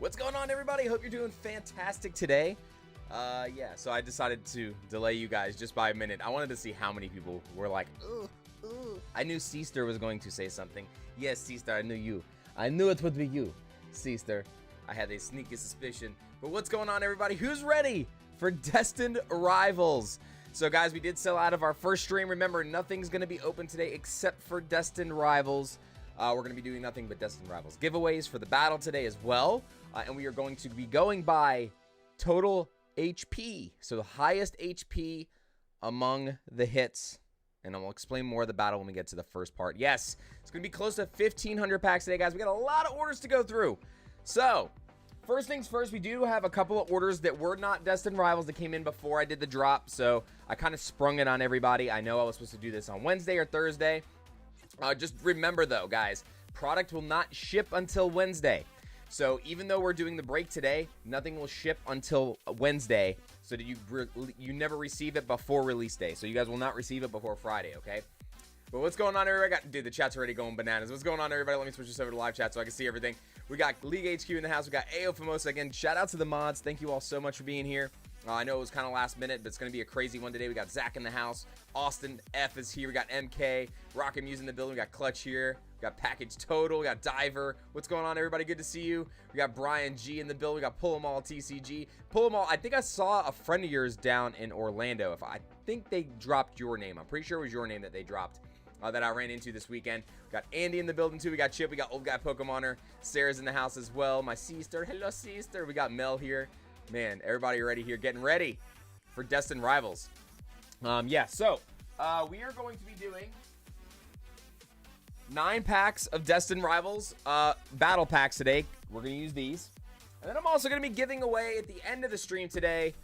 What's going on, everybody? Hope you're doing fantastic today. Yeah, so I decided to delay you guys just by a minute. I wanted to see how many people were like, ooh. I knew Seaster was going to say something. Yes, Seaster, I knew you. I knew it would be you, Seaster. I had a sneaky suspicion. But what's going on, everybody? Who's ready for Destined Rivals? So, guys, we did sell out of our first stream. Remember, nothing's going to be open today except for Destined Rivals. We're going to be doing nothing but Destined Rivals giveaways for the battle today as well. And we are going to be going by total HP. So the highest HP among the hits. And I'll explain more of the battle when we get to the first part. Yes, it's going to be close to 1,500 packs today, guys. We got a lot of orders to go through. So, first things first, we do have a couple of orders that were not Destined Rivals that came in before I did the drop. So, I kind of sprung it on everybody. I know I was supposed to do this on Wednesday or Thursday. Just remember, though, guys, product will not ship until Wednesday. So even though we're doing the break today, nothing will ship until Wednesday, so that you never receive it before release day. So you guys will not receive it before Friday, okay? But what's going on, everybody? Dude, the chat's already going bananas. What's going on, everybody? Let me switch this over to live chat so I can see everything. We got League HQ in the house. We got AO Famosa again. Shout out to the mods. Thank you all so much for being here. I know it was kind of last minute, but it's going to be a crazy one today. We got Zach in the house. Austin F is here. We got MK. Rocket Muse in the building. We got Clutch here. We got Package Total. We got Diver. What's going on, everybody? Good to see you. We got Brian G in the building. We got Pull 'em All TCG. Pull 'em All. I think I saw a friend of yours down in Orlando. I think they dropped your name. I'm pretty sure it was your name that they dropped. That I ran into this weekend. We got Andy in the building too. We got Chip. We got Old Guy Pokemoner. Sarah's in the house as well. My sister. Hello, sister. We got Mel here. Man, everybody ready here. Getting ready for Destined Rivals. Yeah, so we are going to be doing 9 packs of Destined Rivals battle packs today. We're going to use these. And then I'm also going to be giving away at the end of the stream today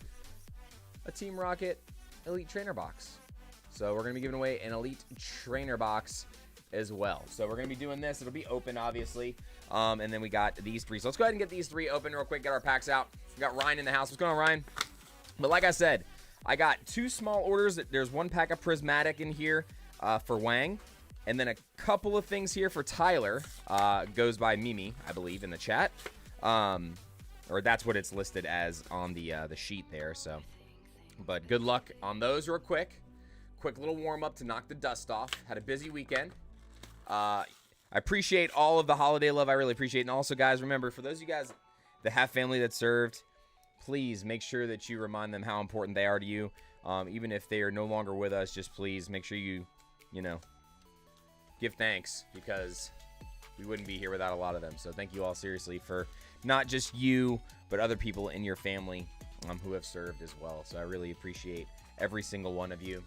a Team Rocket Elite Trainer box. So we're going to be giving away an Elite Trainer box as well. So we're going to be doing this. It'll be open, obviously. And then we got these 3. So let's go ahead and get these 3 open real quick. Get our packs out. We got Ryan in the house. What's going on, Ryan? But like I said, I got 2 small orders. There's 1 pack of prismatic in here for Wang. And then a couple of things here for Tyler. Goes by Mimi, I believe, in the chat. Or that's what it's listed as on the sheet there. So, but good luck on those real quick. Quick little warm-up to knock the dust off. Had a busy weekend. I appreciate all of the holiday love. I really appreciate it. And also, guys, remember, for those of you guys that have family that served, please make sure that you remind them how important they are to you. Even if they are no longer with us, just please make sure you know, give thanks, because we wouldn't be here without a lot of them. So thank you all seriously for not just you, but other people in your family who have served as well. So I really appreciate every single one of you.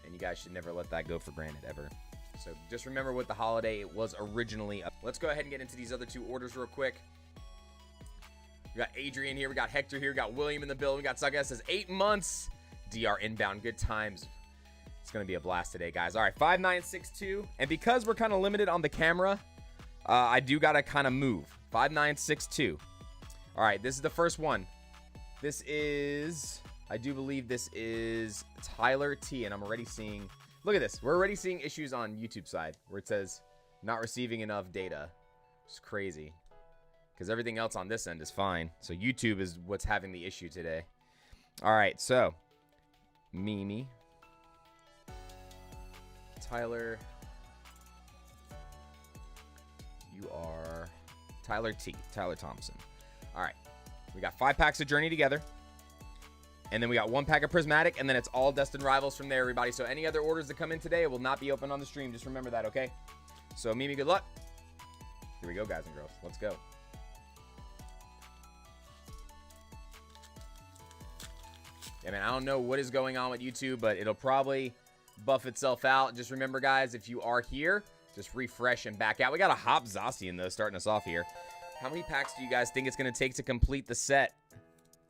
And you guys should never let that go for granted, ever. So just remember what the holiday was originally. Let's go ahead and get into these other 2 orders real quick. We got Adrian here. We got Hector here. We got William in the building. We got Saga says 8 months. DR inbound. Good times. It's going to be a blast today, guys. All right, 5962. And because we're kind of limited on the camera, I do got to kind of move. 5962. All right, this is the first one. This is... I do believe this is Tyler T, and I'm already seeing... Look at this. We're already seeing issues on YouTube side where it says not receiving enough data. It's crazy. Because everything else on this end is fine. So YouTube is what's having the issue today. All right, so Mimi. Tyler. You are Tyler T. Tyler Thompson. All right. We got 5 packs of Journey together. And then we got 1 pack of Prismatic, and then it's all Destined Rivals from there, everybody. So any other orders that come in today, it will not be open on the stream. Just remember that, okay? So, Mimi, good luck. Here we go, guys and girls. Let's go. Yeah, man, I don't know what is going on with YouTube, but it'll probably buff itself out. Just remember, guys, if you are here, just refresh and back out. We got a Hop Zacian, though, starting us off here. How many packs do you guys think it's going to take to complete the set?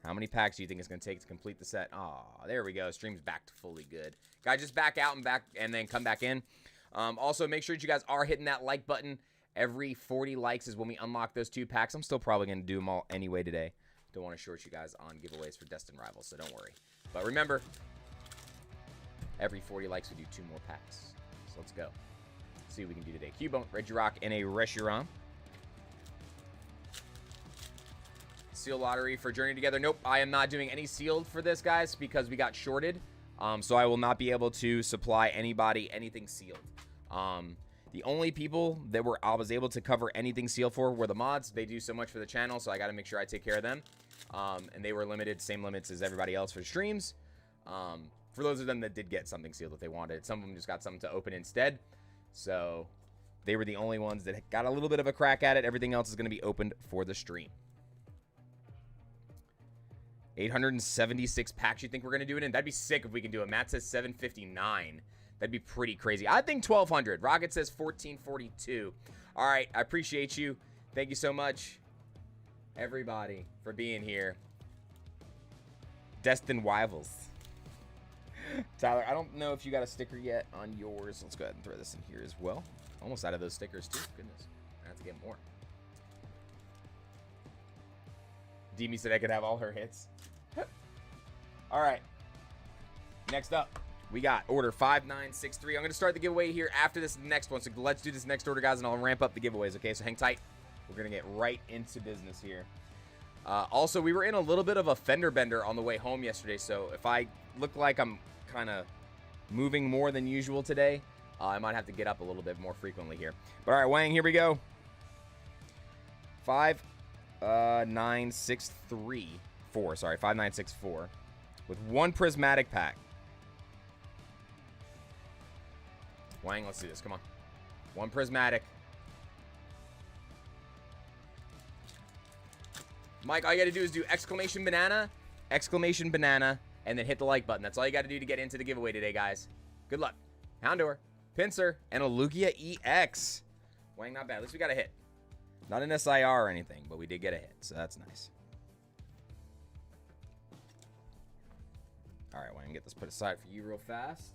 How many packs do you think it's going to take to complete the set? Oh, there we go. Stream's back to fully good. Guys, just back out and then come back in. Also, make sure that you guys are hitting that like button. Every 40 likes is when we unlock those 2 packs. I'm still probably going to do them all anyway today. Don't want to short you guys on giveaways for Destined Rivals, so don't worry. But remember, every 40 likes, we do 2 more packs. So let's go. See what we can do today. Cubone, Regirock, and a Reshiram. Seal lottery for Journey Together. Nope, I am not doing any sealed for this, guys, because we got shorted. So I will not be able to supply anybody anything sealed. The only people that I was able to cover anything sealed for were the mods. They do so much for the channel, so I got to make sure I take care of them. And they were limited, same limits as everybody else for streams. For those of them that did get something sealed if they wanted. Some of them just got something to open instead. So they were the only ones that got a little bit of a crack at it. Everything else is going to be opened for the stream. 876 packs you think we're going to do it in? That'd be sick if we can do it. Matt says 759. That'd be pretty crazy. I think 1,200. Rocket says 1,442. All right, I appreciate you. Thank you so much, everybody, for being here. Destined Rivals. Tyler, I don't know if you got a sticker yet on yours. Let's go ahead and throw this in here as well. Almost out of those stickers, too. Goodness. I have to get more. Demi said I could have all her hits. All right. Next up, we got order 5963. I'm going to start the giveaway here after this next one. So let's do this next order, guys, and I'll ramp up the giveaways, okay? So hang tight. We're going to get right into business here. Also, we were in a little bit of a fender bender on the way home yesterday, so if I look like I'm kind of moving more than usual today, I might have to get up a little bit more frequently here. But all right, Wang, here we go. 5964. Sorry, 5964 with one prismatic pack. Wang, let's do this. Come on. One prismatic. Mike, all you got to do is do exclamation banana, and then hit the like button. That's all you got to do to get into the giveaway today, guys. Good luck. Houndour, Pinsir, and a Lugia EX. Wang, not bad. At least we got a hit. Not an SIR or anything, but we did get a hit, so that's nice. All right, Wang, get this put aside for you real fast.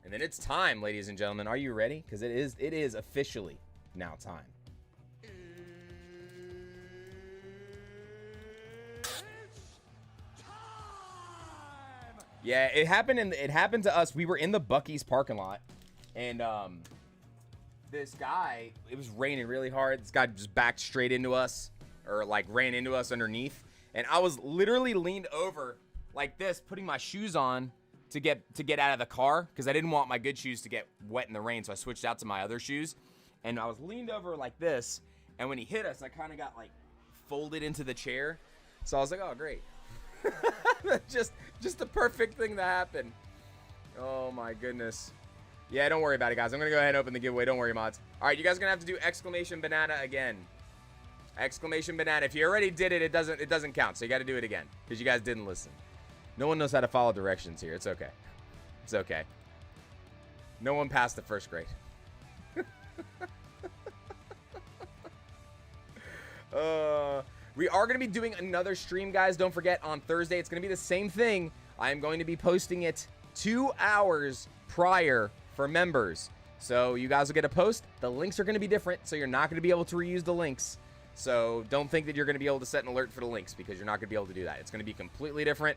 And then it's time, ladies and gentlemen. Are you ready? Because it is officially now time. Yeah, it happened to us. We were in the Buc-ee's parking lot, and this guy, it was raining really hard. This guy just backed straight into us, or like ran into us underneath, and I was literally leaned over like this, putting my shoes on to get out of the car because I didn't want my good shoes to get wet in the rain, so I switched out to my other shoes, and I was leaned over like this, and when he hit us, I kind of got like folded into the chair, so I was like, oh great. just the perfect thing to happen. Oh my goodness. Yeah, don't worry about it, guys. I'm gonna go ahead and open the giveaway. Don't worry, mods. All right, you guys are gonna have to do exclamation banana again. Exclamation banana. If you already did it, it doesn't count. So you got to do it again because you guys didn't listen. No one knows how to follow directions here. It's okay. It's okay. No one passed the first grade. We are going to be doing another stream, guys. Don't forget, on Thursday, it's going to be the same thing. I am going to be posting it 2 hours prior for members. So you guys will get a post. The links are going to be different, so you're not going to be able to reuse the links. So don't think that you're going to be able to set an alert for the links because you're not going to be able to do that. It's going to be completely different.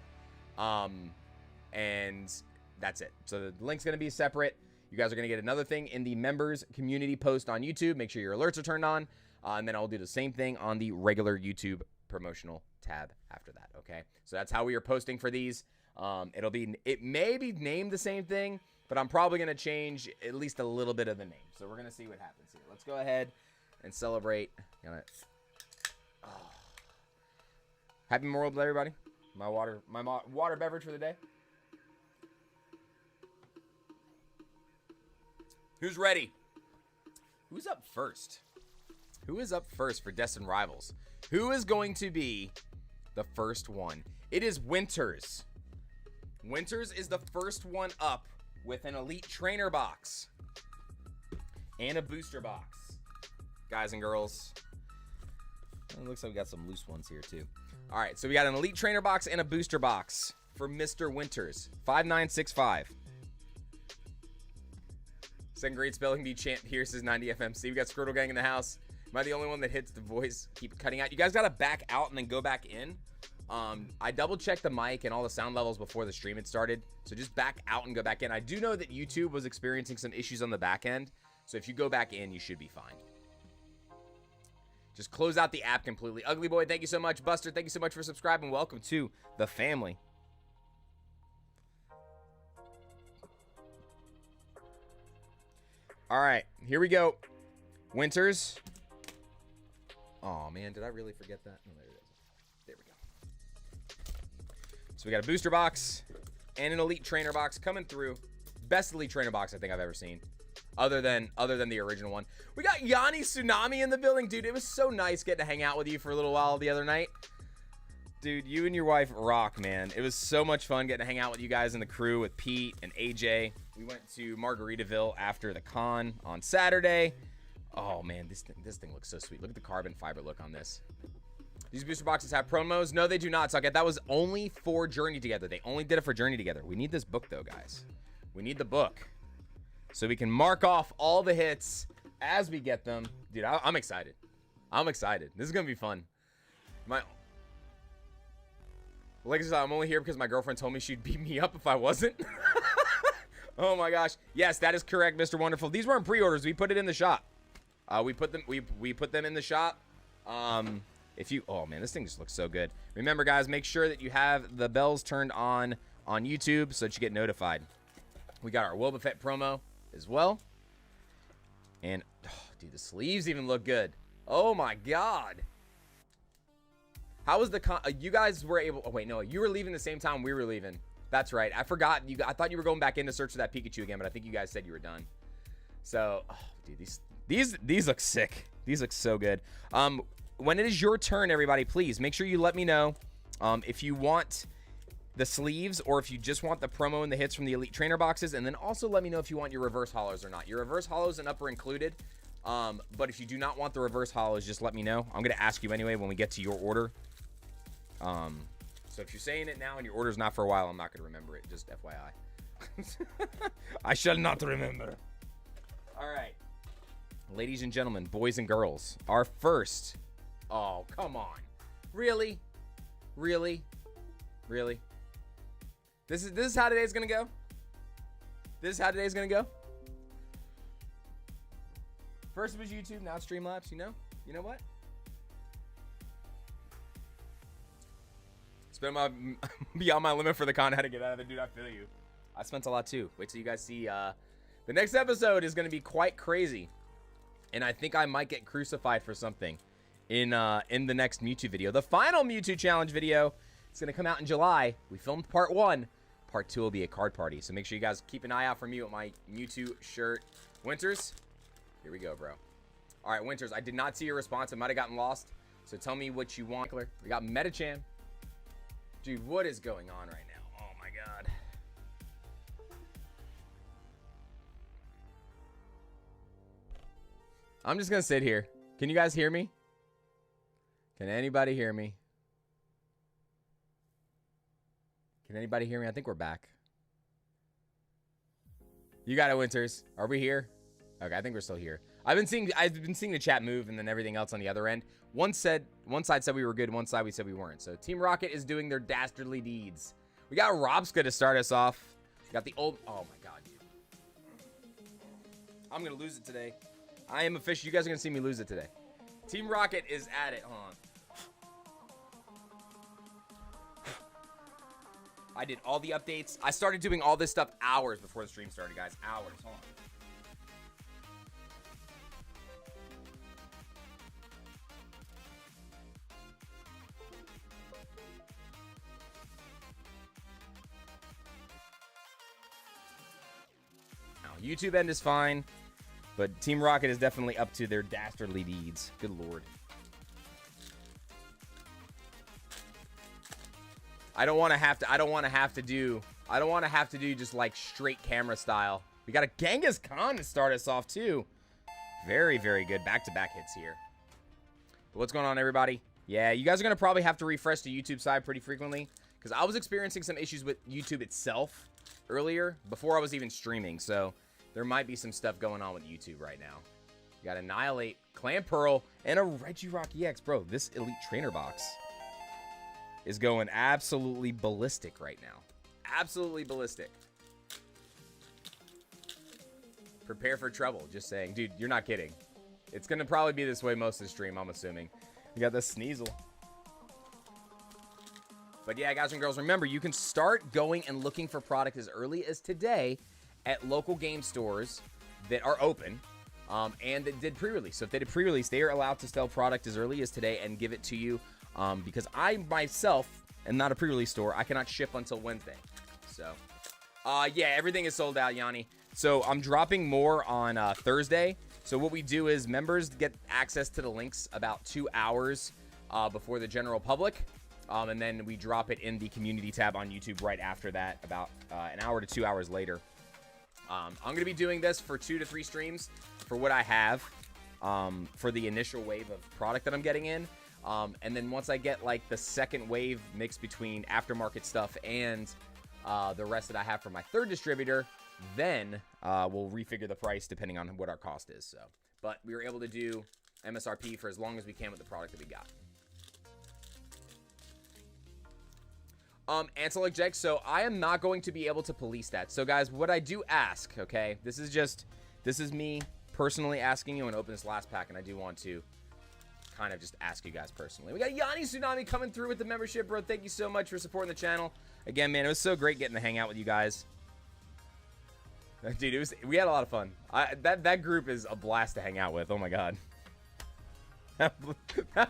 And that's it. So the link's going to be separate. You guys are going to get another thing in the members community post on YouTube. Make sure your alerts are turned on. And then I'll do the same thing on the regular YouTube promotional tab after that. Okay. So that's how we are posting for these. It may be named the same thing, but I'm probably going to change at least a little bit of the name. So we're going to see what happens here. Let's go ahead and celebrate. Happy Memorial Day, everybody. My water beverage for the day. Who's ready? Who's up first? Who is up first for Destined Rivals? Who is going to be the first one? It is Winters. Winters is the first one up with an Elite Trainer box and a booster box. Guys and girls. It looks like we got some loose ones here too. All right, so we got an Elite Trainer box and a booster box for Mr. Winters. 5965. Second grade spelling bee chant here says 90 FMC. We got Squirtle Gang in the house. Am I the only one that hits the voice? Keep cutting out. You guys got to back out and then go back in. I double checked the mic and all the sound levels before the stream had started. So just back out and go back in. I do know that YouTube was experiencing some issues on the back end. So if you go back in, you should be fine. Just close out the app completely. Ugly Boy, thank you so much. Buster, thank you so much for subscribing. Welcome to the family. All right, here we go. Winters. Oh, man, did I really forget that? No, there it is. There we go. So we got a booster box and an Elite Trainer box coming through. Best Elite Trainer box I think I've ever seen. Other than the original one. We got Yanni Tsunami in the building. Dude, it was so nice getting to hang out with you for a little while the other night. Dude, you and your wife rock, man. It was so much fun getting to hang out with you guys in the crew with Pete and AJ. We went to Margaritaville after the con on Saturday. Oh, man, this thing looks so sweet. Look at the carbon fiber look on this. These booster boxes have promos. No, they do not, Suckhead. That was only for Journey Together. They only did it for Journey Together. We need this book, though, guys. We need the book. So we can mark off all the hits as we get them. Dude, I'm excited. I'm excited. This is going to be fun. Like I said, I'm only here because my girlfriend told me she'd beat me up if I wasn't. Oh my gosh. Yes, that is correct, Mr. Wonderful. These weren't pre-orders. We put it in the shop. We put them in the shop. Oh man, this thing just looks so good. Remember, guys, make sure that you have the bells turned on YouTube so that you get notified. We got our Boba Fett promo as well. And, oh, dude, the sleeves even look good. Oh, my God. How was the con? You guys were able... Oh, wait, no. You were leaving the same time we were leaving. That's right. I forgot. I thought you were going back in to search for that Pikachu again, but I think you guys said you were done. So, oh, dude, these look sick. These look so good. When it is your turn, everybody, please make sure you let me know if you want the sleeves or if you just want the promo and the hits from the Elite Trainer boxes. And then also let me know if you want your reverse hollows or not. Your reverse hollows and upper included. But if you do not want the reverse hollows, just let me know. I'm going to ask you anyway when we get to your order. So if you're saying it now and your order's not for a while, I'm not going to remember it. Just FYI. I shall not remember. All right. Ladies and gentlemen, boys and girls, our first... Oh, come on. Really? Really? Really? This is how today's gonna go? This is how today's gonna go? First it was YouTube, now it's Streamlabs, you know? You know what? Spend beyond my limit for the con, how to get out of it, dude, I feel you. I spent a lot too. Wait till you guys see, the next episode is gonna be quite crazy. And I think I might get crucified for something in the next Mewtwo video. The final Mewtwo challenge video. It's going to come out in July. We filmed part 1. Part 2 will be a card party. So make sure you guys keep an eye out for me with my Mewtwo shirt. Winters, here we go, bro. All right, Winters, I did not see your response. I might have gotten lost. So tell me what you want. We got Metacham. Dude, what is going on right now? Oh, my God. I'm just going to sit here. Can you guys hear me? Can anybody hear me? Can anybody hear me? I think we're back. You got it, Winters. Are we here? Okay, I think we're still here. I've been seeing the chat move and then everything else on the other end. One side said we were good, one side we said we weren't. So Team Rocket is doing their dastardly deeds. We got Robska to start us off. We got the old... Oh my God, dude. I'm gonna lose it today. I am official. You guys are gonna see me lose it today. Team Rocket is at it. Hold on. I did all the updates. I started doing all this stuff hours before the stream started, guys. Hours. Hold on. Now, YouTube end is fine, but Team Rocket is definitely up to their dastardly deeds. Good Lord. I don't want to have to do just like straight camera style. We got a Genghis Khan to start us off too. Very, very good back-to-back hits here. But what's going on, everybody? Yeah, you guys are going to probably have to refresh the YouTube side pretty frequently because I was experiencing some issues with YouTube itself earlier before I was even streaming. So there might be some stuff going on with YouTube right now. You got Annihilate, Clan Pearl, and a Regirock EX. Bro, this Elite Trainer box is going absolutely ballistic right now. Absolutely ballistic. Prepare for trouble. Just saying. Dude, you're not kidding. It's going to probably be this way most of the stream, I'm assuming. We got the Sneasel. But yeah, guys and girls, remember, you can start going and looking for product as early as today at local game stores that are open and that did pre-release. So if they did pre-release, they are allowed to sell product as early as today and give it to you because I myself am not a pre-release store. I cannot ship until Wednesday. So, yeah, everything is sold out, Yanni. So I'm dropping more on Thursday. So what we do is members get access to the links about 2 hours before the general public. And then we drop it in the community tab on YouTube right after that, about an hour to 2 hours later. I'm going to be doing this for 2 to 3 streams for what I have for the initial wave of product that I'm getting in. And then once I get like the second wave mixed between aftermarket stuff and the rest that I have for my third distributor, then we'll refigure the price depending on what our cost is. So, but we were able to do MSRP for as long as we can with the product that we got. Antelic Jake, so I am not going to be able to police that. So guys, what I do ask, okay, this is me personally asking you and open this last pack, and I do want to kind of just ask you guys personally. We got Yanni Tsunami coming through with the membership, bro. Thank you so much for supporting the channel. Again, man, it was so great getting to hang out with you guys. Dude, we had a lot of fun. That group is a blast to hang out with. Oh my god. That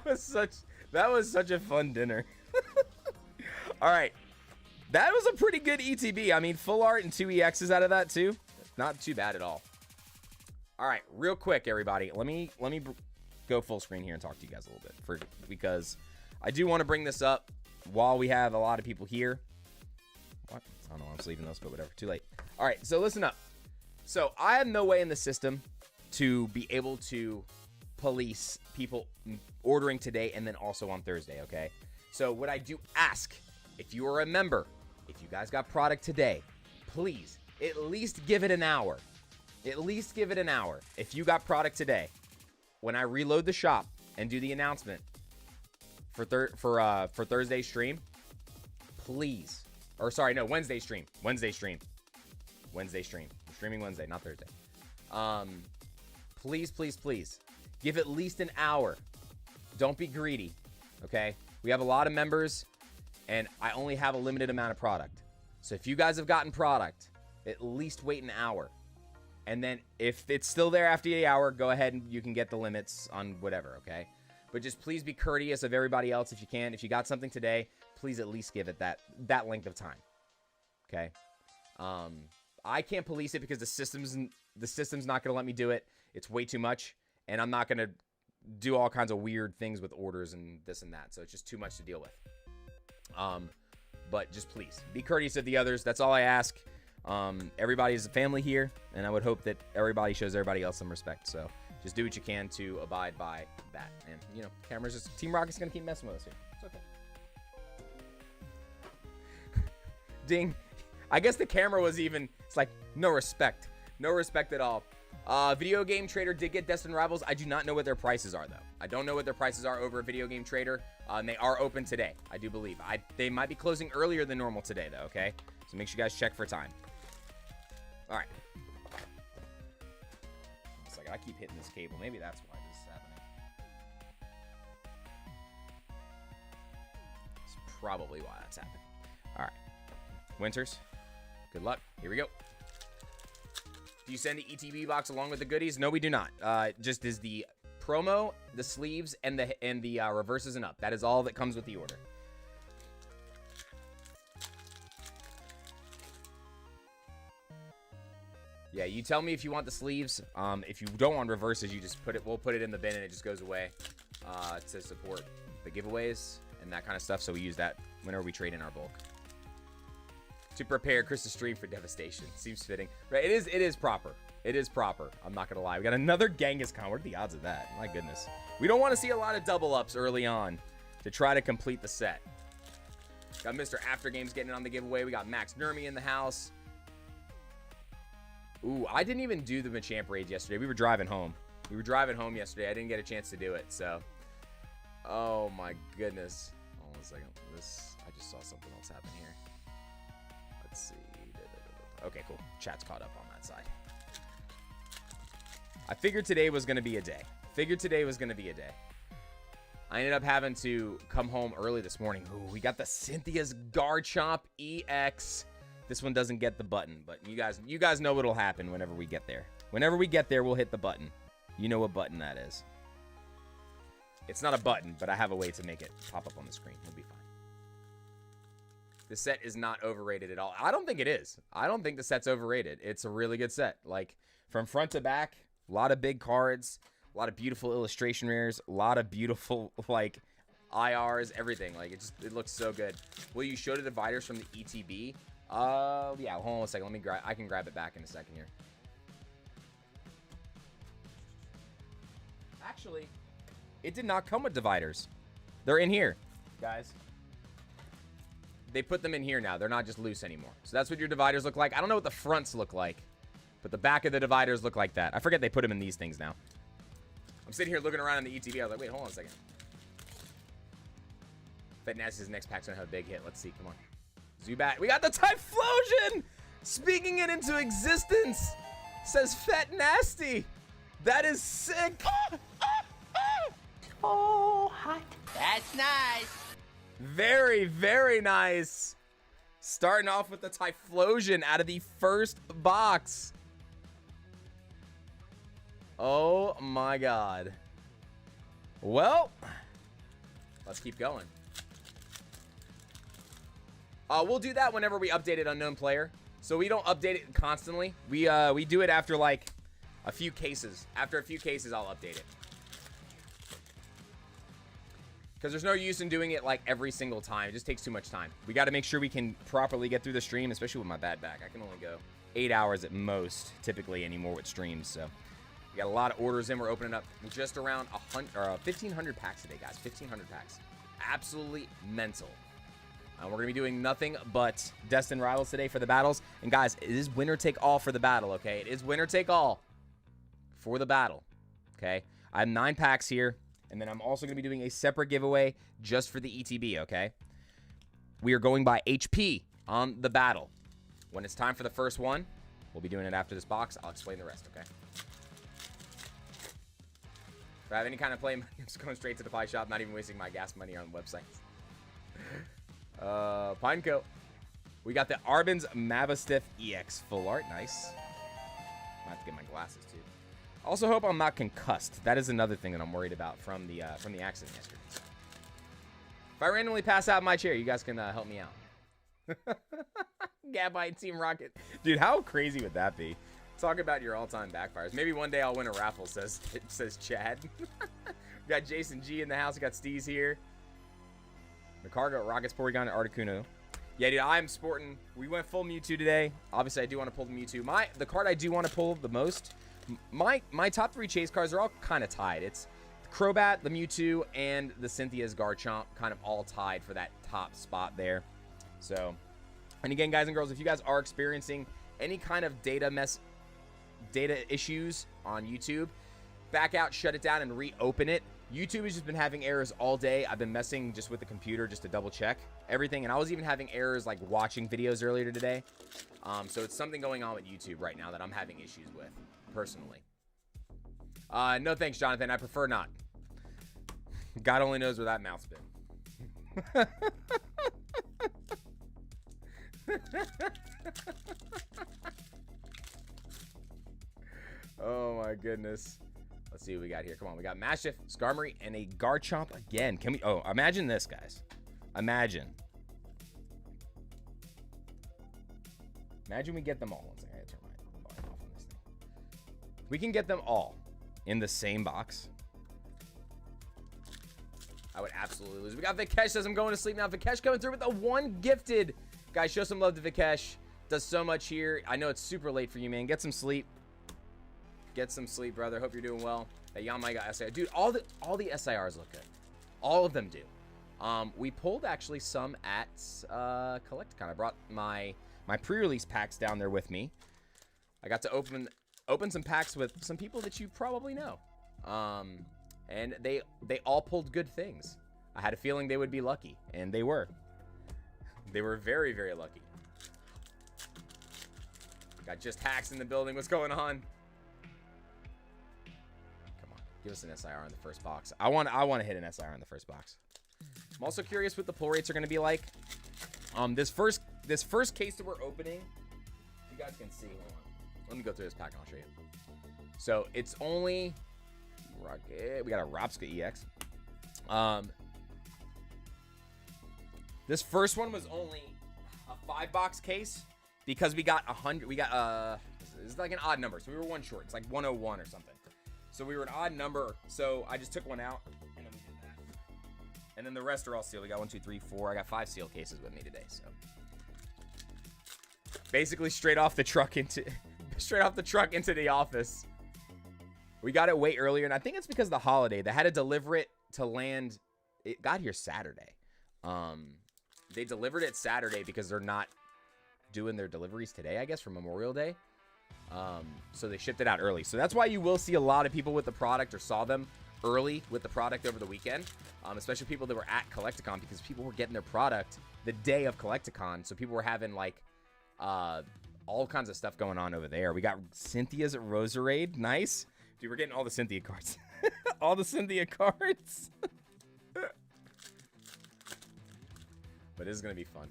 was such a fun dinner. All right, that was a pretty good ETB. I mean, full art and 2 EXs out of that too. Not too bad at all. All right, real quick, everybody. Let me go full screen here and talk to you guys a little bit because I do want to bring this up while we have a lot of people here. What? I don't know. I'm just leaving those, but whatever. Too late. All right, so listen up. So I have no way in the system to be able to police people ordering today and then also on Thursday. Okay. So what I do ask. If you are a member, if you guys got product today, please at least give it an hour. At least give it an hour. If you got product today, when I reload the shop and do the announcement for Thursday stream, please. Or sorry, no, Wednesday stream. Wednesday stream. We're streaming Wednesday, not Thursday. Please, please, please. Give at least an hour. Don't be greedy. Okay? We have a lot of members. And I only have a limited amount of product. So if you guys have gotten product, at least wait an hour. And then if it's still there after the hour, go ahead and you can get the limits on whatever, okay? But just please be courteous of everybody else if you can. If you got something today, please at least give it that length of time. Okay? I can't police it because the system's not going to let me do it. It's way too much. And I'm not going to do all kinds of weird things with orders and this and that. So it's just too much to deal with. But just please be courteous of the others. That's all I ask. Everybody is a family here, and I would hope that everybody shows everybody else some respect. So just do what you can to abide by that. And you know, cameras just Team Rocket's gonna keep messing with us here. It's okay. Ding. I guess the camera was even. It's like no respect at all. Video Game Trader did get Destined Rivals. I do not know what their prices are, though. I don't know what their prices are over at Video Game Trader. And they are open today, I do believe. They might be closing earlier than normal today, though, okay? So make sure you guys check for time. All right. It's like I keep hitting this cable. Maybe that's why this is happening. It's probably why that's happening. All right. Winters, good luck. Here we go. Do you send the ETB box along with the goodies? No, we do not. Just is the promo, the sleeves, and the reverses and up. That is all that comes with the order. Yeah, you tell me if you want the sleeves. If you don't want reverses, you just put it. We'll put it in the bin and it just goes away to support the giveaways and that kind of stuff. So we use that whenever we trade in our bulk. To prepare Chris's stream for devastation. Seems fitting. Right, it is proper. It is proper. I'm not going to lie. We got another Kangaskhan. What are the odds of that? My goodness. We don't want to see a lot of double ups early on to try to complete the set. Got Mr. Aftergames getting on the giveaway. We got Max Nermi in the house. Ooh, I didn't even do the Machamp raid yesterday. We were driving home. Yesterday. I didn't get a chance to do it, so. Oh, my goodness. Hold on a second. I just saw something else happen here. Let's see. Okay, cool. Chat's caught up on that side. I figured today was going to be a day. Figured today was going to be a day. I ended up having to come home early this morning. Ooh, we got the Cynthia's Garchomp EX. This one doesn't get the button, but you guys know what'll happen whenever we get there. Whenever we get there, we'll hit the button. You know what button that is. It's not a button, but I have a way to make it pop up on the screen. It'll be fine. The set is not overrated at all. I don't think it is. I don't think the set's overrated. It's a really good set. Like, from front to back, a lot of big cards, a lot of beautiful illustration rares, a lot of beautiful, like, IRs, everything. Like, it looks so good. Will you show the dividers from the ETB? Yeah, hold on a second. I can grab it back in a second here. Actually, it did not come with dividers. They're in here, guys. They put them in here now. They're not just loose anymore. So that's what your dividers look like. I don't know what the fronts look like, but the back of the dividers look like that. I forget they put them in these things now. I'm sitting here looking around in the ETB. I was like, wait, hold on a second. Bet Nasty's next pack's gonna have a big hit. Let's see. Come on. Zubat. We got the Typhlosion! Speaking it into existence! Says Fat Nasty. That is sick. Oh, hot. That's nice. Very, very nice. Starting off with the Typhlosion out of the first box. Oh my god. Well, let's keep going. We'll do that whenever we update it, Unknown Player. So we don't update it constantly. We do it after like a few cases. After a few cases, I'll update it. Because there's no use in doing it like every single time. It just takes too much time. We got to make sure we can properly get through the stream, especially with my bad back. I can only go 8 hours at most, typically anymore with streams. So we got a lot of orders in. We're opening up just around 1,500 packs today, guys. 1,500 packs. Absolutely mental. We're going to be doing nothing but Destined Rivals today for the battles. And guys, it is winner take all for the battle, okay? It is winner take all for the battle, okay? I have 9 packs here. And then I'm also going to be doing a separate giveaway just for the ETB, okay? We are going by HP on the battle. When it's time for the first one, we'll be doing it after this box. I'll explain the rest, okay? If I have any kind of play, I'm just going straight to the pie shop, not even wasting my gas money on websites. Pineco. We got the Arbin's Mavestiff EX full art. Nice. I have to get my glasses, too. Also hope I'm not concussed. That is another thing that I'm worried about from the accident yesterday. If I randomly pass out in my chair, you guys can help me out. Gabite Team Rocket. Dude, how crazy would that be? Talk about your all-time backfires. Maybe one day I'll win a raffle, says Chad. We got Jason G in the house. We got Steez here. The Cargo, Rockets, Porygon, and Articuno. Yeah, dude, I'm sporting. We went full Mewtwo today. Obviously, I do want to pull the Mewtwo. The card I do want to pull the most... My top 3 chase cards are all kind of tied. It's the Crobat, the Mewtwo, and the Cynthia's Garchomp, kind of all tied for that top spot there. So, and again, guys and girls, if you guys are experiencing any kind of data issues on YouTube, back out, shut it down, and reopen it. YouTube has just been having errors all day. I've been messing just with the computer just to double check everything, and I was even having errors like watching videos earlier today. So it's something going on with YouTube right now that I'm having issues with. Personally. No thanks, Jonathan. I prefer not. God only knows where that mouth's been. Oh my goodness. Let's see what we got here. Come on, we got Mastiff, Skarmory, and a Garchomp again. Can we? Oh, imagine this, guys. Imagine we get them all. One second. I gotta turn my volume off on this thing. We can get them all in the same box. I would absolutely lose. We got Vikesh says I'm going to sleep now. Vikesh coming through with the 1 gifted. Guys, show some love to Vikesh. Does so much here. I know it's super late for you, man. Get some sleep. Get some sleep, brother. Hope you're doing well. That Yamai SIR. Dude, all the SIRs look good. All of them do. We pulled actually some at Collecticon. I brought my pre-release packs down there with me. I got to open some packs with some people that you probably know. And they all pulled good things. I had a feeling they would be lucky, and they were. They were very, very lucky. Got just hacks in the building. What's going on? Come on. Give us an SIR in the first box. I want to hit an SIR in the first box. I'm also curious what the pull rates are going to be like. This first case that we're opening, if you guys can see, hold on. Let me go through this pack and I'll show you. So it's only Rocket. We got a Ropska EX. This first one was only a 5-box case because we got 100. We got it's like an odd number, so we were one short. It's like 101 or something. So we were an odd number. So I just took one out and then we did that. And then the rest are all sealed. We got 1, 2, 3, 4. I got 5 sealed cases with me today. So basically straight off the truck into the office. We got it way earlier, and I think it's because of the holiday. They had to deliver it to land. It got here Saturday. They delivered it Saturday because they're not doing their deliveries today, I guess, for Memorial Day. So they shipped it out early. So that's why you will see a lot of people with the product or saw them early with the product over the weekend, especially people that were at Collecticon because people were getting their product the day of Collecticon. So people were having like all kinds of stuff going on over there. We got Cynthia's at Roserade. Nice. Dude, we're getting all the Cynthia cards. All the Cynthia cards. But this is going to be fun.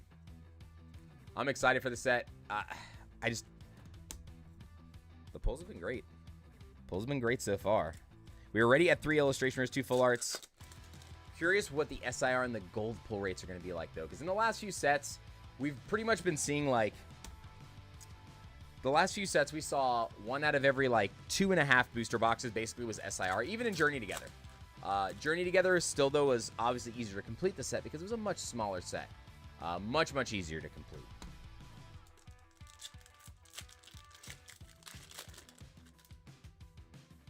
I'm excited for the set. The pulls have been great. Pulls have been great so far. We were already at 3 illustrations, 2 full arts. Curious what the SIR and the gold pull rates are going to be like, though. Because in the last few sets, we've pretty much been seeing, like... The last few sets, we saw 1 out of every, like, 2.5 booster boxes basically was SIR, even in Journey Together. Journey Together still, though, was obviously easier to complete the set because it was a much smaller set. Much, much easier to complete.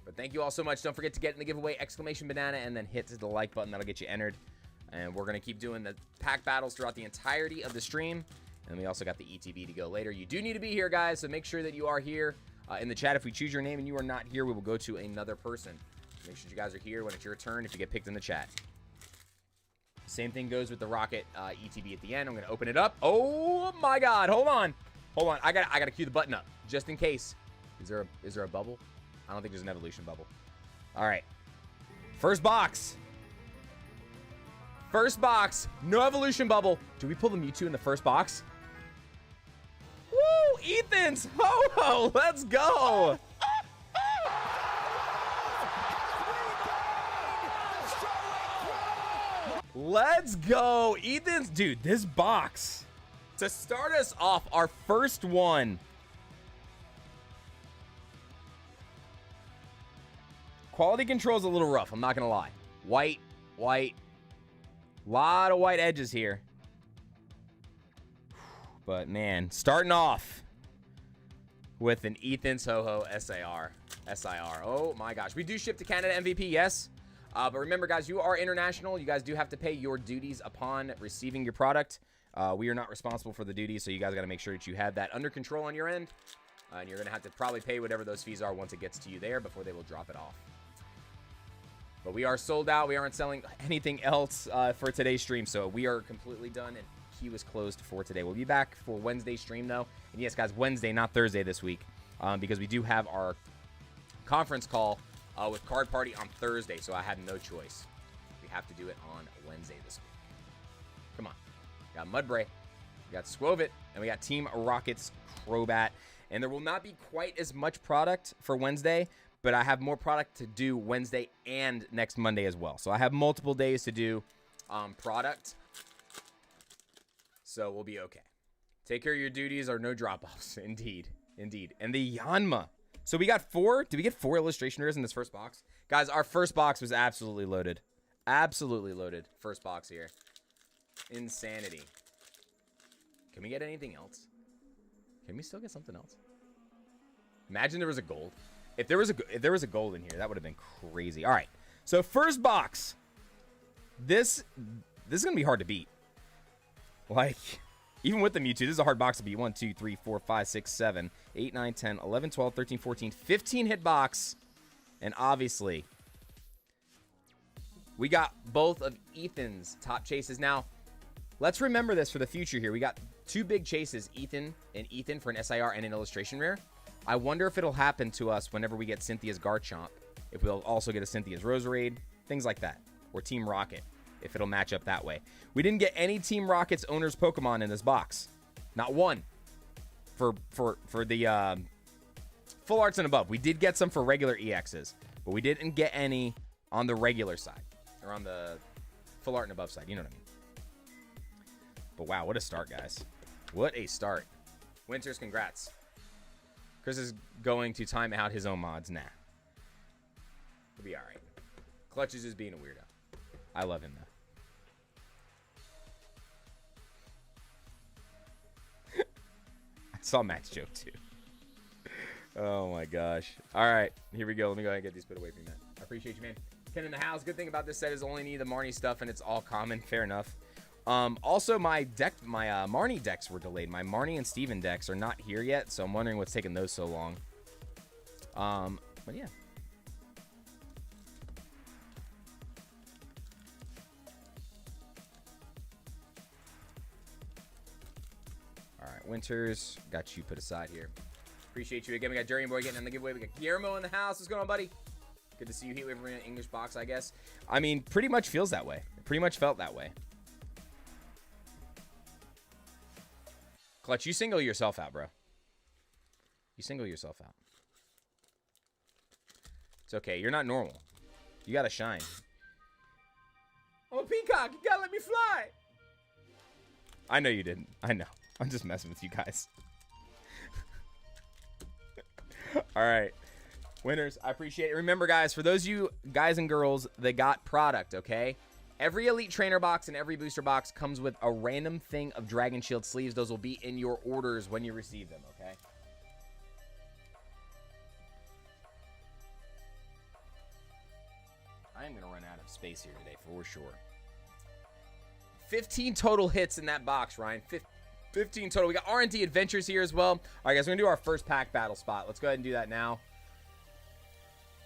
But thank you all so much. Don't forget to get in the giveaway, !banana, and then hit the like button. That'll get you entered. And we're going to keep doing the pack battles throughout the entirety of the stream. And we also got the ETB to go later. You do need to be here, guys, so make sure that you are here in the chat. If we choose your name and you are not here, we will go to another person. Make sure you guys are here when it's your turn if you get picked in the chat. Same thing goes with the Rocket ETB at the end. I'm going to open it up. Oh, my God. Hold on. Hold on. I gotta cue the button up just in case. Is there a bubble? I don't think there's an evolution bubble. All right. First box. First box. No evolution bubble. Do we pull the Mewtwo in the first box? Woo! Ethan's ho-ho! Let's go! Let's go! Ethan's... Dude, this box. To start us off, our first one. Quality control is a little rough, I'm not going to lie. White, white. Lot of white edges here. But, man, starting off with an Ethan's Ho-Ho SIR. Oh, my gosh. We do ship to Canada MVP, yes. But remember, guys, you are international. You guys do have to pay your duties upon receiving your product. We are not responsible for the duties, so you guys got to make sure that you have that under control on your end. And you're going to have to probably pay whatever those fees are once it gets to you there before they will drop it off. But we are sold out. We aren't selling anything else for today's stream, so we are completely done, and queue is closed for today. We'll be back for Wednesday's stream, though. And yes, guys, Wednesday, not Thursday this week, because we do have our conference call with Card Party on Thursday, so I had no choice. We have to do it on Wednesday this week. Come on. We got Mudbray, we got Squovit, and we got Team Rocket's Crobat. And there will not be quite as much product for Wednesday, but I have more product to do Wednesday and next Monday as well. So I have multiple days to do product. So we'll be okay. Take care of your duties or no drop-offs. Indeed. Indeed. And the Yanma. So we got 4. Did we get 4 illustration rares in this first box? Guys, our first box was absolutely loaded. Absolutely loaded. First box here. Insanity. Can we get anything else? Can we still get something else? Imagine there was a gold. If there was a gold in here, that would have been crazy. All right. So first box. This is going to be hard to beat. Like, even with the Mewtwo, this is a hard box to beat. 1, 2, 3, 4, 5, 6, 7, 8, 9, 10, 11, 12, 13, 14, 15 hit box. And obviously, we got both of Ethan's top chases. Now, let's remember this for the future here. We got 2 big chases, Ethan and Ethan for an SIR and an illustration rare. I wonder if it'll happen to us whenever we get Cynthia's Garchomp if we'll also get a Cynthia's Roserade, things like that. Or Team Rocket, if it'll match up that way. We didn't get any Team Rocket's owner's Pokemon in this box. Not one. For the full arts and above. We did get some for regular EXs, but we didn't get any on the regular side. Or on the full art and above side. You know what I mean. But wow, what a start, guys. What a start. Winters, congrats. Chris is going to time out his own mods. Nah. He'll be alright. Clutch is just being a weirdo. I love him, though. I saw Matt's joke, too. Oh, my gosh. All right. Here we go. Let me go ahead and get these put away from you, Matt. I appreciate you, man. Ken in the house. Good thing about this set is only need the Marnie stuff, and it's all common. Fair enough. Also, my Marnie decks were delayed. My Marnie and Steven decks are not here yet, so I'm wondering what's taking those so long. But yeah. All right, Winters, got you put aside here. Appreciate you again. We got Durian Boy getting in the giveaway. We got Guillermo in the house. What's going on, buddy? Good to see you. Heatwave Arena English box, I guess. I mean, pretty much feels that way. It pretty much felt that way. Clutch, you single yourself out, bro. You single yourself out. It's okay. You're not normal. You gotta shine. I'm a peacock. You gotta let me fly. I know you didn't. I know. I'm just messing with you guys. All right. Winners, I appreciate it. Remember, guys, for those of you guys and girls that got product, okay? Every Elite Trainer box and every booster box comes with a random thing of Dragon Shield sleeves. Those will be in your orders when you receive them, okay? I am going to run out of space here today for sure. 15 total hits in that box, Ryan. 15 total. We got R&D Adventures here as well. All right, guys, we're going to do our first pack battle spot. Let's go ahead and do that now.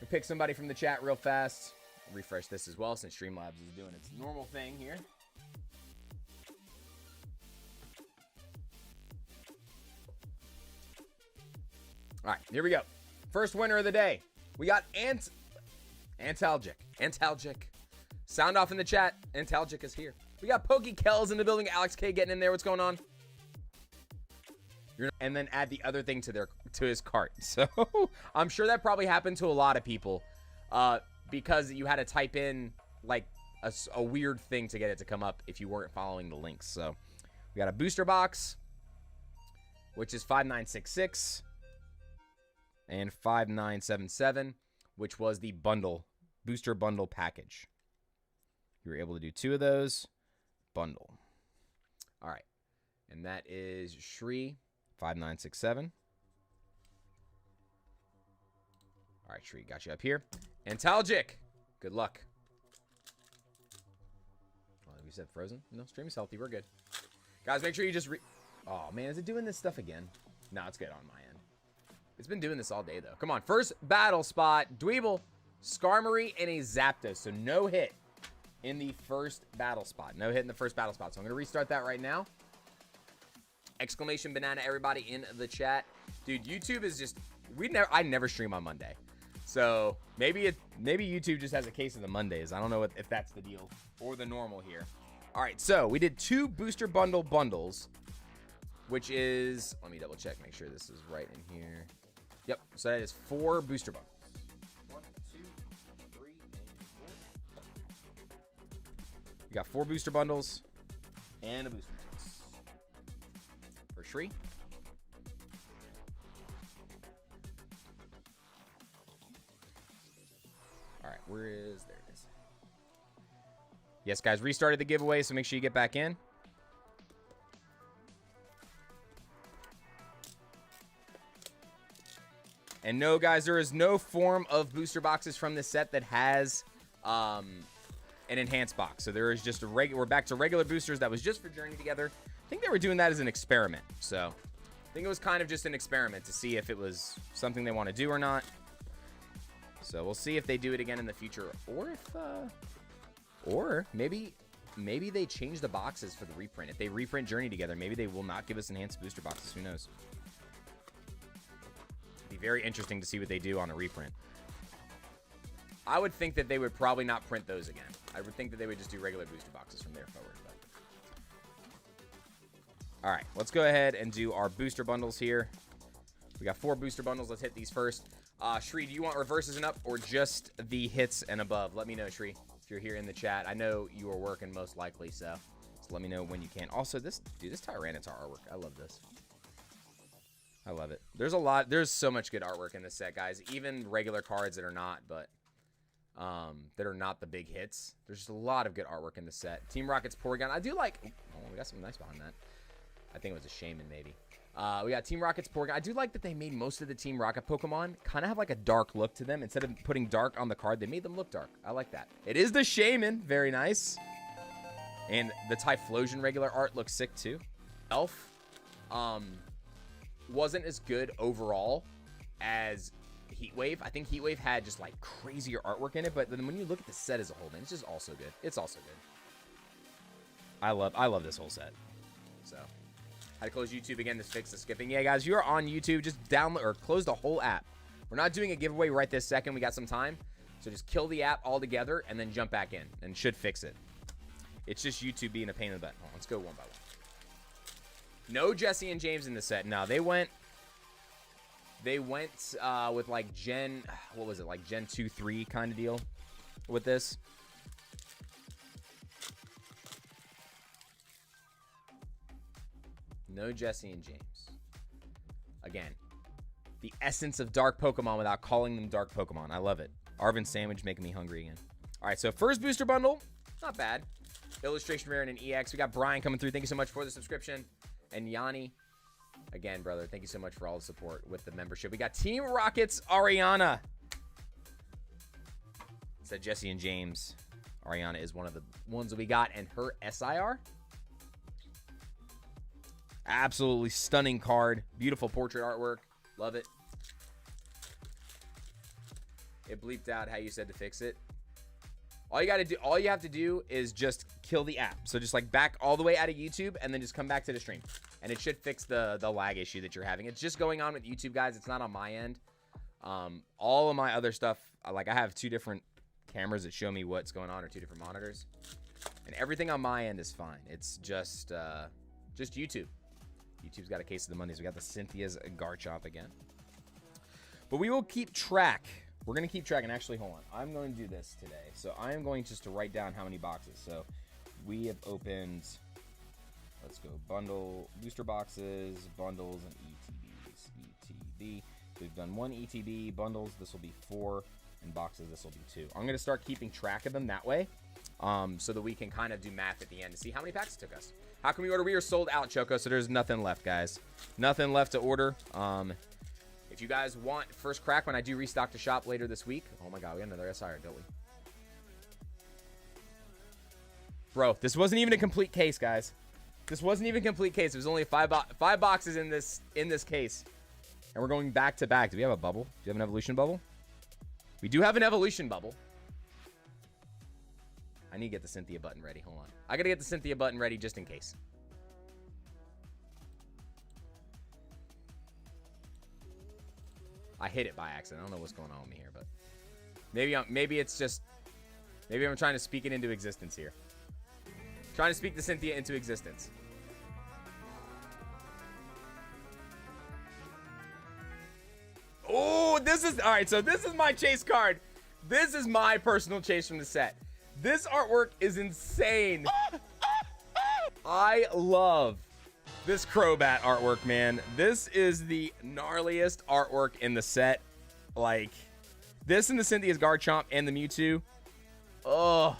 We'll pick somebody from the chat real fast. Refresh this as well since Streamlabs is doing its normal thing here. All right, here we go. First winner of the day. We got Antalgic. Sound off in the chat. Antalgic is here. We got Pokey Kells in the building. Alex K getting in there. What's going on? And then add the other thing to his cart. So I'm sure that probably happened to a lot of people. Because you had to type in like a weird thing to get it to come up if you weren't following the links. So we got a booster box, which is 5966 and 5977, which was the booster bundle package. You were able to do 2 of those. Bundle. All right. And that is Shri 5967. All right, Shri, got you up here. Antalgic, good luck. Oh, we said frozen? No, stream is healthy. We're good. Guys, make sure you just oh, man, is it doing this stuff again? No, it's good on my end. It's been doing this all day, though. Come on, first battle spot. Dweeble, Skarmory, and a Zapdos. So no hit in the first battle spot. No hit in the first battle spot. So I'm going to restart that right now. Exclamation banana, everybody in the chat. Dude, YouTube is just... I never stream on Monday. So maybe YouTube just has a case of the Mondays. I don't know if that's the deal or the normal here. All right, so we did 2 booster bundles, which is, let me double check, make sure this is right in here. Yep, so that is 4 booster bundles. 1, 2, 3, and 4. We got 4 booster bundles and a booster box for Shri. All right, there it is. Yes, guys, restarted the giveaway, so make sure you get back in. And no, guys, there is no form of booster boxes from this set that has an enhanced box. So there is just we're back to regular boosters. That was just for Journey Together. I think they were doing that as an experiment. So I think it was kind of just an experiment to see if it was something they want to do or not. So we'll see if they do it again in the future, or maybe they change the boxes for the reprint. If they reprint Journey Together, maybe they will not give us enhanced booster boxes. Who knows? It'd be very interesting to see what they do on a reprint. I would think that they would probably not print those again. I would think that they would just do regular booster boxes from there forward. But. All right, let's go ahead and do our booster bundles here. We got 4 booster bundles. Let's hit these first. Shri, do you want reverses and up or just the hits and above? Let me know, Shri, if you're here in the chat. I know you are working most likely, so let me know when you can. Also, this Tyranitar artwork, I love this. I love it. There's so much good artwork in this set, guys. Even regular cards that are not, but that are not the big hits. There's just a lot of good artwork in the set. Team Rocket's Porygon. I do like. Oh, we got something nice behind that. I think it was a Shaman, maybe. We got Team Rocket's Porygon. I do like that they made most of the Team Rocket Pokemon kind of have like a dark look to them. Instead of putting dark on the card, they made them look dark. I like that. It is the Shaman. Very nice. And the Typhlosion regular art looks sick too. Elf wasn't as good overall as Heatwave. I think Heatwave had just like crazier artwork in it, but then when you look at the set as a whole, man, it's just also good. It's also good. I love this whole set. So, had to close YouTube again to fix the skipping. Yeah, guys, you are on YouTube. Just download or close the whole app. We're not doing a giveaway right this second. We got some time. So just kill the app altogether and then jump back in and should fix it. It's just YouTube being a pain in the butt. Hold on, let's go one by one. No Jesse and James in the set. No, they went with like Gen, what was it? Like Gen 2, 3 kind of deal with this. No Jesse and James. Again, the essence of dark Pokemon without calling them dark Pokemon. I love it. Arvin Sandwich making me hungry again. All right, so first booster bundle, not bad. Illustration Rare and an EX. We got Brian coming through. Thank you so much for the subscription. And Yanni, again, brother, thank you so much for all the support with the membership. We got Team Rocket's Ariana. Said Jesse and James. Ariana is one of the ones that we got, and her SIR. Absolutely stunning card. Beautiful portrait artwork. Love it. It bleeped out how you said to fix it. All you have to do is just kill the app. So just like back all the way out of YouTube and then just come back to the stream. And it should fix the lag issue that you're having. It's just going on with YouTube, guys. It's not on my end. All of my other stuff, like I have 2 different cameras that show me what's going on, or 2 different monitors. And everything on my end is fine. It's just YouTube. YouTube's got a case of the Mondays. We got the Cynthia's Garchomp again. But we will keep track. We're going to keep track. And actually, hold on. I'm going to do this today. So I am going just to write down how many boxes. So we have opened, let's go, bundle, booster boxes, bundles, and ETBs. ETB. We've done 1 ETB. Bundles, this will be 4. And boxes, this will be 2. I'm going to start keeping track of them that way. So that we can kind of do math at the end to see how many packs it took us. How can we order? We are sold out, Choco, so there's nothing left, guys. Nothing left to order. If you guys want first crack when I do restock the shop later this week. Oh my god, we got another SIR, don't we? Bro, this wasn't even a complete case, guys. This wasn't even a complete case. It was only 5 boxes in this case. And we're going back to back. Do we have a bubble? Do you have an evolution bubble? We do have an evolution bubble. I need to get the Cynthia button ready. Hold on. I got to get the Cynthia button ready just in case. I hit it by accident. I don't know what's going on with me here, but maybe it's just, maybe I'm trying to speak it into existence here. Trying to speak the Cynthia into existence. Oh, this is, all right, so this is my chase card. This is my personal chase from the set. This artwork is insane. I love this Crobat artwork, man. This is the gnarliest artwork in the set. Like, this and the Cynthia's Garchomp and the Mewtwo. Oh.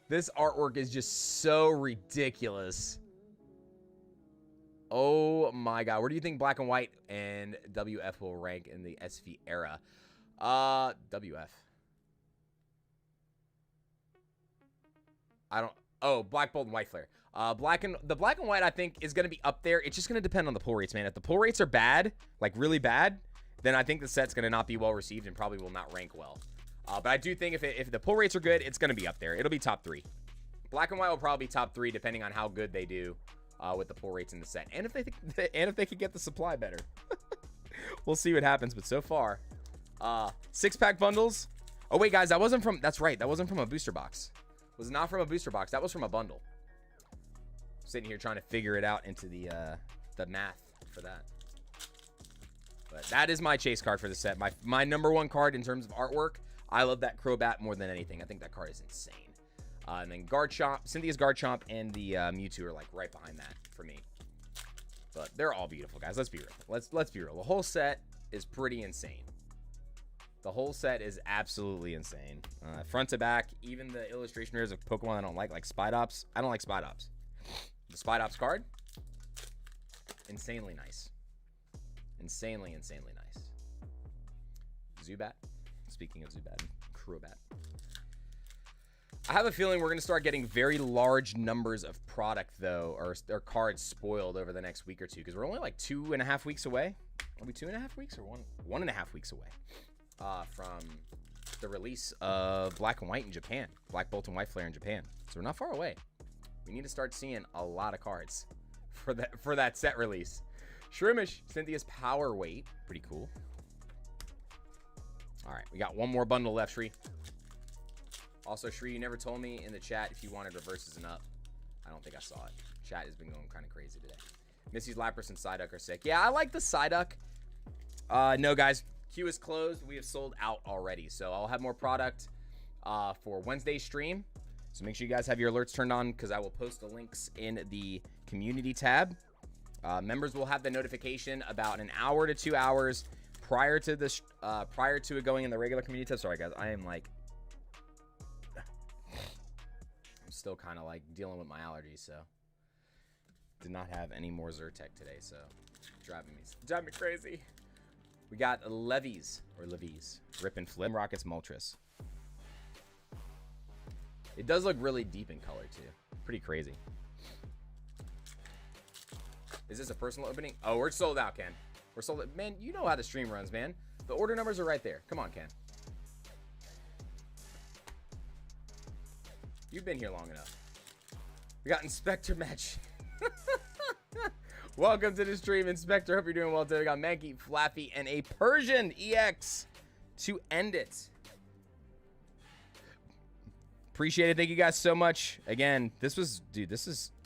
This artwork is just so ridiculous. Oh my god. Where do you think Black and White and WF will rank in the SV era? WF. I don't. Oh, Black Bolt and White Flare. The Black and White, I think, is going to be up there. It's just going to depend on the pull rates, man. If the pull rates are bad, like really bad, then I think the set's going to not be well received and probably will not rank well. But I do think if the pull rates are good, it's going to be up there. It'll be top 3. Black and White will probably be top 3 depending on how good they do with the pull rates in the set, and if they could get the supply better. We'll see what happens. But so far, 6-pack bundles. Oh, wait, guys, that wasn't from... That's right. That wasn't from a booster box. It was not from a booster box. That was from a bundle. Sitting here trying to figure it out into the math for that. But that is my chase card for the set. My number one card in terms of artwork. I love that Crobat more than anything. I think that card is insane. And then Garchomp, Cynthia's Garchomp, and the Mewtwo are like right behind that for me. But they're all beautiful, guys. Let's be real. Let's be real. The whole set is pretty insane. The whole set is absolutely insane. Front to back, even the illustration rares of Pokemon I don't like Spidops. I don't like Spidops. The Spidops card, insanely nice. Insanely nice. Zubat. Speaking of Zubat, Crobat. I have a feeling we're going to start getting very large numbers of product, though, or cards spoiled over the next week or two, because we're only like 2.5 weeks away. Are we 2.5 weeks or 1.5 weeks away from the release of Black and White in Japan, Black Bolt and White Flare in Japan. So we're not far away. We need to start seeing a lot of cards for that set release. Shrimish, Cynthia's Power Weight, pretty cool. All right, we got one more bundle left, Shri. Also, Shri, you never told me in the chat if you wanted reverses and up. I don't think I saw it. Chat has been going kind of crazy today. Missy's Lapras and Psyduck are sick. Yeah, I like the Psyduck. No, guys, queue is closed. We have sold out already, so I'll have more product for Wednesday's stream. So make sure you guys have your alerts turned on, because I will post the links in the community tab. Members will have the notification about an hour to 2 hours prior to this, prior to it going in the regular community tab. Sorry, guys, I am like, I'm still kind of like dealing with my allergies, so did not have any more Zyrtec today, so driving me crazy. We got Levies, Rip and Flip, Rockets, Moltres. It does look really deep in color, too. Pretty crazy. Is this a personal opening? Oh, we're sold out, Ken. We're sold out. Man, you know how the stream runs, man. The order numbers are right there. Come on, Ken. You've been here long enough. We got Inspector Match. Welcome to the stream, Inspector. Hope you're doing well today. We got Mankey, Flappy, and a Persian EX to end it. Appreciate it. Thank you guys so much. Again, this is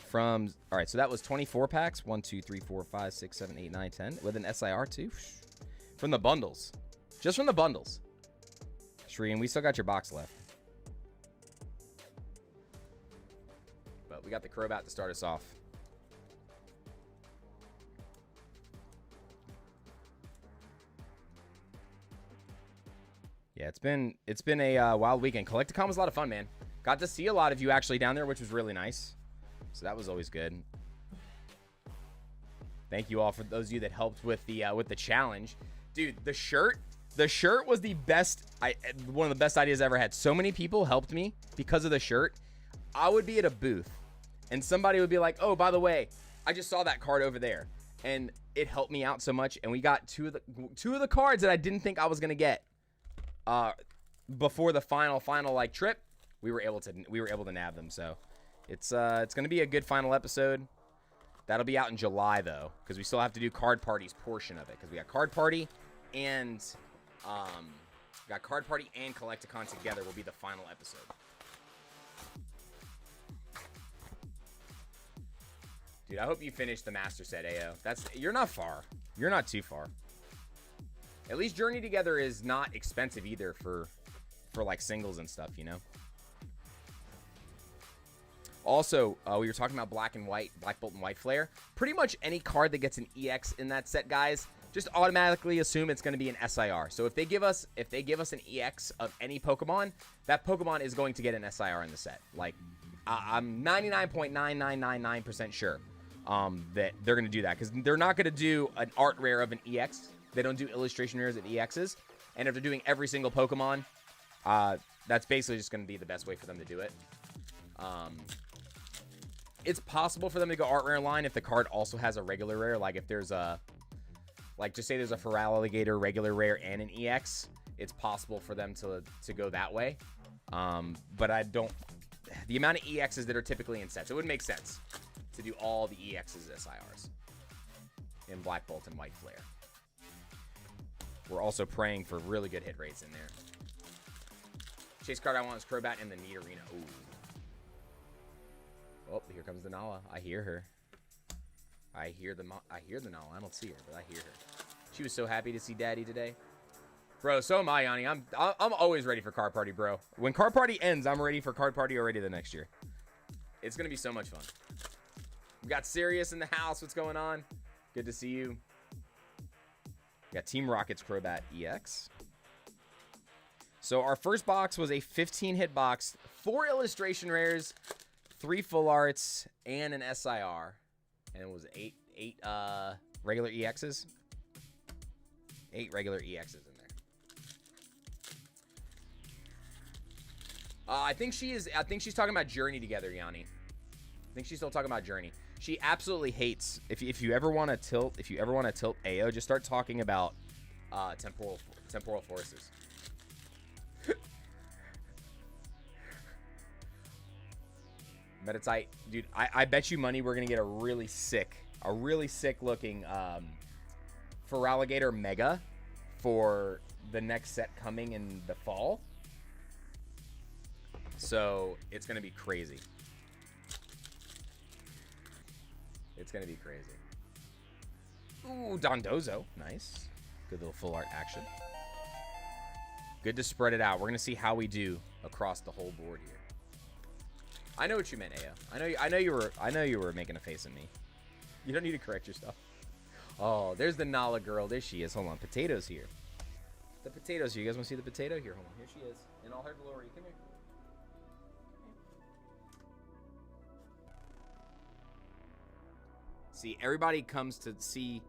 from, all right, so that was 24 packs. 1, 2, 3, 4, 5, 6, 7, 8, 9, 10. With an SIR too. From the bundles. Just from the bundles. Shri, and we still got your box left. But we got the Crobat to start us off. Yeah, it's been a wild weekend. Collecticon was a lot of fun, man. Got to see a lot of you actually down there, which was really nice. So that was always good. Thank you all for those of you that helped with the challenge. Dude, the shirt was the best, one of the best ideas I ever had. So many people helped me because of the shirt. I would be at a booth and somebody would be like, "Oh, by the way, I just saw that card over there." And it helped me out so much, and we got two of the cards that I didn't think I was going to get. Before the final like trip, we were able to nab them. So it's gonna be a good final episode. That'll be out in July though, because we still have to do Card Party's portion of it, because we got Card Party and Collecticon together will be the final episode. Dude, I hope you finish the master set, AO. You're not far. You're not too far. At least Journey Together is not expensive either for like singles and stuff, you know? Also, we were talking about Black Bolt and White Flare. Pretty much any card that gets an EX in that set, guys, just automatically assume it's going to be an SIR. So if they give us an EX of any Pokemon, that Pokemon is going to get an SIR in the set. Like, I'm 99.9999% sure that they're going to do that, because they're not going to do an art rare of an EX. They don't do illustration rares and EXs. And if they're doing every single Pokemon, that's basically just going to be the best way for them to do it. It's possible for them to go art rare line if the card also has a regular rare. Like if there's just say there's a Feraligatr regular rare and an EX. It's possible for them to go that way. But I don't... The amount of EXs that are typically in sets, it would make sense to do all the EXs as SIRs in Black Bolt and White Flare. we're also praying for really good hit rates in there. Chase card I want is Crobat in the Neat Arena. Ooh. Oh, here comes the Nala. I hear her. I hear the Nala. I don't see her, but I hear her. She was so happy to see Daddy today. Bro, so am I, Yanni. I'm always ready for Card Party, bro. When Card Party ends, I'm ready for Card Party already the next year. It's going to be so much fun. We got Sirius in the house. What's going on? Good to see you. We got Team Rocket's Crobat EX. So our first box was a 15-hit box. 4 illustration rares, 3 full arts, and an SIR. And it was 8 regular EXs. 8 regular EXs in there. I think she's talking about Journey together, Yanni. I think she's still talking about Journey. She absolutely hates, if you ever want to tilt AO, just start talking about temporal forces. Metatite, dude, I bet you money we're gonna get a really sick looking Feraligatr Mega for the next set coming in the fall. So it's gonna be crazy. It's gonna be crazy. Ooh, Dondozo, nice. Good little full art action. Good to spread it out. We're gonna see how we do across the whole board here. I know what you meant, Ao. I know you were making a face at me. You don't need to correct yourself. Oh, there's the Nala girl. There she is. Hold on. Potato's here. The potato's here. You guys want to see the potato? Here, hold on. Here she is. In all her glory. Come here. See, everybody comes to see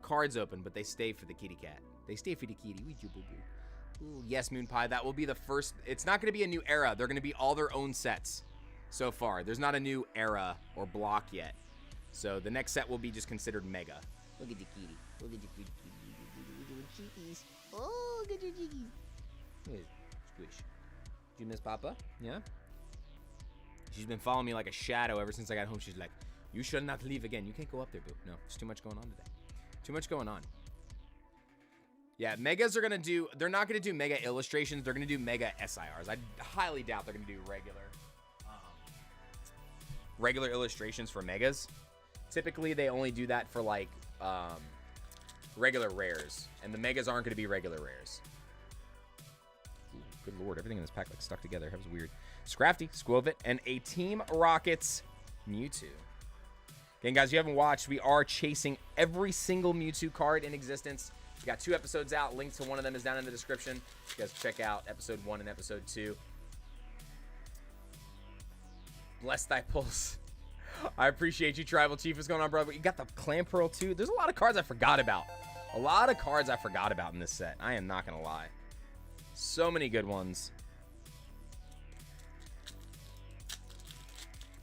cards open, but they stay for the kitty cat. They stay for the kitty. Ooh, yes, Moon Pie. That will be the first. It's not going to be a new era. They're going to be all their own sets so far. There's not a new era or block yet. So the next set will be just considered mega. Look at the kitty. Look at the kitty. Look at the chickies. Oh, look at your chickies. Look at Squish. Did you miss Papa? Yeah? She's been following me like a shadow ever since I got home. She's like, you should not leave again. You can't go up there, boo. No, there's too much going on today. Too much going on. Yeah, Megas are going to do... They're not going to do Mega illustrations. They're going to do Mega SIRs. I highly doubt they're going to do regular illustrations for Megas. Typically, they only do that for, like, regular rares. And the Megas aren't going to be regular rares. Ooh, good lord. Everything in this pack, like, stuck together. That was weird. Scrafty, Squovit, and a Team Rockets Mewtwo. Again, guys, if you haven't watched, we are chasing every single Mewtwo card in existence. We got 2 episodes out. Link to one of them is down in the description. You guys check out episode 1 and episode 2. Bless thy pulse. I appreciate you, Tribal Chief. What's going on, brother? You got the Clamperl, too. There's a lot of cards I forgot about. A lot of cards I forgot about in this set. I am not going to lie. So many good ones.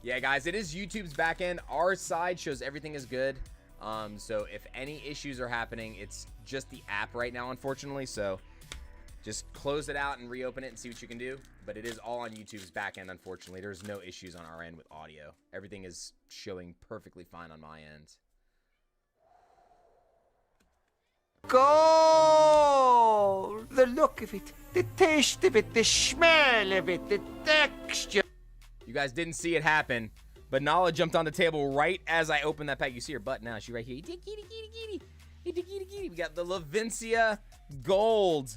Yeah, guys, it is YouTube's back end. Our side shows everything is good. So if any issues are happening, it's just the app right now, unfortunately. So just close it out and reopen it and see what you can do. But it is all on YouTube's back end, unfortunately. There's no issues on our end with audio. Everything is showing perfectly fine on my end. Go! The look of it, the taste of it, the smell of it, the texture. You guys didn't see it happen, but Nala jumped on the table right as I opened that pack. You see her butt now. She's right here. Kitty, kitty, kitty, kitty, kitty, kitty. We got the Lavincia Gold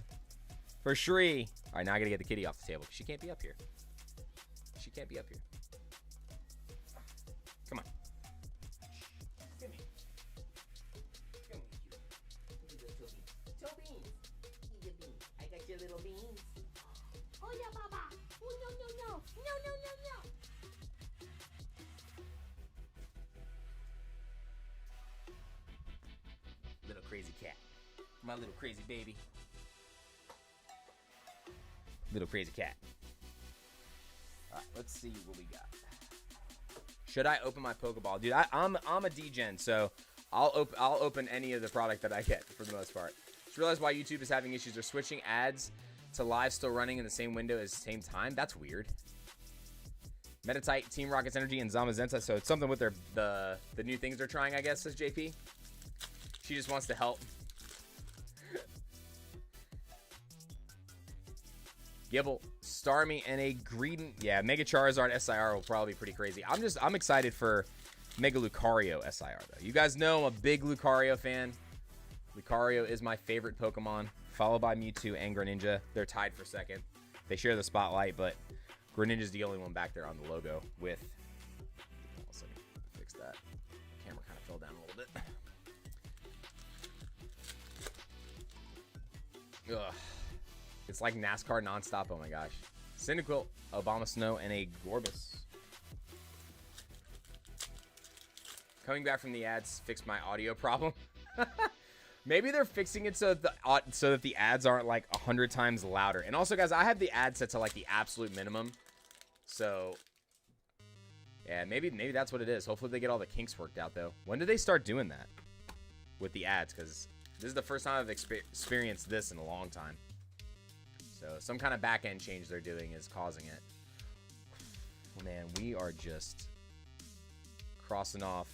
for Shri. All right, now I got to get the kitty off the table. She can't be up here. She can't be up here. Come on. Come here. Come here. Little beans. Eat your beans. I got your little beans. Oh, yeah, Baba. Oh, no, no, no. No, no, no, no. Little crazy cat. My little crazy baby. Little crazy cat. All right, let's see what we got. Should I open my Pokeball? Dude, I'm a degen, so I'll open any of the product that I get for the most part. Just realized why YouTube is having issues. They're switching ads to live still running in the same window at the same time. That's weird. Metatite, Team Rockets Energy, and Zamazenta. So it's something with their the new things they're trying, I guess, says JP. She just wants to help. Gibble, Starmie, and a Greedent. Yeah, Mega Charizard SIR will probably be pretty crazy. I'm excited for Mega Lucario SIR, though. You guys know I'm a big Lucario fan. Lucario is my favorite Pokemon, followed by Mewtwo and Greninja. They're tied for second. They share the spotlight, but Greninja's the only one back there on the logo with... Let's fix that. Camera kind of fell down a little bit. Ugh. It's like NASCAR nonstop. Oh my gosh. Cyndaquil, Obama Snow, and a Gorbis. Coming back from the ads fixed my audio problem. Maybe they're fixing it so that the ads aren't like 100 times louder. And also, guys, I have the ad set to like the absolute minimum. So, yeah, maybe that's what it is. Hopefully they get all the kinks worked out, though. When did they start doing that with the ads? Because this is the first time I've experienced this in a long time. So some kind of back-end change they're doing is causing it. Man, we are just crossing off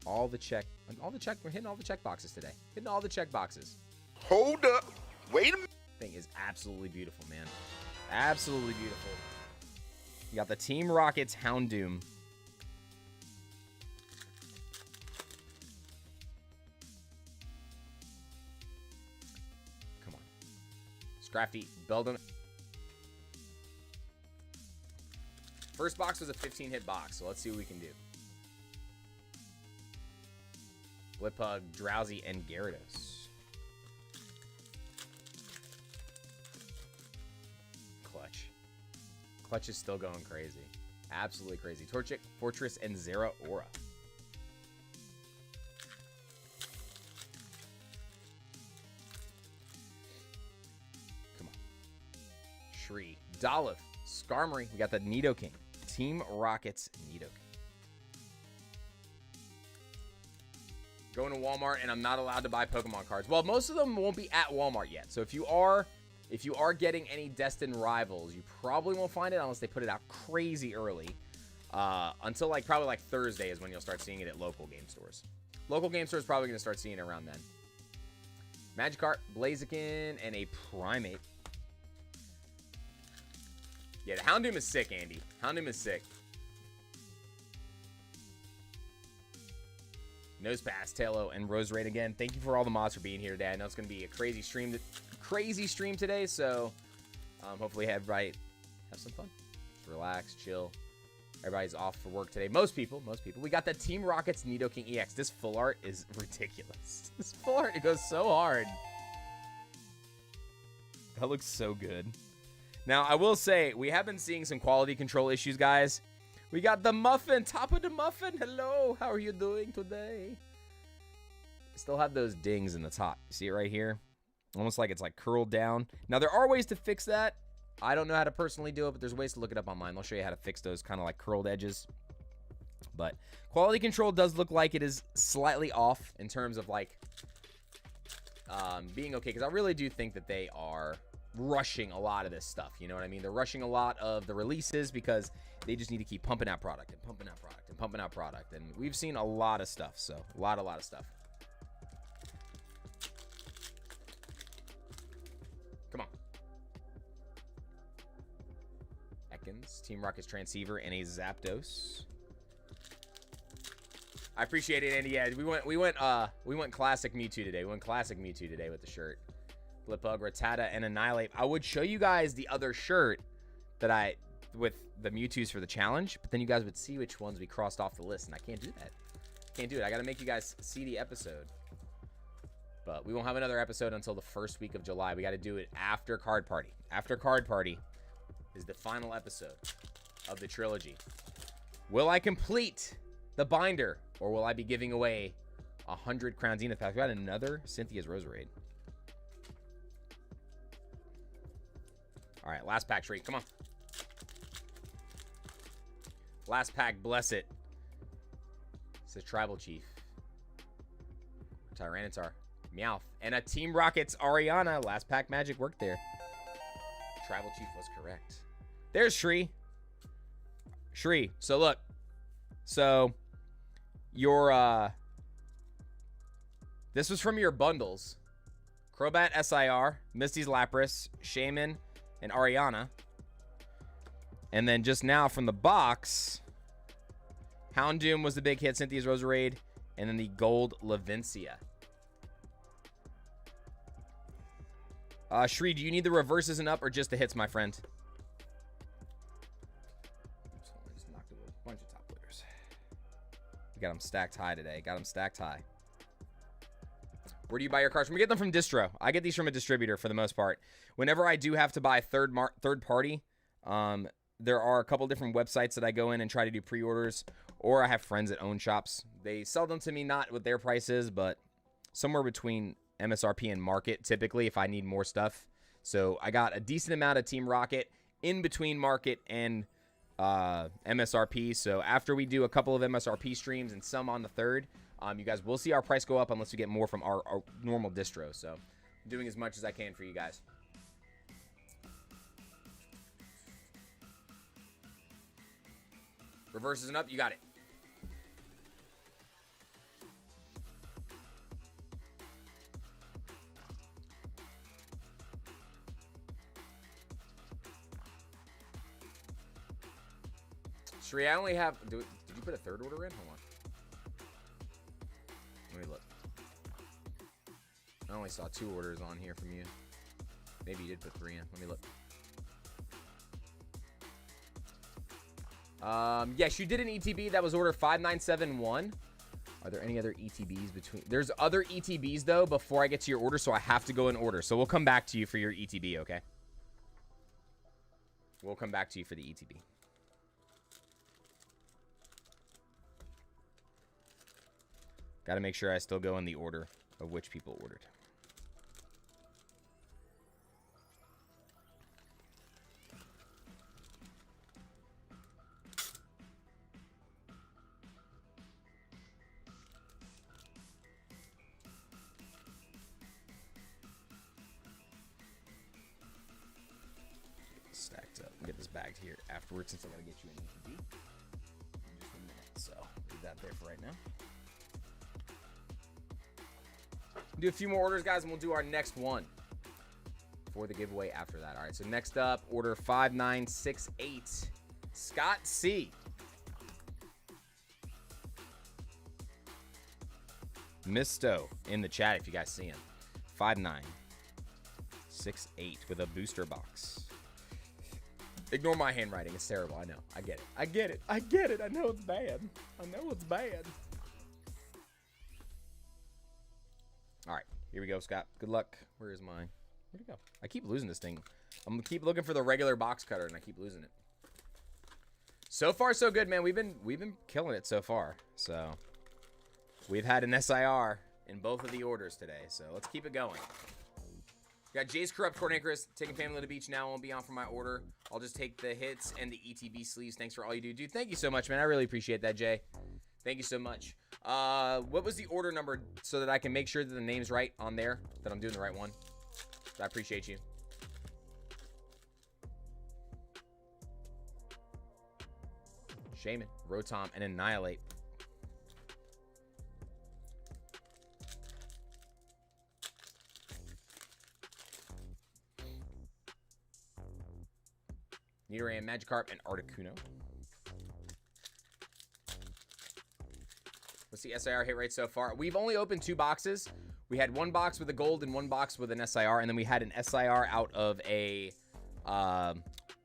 all the check. We're hitting all the check boxes today. Hitting all the check boxes. Hold up. Wait a minute. Thing is absolutely beautiful, man. Absolutely beautiful. You got the Team Rockets Houndoom. Come on. Scrafty, Beldum. First box was a 15-hit box, so let's see what we can do. Blipbug, Drowsy, and Gyarados. Clutch. Clutch is still going crazy. Absolutely crazy. Torchic, Fortress, and Zeraora. Come on. Shri, Dolph, Skarmory. We got the Nidoking. Team Rockets Nidoking. Going to Walmart, and I'm not allowed to buy Pokemon cards. Well, most of them won't be at Walmart yet. So if you are getting any Destined Rivals, you probably won't find it unless they put it out crazy early. Until probably like Thursday is when you'll start seeing it at local game stores. Local game stores probably going to start seeing it around then. Magikarp, Blaziken, and a Primate. Yeah, the Houndoom is sick, Andy. Houndoom is sick. Nosepass, Tailo, and Roserade again. Thank you for all the mods for being here today. I know it's going to be a crazy stream today, so hopefully everybody have some fun. Just relax, chill. Everybody's off for work today. Most people. We got the Team Rockets Nidoking EX. This full art is ridiculous. This full art, it goes so hard. That looks so good. Now, I will say, we have been seeing some quality control issues, guys. We got the Muffin, top of the Muffin. Hello, how are you doing today? Still have those dings in the top. You see it right here? Almost like it's like curled down. Now, there are ways to fix that. I don't know how to personally do it, but there's ways to look it up online. They'll show you how to fix those kind of like curled edges. But quality control does look like it is slightly off in terms of like being okay. Because I really do think that they are rushing a lot of this stuff. You know what I mean? They're rushing a lot of the releases because they just need to keep pumping out product and pumping out product and pumping out product. And we've seen a lot of stuff. So a lot of stuff. Come on. Ekans, Team Rocket's Transceiver, and a Zapdos. I appreciate it, Andy. Yeah, we went classic Mewtwo today. We went classic Mewtwo today with the shirt. Blipbug, Rattata, and Annihilate. I would show you guys the other shirt that with the Mewtwo's for the challenge, but then you guys would see which ones we crossed off the list, and I can't do that. Can't do it. I got to make you guys see the episode. But we won't have another episode until the first week of July. We got to do it after Card Party. After Card Party is the final episode of the trilogy. Will I complete the binder, or will I be giving away 100 Crown Zenith packs? We got another Cynthia's Roserade. All right, last pack, Shriek. Come on. Last pack, bless it. It's a Tribal Chief. Tyranitar. Meowth. And a Team Rockets Ariana. Last pack magic worked there. Tribal Chief was correct. There's Shri. Shri. So look. So your this was from your bundles. Crobat SIR, Misty's Lapras, Shaman, and Ariana. And then just now from the box, Houndoom was the big hit, Cynthia's Roserade, and then the gold Lavencia. Shri, do you need the reverses and up or just the hits, my friend? Oops, I just knocked over a bunch of top loaders. We got them stacked high today. Got them stacked high. Where do you buy your cards from? We get them from distro. I get these from a distributor for the most part. Whenever I do have to buy third party, there are a couple different websites that I go in and try to do pre-orders, or I have friends that own shops. They sell them to me not with their prices, but somewhere between MSRP and market, typically, if I need more stuff. So I got a decent amount of Team Rocket in between market and MSRP. So after we do a couple of MSRP streams and some on the third, you guys will see our price go up unless we get more from our normal distro. So I'm doing as much as I can for you guys. Reverses and up, you got it. Shree, I only have... Did you put a third order in? Hold on. Let me look. I only saw 2 orders on here from you. Maybe you did put 3 in. Let me look. Yes, you did an ETB. That was order 5971. Are there any other ETBs between? There's other ETBs, though, before I get to your order, so I have to go in order. So we'll come back to you for your ETB, okay? We'll come back to you for the ETB. Got to make sure I still go in the order of which people ordered. Stacked up. Get this bagged here afterwards since I'm going to get you an ETB in just a minute. So leave that there for right now. Do a few more orders, guys, and we'll do our next one for the giveaway after that. All right, so next up, order 5968, Scott C. Misto in the chat if you guys see him. 5968 with a booster box. Ignore my handwriting. It's terrible. I know. I get it. I get it. I get it. I know it's bad. I know it's bad. All right, here we go, Scott. Good luck. Where'd it go? I keep losing this thing. I'm gonna keep looking for the regular box cutter, and I keep losing it. So far, so good, man. We've been killing it so far. So we've had an SIR in both of the orders today. So let's keep it going. We got Jay's Corrupt Cornicris taking family to the beach now. Won't be on for my order. I'll just take the hits and the ETB sleeves. Thanks for all you do, dude. Thank you so much, man. I really appreciate that, Jay. Thank you so much. What was the order number so that I can make sure that the name's right on there, that I'm doing the right one? I appreciate you. Shaman, Rotom, and Annihilate. Nidoran, Magikarp, and Articuno. What's the SIR hit rate so far? We've only opened 2 boxes. We had 1 box with a gold and 1 box with an SIR, and then we had an SIR out of a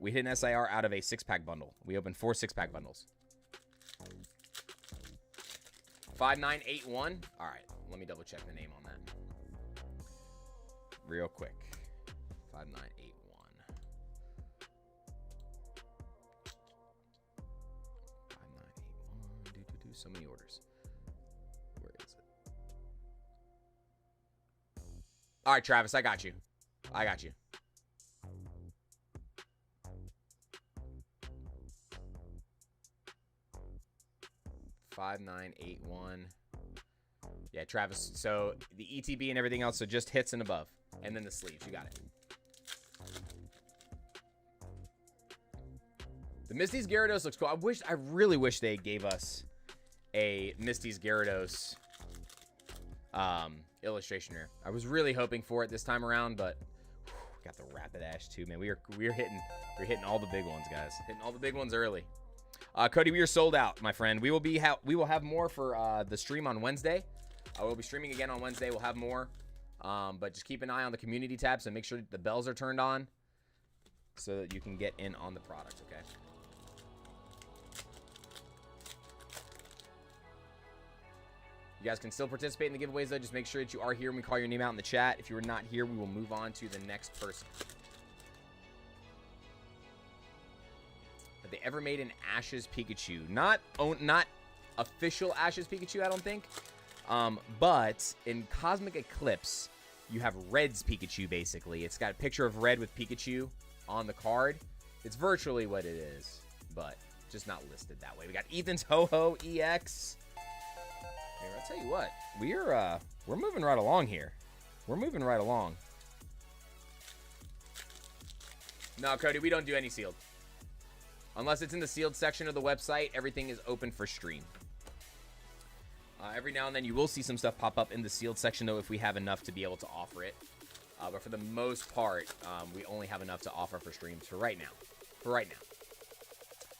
we hit an SIR out of a 6-pack bundle. We opened 4 6-pack bundles. 5981. All right, let me double check the name on that real quick. 5981. So many orders. Where is it? All right, Travis, I got you. I got you. $5981. Yeah, Travis. So the ETB and everything else, so just hits and above, and then the sleeves. You got it. The Misty's Gyarados looks cool. I really wish they gave us a Misty's Gyarados illustration here. I was really hoping for it this time around, but Got the Rapidash too, man. We're hitting all the big ones, guys. Hitting all the big ones early. Cody, we are sold out, my friend. We will have more for the stream on Wednesday. We'll be streaming again on Wednesday. We'll have more. But just keep an eye on the community tab, so make sure the bells are turned on so that you can get in on the product, okay? You guys can still participate in the giveaways, though. Just make sure that you are here when we call your name out in the chat. If you are not here, we will move on to the next person. Have they ever made an Ashes Pikachu? Not official Ashes Pikachu, I don't think. But in Cosmic Eclipse, you have Red's Pikachu, basically. It's got a picture of Red with Pikachu on the card. It's virtually what it is, but just not listed that way. We got Ethan's Ho-Ho EX. Here, I'll tell you what. We're moving right along here. We're moving right along. No, Cody, we don't do any sealed. Unless it's in the sealed section of the website, everything is open for stream. Every now and then you will see some stuff pop up in the sealed section, though, if we have enough to be able to offer it. But for the most part, we only have enough to offer for streams for right now. We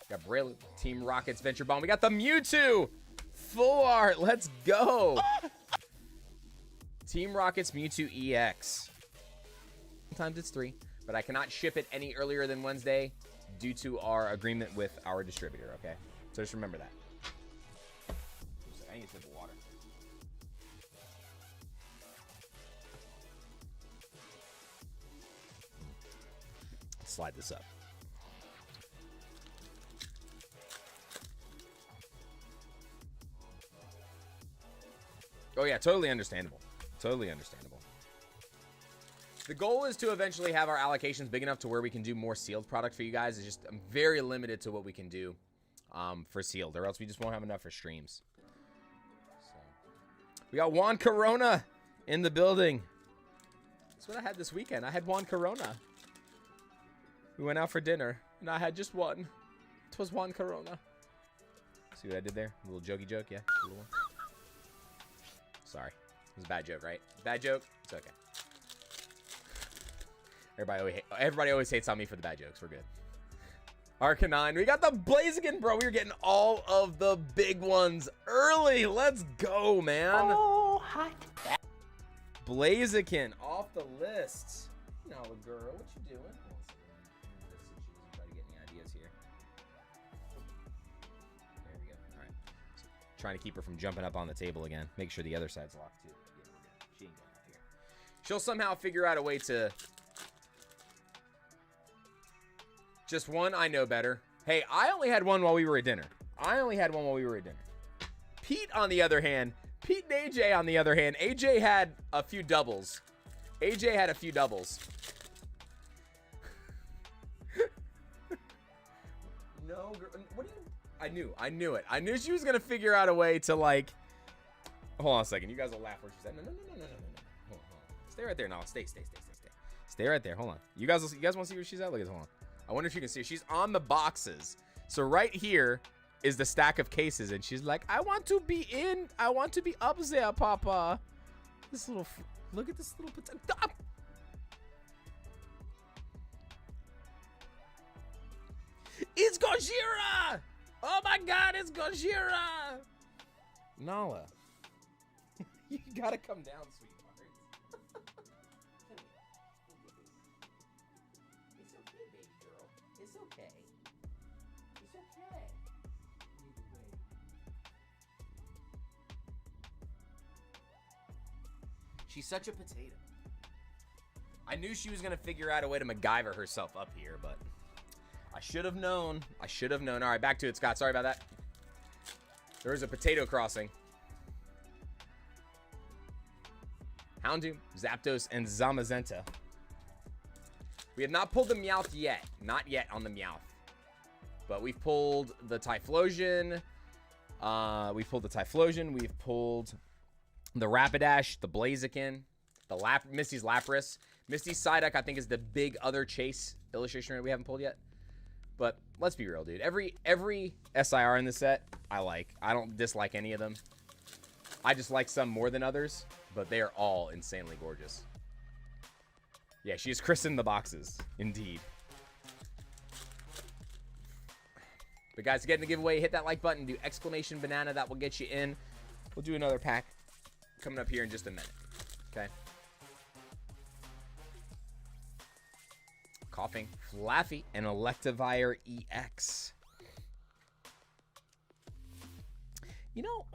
got Braille Team Rockets Venture Bomb. We got the Mewtwo full art. Let's go. Team Rockets Mewtwo EX. Sometimes it's 3, but I cannot ship it any earlier than Wednesday due to our agreement with our distributor, okay? So just remember that. I need a sip of water. Slide this up. Oh yeah, totally understandable. Totally understandable. The goal is to eventually have our allocations big enough to where we can do more sealed product for you guys. It's just I'm very limited to what we can do for sealed, or else we just won't have enough for streams. So. We got Juan Corona in the building. That's what I had this weekend. I had Juan Corona. We went out for dinner, and I had just one. It was Juan Corona. See what I did there? A little jokey joke, yeah? A little one. Sorry. It was a bad joke, right? Bad joke? It's okay. Everybody always hates on me for the bad jokes. We're good. Arcanine. We got the Blaziken, bro. We were getting all of the big ones early. Let's go, man. Oh, hot. Blaziken off the list. Now, girl, what you doing? Try to get any ideas here. There we go. All right. So, trying to keep her from jumping up on the table again. Make sure the other side's locked, too. Yeah, we're good. She ain't going out here. She'll somehow figure out a way to... Just one, I know better. Hey, I only had one while we were at dinner. Pete, on the other hand, Pete and AJ, on the other hand, AJ had a few doubles. No, girl, what do you... I knew it. I knew she was going to figure out a way to, like... Hold on a second. You guys will laugh where she said, no. Hold on. Stay right there. No, stay. Stay right there. Hold on. You guys want to see where she's at? Look at this. Hold on. I wonder if you can see her. She's on the boxes. So right here is the stack of cases, and she's like, I want to be up there, Papa. This little, look at this little potato. Ah! It's Gojira! Oh my God, it's Gojira! Nala, you gotta come down, sweetheart. She's such a potato. I knew she was going to figure out a way to MacGyver herself up here, but I should have known. All right, back to it, Scott. Sorry about that. There was a potato crossing. Houndoom, Zapdos, and Zamazenta. We have not pulled the Meowth yet. Not yet on the Meowth. But we've pulled the Typhlosion. We've pulled the Rapidash, the Blaziken, Misty's Lapras. Misty's Psyduck, I think, is the big other chase illustration we haven't pulled yet. But let's be real, dude. Every SIR in this set, I like. I don't dislike any of them. I just like some more than others, but they are all insanely gorgeous. Yeah, she's christened the boxes. Indeed. But guys, to get in the giveaway, hit that like button, do exclamation banana. That will get you in. We'll do another pack coming up here in just a minute. Okay. Coughing, Flaffy, and Electivire EX. You know,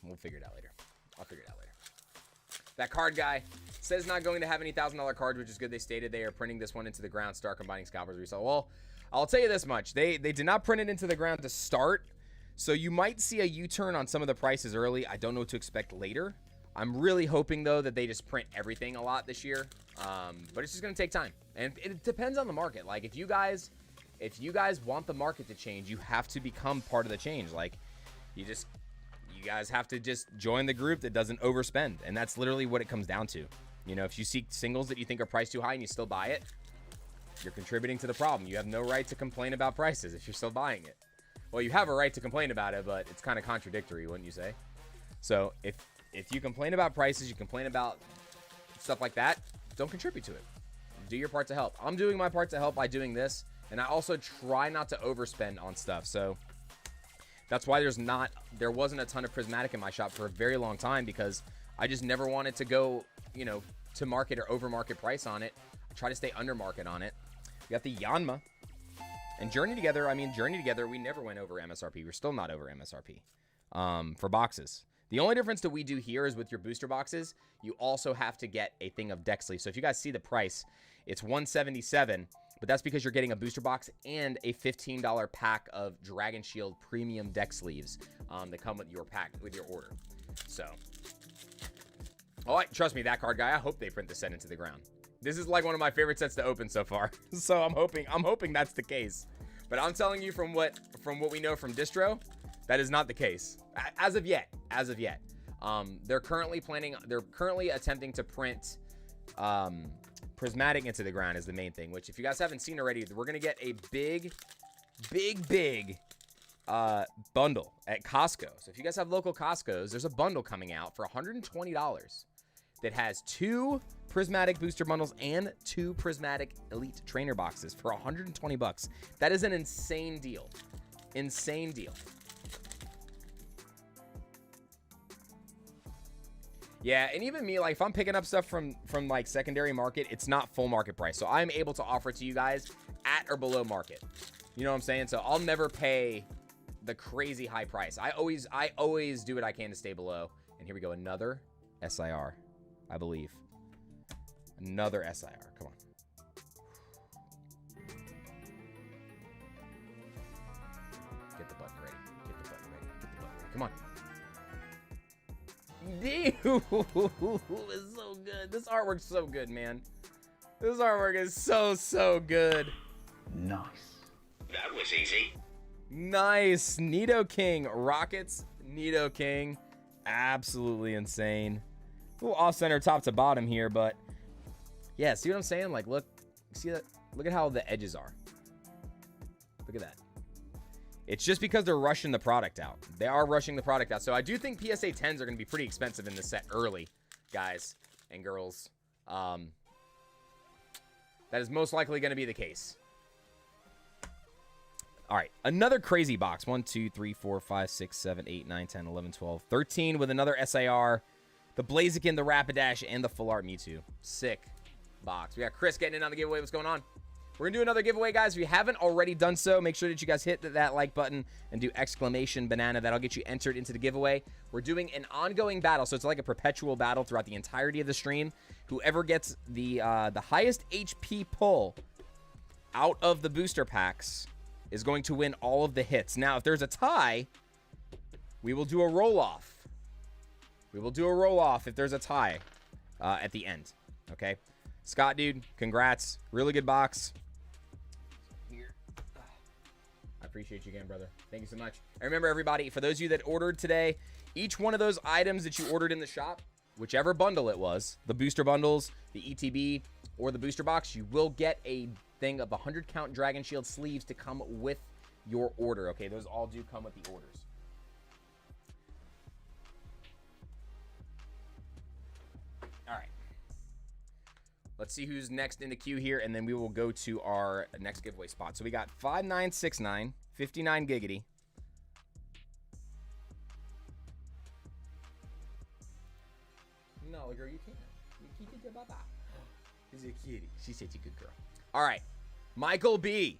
we'll figure it out later. I'll figure it out later. That card guy says not going to have any $1,000 cards, which is good. They stated they are printing this one into the ground, start combining scalpers resell. Well, I'll tell you this much. They did not print it into the ground to start, so you might see a U-turn on some of the prices early. I don't know what to expect later. I'm really hoping, though, that they just print everything a lot this year. But it's just going to take time. And it depends on the market. Like, if you guys want the market to change, you have to become part of the change. Like, you guys have to just join the group that doesn't overspend. And that's literally what it comes down to. You know, if you see singles that you think are priced too high and you still buy it, you're contributing to the problem. You have no right to complain about prices if you're still buying it. Well, you have a right to complain about it, but it's kind of contradictory, wouldn't you say? So if you complain about prices, you complain about stuff like that, don't contribute to it. Do your part to help. I'm doing my part to help by doing this, and I also try not to overspend on stuff. So that's why there wasn't a ton of prismatic in my shop for a very long time, because I just never wanted to go, you know, to market or over market price on it. I try to stay under market on it. We got the Yanma and Journey Together. I mean, Journey Together, we never went over MSRP. We're still not over MSRP for boxes. The only difference that we do here is with your booster boxes, you also have to get a thing of deck sleeves. So if you guys see the price, it's $177, but that's because you're getting a booster box and a $15 pack of Dragon Shield premium deck sleeves that come with your pack, with your order. So, trust me, that card guy, I hope they print the set into the ground. This is like one of my favorite sets to open so far. So I'm hoping that's the case. But I'm telling you from what we know from Distro, that is not the case. As of yet. They're currently attempting to print prismatic into the ground is the main thing, which if you guys haven't seen already, we're going to get a big bundle at Costco. So if you guys have local Costco's, there's a bundle coming out for $120 that has 2 prismatic booster bundles and 2 prismatic elite trainer boxes for $120. That is an insane deal. Insane deal. Yeah, and even me, like, if I'm picking up stuff from like secondary market, it's not full market price. So I'm able to offer it to you guys at or below market. You know what I'm saying? So I'll never pay the crazy high price. I always do what I can to stay below. And here we go, another SIR, I believe. Another SIR. Come on. Get the button ready. Get the button ready. Get the button ready. Come on. Dude, it's so good. This artwork's so good, man. This artwork is so good. Nice. That was easy. Nice. Nidoking Rockets. Nidoking. Absolutely insane. A little off-center top to bottom here, but yeah, see what I'm saying? Like, look, see that? Look at how the edges are. Look at that. It's just because they're rushing the product out. They are rushing the product out. So I do think PSA 10s are going to be pretty expensive in this set early, guys and girls. That is most likely going to be the case. All right, another crazy box. 1, 2, 3, 4, 5, 6, 7, 8, 9, 10, 11, 12, 13 with another SIR, the Blaziken, the Rapidash, and the Full Art Mewtwo. Sick box. We got Chris getting in on the giveaway. What's going on? We're going to do another giveaway, guys. If you haven't already done so, make sure that you guys hit that like button and do exclamation banana. That'll get you entered into the giveaway. We're doing an ongoing battle, so it's like a perpetual battle throughout the entirety of the stream. Whoever gets the highest HP pull out of the booster packs is going to win all of the hits. Now, if there's a tie, we will do a roll-off. We will do a roll-off if there's a tie at the end, okay? Scott, dude, congrats. Really good box. Here. I appreciate you again, brother. Thank you so much. And remember, everybody, for those of you that ordered today, each one of those items that you ordered in the shop, whichever bundle it was, the booster bundles, the ETB, or the booster box, you will get a thing of 100 count Dragon Shield sleeves to come with your order. Okay, those all do come with the orders. All right. Let's see who's next in the queue here, and then we will go to our next giveaway spot. So we got 5969, 59 Giggity. No, girl, you can't. You keep it to Baba. She's a kitty. She said you're a good girl. All right. Michael B.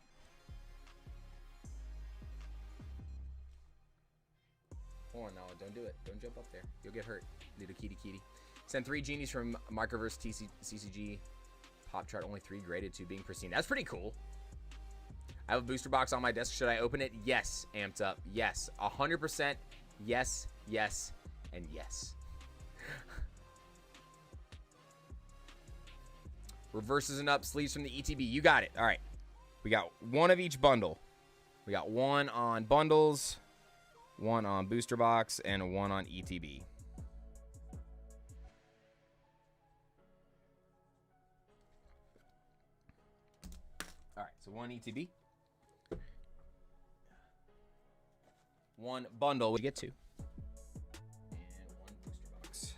Oh, no, don't do it. Don't jump up there. You'll get hurt. Little kitty kitty. Send 3 genies from Microverse CCG. Pop chart, only 3 graded, 2 being pristine. That's pretty cool. I have a booster box on my desk. Should I open it? Yes, amped up. Yes. 100%. Yes, yes, and yes. Reverses and up, sleeves from the ETB. You got it. All right. We got 1 of each bundle. We got 1 on bundles, 1 on booster box, and 1 on ETB. All right, so 1 ETB. 1 bundle. We get 2. And 1 booster box.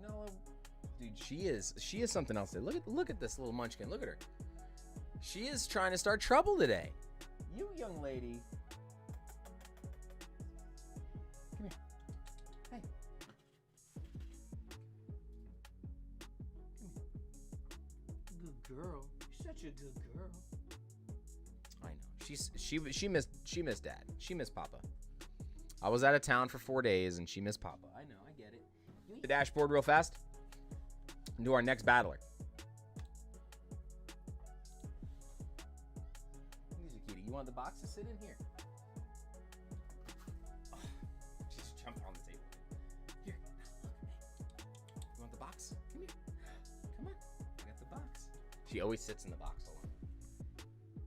No, dude, she is something else. Look at this little munchkin. Look at her. She is trying to start trouble today. You young lady. Come here. Hey. Good girl. You're such a good girl. I know. She missed Dad. She missed Papa. I was out of town for 4 days and she missed Papa. I know, I get it. The dashboard real fast. And do our next battler. Here's a kitty. You want the box to sit in here? Oh, she just jumped on the table. Here. You want the box? Come here. Come on. I got the box. She always sits in the box alone.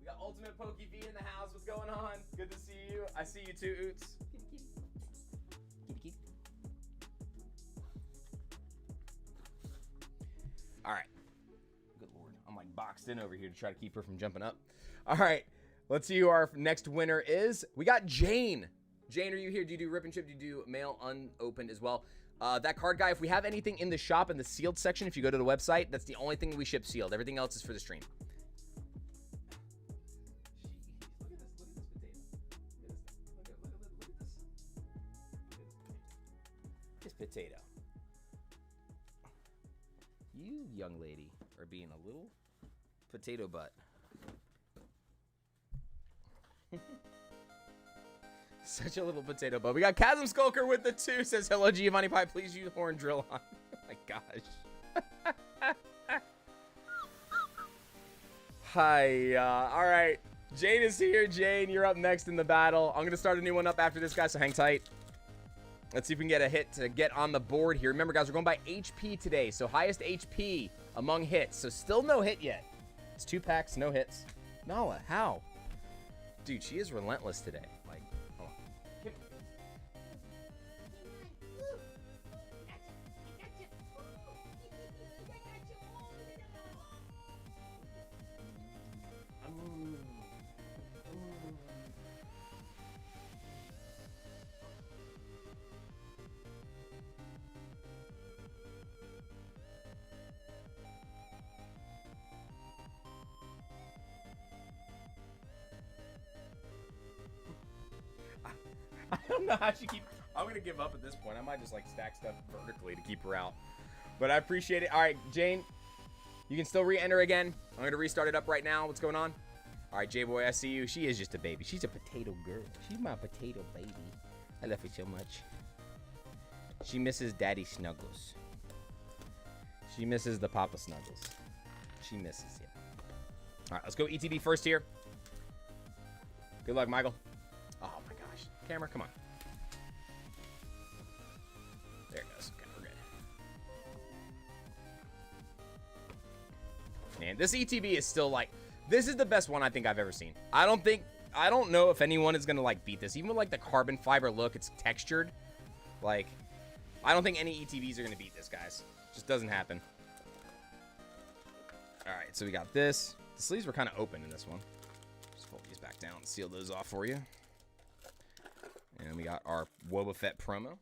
We got Ultimate Poke V in the house. What's going on? Good to see you. I see you too, Oots. Kitty, kitty. Kitty, kitty. All right. Good Lord. I'm like boxed in over here to try to keep her from jumping up. All right. Let's see who our next winner is. We got Jane. Jane, are you here? Do you do rip and chip? Do you do mail unopened as well? That card guy, if we have anything in the shop in the sealed section, if you go to the website, that's the only thing we ship sealed. Everything else is for the stream. Look at this potato. Look at this potato. You, young lady, are being a little potato butt. Such a little potato butt. We got Chasm Skulker with the 2. Says, hello, Giovanni Pie. Please use horn drill on. Oh, my gosh. Hi. All right. Jane is here. Jane, you're up next in the battle. I'm going to start a new one up after this guy, so hang tight. Let's see if we can get a hit to get on the board here. Remember, guys, we're going by HP today. So highest HP among hits. So still no hit yet. It's 2 packs, no hits. Nala, how? Dude, she is relentless today. Like, hold on. I don't know how she keep. I'm gonna give up at this point. I might just like stack stuff vertically to keep her out. But I appreciate it. All right, Jane, you can still re-enter again. I'm gonna restart it up right now. What's going on? All right, J-Boy, I see you. She is just a baby. She's a potato girl. She's my potato baby. I love her so much. She misses Daddy Snuggles. She misses the Papa Snuggles. She misses it. All right, let's go ETB first here. Good luck, Michael. Oh my gosh. Camera, come on. There it goes. Okay, we're good. Man, this ETB is still like, this is the best one I think I've ever seen. I don't know if anyone is gonna like beat this. Even with like the carbon fiber look, it's textured. Like, I don't think any ETBs are going to beat this, guys. Just doesn't happen. All right, so we got this. The sleeves were kind of open in this one. Just fold these back down and seal those off for you. And we got our Boba Fett promo.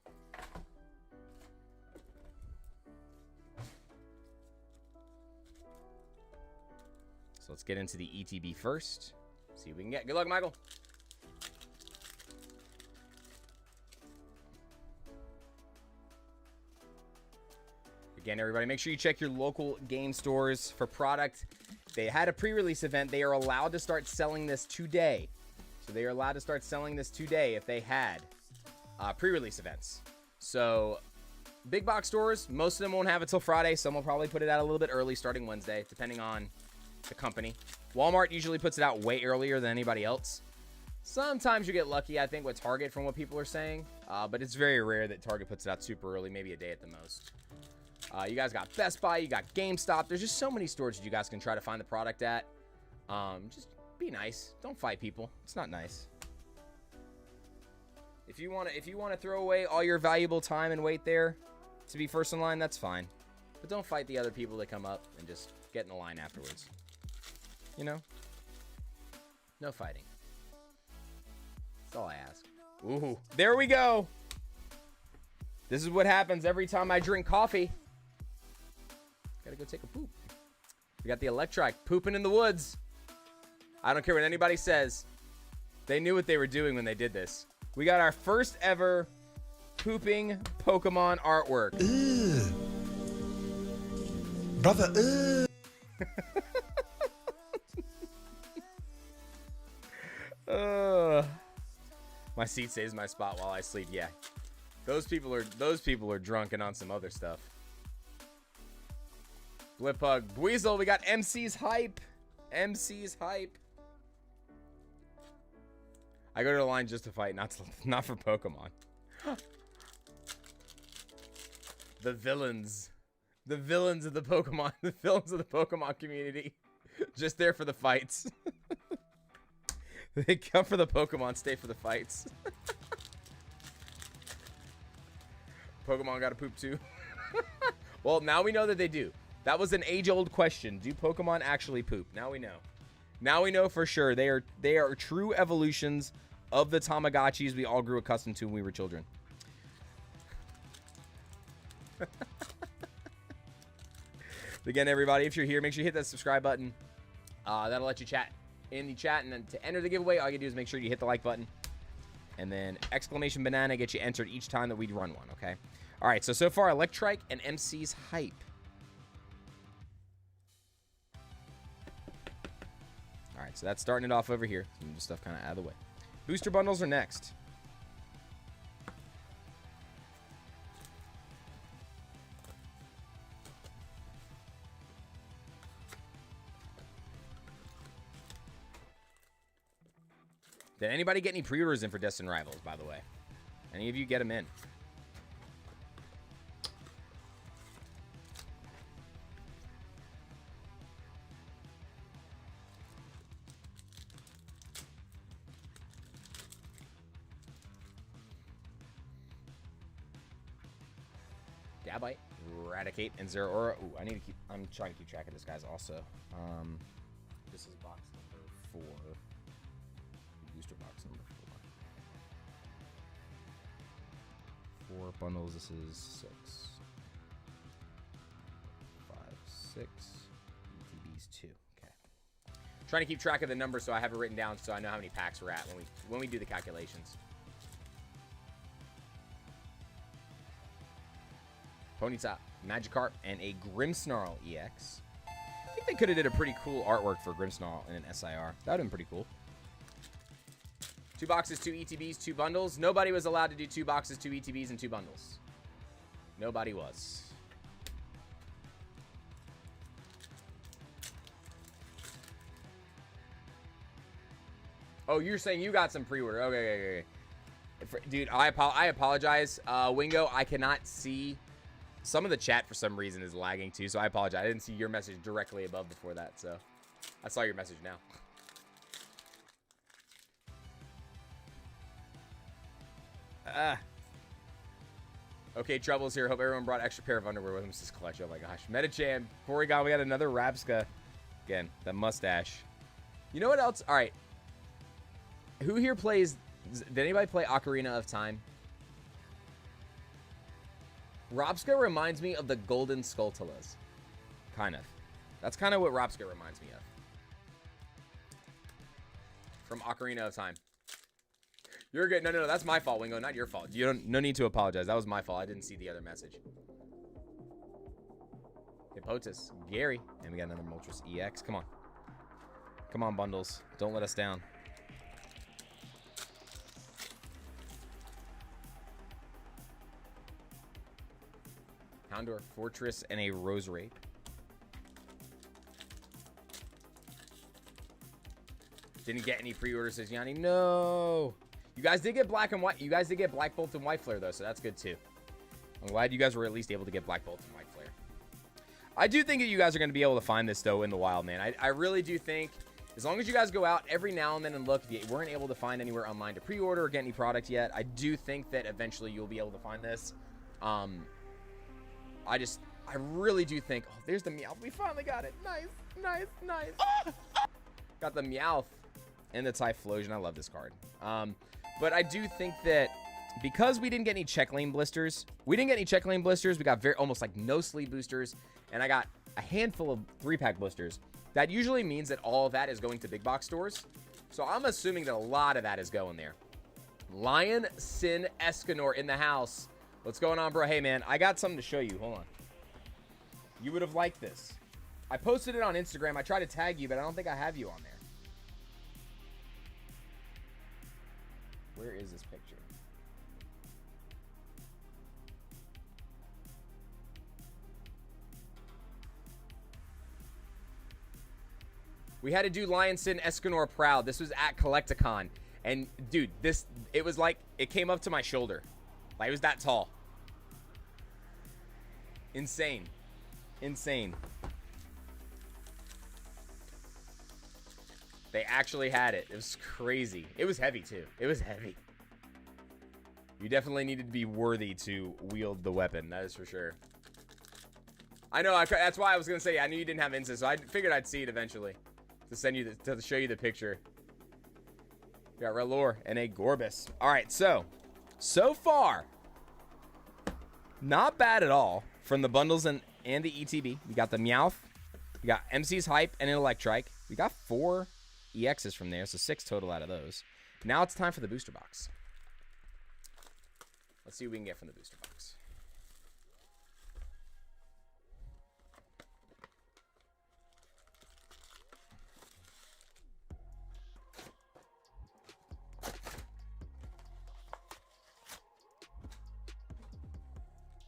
So let's get into the ETB first. See what we can get. Good luck, Michael. Again, everybody, make sure you check your local game stores for product. They had a pre-release event. They are allowed to start selling this today. So they are allowed to start selling this today if they had pre-release events. So big box stores, most of them won't have it till Friday. Some will probably put it out a little bit early starting Wednesday, depending on the company. Walmart usually puts it out way earlier than anybody else. Sometimes you get lucky, I think, with Target from what people are saying. But it's very rare that Target puts it out super early, maybe a day at the most. You guys got Best Buy, you got GameStop. There's just so many stores that you guys can try to find the product at. Just be nice. Don't fight people. It's not nice. If you want to throw away all your valuable time and wait there to be first in line, that's fine. But don't fight the other people that come up and just get in the line afterwards. You know? No fighting. That's all I ask. Ooh, there we go. This is what happens every time I drink coffee. Gotta go take a poop. We got the Electrike pooping in the woods. I don't care what anybody says. They knew what they were doing when they did this. We got our first ever pooping Pokemon artwork. Ugh. Brother, My seat saves my spot while I sleep. Yeah. Those people are drunk and on some other stuff. Blippug, Weasel, we got MC's hype. MC's hype. I go to the line just to fight, not for Pokemon. The villains. The villains of the Pokemon. The villains of the Pokemon community. Just there for the fights. They come for the Pokemon, stay for the fights. Pokemon gotta poop too. Well, now we know that they do. That was an age-old question. Do Pokemon actually poop? Now we know. Now we know for sure. They are true evolutions of the Tamagotchis we all grew accustomed to when we were children. Again, everybody, if you're here, make sure you hit that subscribe button. That'll let you chat in the chat. And then to enter the giveaway, all you gotta do is make sure you hit the like button. And then exclamation banana gets you entered each time that we run one, okay? All right, so far, Electrike and MC's hype. All right, so that's starting it off over here. Move the stuff kind of out of the way. Booster bundles are next. Did anybody get any pre-orders in for Destined Rivals, by the way? Any of you get them in? Gabite, Eradicate, and Zeraora. Ooh, I'm trying to keep track of this, guys, also. This is box number 4. Booster box number 4. 4 bundles. This is 6. 5, 6. ETBs 2. Okay. Trying to keep track of the numbers so I have it written down so I know how many packs we're at when we do the calculations. Ponyta, Magikarp, and a Grimmsnarl EX. I think they could have did a pretty cool artwork for Grimmsnarl in an SIR. That would have been pretty cool. 2 boxes, 2 ETBs, 2 bundles. Nobody was allowed to do 2 boxes, 2 ETBs, and 2 bundles. Nobody was. Oh, you're saying you got some pre-order. Okay. Dude, I apologize. Wingo, I cannot see. Some of the chat for some reason is lagging too, so I apologize. I didn't see your message directly above before that, so I saw your message now. Okay, Trouble's here. Hope everyone brought extra pair of underwear with them. This is clutch. Oh my gosh. Metachan. Before we got another Rapska. Again, that mustache. You know what else? All right. Who here plays... Did anybody play Ocarina of Time? Rapska reminds me of the Golden Skulltulas. Kind of. That's kind of what Rapska reminds me of. From Ocarina of Time. You're good. No, that's my fault, Wingo. Not your fault. You don't. No need to apologize. That was my fault. I didn't see the other message. Hippotus, Gary, and we got another Moltres EX. Come on. Come on, bundles. Don't let us down. Houndour, Fortress, and a Roserade. Didn't get any pre-orders, says Yanni. No. You guys did get black and white. You guys did get Black Bolt and White Flare, though, so that's good, too. I'm glad you guys were at least able to get Black Bolt and White Flare. I do think that you guys are going to be able to find this, though, in the wild, man. I really do think, as long as you guys go out every now and then and look, if you weren't able to find anywhere online to pre-order or get any product yet, I do think that eventually you'll be able to find this. I really do think, oh, there's the Meowth. We finally got it. Nice. Got the Meowth and the Typhlosion. I love this card. But I do think that because we didn't get any check lane blisters, we got almost like no sleeve boosters, and I got a handful of 3-pack blisters. That usually means that all of that is going to big box stores. So I'm assuming that a lot of that is going there. Lion Sin Escanor in the house. What's going on, bro? Hey, man, I got something to show you. Hold on. You would have liked this. I posted it on Instagram. I tried to tag you, but I don't think I have you on there. Where is this picture? We had to do Lion Sin Escanor Proud. This was at Collecticon. And, dude, it was like, it came up to my shoulder. Like, it was that tall. Insane. They actually had it. It was crazy. It was heavy, too. It was heavy. You definitely needed to be worthy to wield the weapon. That is for sure. I know. That's why I was going to say, I knew you didn't have Insta, so I figured I'd see it eventually. To show you the picture. We got Relore and a Gorbis. All right, so far, not bad at all from the bundles and the ETB. We got the Meowth. We got MC's Hype and an Electrike. We got 4 EXs from there, so 6 total out of those. Now it's time for the booster box. Let's see what we can get from the booster box.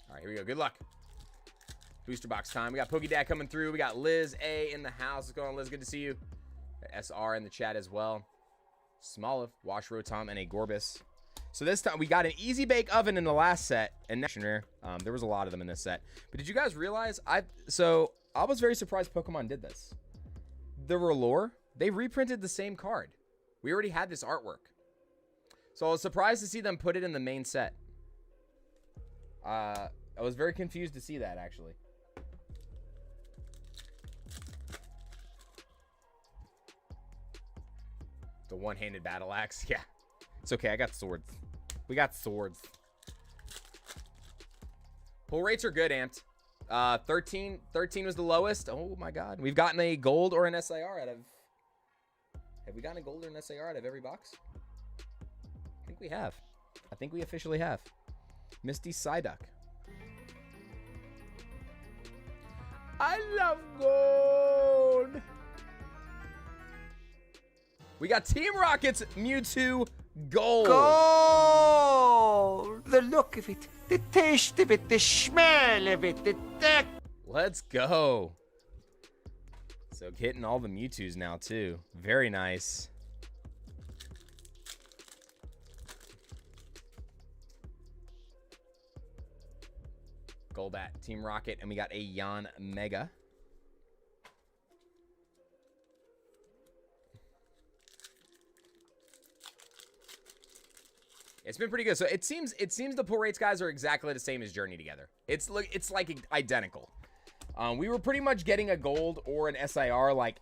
All right, here we go. Good luck. Booster box time. We got PokeDad coming through. We got Liz A in the house. What's going on, Liz? Good to see you. SR in the chat as well. Smoliv, Wash Rotom, and a Gorbis. So this time we got an Easy Bake Oven in the last set, and next year, there was a lot of them in this set. But did you guys realize I was very surprised Pokemon did this. The Relore, they reprinted the same card. We already had this artwork, so I was surprised to see them put it in the main set. I was very confused to see that, actually. The one-handed battle axe. Yeah. It's okay. I got swords. We got swords. Pull rates are good, Amped. 13 was the lowest. Oh, my God. We've gotten a gold or an SIR out of... Have we gotten a gold or an SIR out of every box? I think we have. I think we officially have. Misty Psyduck. I love gold. We got Team Rocket's Mewtwo Gold. Gold! The look of it, the taste of it, the smell of it, the Let's go. So getting all the Mewtwo's now too. Very nice. Golbat, Team Rocket, and we got a Yan Mega. It's been pretty good. So it seems the pull rates guys are exactly the same as Journey Together. It's like identical. We were pretty much getting a gold or an SIR like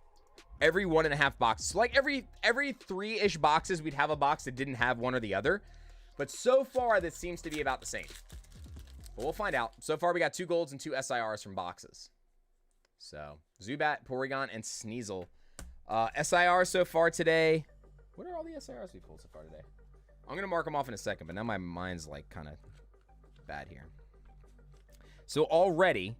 every 1.5 boxes. So like every 3-ish boxes, we'd have a box that didn't have one or the other. But so far, this seems to be about the same. But we'll find out. So far, we got 2 golds and 2 SIRs from boxes. So Zubat, Porygon, and Sneasel. SIR so far today. What are all the SIRs we pulled so far today? I'm going to mark them off in a second, but now my mind's like kind of bad here. So already,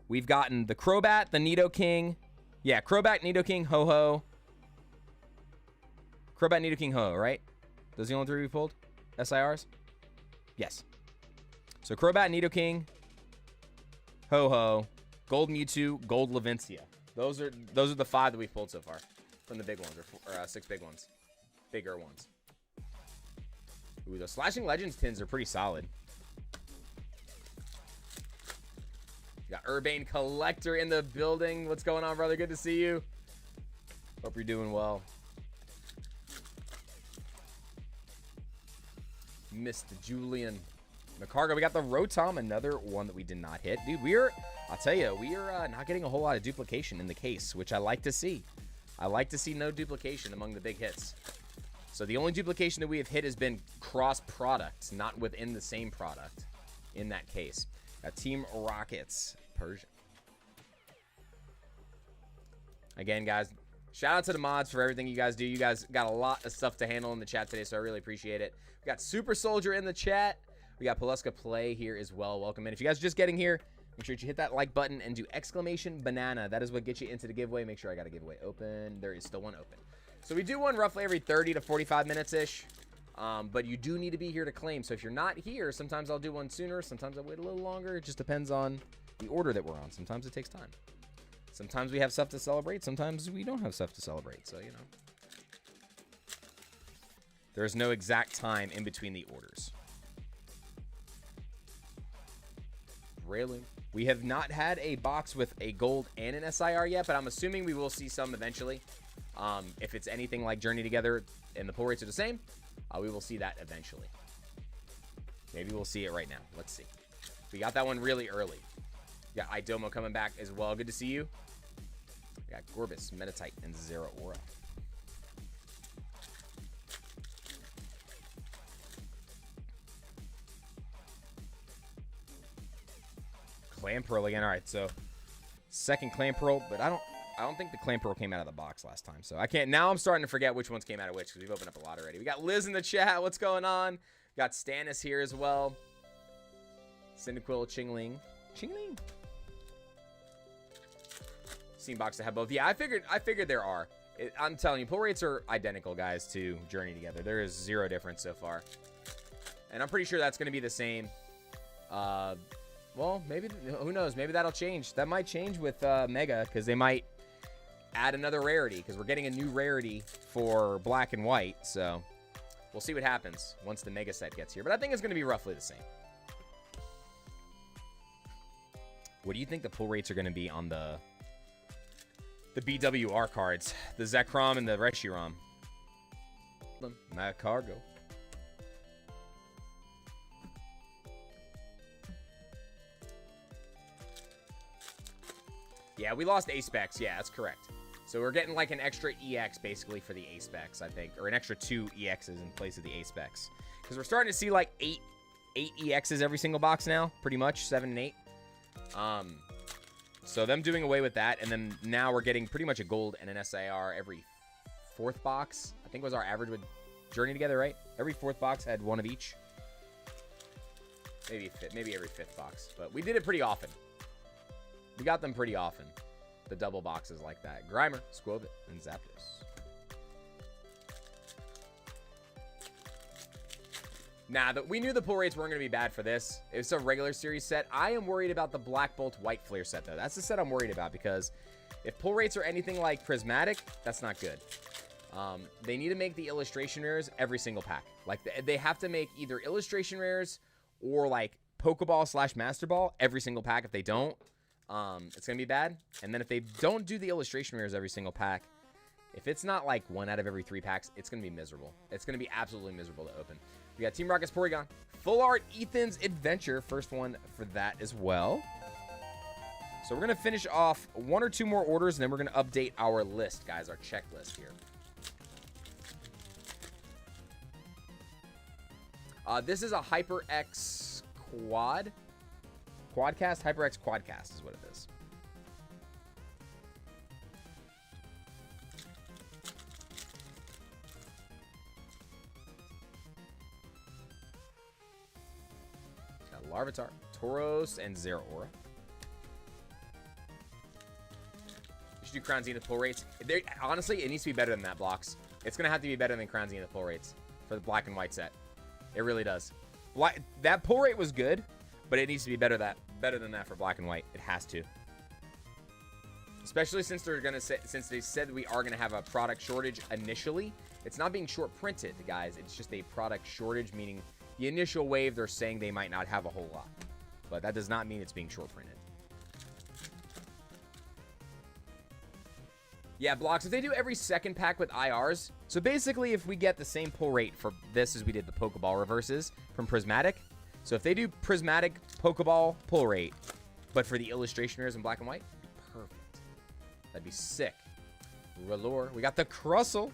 we've gotten the Crobat, the Nidoking. Yeah, Crobat, Nidoking, Ho-Ho. Crobat, Nidoking, Ho-Ho, right? Those are the only 3 we pulled? SIRs? Yes. So Crobat, Nidoking, Ho-Ho, Gold Mewtwo, Gold Lavincia. Those are the 5 that we've pulled so far from the big ones, or 6 big ones. Bigger ones. Ooh, those Slashing Legends tins are pretty solid. Got Urbane Collector in the building. What's going on, brother? Good to see you. Hope you're doing well. Mr. Julian McCargo. We got the Rotom, another one that we did not hit. Dude, I'll tell you, we are not getting a whole lot of duplication in the case, which I like to see. I like to see no duplication among the big hits. So the only duplication that we have hit has been cross products, not within the same product in that case. Got Team Rockets, Persian. Again, guys, shout out to the mods for everything you guys do. You guys got a lot of stuff to handle in the chat today, so I really appreciate it. We got Super Soldier in the chat. We got Paluska Play here as well. Welcome in. If you guys are just getting here, make sure you hit that like button and do exclamation banana. That is what gets you into the giveaway. Make sure I got a giveaway open. There is still one open. So we do one roughly every 30 to 45 minutes-ish. But you do need to be here to claim. So if you're not here, sometimes I'll do one sooner. Sometimes I'll wait a little longer. It just depends on the order that we're on. Sometimes it takes time. Sometimes we have stuff to celebrate. Sometimes we don't have stuff to celebrate. So, you know. There's no exact time in between the orders. Railing. We have not had a box with a gold and an SIR yet, but I'm assuming we will see some eventually. If it's anything like Journey Together and the pull rates are the same, we will see that eventually. Maybe we'll see it right now. Let's see. We got that one really early. We got Idomo coming back as well. Good to see you. We got Gorbis, Metatite, and Zeraora. Clamperl again. All right, so second Clamperl, but I don't think the Clamperl came out of the box last time. So I can't. Now I'm starting to forget which ones came out of which because we've opened up a lot already. We got Liz in the chat. What's going on? We got Stannis here as well. Cyndaquil, Chingling. Chingling? Seen box to have both. Yeah, I figured there are. I'm telling you, pull rates are identical, guys, to Journey Together. There is 0 difference so far. And I'm pretty sure that's going to be the same. Well, maybe, who knows? Maybe that'll change. That might change with Mega because they might add another rarity because we're getting a new rarity for black and white. So we'll see what happens once the Mega set gets here. But I think it's going to be roughly the same. What do you think the pull rates are going to be on the BWR cards? The Zekrom and the Reshiram. Cargo. Yeah, we lost A-Specs. Yeah, that's correct. So we're getting like an extra EX basically for the A-Specs, I think. Or an extra 2 EXs in place of the A-Specs. Because we're starting to see like 8 EXs every single box now. Pretty much, 7 and 8. So them doing away with that. And then now we're getting pretty much a gold and an SIR every 4th box. I think was our average with Journey Together, right? Every 4th box had one of each. Maybe every 5th box. But we did it pretty often. We got them pretty often. The double boxes like that. Grimer, Squovit, and Zapdos. Nah, we knew the pull rates weren't going to be bad for this. It's a regular series set. I am worried about the Black Bolt White Flare set, though. That's the set I'm worried about because if pull rates are anything like Prismatic, that's not good. They need to make the illustration rares every single pack. Like, they have to make either illustration rares or, like, Pokeball / Master Ball every single pack. If they don't, it's going to be bad. And then if they don't do the illustration rares every single pack, If it's not like 1 out of every 3 packs, it's going to be miserable. It's going to be absolutely miserable to open. We got Team Rocket's Porygon. Full Art Ethan's Adventure. First one for that as well. So we're going to finish off 1 or 2 more orders, and then we're going to update our list, guys, our checklist here. This is a HyperX Quad. Quadcast? HyperX Quadcast is what it is. Got Larvitar, Tauros, and Zeraora. You should do Crown Zenith pull rates. Honestly, it needs to be better than that, Blocks. It's going to have to be better than Crown Zenith pull rates for the black and white set. It really does. That pull rate was good, but it needs to be better than that for black and white. It has to. Especially since since they said we are gonna have a product shortage initially. It's not being short printed, guys. It's just a product shortage, meaning the initial wave they're saying they might not have a whole lot. But that does not mean it's being short printed. Yeah, Blocks, if they do every second pack with IRs, so basically if we get the same pull rate for this as we did the Pokeball reverses from Prismatic, so if they do Prismatic Pokeball pull rate, but for the illustrationers in black and white, it'd be perfect. That'd be sick. Ralore. We got the Crustle.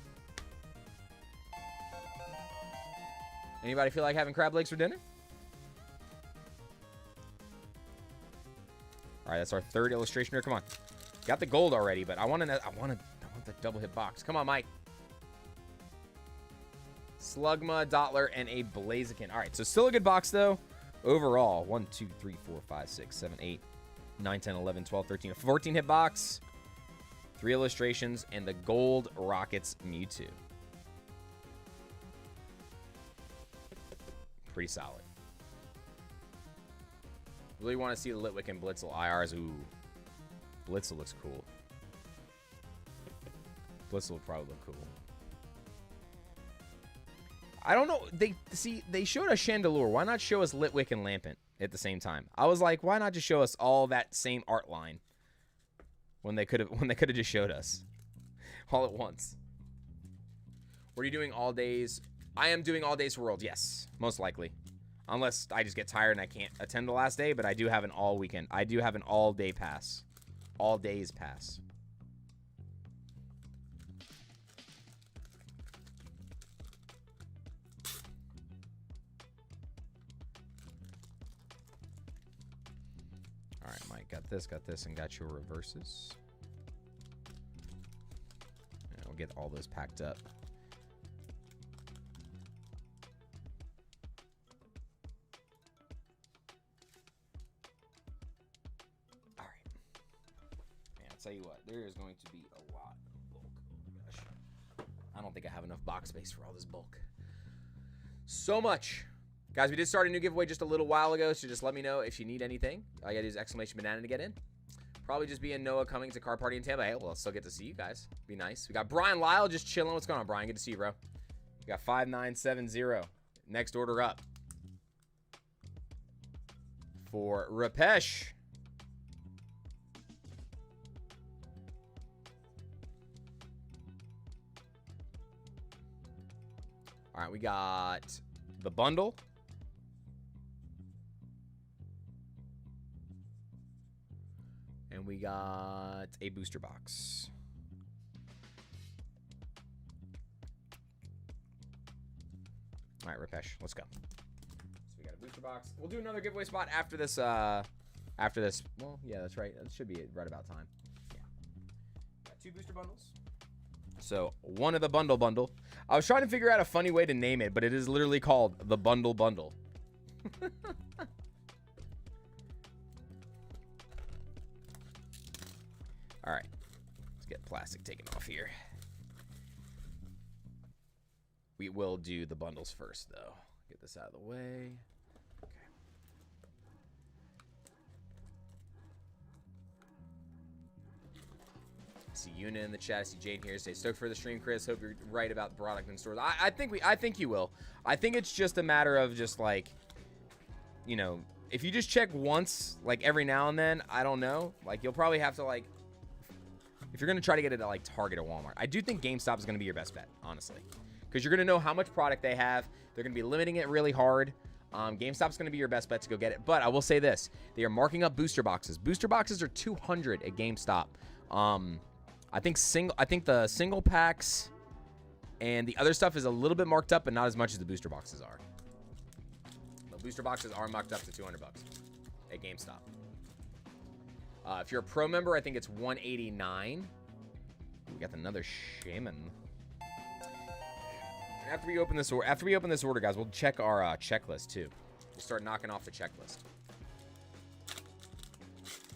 Anybody feel like having crab legs for dinner? All right, that's our 3rd illustrationer. Come on. Got the gold already, but I want the double hit box. Come on, Mike. Slugma, Dottler, and a Blaziken. All right, so still a good box, though. Overall, 1, 2, 3, 4, 5, 6, 7, 8, 9, 10, 11, 12, 13, a 14 hit box. 3 illustrations, and the gold Rockets Mewtwo. Pretty solid. Really want to see the Litwick and Blitzel IRs. Ooh. Blitzel looks cool. Blitzel will probably look cool. I don't know. They showed us Chandelure. Why not show us Litwick and Lampent at the same time? I was like, why not just show us all that same art line when they could have just showed us all at once? What are you doing all days? I am doing all days for Worlds. Yes, most likely. Unless I just get tired and I can't attend the last day, but I do have an all weekend. I do have an all day pass. All days pass. All right, Mike, got this, and got your reverses. And we'll get all those packed up. Tell you what, there is going to be a lot of bulk. Oh my gosh. I don't think I have enough box space for all this bulk. So much. Guys, we did start a new giveaway just a little while ago, so just let me know if you need anything. All you gotta do is exclamation banana to get in. Probably just be in Noah coming to Car Party in Tampa. Hey, well, I'll still get to see you guys. Be nice. We got Brian Lyle just chilling. What's going on, Brian? Good to see you, bro. We got 5970. Next order up. For Rapesh. All right, we got the bundle. And we got a booster box. All right, Rapesh, let's go. So we got a booster box. We'll do another giveaway spot after this. Well, yeah, that's right. That should be right about time. Yeah. Got 2 booster bundles. So one of the bundle. I was trying to figure out a funny way to name it, but it is literally called the bundle. All right, let's get plastic taken off here. We will do the bundles first, though. Get this out of the way. See Una in the chat. I see Jane here. Say stoked for the stream, Chris. Hope you're right about the product in stores. I think you will. I think it's just a matter of just like, you know, if you just check once, like every now and then, I don't know. Like you'll probably have to like, if you're going to try to get it at like Target or Walmart. I do think GameStop is going to be your best bet, honestly, because you're going to know how much product they have. They're going to be limiting it really hard. GameStop's going to be your best bet to go get it. But I will say this. They are marking up booster boxes. Booster boxes are $200 at GameStop. I think the single packs and the other stuff is a little bit marked up, but not as much as the booster boxes are. The booster boxes are marked up to $200 at GameStop. If you're a pro member, I think it's $189. We got another shaman. After we open this order, guys, we'll check our checklist too. We'll start knocking off the checklist.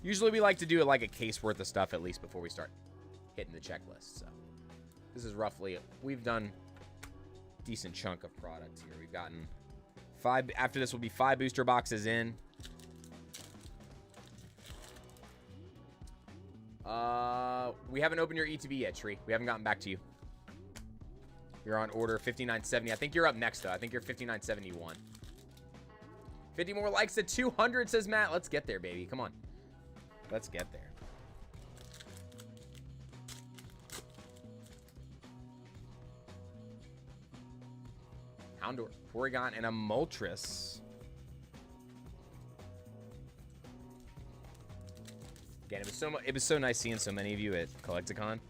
Usually we like to do like a case worth of stuff at least before we start hitting the checklist. So this is roughly, we've done a decent chunk of product here. We've gotten 5. After this will be 5 booster boxes in. We haven't opened your ETB yet, Tree. We haven't gotten back to you. You're on order 5970. I think you're up next, though. I think you're 5971. 50 more likes at 200, says Matt. Let's get there, baby. Come on. Let's get there. Houndour, Porygon, and a Moltres. Again, it was so nice seeing so many of you at Collecticon.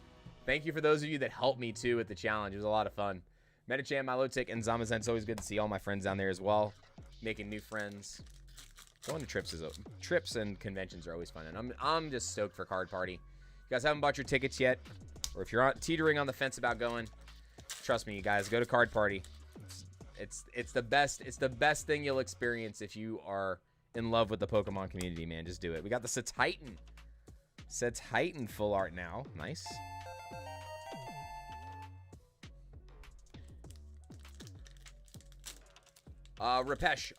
Thank you for those of you that helped me too at the challenge. It was a lot of fun. Metachan, Milotic, and Zamazen. It's always good to see all my friends down there as well. Making new friends. Going to trips and conventions are always fun, and I'm just stoked for Card Party. If you guys haven't bought your tickets yet, or if you're teetering on the fence about going, trust me, you guys, go to Card Party. It's the best. It's the best thing you'll experience if you are in love with the Pokemon community, man. Just do it. We got the Setitan. Setitan full art now. Nice. Rapesh,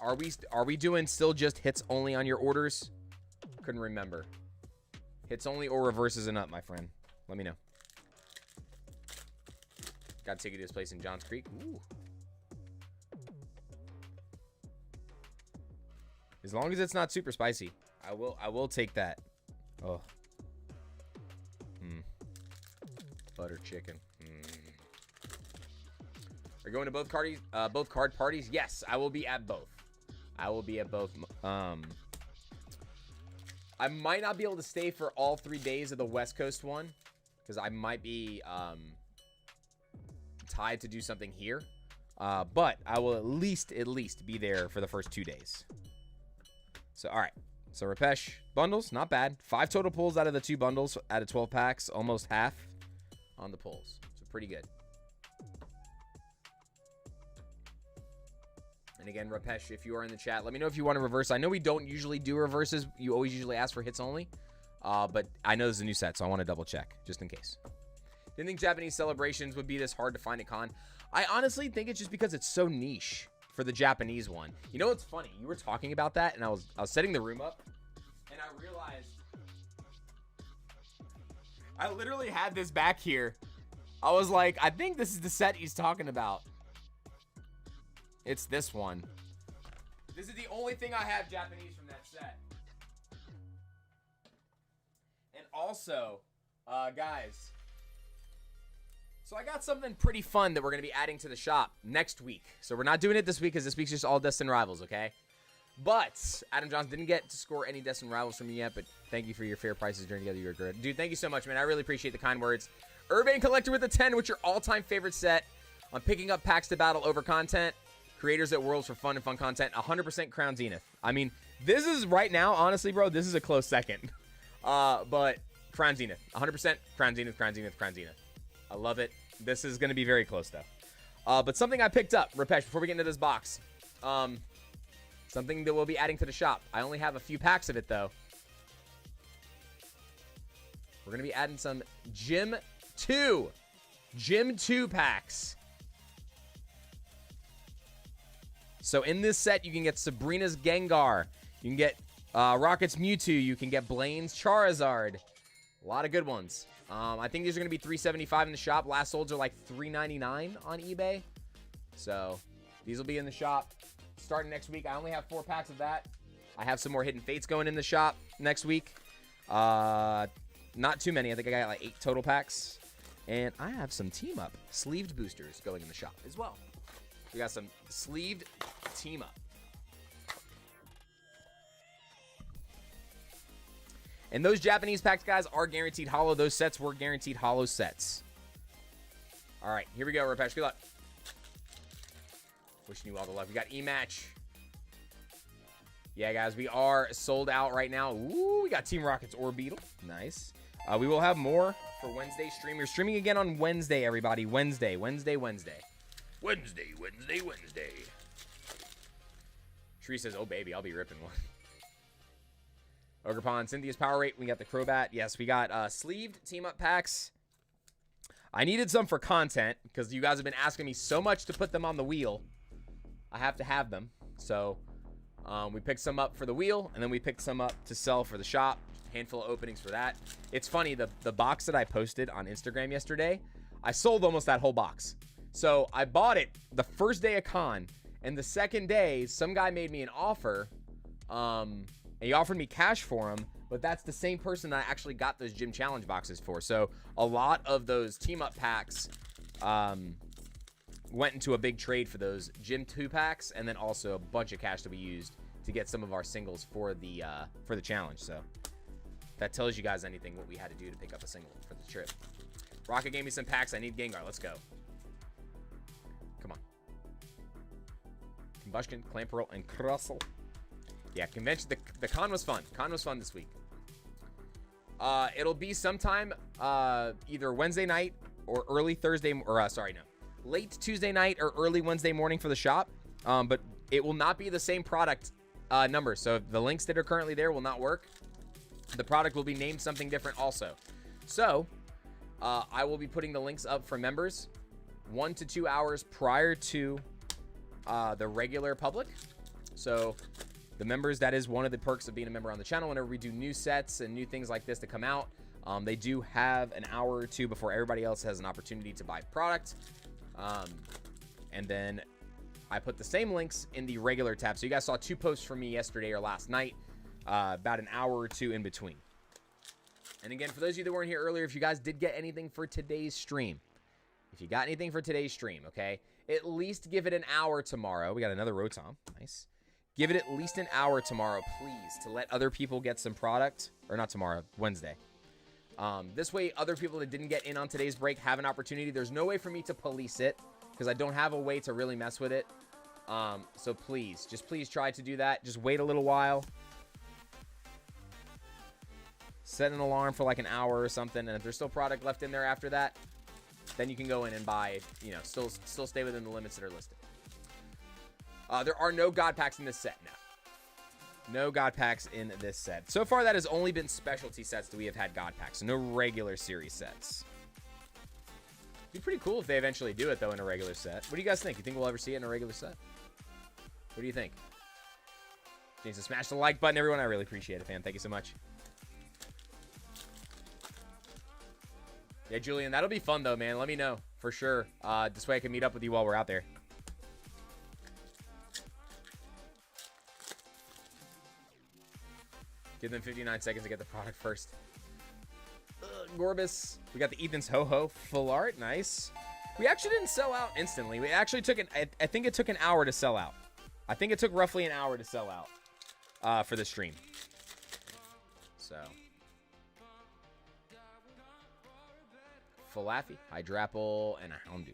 are we doing still just hits only on your orders? Couldn't remember. Hits only or reverses and up, my friend. Let me know. Got to take you to this place in Johns Creek. Ooh. As long as it's not super spicy, I will take that. Oh. Butter chicken. Are you going to both card parties? Yes, I will be at both. I will be at both. I might not be able to stay for all 3 days of the West Coast one because I might be tied to do something here. But I will at least be there for the first 2 days. So, all right. So, Rapesh, bundles, not bad. 5 total pulls out of the 2 bundles out of 12 packs. Almost half on the pulls. So, pretty good. And again, Rapesh, if you are in the chat, let me know if you want to reverse. I know we don't usually do reverses. You always usually ask for hits only. But I know this is a new set, so I want to double check just in case. Didn't think Japanese celebrations would be this hard to find at con. I honestly think it's just because it's so niche for the Japanese one. You know what's funny? You were talking about that, and I was setting the room up, and I realized I literally had this back here. I was like, I think this is the set he's talking about. It's this one. This is the only thing I have Japanese from that set. And also, guys, so I got something pretty fun that we're going to be adding to the shop next week. So we're not doing it this week because this week's just all Destined Rivals, okay? But Adam Johnson didn't get to score any Destined Rivals from me yet, but thank you for your fair prices during together. You're good. Dude, thank you so much, man. I really appreciate the kind words. Urban Collector with a 10, what's your all-time favorite set on picking up packs to battle over content? Creators at Worlds for fun and fun content. 100% Crown Zenith. I mean, this is right now, honestly, bro, this is a close second. But Crown Zenith. 100% Crown Zenith, Crown Zenith, Crown Zenith. I love it. This is going to be very close, though. But something I picked up, Rapesh, before we get into this box. Something that we'll be adding to the shop. I only have a few packs of it, though. We're going to be adding some Gym 2 packs. So in this set, you can get Sabrina's Gengar. You can get Rocket's Mewtwo. You can get Blaine's Charizard. A lot of good ones. I think these are going to be $375 in the shop. Last solds are like $399 on eBay. So these will be in the shop starting next week. I only have 4 packs of that. I have some more Hidden Fates going in the shop next week. not too many. I think I got like 8 total packs. And I have some team up sleeved boosters going in the shop as well. We got some sleeved team up. And those Japanese packs, guys, are guaranteed hollow. Those sets were guaranteed hollow sets. All right, here we go, Rapesh. Good luck. Wishing you all the luck. We got E-Match. Yeah, guys, we are sold out right now. Ooh, we got Team Rocket's Orbeetle. Nice. We will have more for Wednesday stream. We're streaming again on Wednesday, everybody. Wednesday. Tree says, oh, baby, I'll be ripping one. Ogre Pond, Cynthia's Power Rate. We got the Crobat. Yes, we got sleeved team-up packs. I needed some for content because you guys have been asking me so much to put them on the wheel. I have to have them. So we picked some up for the wheel, and then we picked some up to sell for the shop. Handful of openings for that. It's funny, the box that I posted on Instagram yesterday, I sold almost that whole box. So I bought it the first day of con, and the second day, some guy made me an offer. And he offered me cash for them, but that's the same person that I actually got those gym challenge boxes for. So a lot of those team up packs went into a big trade for those gym 2 packs, and then also a bunch of cash that we used to get some of our singles for the challenge. So that tells you guys anything what we had to do to pick up a single for the trip. Rocket gave me some packs. I need Gengar. Let's go. Come on. Combustion, Clamperl, and Crustle. Yeah, convention. The con was fun. Con was fun this week. It'll be sometime either Wednesday night or early Thursday, or late Tuesday night or early Wednesday morning for the shop. But it will not be the same product number. So the links that are currently there will not work. The product will be named something different also. So I will be putting the links up for members 1 to 2 hours prior to the regular public. So the members, that is one of the perks of being a member on the channel. Whenever we do new sets and new things like this to come out, they do have an hour or two before everybody else has an opportunity to buy product. And then I put the same links in the regular tab. So you guys saw 2 posts from me yesterday or last night, about an hour or 2 in between. And again, for those of you that weren't here earlier, if you guys did get anything for today's stream, okay, at least give it an hour tomorrow. We got another Rotom. Nice. Give it at least an hour tomorrow, please, to let other people get some product. Or not tomorrow, Wednesday. This way, other people that didn't get in on today's break have an opportunity. There's no way for me to police it because I don't have a way to really mess with it. So please, just please try to do that. Just wait a little while. Set an alarm for like an hour or something. And if there's still product left in there after that, then you can go in and buy, still stay within the limits that are listed. There are no God packs in this set. No God packs in this set. So far, that has only been specialty sets that we have had God packs. So no regular series sets. It'd be pretty cool if they eventually do it, though, in a regular set. What do you guys think? You think we'll ever see it in a regular set? What do you think? Needs to smash the like button, everyone. I really appreciate it, fam. Thank you so much. Yeah, Julian, that'll be fun, though, man. Let me know, for sure. This way I can meet up with you while we're out there. Give them 59 seconds to get the product first. Gorbis. We got the Ethan's Ho-Ho full art. Nice. We actually didn't sell out instantly. We actually took I think it took an hour to sell out. I think it took roughly an hour to sell out for the stream. So. Falafi, Hydrapple, and a Houndoom.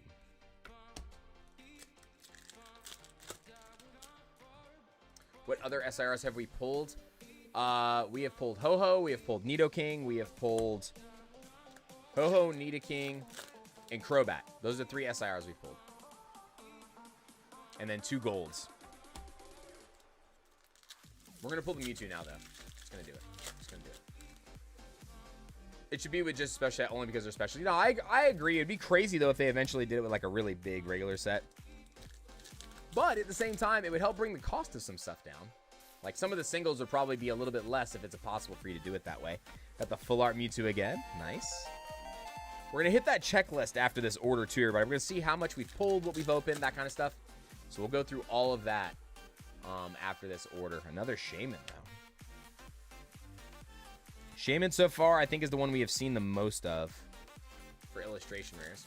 What other SIRs have we pulled? We have pulled Ho-Ho, we have pulled Nidoking, we have pulled Ho-Ho, Nidoking, and Crobat. Those are 3 SIRs we pulled. And then 2 golds. We're going to pull the Mewtwo now, though. Just going to do it. It should be with just special only because they're special. I agree. It'd be crazy, though, if they eventually did it with, like, a really big regular set. But at the same time, it would help bring the cost of some stuff down. Like, some of the singles would probably be a little bit less if it's possible for you to do it that way. Got the full art Mewtwo again. Nice. We're going to hit that checklist after this order, too, everybody. We're going to see how much we've pulled, what we've opened, that kind of stuff. So we'll go through all of that after this order. Another Shaman, though. Shaman so far, I think, is the one we have seen the most of for illustration rares.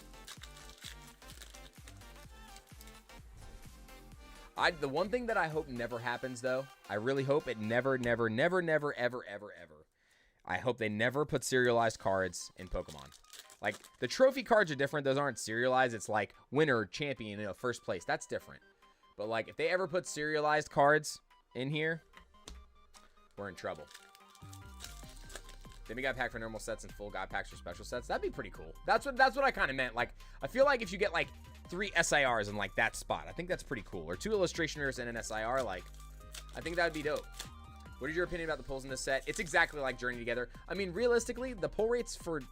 The one thing that I hope never happens, though, I really hope it never, ever, ever. I hope they never put serialized cards in Pokemon. Like, the trophy cards are different. Those aren't serialized. It's like winner, champion, you know, first place. That's different. But, like, if they ever put serialized cards in here, we're in trouble. Then we got pack for normal sets and full god packs for special sets. That'd be pretty cool. That's what I kind of meant. Like, I feel like if you get, like, 3 SIRs in, like, that spot, I think that's pretty cool. Or 2 illustrationers and an SIR, like, I think that would be dope. What is your opinion about the pulls in this set? It's exactly like Journey Together. I mean, realistically, the pull rates for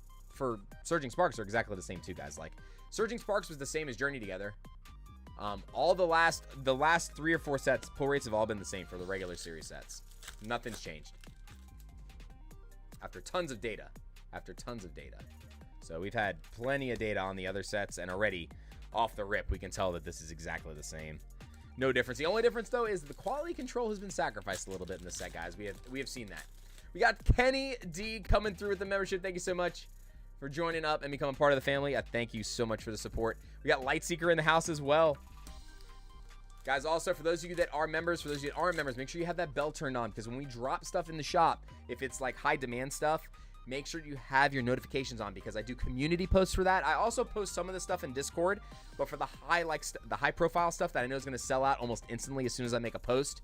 Surging Sparks are exactly the same too, guys. Like, Surging Sparks was the same as Journey Together. All the last 3 or 4 sets, pull rates have all been the same for the regular series sets. Nothing's changed. After tons of data. So we've had plenty of data on the other sets, and already off the rip, we can tell that this is exactly the same. No difference. The only difference, though, is the quality control has been sacrificed a little bit in this set, guys. We have seen that. We got Kenny D coming through with the membership. Thank you so much for joining up and becoming part of the family. I thank you so much for the support. We got Lightseeker in the house as well. Guys, also, for those of you that are members, for those of you that aren't members, make sure you have that bell turned on, because when we drop stuff in the shop, if it's like high demand stuff, make sure you have your notifications on, because I do community posts for that. I also post some of the stuff in Discord, but for the high profile stuff that I know is going to sell out almost instantly as soon as I make a post,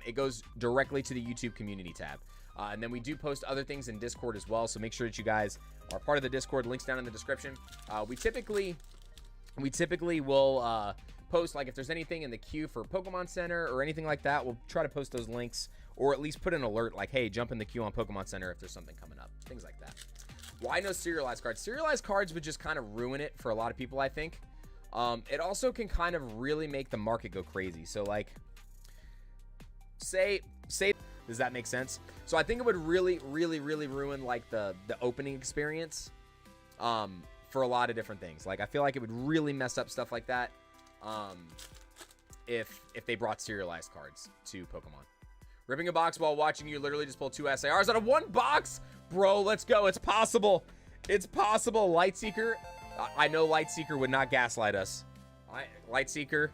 it goes directly to the YouTube community tab. And then we do post other things in Discord as well, so make sure that you guys are part of the Discord. Links down in the description. We typically will post, like, if there's anything in the queue for Pokemon Center or anything like that, we'll try to post those links, or at least put an alert like, hey, jump in the queue on Pokemon Center if there's something coming up, things like that. Why no serialized cards? Serialized cards would just kind of ruin it for a lot of people, I think. It also can kind of really make the market go crazy. So, like, say does that make sense? So I think it would really ruin, like, the opening experience for a lot of different things. Like, I feel like it would really mess up stuff like that if they brought serialized cards to Pokemon. Ripping a box while watching you literally just pull 2 SIRs out of 1 box? Bro, let's go. It's possible. It's possible. Lightseeker. I know Lightseeker would not gaslight us. Lightseeker.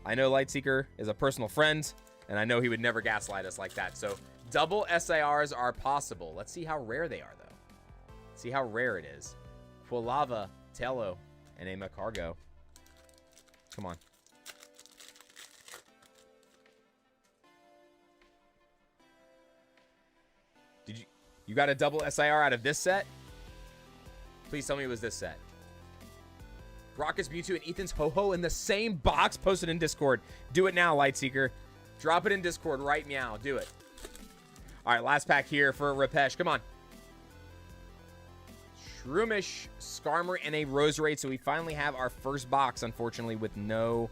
I know Lightseeker is a personal friend, and I know he would never gaslight us like that. So double SIRs are possible. Let's see how rare they are, though. See how rare it is. Quilava, Tello, and a Macargo. Come on. You got a double SIR out of this set? Please tell me it was this set. Rocket's Mewtwo and Ethan's Ho-Ho in the same box, posted in Discord. Do it now, Lightseeker. Drop it in Discord right meow. Do it. All right, last pack here for Rapesh. Come on. Shroomish, Skarmory, and a Roserade. So we finally have our first box, unfortunately, with no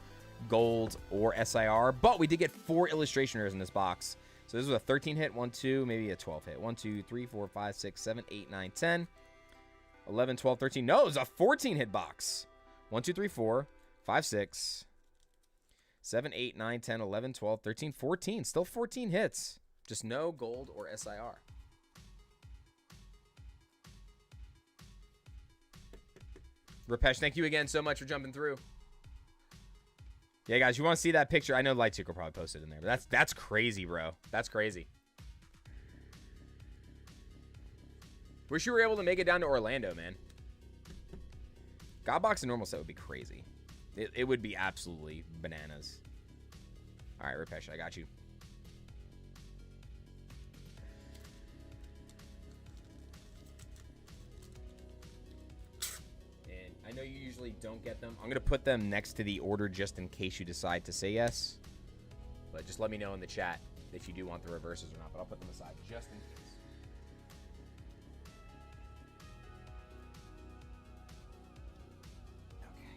gold or SIR. But we did get 4 illustrationers in this box. So this was a 13 hit, 1, 2, maybe a 12 hit. 1, 2, 3, 4, 5, 6, 7, 8, 9, 10, 11, 12, 13. No, it was a 14 hit box. 1, 2, 3, 4, 5, 6, 7, 8, 9, 10, 11, 12, 13, 14. Still 14 hits. Just no gold or SIR. Rapesh, thank you again so much for jumping through. Yeah, guys, you want to see that picture? I know Lightseeker will probably post it in there, but that's crazy, bro. That's crazy. Wish you were able to make it down to Orlando, man. Godbox and normal set would be crazy. It would be absolutely bananas. All right, Rapesh, I got you. I know you usually don't get them. I'm going to put them next to the order just in case you decide to say yes. But just let me know in the chat if you do want the reverses or not. But I'll put them aside just in case. Okay.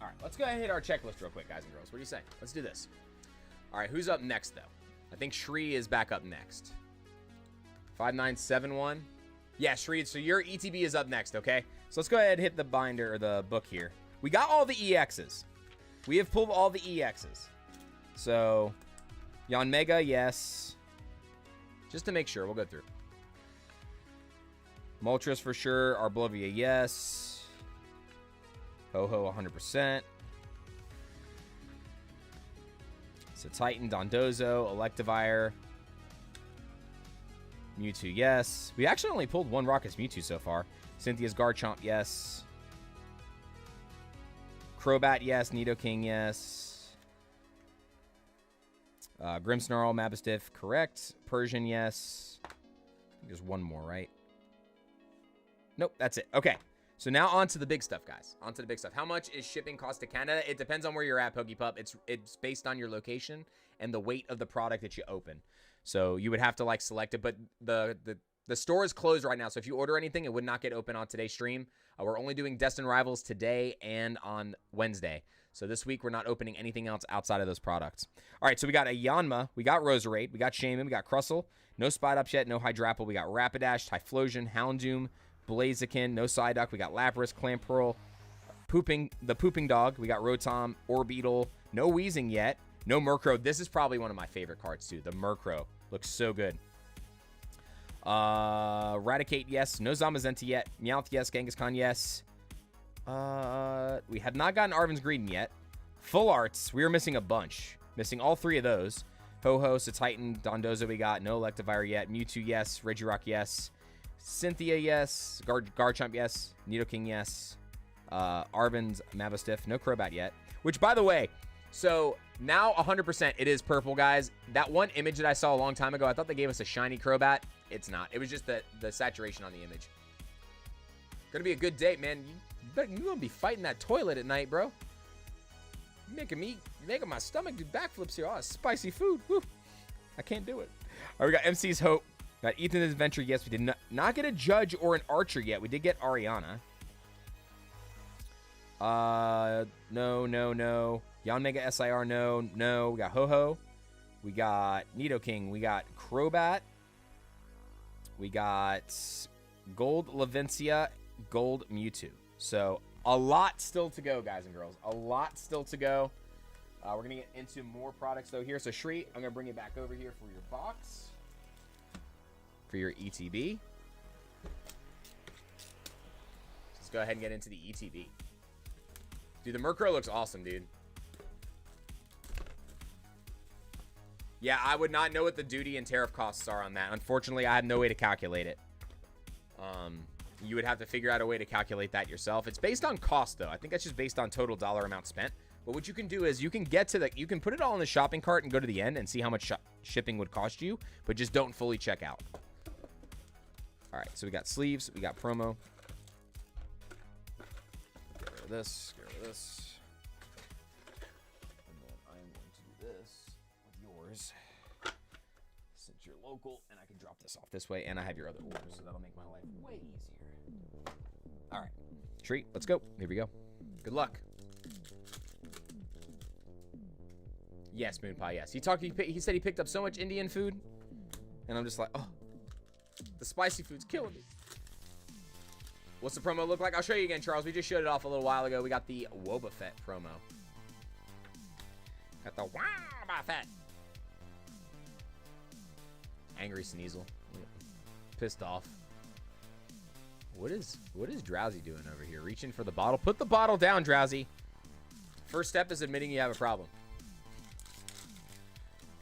All right, let's go ahead and hit our checklist real quick, guys and girls. What do you say? Let's do this. All right, who's up next, though? I think Shri is back up next. 5971. Yeah, Shri, so your ETB is up next, okay? So let's go ahead and hit the binder or the book here. We got all the EXs. We have pulled all the EXs. So, Yanmega, yes. Just to make sure, we'll go through. Moltres for sure. Arblovia, yes. Ho-Ho, 100%. So, Titan, Dondozo, Electivire. Mewtwo, yes. We actually only pulled one Raucous Mewtwo so far. Cynthia's Garchomp, yes. Crobat, yes. Nidoking, yes. Grimmsnarl, Mastiff, correct. Persian, yes. I think there's one more, right? Nope, that's it. Okay. So now on to the big stuff, guys. On to the big stuff. How much is shipping cost to Canada? It depends on where you're at, Pokepup. It's based on your location and the weight of the product that you open. So you would have to like select it, but the store is closed right now. So if you order anything, it would not get open on today's stream. We're only doing Destined Rivals today and on Wednesday. So this week we're not opening anything else outside of those products. All right, so we got a Yanma, we got Roserade, we got Shaman, we got Crustle, no Spidops yet, no Hydrapple, we got Rapidash, Typhlosion, Houndoom, Blaziken, no Psyduck, we got Lapras, Clamperl, the Pooping Dog, we got Rotom, Orbeetle, no Weezing yet, no Murkrow. This is probably one of my favorite cards too, the Murkrow. Looks so good. Raticate, yes. No Zamazenta yet. Meowth, yes. Kangaskhan, yes. We have not gotten Arven's Greedent yet. Full Arts, we are missing a bunch. Missing all three of those. Ho-Ho, Titan, Dondozo we got. No Electivire yet. Mewtwo, yes. Regirock, yes. Cynthia, yes. Garchomp, yes. Nidoking, yes. Arven's Mastiff. No Crobat yet. Which, by the way, so now 100% it is purple, guys. That one image that I saw a long time ago, I thought they gave us a shiny Crobat. It's not. It was just the saturation on the image. Gonna be a good date, man. You gonna be fighting that toilet at night, bro. You're making my stomach do backflips here. Oh, spicy food. Woo. I can't do it. All right, we got MC's Hope. Got Ethan's Adventure. Yes, we did not get a Judge or an Archer yet. We did get Ariana. No. Yanmega SIR, no. We got Ho-Ho. We got Nidoking. We got Crobat. We got Gold Lavencia, Gold Mewtwo. So a lot still to go, guys and girls. A lot still to go. We're going to get into more products, though, here. So, Shri, I'm going to bring you back over here for your box. For your ETB. Let's go ahead and get into the ETB. Dude, the Murkrow looks awesome, dude. Yeah, I would not know what the duty and tariff costs are on that. Unfortunately, I have no way to calculate it. You would have to figure out a way to calculate that yourself. It's based on cost, though. I think that's just based on total dollar amount spent. But what you can do is you can get to you can put it all in the shopping cart and go to the end and see how much shipping would cost you, but just don't fully check out. All right, so we got sleeves, we got promo. Get rid of this, get rid of this. And then I am going to do this with yours. Since you're local, and I can drop this off this way, and I have your other orders, so that'll make my life way easier. All right, Treat, let's go. Here we go. Good luck. Yes, Moon Pie, yes. He said he picked up so much Indian food, and I'm just like, oh, the spicy food's killing me. What's the promo look like? I'll show you again, Charles. We just showed it off a little while ago. We got the Wobbuffet promo. Got the Wobbuffet. Angry Sneasel. Pissed off. What is Drowsy doing over here? Reaching for the bottle. Put the bottle down, Drowsy. First step is admitting you have a problem.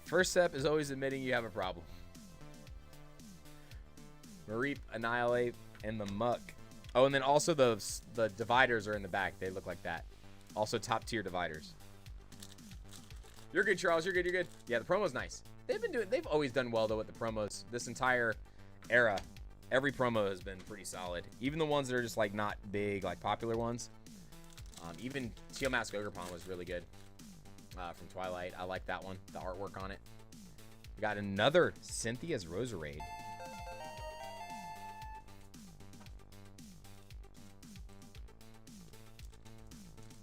First step is always admitting you have a problem. Mareep, Annihilate, and the Muck. Oh, and then also the dividers are in the back. They look like that. Also top tier dividers. You're good, Charles. You're good. You're good. Yeah, the promo's nice. They've always done well though with the promos. This entire era, every promo has been pretty solid. Even the ones that are just like not big, like popular ones. Even Teal Mask Ogerpon was really good. From Twilight. I like that one. The artwork on it. We got another Cynthia's Roserade.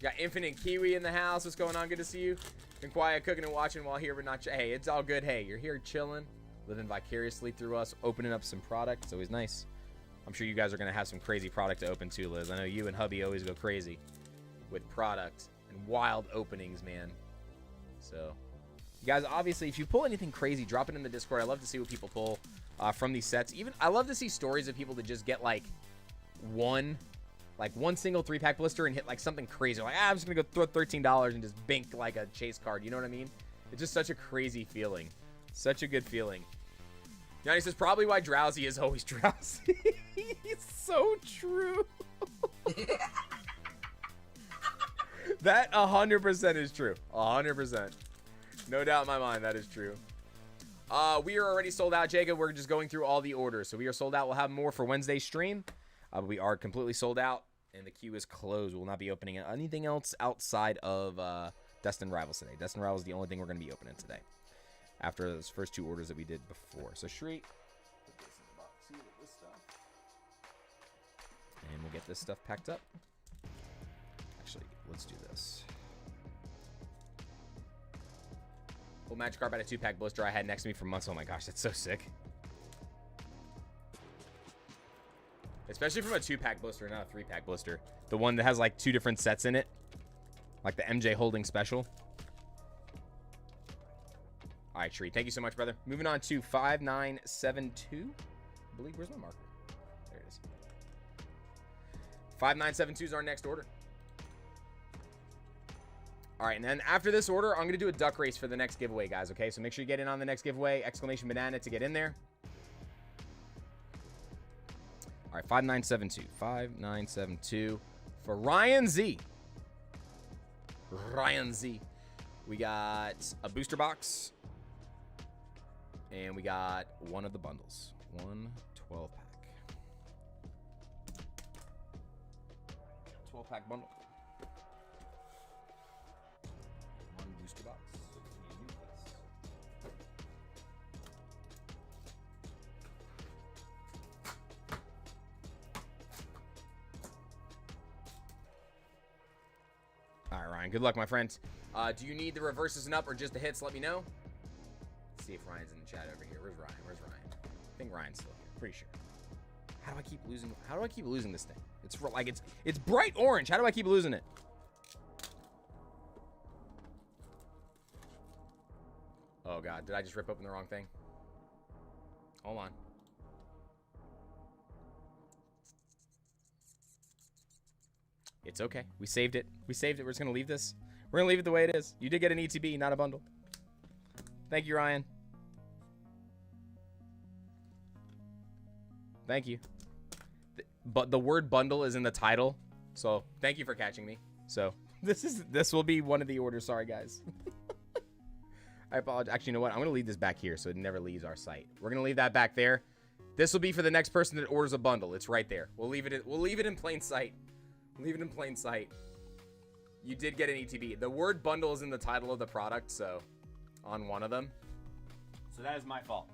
Got Infinite Kiwi in the house. What's going on? Good to see you. Been quiet, cooking and watching while here, but not. Hey, it's all good. Hey, you're here chilling, living vicariously through us, opening up some product. It's always nice. I'm sure you guys are going to have some crazy product to open too, Liz. I know you and hubby always go crazy with product and wild openings, man. So, you guys, obviously, if you pull anything crazy, drop it in the Discord. I love to see what people pull from these sets. Even I love to see stories of people that just get like one single 3-pack blister and hit like something crazy. Like, I'm just gonna go throw $13 and just bank like a chase card. You know what I mean? It's just such a crazy feeling. Such a good feeling. Yanni says probably why Drowsy is always drowsy. It's so true. That 100% is true. 100%. No doubt in my mind that is true. We are already sold out, Jacob. We're just going through all the orders. So we are sold out. We'll have more for Wednesday's stream. We are completely sold out, and the queue is closed. We will not be opening anything else outside of Destined Rivals today. Destined Rivals is the only thing we're going to be opening today after those first 2 orders that we did before. So Shriek, put this in the box here with this stuff. And we'll get this stuff packed up. Actually, let's do this. Full Magikarp had a 2-pack blister I had next to me for months. Oh my gosh, that's so sick. Especially from a 2-pack blister, not a 3-pack blister. The one that has like 2 different sets in it. Like the MJ Holding Special. All right, Tree. Thank you so much, brother. Moving on to 5972. I believe, where's my marker? There it is. 5972 is our next order. All right, and then after this order, I'm going to do a duck race for the next giveaway, guys, okay? So make sure you get in on the next giveaway. Exclamation banana to get in there. All right, 5972. 5972 for Ryan Z. Ryan Z. We got a booster box. And we got one of the bundles. 1 12-pack. 12-pack bundle. One booster box. All right, Ryan. Good luck, my friend. Do you need the reverses and up or just the hits? Let me know. Let's see if Ryan's in the chat over here. Where's Ryan? Where's Ryan? I think Ryan's still here. Pretty sure. How do I keep losing? How do I keep losing this thing? It's like it's bright orange. How do I keep losing it? Oh God, did I just rip open the wrong thing? Hold on. It's okay. We saved it. We saved it. We're just gonna leave this. We're gonna leave it the way it is. You did get an ETB, not a bundle. Thank you, Ryan. Thank you. But the word bundle is in the title, so thank you for catching me. So this will be one of the orders. Sorry, guys. I apologize. Actually, you know what? I'm gonna leave this back here so it never leaves our site. We're gonna leave that back there. This will be for the next person that orders a bundle. It's right there. We'll leave it in plain sight. Leave it in plain sight. You did get an ETB. The word bundle is in the title of the product, so on one of them. So that is my fault.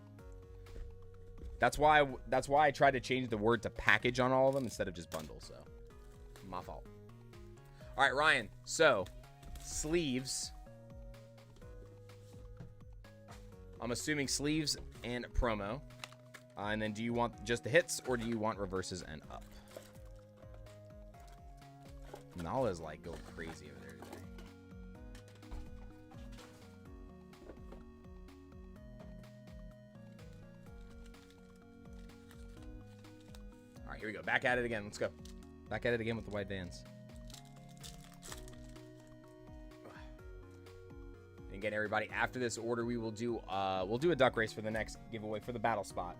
That's why I tried to change the word to package on all of them instead of just bundle, so my fault. All right, Ryan. So, sleeves. I'm assuming sleeves and promo. And then do you want just the hits or do you want reverses and up? Nala's like going crazy over there today. All right, here we go. Back at it again. Let's go. Back at it again with the white Vans. And again, everybody, after this order, we will do we'll do a duck race for the next giveaway for the battle spot.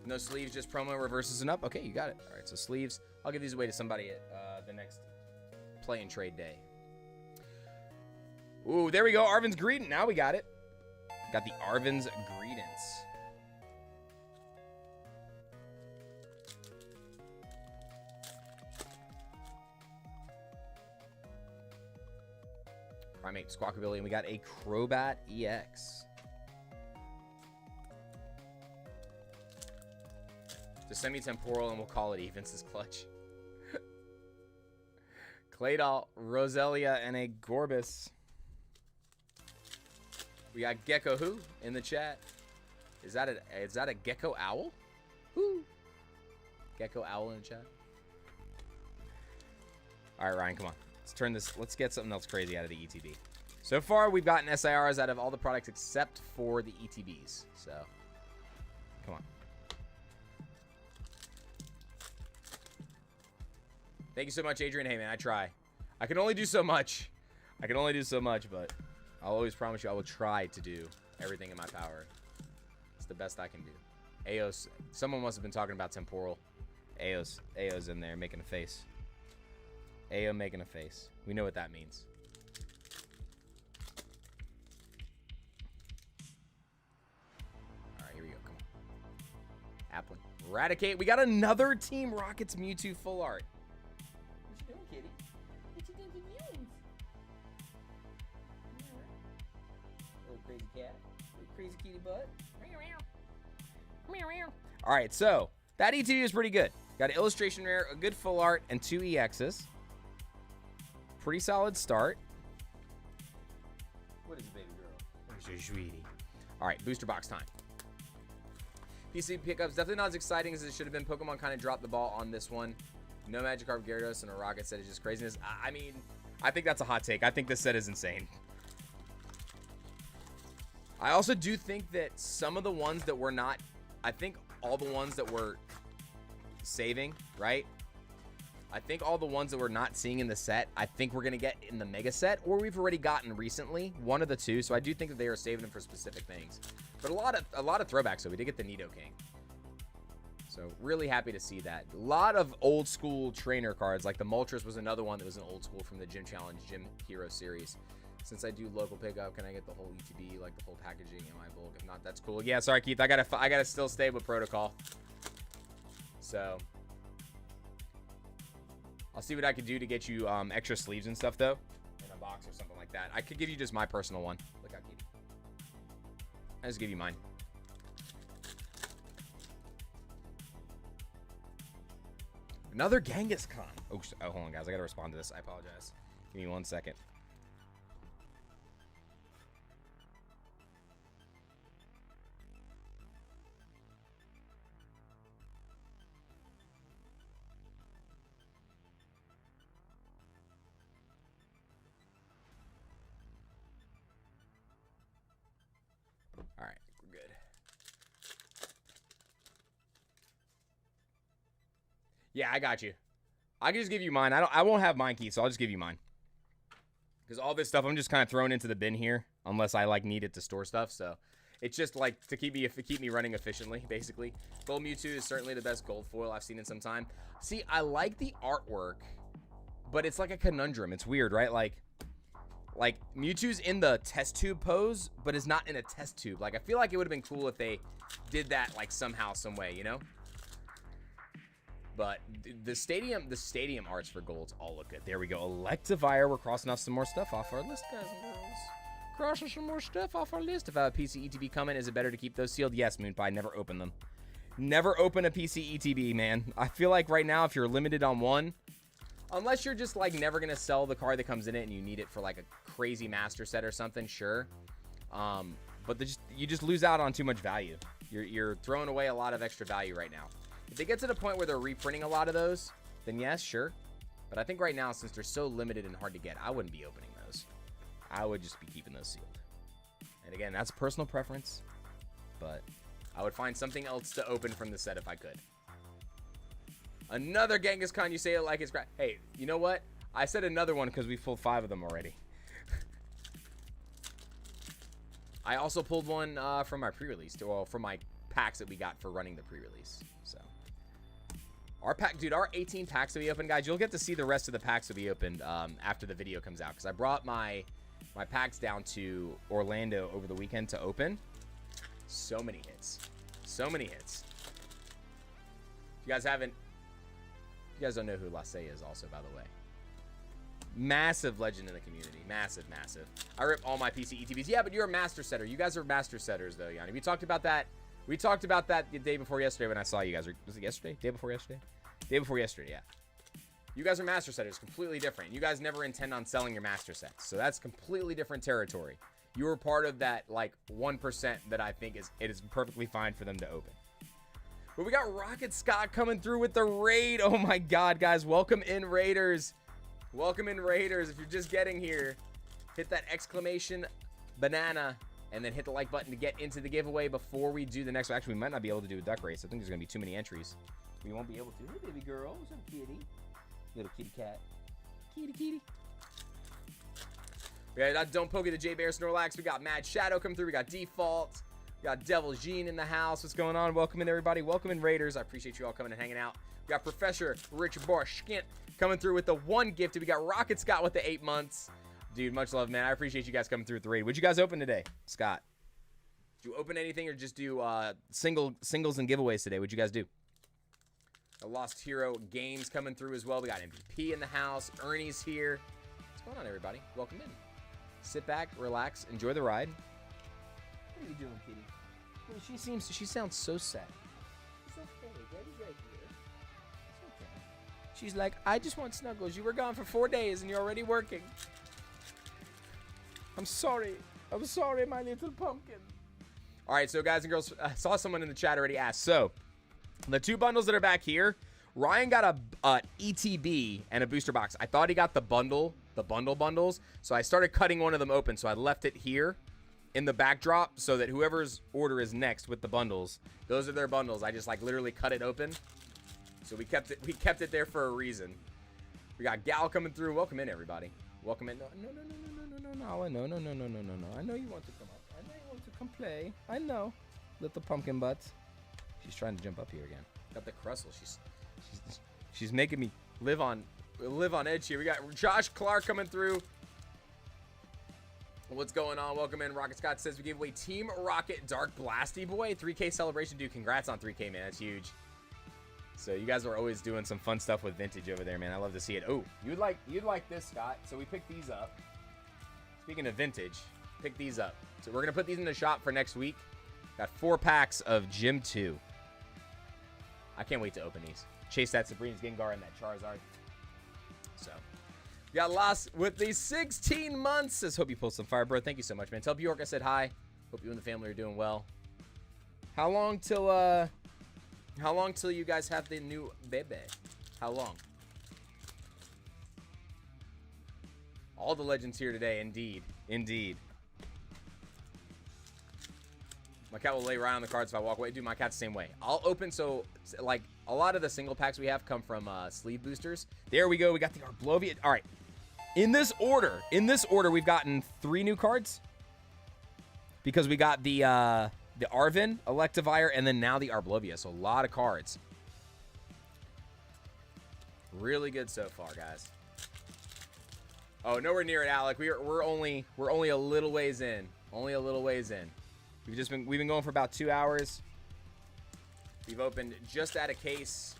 No sleeves, just promo, reverses, and up. Okay, you got it. All right, so sleeves. I'll give these away to somebody at the next play and trade day. Ooh, there we go. Arvin's Greedent. Now we got it. Got the Arvin's Greedents. Primate Squawkabilly, and we got a Crobat EX. Just semi-temporal and we'll call it even. This is clutch. Claydol, Roselia, and a Gorbis. We got Gecko Who in the chat. Is that a Gecko Owl? Who? Gecko Owl in the chat. All right, Ryan, come on. Let's turn this. Let's get something else crazy out of the ETB. So far, we've gotten SIRs out of all the products except for the ETBs. So, come on. Thank you so much, Adrian. Hey, man, I try. I can only do so much. I can only do so much, but I'll always promise you I will try to do everything in my power. It's the best I can do. Aos. Someone must have been talking about temporal. Aos in there making a face. AO making a face. We know what that means. All right, here we go. Come on. Applin. Eradicate. We got another Team Rocket's Mewtwo full art. What you doing, kitty? What you thinking, you? Little crazy cat. Little crazy kitty butt. All right, so that ETB is pretty good. Got an illustration rare, a good full art, and 2 EXs. Pretty solid start. What is it, baby girl? Where's your sweetie? All right, booster box time. PC pickups, definitely not as exciting as it should have been. Pokemon kind of dropped the ball on this one. No Magikarp, Gyarados, and a Rocket set is just craziness. I mean, I think that's a hot take. I think this set is insane. I also do think that some of the ones that we're not, I think all the ones that we're saving, right? I think all the ones that we're not seeing in the set, I think we're going to get in the mega set, or we've already gotten recently, one of the two. So I do think that they are saving them for specific things. But a lot of throwbacks. So we did get the Nidoking. So really happy to see that. A lot of old school trainer cards, like the Moltres was another one that was an old school from the Gym Challenge, Gym Hero series. Since I do local pickup, can I get the whole ETB, like the whole packaging in my bulk? If not, that's cool. Yeah, sorry, Keith. I gotta still stay with protocol. So I'll see what I can do to get you extra sleeves and stuff, though, in a box or something like that. I could give you just my personal one. Look how cute. I just give you mine. Another Kangaskhan. Oh, hold on, guys. I gotta respond to this. I apologize. Give me 1 second. All right, we're good. Yeah, I got you. I can just give you mine. I won't have mine, Keith, so I'll just give you mine. Because all this stuff I'm just kind of throwing into the bin here, unless I like need it to store stuff. So it's just like to keep me running efficiently, basically. Gold Mewtwo is certainly the best gold foil I've seen in some time. See, I like the artwork, but it's like a conundrum. It's weird, right? Like Mewtwo's in the test tube pose, but is not in a test tube. Like, I feel like it would have been cool if they did that, like, somehow, some way, you know? But the stadium arts for golds all look good. There we go. Electivire. We're crossing off some more stuff off our list, guys and girls. Crossing some more stuff off our list. If I have a PC ETB coming, is it better to keep those sealed? Yes, Moonpie. Never open them. Never open a PC ETB, man. I feel like right now, if you're limited on one, unless you're just, like, never going to sell the card that comes in it and you need it for, like, a crazy master set or something, sure. But you just lose out on too much value. You're throwing away a lot of extra value right now. If they get to the point where they're reprinting a lot of those, then yes, sure. But I think right now, since they're so limited and hard to get, I wouldn't be opening those. I would just be keeping those sealed. And again, that's personal preference. But I would find something else to open from the set if I could. Another Kangaskhan, you say it like it's crap. Hey, you know what? I said another one because we pulled 5 of them already. I also pulled one from my pre-release, well, from my packs that we got for running the pre-release. So, our pack, dude, our 18 packs that we opened, guys, you'll get to see the rest of the packs that we opened after the video comes out. Because I brought my packs down to Orlando over the weekend to open. So many hits. So many hits. If you guys haven't, you guys don't know who Lasse is also, by the way. Massive legend in the community. Massive, massive. I rip all my PC ETBs. Yeah, but you're a master setter. You guys are master setters, though, Yanni. We talked about that. We talked about that the day before yesterday when I saw you guys. Was it yesterday? Day before yesterday? Day before yesterday, yeah. You guys are master setters. Completely different. You guys never intend on selling your master sets. So that's completely different territory. You were part of that, like, 1% that I think it is perfectly fine for them to open. But we got Rocket Scott coming through with the raid. Oh, my God, guys. Welcome in, Raiders. Welcome in, Raiders. If you're just getting here, hit that exclamation banana and then hit the like button to get into the giveaway before we do the next one. Actually, we might not be able to do a duck race. I think there's going to be too many entries. We won't be able to. Hey, baby girl. What's up, kitty? Little kitty cat. Kitty. We got Don't Poke It, the J Bear Snorlax. We got Mad Shadow come through. We got Default. We got Devil Jean in the house. What's going on? Welcome in, everybody. Welcome in, Raiders. I appreciate you all coming and hanging out. We got Professor Rich Borskint coming through with the 1 gift. We got Rocket Scott with the 8 months. Dude, much love, man. I appreciate you guys coming through with the raid. What'd you guys open today, Scott? Did you open anything or just do singles and giveaways today? What'd you guys do? A Lost Hero Games coming through as well. We got MVP in the house. Ernie's here. What's going on, everybody? Welcome in. Sit back, relax, enjoy the ride. What are you doing, kitty? Well, she sounds so sad. It's okay, Daddy's right here. It's okay. She's like, I just want snuggles. You were gone for 4 days and you're already working. I'm sorry, my little pumpkin. All right, so guys and girls, I saw someone in the chat already ask. So, the 2 bundles that are back here, Ryan got a ETB and a booster box. I thought he got the bundles. So I started cutting one of them open. So I left it here in the backdrop so that whoever's order is next with the bundles, those are their bundles. I just like literally cut it open. So we kept it there for a reason. We got Gal coming through. Welcome in, everybody. Welcome in. No. I know you want to come up. I know you want to come play. I know. Little pumpkin butt. She's trying to jump up here again. Got the crustle. She's making me live on edge here. We got Josh Clark coming through. What's going on? Welcome in. Rocket Scott says we gave away Team Rocket Dark Blasty Boy 3K celebration. Dude, congrats on 3K, man. That's huge. So you guys are always doing some fun stuff with vintage over there, man. I love to see it. Oh, you'd like this, Scott. So we picked these up. Speaking of vintage, pick these up. So we're gonna put these in the shop for next week. Got 4 packs of Gym 2. I can't wait to open these. Chase that Sabrina's Gengar and that Charizard. So, we got Lost with the 16 months. Says, hope you pulled some fire, bro. Thank you so much, man. Tell Bjork I said hi. Hope you and the family are doing well. How long till you guys have the new baby? How long? All the legends here today, indeed. My cat will lay right on the cards if I walk away. Dude, my cat's the same way. I'll open, so, like, a lot of the single packs we have come from sleeve boosters. There we go. We got the Arblovia. All right. In this order, we've gotten 3 new cards. Because we got the Arvin, Electivire, and then now the Arblovia. So, a lot of cards. Really good so far, guys. Oh, nowhere near it, Alec. We're only a little ways in. We've been going for about 2 hours. We've opened just out of case.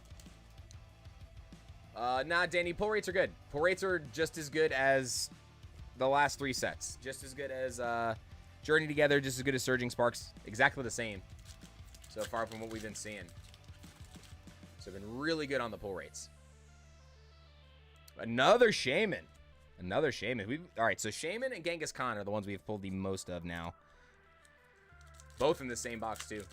Nah, Danny, pull rates are good. Pull rates are just as good as the last 3 sets. Just as good as Journey Together, just as good as Surging Sparks. Exactly the same so far from what we've been seeing. So been really good on the pull rates. Another Shaman. All right, so Shaman and Genghis Khan are the ones we've pulled the most of now. Both in the same box, too.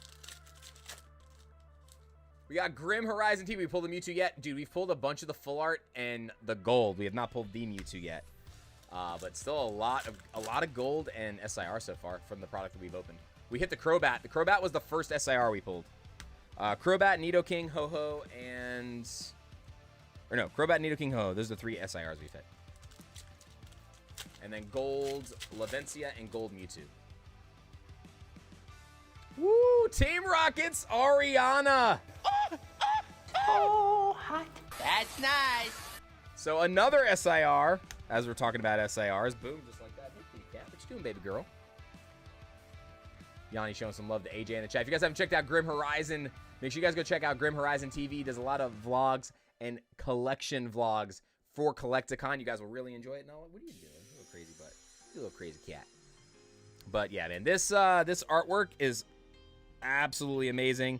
We got Grim Horizon T. We pulled the Mewtwo yet. Dude, we've pulled a bunch of the full art and the gold. We have not pulled the Mewtwo yet. But still a lot of gold and SIR so far from the product that we've opened. We hit the Crobat. The Crobat was the first SIR we pulled. Crobat, Nidoking, Ho-Ho, and... Or no, Crobat, Nidoking, Ho-Ho. Those are the 3 SIRs we've hit. And then gold Lavencia and gold Mewtwo. Woo! Team Rockets, Ariana. Oh, hot. That's nice. So another SIR, as we're talking about SIRs. Boom, just like that. Hey, kitty cat. What you doing, baby girl? Yanni showing some love to AJ in the chat. If you guys haven't checked out Grim Horizon, make sure you guys go check out Grim Horizon TV. Does a lot of vlogs and collection vlogs for Collecticon. You guys will really enjoy it. No, what are you doing? You little crazy butt. You little crazy cat. But yeah, man, this artwork is absolutely amazing.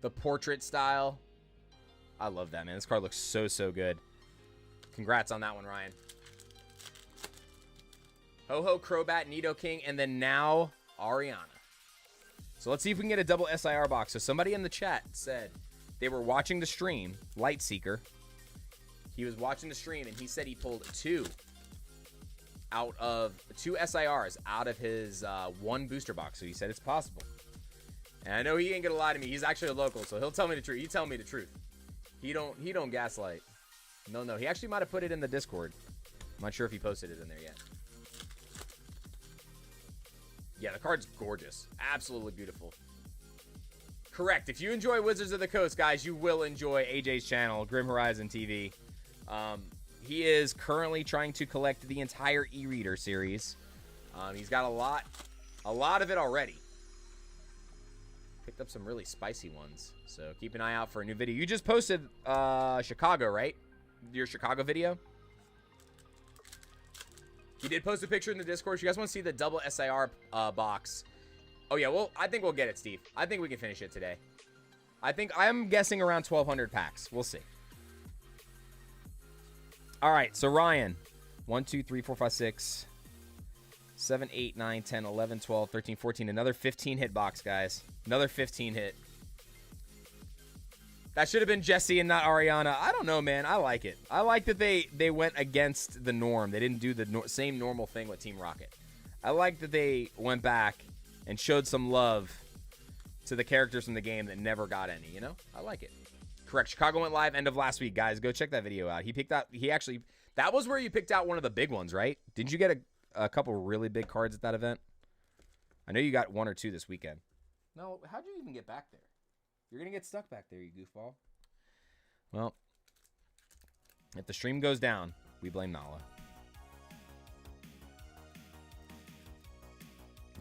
The portrait style. I love that, man. This card looks so good. Congrats on that one, Ryan. Ho-Ho, Crobat, Nidoking, and then now Ariana. So let's see if we can get a double SIR box. So somebody in the chat said they were watching the stream, Lightseeker. He was watching the stream, and he said he pulled two SIRs out of his one booster box. So he said it's possible. And I know he ain't gonna lie to me. He's actually a local, so he'll tell me the truth. He tell me the truth. He don't gaslight. No. He actually might have put it in the Discord. I'm not sure if he posted it in there yet. Yeah, the card's gorgeous. Absolutely beautiful. Correct. If you enjoy Wizards of the Coast, guys, you will enjoy AJ's channel, Grim Horizon TV. He is currently trying to collect the entire e-reader series. He's got a lot of it already. Picked up some really spicy ones, so keep an eye out for a new video. You just posted Chicago, right? Your Chicago video? You did post a picture in the Discord. If you guys want to see the double SIR box. Oh, yeah, well, I think we'll get it, Steve. I think we can finish it today. I'm guessing around 1,200 packs. We'll see. All right, so Ryan. 1, 2, 3, 4, 5, 6, 7, 8, 9, 10, 11, 12, 13, 14. Another 15 hit box, guys. Another 15 hit. That should have been Jesse and not Ariana. I don't know, man. I like it. I like that they went against the norm. They didn't do the same normal thing with Team Rocket. I like that they went back and showed some love to the characters from the game that never got any, you know? I like it. Correct. Chicago went live end of last week, guys. Go check that video out. That was where you picked out one of the big ones, right? Didn't you get a couple really big cards at that event? I know you got 1 or 2 this weekend. No, how'd you even get back there? You're going to get stuck back there, you goofball. Well, if the stream goes down, we blame Nala.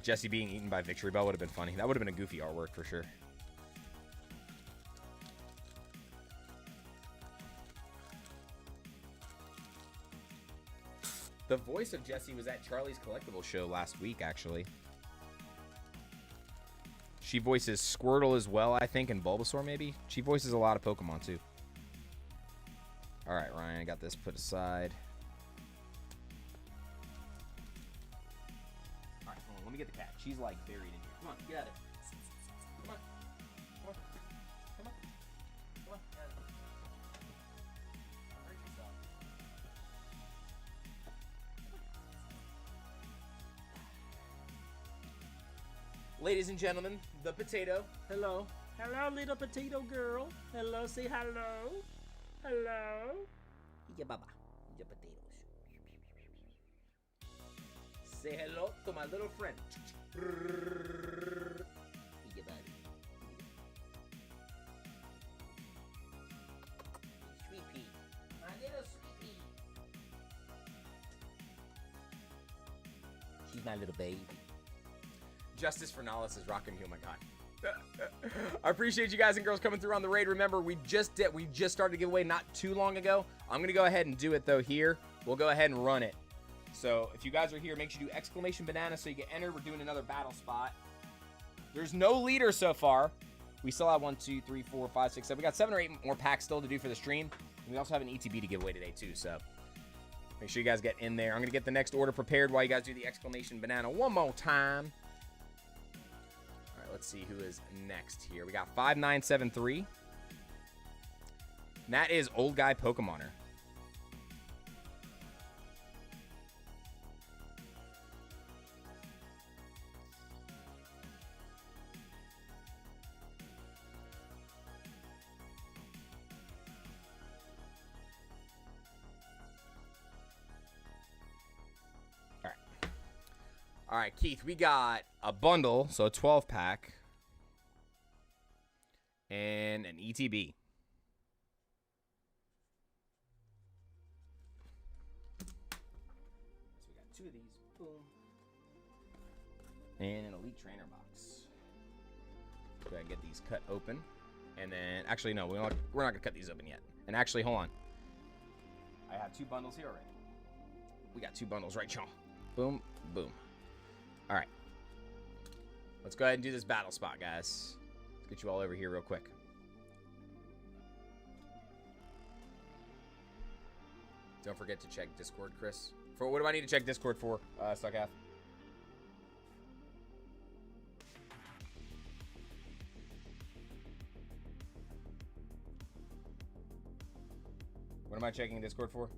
Jesse being eaten by Victory Bell would have been funny. That would have been a goofy artwork for sure. The voice of Jesse was at Charlie's Collectible show last week, actually. She voices Squirtle as well, I think, and Bulbasaur, maybe. She voices a lot of Pokemon, too. All right, Ryan, I got this put aside. All right, hold on. Let me get the cat. She's, like, buried in here. Come on, get out of it. Come on. Come on. Come on. Come on. Get out of it. Hurt yourself. Ladies and gentlemen, the potato. Hello. Hello, little potato girl. Hello, say hello. Hello. Yeah, baba. The potatoes. Say hello to my little friend. Yeah, buddy. Sweet pea. My little sweet pea. She's my little baby. Justice for Nala says Rock and Heal, my God. I appreciate you guys and girls coming through on the raid. Remember, we just started the giveaway not too long ago. I'm gonna go ahead and do it though here. We'll go ahead and run it. So if you guys are here, make sure you do exclamation banana so you get entered. We're doing another battle spot. There's no leader so far. We still have 1, 2, 3, 4, 5, 6, 7. We got 7 or 8 more packs still to do for the stream. And we also have an ETB to give away today too. So make sure you guys get in there. I'm gonna get the next order prepared while you guys do the exclamation banana one more time. Let's see who is next here. We got 5973. And that is Old Guy Pokemoner. All right, Keith, we got a bundle, so a 12-pack, and an ETB. So we got 2 of these. Boom. And an Elite Trainer box. Go ahead and get these cut open. And then, actually, no, we're not going to cut these open yet. And actually, hold on. I have 2 bundles here already. We got 2 bundles, right, y'all? Boom, boom. All right. Let's go ahead and do this battle spot, guys. Let's get you all over here real quick. Don't forget to check Discord, Chris. For what do I need to check Discord for, Stuckath? What What am I checking Discord for?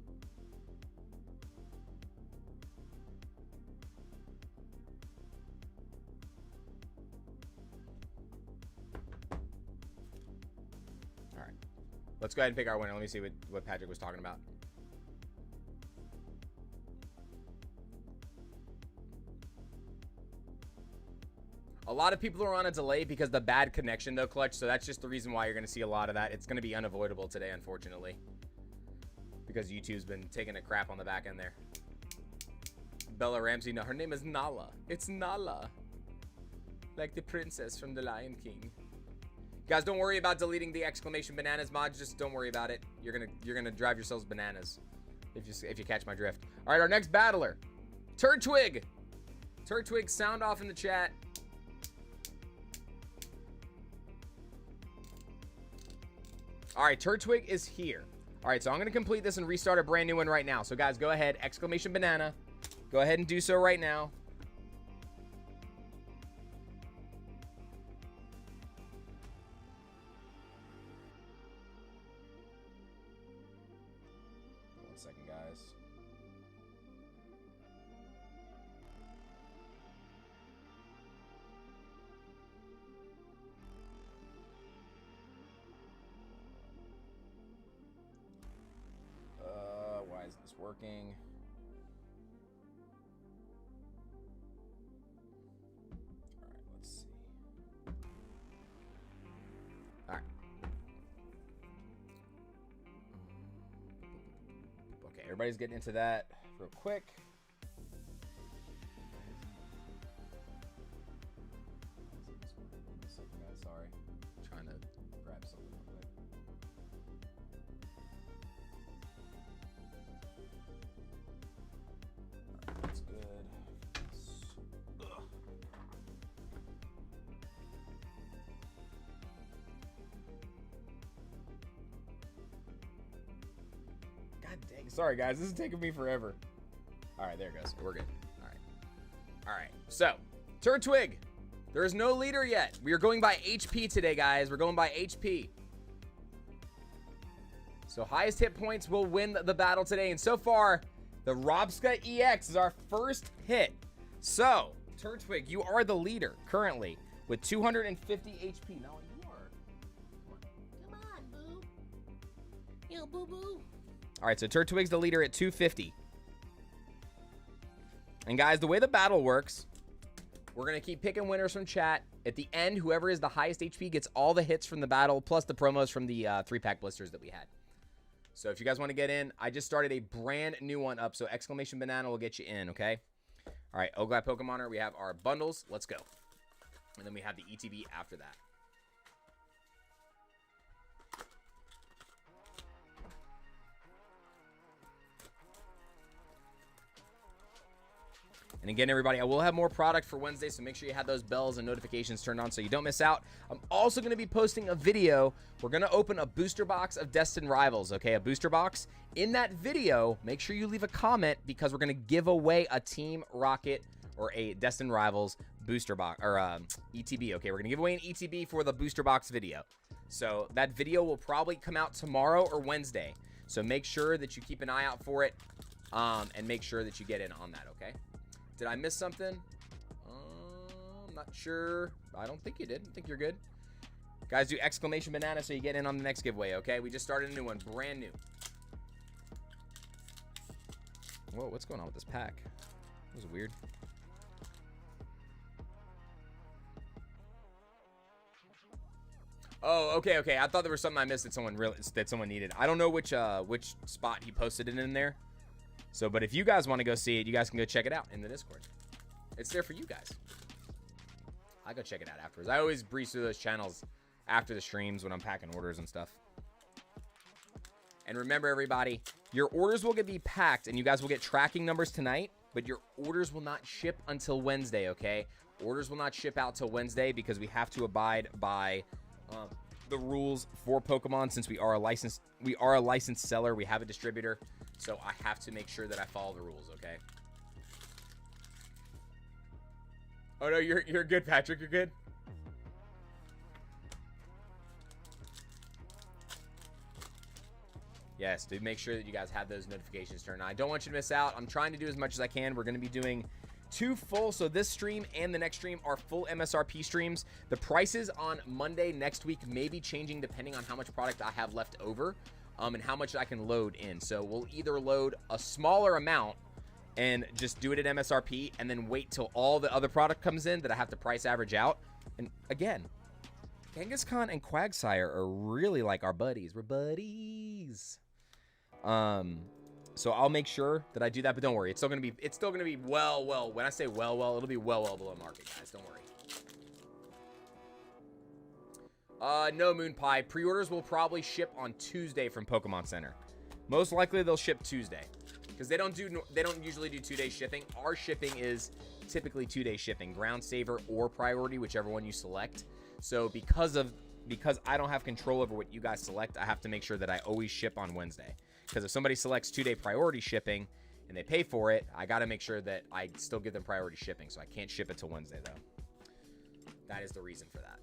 All right. Let's go ahead and pick our winner. Let me see what Patrick was talking about. A lot of people are on a delay because the bad connection, though, Clutch. So that's just the reason why you're going to see a lot of that. It's going to be unavoidable today, unfortunately, because YouTube's been taking a crap on the back end there. Bella Ramsey. No, her name is Nala. It's Nala. Like the princess from The Lion King. Guys, don't worry about deleting the exclamation bananas mod. Just don't worry about it. You're gonna drive yourselves bananas if you catch my drift. All right, our next battler, Turtwig. Turtwig, sound off in the chat. All right, Turtwig is here. All right, so I'm going to complete this and restart a brand new one right now. So, guys, go ahead. Exclamation banana. Go ahead and do so right now. One second, guys. Why isn't this working? All right, let's see. All right. Okay, everybody's getting into that real quick. Sorry, trying to grab something real quick. That's good. Ugh. God dang. Sorry, guys. This is taking me forever. All right, there it goes. We're good. All right. All right. So, Turtwig. There is no leader yet. We are going by HP today, guys. We're going by HP. So, highest hit points will win the battle today. And so far, the Robska EX is our first hit. So, Turtwig, you are the leader currently with 250 HP. No, you are. Come on, boo. Yo, boo boo. All right, so Turtwig's the leader at 250. And guys, the way the battle works, we're going to keep picking winners from chat. At the end, whoever is the highest HP gets all the hits from the battle, plus the promos from the 3-pack blisters that we had. So if you guys want to get in, I just started a brand new one up, so exclamation banana will get you in, okay? All right, Oglat Pokemoner, we have our bundles. Let's go. And then we have the ETB after that. And again, everybody, I will have more product for Wednesday, so make sure you have those bells and notifications turned on so you don't miss out. I'm also going to be posting a video. We're going to open a booster box of Destined Rivals, okay? A booster box. In that video, make sure you leave a comment because we're going to give away a Team Rocket or a Destined Rivals booster box, or ETB, okay? We're going to give away an ETB for the booster box video. So that video will probably come out tomorrow or Wednesday. So make sure that you keep an eye out for it and make sure that you get in on that, okay? Did I miss something? I'm not sure. I don't think you did. I think you're good. Guys, do exclamation banana so you get in on the next giveaway, okay? We just started a new one, brand new. Whoa, what's going on with this pack? That was weird. Oh, okay. I thought there was something I missed that someone needed. I don't know which spot he posted it in there. So, but if you guys want to go see it, you guys can go check it out in the Discord. It's there for you guys. I go check it out afterwards. I always breeze through those channels after the streams when I'm packing orders and stuff. And remember, everybody, your orders will be packed, and you guys will get tracking numbers tonight, but your orders will not ship until Wednesday, okay? Orders will not ship out till Wednesday because we have to abide by the rules for Pokemon since we are a licensed seller. We have a distributor. So I have to make sure that I follow the rules, okay? Oh no, you're good, Patrick. You're good. Yeah, Yes, do make sure that you guys have those notifications turned on. I don't want you to miss out. I'm trying to do as much as I can. We're going to be doing 2 full, so this stream and the next stream are full MSRP streams. The prices on Monday next week may be changing depending on how much product I have left over, and how much I can load in. So we'll either load a smaller amount and just do it at MSRP and then wait till all the other product comes in that I have to price average out. And again, Kangaskhan and Quagsire are really like our buddies. We're buddies. So I'll make sure that I do that, but don't worry. It's still gonna be well. When I say well, it'll be well below market, guys. Don't worry. No Moon Pie. Pre-orders will probably ship on Tuesday from Pokemon Center. Most likely they'll ship Tuesday because they don't usually do 2-day shipping. Our shipping is typically 2-day shipping, Ground Saver or Priority, whichever one you select. So because I don't have control over what you guys select, I have to make sure that I always ship on Wednesday. Because if somebody selects 2-day priority shipping and they pay for it, I got to make sure that I still give them priority shipping. So I can't ship it till Wednesday, though. That is the reason for that.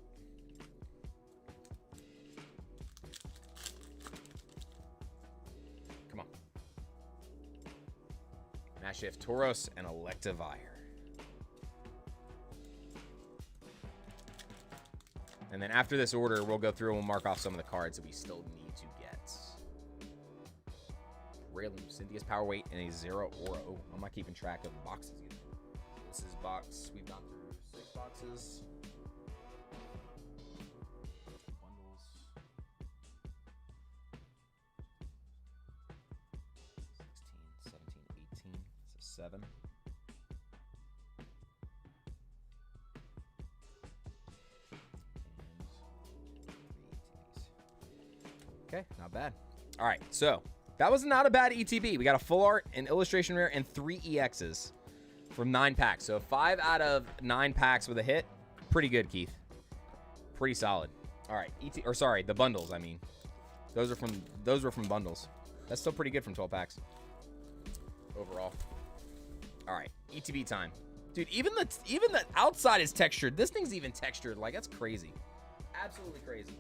Come on. Mashift, Tauros, and Electivire. And then after this order, we'll go through and we'll mark off some of the cards that we still need to get. Raylum, Cynthia's Power Weight, and a 0 Aura. Oh, I'm not keeping track of the boxes either. This is box. We've gone through 6 boxes. Bundles. 16, 17, 18. So 7. Okay, not bad. All right, so that was not a bad ETB. We got a full art, an illustration rare, and 3 EXs from 9 packs. So 5 out of 9 packs with a hit. Pretty good, Keith. Pretty solid. All right, the bundles. I mean, those were from bundles. That's still pretty good from 12 packs overall. All right, ETB time, dude. Even the outside is textured. This thing's even textured. Like, that's crazy. Absolutely crazy.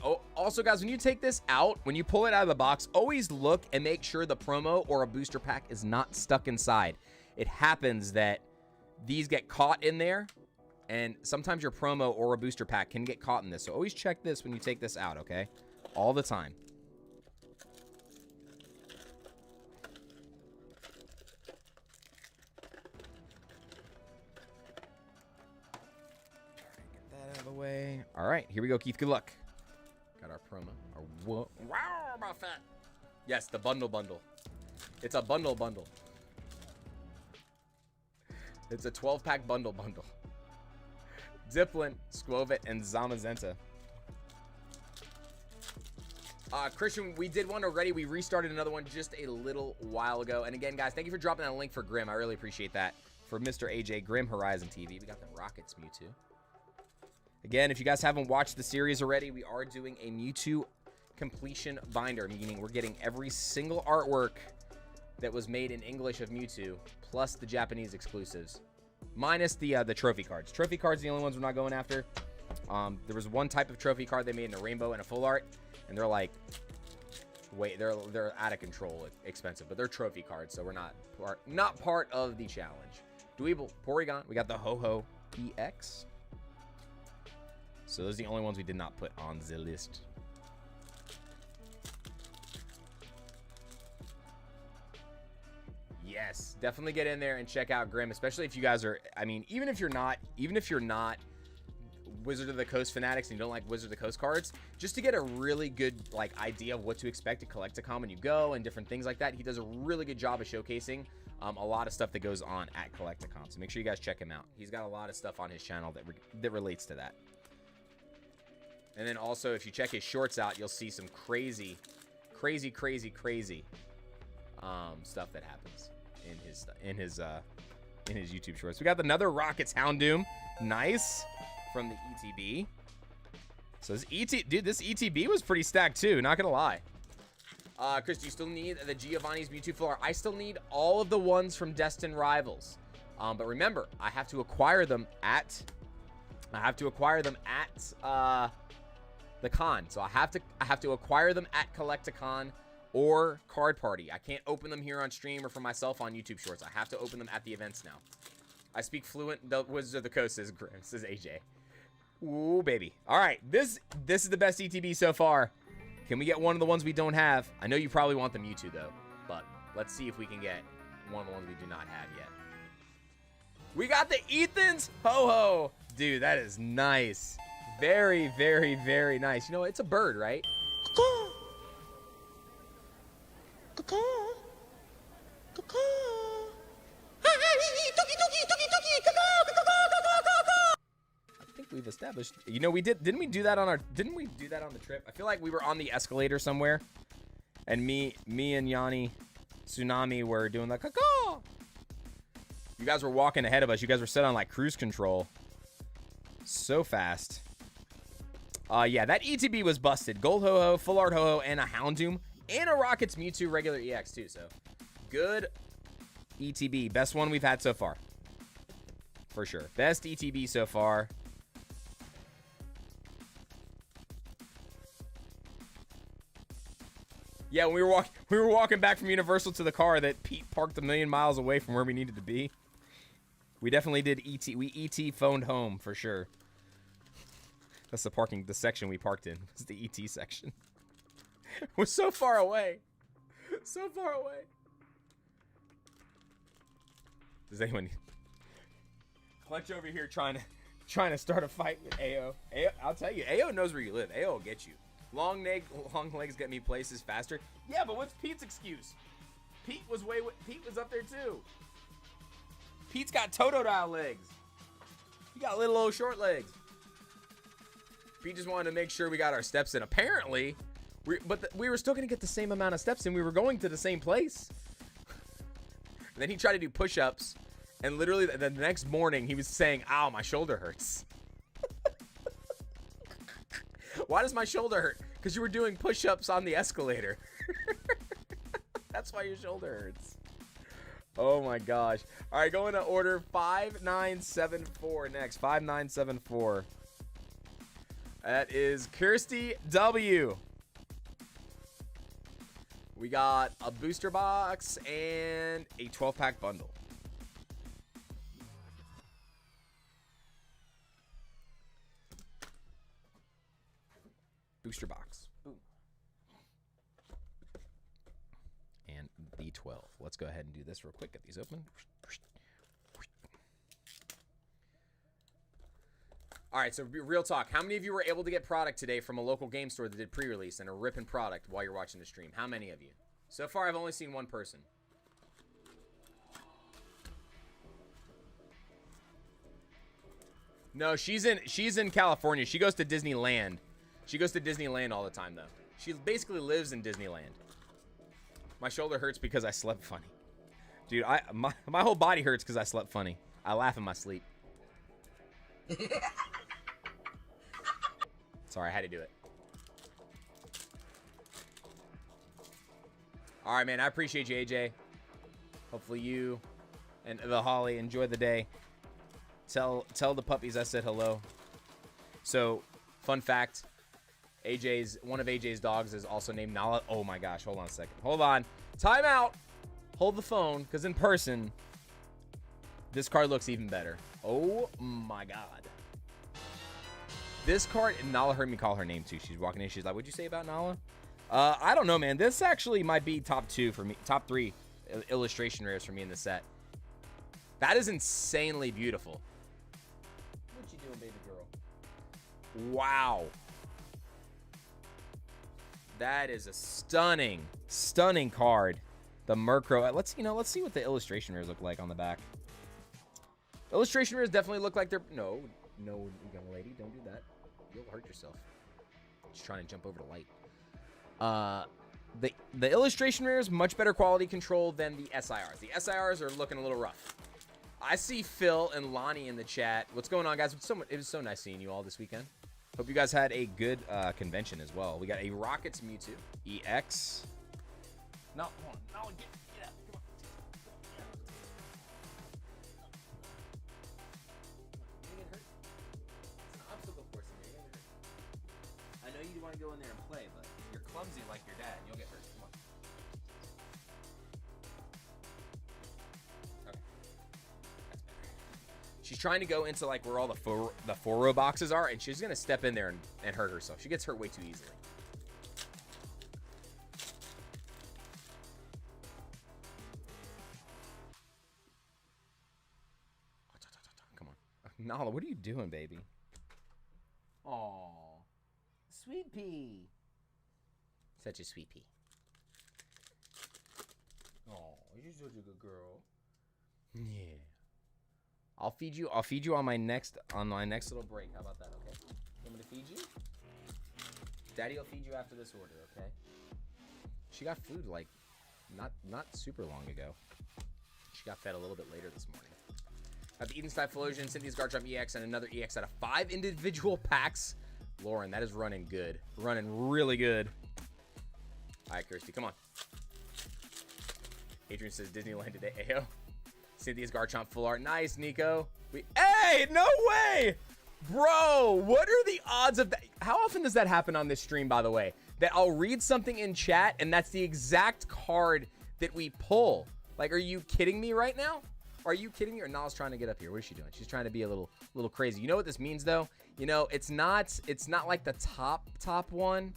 Oh, also, guys, when you take this out, when you pull it out of the box, always look and make sure the promo or a booster pack is not stuck inside. It happens that these get caught in there, and sometimes your promo or a booster pack can get caught in this. So always check this when you take this out, okay? All the time. Get that out of the way. All right, here we go, Keith. Good luck. Got our promo. Wow, my fat. Yes, the bundle. It's a bundle. It's a 12-pack bundle. Ziplin, Squovit, and Zamazenta. Christian, we did one already. We restarted another one just a little while ago. And again, guys, thank you for dropping that link for Grim. I really appreciate that. For Mr. AJ, Grim Horizon TV. We got the Rockets Mewtwo. Again, if you guys haven't watched the series already, we are doing a Mewtwo completion binder, meaning we're getting every single artwork that was made in English of Mewtwo, plus the Japanese exclusives, minus the trophy cards. Trophy cards are the only ones we're not going after. There was one type of trophy card they made in a rainbow and a full art, and they're like, wait, they're out of control, expensive, but they're trophy cards, so we're not part of the challenge. Dweeble, Porygon, we got the Ho-Ho EX. So those are the only ones we did not put on the list. Yes, definitely get in there and check out Grim, especially if you guys are, I mean, even if you're not Wizard of the Coast fanatics and you don't like Wizard of the Coast cards, just to get a really good idea of what to expect at Collecticon when you go and different things like that. He does a really good job of showcasing a lot of stuff that goes on at Collecticon. So make sure you guys check him out. He's got a lot of stuff on his channel that relates to that. And then also, if you check his shorts out, you'll see some crazy stuff that happens in his YouTube shorts. We got another Rockets Houndoom, nice, from the ETB. So this ETB was pretty stacked too. Not gonna lie. Chris, do you still need the Giovanni's Mewtwo full art? I still need all of the ones from Destined Rivals. But remember, I have to acquire them at the con. So I have to acquire them at Collecticon or Card Party. I can't open them here on stream or for myself on YouTube Shorts. I have to open them at the events now. I speak fluent. The Wizards of the Coast, says AJ. Ooh, baby. All right, this is the best ETB so far. Can we get one of the ones we don't have? I know you probably want the Mewtwo, though. But let's see if we can get one of the ones we do not have yet. We got the Ethan's Ho-Ho. Dude, that is nice. Very, very, very nice. You know, it's a bird, right? I think we've established. You know, didn't we do that on the trip? I feel like we were on the escalator somewhere, and me and Yanni Tsunami were doing the caw. You guys were walking ahead of us. You guys were set on like cruise control. So fast. Yeah, that ETB was busted. Gold Ho-Ho, Full Art Ho-Ho, and a Houndoom, and a Rockets Mewtwo regular EX too. So good ETB. Best one we've had so far. For sure. Best ETB so far. Yeah, when we were walking back from Universal to the car that Pete parked a million miles away from where we needed to be. We definitely did ET. We ET phoned home for sure. That's the section we parked in. It's the ET section. We're so far away. So far away. Does anyone... Clutch over here trying to start a fight with AO. I'll tell you, AO knows where you live. AO will get you. Long legs get me places faster. Yeah, but what's Pete's excuse? Pete was up there too. Pete's got Totodile legs. He got little old short legs. Pete just wanted to make sure we got our steps in. Apparently, we were still going to get the same amount of steps in. We were going to the same place. And then he tried to do push-ups. And literally the next morning, he was saying, ow, my shoulder hurts. Why does my shoulder hurt? Because you were doing push-ups on the escalator. That's why your shoulder hurts. Oh my gosh. All right, going to order 5974 next. 5974. That is Kirsty W. We got a booster box and a 12-pack bundle. Booster box. Boom. And B12. Let's go ahead and do this real quick. Get these open. All right, so real talk. How many of you were able to get product today from a local game store that did pre-release and a ripping product while you're watching the stream? How many of you? So far, I've only seen one person. No, she's in California. She goes to Disneyland. She goes to Disneyland all the time, though. She basically lives in Disneyland. My shoulder hurts because I slept funny. Dude, my whole body hurts because I slept funny. I laugh in my sleep. Sorry, I had to do it. All right, man. I appreciate you, AJ. Hopefully you and the Holly enjoy the day. Tell the puppies I said hello. So, fun fact. One of AJ's dogs is also named Nala. Oh my gosh, hold on a second. Hold on. Time out. Hold the phone, because in person, this card looks even better. Oh my god. This card, Nala heard me call her name too. She's walking in, she's like, what'd you say about Nala? I don't know, man. This actually might be top 2 for me. Top 3 illustration rares for me in the set. That is insanely beautiful. What you doing, baby girl? Wow. That is a stunning card. The Murkrow. Let's see what the illustration rares look like on the back. Illustration rares definitely look like they're... No, young lady, don't do that. You'll hurt yourself. Just trying to jump over the light. The illustration rares, much better quality control than the SIRs. The SIRs are looking a little rough. I see Phil and Lonnie in the chat. What's going on, guys? It was so nice seeing you all this weekend. Hope you guys had a good convention as well. We got a Rockets Mewtwo EX. No, hold on. No, get up. Come on. You get hurt? It's an obstacle course. I know you go in there and play, but you're clumsy like your dad. You'll get hurt. Come on. Okay. That's better. She's trying to go into like where all the 4-row boxes are, and she's gonna step in there and hurt herself. She gets hurt way too easily. Come on. Nala, what are you doing, baby? Aw. Sweet pea. Such a sweet pea. Oh, you're such a good girl. Yeah. I'll feed you on my next little break. How about that, okay? You want me to feed you? Daddy will feed you after this order, okay? She got food like not super long ago. She got fed a little bit later this morning. Got the Eden Style Explosion, Cynthia's Garchomp EX, and another EX out of 5 individual packs. Lauren, that is running good. Running really good. All right, Kirsty, come on. Adrian says Disneyland today. Ayo. Cynthia's Garchomp full art. Nice, Nico. Hey, no way! Bro, what are the odds of that? How often does that happen on this stream, by the way? That I'll read something in chat, and that's the exact card that we pull. Like, are you kidding me right now? Are you kidding me? Or Nala's trying to get up here. What is she doing? She's trying to be a little crazy. You know what this means, though? You know, it's not like the top one,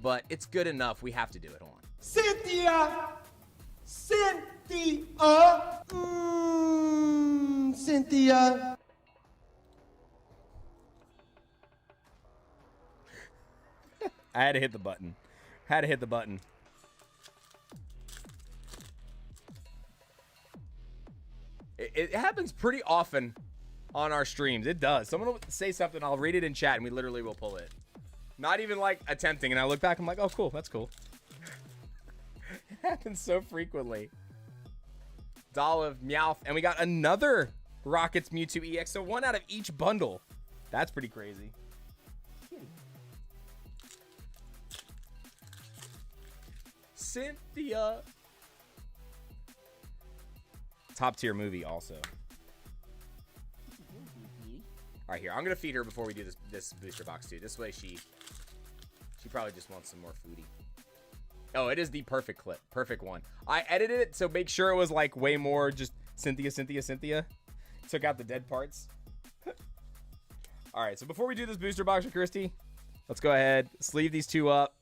but it's good enough. We have to do it. Hold on. Cynthia! Cynthia! Cynthia! I had to hit the button. It happens pretty often on our streams. It does. Someone will say something, I'll read it in chat, and we literally will pull it. Not even like attempting, and I look back, I'm like, oh, cool, that's cool. It happens so frequently. Dolliv, Meowth, and we got another Rockets Mewtwo EX, so 1 out of each bundle. That's pretty crazy. Cynthia. Top tier movie also. All right, here. I'm going to feed her before we do this booster box too. This way she probably just wants some more foodie. Oh, it is the perfect clip. Perfect one. I edited it so make sure it was like way more just Cynthia. Took out the dead parts. All right, so before we do this booster box with Christy, let's go ahead, sleeve these two up.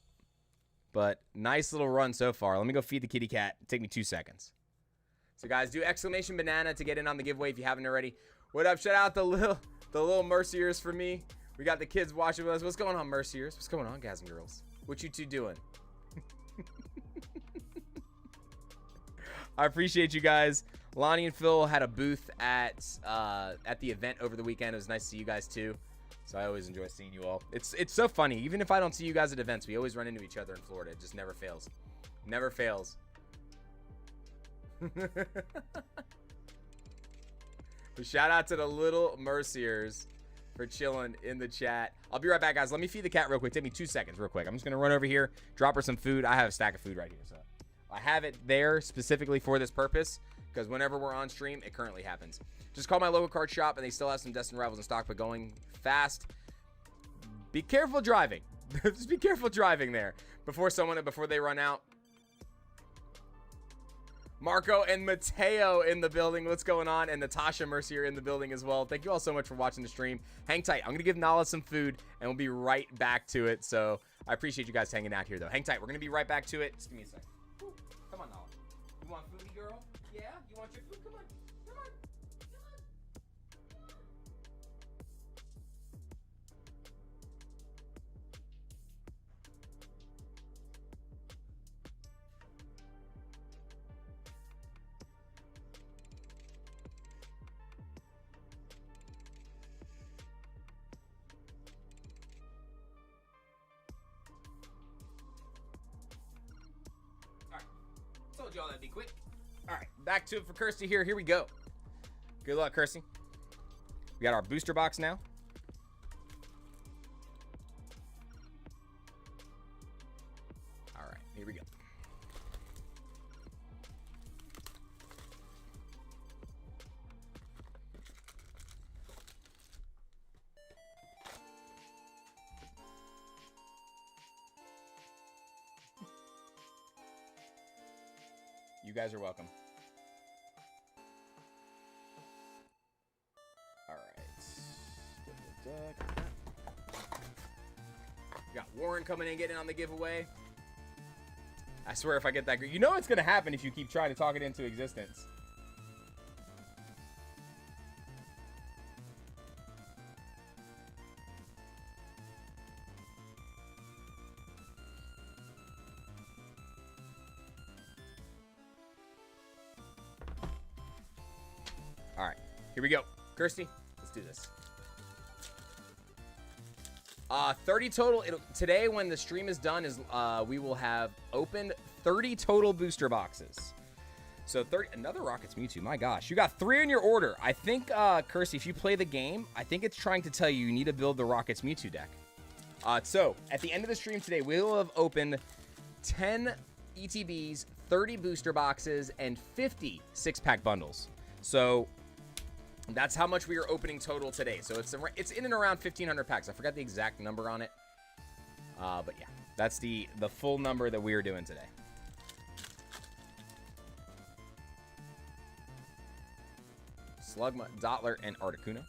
But nice little run so far. Let me go feed the kitty cat. Take me 2 seconds. So guys, do exclamation banana to get in on the giveaway if you haven't already. What up? Shout out the little Merciers for me. We got the kids watching with us. What's going on, Merciers? What's going on, guys and girls? What you two doing? I appreciate you guys. Lonnie and Phil had a booth at the event over the weekend. It was nice to see you guys too. So I always enjoy seeing you all. It's so funny. Even if I don't see you guys at events, we always run into each other in Florida. It just never fails. Never fails. But shout out to the little Merciers for chilling in the chat. I'll be right back, guys. Let me feed the cat real quick. Take me 2 seconds real quick. I'm just going to run over here, drop her some food. I have a stack of food right here. So I have it there specifically for this purpose because whenever we're on stream, it currently happens. Just call my local card shop, and they still have some Destined Rivals in stock, but going fast. Be careful driving. Just be careful driving there before they run out. Marco and Mateo in the building. What's going on? And Natasha Mercier in the building as well. Thank you all so much for watching the stream. Hang tight. I'm going to give Nala some food, and we'll be right back to it. So I appreciate you guys hanging out here, though. Hang tight. We're going to be right back to it. Just give me a second. Ooh, come on, Nala. You want foodie, girl? Yeah? You want your food? Come on. Come on. Come on. Told y'all that'd be quick. All right, back to it for Kirsty here. Here we go. Good luck, Kirsty. We got our booster box now. All right, here we go. guys are welcome. All right. Got Warren coming in, getting on the giveaway. I swear if I get that, you know it's going to happen if you keep trying to talk it into existence. All right, here we go. Kirsty, let's do this. 30 total. Today, when the stream is done, we will have opened 30 total booster boxes. So 30. Another Rockets Mewtwo. My gosh, you got 3 in your order. I think, Kirsty, if you play the game, I think it's trying to tell you you need to build the Rockets Mewtwo deck. So at the end of the stream today, we will have opened 10 ETBs, 30 booster boxes, and 50 6-pack bundles. So that's how much we are opening total today. So it's in and around 1,500 packs. I forgot the exact number on it. But yeah, that's the full number that we are doing today. Slugma, Dottler, and Articuno.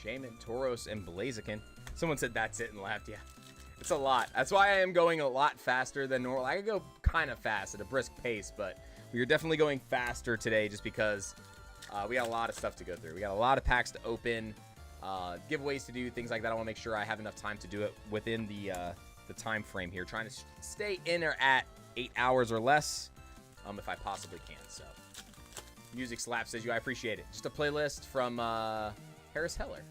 Shaman, Tauros, and Blaziken. Someone said that's it and laughed. Yeah. It's a lot. That's why I am going a lot faster than normal. I could go kind of fast at a brisk pace, but we are definitely going faster today just because we got a lot of stuff to go through. We got a lot of packs to open, giveaways to do, things like that. I want to make sure I have enough time to do it within the time frame here. Trying to stay in or at 8 hours or less if I possibly can. So, Music Slap says I appreciate it. Just a playlist from Harris Heller.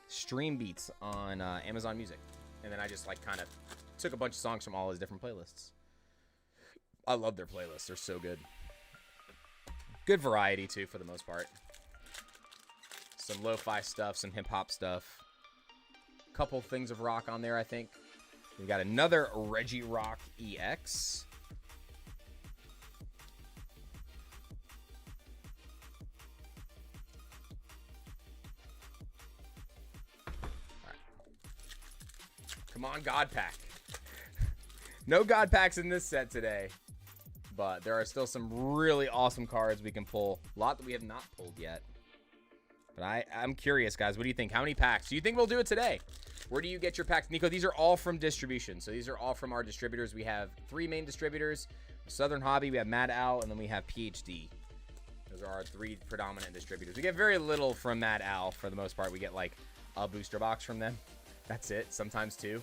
Stream Beats on Amazon Music. And then I just kind of took a bunch of songs from all his different playlists. I love their playlists. They're so good. Good variety, too, for the most part. Some lo-fi stuff, some hip-hop stuff. Couple things of rock on there, I think. We got another Reggie Rock EX. Come on, God Pack. No God Packs in this set today. But there are still some really awesome cards we can pull. A lot that we have not pulled yet. But I'm curious, guys. What do you think? How many packs? Do you think we'll do it today? Where do you get your packs? Nico, these are all from distribution. So these are all from our distributors. We have 3 main distributors. Southern Hobby, we have Mad Owl, and then we have PhD. Those are our 3 predominant distributors. We get very little from Mad Owl for the most part. We get a booster box from them. That's it. Sometimes 2.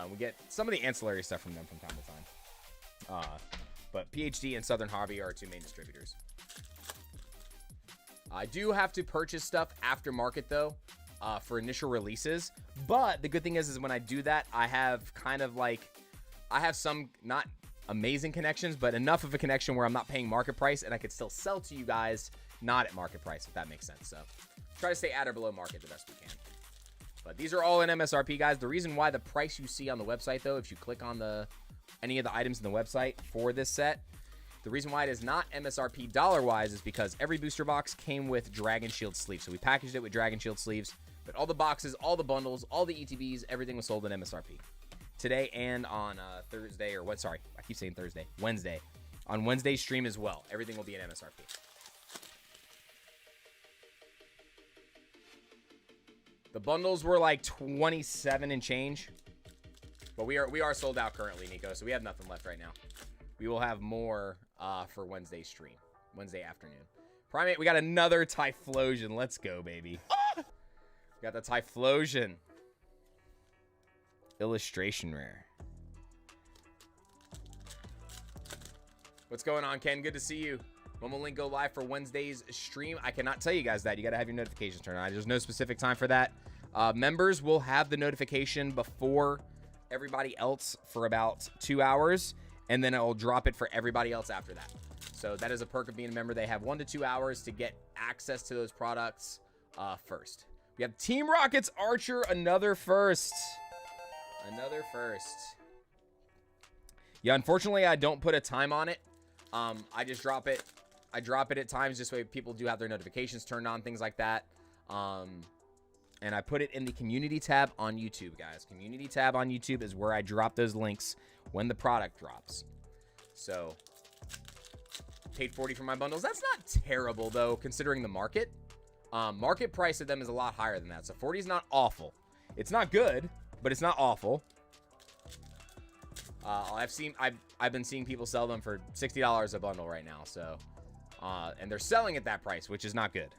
We get some of the ancillary stuff from them from time to time. But PhD and Southern Hobby are our 2 main distributors. I do have to purchase stuff after market, though, for initial releases. But the good thing is when I do that, I have I have some not amazing connections, but enough of a connection where I'm not paying market price, and I could still sell to you guys not at market price, if that makes sense. So try to stay at or below market the best we can. But these are all in MSRP, guys. The reason why the price you see on the website, though, if you click on any of the items in the website for this set, the reason why it is not MSRP dollar-wise is because every booster box came with Dragon Shield sleeves. So we packaged it with Dragon Shield sleeves. But all the boxes, all the bundles, all the ETBs, everything was sold in MSRP. Today and on Thursday, or what? Sorry, I keep saying Thursday. Wednesday. On Wednesday's stream as well. Everything will be in MSRP. The bundles were 27 and change. But we are sold out currently, Nico, so we have nothing left right now. We will have more for Wednesday's stream. Wednesday afternoon. Primate, we got another Typhlosion. Let's go, baby. We got the Typhlosion. Illustration rare. What's going on, Ken? Good to see you. When will Link go live for Wednesday's stream? I cannot tell you guys that. You got to have your notifications turned on. There's no specific time for that. Members will have the notification before everybody else for about 2 hours, and then I'll drop it for everybody else after that. So that is a perk of being a member. They have 1 to 2 hours to get access to those products first. We have Team Rocket's Archer, another first. Another first. Yeah, unfortunately, I don't put a time on it. I just drop it. I drop it at times just so people do have their notifications turned on, things like that. And And I put it in the community tab on YouTube, guys. Community tab on YouTube is where I drop those links when the product drops. So, paid $40 for my bundles. That's not terrible, though, considering the market. Market price of them is a lot higher than that. So, 40 is not awful. It's not good, but it's not awful. I've been seeing people sell them for $60 a bundle right now. So, and they're selling at that price, which is not good.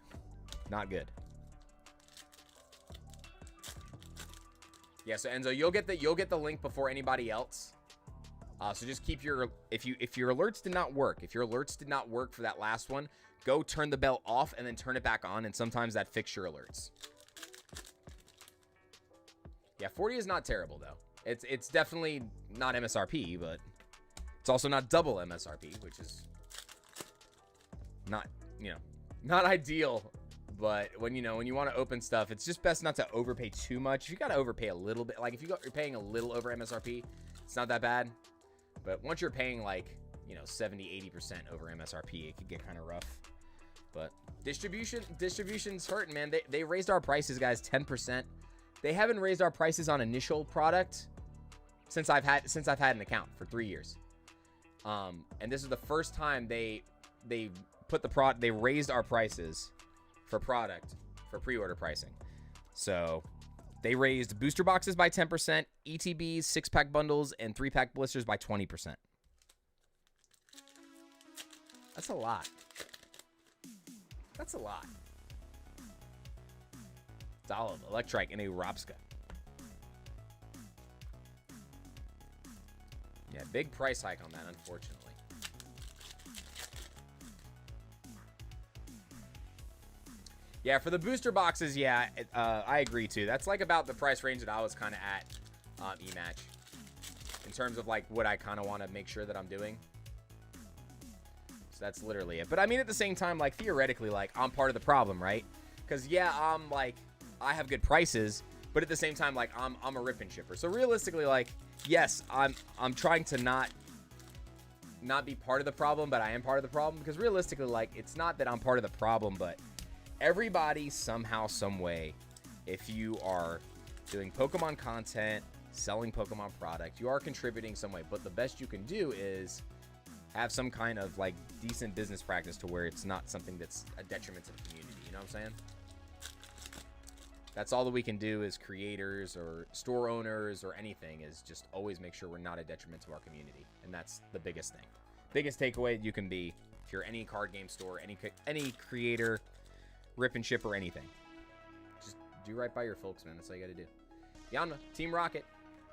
Not good. Yeah, so Enzo, you'll get the link before anybody else. So just keep your if your alerts did not work, for that last one, go turn the bell off and then turn it back on, and sometimes that fixes your alerts. Yeah, 40 is not terrible though. It's definitely not MSRP, but it's also not double MSRP, which is not, not ideal. But when you want to open stuff, it's just best not to overpay too much. If you got to overpay a little bit, like if you're paying a little over MSRP, it's not that bad. But once you're paying like, 70-80% over MSRP, it could get kind of rough. But distribution's hurting, man. They raised our prices, guys, 10%. They haven't raised our prices on initial product since I've had an account for 3 years. And this is the first time they raised our prices for product for pre-order pricing. So they raised booster boxes by 10%, ETBs, 6-pack bundles, and 3-pack blisters by 20%. That's a lot. That's a lot. It's Olive, Electrike, and a Robska. Yeah, big price hike on that, unfortunately. Yeah, for the booster boxes, yeah, I agree too. That's like about the price range that I was kind of at E-Match. In terms of like what I kind of want to make sure that I'm doing. So that's literally it. But I mean, at the same time, like theoretically, like I'm part of the problem, right? Because yeah, I'm like, I have good prices, but at the same time, like I'm a rip and shipper. So realistically, like, yes, I'm trying to not be part of the problem, but I am part of the problem. Because realistically, like, it's not that I'm part of the problem, but everybody somehow, some way, if you are doing Pokemon content, selling Pokemon product, you are contributing some way. But the best you can do is have some kind of like decent business practice to where it's not something that's a detriment to the community. You know what I'm saying? That's all that we can do as creators or store owners or anything, is just always make sure we're not a detriment to our community. And that's the biggest thing. Biggest takeaway you can be if you're any card game store, any creator, rip and ship or anything. Just do right by your folks, man. That's all you got to do. Yanma, Team Rocket,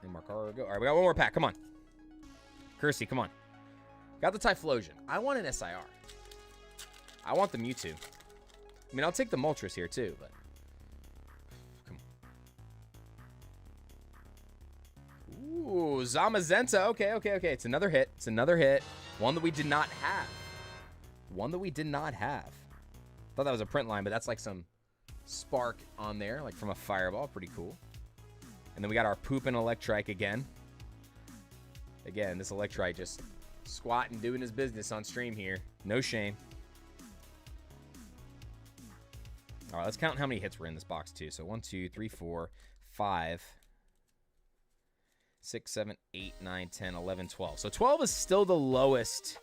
and Markara go. All right, we got one more pack. Come on. Kersey, come on. Got the Typhlosion. I want an SIR. I want the Mewtwo. I mean, I'll take the Moltres here too, but come on. Ooh, Zamazenta. Okay. It's another hit. It's another hit. One that we did not have. Thought that was a print line, but that's like some spark on there, like from a fireball. Pretty cool. And then we got our pooping Electrike again. Again, this Electrike just squatting, doing his business on stream here. No shame. All right, let's count how many hits were in this box, too. So 1, 2, 3, 4, 5, 6, 7, 8, 9, 10, 11, 12. So 12 is still the lowest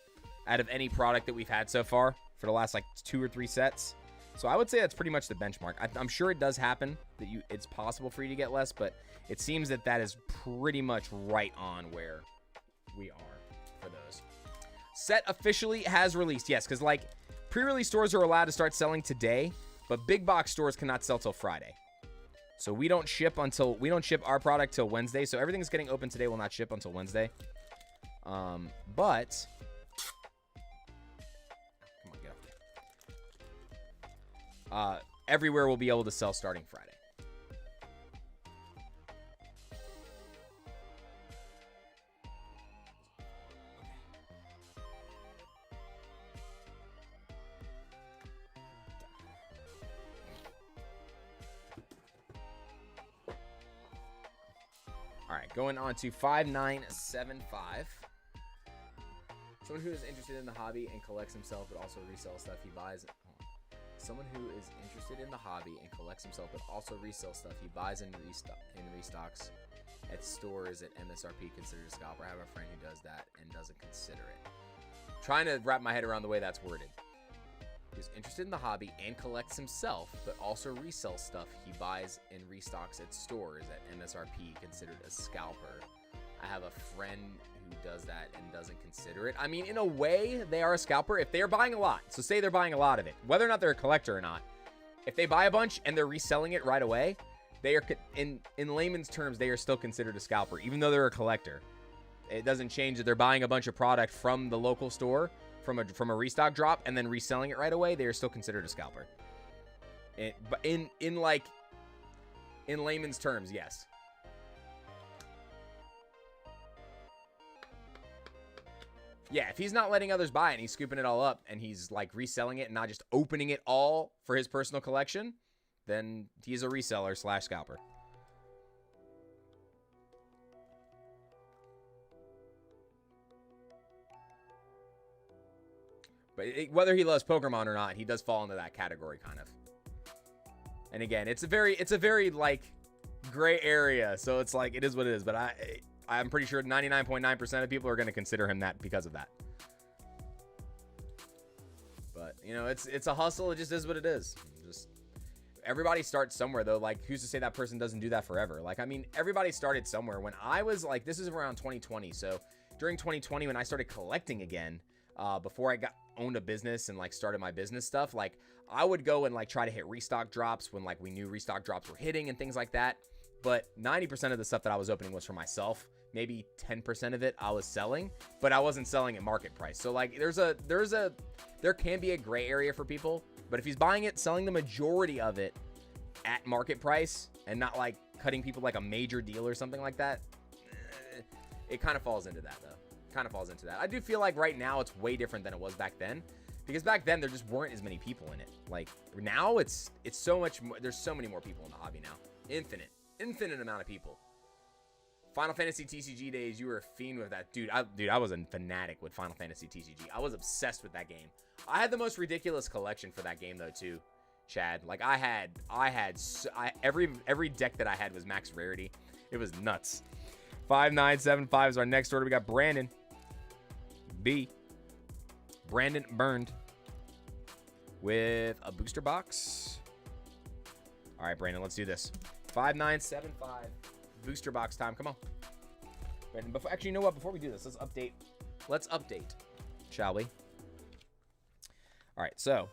out of any product that we've had so far for the last like 2 or 3 sets. So I would say that's pretty much the benchmark. I'm sure it does happen that it's possible for you to get less, but it seems that is pretty much right on where we are for those. Set officially has released. Yes, because like pre-release stores are allowed to start selling today, but big box stores cannot sell till Friday. So we don't ship our product till Wednesday. So everything that's getting open today will not ship until Wednesday. But everywhere will be able to sell starting Friday. All right, going on to 5975. Someone who is interested in the hobby and collects himself, but also resells stuff he buys. Someone who is interested in the hobby and collects himself, but also resells stuff he buys and restocks at stores at MSRP considered a scalper. I have a friend who does that and doesn't consider it. Trying to wrap my head around the way that's worded. He's interested in the hobby and collects himself, but also resells stuff he buys and restocks at stores at MSRP considered a scalper. I have a friend who does that and doesn't consider it. I mean, in a way, they are a scalper if they are buying a lot. So say they're buying a lot of it, whether or not they're a collector or not. If they buy a bunch and they're reselling it right away, they are, in layman's terms, they are still considered a scalper, even though they're a collector. It doesn't change that they're buying a bunch of product from the local store, from a restock drop, and then reselling it right away. They are still considered a scalper. But in layman's terms, yes. Yeah, if he's not letting others buy it and he's scooping it all up and he's like reselling it and not just opening it all for his personal collection, then he's a reseller / scalper. But whether he loves Pokemon or not, he does fall into that category kind of. And again, it's a very like gray area, so it's like it is what it is. But I'm pretty sure 99.9% of people are going to consider him that because of that. But you know, it's a hustle. It just is what it is. Just everybody starts somewhere though. Like, who's to say that person doesn't do that forever? Like, I mean, everybody started somewhere. When I was like, this is around 2020. So during 2020, when I started collecting again, before I owned a business and like started my business stuff, like I would go and like try to hit restock drops when like we knew restock drops were hitting and things like that. But 90% of the stuff that I was opening was for myself. Maybe 10% of it I was selling, but I wasn't selling at market price. So like there can be a gray area for people, but if he's buying it, selling the majority of it at market price and not like cutting people like a major deal or something like that, it kind of falls into that though. Kind of falls into that. I do feel like right now it's way different than it was back then, because back then there just weren't as many people in it. Like now it's so much more. There's so many more people in the hobby now. Infinite amount of people. Final Fantasy TCG days, you were a fiend with that. Dude, I was a fanatic with Final Fantasy TCG. I was obsessed with that game. I had the most ridiculous collection for that game though too, Chad. Like every deck that I had was max rarity. It was nuts. 5975 is our next order. We got Brandon B. Brandon Burned with a booster box. All right, Brandon, let's do this. 5975 booster box time. Come on, Brandon. Actually, you know what? Before we do this, let's update, shall we? All right, so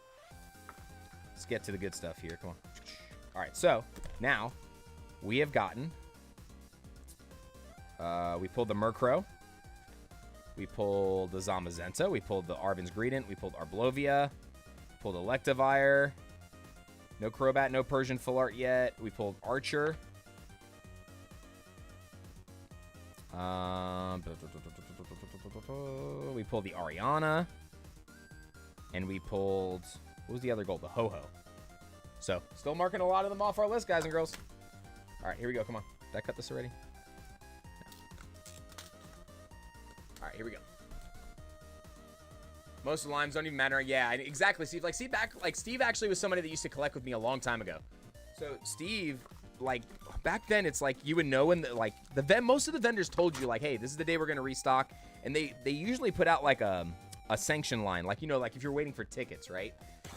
let's get to the good stuff here. Come on. All right, so now we have gotten. We pulled the Murkrow. We pulled the Zamazenta. We pulled the Arven's Greedent. We pulled Arblovia. Pulled Electivire. No Crobat, no Persian Full Art yet. We pulled Archer. We pulled the Ariana. And we pulled... What was the other gold? The Ho-Ho. So, still marking a lot of them off our list, guys and girls. All right, here we go. Come on. Did I cut this already? All right, here we go. Most of the limes don't even matter. Yeah, exactly, Steve. Like, Steve actually was somebody that used to collect with me a long time ago. So Steve, like, back then, it's like you would know when most of the vendors told you like, hey, this is the day we're gonna restock, and they usually put out like a sanction line, like, you know, like if you're waiting for tickets, right?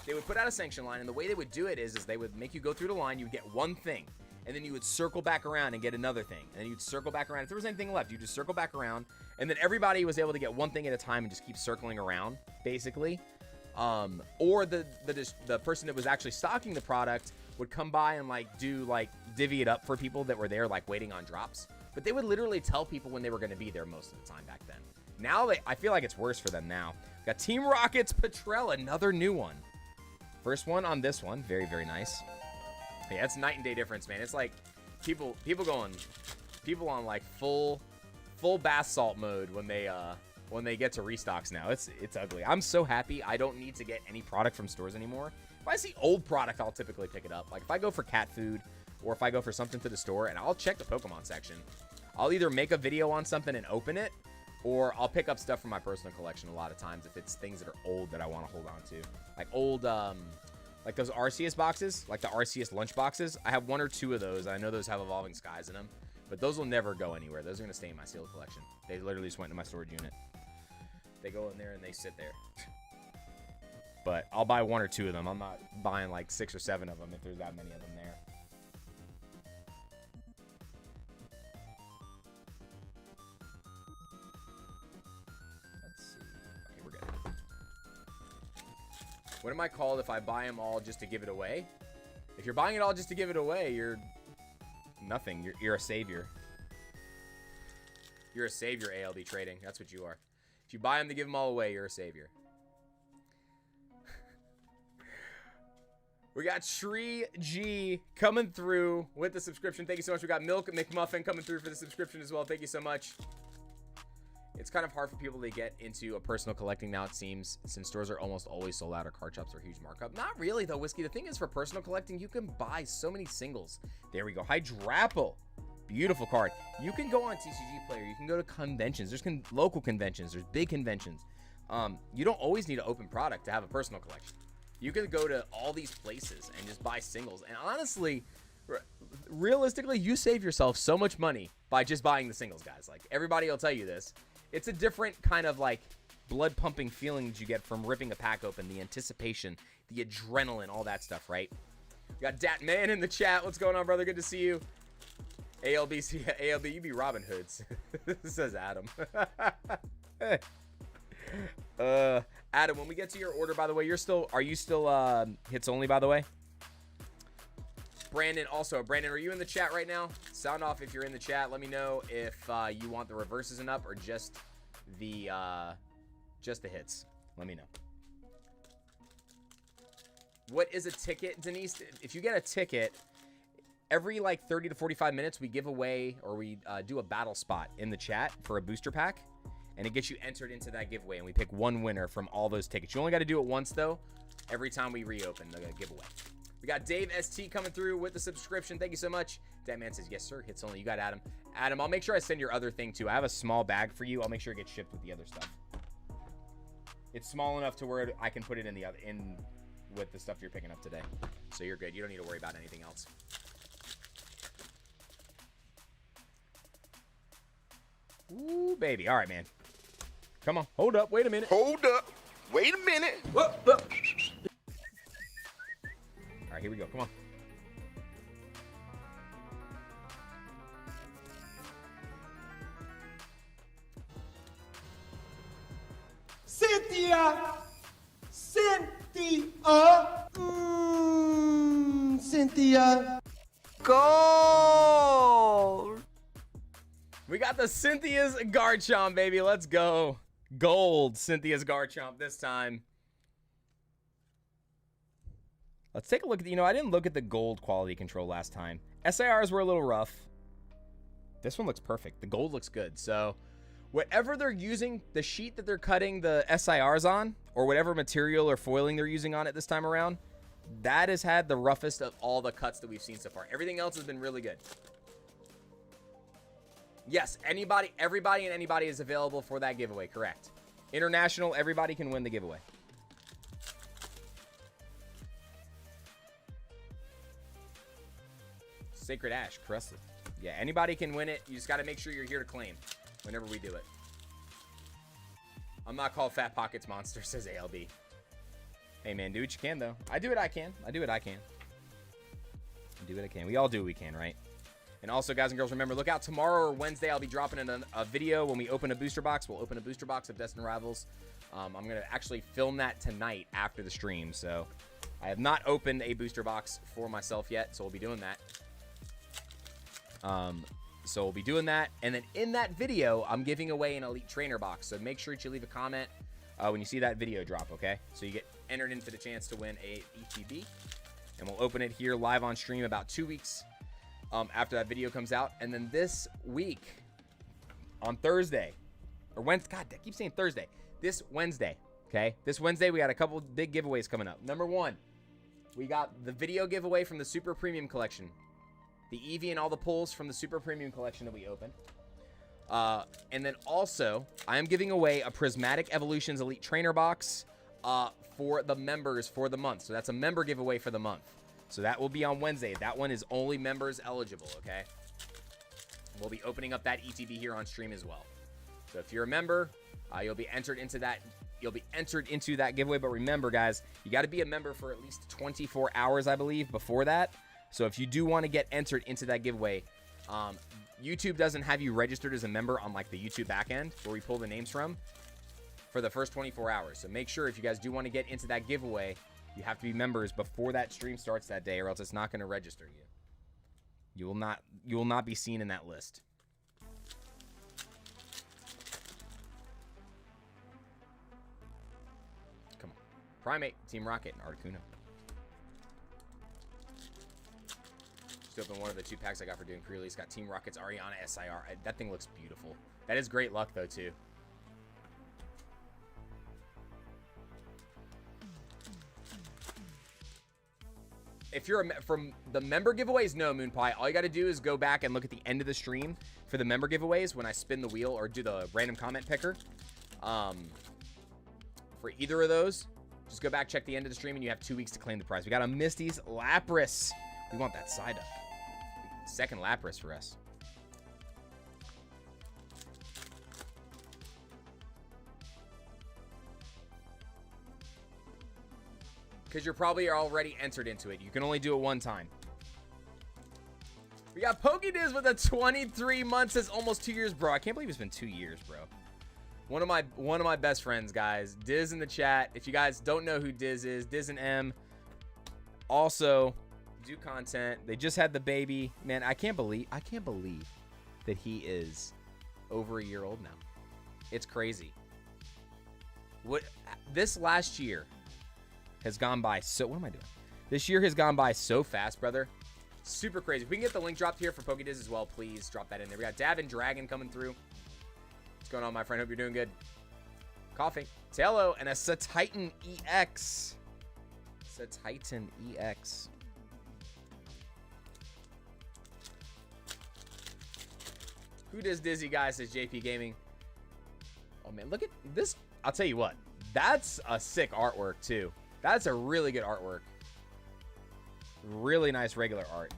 They would put out a sanction line, and the way they would do it is they would make you go through the line. You would get one thing, and then you would circle back around and get another thing, and then you'd circle back around. If there was anything left, you just circle back around, and then everybody was able to get one thing at a time and just keep circling around, basically. Or the person that was actually stocking the product would come by and like divvy it up for people that were there like waiting on drops. But they would literally tell people when they were going to be there most of the time back then. Now I feel like it's worse for them now. Got Team Rocket's Petrel, another new one. First one on this one, very, very nice. Yeah, it's night and day difference, man. It's like people on like full bath salt mode when they get to restocks now. It's ugly. I'm so happy I don't need to get any product from stores anymore. If I see old product, I'll typically pick it up. Like if I go for cat food or if I go for something to the store, and I'll check the Pokemon section. I'll either make a video on something and open it, or I'll pick up stuff from my personal collection a lot of times if it's things that are old that I want to hold on to. Like old Like those Arceus boxes, like the Arceus lunch boxes. I have 1 or 2 of those. I know those have Evolving Skies in them. But those will never go anywhere. Those are going to stay in my sealed collection. They literally just went into my storage unit. They go in there and they sit there. But I'll buy 1 or 2 of them. I'm not buying like 6 or 7 of them if there's that many of them there. Let's see. Okay, we're good. What am I called if I buy them all just to give it away? If you're buying it all just to give it away, you're nothing. You're a savior. You're a savior, ALD Trading. That's what you are. If you buy them to give them all away, you're a savior. We got Shree G coming through with the subscription. Thank you so much. We got Milk McMuffin coming through for the subscription as well. Thank you so much. It's kind of hard for people to get into a personal collecting now, it seems, since stores are almost always sold out or card shops are huge markup. Not really, though, Whiskey. The thing is, for personal collecting, you can buy so many singles. There we go. Hydrapple. Beautiful card. You can go on TCG Player. You can go to conventions. There's local conventions. There's big conventions. You don't always need an open product to have a personal collection. You can go to all these places and just buy singles. And honestly, realistically, you save yourself so much money by just buying the singles, guys. Like, everybody will tell you this. It's a different kind of, like, blood-pumping feeling that you get from ripping a pack open. The anticipation, the adrenaline, all that stuff, right? We got Dat Man in the chat. What's going on, brother? Good to see you. ALBC, ALB, you be Robin Hoods. Says Adam. Adam, when we get to your order, by the way, are you still hits only, by the way? Brandon, Brandon, are you in the chat right now? Sound off if you're in the chat. Let me know if you want the reverses and up or just the hits. Let me know. What is a ticket, Denise? If you get a ticket, every like 30 to 45 minutes, we give away or we do a battle spot in the chat for a booster pack. And it gets you entered into that giveaway. And we pick one winner from all those tickets. You only got to do it once, though, every time we reopen the giveaway. We got Dave ST coming through with the subscription. Thank you so much. That man says, yes, sir. Hits only. You got Adam. Adam, I'll make sure I send your other thing, too. I have a small bag for you. I'll make sure it gets shipped with the other stuff. It's small enough to where I can put it in with the stuff you're picking up today. So you're good. You don't need to worry about anything else. Ooh, baby. All right, man. Come on. Hold up. Wait a minute. Hold up. Wait a minute. All right, here we go. Come on. Cynthia! Cynthia! Gold! We got the Cynthia's Garchomp, baby. Let's go. Gold Cynthia's Garchomp this time. Let's take a look at the, I didn't look at the gold quality control last time. SIRs were a little rough. This one looks perfect. The gold looks good. So whatever they're using, the sheet that they're cutting the SIRs on, or whatever material or foiling they're using on it this time around, that has had the roughest of all the cuts that we've seen so far. Everything else has been really good. Yes, everybody and anybody is available for that giveaway, correct. International, everybody can win the giveaway. Sacred Ash, Crusted. Yeah, anybody can win it. You just got to make sure you're here to claim whenever we do it. I'm not called Fat Pockets Monster, says ALB. Hey, man, do what you can, though. I do what I can. I do what I can. We all do what we can, right? And also, guys and girls, remember, look out tomorrow or Wednesday. I'll be dropping in a video when we open a booster box. We'll open a booster box of Destined Rivals. I'm going to actually film that tonight after the stream. So I have not opened a booster box for myself yet, so we'll be doing that. And then in that video, I'm giving away an Elite Trainer box. So make sure that you leave a comment when you see that video drop, okay? So you get entered into the chance to win a ETB. And we'll open it here live on stream about 2 weeks after that video comes out. And then this week on Thursday or Wednesday, God, I keep saying Thursday. This Wednesday, okay? This Wednesday, we got a couple big giveaways coming up. Number one, we got the video giveaway from the Super Premium Collection. The Eevee and all the pulls from the Super Premium Collection that we opened. And then also, I am giving away a Prismatic Evolutions Elite Trainer box, for the members for the month. So that's a member giveaway for the month. So that will be on Wednesday. That one is only members eligible, okay? We'll be opening up that ETB here on stream as well. So if you're a member, you'll be entered into that. You'll be entered into that giveaway. But remember, guys, you got to be a member for at least 24 hours, I believe, before that. So if you do want to get entered into that giveaway, YouTube doesn't have you registered as a member on like the YouTube backend where we pull the names from for the first 24 hours. So make sure if you guys do want to get into that giveaway, you have to be members before that stream starts that day, or else it's not going to register you. You will not be seen in that list. Come on. Primate, Team Rocket, and Articuno. Just opened one of the 2 packs I got for doing pre-release. Got Team Rocket's Ariana SIR. That thing looks beautiful. That is great luck, though, too. If you're from the member giveaways, no, Moon Pie. All you got to do is go back and look at the end of the stream for the member giveaways when I spin the wheel or do the random comment picker. For either of those, just go back, check the end of the stream, and you have 2 weeks to claim the prize. We got a Misty's Lapras. We want that side up. Second Lapras for us. Because you're probably already entered into it. You can only do it one time. We got PokeDiz with a 23 months. It's almost 2 years, bro. I can't believe it's been 2 years, bro. One of my best friends, guys. Diz in the chat. If you guys don't know who Diz is, Diz and M also do content. They just had the baby. Man, I can't believe that he is over a year old now. It's crazy. What this last year has gone by so... What am I doing? This year has gone by so fast, brother. Super crazy. If we can get the link dropped here for PokeDiz as well, please drop that in there. We got Davin Dragon coming through. What's going on, my friend? Hope you're doing good. Coughing. Taillow and a Satitan EX. Satitan EX. Who does Dizzy, guys? Says JP Gaming. Oh, man. Look at this. I'll tell you what. That's a sick artwork, too. That's a really good artwork. Really nice regular art.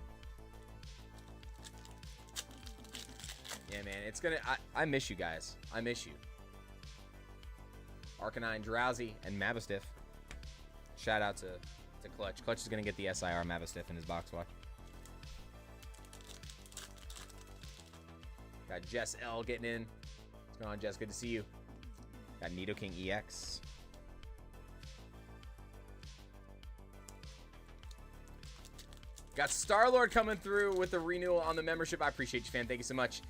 Yeah, man. It's gonna... I miss you guys. I miss you. Arcanine, Drowsy, and Mavistiff. Shout out to Clutch. Clutch is gonna get the SIR Mavistiff in his box watch. Got Jess L getting in. What's going on, Jess? Good to see you. Got Nidoking EX. Got Star-Lord coming through with the renewal on the membership. I appreciate you, fan. Thank you so much.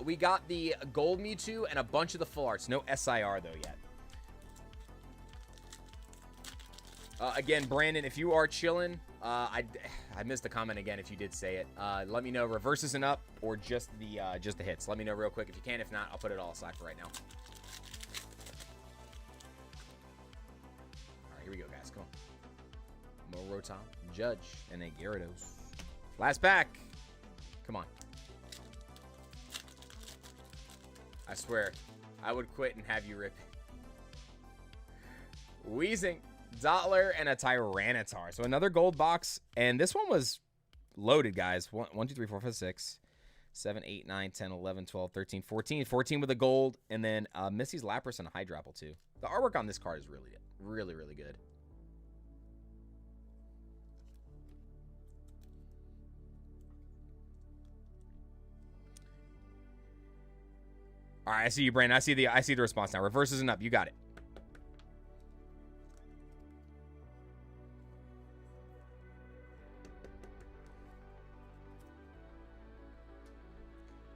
We got the gold Mewtwo and a bunch of the full arts. No SIR, though, yet. Again, Brandon, if you are chilling, I missed the comment again if you did say it. Let me know, reverses and up or just the hits. Let me know real quick if you can. If not, I'll put it all aside for right now. All right, here we go, guys. Come on. Morotom, Judge, and a Gyarados. Last pack. Come on. I swear, I would quit and have you rip it. Weezing, Dottler, and a Tyranitar. So another gold box. And this one was loaded, guys. 1, 2, 3, 4, 5, 6, 7, 8, 9, 10, 11, 12, 13, 14. 14 with a gold. And then Missy's Lapras and a Hydropple, too. The artwork on this card is really good. Really good. All right, I see you, Brandon. I see the response now. Reverses and up. You got it.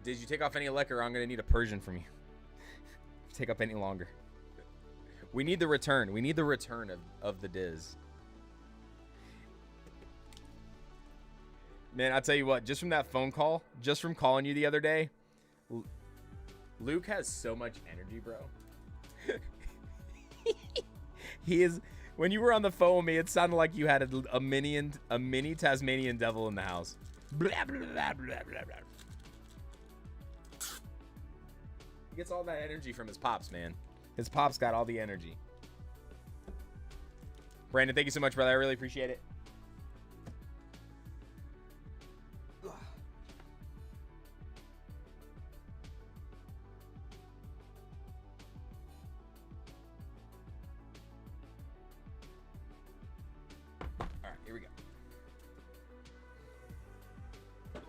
Did you take off any liquor? I'm gonna need a Persian from you. Take up any longer. We need the return. We need the return of the Diz. Man, I'll tell you what. Just from that phone call, just from calling you the other day. Luke has so much energy, bro. He is. When you were on the phone with me, it sounded like you had a mini Tasmanian devil in the house. Blah, blah, blah, blah, blah, blah. He gets all that energy from his pops, man. His pops got all the energy. Brandon, thank you so much, brother. I really appreciate it. All right, here we go. All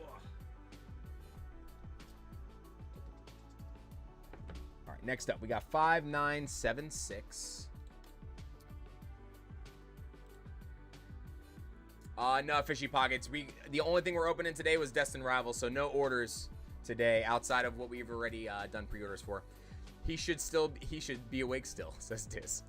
right, next up, we got 5976. No, Fishy Pockets. The only thing we're opening today was Destined Rivals, so no orders today outside of what we've already done pre-orders for. He should be awake still, says Diz.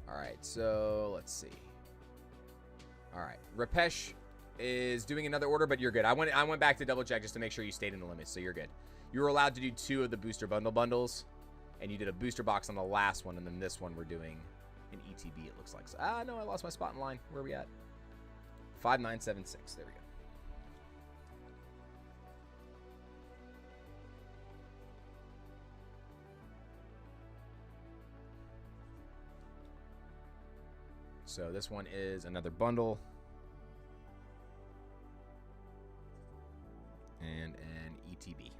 All right, so let's see. All right, Rapesh is doing another order, but you're good. I went back to double check just to make sure you stayed in the limits, so you're good. You were allowed to do 2 of the booster bundles, and you did a booster box on the last one, and then this one we're doing an ETB, it looks like. So, no, I lost my spot in line. Where are we at? 5976. There we go. So this one is another bundle. And an ETB.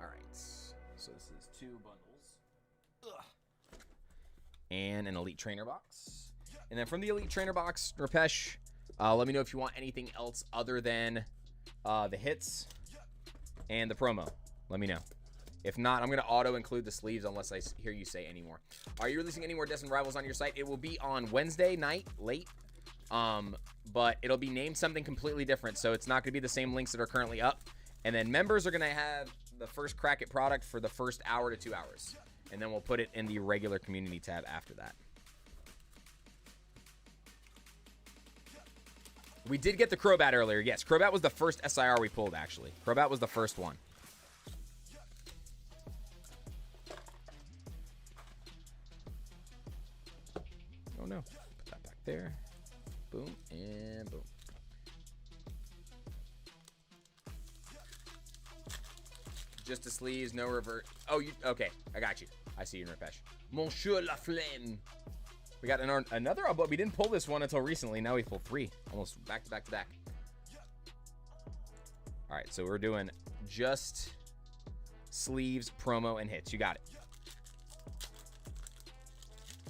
All right. So this is 2 bundles. Ugh. And an Elite Trainer box. And then from the Elite Trainer box, Rapesh, let me know if you want anything else other than the hits and the promo. Let me know. If not, I'm going to auto-include the sleeves unless I hear you say any more. Are you releasing any more Destined Rivals on your site? It will be on Wednesday night, late. But it'll be named something completely different, so it's not going to be the same links that are currently up. And then members are going to have the first crack at product for the first hour to 2 hours. And then we'll put it in the regular community tab after that. We did get the Crobat earlier. Yes, Crobat was the first SIR we pulled, actually. Crobat was the first one. Oh, no. Put that back there. Boom, and boom. Just the sleeves, no revert. Oh, okay. I got you. I see you, Rapesh. Monsieur La Flemme. We got another, but we didn't pull this one until recently. Now we pulled 3. Almost back to back to back. All right, so we're doing just sleeves, promo, and hits. You got it.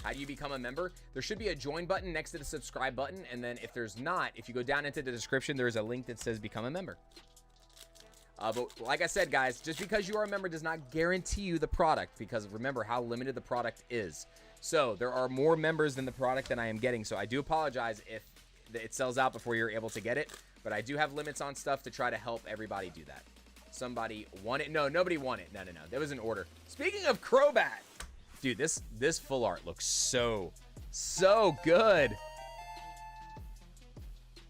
How do you become a member? There should be a join button next to the subscribe button. And then if there's not, if you go down into the description, there's a link that says become a member. But like I said, guys, just because you are a member does not guarantee you the product, because remember how limited the product is. So there are more members than the product that I am getting. So I do apologize if it sells out before you're able to get it. But I do have limits on stuff to try to help everybody do that. Somebody won it. No, nobody won it. No. There was an order. Speaking of Crobat. Dude, this full art looks so good.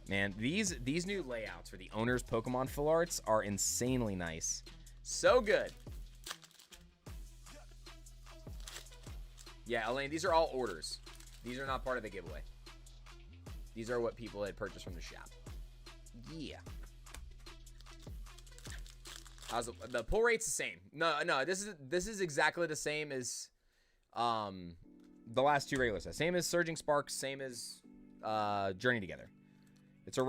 Man, these new layouts for the owner's Pokemon full arts are insanely nice. So good. Yeah, Elaine, these are all orders. These are not part of the giveaway. These are what people had purchased from the shop. Yeah. The pull rate's the same. No, this is exactly the same as the last 2 regular sets. Same as Surging Sparks, same as Journey Together. It's a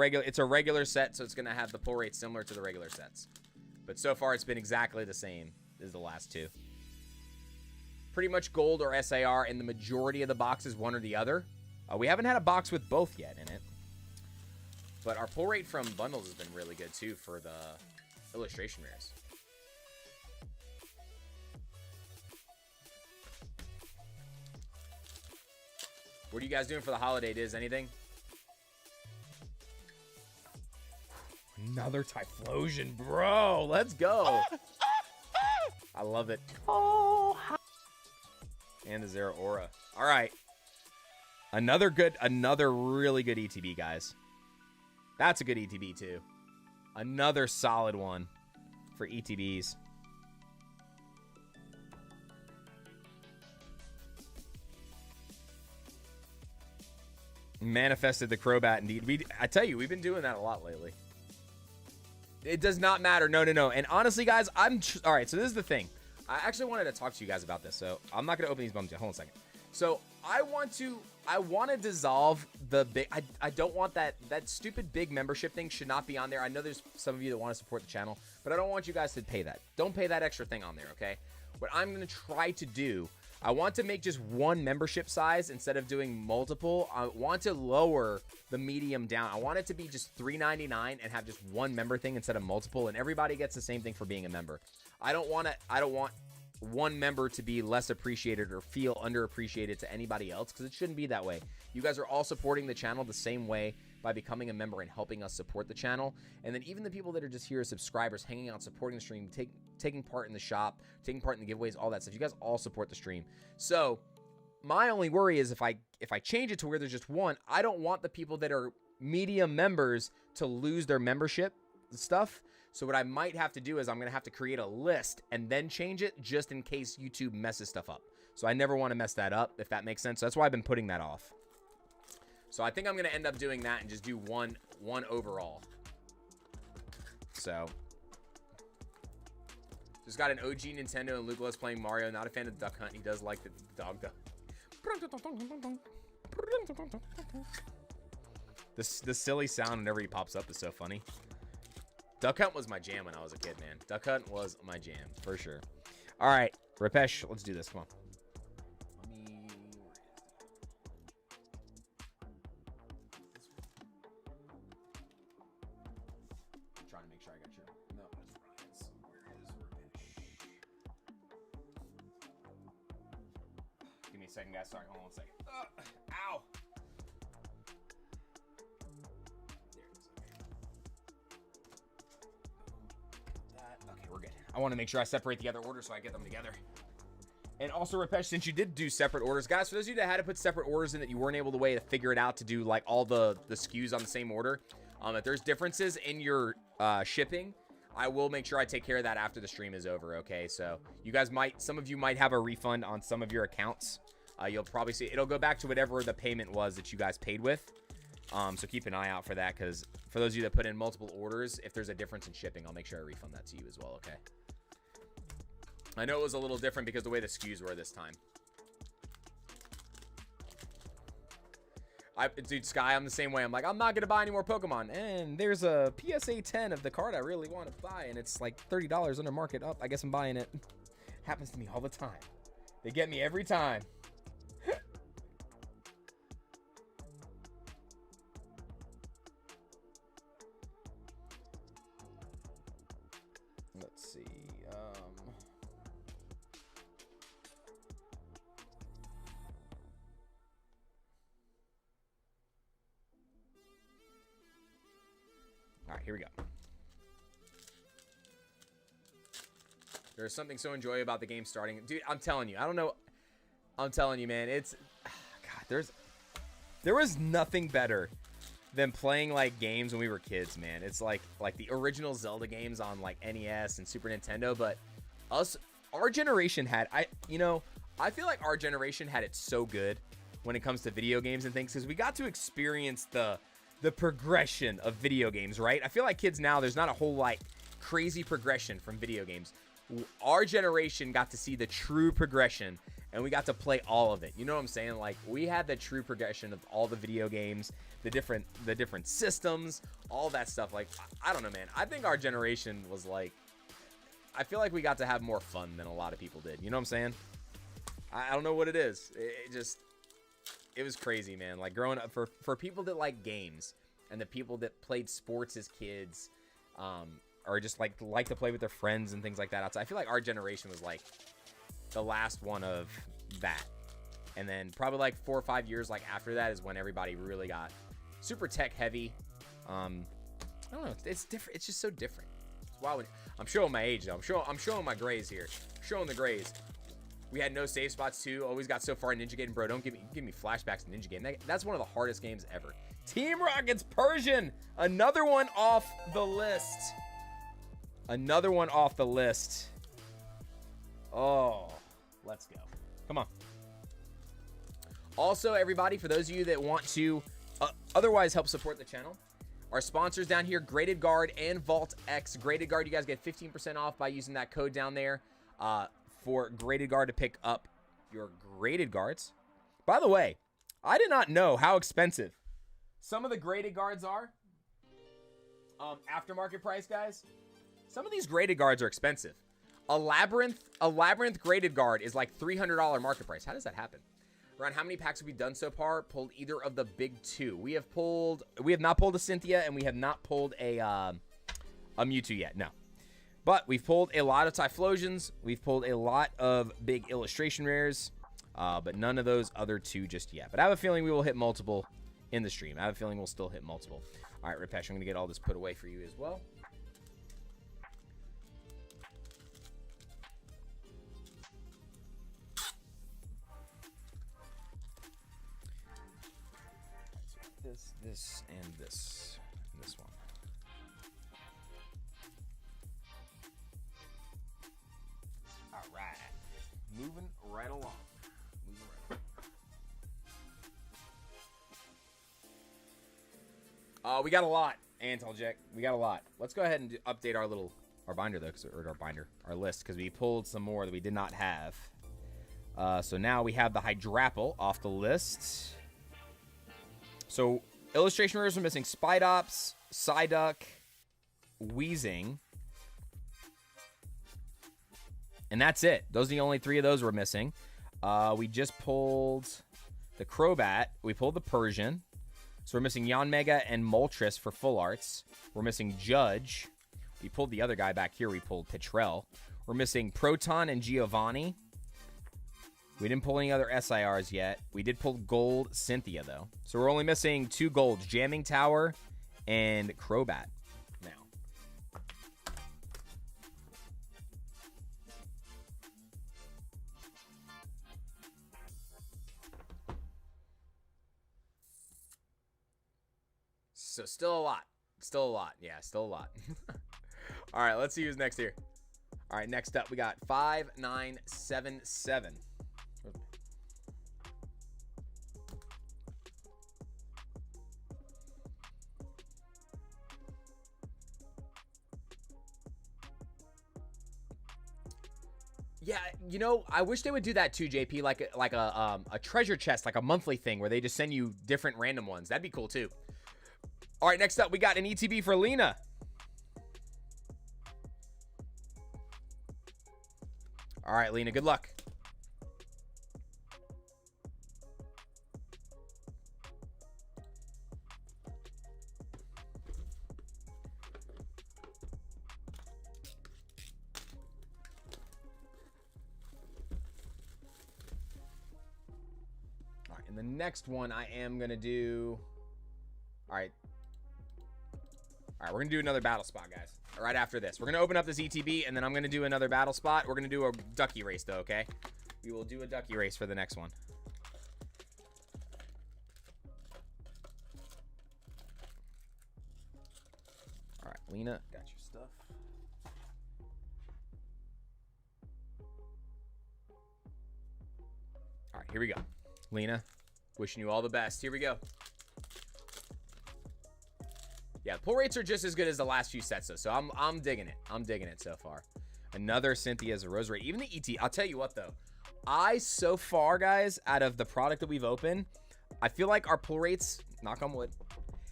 regular set, so it's gonna have the pull rate similar to the regular sets. But so far it's been exactly the same as the last 2. Pretty much gold or SAR in the majority of the boxes, one or the other. We haven't had a box with both yet in it. But our pull rate from bundles has been really good too for the illustration rares. What are you guys doing for the holiday, Diz? Anything? Another Typhlosion, bro. Let's go. I love it. Oh. And the Zero Aura. All right. Another really good ETB, guys. That's a good ETB, too. Another solid one for ETBs. Manifested the Crobat, indeed. I tell you, we've been doing that a lot lately. It does not matter. No. And honestly, guys, all right, so this is the thing. I actually wanted to talk to you guys about this, so I'm not going to open these bums yet. Hold on a second. So I want to dissolve the big, I don't want that stupid big membership thing should not be on there. I know there's some of you that want to support the channel, but I don't want you guys to pay that. Don't pay that extra thing on there, okay? What I'm going to try to do, I want to make just one membership size instead of doing multiple. I want to lower the medium down. I want it to be just $3.99 and have just one member thing instead of multiple, and everybody gets the same thing for being a member. I don't want one member to be less appreciated or feel underappreciated to anybody else, because it shouldn't be that way. You guys are all supporting the channel the same way by becoming a member and helping us support the channel. And then even the people that are just here as subscribers, hanging out, supporting the stream, taking part in the shop, taking part in the giveaways, all that stuff. You guys all support the stream. So my only worry is if I change it to where there's just one, I don't want the people that are medium members to lose their membership stuff. So what I might have to do is I'm going to have to create a list and then change it just in case YouTube messes stuff up. So I never want to mess that up, if that makes sense. So that's why I've been putting that off. So I think I'm going to end up doing that and just do one overall. So just got an OG Nintendo and Luke loves playing Mario. Not a fan of Duck Hunt. He does like the dog though. The silly sound whenever he pops up is so funny. Duck Hunt was my jam when I was a kid, man. Duck Hunt was my jam, for sure. All right, Rapesh, let's do this. Come on. I'm trying to make sure I got your... No, that's Ryan's. Where is Rapesh? Give me a second, guys. Sorry, hold on one second. Ow! I want to make sure I separate the other orders so I get them together. And also, Rapesh, since you did do separate orders, guys, for those of you that had to put separate orders in that you weren't able to figure it out to do like all the SKUs on the same order, if there's differences in your shipping, I will make sure I take care of that after the stream is over, okay? So you guys some of you might have a refund on some of your accounts. You'll probably see, it'll go back to whatever the payment was that you guys paid with. So keep an eye out for that, because for those of you that put in multiple orders, if there's a difference in shipping, I'll make sure I refund that to you as well, okay? I know it was a little different because the way the SKUs were this time. Dude, Sky, I'm the same way. I'm like, I'm not going to buy any more Pokemon. And there's a PSA 10 of the card I really want to buy, and it's like $30 under market. Oh, I guess I'm buying it. Happens to me all the time. They get me every time. Let's see. All right, here we go. There's something so enjoyable about the game starting. Dude, I'm telling you, I don't know. I'm telling you, man, it's... God, there was nothing better than playing, like, games when we were kids, man. It's like the original Zelda games on, like, NES and Super Nintendo, but our generation had... I feel like our generation had it so good when it comes to video games and things, because we got to experience the progression of video games, right? I feel like kids now, there's not a whole like crazy progression from video games. Our generation got to see the true progression, and we got to play all of it. You know what I'm saying? Like, we had the true progression of all the video games, the different systems, all that stuff. Like, I don't know, man. I think our generation was like, I feel like we got to have more fun than a lot of people did. You know what I'm saying? I don't know what it is. It was crazy, man. Like, growing up, for people that like games and the people that played sports as kids, or just like to play with their friends and things like that outside, I feel like our generation was like the last one of that. And then probably like 4 or 5 years like after that is when everybody really got super tech heavy. I don't know. It's different. It's just so different. It's wild. I'm showing my age though. I'm showing my grays here. Showing the grays. We had no save spots too. Always got so far in Ninja Gaiden, bro. Don't give me flashbacks to Ninja Gaiden. That's one of the hardest games ever. Team Rocket's Persian. Another one off the list. Another one off the list. Oh, let's go. Come on. Also, everybody, for those of you that want to otherwise help support the channel. Our sponsors down here, Graded Guard and Vault X. Graded Guard, you guys get 15% off by using that code down there for Graded Guard to pick up your graded guards. By the way, I did not know how expensive some of the graded guards are. Aftermarket price, guys. Some of these graded guards are expensive. A labyrinth graded guard is like $300 market price. How does that happen? Around how many packs have we done so far? Pulled either of the big two. We have not pulled a Cynthia, and we have not pulled a Mewtwo yet. No. But we've pulled a lot of Typhlosions. We've pulled a lot of big illustration rares. But none of those other two just yet. But I have a feeling we will hit multiple in the stream. I have a feeling we'll still hit multiple. All right, Ripesh, I'm going to get all this put away for you as well. This, and this one. All right. Moving right along. We got a lot, Antelject. We got a lot. Let's go ahead and update our binder though, our list, because we pulled some more that we did not have. So now we have the Hydrapple off the list. So illustration rares are missing Spidops, Psyduck, Weezing. And that's it. Those are the only three of those we're missing. We just pulled the Crobat. We pulled the Persian. So we're missing Yanmega and Moltres for full arts. We're missing Judge. We pulled the other guy back here. We pulled Petrel. We're missing Proton and Giovanni. We didn't pull any other SIRs yet. We did pull Gold Cynthia, though. So we're only missing 2 golds, Jamming Tower and Crobat now. So still a lot. Still a lot. Yeah, still a lot. All right, let's see who's next here. All right, next up, we got 5977. Yeah, you know, I wish they would do that too, JP, like a treasure chest, like a monthly thing where they just send you different random ones. That'd be cool too. All right, next up, we got an ETB for Lena. All right, Lena, good luck. All right, and the next one I am going to do... All right, we're going to do another battle spot, guys. Right after this. We're going to open up this ETB, and then I'm going to do another battle spot. We're going to do a ducky race, though, okay? We will do a ducky race for the next one. All right, Lena, got your stuff. All right, here we go. Lena, wishing you all the best. Here we go. Yeah, pull rates are just as good as the last few sets, though, so I'm digging it. I'm digging it so far. Another Cynthia's a Rosary. Even the ET, I'll tell you what, though. So far, guys, out of the product that we've opened, I feel like our pull rates, knock on wood,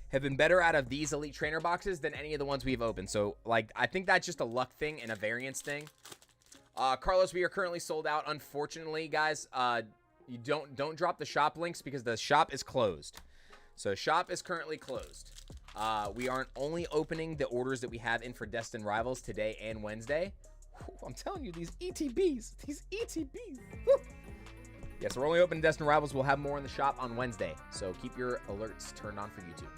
have been better out of these Elite Trainer boxes than any of the ones we've opened. So, like, I think that's just a luck thing and a variance thing. Carlos, we are currently sold out, unfortunately, guys. You don't drop the shop links because the shop is closed. So, shop is currently closed. We aren't only opening the orders that we have in for Destined Rivals today and Wednesday. Whew, I'm telling you, these ETBs. Whew. Yes, we're only opening Destined Rivals. We'll have more in the shop on Wednesday. So keep your alerts turned on for YouTube.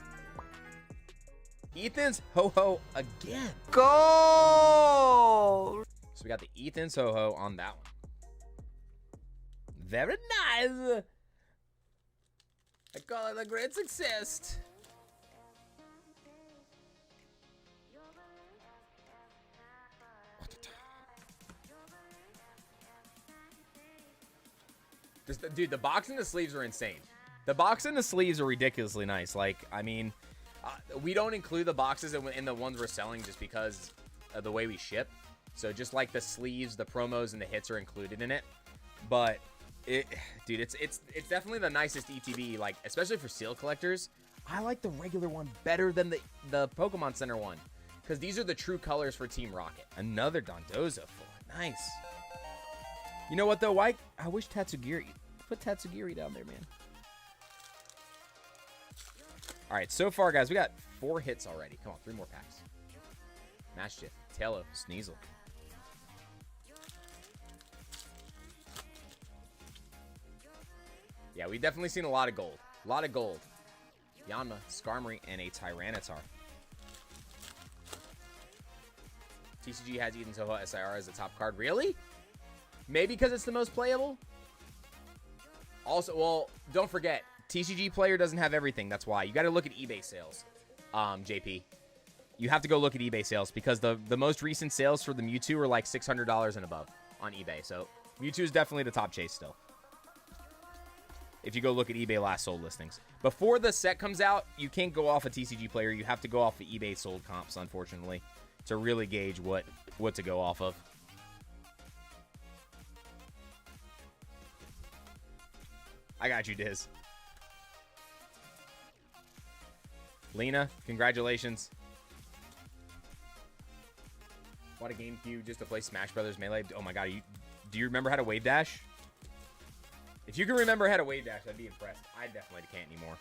Ethan's Ho-Ho again. Go! So we got the Ethan's Ho-Ho on that one. Very nice. I call it a great success. Dude, the box and the sleeves are insane. The box and the sleeves are ridiculously nice. Like, I mean, we don't include the boxes in the ones we're selling just because of the way we ship. So just like the sleeves, the promos, and the hits are included in it. But dude, it's definitely the nicest ETB. Like, especially for seal collectors, I like the regular one better than the Pokemon Center one because these are the true colors for Team Rocket. Another Dondozo full. Nice. You know what though? Why? I wish Tatsugiri. Put Tatsugiri down there, man. All right, so far, guys, we got 4 hits already. Come on, 3 more packs. Mashed it. Tailo. Sneasel. Yeah, we've definitely seen a lot of gold. A lot of gold. Yanma, Skarmory, and a Tyranitar. TCG has Eden Toho SIR as the top card. Really? Maybe because it's the most playable? Also, well, don't forget, TCG player doesn't have everything. That's why. You got to look at eBay sales, JP. You have to go look at eBay sales because the most recent sales for the Mewtwo are like $600 and above on eBay. So Mewtwo is definitely the top chase still. If you go look at eBay last sold listings. Before the set comes out, you can't go off a TCG player. You have to go off the eBay sold comps, unfortunately, to really gauge what to go off of. I got you, Diz. Lena, congratulations. What a GameCube just to play Smash Brothers Melee. Oh my god, do you remember how to wave dash? If you can remember how to wave dash, I'd be impressed. I definitely can't anymore.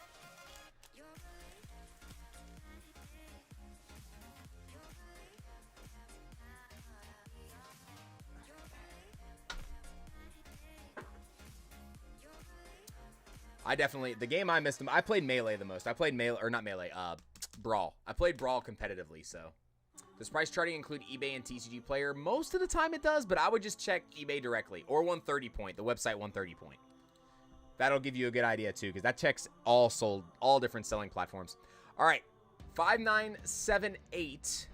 The game I missed, I played Melee the most. I played Melee, or not Melee, Brawl. I played Brawl competitively, so. Does price charting include eBay and TCG player? Most of the time it does, but I would just check eBay directly. Or 130 Point, the website 130 Point. That'll give you a good idea too, because that checks all different selling platforms. All right, 5978.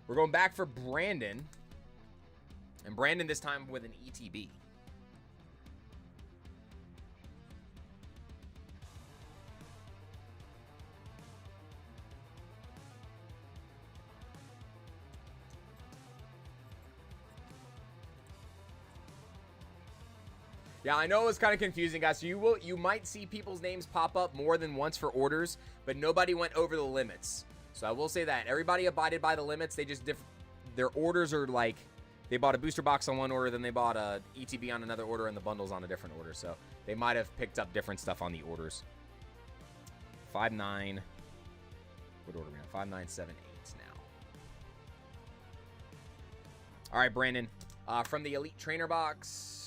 We're going back for Brandon. And Brandon this time with an ETB. Yeah, I know it was kind of confusing, guys. So you might see people's names pop up more than once for orders, but nobody went over the limits. So I will say that everybody abided by the limits. They just their orders are like they bought a booster box on one order, then they bought a ETB on another order, and the bundles on a different order. So they might have picked up different stuff on the orders. 59. What order are we on? 5978 now. All right, Brandon, from the Elite Trainer box.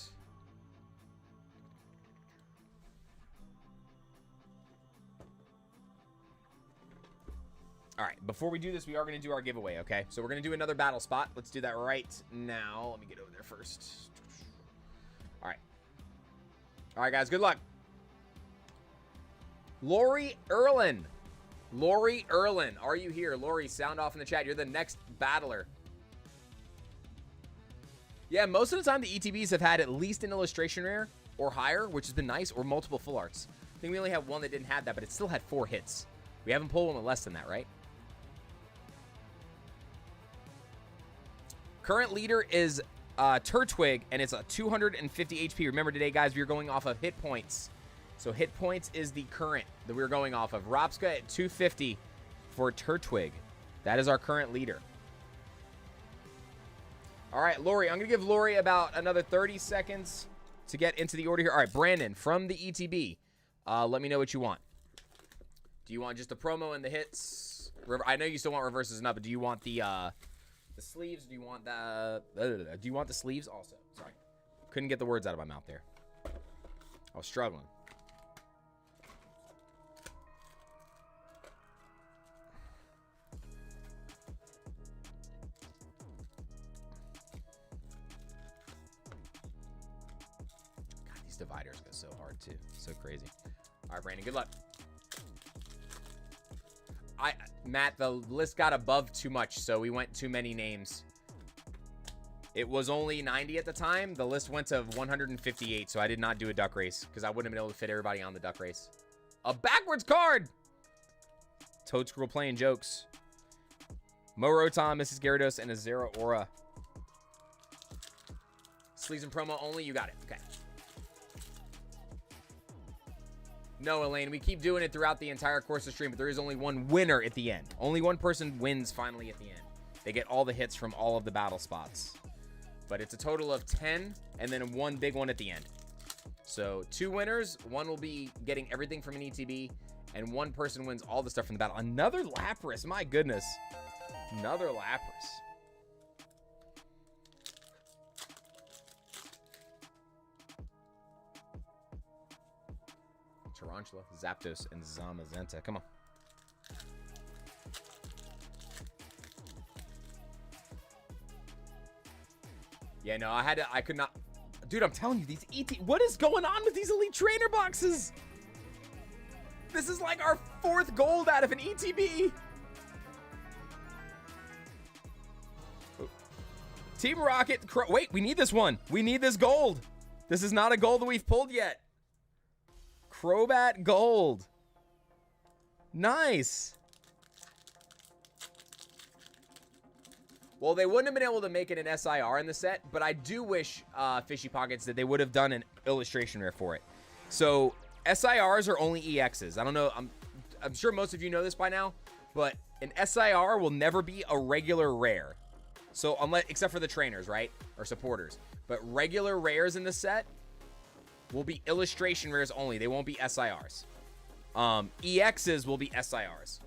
All right, before we do this, we are going to do our giveaway, okay? So we're going to do another battle spot. Let's do that right now. Let me get over there first. All right. All right, guys, good luck. Lori Erlin. Lori Erlin, are you here? Lori, sound off in the chat. You're the next battler. Yeah, most of the time, the ETBs have had at least an illustration rare or higher, which has been nice, or multiple full arts. I think we only have one that didn't have that, but it still had 4 hits. We haven't pulled one with less than that, right? Current leader is Turtwig, and it's a 250 HP. Remember today, guys, we are going off of hit points. So hit points is the current that we're going off of. Ropska at 250 for Turtwig. That is our current leader. All right, Lori, I'm going to give Lori about another 30 seconds to get into the order here. All right, Brandon, from the ETB, let me know what you want. Do you want just the promo and the hits? I know you still want reverses and up, but do you want the sleeves? Do you want the sleeves also? Sorry. Couldn't get the words out of my mouth there. I was struggling. God, these dividers go so hard too. So crazy. All right, Brandon, good luck. Matt, the list got above too much, so we went too many names. It was only 90 at the time. The list went to 158, so I did not do a duck race because I wouldn't have been able to fit everybody on the duck race. A backwards card! Toad Scroll playing jokes. Mo Rotom, Mrs. Gyarados, and a Zero Aura. Sleeves and promo only. You got it. Okay. No, Elaine, we keep doing it throughout the entire course of stream, but there is only one winner at the end. Only one person wins finally at the end. They get all the hits from all of the battle spots. But it's a total of 10, and then one big one at the end. So 2 winners. One will be getting everything from an ETB, and one person wins all the stuff from the battle. Another Lapras. My goodness. Another Lapras. Tarantula, Zapdos, and Zamazenta. Come on. Yeah, no, I could not. Dude, I'm telling you, these what is going on with these Elite Trainer boxes? This is like our 4th gold out of an ETB. Team Rocket. Wait, we need this one. We need this gold. This is not a gold that we've pulled yet. Crobat gold. Nice. Well, they wouldn't have been able to make it an SIR in the set, but I do wish, Fishy Pockets, that they would have done an illustration rare for it. So, SIRs are only EXs. I don't know. I'm sure most of you know this by now, but an SIR will never be a regular rare. So, except for the trainers, right? Or supporters. But regular rares in the set will be illustration rares only. They won't be SIRs. EXs will be SIRs.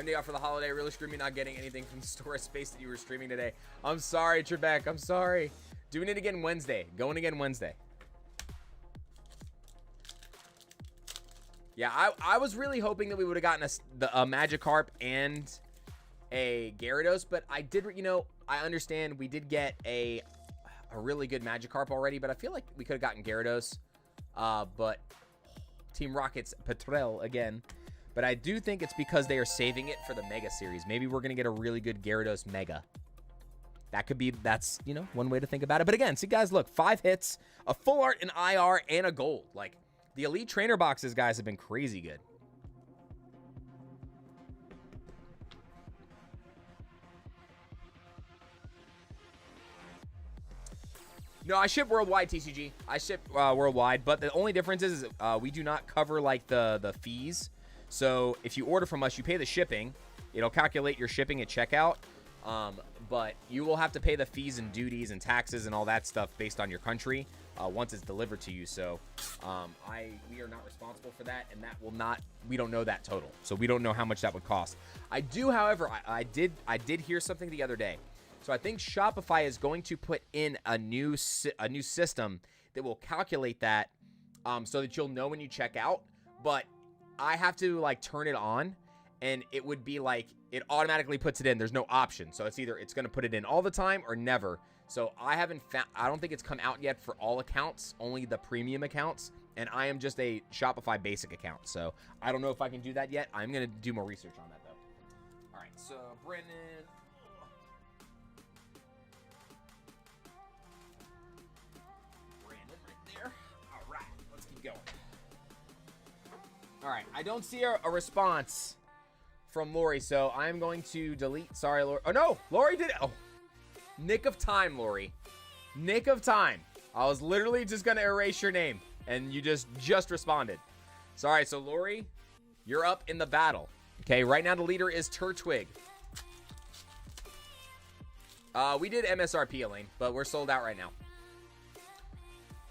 Day off for the holiday. Really screwed me not getting anything from the storage space that you were streaming today. I'm sorry, Trebek. I'm sorry. Doing it again Wednesday. Going again Wednesday. Yeah, I was really hoping that we would have gotten a Magikarp and a Gyarados, but I did, you know, I understand we did get a really good Magikarp already, but I feel like we could have gotten Gyarados. But Team Rocket's Petrel again. But I do think it's because they are saving it for the Mega Series. Maybe we're going to get a really good Gyarados Mega. That's, you know, one way to think about it. But again, see, guys, look, 5 hits, a full art, an IR, and a gold. Like, the Elite Trainer boxes, guys, have been crazy good. No, I ship worldwide, TCG. I ship worldwide, but the only difference is we do not cover, like, the fees. So if you order from us, you pay the shipping. It'll calculate your shipping at checkout. But you will have to pay the fees and duties and taxes and all that stuff based on your country once it's delivered to you. So we are not responsible for that, and that will not. We don't know that total, so we don't know how much that would cost. I do, however, I did hear something the other day. So I think Shopify is going to put in a new system that will calculate that so that you'll know when you check out. But I have to, like, turn it on, and it would be like it automatically puts it in. There's no option. So it's either it's going to put it in all the time or never. So I don't think it's come out yet for all accounts, only the premium accounts. And I am just a Shopify basic account. So I don't know if I can do that yet. I'm going to do more research on that, though. All right. So Brennan. Brandon right there. All right. Let's keep going. All right, I don't see a response from Lori, so I'm going to delete. Sorry, Lori. Oh, no, Lori did it. Oh, nick of time, Lori. Nick of time. I was literally just going to erase your name, and you just responded. Sorry, so Lori, you're up in the battle. Okay, right now the leader is Turtwig. We did MSRP, Elaine, but we're sold out right now.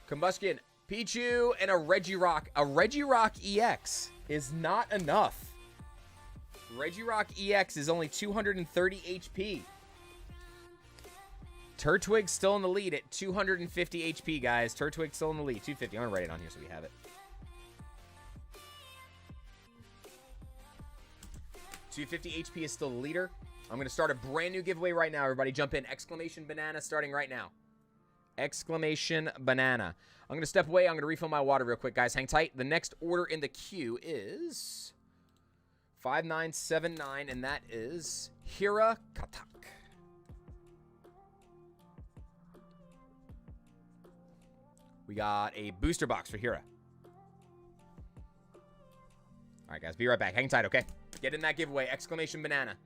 Combustion. Pichu and a Regirock. A Regirock EX is not enough. Regirock EX is only 230 HP. Turtwig's still in the lead at 250 HP, guys. Turtwig's still in the lead. 250. I'm going to write it on here so we have it. 250 HP is still the leader. I'm going to start a brand new giveaway right now, everybody. Jump in. Exclamation banana starting right now. Exclamation banana. I'm going to step away. I'm going to refill my water real quick, guys. Hang tight. The next order in the queue is 5979, and that is Hira Katak. We got a booster box for Hira. All right, guys, be right back. Hang tight, okay? Get in that giveaway. Exclamation banana.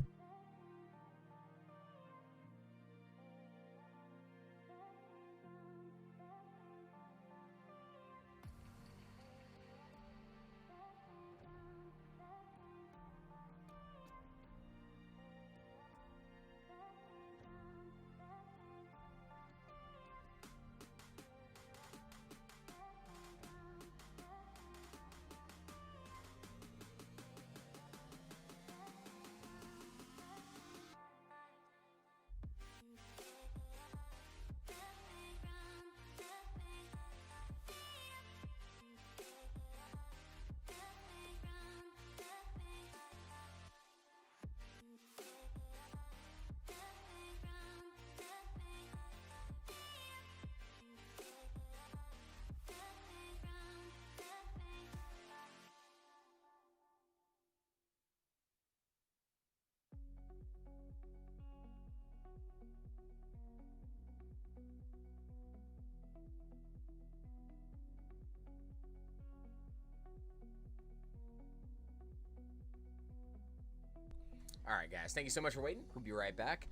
All right, guys. Thank you so much for waiting. We'll be right back.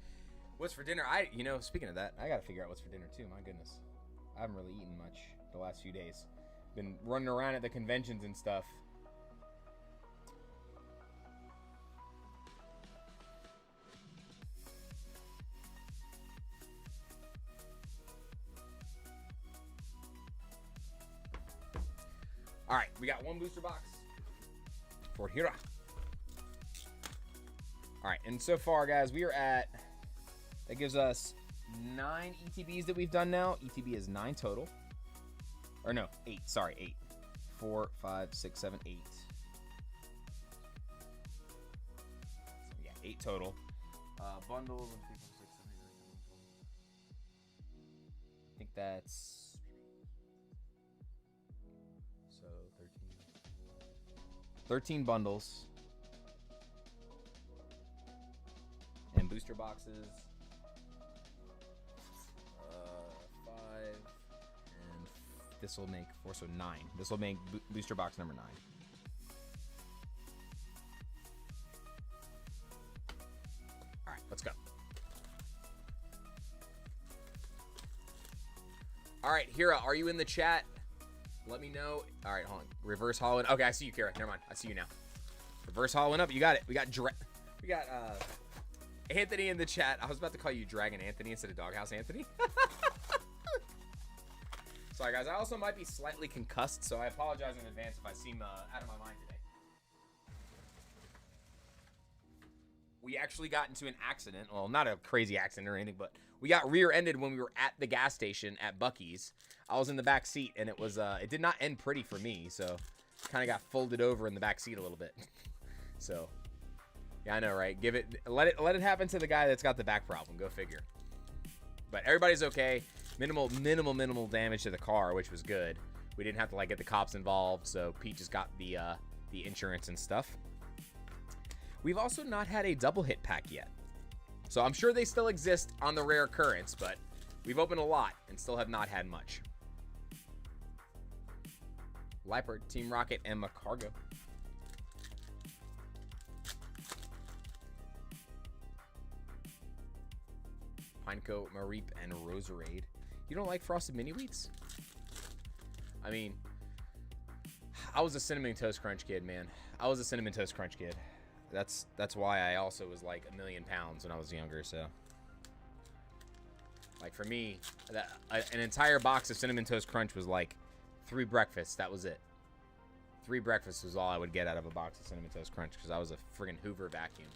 What's for dinner? Speaking of that, I got to figure out what's for dinner, too. My goodness. I haven't really eaten much the last few days. Been running around at the conventions and stuff. All right, we got one booster box for Hira. All right, and so far, guys, we are at, that gives us 9 ETBs that we've done now. ETB is 9 total. Or no, 8, sorry, 8. 4, 5, 6, 7, 8. So yeah, 8 total. Bundles, 1, 2, 4, 6, 7, 8, 9, 10, 11. I think that's, so 13 bundles. And booster boxes, 5, and this will make 4, so 9. This will make booster box number 9. All right, let's go. All right, Hira, are you in the chat? Let me know. All right, hold on. Reverse hollowing. Okay, I see you, Kara. Never mind. I see you now. Reverse hollowing up. You got it. We got Anthony in the chat. I was about to call you Dragon Anthony instead of Doghouse Anthony. Sorry, guys. I also might be slightly concussed, so I apologize in advance if I seem out of my mind today. We actually got into an accident. Well, not a crazy accident or anything, but we got rear-ended when we were at the gas station at Buc-ee's. I was in the back seat, and it was it did not end pretty for me, so kind of got folded over in the back seat a little bit. So, yeah, I know, right? Let it happen to the guy that's got the back problem. Go figure. But everybody's okay. Minimal damage to the car, which was good. We didn't have to like get the cops involved, so Pete just got the insurance and stuff. We've also not had a double hit pack yet, so I'm sure they still exist on the rare occurrence, but we've opened a lot and still have not had much. Leopard, Team Rocket, and Macargo. Pineco, Mareep, and Roserade. You don't like Frosted Mini Wheats? I mean, I was a Cinnamon Toast Crunch kid, man. I was a Cinnamon Toast Crunch kid. That's why I also was like 1,000,000 pounds when I was younger, so. Like for me, an entire box of Cinnamon Toast Crunch was like 3 breakfasts. That was it. 3 breakfasts was all I would get out of a box of Cinnamon Toast Crunch because I was a friggin' Hoover vacuum.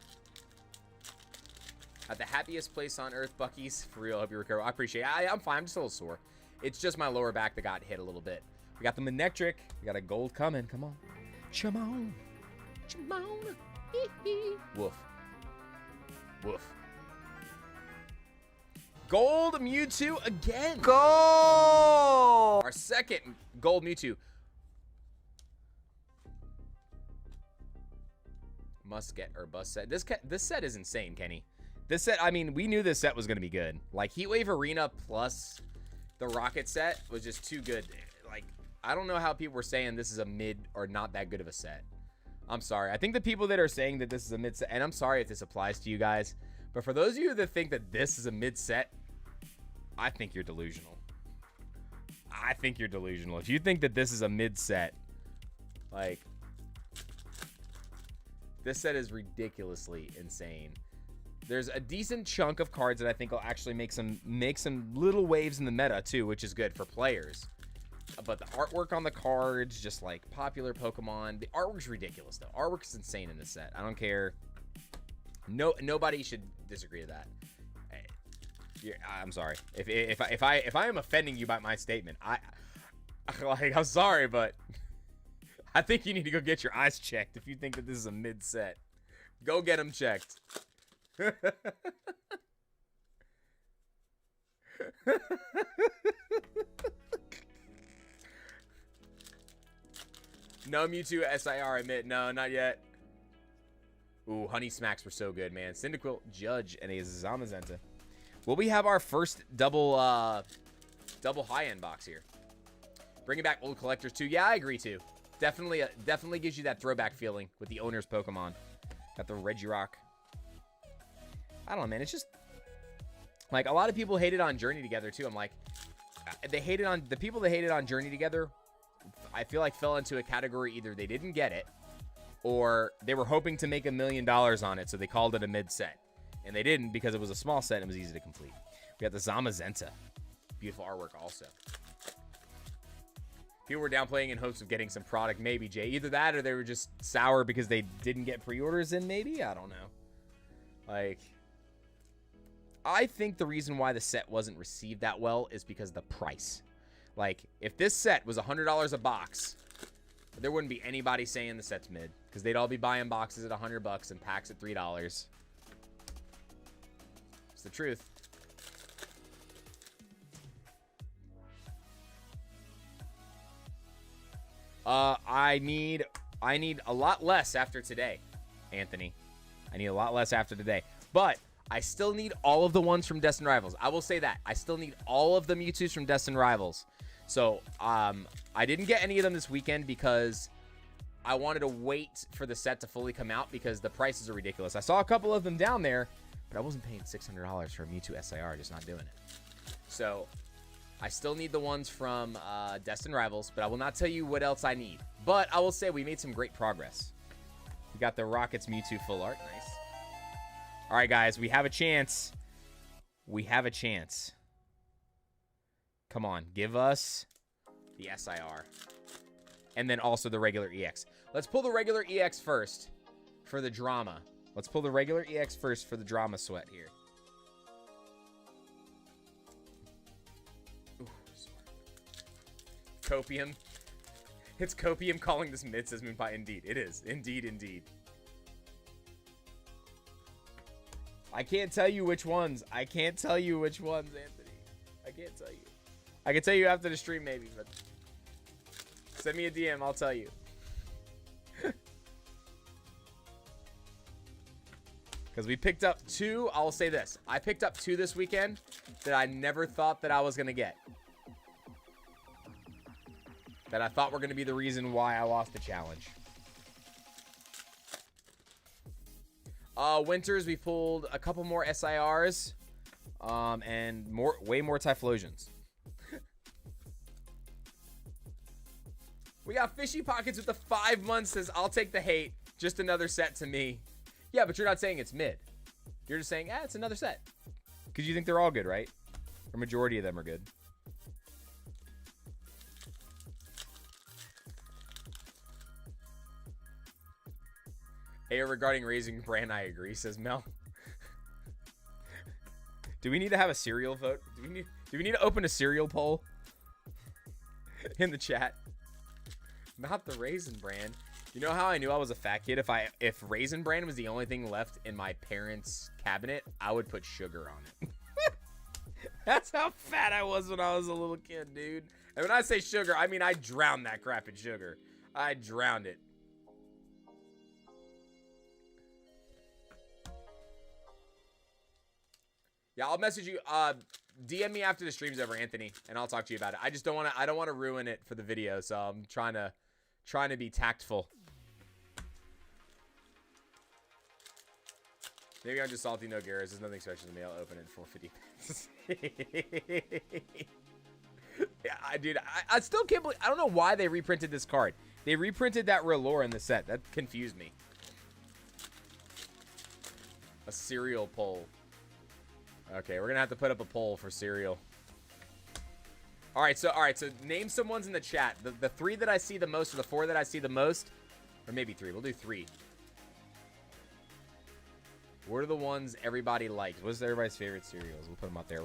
At the happiest place on earth, Buc-ee's. For real, I hope you recover. I appreciate it. I'm fine. I'm just a little sore. It's just my lower back that got hit a little bit. We got the Manectric. We got a gold coming. Come on. Come on. Come on. Woof. Woof. Gold Mewtwo again. Gold! Our second gold Mewtwo. must get or bust set. This set is insane, Kenny. This set, I mean, we knew this set was going to be good. Like, Heatwave Arena plus the Rocket set was just too good. Like, I don't know how people were saying this is a mid or not that good of a set. I'm sorry. I think the people that are saying that this is a mid set, and I'm sorry if this applies to you guys, but for those of you that think that this is a mid set, I think you're delusional. I think you're delusional. If you think that this is a mid set, like, this set is ridiculously insane. There's a decent chunk of cards that I think will actually make some little waves in the meta too, which is good for players. But the artwork on the cards, just like popular Pokemon, the artwork's ridiculous though. Artwork is insane in this set. I don't care. Nobody should disagree with that. I'm sorry if I am offending you by my statement. I'm sorry, but I think you need to go get your eyes checked if you think that this is a mid set. Go get them checked. No Mewtwo SIR, admit. No, not yet. Ooh, Honey Smacks were so good, man. Cyndaquil, Judge, and a Zamazenta. Will we have our first double high-end box here? Bringing back old collectors too. Yeah, I agree too. Definitely gives you that throwback feeling with the owner's Pokemon. Got the Regirock. I don't know, man. It's just like a lot of people hated on Journey Together too. I'm like, the people that hated on Journey Together, I feel like fell into a category either they didn't get it or they were hoping to make $1 million on it, so they called it a mid set. And they didn't because it was a small set and it was easy to complete. We got the Zamazenta. Beautiful artwork also. People were downplaying in hopes of getting some product, maybe, Jay. Either that or they were just sour because they didn't get pre-orders in, maybe? I don't know. Like, I think the reason why the set wasn't received that well is because of the price. Like, if this set was $100 a box, there wouldn't be anybody saying the set's mid. Because they'd all be buying boxes at $100 and packs at $3. It's the truth. I need a lot less after today, Anthony. I need a lot less after today. But I still need all of the ones from Destined Rivals. I will say that. I still need all of the Mewtwo's from Destined Rivals. So, I didn't get any of them this weekend because I wanted to wait for the set to fully come out because the prices are ridiculous. I saw a couple of them down there, but I wasn't paying $600 for a Mewtwo SIR. Just not doing it. So, I still need the ones from Destined Rivals, but I will not tell you what else I need. But I will say we made some great progress. We got the Rockets Mewtwo full art. Nice. All right, guys. We have a chance. We have a chance. Come on. Give us the SIR. And then also the regular EX. Let's pull the regular EX first for the drama. Let's pull the regular EX first for the drama sweat here. Ooh, Copium. It's Copium calling this mid, says Moonpie. Indeed, it is. Indeed, indeed. I can't tell you which ones. I can't tell you which ones, Anthony. I can't tell you. I can tell you after the stream, maybe, but send me a DM. I'll tell you. Because we picked up 2. I'll say this. I picked up 2 this weekend that I never thought that I was going to get. That I thought were going to be the reason why I lost the challenge. Winters, we pulled a couple more SIRs. And way more Typhlosions. We got Fishy Pockets with the 5 months says, I'll take the hate. Just another set to me. Yeah, but you're not saying it's mid. You're just saying, it's another set. Because you think they're all good, right? Or majority of them are good. Hey, regarding raising brand, I agree, says Mel. Do we need to have a cereal vote? Do we need to open a cereal poll? In the chat. Not the Raisin Bran. You know how I knew I was a fat kid? If Raisin Bran was the only thing left in my parents' cabinet, I would put sugar on it. That's how fat I was when I was a little kid, dude. And when I say sugar, I mean I drowned that crap in sugar. I drowned it. Yeah, I'll message you. DM me after the stream's over, Anthony, and I'll talk to you about it. I just don't want to. I don't want to ruin it for the video, so I'm trying to be tactful. Maybe I'm just salty. No, Garrus. There's nothing special to me. I'll open it for 450. Yeah, dude. I still can't believe. I don't know why they reprinted this card. They reprinted that Rellore in the set. That confused me. A cereal poll. Okay, we're gonna have to put up a poll for cereal. All right, so name some ones in the chat. The 3 that I see the most, or the 4 that I see the most, or maybe 3. We'll do 3. What are the ones everybody likes? What's everybody's favorite cereals? We'll put them up there.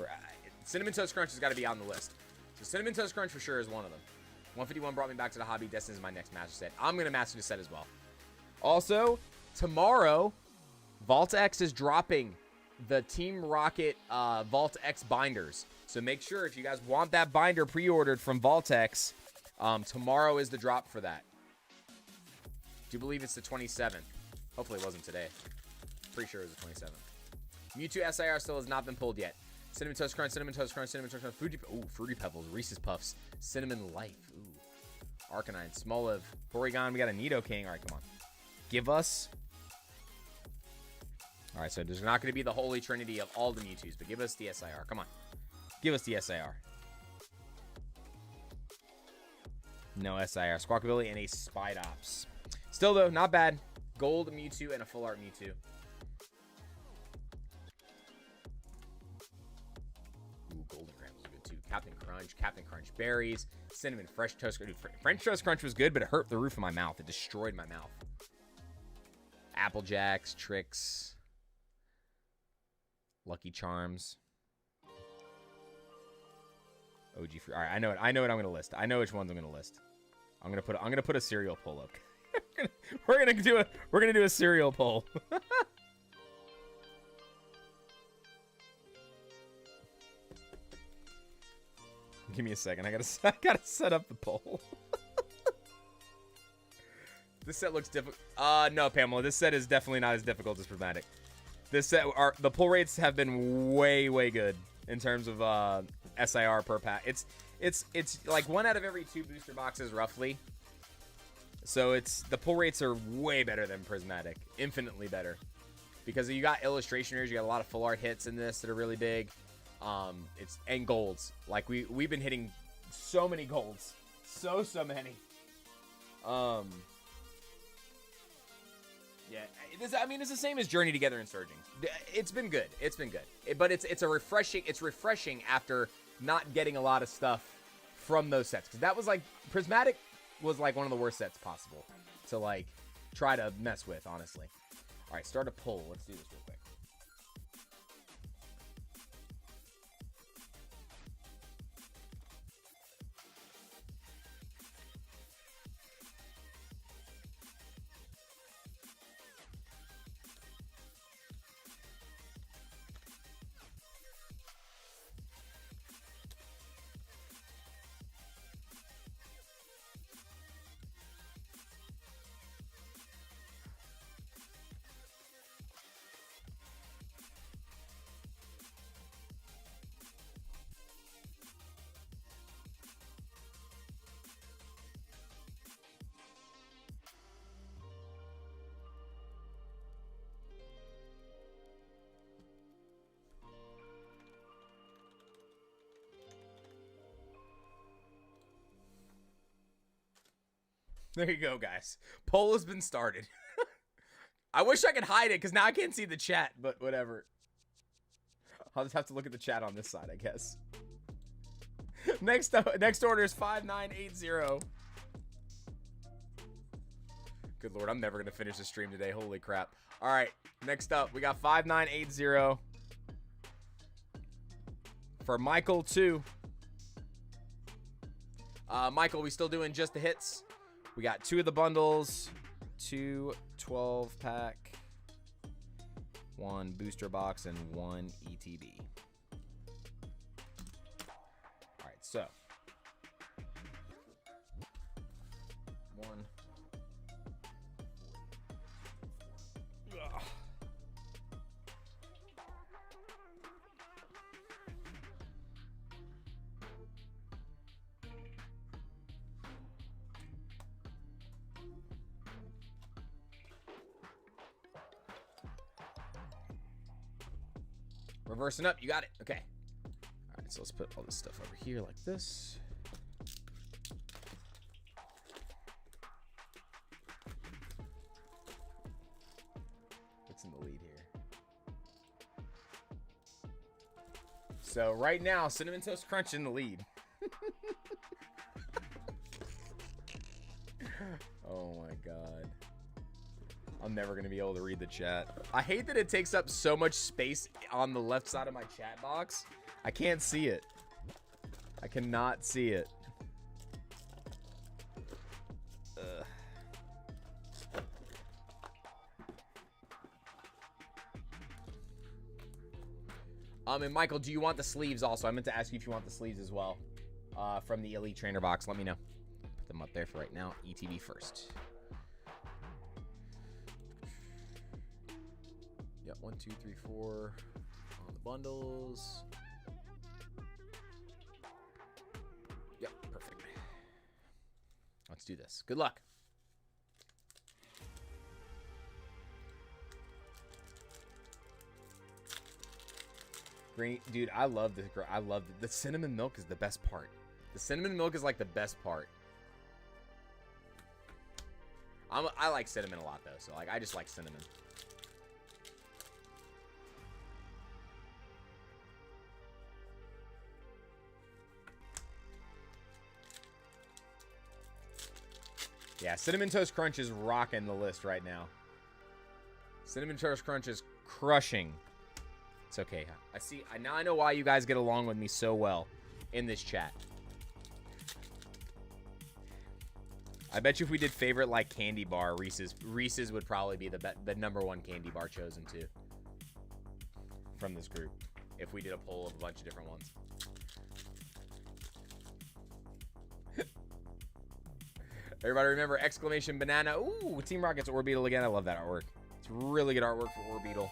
Cinnamon Toast Crunch has got to be on the list. So Cinnamon Toast Crunch for sure is one of them. 151 brought me back to the hobby. Destined is my next master set. I'm gonna master the set as well. Also, tomorrow, Vault X is dropping the Team Rocket Vault X binders. So make sure if you guys want that binder pre-ordered from Vault X, tomorrow is the drop for that. Do you believe it's the 27th? Hopefully it wasn't today. Pretty sure it was the 27th. Mewtwo SIR still has not been pulled yet. Cinnamon Toast Crunch, Cinnamon Toast Crunch, Cinnamon Toast Crunch, Fruity Pebbles, Reese's Puffs, Cinnamon Life, Arcanine, Smoliv, Porygon, we got a Nidoking. All right, come on. Give us... All right, so there's not going to be the holy trinity of all the Mewtwo's, but give us the SIR. Come on. Give us the SIR. No SIR. Squawkabilly and a Spidops. Still, though, not bad. Gold Mewtwo and a full art Mewtwo. Ooh, Golden Grams was good, too. Captain Crunch Berries, Cinnamon Fresh Toast Crunch. Dude, French Toast Crunch was good, but it hurt the roof of my mouth. It destroyed my mouth. Apple Jacks, Tricks. Lucky Charms. OG free. All right, I know it. I know what I'm gonna list. I know which ones I'm gonna list. I'm gonna put a cereal poll up. we're gonna do a cereal poll. Give me a second. I gotta set up the poll. This set looks difficult. No, Pamela. This set is definitely not as difficult as Prismatic. This set, the pull rates have been way good in terms of SIR per pack. It's like 1 out of every 2 booster boxes roughly. So the pull rates are way better than Prismatic, infinitely better, because you got illustrationers, you got a lot of full art hits in this that are really big. And golds. Like we've been hitting so many golds, so many. Yeah, it's the same as Journey Together and Surging. It's been good. But it's refreshing after not getting a lot of stuff from those sets. Because that was like, Prismatic was like one of the worst sets possible to like try to mess with, honestly. All right, start a poll. Let's do this real quick. There you go, guys. Poll has been started. I wish I could hide it because now I can't see the chat, but whatever. I'll just have to look at the chat on this side, I guess. Next order is 5980. Good Lord, I'm never going to finish the stream today. Holy crap. All right, next up, we got 5980 for Michael 2. Michael, we still doing just the hits? We got 2 of the bundles, 2 12-pack, 1 booster box, and 1 ETB. All right, so 1. Ugh. Reversing up. You got it. Okay. All right, so let's put all this stuff over here like this. What's in the lead here? So right now, Cinnamon Toast Crunch in the lead. Oh my god. I'm never going to be able to read the chat. I hate that it takes up so much space on the left side of my chat box. I can't see it. I cannot see it. Ugh. And Michael, do you want the sleeves also? I meant to ask you if you want the sleeves as well from the Elite Trainer box. Let me know. Put them up there for right now. ETB first. Yep, 1, 2, 3, 4 on the bundles. Yep, perfect. Let's do this. Good luck. Green, dude, I love this. I love the cinnamon milk is the best part. The cinnamon milk is like the best part. I like cinnamon a lot though, so like I just like cinnamon. Yeah, Cinnamon Toast Crunch is rocking the list right now. Cinnamon Toast Crunch is crushing. It's okay. Now I know why you guys get along with me so well in this chat. I bet you if we did favorite like candy bar, Reese's would probably be the #1 candy bar chosen too from this group if we did a poll of a bunch of different ones. Everybody remember exclamation banana. Ooh, Team Rocket's Orbeetle again. I love that artwork. It's really good artwork for Orbeetle.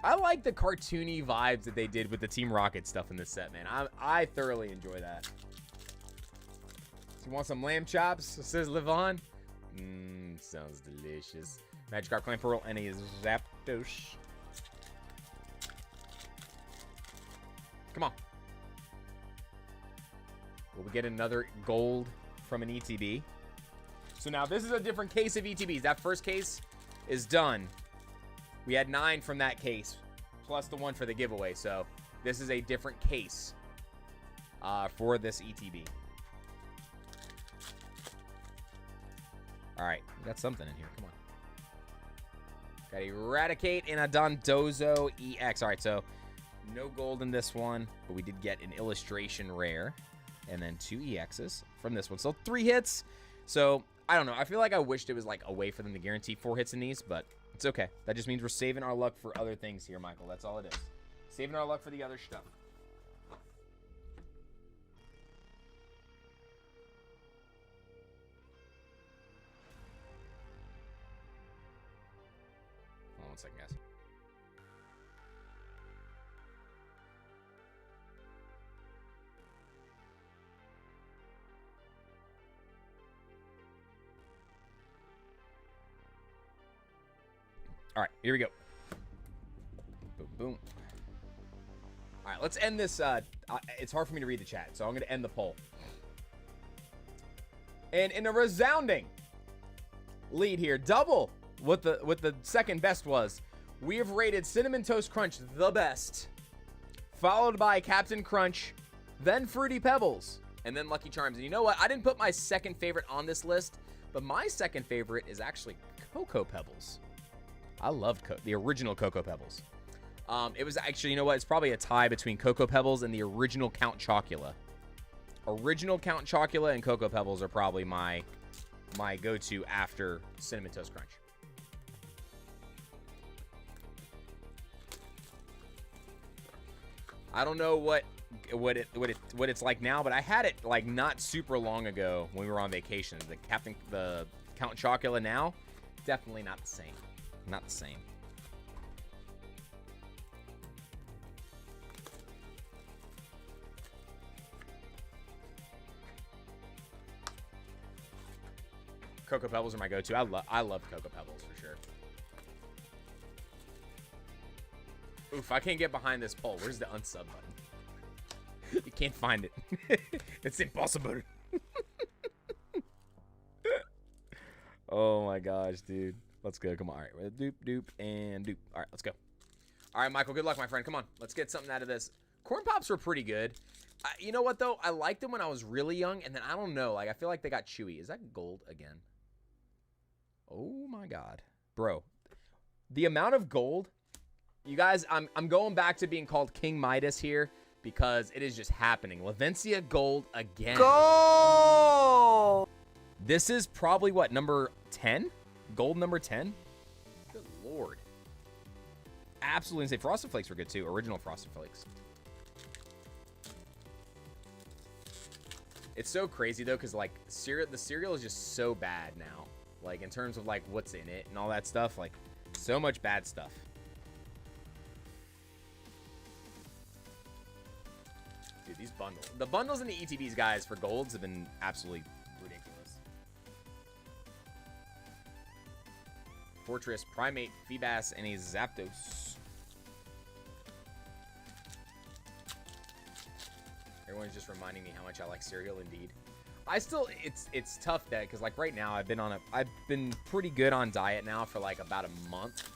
I like the cartoony vibes that they did with the Team Rocket stuff in this set, man. I thoroughly enjoy that. You want some lamb chops? Says Livon. Sounds delicious. Magikarp, Clamperl, and a Zapdos. Come on. Will we get another gold from an ETB? So now this is a different case of ETBs. That first case is done. We had 9 from that case, plus the 1 for the giveaway. So this is a different case for this ETB. All right, we got something in here. Come on. Got Eradicate and a Dondozo EX. All right, so no gold in this one, but we did get an illustration rare and then 2 EXs from this one. So 3 hits. So I don't know. I feel like I wished it was like a way for them to guarantee 4 hits in these, but it's okay. That just means we're saving our luck for other things here, Michael. That's all it is. Saving our luck for the other stuff. Hold on 1 second, guys. All right, here we go. Boom, boom. All right, let's end this. It's hard for me to read the chat, so I'm going to end the poll. And in a resounding lead here, double what the second best was, we have rated Cinnamon Toast Crunch the best, followed by Captain Crunch, then Fruity Pebbles, and then Lucky Charms. And you know what? I didn't put my second favorite on this list, but my second favorite is actually Cocoa Pebbles. I love the original Cocoa Pebbles. It was actually, you know what? It's probably a tie between Cocoa Pebbles and the original Count Chocula. Original Count Chocula and Cocoa Pebbles are probably my go-to after Cinnamon Toast Crunch. I don't know what it's like now, but I had it like not super long ago when we were on vacation. The Count Chocula now, definitely not the same. Not the same. Cocoa Pebbles are my go-to. I love Cocoa Pebbles for sure. Oof, I can't get behind this pole. Where's the unsub button? You can't find it. It's impossible. Oh my gosh, dude. Let's go. Come on. All right. Doop, doop, and doop. All right, let's go. All right, Michael, good luck, my friend. Come on. Let's get something out of this. Corn Pops were pretty good. You know what, though? I liked them when I was really young, and then I don't know. Like, I feel like they got chewy. Is that gold again? Oh, my God. Bro, the amount of gold. You guys, I'm going back to being called King Midas here because it is just happening. Lavencia gold again. Go! This is probably, what, number 10? Gold number 10? Good Lord. Absolutely insane. Frosted Flakes were good, too. Original Frosted Flakes. It's so crazy, though, because, like, the cereal is just so bad now. Like, in terms of, like, what's in it and all that stuff. Like, so much bad stuff. Dude, these bundles. The bundles in the ETBs, guys, for golds have been absolutely ridiculous. Fortress, Primate, Feebas, and a Zapdos. Everyone's just reminding me how much I like cereal, indeed. I still, it's tough that, because like right now I've been pretty good on diet now for like about a month,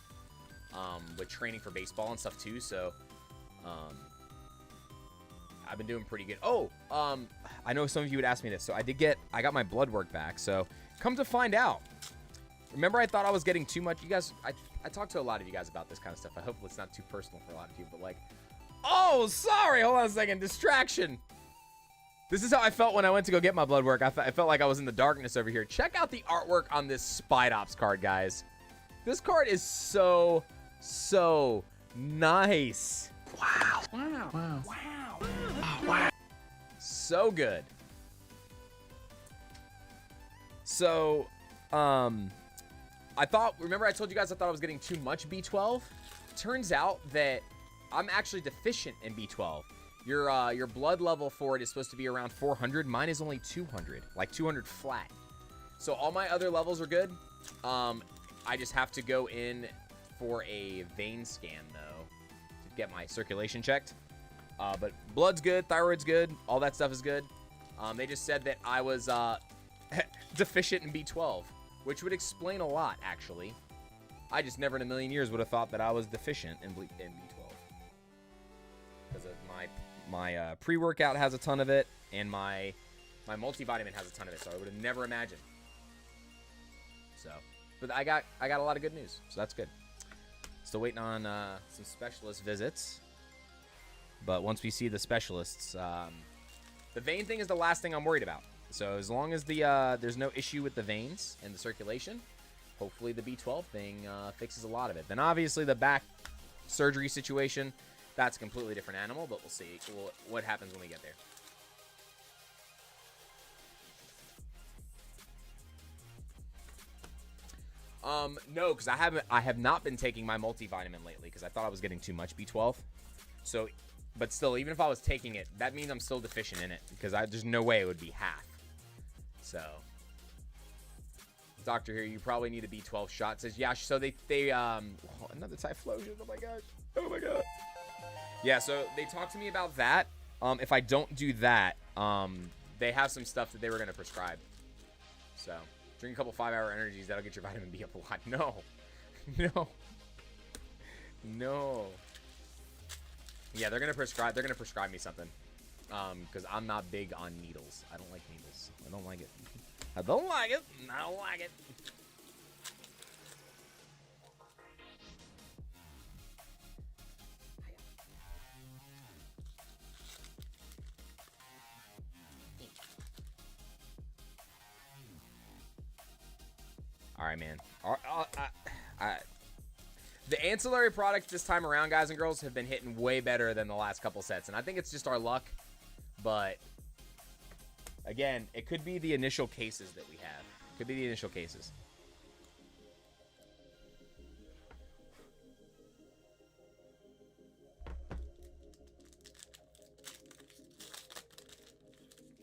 with training for baseball and stuff too. So, I've been doing pretty good. Oh, I know some of you would ask me this. So I got my blood work back. So come to find out. Remember, I thought I was getting too much. You guys, I talked to a lot of you guys about this kind of stuff. I hope it's not too personal for a lot of you, but like, oh, sorry. Hold on a second. Distraction. This is how I felt when I went to go get my blood work. I felt like I was in the darkness over here. Check out the artwork on this Spidops card, guys. This card is so nice. Wow. Wow. Wow. Wow. Oh, wow. So good. So, remember I told you guys I thought I was getting too much B12? Turns out that I'm actually deficient in B12. Your blood level for it is supposed to be around 400. Mine is only 200, like 200 flat. So all my other levels are good. I just have to go in for a vein scan though to get my circulation checked. But blood's good, thyroid's good, all that stuff is good. They just said that I was deficient in B12, which would explain a lot actually. I just never in a million years would have thought that I was deficient in B12 because of my pre-workout has a ton of it, and my multivitamin has a ton of it, so I would have never imagined. So, but I got a lot of good news, so that's good. Still waiting on some specialist visits, but once we see the specialists, the vein thing is the last thing I'm worried about. So as long as there's no issue with the veins and the circulation, hopefully the B12 thing fixes a lot of it. Then obviously the back surgery situation, that's a completely different animal, but we'll see what happens when we get there. No, because I have not been taking my multivitamin lately because I thought I was getting too much B12. So, but still, even if I was taking it, that means I'm still deficient in it because there's no way it would be half. So, doctor here, you probably need a B12 shot. Says, yeah, so they another Typhlosion. Oh my gosh. Oh my god. Yeah, so they talked to me about that. If I don't do that, they have some stuff that they were going to prescribe. So, drink a couple 5-hour energies. That'll get your vitamin B up a lot. No. No. No. Yeah, they're going to prescribe me something. Because I'm not big on needles. I don't like needles. I don't like it. I don't like it. I don't like it. All right, man. The ancillary products this time around, guys and girls, have been hitting way better than the last couple sets. And I think it's just our luck. But, again, it could be the initial cases that we have. It could be the initial cases.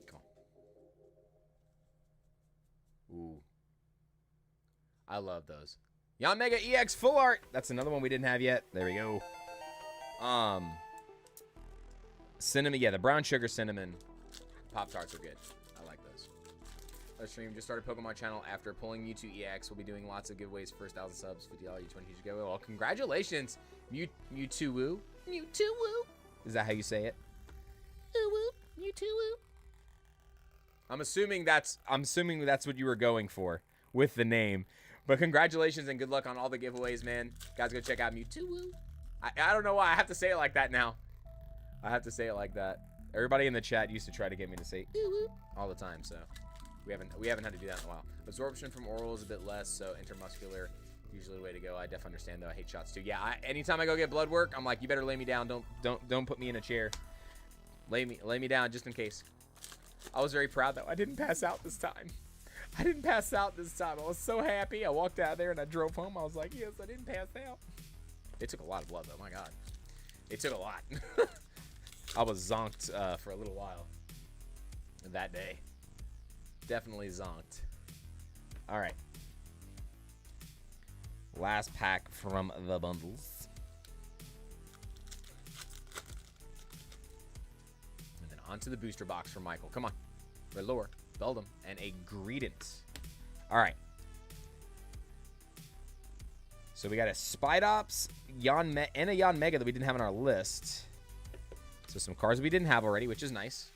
Come on. Ooh. I love those. Yon Mega EX Full Art. That's another one we didn't have yet. There we go. Cinnamon, yeah, the brown sugar cinnamon Pop-Tarts are good. I like those. LIVESTREAM just started Pokemon channel after pulling Mewtwo EX. We'll be doing lots of giveaways, first 1,000 subs, $50 U20 giveaway. Well, congratulations, Mewtwo. Mewtwo. Is that how you say it? Mewtwo. I'm assuming that's what you were going for with the name. But congratulations and good luck on all the giveaways, man. Guys, go check out Mewtwo. I don't know why I have to say it like that now. I have to say it like that. Everybody in the chat used to try to get me to say all the time, so we haven't had to do that in a while. Absorption from oral is a bit less, so intermuscular usually the way to go. I definitely understand though. I hate shots too. Yeah, anytime I go get blood work, I'm like, you better lay me down. Don't put me in a chair. Lay me down just in case. I was very proud though. I didn't pass out this time. I was so happy. I walked out of there and I drove home. I was like, yes, I didn't pass out. It took a lot of blood though. My God, it took a lot. I was zonked for a little while that day. Definitely zonked. All right. Last pack from the bundles. And then onto the booster box for Michael. Come on. Relore, Beldum, and a Greedent. All right. So we got a Spidops, and a Yanmega that we didn't have on our list. So some cards we didn't have already, which is nice.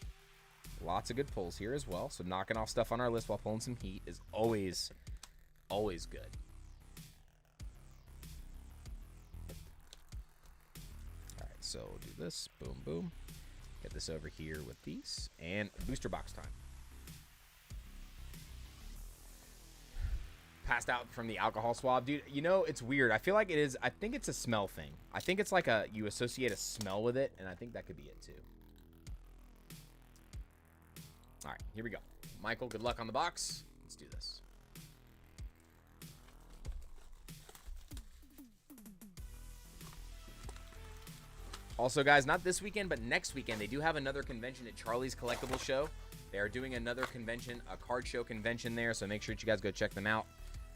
Lots of good pulls here as well. So knocking off stuff on our list while pulling some heat is always good. All right, so we'll do this. Boom, boom. Get this over here with these. And booster box time. Passed out from the alcohol swab. Dude, you know, it's weird. I feel like I think it's a smell thing. I think it's like you associate a smell with it, and I think that could be it too. All right, here we go. Michael, good luck on the box. Let's do this. Also, guys, not this weekend, but next weekend, they do have another convention at Charlie's Collectible Show. They are doing another convention, a card show convention there, so make sure that you guys go check them out.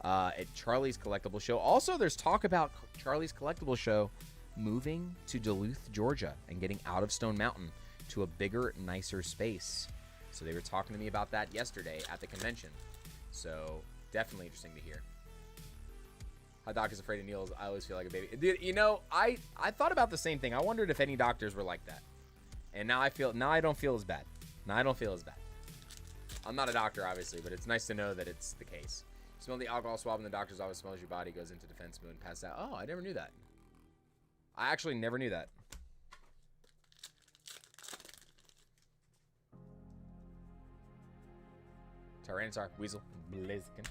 At Charlie's Collectible Show. Also, there's talk about Charlie's Collectible Show moving to Duluth, Georgia, and getting out of Stone Mountain to a bigger, nicer space. So they were talking to me about that yesterday at the convention. So definitely interesting to hear. How Doc is afraid of needles. I always feel like a baby. Dude, you know, I thought about the same thing. I wondered if any doctors were like that. And now I don't feel as bad. I'm not a doctor, obviously, but it's nice to know that it's the case. Smell the alcohol swab in the doctor's office, smells your body, goes into defense mode, and passes out. Oh, I never knew that. I actually never knew that. Tyranitar, Weasel, Blaziken.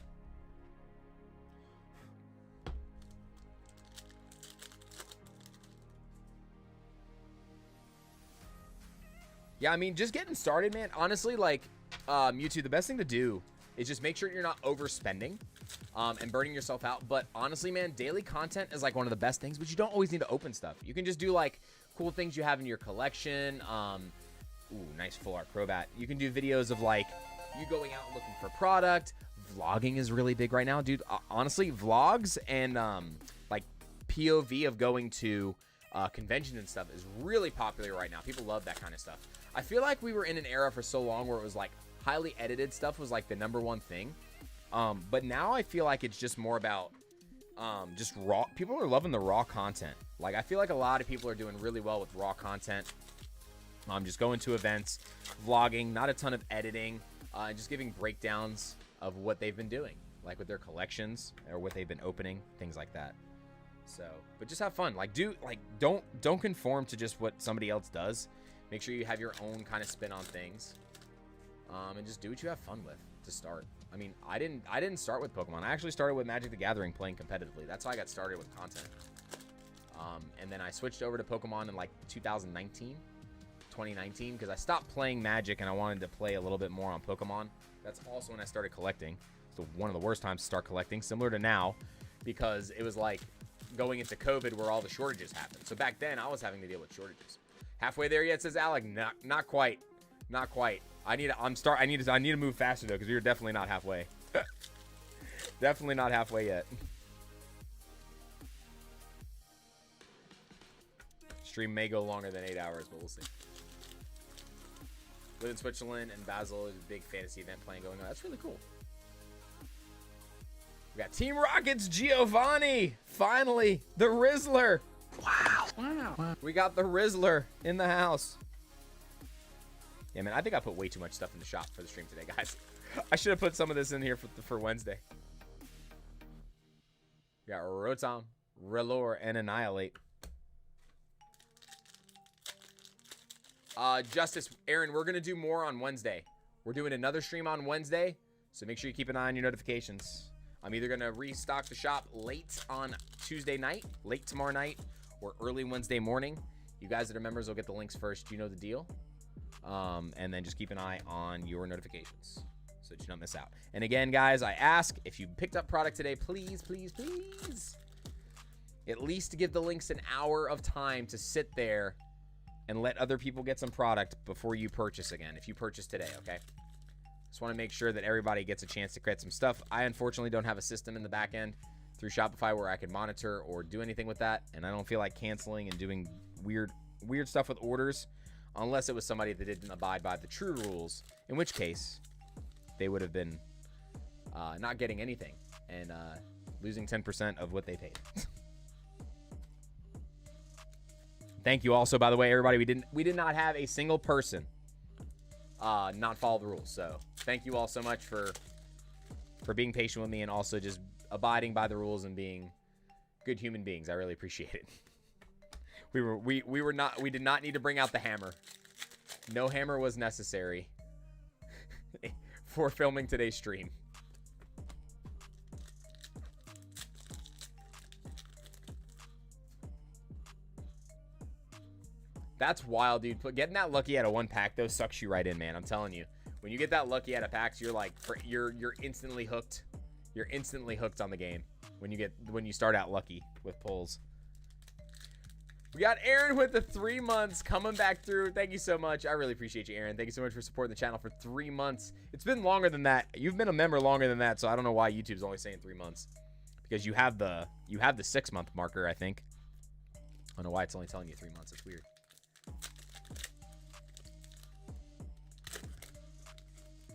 Yeah, I mean, just getting started, man. Honestly, like, Mewtwo, the best thing to do is just make sure you're not overspending and burning yourself out. But honestly, man, daily content is like one of the best things, but you don't always need to open stuff. You can just do like cool things you have in your collection. Ooh, nice full art Crobat. You can do videos of like you going out looking for product. Vlogging is really big right now, dude. Honestly, vlogs and like POV of going to conventions and stuff is really popular right now. People love that kind of stuff. I feel like we were in an era for so long where it was like highly edited stuff was like the #1 thing. But now I feel like it's just more about just raw. People are loving the raw content. Like, I feel like a lot of people are doing really well with raw content. Just going to events, vlogging, not a ton of editing, and just giving breakdowns of what they've been doing, like with their collections or what they've been opening, things like that. So, but just have fun. Like, don't conform to just what somebody else does. Make sure you have your own kind of spin on things. And just do what you have fun with to start. I mean, I didn't start with Pokemon. I actually started with Magic the Gathering playing competitively. That's how I got started with content. And then I switched over to Pokemon in like 2019, because I stopped playing Magic and I wanted to play a little bit more on Pokemon. That's also when I started collecting. So one of the worst times to start collecting, similar to now, because it was like going into COVID where all the shortages happened. So back then I was having to deal with shortages. Halfway there yet, says Alec. Not quite. Not quite. I need to move faster though, because you're definitely not halfway. Definitely not halfway yet. Stream may go longer than 8 hours, but we'll see. Live in Switzerland and Basel is a big fantasy event playing going on. That's really cool. We got Team Rocket's Giovanni. Finally, the Rizzler. Wow. We got the Rizzler in the house. Yeah, man, I think I put way too much stuff in the shop for the stream today, guys. I should have put some of this in here for Wednesday. We got Rotom, Relore, and Annihilate. Justice, Aaron, we're going to do more on Wednesday. We're doing another stream on Wednesday, so make sure you keep an eye on your notifications. I'm either going to restock the shop late on Tuesday night, late tomorrow night, or early Wednesday morning. You guys that are members will get the links first. You know the deal. And then just keep an eye on your notifications so that you don't miss out. And again, guys, I ask, if you picked up product today, please, please, please, at least give the links an hour of time to sit there and let other people get some product before you purchase again, if you purchase today, okay? Just want to make sure that everybody gets a chance to create some stuff. I unfortunately don't have a system in the back end through Shopify where I can monitor or do anything with that, and I don't feel like canceling and doing weird stuff with orders unless it was somebody that didn't abide by the true rules, in which case they would have been not getting anything and losing 10% of what they paid. Thank you also, by the way, everybody. We did not have a single person not follow the rules. So thank you all so much for being patient with me and also just abiding by the rules and being good human beings. I really appreciate it. We did not need to bring out the hammer. No hammer was necessary for filming today's stream. That's wild, dude. Getting that lucky out of one pack, though, sucks you right in, man. I'm telling you. When you get that lucky out of packs, you're like, you're instantly hooked. You're instantly hooked on the game when you start out lucky with pulls. We got Aaron with the 3 months coming back through. Thank you so much. I really appreciate you, Aaron. Thank you so much for supporting the channel for 3 months. It's been longer than that. You've been a member longer than that, so I don't know why YouTube's only saying 3 months. Because you have the 6 month marker, I think. I don't know why it's only telling you 3 months. It's weird.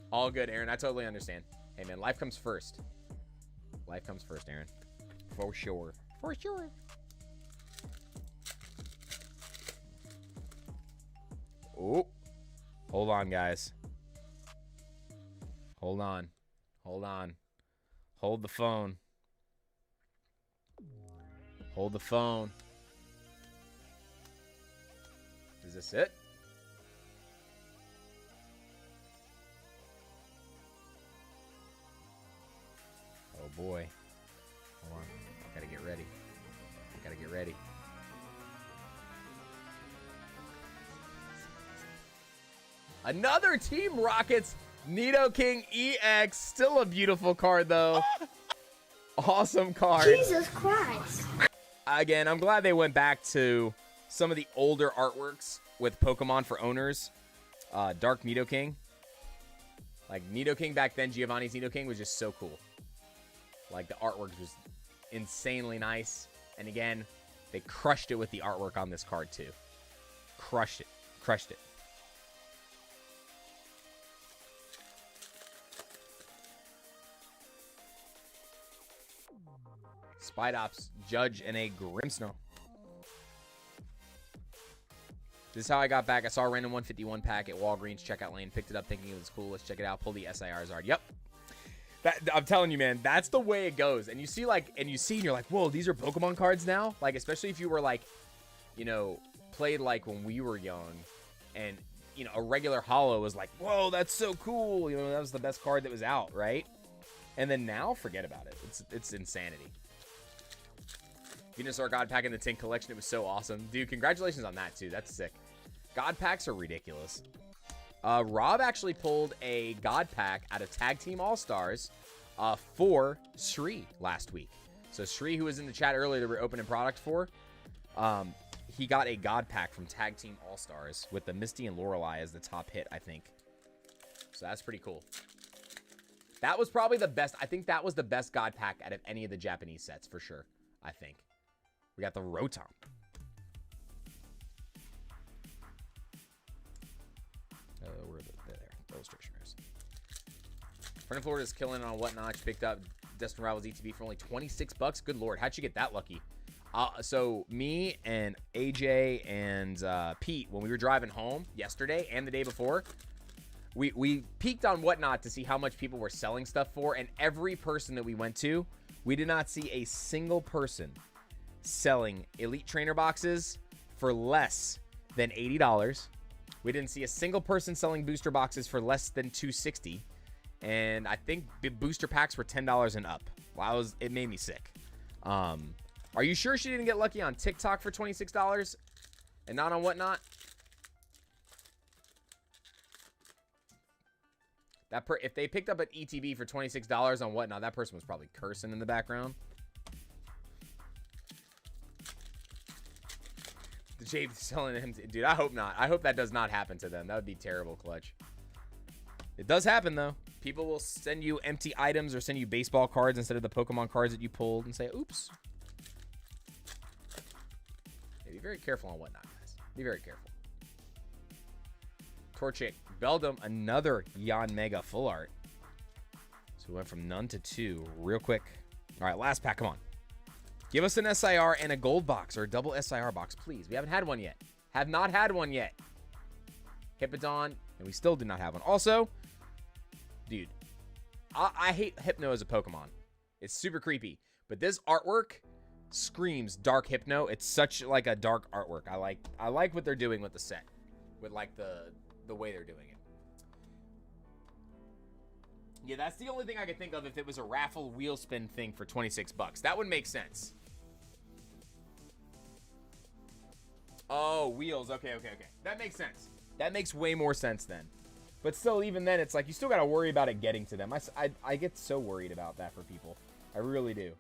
All good, Aaron. I totally understand. Hey, man, life comes first. Life comes first, Aaron. For sure. For sure. Oh. Hold on, guys. Hold on. Hold on. Hold the phone. Hold the phone. Is this it? Oh boy. Hold on. I gotta get ready. I gotta get ready. Another Team Rockets Nidoking EX. Still a beautiful card, though. Awesome card. Jesus Christ. Again, I'm glad they went back to some of the older artworks with Pokemon for owners. Dark Nidoking. Like, Nidoking back then, Giovanni's Nidoking was just so cool. Like, the artwork was insanely nice. And again, they crushed it with the artwork on this card, too. Crushed it. Crushed it. Spidops, Judge, and a Grimmsnarl. This is how I got back. I saw a random 151 pack at Walgreens checkout lane. Picked it up thinking it was cool. Let's check it out. Pull the SIR Zard. Yep. I'm telling you, man, that's the way it goes. And you see, and you're like, whoa, these are Pokemon cards now? Like, especially if you were, like, you know, played, like, when we were young. And, you know, a regular holo was like, whoa, that's so cool. You know, that was the best card that was out, right? And then now, forget about it. It's insanity. Venusaur God Pack in the Tink Collection. It was so awesome. Dude, congratulations on that, too. That's sick. God Packs are ridiculous. Rob actually pulled a God Pack out of Tag Team All-Stars for Sri last week. So Sri, who was in the chat earlier that we're opening product for, he got a God Pack from Tag Team All-Stars with the Misty and Lorelei as the top hit, I think. So that's pretty cool. That was probably the best. I think that was the best God Pack out of any of the Japanese sets, for sure, I think. We got the Rotom. Friend of Florida's killing on Whatnot. She picked up Destined Rivals ETB for only 26 bucks. Good lord, how'd you get that lucky? So me and AJ and Pete, when we were driving home yesterday and the day before, we peeked on Whatnot to see how much people were selling stuff for, and every person that we went to, we did not see a single person selling Elite Trainer boxes for less than $80. We didn't see a single person selling booster boxes for less than $260. And I think booster packs were $10 and up. Wow, it made me sick. Are you sure she didn't get lucky on TikTok for $26 and not on Whatnot? If they picked up an ETB for $26 on Whatnot, that person was probably cursing in the background. The Jade selling him, dude. I hope not. I hope that does not happen to them. That would be terrible, Clutch. It does happen though. People will send you empty items or send you baseball cards instead of the Pokemon cards that you pulled and say, "Oops." Yeah, be very careful on Whatnot, guys. Be very careful. Torchic, Beldum, another Yon Mega full art. So we went from none to 2 real quick. All right, last pack. Come on. Give us an SIR and a gold box or a double SIR box, please. We haven't had one yet. Have not had one yet. Hippodon, and we still do not have one. Also, dude, I hate Hypno as a Pokemon. It's super creepy. But this artwork screams Dark Hypno. It's such like a dark artwork. I like what they're doing with the set. With like the way they're doing it. Yeah, that's the only thing I could think of if it was a raffle wheel spin thing for 26 bucks. That would make sense. Oh, wheels. Okay. That makes sense. That makes way more sense then. But still, even then, it's like you still got to worry about it getting to them. I get so worried about that for people. I really do.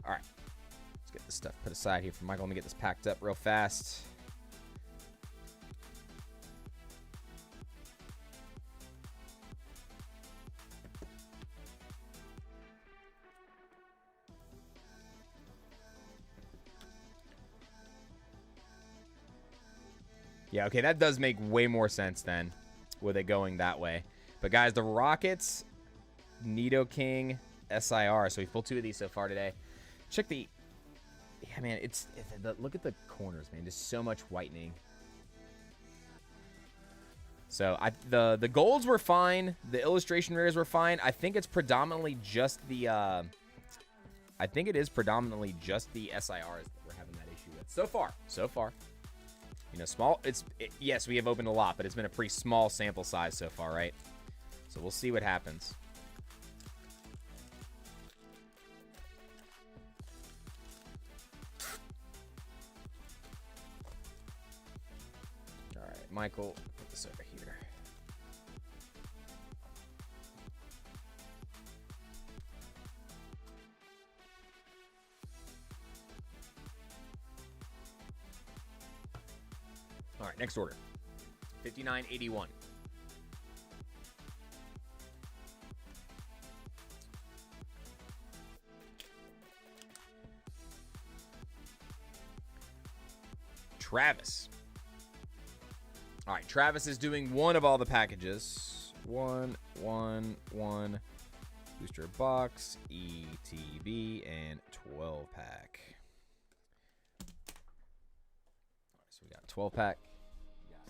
All right, let's get this stuff put aside here for Michael. Let me get this packed up real fast. Yeah, okay, that does make way more sense then with it going that way. But guys, the Rockets, Nidoking, SIR. So we've pulled 2 of these so far today. Check the... Yeah, man, look at the corners, man. Just so much whitening. So the golds were fine. The illustration rares were fine. I think it's predominantly just the... I think it is predominantly just the SIRs that we're having that issue with. So far. You know, small... Yes, we have opened a lot, but it's been a pretty small sample size so far, right? So we'll see what happens. Michael, put this over here. All right, next order. 5981. Travis. All right, Travis is doing one of all the packages. One. Booster box, ETB, and 12 pack. All right, so we got a 12 pack. We got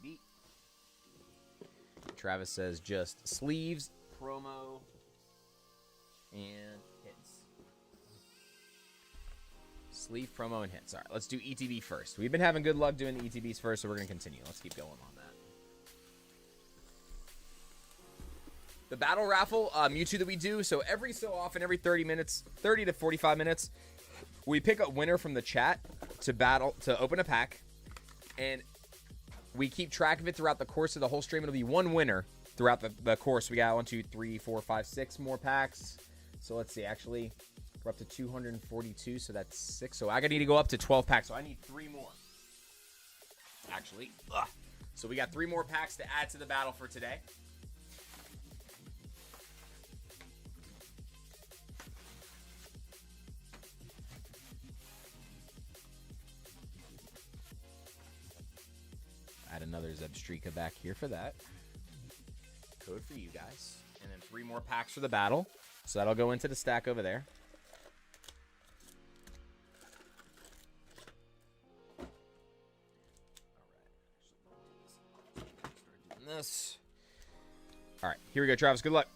ETB. Travis says just sleeves, promo, and hits. Sleeve, promo, and hits. All right, let's do ETB first. We've been having good luck doing the ETBs first, so we're going to continue. Let's keep going on that. The battle raffle, Mewtwo that we do, so every so often, every 30 minutes, 30 to 45 minutes, we pick a winner from the chat to open a pack, and we keep track of it throughout the course of the whole stream. It'll be one winner throughout the course. We got 1, 2, 3, 4, 5, 6 more packs. So let's see, actually... We're up to 242, so that's 6. So I need to go up to 12 packs, so I need 3 more. Actually, so we got 3 more packs to add to the battle for today. another Zebstrika back here for that. Code for you guys. And then 3 more packs for the battle. So that'll go into the stack over there. All right. Start doing this. All right. Here we go, Travis. Good luck.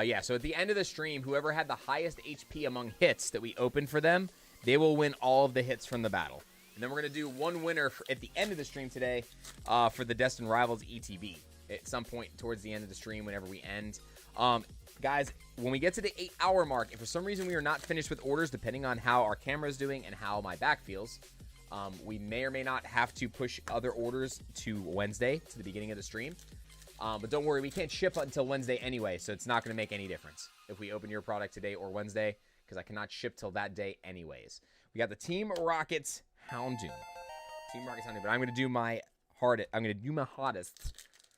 Yeah, so at the end of the stream, whoever had the highest HP among hits that we opened for them, they will win all of the hits from the battle. And then we're going to do one winner at the end of the stream today for the Destined Rivals ETB at some point towards the end of the stream whenever we end. Guys, when we get to the 8-hour mark, if for some reason we are not finished with orders, depending on how our camera is doing and how my back feels, we may or may not have to push other orders to Wednesday, to the beginning of the stream. But don't worry, we can't ship until Wednesday anyway, so it's not going to make any difference if we open your product today or Wednesday, because I cannot ship till that day anyways. We got the Team Rockets Houndoom. Team Rockets Houndoom, but I'm going to do my hardest. I'm going to do my hottest.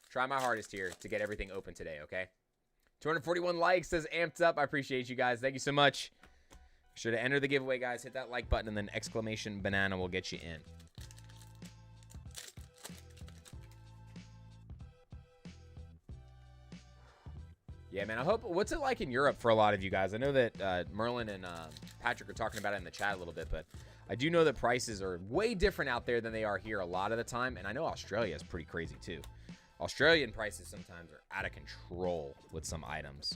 Try my hardest here to get everything open today, okay? 241 likes says amped up. I appreciate you guys. Thank you so much. Be sure to enter the giveaway, guys. Hit that like button, and then exclamation banana will get you in. Yeah, man, I hope... What's it like in Europe for a lot of you guys? I know that Merlin and Patrick are talking about it in the chat a little bit, but I do know that prices are way different out there than they are here a lot of the time, and I know Australia is pretty crazy, too. Australian prices sometimes are out of control with some items.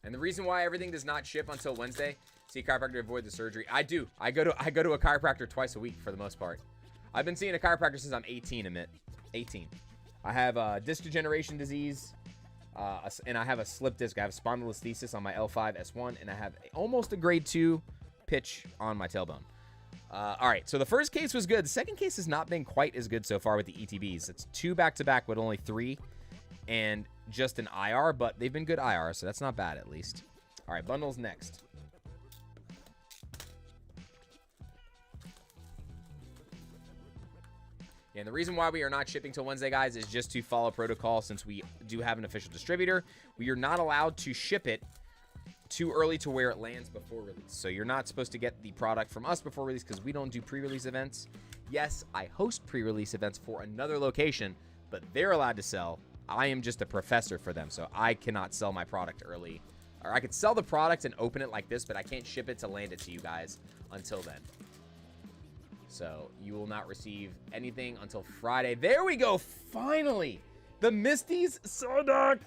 And the reason why everything does not ship until Wednesday... See a chiropractor to avoid the surgery. I do. I go to a chiropractor twice a week for the most part. I've been seeing a chiropractor since I'm 18, admit. 18. I have disc degeneration disease, and I have a slip disc. I have spondylolisthesis on my L5 S1, and I have almost a grade 2 pitch on my tailbone. All right, so the first case was good. The second case has not been quite as good so far with the ETBs. It's 2 back-to-back, but only 3, and just an IR, but they've been good IR, so that's not bad at least. All right, bundles next. And the reason why we are not shipping till Wednesday, guys, is just to follow protocol. Since we do have an official distributor, we are not allowed to ship it too early to where it lands before release. So you're not supposed to get the product from us before release because we don't do pre-release events. Yes, I host pre-release events for another location, but they're allowed to sell. I am just a professor for them, so I cannot sell my product early. Or I could sell the product and open it like this, but I can't ship it to land it to you guys until then. So you will not receive anything until Friday. There we go. Finally, the Misty's Psyduck.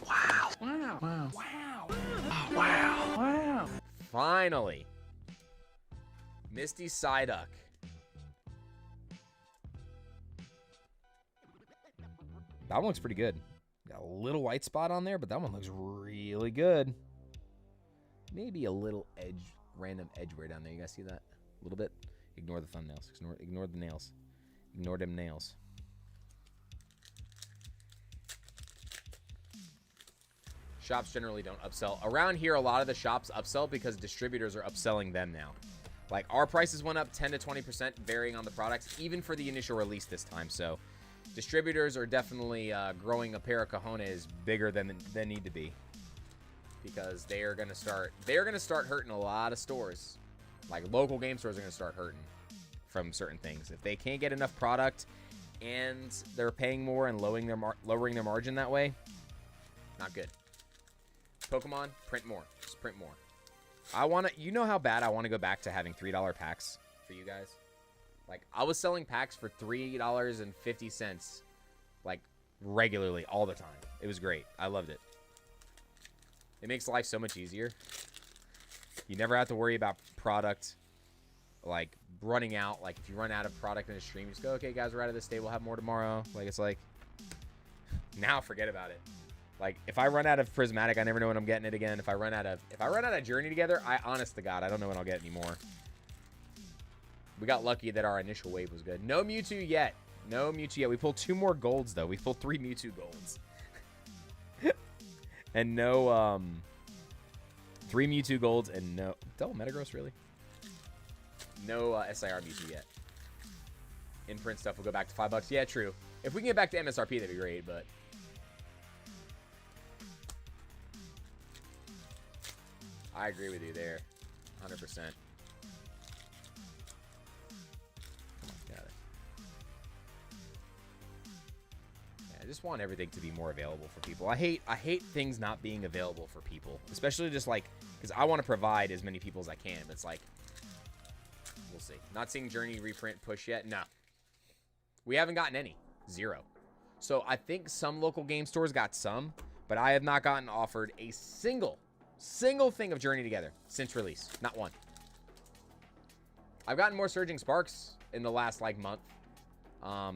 Wow. Wow. Wow. Wow. Wow. Wow. Finally, Misty Psyduck. That one looks pretty good. Got a little white spot on there, but that one looks really good. Maybe a little edge. Random edge wear down there. You guys see that? A little bit? Ignore the thumbnails. Ignore the nails. Ignore them nails. Shops generally don't upsell. Around here, a lot of the shops upsell because distributors are upselling them now. Like, our prices went up 10 to 20%, varying on the products, even for the initial release this time. So, distributors are definitely growing a pair of cojones bigger than they need to be. Because they're gonna start hurting a lot of stores. Like local game stores are gonna start hurting from certain things. If they can't get enough product and they're paying more and lowering their margin that way, not good. Pokemon, print more. Just print more. You know how bad I want to go back to having $3 packs for you guys? Like, I was selling packs for $3.50 like regularly all the time. It was great. I loved it. It makes life so much easier. You never have to worry about product, like, running out. Like, if you run out of product in a stream, you just go, okay, guys, we're out of this day. We'll have more tomorrow. Like, it's like, now forget about it. Like, if I run out of Prismatic, I never know when I'm getting it again. If I run out of Journey Together, honest to God, I don't know when I'll get any more. We got lucky that our initial wave was good. No Mewtwo yet. No Mewtwo yet. We pulled 2 more golds, though. We pulled 3 Mewtwo golds. And no 3 Mewtwo golds and no double Metagross, really? No SIR Mewtwo yet. Imprint stuff will go back to $5. Yeah, true. If we can get back to MSRP, that'd be great, but I agree with you there. 100%. I just want everything to be more available for people. I hate things not being available for people, especially just like because I want to provide as many people as I can. But it's like we'll see. Not seeing Journey reprint push yet. No, we haven't gotten any. 0. So I think some local game stores got some, but I have not gotten offered a single thing of Journey together since release. Not one. I've gotten more Surging Sparks in the last like month.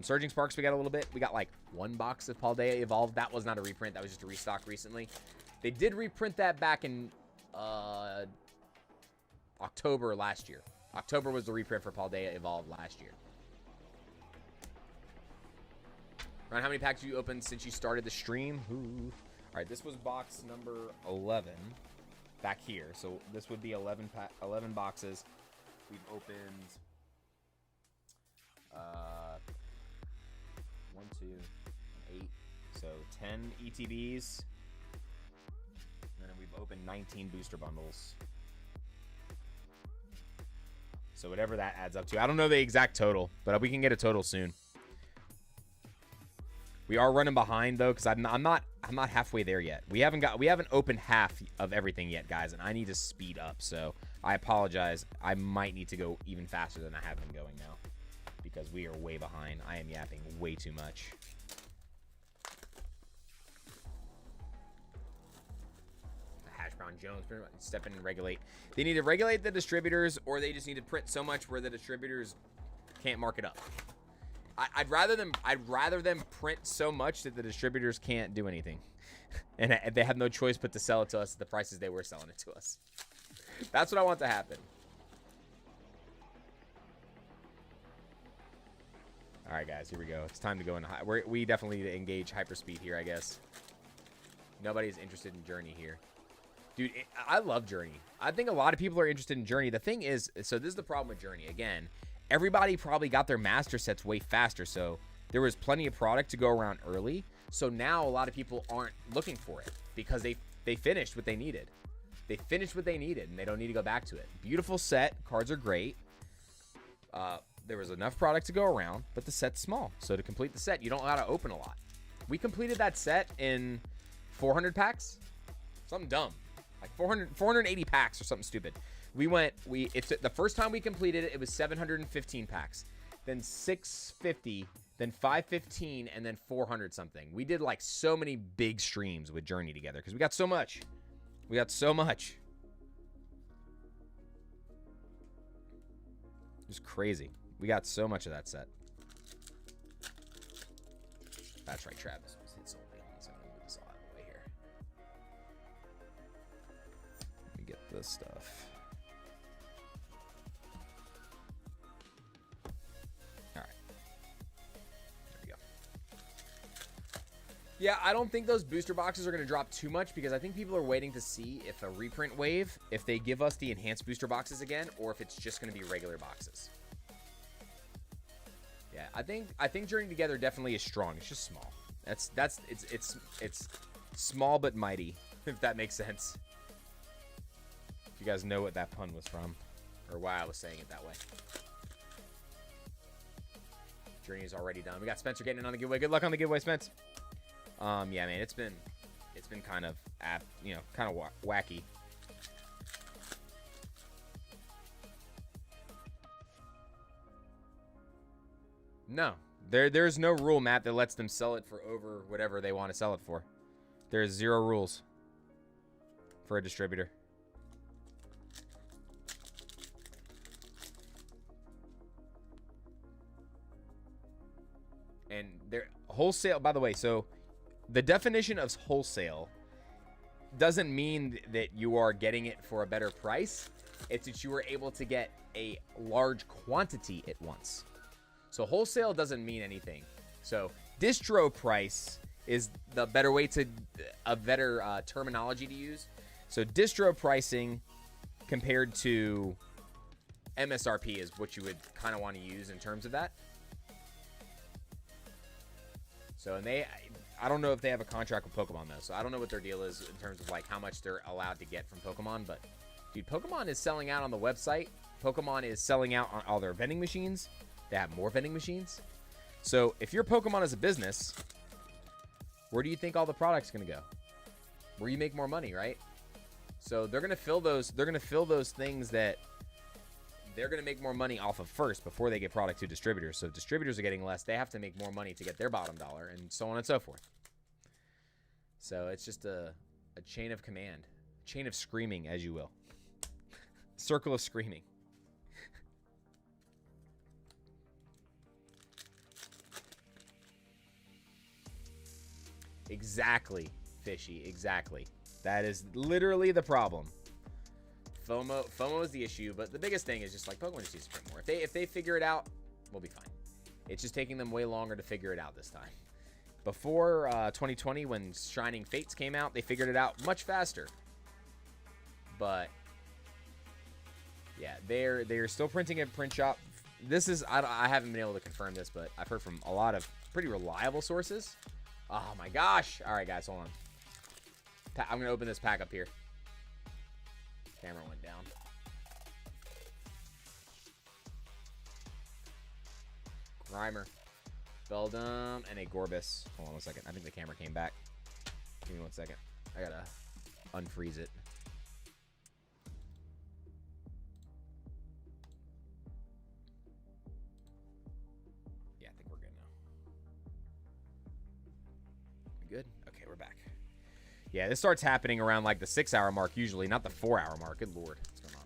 Surging Sparks, we got a little bit. We got like 1 box of Paldea Evolved. That was not a reprint. That was just a restock recently. They did reprint that back in October last year. October was the reprint for Paldea Evolved last year. Ryan, how many packs have you opened since you started the stream? Ooh. All right, this was box number 11 back here. So this would be 11 boxes. We've opened 1, 2, 8, so 10 ETBs, and then we've opened 19 booster bundles. So whatever that adds up to, I don't know the exact total, but we can get a total soon. We are running behind though, because I'm not halfway there yet. We haven't opened half of everything yet, guys, and I need to speed up. So I apologize. I might need to go even faster than I have been going now, because we are way behind. I am yapping way too much. Hash Brown Jones, step in and regulate. They need to regulate the distributors, or they just need to print so much where the distributors can't mark it up. I'd rather them print so much that the distributors can't do anything, and they have no choice but to sell it to us at the prices they were selling it to us. That's what I want to happen. All right, guys, here we go. It's time to go in. We definitely need to engage hyperspeed here, I guess. Nobody's interested in Journey here. Dude, I love Journey. I think a lot of people are interested in Journey. The thing is, so this is the problem with Journey. Again, everybody probably got their master sets way faster, so there was plenty of product to go around early. So now a lot of people aren't looking for it because they finished what they needed. They finished what they needed, and they don't need to go back to it. Beautiful set. Cards are great. There was enough product to go around, but the set's small. So to complete the set, you don't gotta open a lot. We completed that set in 400 packs. Something dumb. Like 480 packs or something stupid. It's the first time we completed it, it was 715 packs. Then 650, then 515, and then 400 something. We did like so many big streams with Journey together because we got so much. We got so much. It was crazy. We got so much of that set. That's right, Travis was hits only. So I'm gonna move this all out of the way here. Let me get this stuff. Alright. There we go. Yeah, I don't think those booster boxes are going to drop too much because I think people are waiting to see if a reprint wave, if they give us the enhanced booster boxes again, or if it's just going to be regular boxes. Yeah, I think Journey Together definitely is strong. It's just small. It's small but mighty, if that makes sense. If you guys know what that pun was from, or why I was saying it that way. Journey is already done. We got Spencer getting in on the giveaway. Good luck on the giveaway, Spence. Yeah, man, it's been kind of kind of wacky. No, there's no rule, Matt, that lets them sell it for over whatever they want to sell it for. There's 0 rules for a distributor. And they're wholesale, by the way, so the definition of wholesale doesn't mean that you are getting it for a better price. It's that you are able to get a large quantity at once. So wholesale doesn't mean anything. So distro price is the better way to, a better terminology to use. So distro pricing compared to MSRP is what you would kind of want to use in terms of that. So, and I don't know if they have a contract with Pokemon though, so I don't know what their deal is in terms of like how much they're allowed to get from Pokemon, but dude, Pokemon is selling out on the website. Pokemon is selling out on all their vending machines. They have more vending machines. So if you're Pokemon as a business, where do you think all the product's going to go? Where you make more money, right? So they're going to fill those things that they're going to make more money off of first before they get product to distributors. So if distributors are getting less, they have to make more money to get their bottom dollar, and so on and so forth. So it's just a chain of command, chain of screaming, as you will. Circle of screaming. Exactly, Fishy, exactly. That is literally the problem. FOMO is the issue, but the biggest thing is just like Pokemon just needs to print more. If they figure it out, we'll be fine. It's just taking them way longer to figure it out this time. Before 2020, when Shining Fates came out, they figured it out much faster. But yeah, they're still printing at print shop. This is I haven't been able to confirm this, but I've heard from a lot of pretty reliable sources. Oh my gosh! All right, guys, hold on. I'm gonna open this pack up here. Camera went down. Grimer, Beldum, and a Gorbis. Hold on 1 second. I think the camera came back. Give me 1 second. I gotta unfreeze it. Yeah, I think we're good now. We good? Okay, we're back. Yeah, this starts happening around like the 6-hour mark usually, not the 4-hour mark. Good lord, what's going on?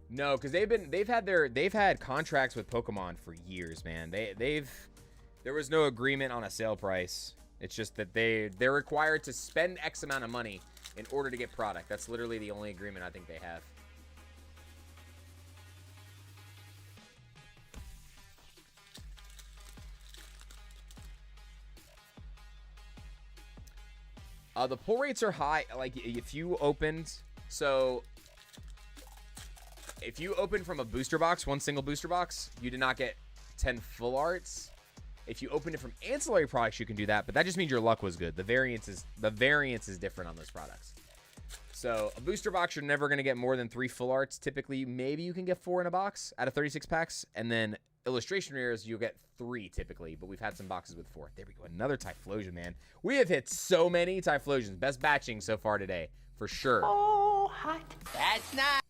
No, because they've had contracts with Pokemon for years, man. There was no agreement on a sale price. It's just that they're required to spend X amount of money in order to get product. That's literally the only agreement I think they have. The pull rates are high. Like if you opened from a booster box, one single booster box, you did not get 10 full arts. If you opened it from ancillary products, you can do that, but that just means your luck was good. The variance is different on those products. So a booster box, you're never going to get more than 3 full arts. Typically, maybe you can get 4 in a box out of 36 packs, and then illustration rares, you'll get 3 typically, but we've had some boxes with 4. There we go. Another Typhlosion, man. We have hit so many Typhlosions. Best batching so far today, for sure. Oh, hot. That's not.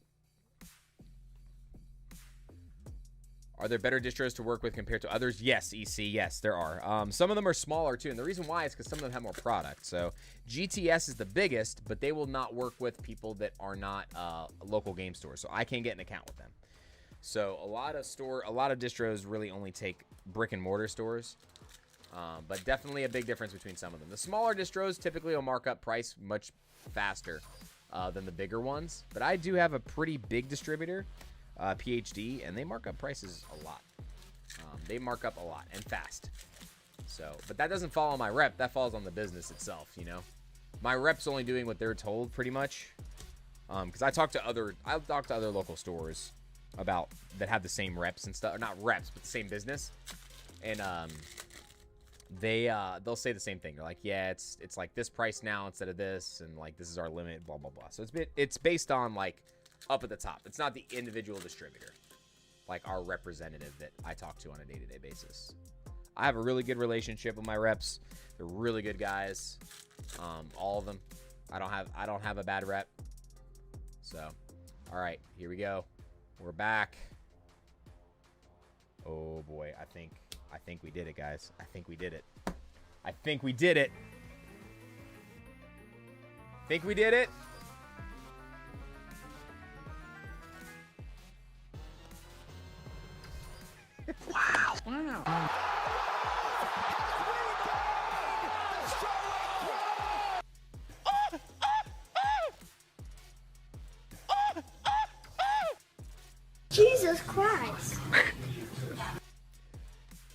Are there better distros to work with compared to others? Yes, EC. Yes, there are. Some of them are smaller, too. And the reason why is because some of them have more product. So GTS is the biggest, but they will not work with people that are not local game stores. So I can't get an account with them. So a lot of distros really only take brick and mortar stores. But definitely a big difference between some of them. The smaller distros typically will mark up price much faster than the bigger ones. But I do have a pretty big distributor, PhD, and they mark up prices a lot. They mark up a lot and fast. So, but that doesn't fall on my rep. That falls on the business itself, you know. My rep's only doing what they're told pretty much. Because I talk to other local stores about that have the same reps and stuff, or not reps, but the same business, and they'll say the same thing. They're like, yeah, it's like this price now instead of this, and like this is our limit, blah blah blah. So it's based on like up at the top. It's not the individual distributor, like our representative that I talk to on a day-to-day basis. I have a really good relationship with my reps. They're really good guys, all of them. I don't have a bad rep. So, all right, here we go. We're back. Oh boy, I think we did it, guys. I think we did it. I think we did it. Think we did it? Wow. Wow. Jesus Christ.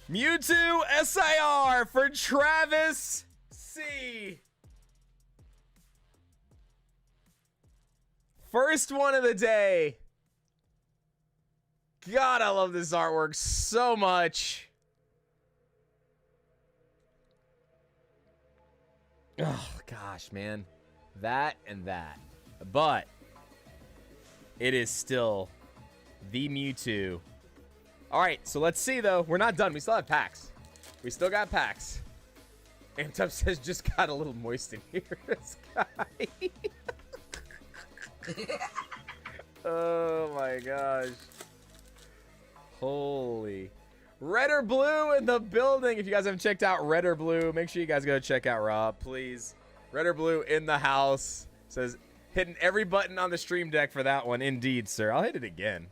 Mewtwo SIR for Travis C. see. First one of the day. God, I love this artwork so much. Oh, gosh, man. That and that. But it is still the Mewtwo. All right, so let's see, though. We're not done. We still have packs. We still got packs. Amtup says, just got a little moist in here. This guy. Oh, my gosh. Holy. Red or blue in the building. If you guys haven't checked out Red or Blue, make sure you guys go check out Rob, please. Red or Blue in the house. Says, hitting every button on the stream deck for that one. Indeed, sir. I'll hit it again.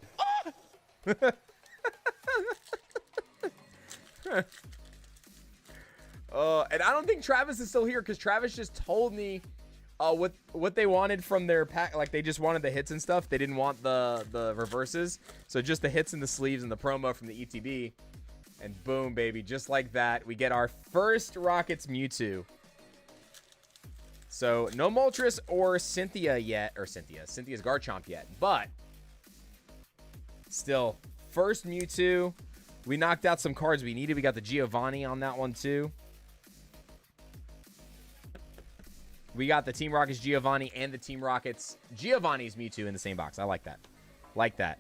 And I don't think Travis is still here because Travis just told me what they wanted from their pack. Like, they just wanted the hits and stuff. They didn't want the reverses. So just the hits and the sleeves and the promo from the ETB. And boom, baby. Just like that, we get our first Rockets Mewtwo. So no Moltres or Cynthia yet. Or Cynthia's Garchomp yet. But still, first Mewtwo. We knocked out some cards we needed. We got the Giovanni on that one too. We got the Team Rockets Giovanni and the Team Rockets Giovanni's Mewtwo in the same box. I like that. Like that.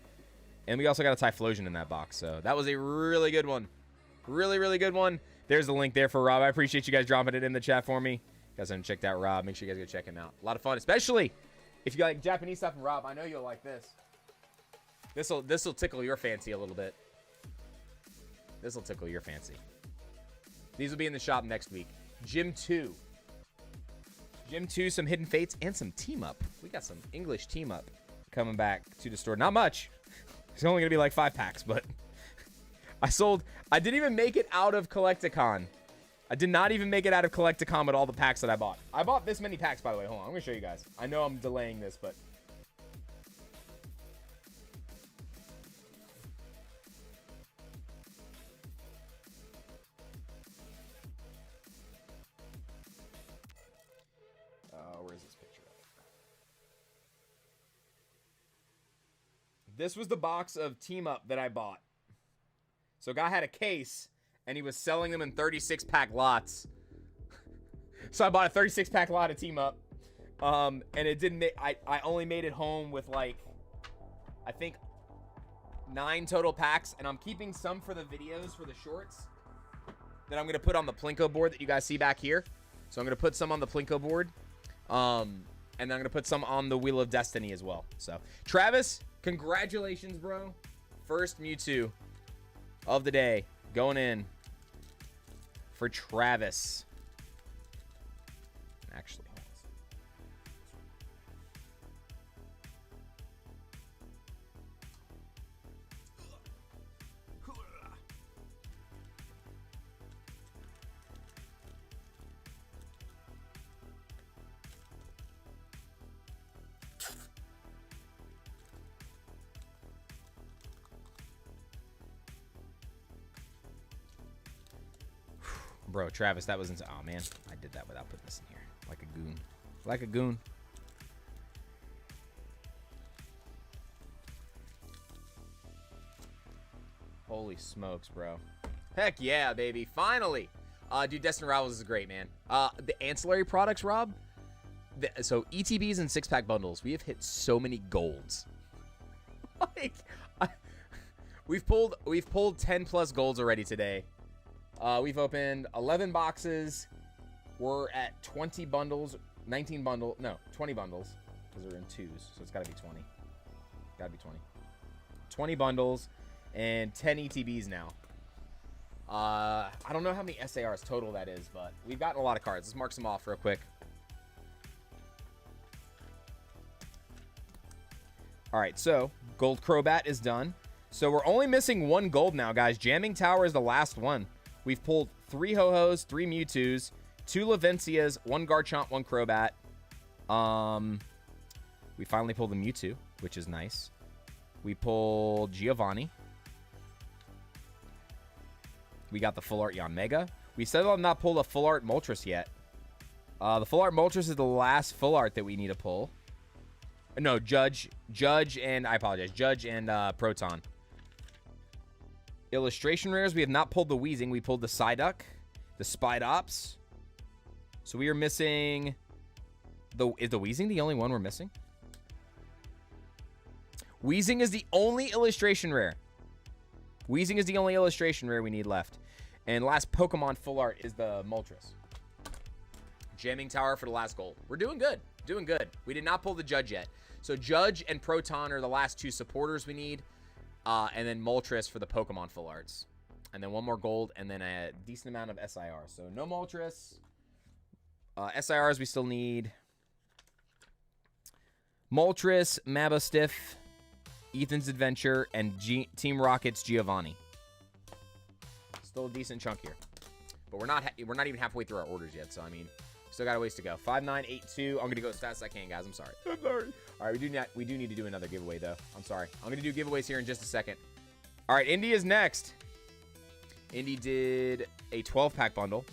And we also got a Typhlosion in that box. So that was a really good one. Really, really good one. There's the link there for Rob. I appreciate you guys dropping it in the chat for me. If you guys haven't checked out Rob, make sure you guys go check him out. A lot of fun, especially if you like Japanese stuff from Rob. I know you'll like this. This'll tickle your fancy a little bit. This'll tickle your fancy. These will be in the shop next week. Gym 2. Gym 2, some Hidden Fates, and some Team Up. We got some English Team Up coming back to the store. Not much. It's only going to be like 5 packs, but I didn't even make it out of Collecticon. I did not even make it out of Collecticon with all the packs that I bought. I bought this many packs, by the way. Hold on, I'm going to show you guys. I know I'm delaying this, but... where's this picture at? This was the box of Team Up that I bought. So a guy had a case, and he was selling them in 36-pack lots. So I bought a 36-pack lot of Team Up. And it didn't make... I only made it home with, like, I think 9 total packs. And I'm keeping some for the videos, for the shorts, that I'm going to put on the Plinko board that you guys see back here. So I'm going to put some on the Plinko board. And then I'm going to put some on the Wheel of Destiny as well. So, Travis, congratulations, bro. First Mewtwo of the day going in for Travis. Actually, hold on. Bro, Travis, that was insane. Oh, man. I did that without putting this in here. Like a goon. Like a goon. Holy smokes, bro. Heck yeah, baby. Finally. Dude, Destined Rivals is great, man. The ancillary products, Rob. So, ETBs and 6-pack bundles. We have hit so many golds. Like, we've pulled 10 plus golds already today. We've opened 11 boxes. We're at 20 bundles, 20 bundles, because we're in 2s, so it's got to be 20. Got to be 20. 20 bundles and 10 ETBs now. I don't know how many SARs total that is, but we've gotten a lot of cards. Let's mark some off real quick. All right, so Gold Crobat is done. So we're only missing 1 gold now, guys. Jamming Tower is the last one. We've pulled 3 Ho-Hos, 3 Mewtwo's, 2 Lavencias, 1 Garchomp, 1 Crobat. We finally pulled the Mewtwo, which is nice. We pulled Giovanni. We got the Full Art Yanmega. We still have not pulled a Full Art Moltres yet. The full art Moltres is the last full art that we need to pull. No, Judge, and I apologize. Judge and Proton. Illustration rares. We have not pulled the Wheezing. We pulled the Psyduck, the Spidops. So we are missing is the Wheezing the only one we're missing? Wheezing is the only illustration rare. Wheezing is the only illustration rare we need left. And last Pokemon full art is the Moltres. Jamming Tower for the last gold. We're doing good. Doing good. We did not pull the Judge yet. So Judge and Proton are the last two supporters we need. And then Moltres for the Pokemon full arts. And then one more gold and then a decent amount of SIR. So no Moltres. SIRs we still need. Moltres, Mabostiff, Ethan's Adventure, and Team Rocket's Giovanni. Still a decent chunk here. But we're not even halfway through our orders yet, so I mean, still got a ways to go. 5982. I'm gonna go as fast as I can, guys. I'm sorry. All right, we do need to do another giveaway though. I'm sorry. I'm gonna do giveaways here in just a second. All right, Indy is next. Indy did a 12-pack bundle.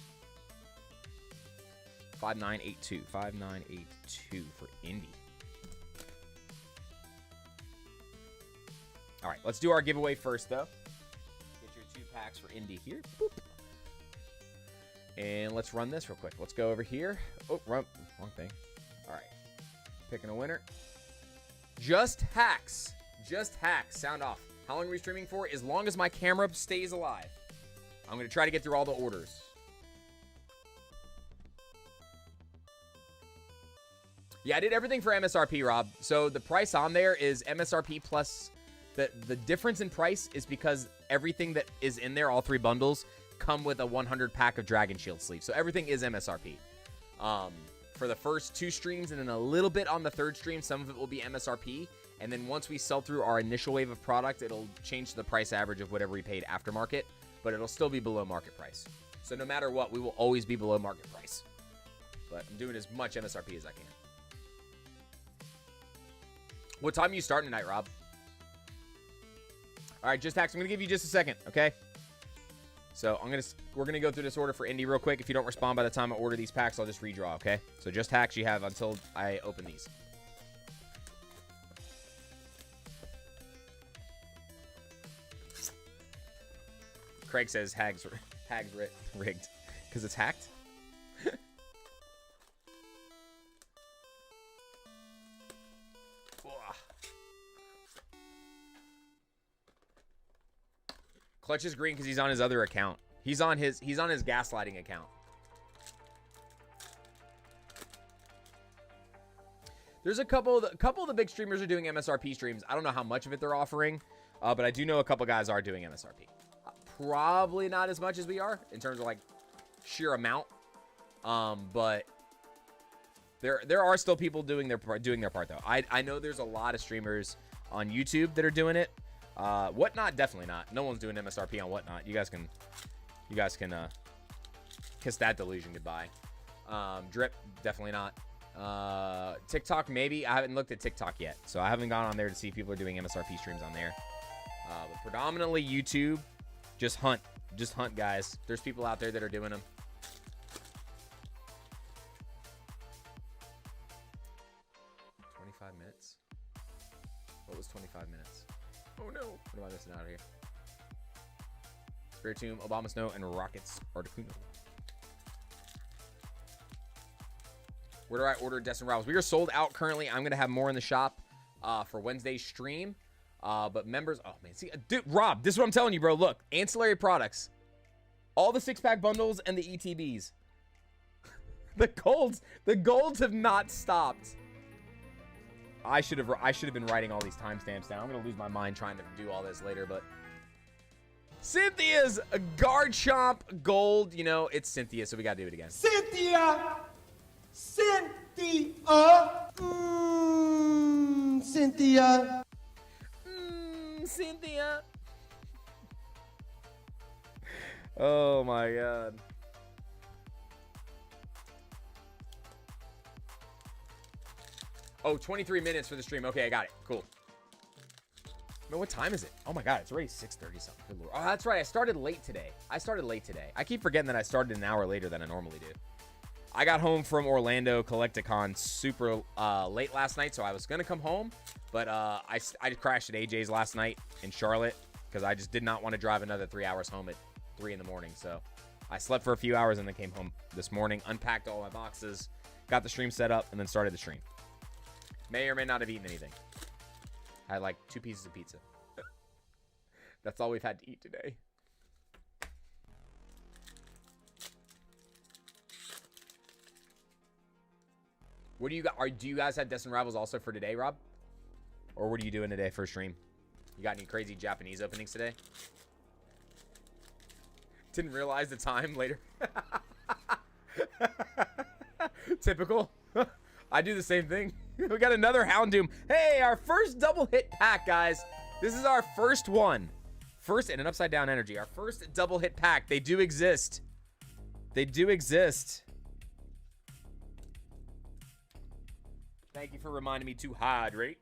5982. 5982 for Indy. All right, let's do our giveaway first, though. Get your 2 packs for Indy here. Boop. And let's run this real quick. Let's go over here. Oh, wrong thing. All right. Picking a winner. Just Hacks. Just Hacks. Sound off. How long are we streaming for? As long as my camera stays alive. I'm going to try to get through all the orders. Yeah, I did everything for MSRP, Rob. So the price on there is MSRP plus... The difference in price is because everything that is in there, all 3 bundles, come with a 100 pack of Dragon Shield sleeves. So everything is MSRP. For the first 2 streams and then a little bit on the 3rd stream, some of it will be MSRP. And then once we sell through our initial wave of product, it'll change to the price average of whatever we paid aftermarket. But it'll still be below market price. So no matter what, we will always be below market price. But I'm doing as much MSRP as I can. What time are you starting tonight, Rob? All right, Just Hacks, I'm going to give you just a second, okay? So we're going to go through this order for Indy real quick. If you don't respond by the time I order these packs, I'll just redraw, okay? So Just Hacks, you have until I open these. Craig says Hags rigged because it's hacked. Clutch is green because he's on his other account. He's on his gaslighting account. There's a couple of the big streamers are doing MSRP streams. I don't know how much of it they're offering, but I do know a couple guys are doing MSRP. Probably not as much as we are in terms of like sheer amount, but there are still people doing their part though. I know there's a lot of streamers on YouTube that are doing it. Whatnot, definitely not. No one's doing MSRP on Whatnot. You guys can kiss that delusion goodbye. Drip, definitely not. TikTok, maybe. I haven't looked at TikTok yet, so I haven't gone on there to see if people are doing MSRP streams on there. But predominantly YouTube. Just hunt, guys. There's people out there that are doing them. Minutes. What was 25 minutes? Oh no! What am I missing out here? Spiritomb, Obama Snow, and Rockets Articuno. Where do I order Destined Rivals? We are sold out currently. I'm gonna have more in the shop for Wednesday's stream. But members, oh man, see, dude, Rob, this is what I'm telling you, bro. Look, ancillary products, all the 6-pack bundles and the ETBs. the golds have not stopped. I should have been writing all these timestamps down. I'm gonna lose my mind trying to do all this later, but Cynthia's a Garchomp gold. You know, it's Cynthia, so we gotta do it again. Cynthia! Cynthia! Cynthia! Cynthia. Oh my god. Oh, 23 minutes for the stream. Okay, I got it. Cool. Man, what time is it? Oh my god, it's already 6:30 something. Good Lord. Oh, that's right. I started late today. I keep forgetting that I started an hour later than I normally do. I got home from Orlando Collecticon super late last night, so I was gonna come home, but I crashed at AJ's last night in Charlotte because I just did not want to drive another 3 hours home at 3 in the morning. So I slept for a few hours and then came home this morning, unpacked all my boxes, got the stream set up, and then started the stream. May or may not have eaten anything. I had like 2 pieces of pizza. That's all we've had to eat today. What do you got? Do you guys have Destined Rivals also for today, Rob? Or what are you doing today for stream? You got any crazy Japanese openings today? Didn't realize the time later. Typical. I do the same thing. We got another Houndoom. Hey, our first double hit pack, guys. This is our first one. First in an upside down energy. Our first double hit pack. They do exist. They do exist. Thank you for reminding me to hydrate.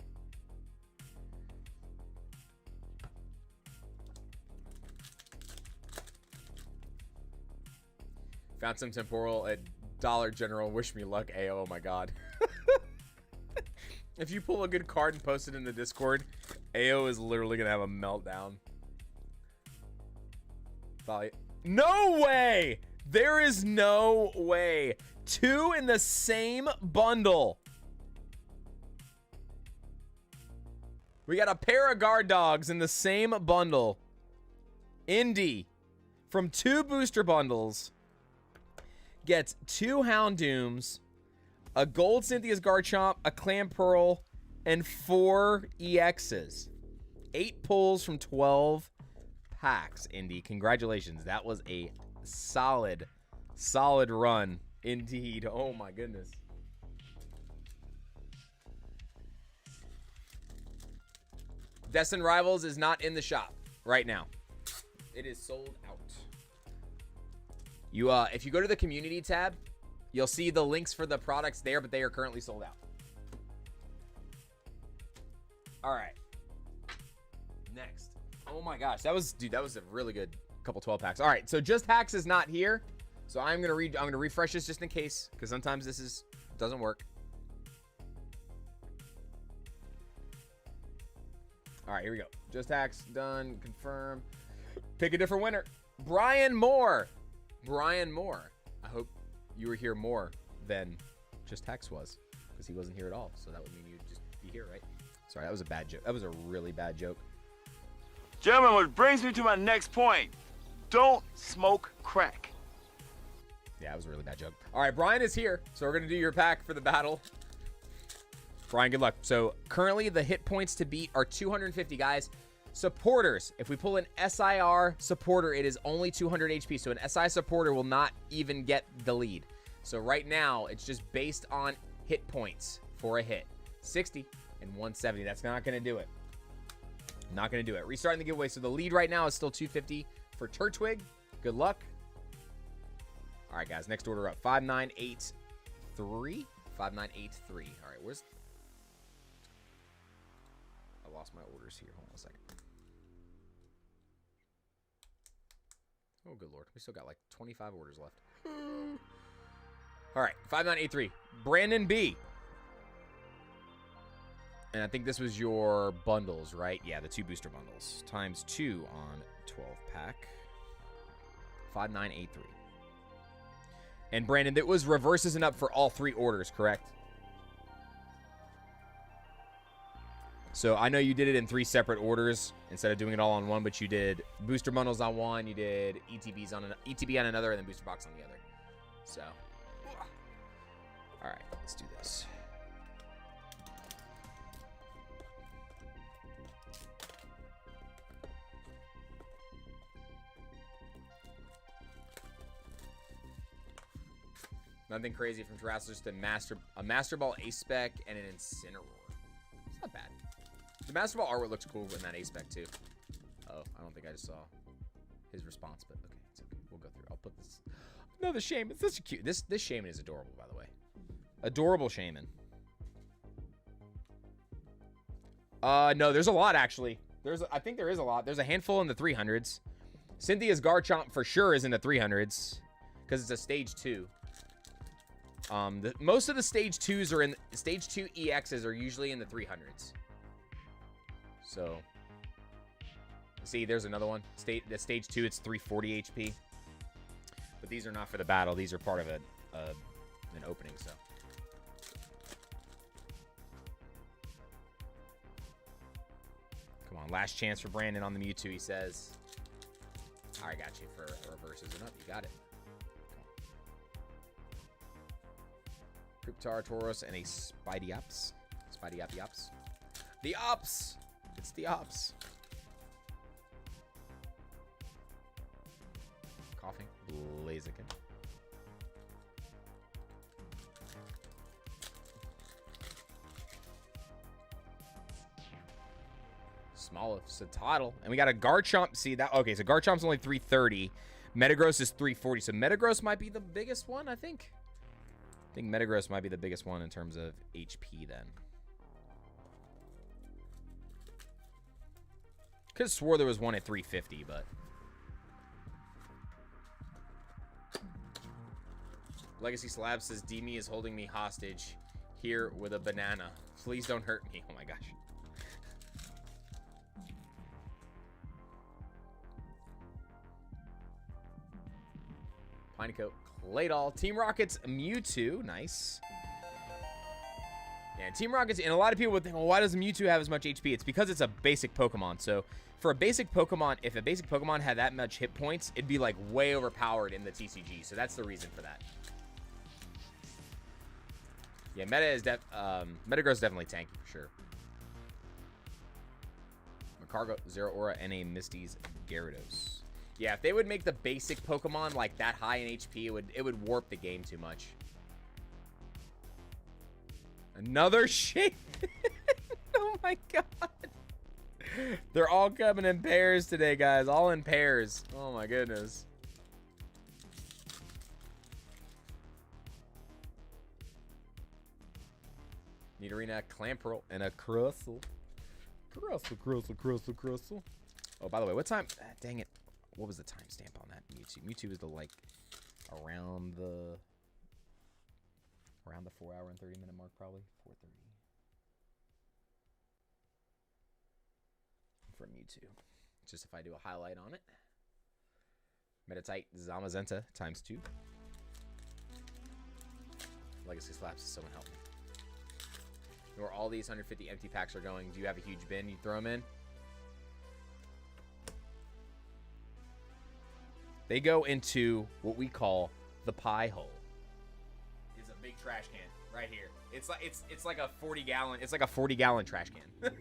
Found some temporal at Dollar General. Wish me luck, AO. Oh my god. If you pull a good card and post it in the Discord, AO is literally gonna have a meltdown. No way! There is no way. 2 in the same bundle. We got a pair of guard dogs in the same bundle. Indy, from 2 booster bundles, gets 2 Houndooms, a gold Cynthia's Garchomp, a Clamperl, and 4 EXs. 8 pulls from 12 packs, Indy. Congratulations. That was a solid run indeed. Oh my goodness. Destined Rivals is not in the shop right now. It is sold out. You if you go to the community tab, you'll see the links for the products there, but they are currently sold out. All right. Next. Oh my gosh, that was a really good couple 12 packs. All right, so Just Hacks is not here. So I'm going to refresh this just in case, cuz sometimes this doesn't work. All right, here we go. Just Hacks done. Confirm. Pick a different winner. Brian Moore. Brian Moore. I hope you were here more than Just Hacks was, because he wasn't here at all. So that would mean you'd just be here, right? Sorry, that was a bad joke. That was a really bad joke. Gentlemen, what brings me to my next point. Don't smoke crack. Yeah, that was a really bad joke. All right, Brian is here, so we're going to do your pack for the battle. Brian, good luck. So currently the hit points to beat are 250, guys. Supporters, if we pull an SIR supporter, it is only 200 HP. So an SI supporter will not even get the lead. So right now, it's just based on hit points for a hit. 60 and 170. That's not going to do it. Not going to do it. Restarting the giveaway. So the lead right now is still 250 for Turtwig. Good luck. All right, guys. Next order up. 5983. 5983. All right, where's... I lost my orders here. Hold on a second. Oh, good lord. We still got like 25 orders left. All right, 5983. Brandon B. And I think this was your bundles, right? Yeah, the 2 booster bundles. Times 2 on 12 pack. 5983. And Brandon, that was reverses and up for all 3 orders, correct? So I know you did it in 3 separate orders instead of doing it all on one, but you did booster bundles on one, you did ETB on another, and then booster box on the other. So, all right, let's do this. Nothing crazy from Terastal, just a Master Ball Ace Spec and an Incineroar. It's not bad. The Master Ball artwork looks cool in that Ace Spec too. Oh, I don't think I just saw his response, but okay, it's okay. We'll go through. I'll put this. No, the Shaman. It's such a cute. This Shaman is adorable, by the way. Adorable Shaman. No, there's a lot actually. I think there is a lot. There's a handful in the 300s. Cynthia's Garchomp for sure is in the 300s because it's a stage 2. Most of the stage 2s are in stage 2 EXs are usually in the 300s. So, see, there's another one. The stage 2, it's 340 HP. But these are not for the battle. These are part of an opening. So, come on, last chance for Brandon on the Mewtwo. He says, "I got you for a reverse. Is it up? You got it." Cryptar, Tauros, and a Spidey-Ops. Spidey-Ops. The Ops! It's the Ops. Coughing. Blaziken. Small Satotl. And we got a Garchomp. See that? Okay, so Garchomp's only 330. Metagross is 340. So Metagross might be the biggest one, I think. I think Metagross might be the biggest one in terms of HP then. Could have swore there was one at 350, but... Legacy Slab says, Demi is holding me hostage here with a banana. Please don't hurt me. Oh my gosh. Pinecoat, Claydol, Team Rocket's Mewtwo. Nice. Yeah, Team Rocket's, and a lot of people would think, well, why does Mewtwo have as much HP? It's because it's a basic Pokemon. So for a basic Pokemon, if a basic Pokemon had that much hit points, it'd be like way overpowered in the TCG. So that's the reason for that. Yeah, Metagross is definitely tanky for sure. Macargo, Zero Aura, and a Misty's Gyarados. Yeah, if they would make the basic Pokemon like that high in HP, it would warp the game too much. Another shit. Oh my god. They're all coming in pairs today, guys. All in pairs. Oh my goodness. Nidorina, Clamperl, and a Crustle. Crustle. Oh, by the way, what time? Dang it. What was the timestamp on that Mewtwo? Mewtwo was the, like, around the 4 hour and 30 minute mark, probably. 4:30. For Mewtwo. Just if I do a highlight on it. Metatite Zamazenta ×2. Legacy Slaps, someone help me. Where all these 150 empty packs are going. Do you have a huge bin you throw them in? They go into what we call the pie hole. It's a big trash can right here. It's like a 40-gallon. It's like a 40-gallon trash can.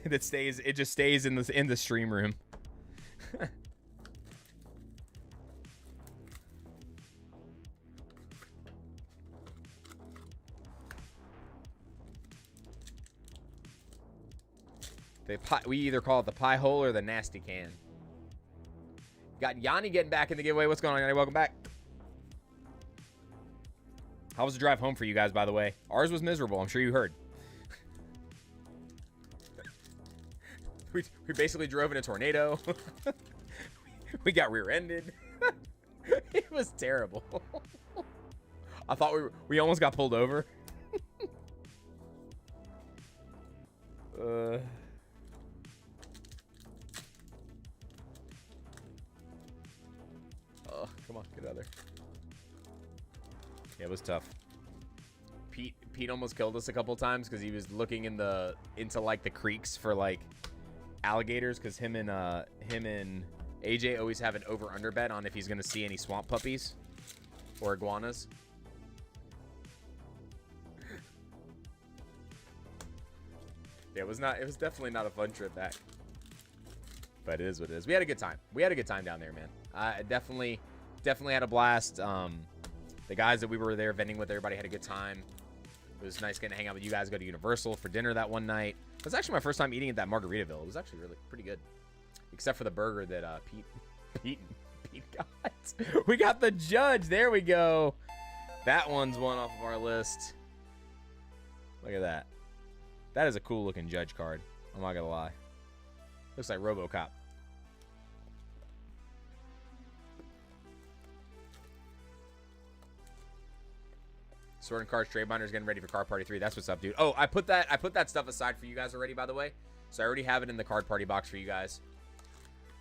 It just stays in the stream room. We either call it the pie hole or the nasty can. Got Yanni getting back in the giveaway. What's going on, Yanni? Welcome back. How was the drive home for you guys, by the way? Ours was miserable. I'm sure you heard. we basically drove in a tornado. We got rear-ended. It was terrible. I thought we almost got pulled over. Oh, come on, get out of there. Yeah, it was tough. Pete almost killed us a couple times because he was looking into like the creeks for like alligators, because him and AJ always have an over-under bet on if he's gonna see any swamp puppies or iguanas. Yeah, it was definitely not a fun trip back. But it is what it is. We had a good time. We had a good time down there, man. I definitely had a blast. The guys that we were there vending with, everybody had a good time. It was nice getting to hang out with you guys, go to Universal for dinner that one night. It was actually my first time eating at that Margaritaville. It was actually really pretty good. Except for the burger that Pete got. We got the judge. There we go. That one's one off of our list. Look at that. That is a cool looking judge card. I'm not gonna lie. Looks like RoboCop. Sorting cards, trade binders, getting ready for card party 3. That's what's up, dude. Oh, I put that stuff aside for you guys already, by the way. So I already have it in the card party box for you guys.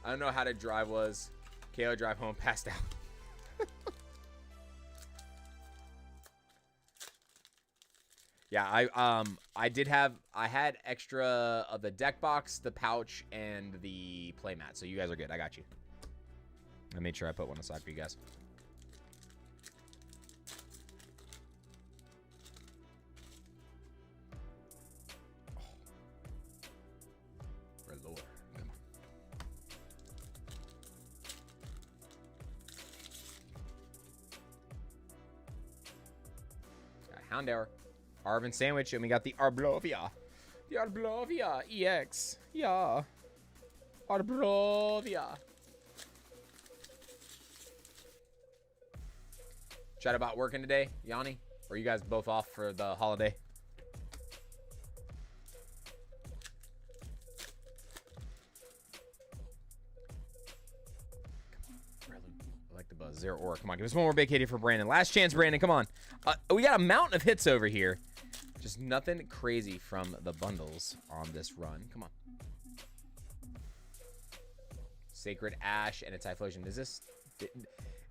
I don't know how to drive was. KO drive home, passed out. Yeah, I had extra of the deck box, the pouch, and the playmat. So you guys are good. I got you. I made sure I put one aside for you guys. For Lord, come on. Got Houndour. Arvin Sandwich, and we got the Arblovia. The Arblovia EX. Yeah. Arblovia. Chat about working today, Yanni? Or are you guys both off for the holiday? I like the buzz. Zero Aura. Come on, give us one more big hit here for Brandon. Last chance, Brandon. Come on. We got a mountain of hits over here. Just nothing crazy from the bundles on this run. Come on. Sacred Ash and a Typhlosion.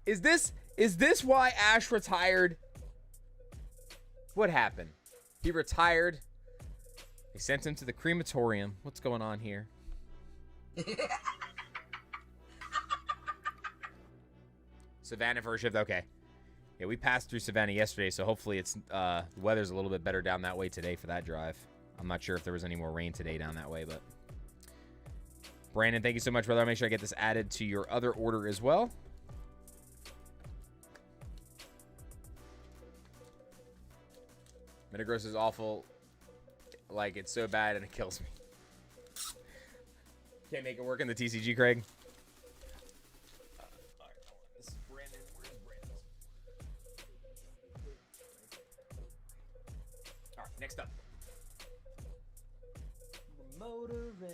Is this why Ash retired? What happened? He retired. They sent him to the crematorium. What's going on here? Savannah for a shift. Okay. Yeah, we passed through Savannah yesterday, so hopefully it's the weather's a little bit better down that way today for that drive. I'm not sure if there was any more rain today down that way, but Brandon, thank you so much, brother. I'll make sure I get this added to your other order as well. Metagross is awful. Like, it's so bad and it kills me. Can't make it work in the TCG, Craig. Next up. Motor in.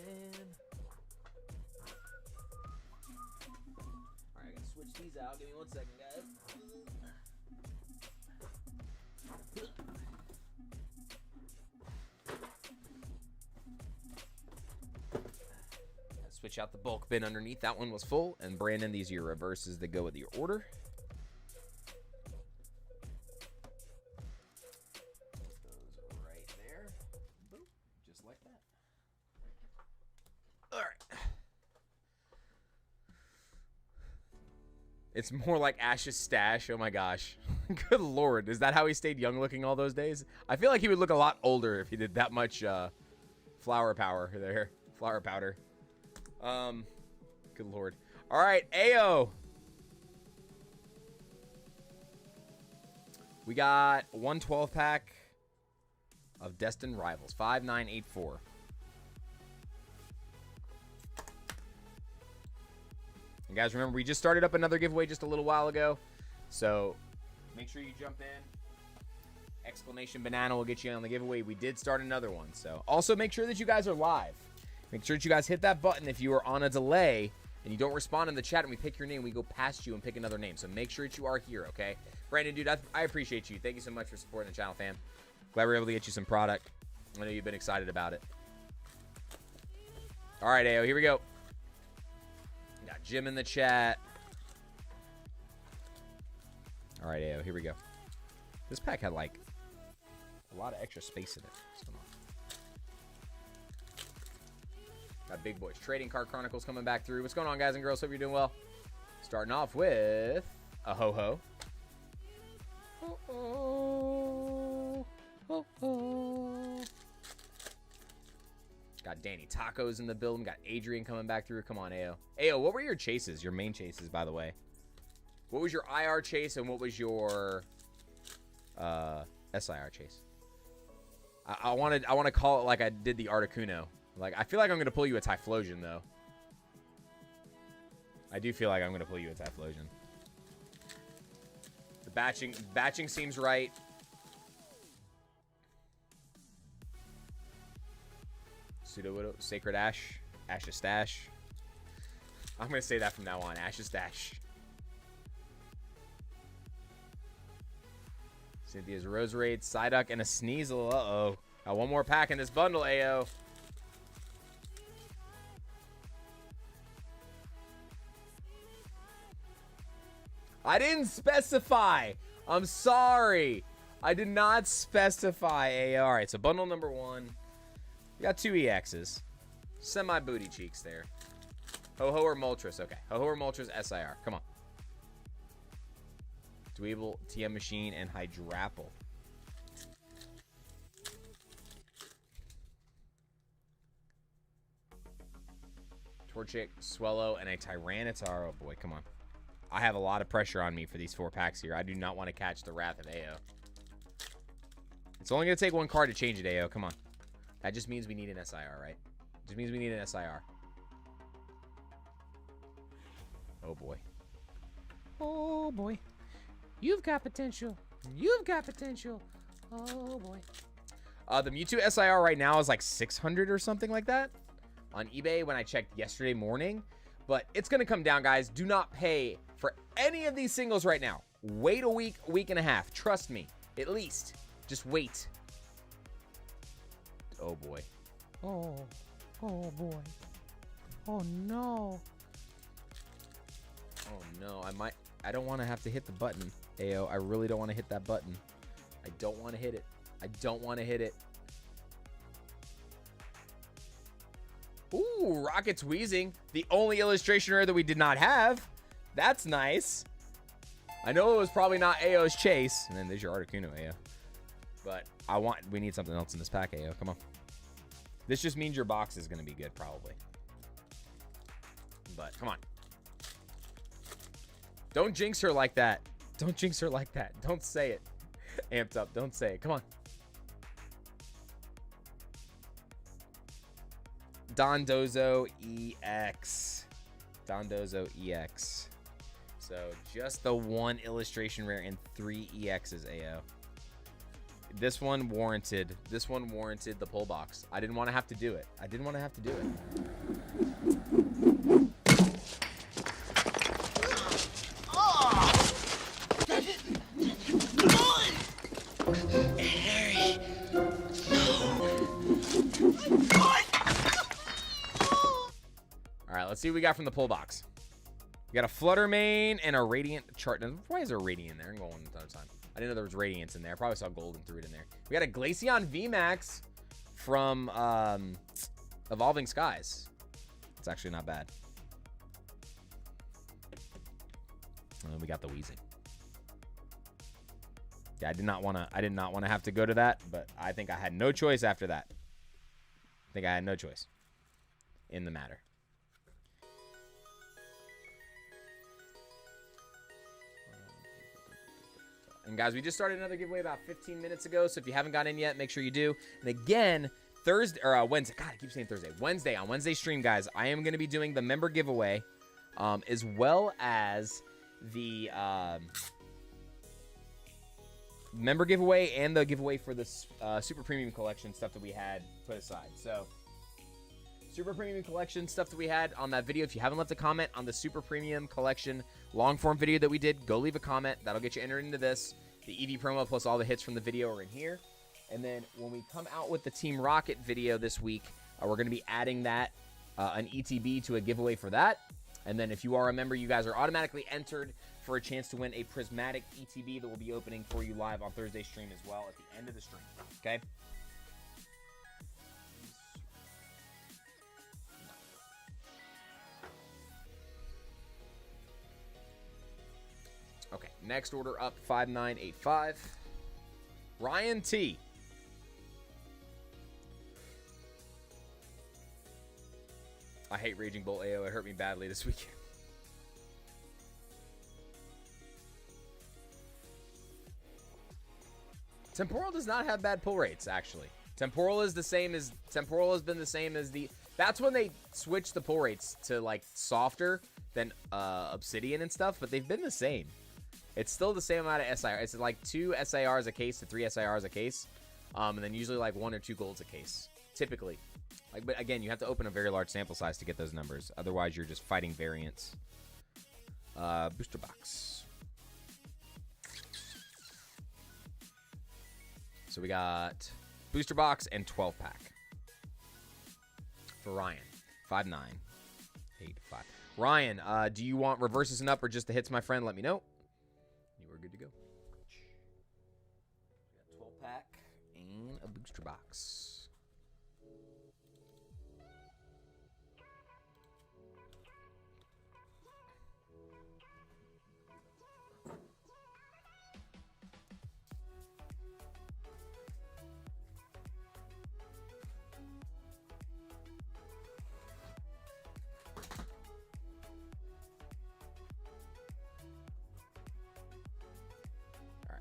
Alright, I gotta switch these out. Give me 1 second, guys. Switch out the bulk bin underneath. That one was full. And Brandon, these are your reverses that go with your order. It's more like Ash's stash. Oh my gosh. Good Lord. Is that how he stayed young looking all those days? I feel like he would look a lot older if he did that much flower power there. Flower powder. Good Lord. All right, Ayo. We got 112 pack of Destined Rivals. 5984. And guys, remember, we just started up another giveaway just a little while ago. So make sure you jump in. Exclamation Banana will get you on the giveaway. We did start another one. So also make sure that you guys are live. Make sure that you guys hit that button if you are on a delay and you don't respond in the chat and we pick your name, we go past you and pick another name. So make sure that you are here, okay? Brandon, dude, I appreciate you. Thank you so much for supporting the channel, fam. Glad we were able to get you some product. I know you've been excited about it. All right, Ayo, here we go. Got Jim in the chat. All right, Ayo, here we go. This pack had like a lot of extra space in it. What's going on? Got Big Boys Trading Card Chronicles coming back through. What's going on, guys and girls? Hope you're doing well. Starting off with a ho-ho. Ho-ho. Ho-ho. Got Danny Tacos in the building. Got Adrian coming back through. Come on, Ayo. Ayo, what were your chases? Your main chases, by the way. What was your IR chase and what was your SIR chase? I want to call it like I did the Articuno. Like, I feel like I'm going to pull you a Typhlosion, though. I do feel like I'm going to pull you a Typhlosion. The batching seems right. Pseudo Widow, Sacred Ash, Ash's Stash. I'm going to say that from now on, Ash's Stash. Cynthia's Roserade, Psyduck, and a Sneasel. Uh-oh. Got one more pack in this bundle, AO. I didn't specify. I'm sorry. I did not specify, AO. All right, so bundle number 1. We got 2 EXs. Semi-booty cheeks there. Ho-Ho or Moltres. Okay. Ho-Ho or Moltres, SIR. Come on. Dweeble, TM Machine, and Hydrapple. Torchic, Swellow, and a Tyranitar. Oh boy, come on. I have a lot of pressure on me for these 4 packs here. I do not want to catch the wrath of AO. It's only going to take 1 card to change it, AO. Come on. That just means we need an SIR, right? Just means we need an SIR. Oh boy. Oh boy. You've got potential. You've got potential. Oh boy. The Mewtwo SIR right now is like 600 or something like that on eBay when I checked yesterday morning. But it's going to come down, guys. Do not pay for any of these singles right now. Wait a week and a half. Trust me. At least. Just wait. Oh boy. Oh boy. Oh no. Oh no. I don't want to have to hit the button. AO, I really don't want to hit that button. I don't want to hit it. I don't want to hit it. Ooh, Rocket's Wheezing. The only illustration rare that we did not have. That's nice. I know it was probably not AO's Chase. And then there's your Articuno, AO. But we need something else in this pack, AO. Come on. This just means your box is going to be good, probably. But, come on. Don't jinx her like that. Don't jinx her like that. Don't say it. Amped up. Don't say it. Come on. Dondozo EX. Dondozo EX. So just the 1 illustration rare and 3 EXs, AO. This one warranted the pull box. I didn't want to have to do it. I didn't want to have to do it. Let's see what we got from the pull box. We got a Fluttermane and a Radiant chart. Now, why is there a Radiant in there? I'm going another time. I didn't know there was Radiance in there. I probably saw gold and threw it in there. We got a Glaceon VMAX from Evolving Skies. It's actually not bad. And then we got the Weezing. Yeah, I did not want to have to go to that, but I think I had no choice after that. I think I had no choice in the matter. And guys, we just started another giveaway about 15 minutes ago, so if you haven't got in yet, make sure you do. And again, Thursday or Wednesday. God, I keep saying Thursday. Wednesday, on Wednesday stream, guys, I am going to be doing the member giveaway, as well as the member giveaway and the giveaway for the Super Premium Collection stuff that we had put aside. So, Super Premium Collection stuff that we had on that video. If you haven't left a comment on the Super Premium Collection long form video that we did, go leave a comment. That'll get you entered into this. The EV promo plus all the hits from the video are in here. And then when we come out with the Team Rocket video this week, we're going to be adding that, an ETB to a giveaway for that. And then if you are a member, you guys are automatically entered for a chance to win a prismatic ETB that will be opening for you live on Thursday stream as well at the end of the stream. Okay? Okay, next order up, 5985. Ryan T. I hate Raging Bolt AO. It hurt me badly this weekend. Temporal does not have bad pull rates, actually. Temporal has been the same as the... That's when they switched the pull rates to, like, softer than Obsidian and stuff, but they've been the same. It's still the same amount of SIR. It's like 2 SIRs a case to 3 SIRs a case. And then usually like 1 or 2 golds a case, typically. Like, but again, you have to open a very large sample size to get those numbers. Otherwise, you're just fighting variance. Booster box. So we got booster box and 12 pack for Ryan. 5985. Ryan, do you want reverses and up or just the hits, my friend? Let me know. You are good to go. We got 12 pack and a booster box.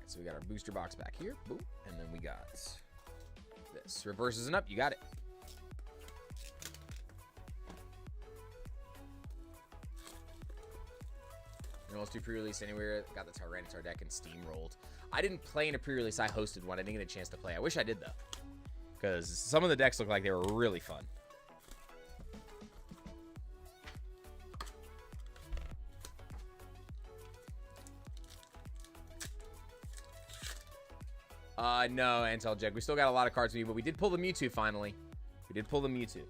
So we got our booster box back here. Boom. And then we got this. Reverses and up. You got it. You almost do pre-release anywhere. Got the Tyranitar deck and steamrolled. I didn't play in a pre-release. I hosted one. I didn't get a chance to play. I wish I did, though. Because some of the decks look like they were really fun. No, Antel Jug. We still got a lot of cards to be, but we did pull the Mewtwo finally. We did pull the Mewtwo.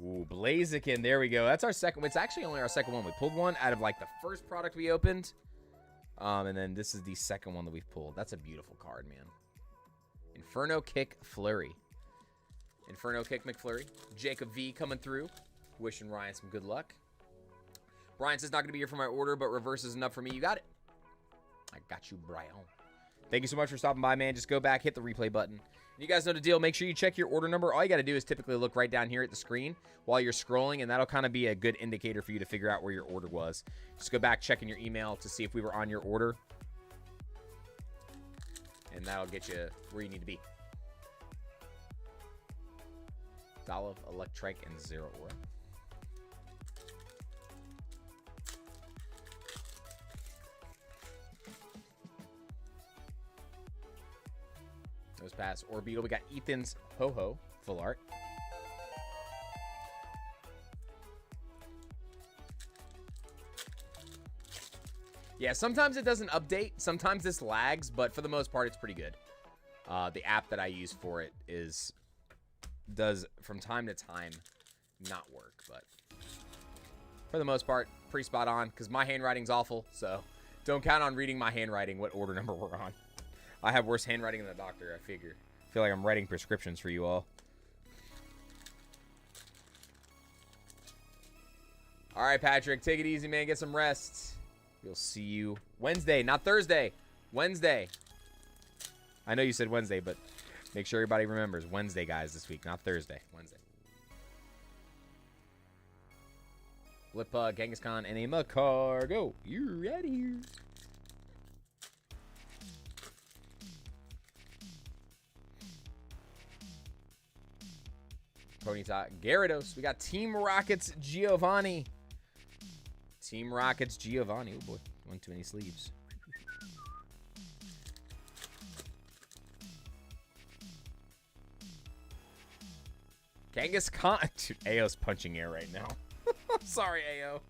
Ooh, Blaziken. There we go. That's our second. It's actually only our second one. We pulled one out of like the first product we opened. And then this is the second one that we've pulled. That's a beautiful card, man. Inferno Kick Flurry. Inferno Kick McFlurry. Jacob V coming through. Wishing Ryan some good luck. Brian says not going to be here for my order, but reverse is enough for me. You got it. I got you, Brian. Thank you so much for stopping by, man. Just go back, hit the replay button. You guys know the deal. Make sure you check your order number. All you got to do is typically look right down here at the screen while you're scrolling, and that'll kind of be a good indicator for you to figure out where your order was. Just go back, check in your email to see if we were on your order, and that'll get you where you need to be. Dolph, Electrike, and Zero Aura. Those pass. Orbeetle. We got Ethan's Ho-Ho. Full art. Yeah, sometimes it doesn't update. Sometimes this lags, but for the most part, it's pretty good. The app that I use for it does from time to time not work, but for the most part, pretty spot on because my handwriting's awful, so don't count on reading my handwriting what order number we're on. I have worse handwriting than the doctor, I figure. I feel like I'm writing prescriptions for you all. All right, Patrick, take it easy, man. Get some rest. We'll see you Wednesday, not Thursday. Wednesday. I know you said Wednesday, but make sure everybody remembers Wednesday, guys, this week, not Thursday. Wednesday. Blippa, Kangaskhan, and a Macargo. You're out of here. Ponyta, Gyarados. We got Team Rockets, Giovanni. Team Rockets, Giovanni. Oh, boy. One too many sleeves. Kangaskhan. Dude, Ao's punching air right now. I'm sorry, Ao.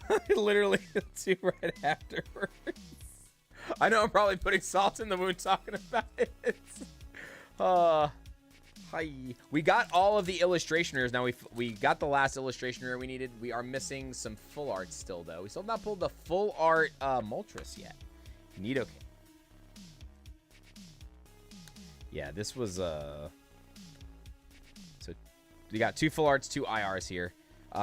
I literally two right afterwards. I know I'm probably putting salt in the wound talking about it. Hi. We got all of the illustrationers. Now we got the last illustrationer we needed. We are missing some full art still, though. We still have not pulled the full art Moltres yet. Nidoking. Yeah, this was so we got 2 full arts, 2 IRs here.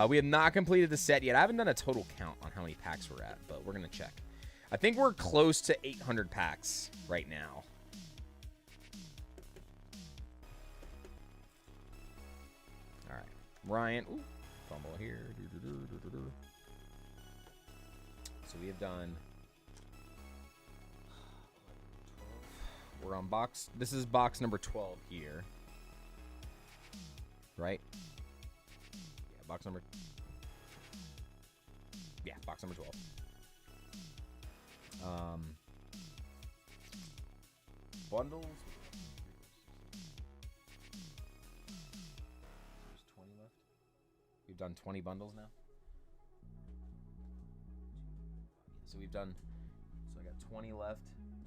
We have not completed the set yet. I haven't done a total count on how many packs we're at, but we're gonna check. I think we're close to 800 packs right now. All right, Ryan. Ooh, fumble here. So we have done. We're on box. This is box number 12 here. Right? Yeah, box number. Yeah, box number 12. Bundles. There's 20 left. We've done 20 bundles now. So we've done, so I got 20 left.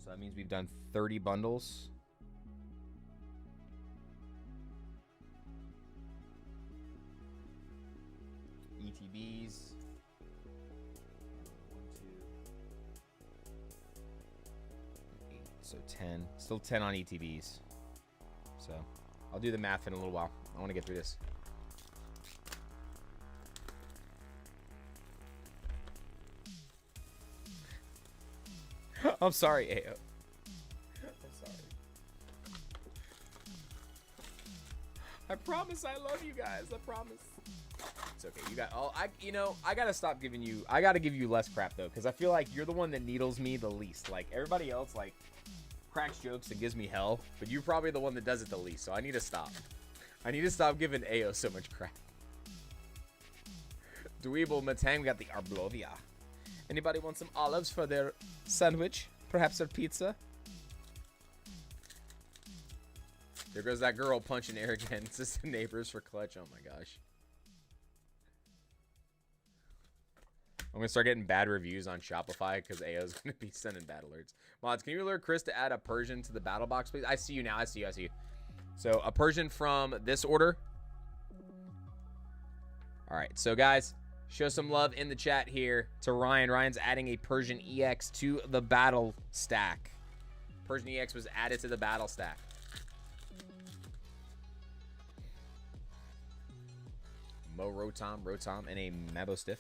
So that means we've done 30 bundles. ETBs. 1, 2, 8. So 10. Still 10 on ETBs. So I'll do the math in a little while. I want to get through this. I'm sorry, Ayo. I'm sorry. I promise I love you guys. I promise. It's okay. You got all I gotta stop giving you I gotta give you less crap though, because I feel like you're the one that needles me the least. Like everybody else like cracks jokes and gives me hell, but you're probably the one that does it the least, so I need to stop. I need to stop giving Ayo so much crap. Dweeble Matang got the Arblovia. Anybody want some olives for their sandwich? Perhaps their pizza? There goes that girl punching air again. It's just the neighbors for clutch. Oh my gosh. I'm gonna start getting bad reviews on Shopify because AO's gonna be sending bad alerts. Mods, can you alert Chris to add a Persian to the battle box, please? I see you now. I see you. So a Persian from this order. All right, so guys, show some love in the chat here to Ryan. Ryan's adding a Persian EX to the battle stack. Persian EX was added to the battle stack. Mo Rotom, and a Mabostiff.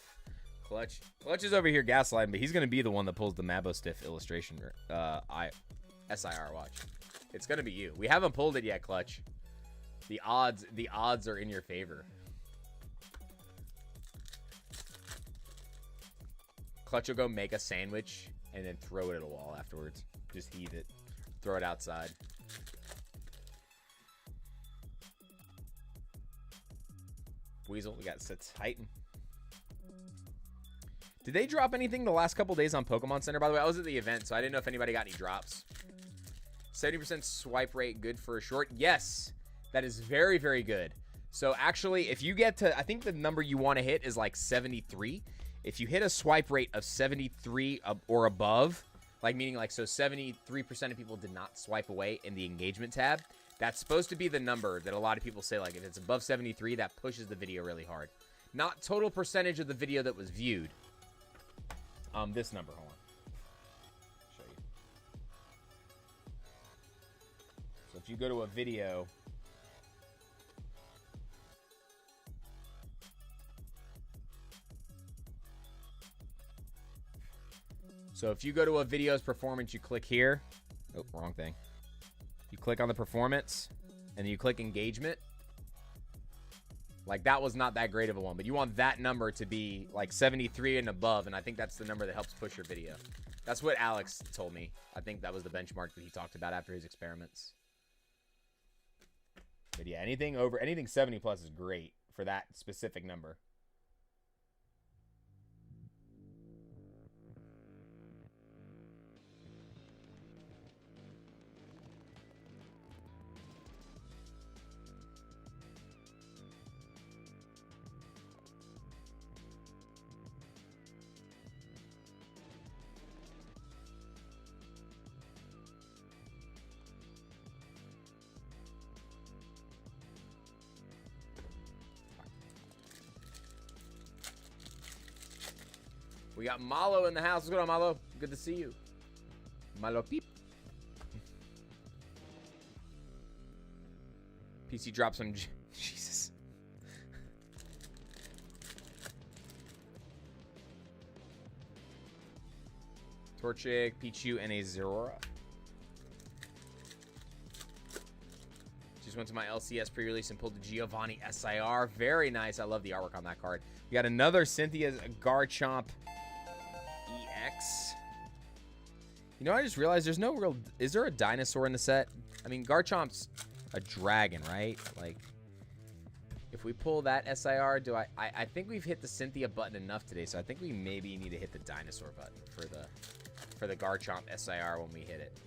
Clutch is over here gaslighting, but he's going to be the one that pulls the Mabostiff illustration. SIR, watch. It's going to be you. We haven't pulled it yet, Clutch. The odds are in your favor. Clutch will go make a sandwich and then throw it at a wall afterwards. Just heave it. Throw it outside. Weasel, we got Titan. Did they drop anything the last couple days on Pokemon Center? By the way, I was at the event, so I didn't know if anybody got any drops. 70% swipe rate, good for a short. Yes, that is very, very good. So actually, if you get to, I think the number you want to hit is like 73. If you hit a swipe rate of 73 or above, like meaning like, so 73% of people did not swipe away in the engagement tab, that's supposed to be the number that a lot of people say, like if it's above 73, that pushes the video really hard. Not total percentage of the video that was viewed. This number, hold on. Show you. So if you go to a video, video's performance, you click here. Oh, wrong thing. You click on the performance, and then you click engagement. Like, that was not that great of a one, but you want that number to be like 73 and above, and I think that's the number that helps push your video. That's what Alex told me. I think that was the benchmark that he talked about after his experiments. But yeah, anything 70 plus is great for that specific number. We got Malo in the house. What's going on, Malo? Good to see you. Malo Peep. PC drops some... Jesus. Torchic, Pichu, and a Zerora. Just went to my LCS pre-release and pulled the Giovanni SIR. Very nice. I love the artwork on that card. We got another Cynthia's Garchomp EX. You know, I just realized there's no real... Is there a dinosaur in the set? I mean, Garchomp's a dragon, right? Like, if we pull that SIR, I think we've hit the Cynthia button enough today, so I think we maybe need to hit the dinosaur button for the Garchomp SIR when we hit it.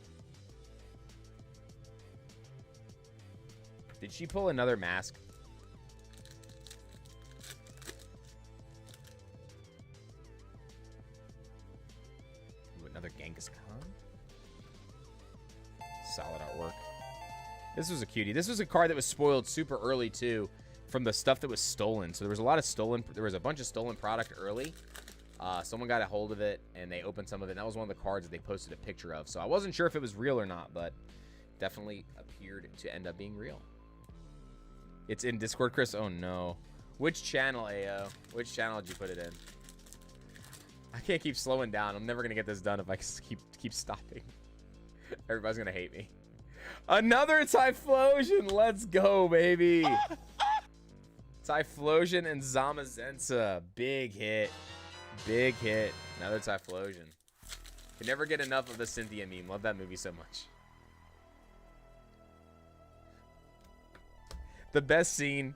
Did she pull another mask? Another Genghis Khan. Solid artwork. This was a cutie. This was a card that was spoiled super early too, from the stuff that was stolen. So there was a lot of stolen. There was a bunch of stolen product early. Someone got a hold of it and they opened some of it. And that was one of the cards that they posted a picture of. So I wasn't sure if it was real or not, but definitely appeared to end up being real. It's in Discord, Chris. Oh no. Which channel, AO? Which channel did you put it in? I can't keep slowing down. I'm never gonna get this done if I keep stopping. Everybody's gonna hate me. Another Typhlosion. Let's go, baby. Typhlosion and Zamazensa. Big hit. Big hit. Another Typhlosion. Can never get enough of the Cynthia meme. Love that movie so much. The best scene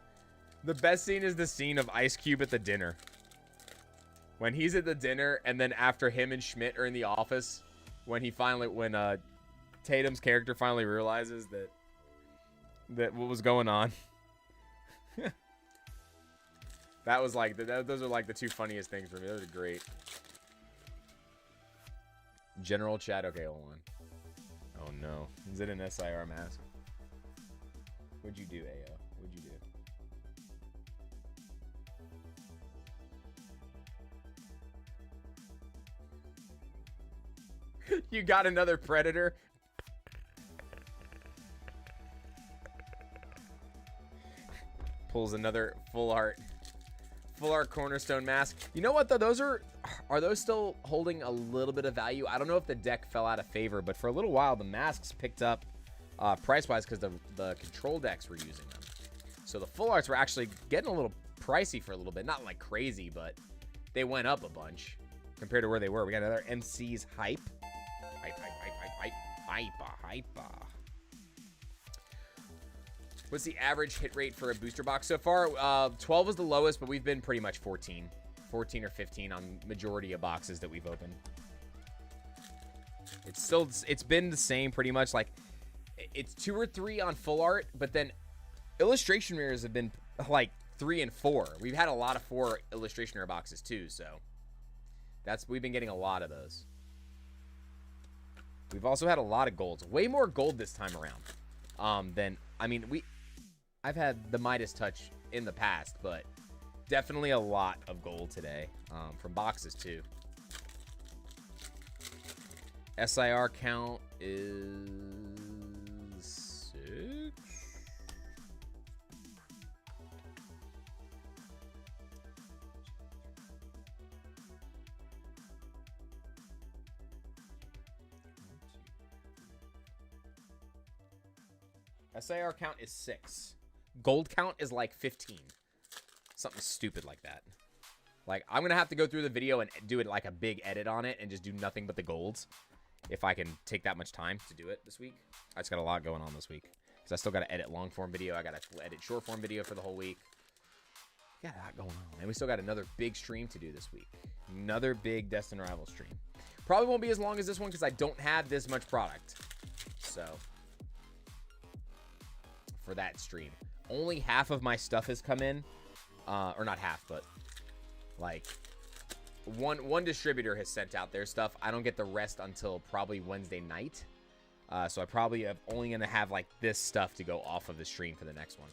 is the scene of Ice Cube at the dinner. When he's at the dinner, and then after him and Schmidt are in the office, when Tatum's character finally realizes that what was going on. That was like those are like the two funniest things for me. Those are great. General chat. Okay, hold on. Oh no, is it an SIR mask? What'd you do, AO? What'd you do? You got another Predator? Pulls another full art Cornerstone mask. You know what though? Those are those still holding a little bit of value? I don't know if the deck fell out of favor, but for a little while the masks picked up price-wise because the control decks were using them. So the full arts were actually getting a little pricey for a little bit. Not like crazy, but they went up a bunch compared to where they were. We got another MC's hype. Hype. What's the average hit rate for a booster box so far? 12 was the lowest, but we've been pretty much 14 or 15 on majority of boxes that we've opened. It's been the same pretty much. Like it's 2 or 3 on full art, but then illustration rares have been like 3 and 4. We've had a lot of 4 illustration rare boxes too, so we've been getting a lot of those. We've also had a lot of golds. Way more gold this time around than, I mean, I've had the Midas touch in the past, but definitely a lot of gold today from boxes too. SIR count is 6. SIR count is 6. Gold count is like 15. Something stupid like that. Like, I'm going to have to go through the video and do it like a big edit on it and just do nothing but the golds. If I can take that much time to do it this week. I just got a lot going on this week. Because I still got to edit long form video. I got to edit short form video for the whole week. Got a lot going on. And we still got another big stream to do this week. Another big Destined Rival stream. Probably won't be as long as this one because I don't have this much product. So, for that stream. Only half of my stuff has come in. Or not half, but like one distributor has sent out their stuff. I don't get the rest until probably Wednesday night. So I probably am only going to have like this stuff to go off of the stream for the next one.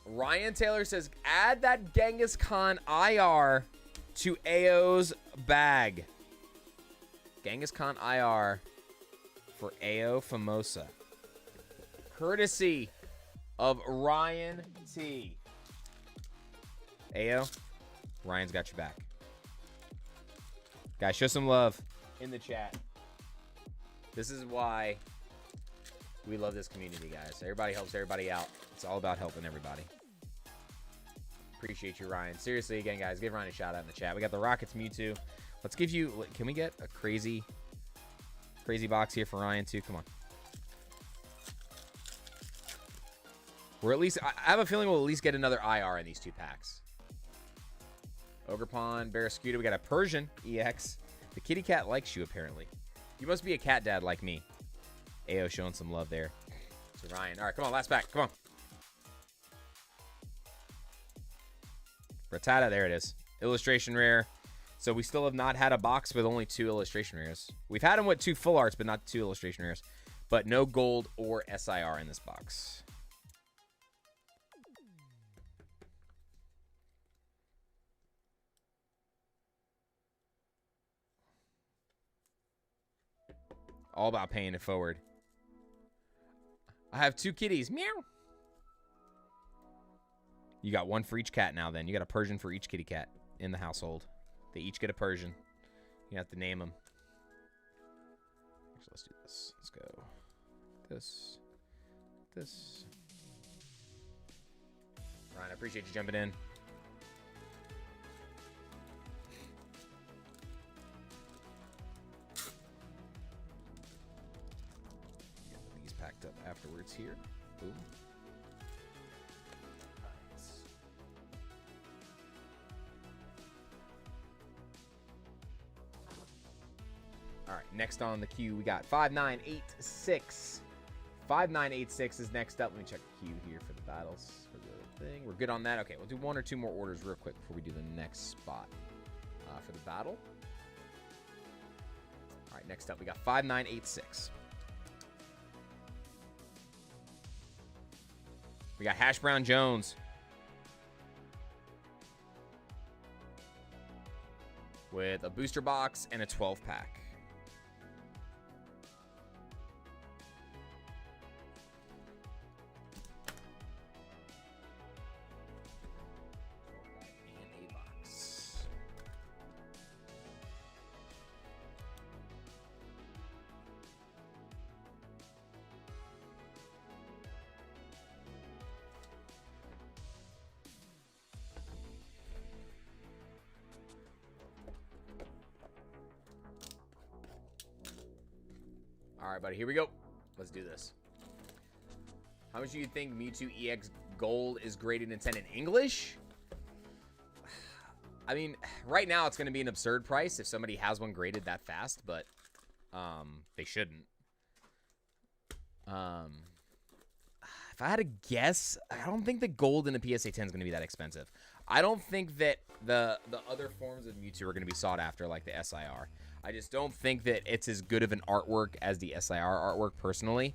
Ryan Taylor says, add that Genghis Khan IR to AO's bag. Genghis Khan IR for AO Famosa. Courtesy of Ryan T. AO, Ryan's got your back. Guys, show some love in the chat. This is why we love this community, guys. Everybody helps everybody out. It's all about helping everybody. Appreciate you, Ryan. Seriously, again, guys, give Ryan a shout out in the chat. We got the Rockets Mewtwo. Let's give you... Can we get a crazy box here for Ryan, too? Come on. We're at least... I have a feeling we'll at least get another IR in these 2 packs. Ogerpon, Barraskewda. We got a Persian EX. The kitty cat likes you, apparently. You must be a cat dad like me. AO showing some love there to Ryan. All right, come on, last pack. Come on. Rattata, there it is. Illustration rare. So we still have not had a box with only 2 illustration rares. We've had them with 2 full arts, but not 2 illustration rares. But no gold or SIR in this box. All about paying it forward. I have 2 kitties. Meow. You got 1 for each cat now then. You got a Persian for each kitty cat in the household. They each get a Persian. You have to name them. Actually, let's do this. Let's go. This. Ryan, I appreciate you jumping in. Get these packed up afterwards here. Boom. All right, next on the queue, we got 5986. 5986 is next up. Let me check the queue here for the battles for the thing. We're good on that. Okay, we'll do 1 or 2 more orders real quick before we do the next spot for the battle. All right, next up, we got 5986. We got Hash Brown Jones with a booster box and a 12-pack. All right, buddy, here we go. Let's do this. How much do you think Mewtwo EX Gold is graded in 10 in English? I mean, right now it's going to be an absurd price if somebody has one graded that fast, but they shouldn't. If I had to guess, I don't think the gold in the PSA 10 is going to be that expensive. I don't think that the other forms of Mewtwo are going to be sought after like the SIR. I just don't think that it's as good of an artwork as the SIR artwork personally.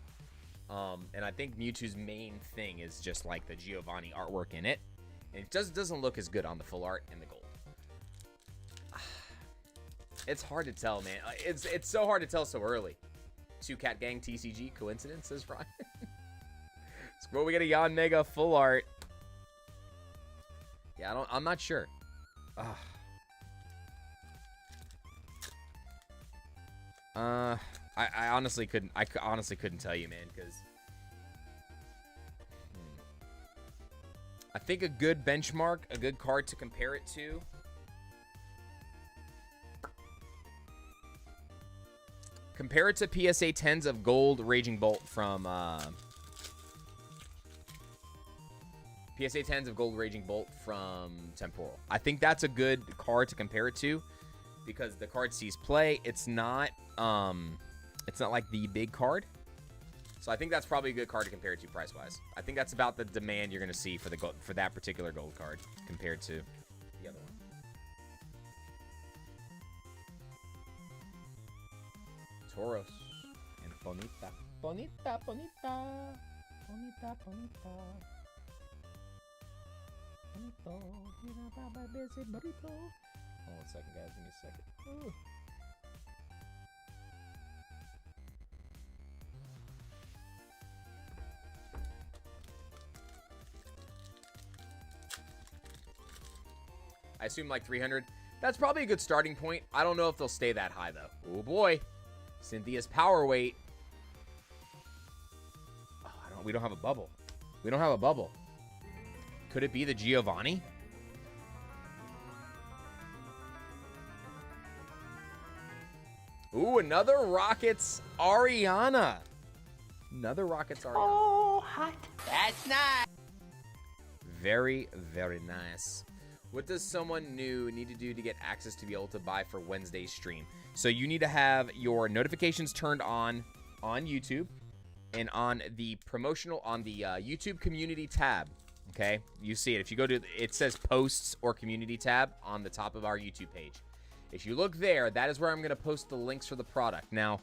And I think Mewtwo's main thing is just like the Giovanni artwork in it. And it doesn't look as good on the full art and the gold. It's hard to tell, man. It's so hard to tell so early. 2 Cat Gang TCG coincidence, says Ryan. Well, we got a Yon Mega full art. Yeah, I'm not sure. I honestly couldn't. I honestly couldn't tell you, man, because I think a good benchmark, a good card to compare it to. Compare it to PSA 10s of Gold Raging Bolt from PSA 10s of Gold Raging Bolt from Temporal. I think that's a good card to compare it to because the card sees play. It's not like the big card. So I think that's probably a good card to compare it to price-wise. I think that's about the demand you're going to see for the gold, for that particular gold card compared to the other one. Tauros and Bonita. Bonita, Bonita. Bonita, Bonita. Bonito. Bonito. Hold on a second, guys. Give me a second. Ooh. I assume like 300. That's probably a good starting point. I don't know if they'll stay that high, though. Oh, boy. Cynthia's power weight. Oh, we don't have a bubble. We don't have a bubble. Could it be the Giovanni? Ooh, another Rockets Ariana. Another Rockets Ariana. Oh, hot. That's nice. Very, very nice. What does someone new need to do to get access to be able to buy for Wednesday's stream? So you need to have your notifications turned on YouTube and on the promotional, on the YouTube community tab. Okay, you see it. If you go to, it says posts or community tab on the top of our YouTube page. If you look there, that is where I'm going to post the links for the product. Now,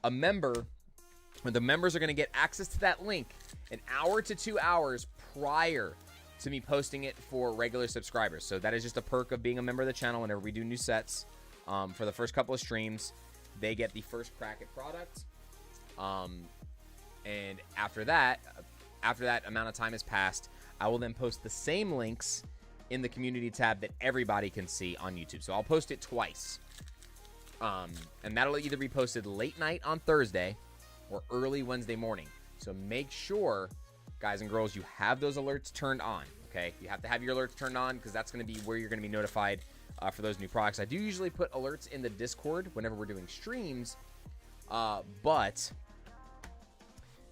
the members are going to get access to that link an hour to 2 hours prior to me posting it for regular subscribers. So that is just a perk of being a member of the channel. Whenever we do new sets, for the first couple of streams, they get the first crack at product. And after that amount of time has passed, I will then post the same links in the community tab that everybody can see on YouTube. So I'll post it twice. And that'll either be posted late night on Thursday or early Wednesday morning. So make sure, guys and girls, you have those alerts turned on, okay? You have to have your alerts turned on because that's going to be where you're going to be notified for those new products. I do usually put alerts in the Discord whenever we're doing streams, but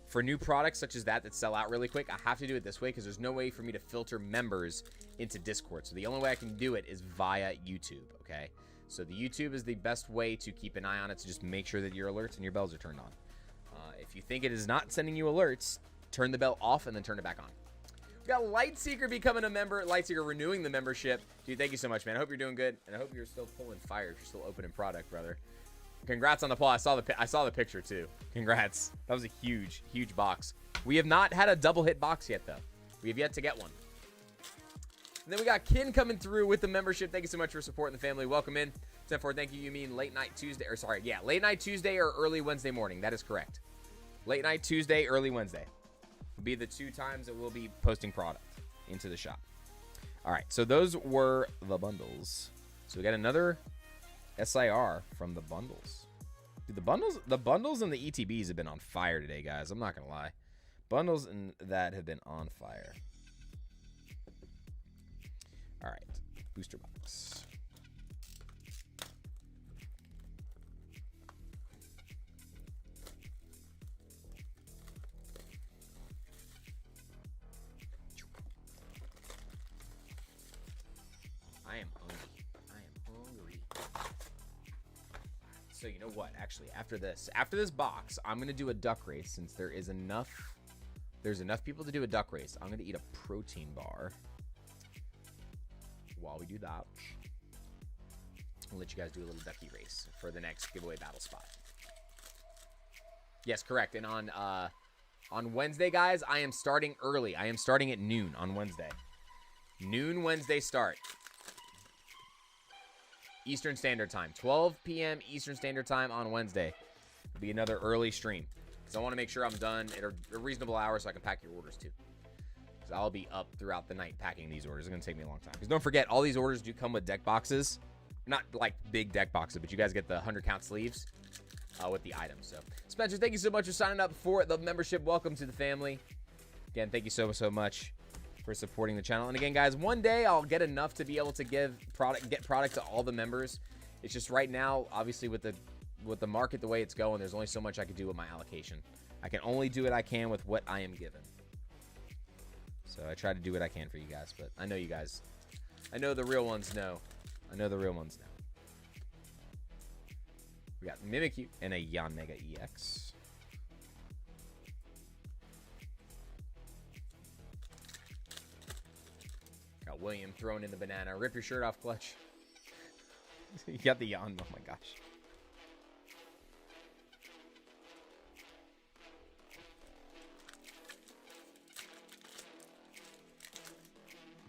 for new products such as that sell out really quick, I have to do it this way because there's no way for me to filter members into Discord. So the only way I can do it is via YouTube, okay? So the YouTube is the best way to keep an eye on it, so just make sure that your alerts and your bells are turned on. If you think it is not sending you alerts, turn the bell off and then turn it back on. We got Lightseeker becoming a member. Lightseeker renewing the membership. Dude, thank you so much, man. I hope you're doing good, and I hope you're still pulling fire if you're still opening product, brother. Congrats on the pull. I saw the picture too. Congrats. That was a huge, huge box. We have not had a double hit box yet, though. We have yet to get one. And then we got Kin coming through with the membership. Thank you so much for supporting the family. Welcome in. 10-4, thank you. You mean late night Tuesday, or sorry, yeah, late night Tuesday or early Wednesday morning. That is correct. Late night Tuesday, early Wednesday will be the 2 times that we'll be posting product into the shop. All right, so those were the bundles. So we got another SIR from the bundles. Dude, the bundles and the ETBs have been on fire today, guys. I'm not gonna lie. Bundles and that have been on fire. All right, booster box. I am hungry. So you know what? Actually, after this box, I'm gonna do a duck race since there's enough people to do a duck race. I'm gonna eat a protein bar while we do that. I'll let you guys do a little ducky race for the next giveaway battle spot. Yes, correct. And on Wednesday, guys, I am starting early. I am starting at noon on Wednesday. Noon Wednesday start. Eastern Standard Time. 12 p.m. Eastern Standard Time on Wednesday. It'll be another early stream. Because I want to make sure I'm done at a reasonable hour so I can pack your orders too. Because I'll be up throughout the night packing these orders. It's going to take me a long time. Because don't forget, all these orders do come with deck boxes. Not like big deck boxes, but you guys get the 100 count sleeves with the items. So, Spencer, thank you so much for signing up for the membership. Welcome to the family. Again, thank you so much for supporting the channel. And again, guys, one day I'll get enough to be able to get product to all the members. It's just right now, obviously with the market the way it's going, there's only so much I can do with my allocation. I can only do what I can with what I am given. So I try to do what I can for you guys, but I know you guys, I know the real ones know. I know the real ones know. We got Mimikyu and a Yanmega EX. Got William throwing in the banana. Rip your shirt off, Clutch. You got the yawn. Oh my gosh.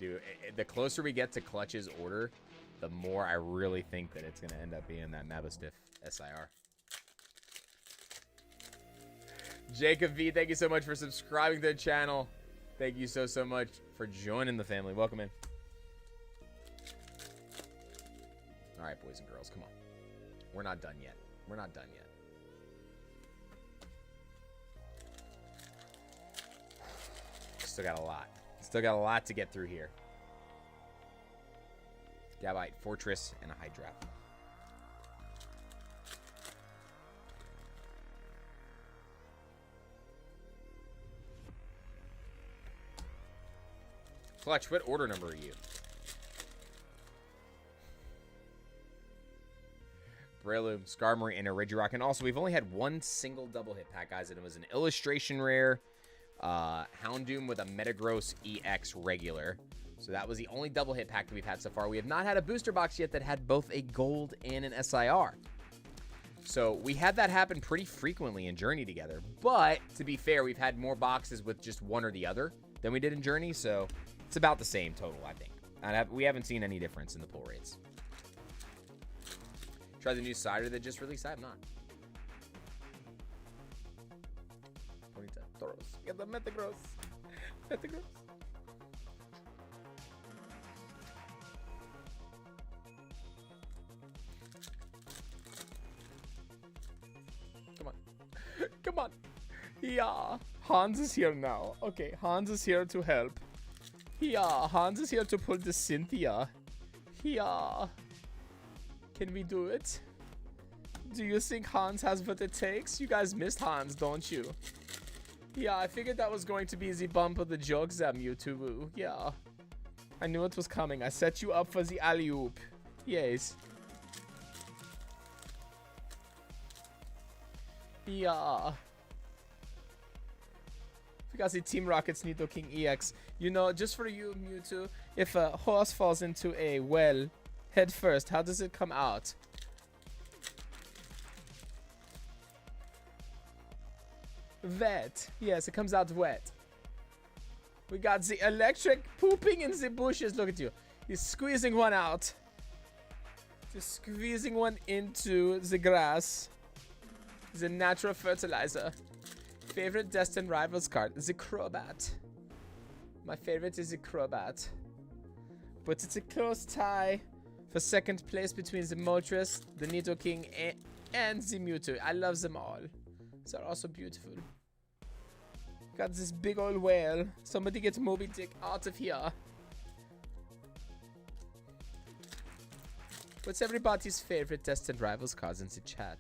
Dude, the closer we get to Clutch's order, the more I really think that it's going to end up being that Mabastiff SIR. Jacob V, thank you so much for subscribing to the channel. Thank you so much for joining the family. Welcome in. All right, boys and girls, come on. We're not done yet. We're not done yet. Still got a lot. Still got a lot to get through here. Gabite, Fortress, and a Hydra. Clutch, what order number are you? Breloom, Skarmory, and a Regirock. And also, we've only had one single double hit pack, guys, and it was an illustration rare Houndoom with a Metagross EX regular. So that was the only double hit pack that we've had so far. We have not had a booster box yet that had both a gold and an SIR. So we had that happen pretty frequently in Journey together. But to be fair, we've had more boxes with just one or the other than we did in Journey. So it's about the same total, I think. And we haven't seen any difference in the pull rates. Try the new cider that just released. I have not. Bonita Toros. Get the Metagross. Metagross. Come on. Come on. Yeah. Hans is here now. Okay, Hans is here to help. Yeah, Hans is here to pull the Cynthia. Yeah. Can we do it? Do you think Hans has what it takes? You guys missed Hans, don't you? Yeah, I figured that was going to be the bump of the jokes that Mewtwo. Yeah. I knew it was coming. I set you up for the alley-oop. Yes. Yeah. Because the Team Rocket's Nidoking EX. You know, just for you, Mewtwo, if a horse falls into a well head first, how does it come out? Wet. Yes, it comes out wet. We got the electric pooping in the bushes. Look at you. He's squeezing one out. Just squeezing one into the grass. The natural fertilizer. Favorite Destined Rivals card? The Crobat. My favorite is the Crobat. But it's a close tie for second place between the Moltres, the Nidoking, and the Mewtwo. I love them all. They're also beautiful. Got this big old whale. Somebody get Moby Dick out of here. What's everybody's favorite Destined Rivals cards in the chat?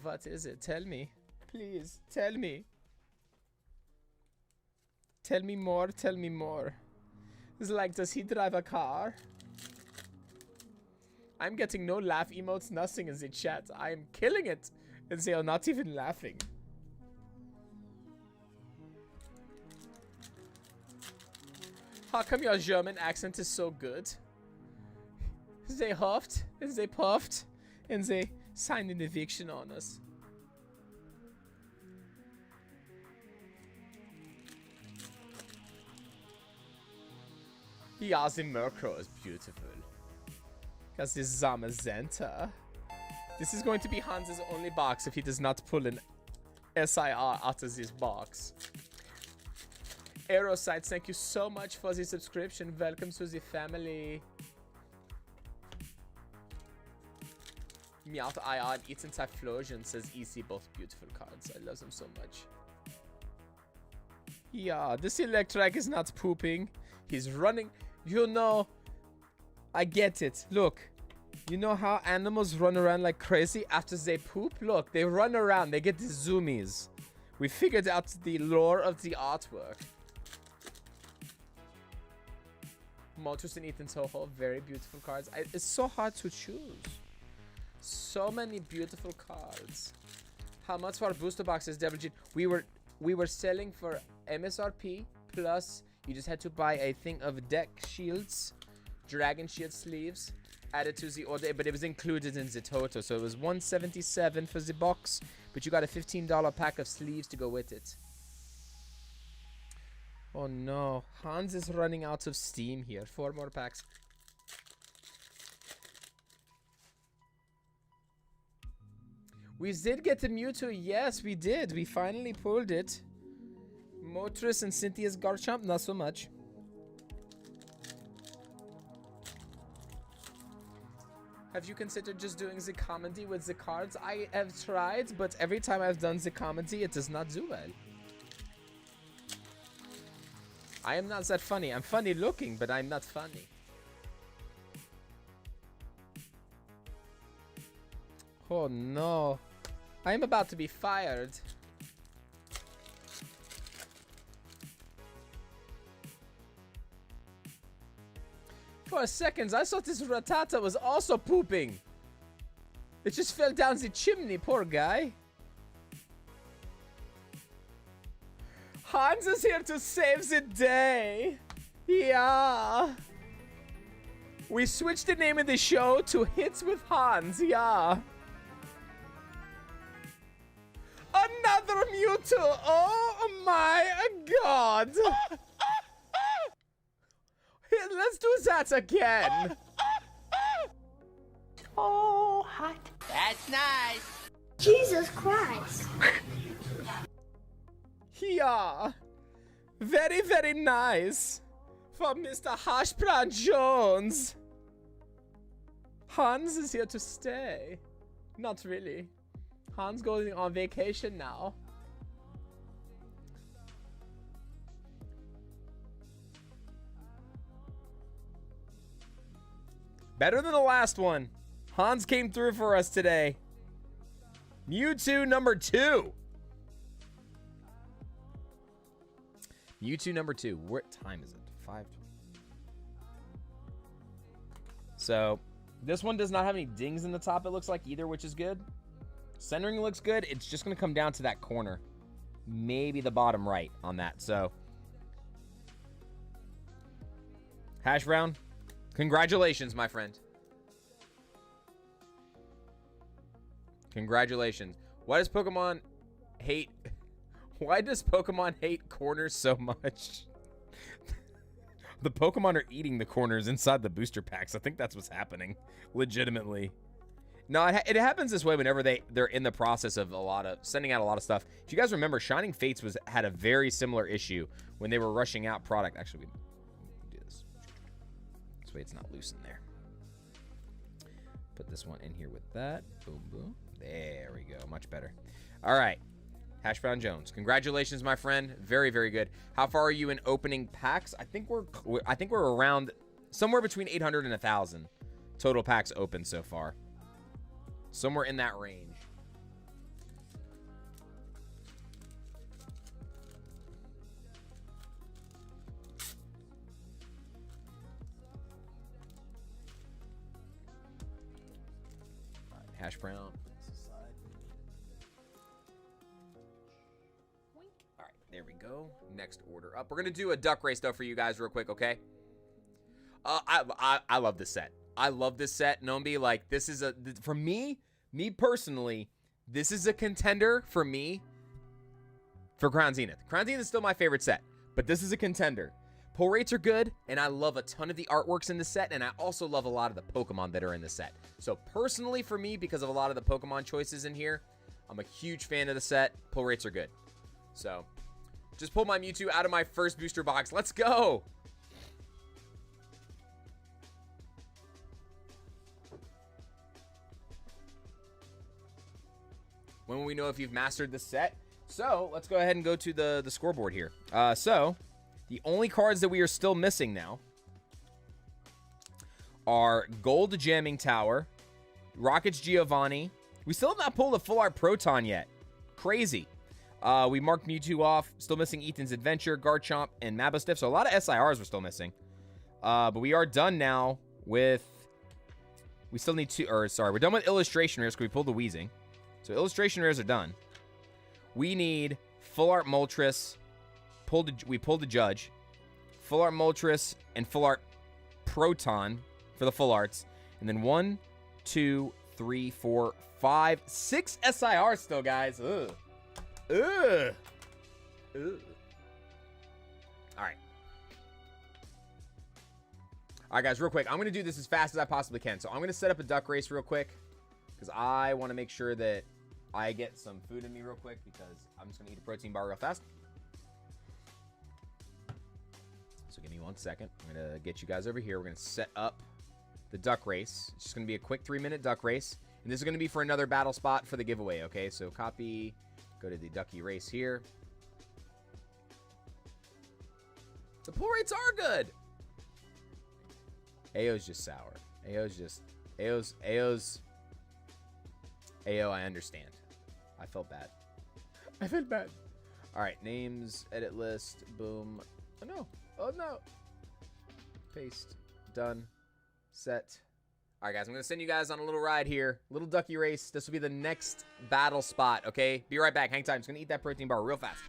What is it? Tell me. Please, tell me. Tell me more, tell me more. It's like, does he drive a car? I'm getting no laugh emotes, nothing in the chat. I'm killing it. And they are not even laughing. How come your German accent is so good? They huffed, and they puffed, and they signed an eviction on us. Yeah, the Murkrow is beautiful. Because this Zamazenta. This is going to be Hans's only box if he does not pull an SIR out of this box. Aerosites, thank you so much for the subscription. Welcome to the family. Meowth IR and Eaton Typhlosion says EC, both beautiful cards. I love them so much. Yeah, this Electrike is not pooping. He's running. You know, I get it. Look. You know how animals run around like crazy after they poop? Look, they run around. They get the zoomies. We figured out the lore of the artwork. Moltres and Ethan Toho, very beautiful cards. It's so hard to choose. So many beautiful cards. How much for booster boxes, Devil G? We were selling for MSRP plus you just had to buy a thing of deck shields, dragon shield sleeves. Added to the order, but it was included in the total, so it was $177 for the box, but you got a $15 pack of sleeves to go with it. Oh no, Hans is running out of steam here. 4 more packs. We did get the Mewtwo. Yes, we did. We finally pulled it. Moltres and Cynthia's Garchomp, not so much. Have you considered just doing the comedy with the cards? I have tried, but every time I've done the comedy, it does not do well. I am not that funny. I'm funny looking, but I'm not funny. Oh no. I am about to be fired. For a second, I thought this Rattata was also pooping. It just fell down the chimney, poor guy. Hans is here to save the day. Yeah. We switched the name of the show to Hits with Hans. Yeah. Another Mewtwo. Oh my god. Let's do that again. Oh, hot. That's nice. Jesus Christ. Yeah. Very, very nice. For Mr. Hashbrown Jones. Hans is here to stay. Not really. Hans going on vacation now. Better than the last one. Hans came through for us today. Mewtwo number 2. Mewtwo number 2. What time is it? 5. So, this one does not have any dings in the top, it looks like, either, which is good. Centering looks good. It's just going to come down to that corner. Maybe the bottom right on that. So, Hash Brown, congratulations, my friend. Congratulations. Why does Pokemon hate... Why does Pokemon hate corners so much? The Pokemon are eating the corners inside the booster packs. I think that's what's happening. Legitimately. No, it happens this way whenever they're in the process of sending out a lot of stuff. If you guys remember, Shining Fates had a very similar issue when they were rushing out product. Actually, we can do this. This way it's not loose in there. Put this one in here with that. Boom, boom. There we go. Much better. All right. Hash Brown Jones. Congratulations, my friend. Very, very good. How far are you in opening packs? I think we're around somewhere between 800 and 1,000 total packs open so far. Somewhere in that range. All right, Hash Brown. All right, there we go. Next order up. We're gonna do a duck race though for you guys real quick, okay? I love this set. I love this set. Nombi, like, this is for me personally, this is a contender for me for Crown Zenith. Crown Zenith is still my favorite set, but this is a contender. Pull rates are good, and I love a ton of the artworks in the set, and I also love a lot of the Pokemon that are in the set. So personally for me, because of a lot of the Pokemon choices in here, I'm a huge fan of the set. Pull rates are good. So, just pulled my Mewtwo out of my first booster box. Let's go! When will we know if you've mastered the set? So, let's go ahead and go to the scoreboard here. So, the only cards that we are still missing now are Gold Jamming Tower, Rocket's Giovanni. We still have not pulled a full art Proton yet. Crazy. We marked Mewtwo off. Still missing Ethan's Adventure, Garchomp, and Mabostiff. So, a lot of SIRs we're still missing. But we are done now with... We still need two... Or, sorry, we're done with Illustration Rares because we pulled the Weezing. So illustration rares are done. We need full art Moltres. We pulled the Judge. Full art Moltres and full art Proton for the full arts. And then 1, 2, 3, 4, 5, 6 SIRs still, guys. Ugh. Ugh. Ugh. All right. All right, guys, real quick. I'm going to do this as fast as I possibly can. So I'm going to set up a duck race real quick because I want to make sure that I get some food in me real quick because I'm just going to eat a protein bar real fast. So give me 1 second. I'm going to get you guys over here. We're going to set up the duck race. It's just going to be a quick 3-minute duck race. And this is going to be for another battle spot for the giveaway, okay? So copy, go to the ducky race here. The pull rates are good. AO's just sour. AO's AO, I understand. I felt bad. I felt bad. All right, names, edit list, boom. Oh, no. Oh, no. Paste. Done. Set. All right, guys, I'm going to send you guys on a little ride here. Little ducky race. This will be the next battle spot, okay? Be right back. Hang tight. I'm just going to eat that protein bar real fast.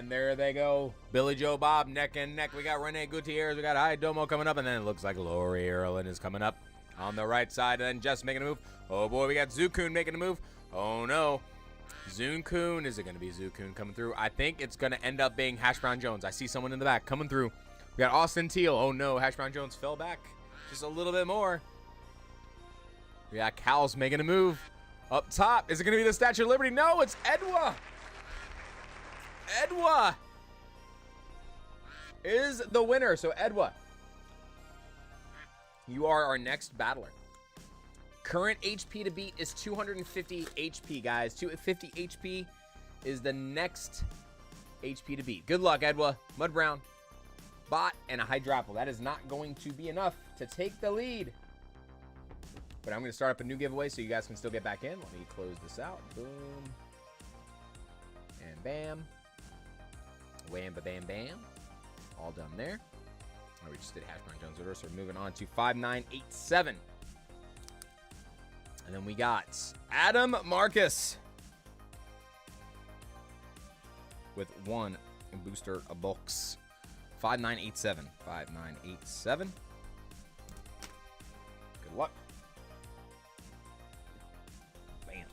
And there they go. Billy Joe Bob, neck and neck. We got Rene Gutierrez. We got Domo coming up. And then it looks like Lori Erlin is coming up on the right side. And then Jess making a move. Oh, boy, we got Zukun making a move. Oh, no. Zukun. Is it going to be Zukun coming through? I think it's going to end up being Hash Brown Jones. I see someone in the back coming through. We got Austin Teal. Oh, no. Hash Brown Jones fell back just a little bit more. We got Cal's making a move. Up top. Is it going to be the Statue of Liberty? No, it's Edwa. Edwa is the winner. So, Edwa, you are our next battler. Current HP to beat is 250 HP, guys. 250 HP is the next HP to beat. Good luck, Edwa. Mud Brown, Bot, and a Hydrapple. That is not going to be enough to take the lead. But I'm going to start up a new giveaway so you guys can still get back in. Let me close this out. Boom. And bam. Wham, ba-bam, bam. All done there. Oh, we just did Hash Brown Jones order, so we're moving on to 5987. And then we got Adam Marcus with one booster a box. 5987. 5987. Good luck. Bam.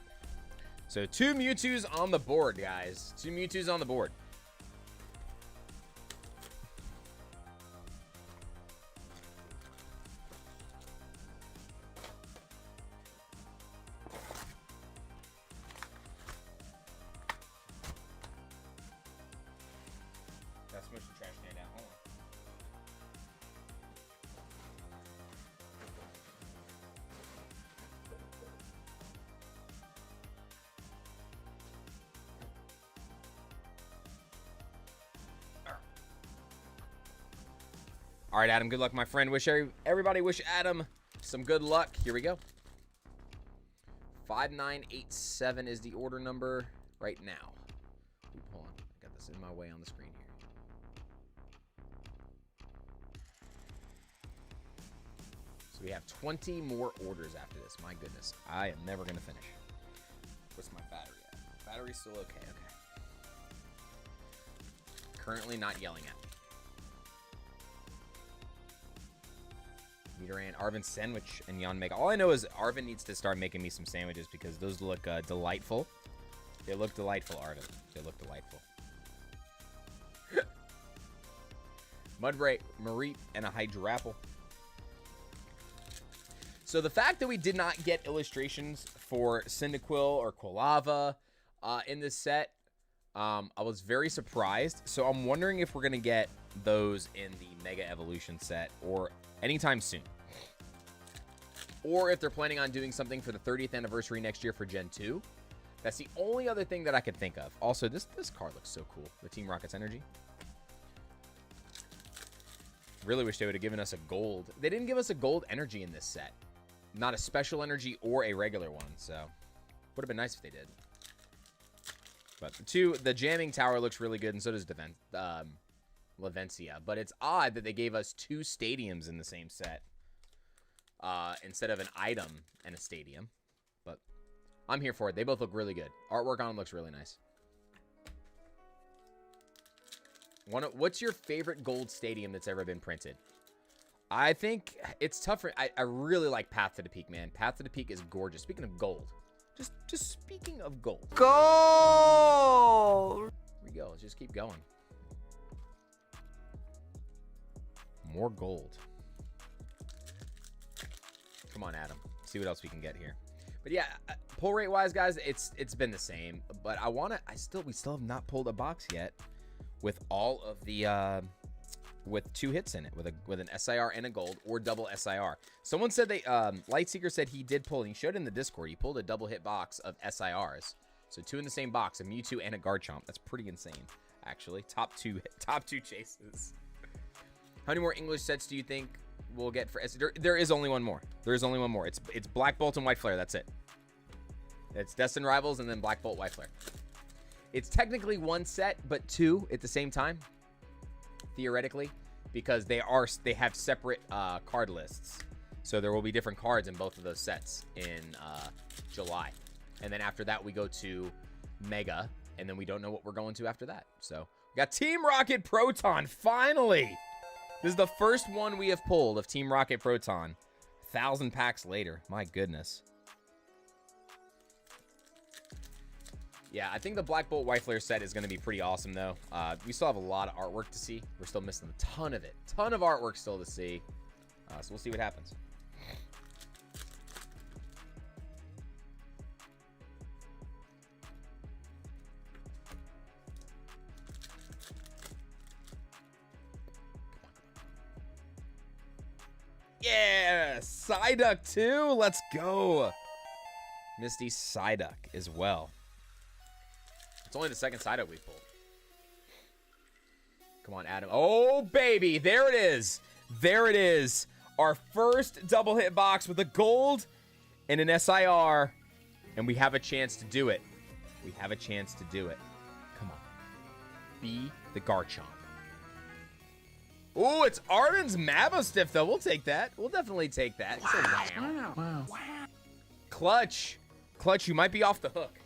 So 2 Mewtwo's on the board, guys. 2 Mewtwo's on the board. Smush the trash can down. Hold on. All right, Adam, good luck, my friend. Everybody wish Adam some good luck. Here we go. 5987 is the order number right now. Ooh, hold on. I got this in my way on the screen here. So we have 20 more orders after this. My goodness. I am never going to finish. What's my battery at? Battery's still okay. Okay. Currently not yelling at me. Meteran, Arvin Sandwich, and Jan Mega. All I know is Arvin needs to start making me some sandwiches because those look delightful. They look delightful, Arvin. They look delightful. Mudbray, Marie, and a Hydrapple. So the fact that we did not get illustrations for Cyndaquil or Quilava in this set, I was very surprised. So I'm wondering if we're going to get those in the Mega Evolution set or anytime soon. Or if they're planning on doing something for the 30th anniversary next year for Gen 2. That's the only other thing that I could think of. Also, this card looks so cool. The Team Rocket's Energy. Really wish they would have given us a gold. They didn't give us a gold energy in this set. Not a special energy or a regular one, so would have been nice if they did. But the jamming tower looks really good, and so does Lavencia. But it's odd that they gave us 2 stadiums in the same set instead of an item and a stadium. But I'm here for it. They both look really good. Artwork on them looks really nice. What's your favorite gold stadium that's ever been printed? I think it's tougher. I really like Path to the Peak, man. Path to the Peak is gorgeous. Speaking of gold. Just speaking of gold. Gold! Here we go. Let's just keep going. More gold. Come on, Adam. See what else we can get here. But yeah, pull rate wise, guys, it's been the same. But we still have not pulled a box yet with all of the with 2 hits in it, with an SIR and a gold, or double SIR. Someone said Lightseeker said he did pull, and he showed in the Discord, he pulled a double hit box of SIRs. So 2 in the same box, a Mewtwo and a Garchomp. That's pretty insane, actually. Top two chases. How many more English sets do you think we'll get for there is only one more. There is only one more. It's Black Bolt and White Flare. That's it. It's Destined Rivals and then Black Bolt, White Flare. It's technically 1 set, but 2 at the same time. Theoretically, because they have separate card lists, so there will be different cards in both of those sets in July, and then after that we go to Mega, and then we don't know what we're going to after that. So We got Team Rocket Proton, finally. This is the first one we have pulled of Team Rocket Proton. 1,000 packs later. My goodness. Yeah, I think the Black Bolt White Flare set is going to be pretty awesome, though. We still have a lot of artwork to see. We're still missing a ton of it. Ton of artwork still to see. So we'll see what happens. Yeah, Psyduck too. Let's go. Misty Psyduck as well. It's only the second Psyduck we've pulled. Come on, Adam. Oh, baby. There it is. There it is. Our first double hit box with a gold and an SIR. And we have a chance to do it. We have a chance to do it. Come on. Be the Garchomp. Ooh, it's Arden's Mabostiff, though. We'll take that. We'll definitely take that. Wow. Clutch. Clutch, you might be off the hook.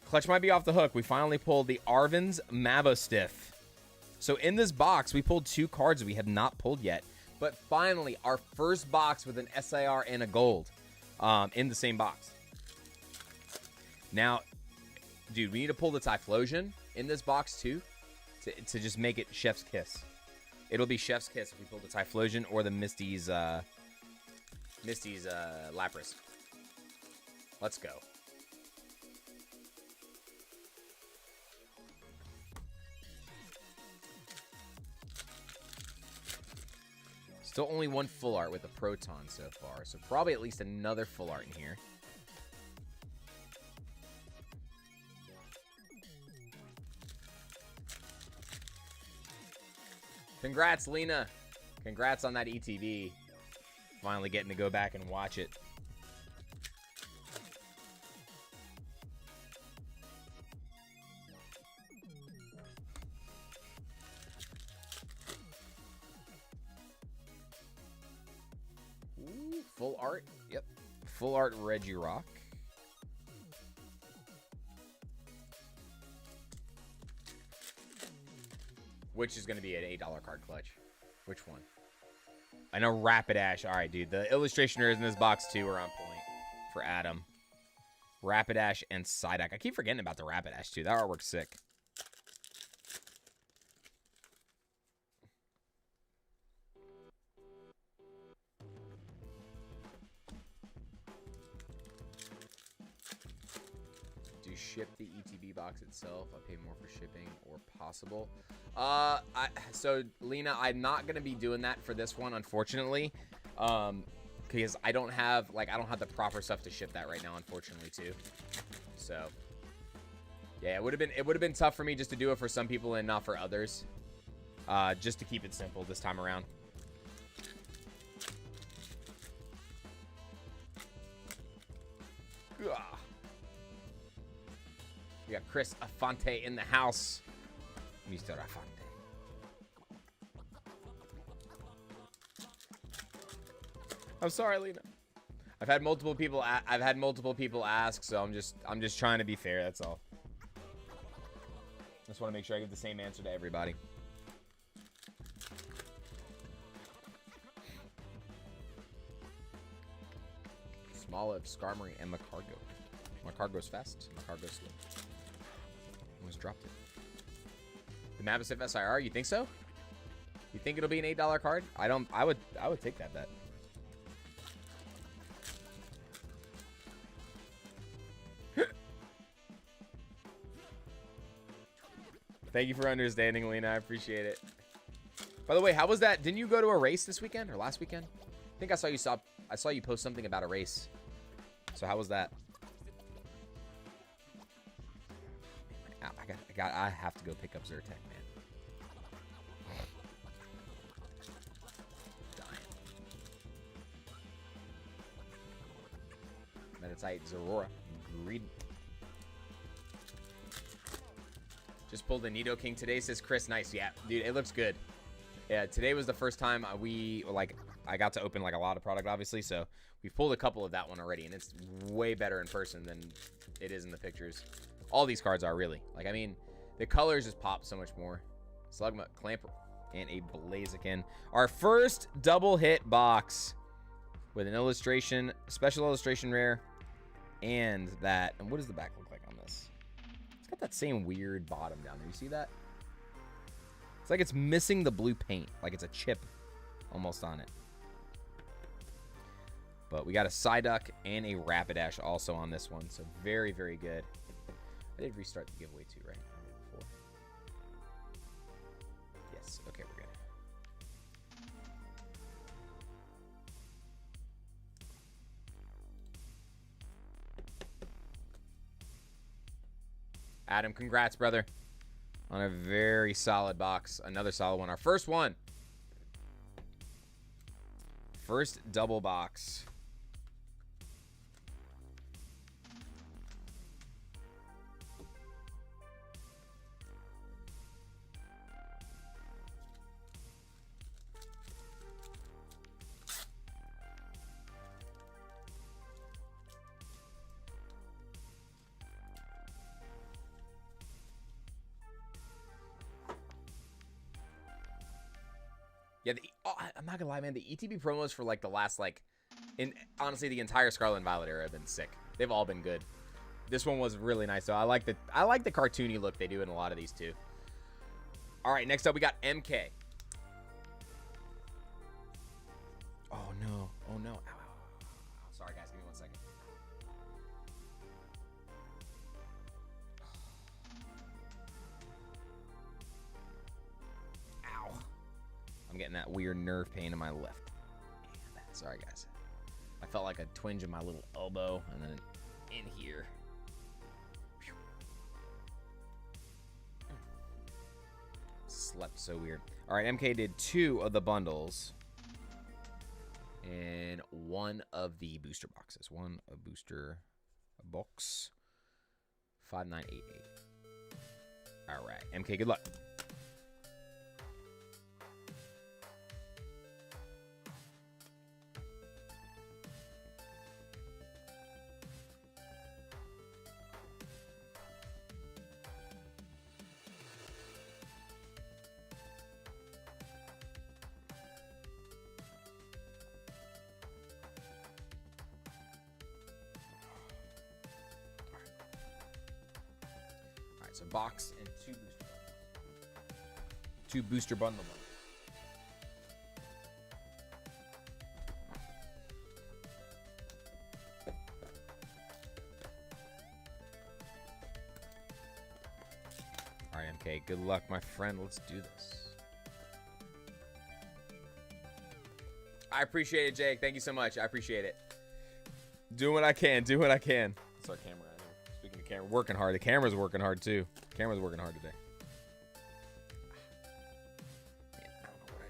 Clutch might be off the hook. We finally pulled the Arden's Mabostiff. So in this box, we pulled 2 cards we have not pulled yet. But finally, our first box with an SIR and a gold in the same box. Now, dude, we need to pull the Typhlosion in this box, too, to just make it Chef's Kiss. It'll be Chef's Kiss if we pull the Typhlosion or the Misty's Lapras. Let's go. Still only one full art with a Proton so far, so probably at least another full art in here. Congrats, Lena. Congrats on that ETB. Finally getting to go back and watch it. Ooh, full art. Yep. Full art Regirock. Which is going to be an $8 card clutch? Which one? I know Rapidash. All right, dude. The illustrationers in this box, too, are on point for Adam. Rapidash and Psyduck. I keep forgetting about the Rapidash, too. That artwork's sick. Do ship the ETB box itself. I pay more for shipping or possible. So Lena, I'm not gonna be doing that for this one, unfortunately, because I don't have the proper stuff to ship that right now, unfortunately, too. So yeah, it would have been tough for me just to do it for some people and not for others. Just to keep it simple this time around. Ugh. We got Chris Afante in the house. Mr. Afante. I'm sorry, Lena. I've had multiple people ask, so I'm just trying to be fair, that's all. Just want to make sure I give the same answer to everybody. Smoliv, Skarmory, and Macargo. Macargo's fast. Macargo's slow. Almost dropped it. The Mabostiff SIR, you think so? You think it'll be an $8 card? I would take that bet. Thank you for understanding, Lena. I appreciate it. By the way, how was that? Didn't you go to a race this weekend or last weekend? I think I saw you post something about a race. So how was that? I have to go pick up Zyrtec, man. Meditite, Zorora, Greed. Just pulled the Nidoking today, says Chris. Nice, yeah, dude, it looks good. Yeah, today was the first time I got to open like a lot of product, obviously. So we've pulled a couple of that one already, and it's way better in person than it is in the pictures. All these cards are really. Like, I mean, The colors just pop so much more. Slugma, Clamper, and a Blaziken. Our first double hit box with an illustration, special illustration rare, and that. And what does the back look like on this? It's got that same weird bottom down there. You see that? It's like it's missing the blue paint, like it's a chip almost on it. But we got a Psyduck and a Rapidash also on this one, so very, very good. I did restart the giveaway too, right? I did before. Yes, okay, we're good. Adam, congrats, brother. On a very solid box. Another solid one. Our first one. First double box. Yeah, I'm not gonna lie, man. The ETB promos for like the last honestly the entire Scarlet and Violet era have been sick. They've all been good. This one was really nice though. I like the cartoony look they do in a lot of these too. All right, next up we got MK. Oh no! Oh no! Ow, ow, ow. Sorry guys, give me 1 second. Ow! I'm getting that weird nerve pain in my left. Sorry, guys. I felt like a twinge in my little elbow and then in here. Whew. Slept so weird. All right, MK did 2 of the bundles and 1 of the booster boxes. 1 a booster box. 5988. All right, MK, good luck. So box and 2 booster bundles. 2 booster bundle bundles. All right, MK, good luck, my friend. Let's do this. I appreciate it, Jake. Thank you so much. I appreciate it. Doing what I can. Doing what I can. It's our camera. Speaking of camera, working hard. The camera's working hard too. Camera's working hard today. Man, I don't know what I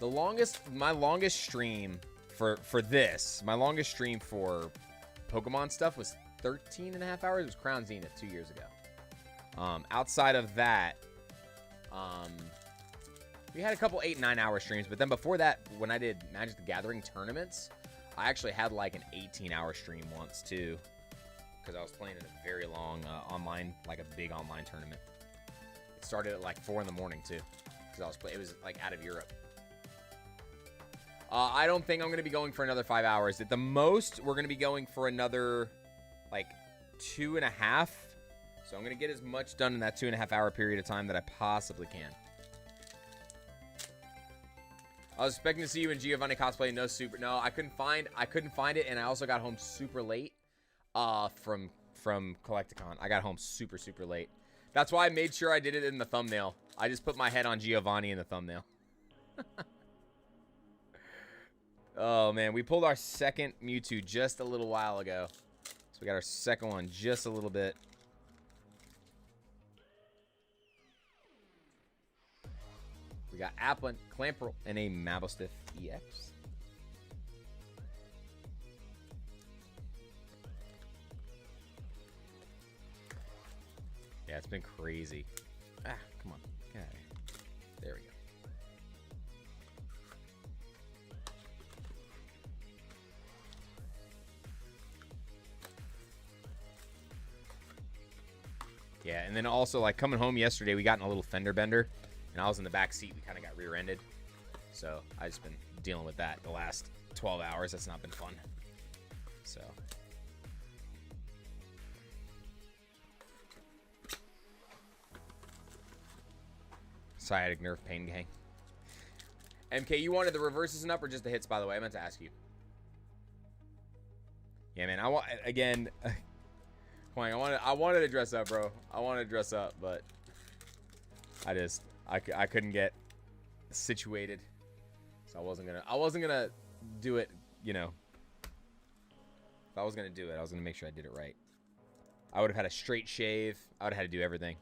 did. My longest stream for this, my longest stream for Pokemon stuff was 13.5 hours. It was Crown Zenith 2 years ago. Outside of that, we had a couple 8 and 9 hour streams, but then before that, when I did Magic the Gathering tournaments, I actually had like an 18-hour stream once too, because I was playing in a very long online, like a big online tournament. It started at like 4 in the morning too, because it was like out of Europe. I don't think I'm gonna be going for another 5 hours. At the most, we're gonna be going for another like 2.5. So I'm gonna get as much done in that 2.5 hour period of time that I possibly can. I was expecting to see you in Giovanni cosplay. No, I couldn't find it, and I also got home super late from Collecticon. I got home super late. That's why I made sure I did it in the thumbnail. I just put my head on Giovanni in the thumbnail. Oh man, we pulled our second Mewtwo just a little while ago. So we got our second one just a little bit. We got Applin, Clamperl, and a Mabostiff EX. Yeah, it's been crazy. Ah, come on. Get out of here. There we go. And then also, like, coming home yesterday, we got in a little fender bender, and I was in the back seat. We kind of got rear-ended. So I just been dealing with that the last 12 hours. That's not been fun. So. Sciatic nerve pain, gang. MK, you wanted the reverses and up or just the hits, by the way? I meant to ask you. Yeah, man. I wanted to dress up, bro. I wanted to dress up, but I couldn't get situated. So I wasn't gonna do it, you know. If I was gonna do it, I was gonna make sure I did it right. I would have had a straight shave. I would have had to do everything.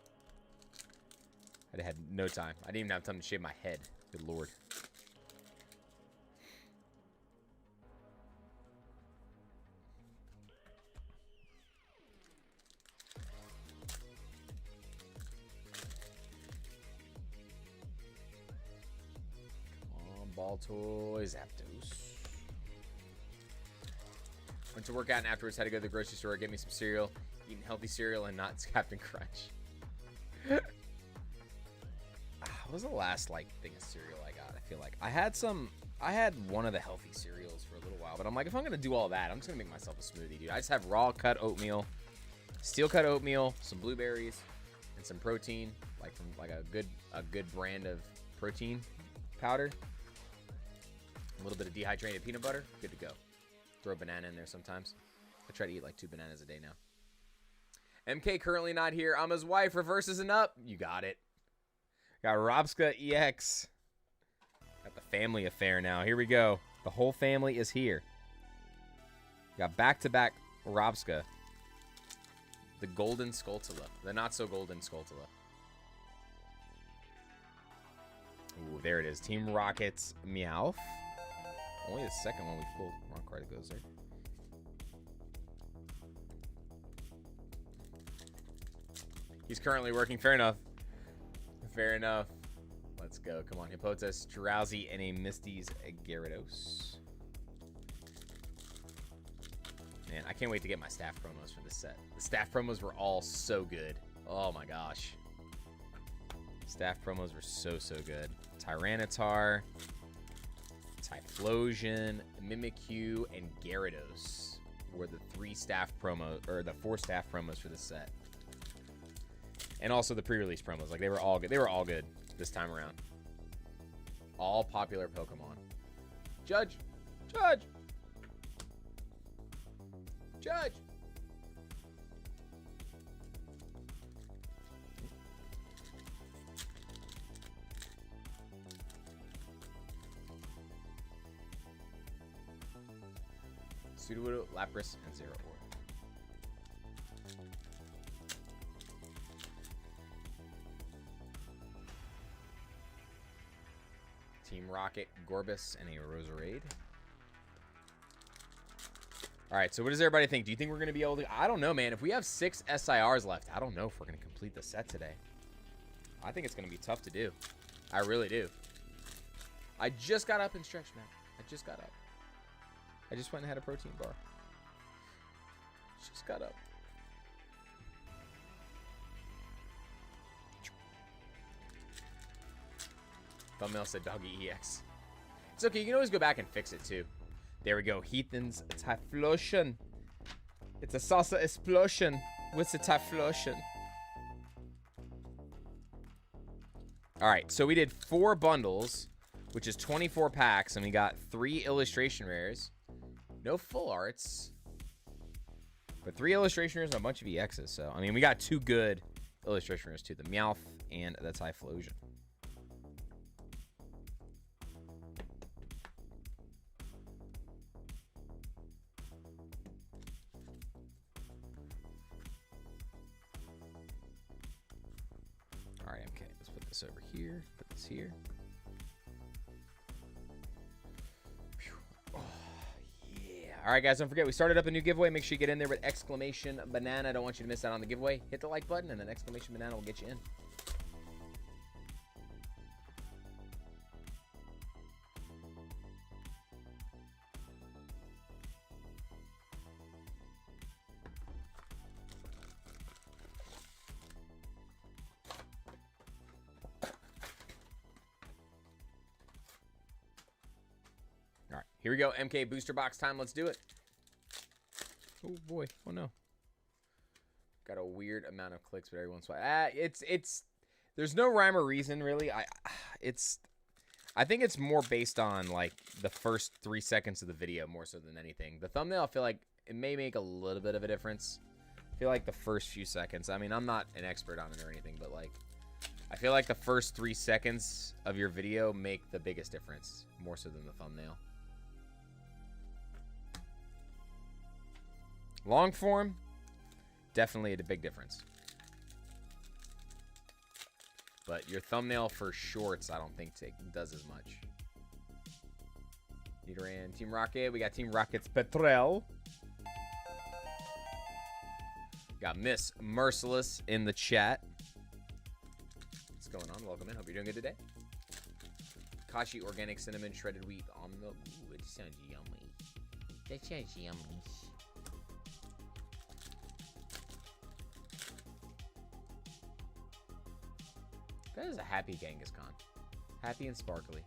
I'd have had no time. I didn't even have time to shave my head. Good lord. Ball toys, Aptos. Went to work out and afterwards had to go to the grocery store, get me some cereal, eating healthy cereal and not Captain Crunch. What was the last like thing of cereal I got? I feel like I had one of the healthy cereals for a little while, but I'm like, if I'm gonna do all that, I'm just gonna make myself a smoothie, dude. I just have raw cut oatmeal, steel cut oatmeal, some blueberries, and some protein, like from like a good brand of protein powder. A little bit of dehydrated peanut butter, good to go. Throw a banana in there sometimes. I try to eat like 2 bananas a day now. MK currently not here. I'm his wife. Reverses and up. You got it. Got Robska EX. Got the family affair now. Here we go. The whole family is here. Got back-to-back Robska. The golden Skulltula. The not-so-golden Skulltula. Ooh, there it is. Team Rocket's Meowth. Only the second one we pulled. Wrong card goes there. He's currently working. Fair enough. Fair enough. Let's go. Come on. Hippotas, Drowsy, and a Misty's Gyarados. Man, I can't wait to get my staff promos for this set. The staff promos were all so good. Oh my gosh. Staff promos were so good. Tyranitar, Typhlosion, Mimikyu, and Gyarados were the 3 staff promos, or the 4 staff promos for this set. And also the pre-release promos. Like, they were all good. They were all good this time around. All popular Pokemon. Judge! Judge! Judge! Sudowoodo, Lapras, and Zeraora. Team Rocket, Gorbis, and a Roserade. Alright, so what does everybody think? Do you think we're going to be able to... I don't know, man. If we have 6 SIRs left, I don't know if we're going to complete the set today. I think it's going to be tough to do. I really do. I just got up and stretched, man. I just got up. I just went and had a protein bar. Just got up. Thumbnail said Doggy EX. It's okay. You can always go back and fix it, too. There we go. Heathen's Typhlosion. It's a salsa explosion with the Typhlosion. Alright, so we did 4 bundles, which is 24 packs, and we got 3 illustration rares. No full arts. But 3 illustration rares and a bunch of EXs. So, I mean, we got 2 good illustration rares, too. The Meowth and the Typhlosion. Alright, okay. Let's put this over here. Put this here. All right, guys, don't forget, we started up a new giveaway. Make sure you get in there with exclamation banana. I don't want you to miss out on the giveaway. Hit the like button, and then exclamation banana will get you in. Here we go. MK booster box time. Let's do it. Oh boy. Oh no. Got a weird amount of clicks, but every once in a while, it's. There's no rhyme or reason really. I think it's more based on like the first 3 seconds of the video more so than anything. The thumbnail, I feel like it may make a little bit of a difference. I feel like the first few seconds. I mean, I'm not an expert on it or anything, but like, I feel like the first 3 seconds of your video make the biggest difference more so than the thumbnail. Long form, definitely a big difference. But your thumbnail for shorts, I don't think does as much. Nidoran, Team Rocket. We got Team Rocket's Petrel. Got Miss Merciless in the chat. What's going on? Welcome in. Hope you're doing good today. Kashi Organic Cinnamon Shredded Wheat Almond Milk. Ooh, it sounds yummy. That sounds yummy. That is a happy Genghis Khan. Happy and sparkly.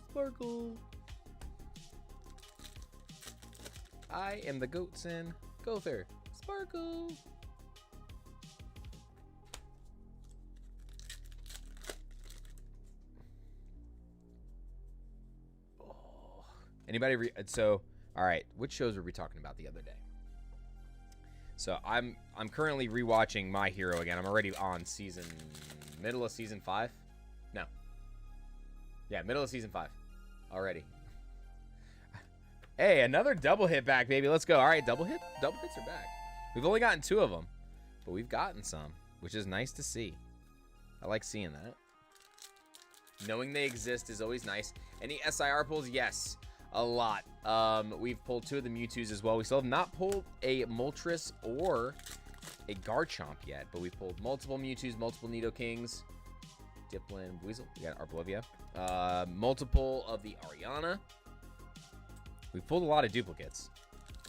Sparkle. I am the Goatson. Gother. Sparkle. Oh. Anybody so, all right, which shows were we talking about the other day? So I'm currently rewatching My Hero again. I'm already on middle of season 5. No. Yeah, middle of season 5 already. Hey, another double hit back, baby. Let's go. All right, double hits are back. We've only gotten 2 of them, but we've gotten some, which is nice to see. I like seeing that. Knowing they exist is always nice. Any SIR pulls? Yes. A lot. We've pulled 2 of the Mewtwo's as well. We still have not pulled a Moltres or a Garchomp yet, but we've pulled multiple Mewtwo's, multiple Nidokings, Dipplin, Weasel. We got Arblovia. Multiple of the Ariana. We've pulled a lot of duplicates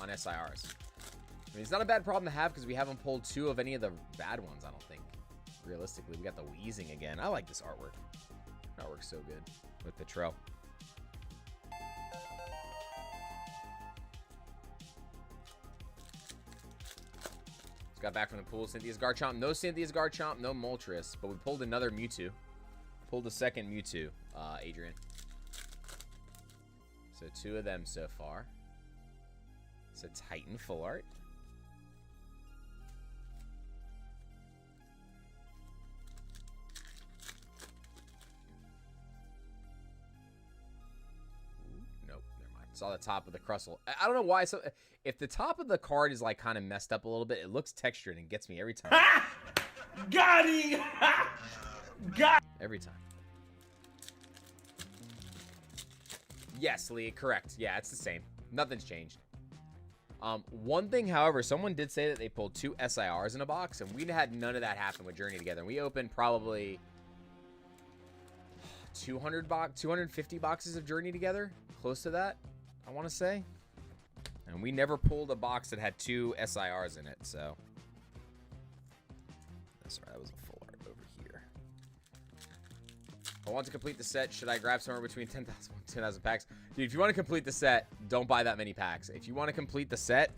on SIRs. I mean, it's not a bad problem to have because we haven't pulled 2 of any of the bad ones, I don't think. Realistically, we got the Wheezing again. I like this artwork. Artwork's so good with the trail. Got back from the pool. Cynthia's Garchomp. No Cynthia's Garchomp. No Moltres. But we pulled another Mewtwo. Pulled a second Mewtwo, Adrian. So 2 of them so far. It's a Titan full art. Nope, never mind. Saw the top of the Crustle. I don't know why. So if the top of the card is like kind of messed up a little bit, it looks textured and gets me every time. Got him! Got Every time. Yes, Lee, correct. Yeah, it's the same. Nothing's changed. One thing, however, someone did say that they pulled 2 SIRs in a box, and we had none of that happen with Journey Together. And we opened probably 250 boxes of Journey Together, close to that, I want to say. And we never pulled a box that had 2 SIRs in it, so. Sorry, that was a full art over here. I want to complete the set. Should I grab somewhere between 10,000 and 10,000 packs? Dude, if you want to complete the set, don't buy that many packs. If you want to complete the set,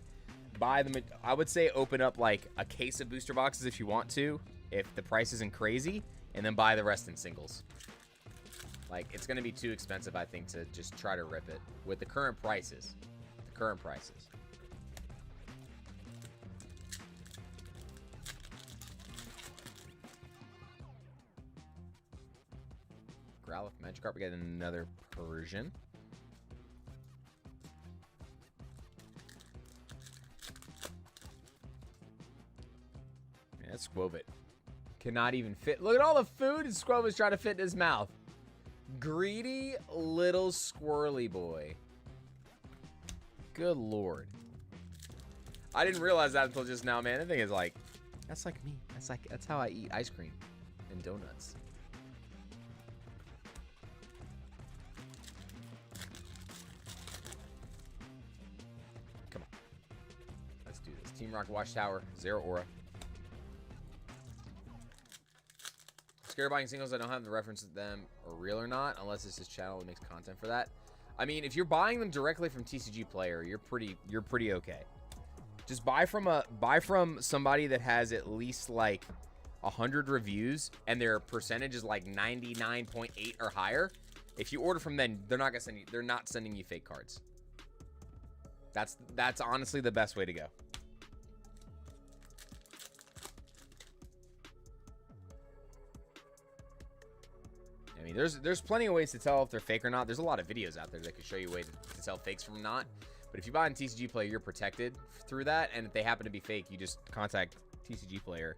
buy them. I would say open up like a case of booster boxes if you want to, if the price isn't crazy, and then buy the rest in singles. Like, it's going to be too expensive, I think, to just try to rip it with the current prices. The current prices. Growlithe, Magikarp, we got another Persian. Yeah, that's Squovit. Cannot even fit. Look at all the food Squovit's trying to fit in his mouth. Greedy little squirrely boy. Good lord. I didn't realize that until just now, man. The thing is like, that's like me. That's how I eat ice cream and donuts. Come on. Let's do this. Team Rocket Watchtower, Zero Aura. Scared of buying singles. I don't have the reference to them are real or not, unless it's his channel that makes content for that. I mean, if you're buying them directly from TCG Player, you're pretty okay. Just buy from somebody that has at least like 100 reviews and their percentage is like 99.8 or higher. If you order from them, they're not sending you fake cards. That's honestly the best way to go. I mean, there's plenty of ways to tell if they're fake or not. There's a lot of videos out there that can show you ways to tell fakes from not. But if you buy on TCG Player, you're protected through that. And if they happen to be fake, you just contact TCG Player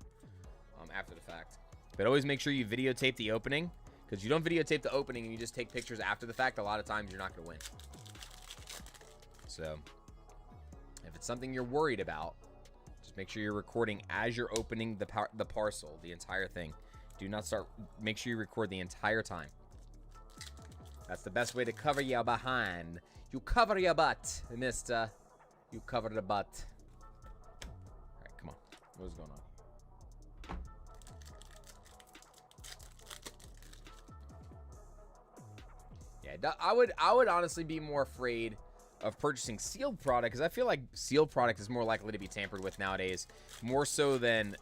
after the fact. But always make sure you videotape the opening, because you don't videotape the opening and you just take pictures after the fact, a lot of times you're not going to win. So if it's something you're worried about, just make sure you're recording as you're opening the parcel, the entire thing. Do not start. Make sure you record the entire time. That's the best way to cover your behind. You cover your butt, mister. You cover the butt. All right, come on. What is going on? Yeah, I would honestly be more afraid of purchasing sealed product, because I feel like sealed product is more likely to be tampered with nowadays, more so than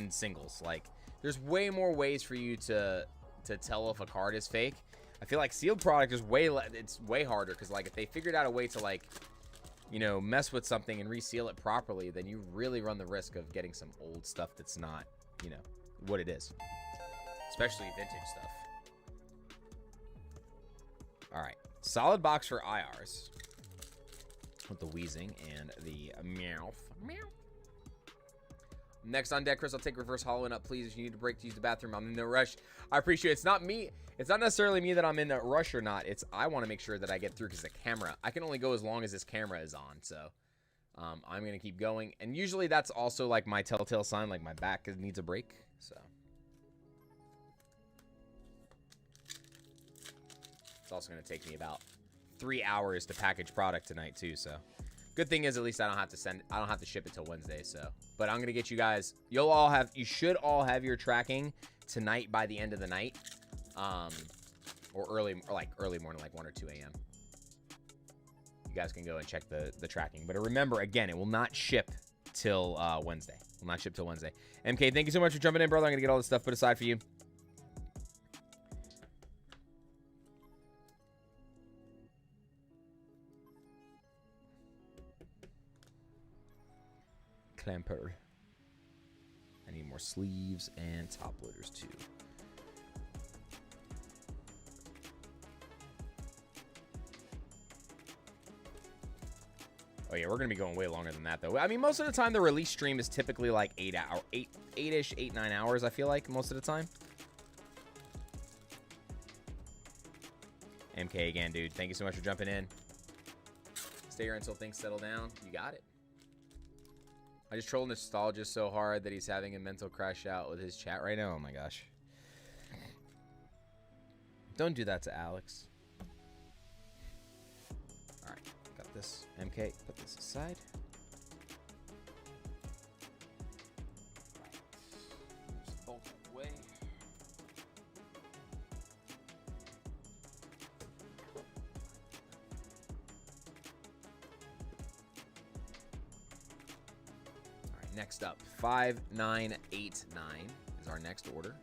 singles. Like, there's way more ways for you to tell if a card is fake. I feel like sealed product is it's way harder, because like if they figured out a way to, like, you know, mess with something and reseal it properly, then you really run the risk of getting some old stuff that's not, you know, what it is, especially vintage stuff. All right, solid box for IRs with the wheezing and the meow. Next on deck, Chris, I'll take reverse hollowing up, please. If you need a break to use the bathroom, I'm in no rush. I appreciate it. It's not me. It's not necessarily me that I'm in a rush or not. It's I want to make sure that I get through, because the camera, I can only go as long as this camera is on. So I'm going to keep going. And usually that's also like my telltale sign, like my back needs a break. So it's also going to take me about 3 hours to package product tonight too. So good thing is, at least I don't have to ship it till Wednesday. So, but I'm gonna get you guys. You should all have your tracking tonight by the end of the night, or early morning, like 1 or 2 a.m. You guys can go and check the tracking. But remember, again, it will not ship till Wednesday. Will not ship till Wednesday. MK, thank you so much for jumping in, brother. I'm gonna get all this stuff put aside for you. Clamper. I need more sleeves and top loaders too. Oh yeah, we're gonna be going way longer than that though. I mean, most of the time the release stream is typically like 8 to 9 hours. I feel like most of the time. MK again, dude. Thank you so much for jumping in. Stay here until things settle down. You got it. I just troll Nostalgia so hard that he's having a mental crash out with his chat right now. Oh my gosh. Don't do that to Alex. Alright, got this. MK, put this aside. Just bolt away. Next up, 5989 is our next order.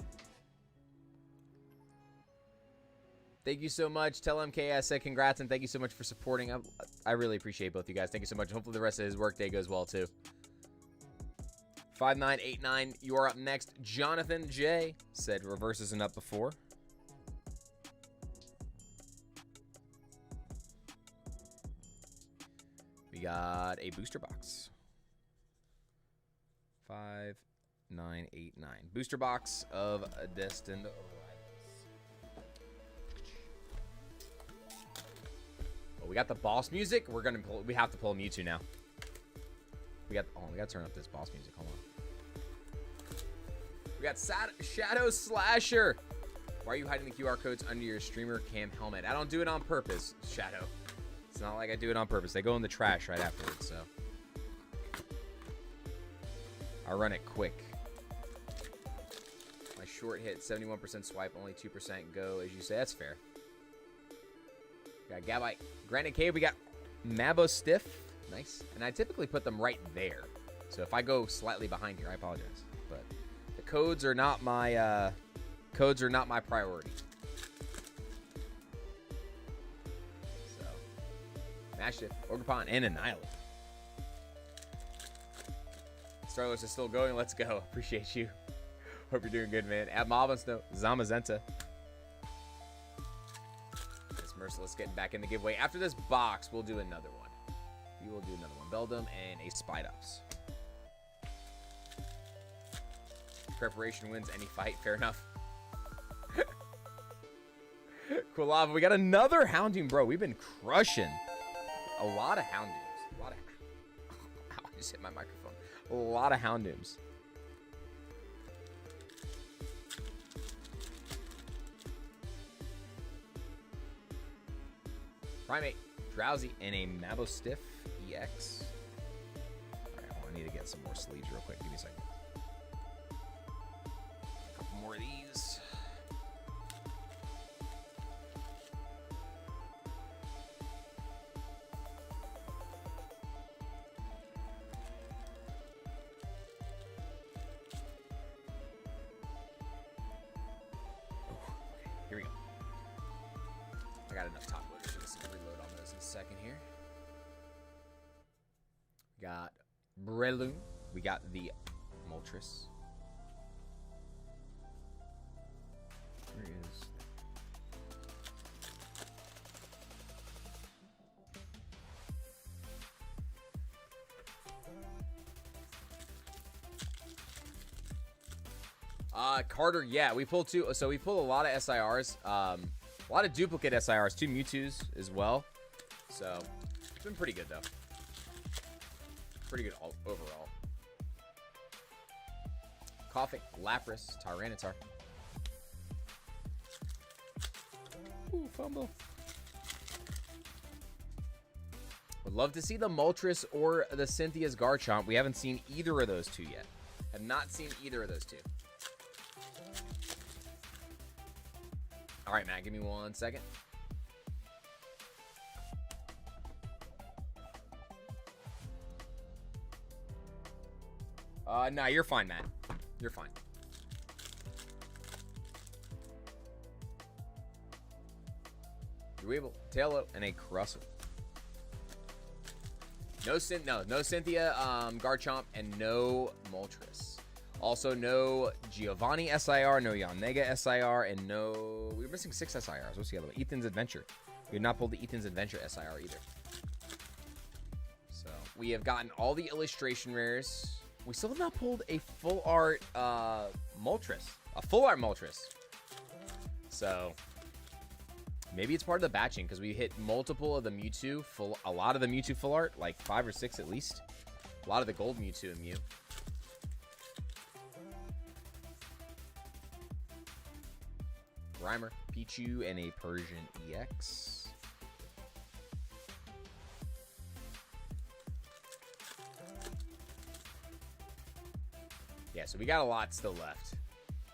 Thank you so much. Tell MK I said congrats, and thank you so much for supporting. I really appreciate both you guys. Thank you so much. Hopefully the rest of his workday goes well too. 5989, you are up next. Jonathan J said reverse isn't up before. We got a booster box. 5989 booster box of Destined. Oh, we got the boss music. We have to pull Mewtwo now. We got to turn up this boss music. Hold on. We got Shadow Slasher. Why are you hiding the QR codes under your streamer cam helmet? I don't do it on purpose, Shadow. It's not like I do it on purpose. They go in the trash right afterwards, so I run it quick. My short hit, 71% swipe, only 2% go, as you say. That's fair. Got Gabite, Granite Cave. We got Mabo Stiff. Nice. And I typically put them right there. So if I go slightly behind here, I apologize. But the codes are not my priority. So Mastiff, Ogerpon, and Annihilate. Starless is still going. Let's go. Appreciate you. Hope you're doing good, man. At Mavasno, Zamazenta. This Merciless getting back in the giveaway. After this box, we'll do another one. We will do another one. Beldum and a Spidops. Preparation wins any fight. Fair enough. Cool lava. We got another Houndoom, bro. We've been crushing a lot of Houndooms. A lot of. Ow, I just hit my microphone. A lot of Houndooms. Primate, Drowsy, and a Mabostiff EX. Alright, I need to get some more sleeves real quick. Give me a second. A couple more of these. Here we go. I got enough top loaders. Just gonna reload on those in a second here. We got Breloom. We got the Moltres. Where is? Carter, yeah, we pulled two. So we pulled a lot of SIRs. A lot of duplicate SIRs, 2 Mewtwo's as well. So it's been pretty good though. Pretty good overall. Coughing, Lapras, Tyranitar. Ooh, fumble. Would love to see the Moltres or the Cynthia's Garchomp. We haven't seen either of those two yet. Have not seen either of those two. All right, Matt, give me 1 second. No, you're fine, Matt. You're fine. Dweeble, Tailo, and a Crustle. No Cynthia, Garchomp, and no Moltres. Also, no Giovanni SIR, no Yanega SIR, and no... We were missing 6 SIRs. What's the other one? Ethan's Adventure. We have not pulled the Ethan's Adventure SIR either. So, we have gotten all the illustration rares. We still have not pulled a full art Moltres. A full art Moltres. So, maybe it's part of the batching, because we hit multiple of the Mewtwo, a lot of the Mewtwo full art, like 5 or 6 at least. A lot of the gold Mewtwo and Mew. Grimer, Pichu, and a Persian EX. Yeah, so we got a lot still left.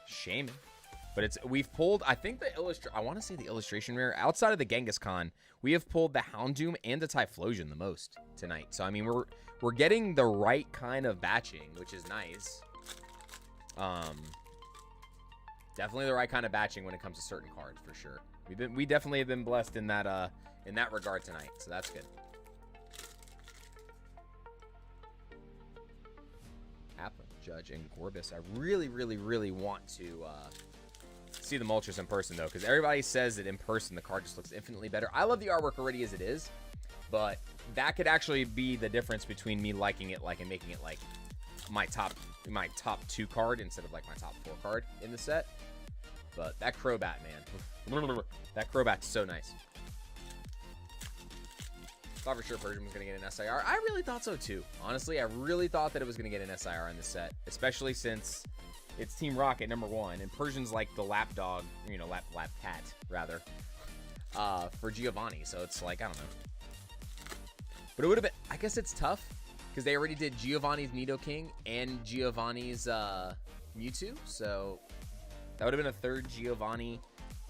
Shaman. But we've pulled, I think I want to say the illustration rare, outside of the Genghis-Khan, we have pulled the Houndoom and the Typhlosion the most tonight. So, I mean, we're getting the right kind of batching, which is nice. Definitely the right kind of batching when it comes to certain cards, for sure. We definitely have been blessed in that regard tonight, so that's good. Applin, Judge, and Gorbis. I really, really, really want to see the Moltres in person, though, because everybody says that in person the card just looks infinitely better. I love the artwork already as it is, but that could actually be the difference between me liking it and making it like my top 2 card instead of like my top 4 card in the set. But that Crobat, man. That Crobat's so nice. Thought for sure Persian was going to get an SIR. I really thought so too. Honestly, I really thought that it was going to get an SIR in this set, especially since it's Team Rocket #1 and Persian's like the lapdog, lap cat rather, for Giovanni. So it's like, I don't know. But it would have been, I guess it's tough because they already did Giovanni's Nidoking and Giovanni's Mewtwo. So that would have been a 3rd Giovanni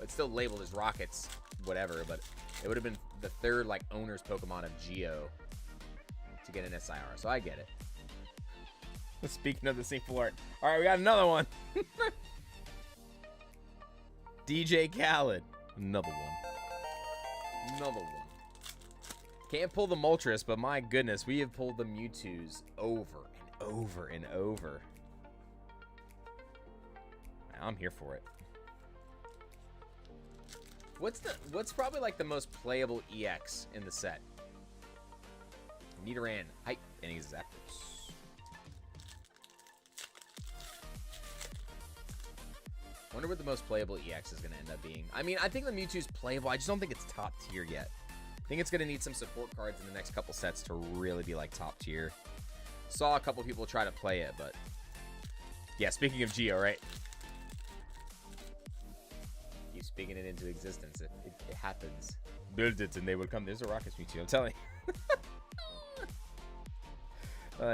It's still labeled as Rockets, whatever, but it would have been the third, like, owner's Pokemon of Geo to get an SIR, so I get it. Speaking of the same full art. All right, we got another one. DJ Khaled. Another one. Another one. Can't pull the Moltres, but my goodness, we have pulled the Mewtwo's over and over and over. I'm here for it. What's probably like the most playable EX in the set? Nidoran, Hype, and Zapdos. Wonder what the most playable EX is going to end up being. I mean, I think the Mewtwo's playable. I just don't think it's top tier yet. I think it's going to need some support cards in the next couple sets to really be like top tier. Saw a couple people try to play it, but yeah, speaking of Geo, right? Keep speaking it into existence. It happens. Build it and they will come. There's a Rockets Mewtwo, I'm telling you.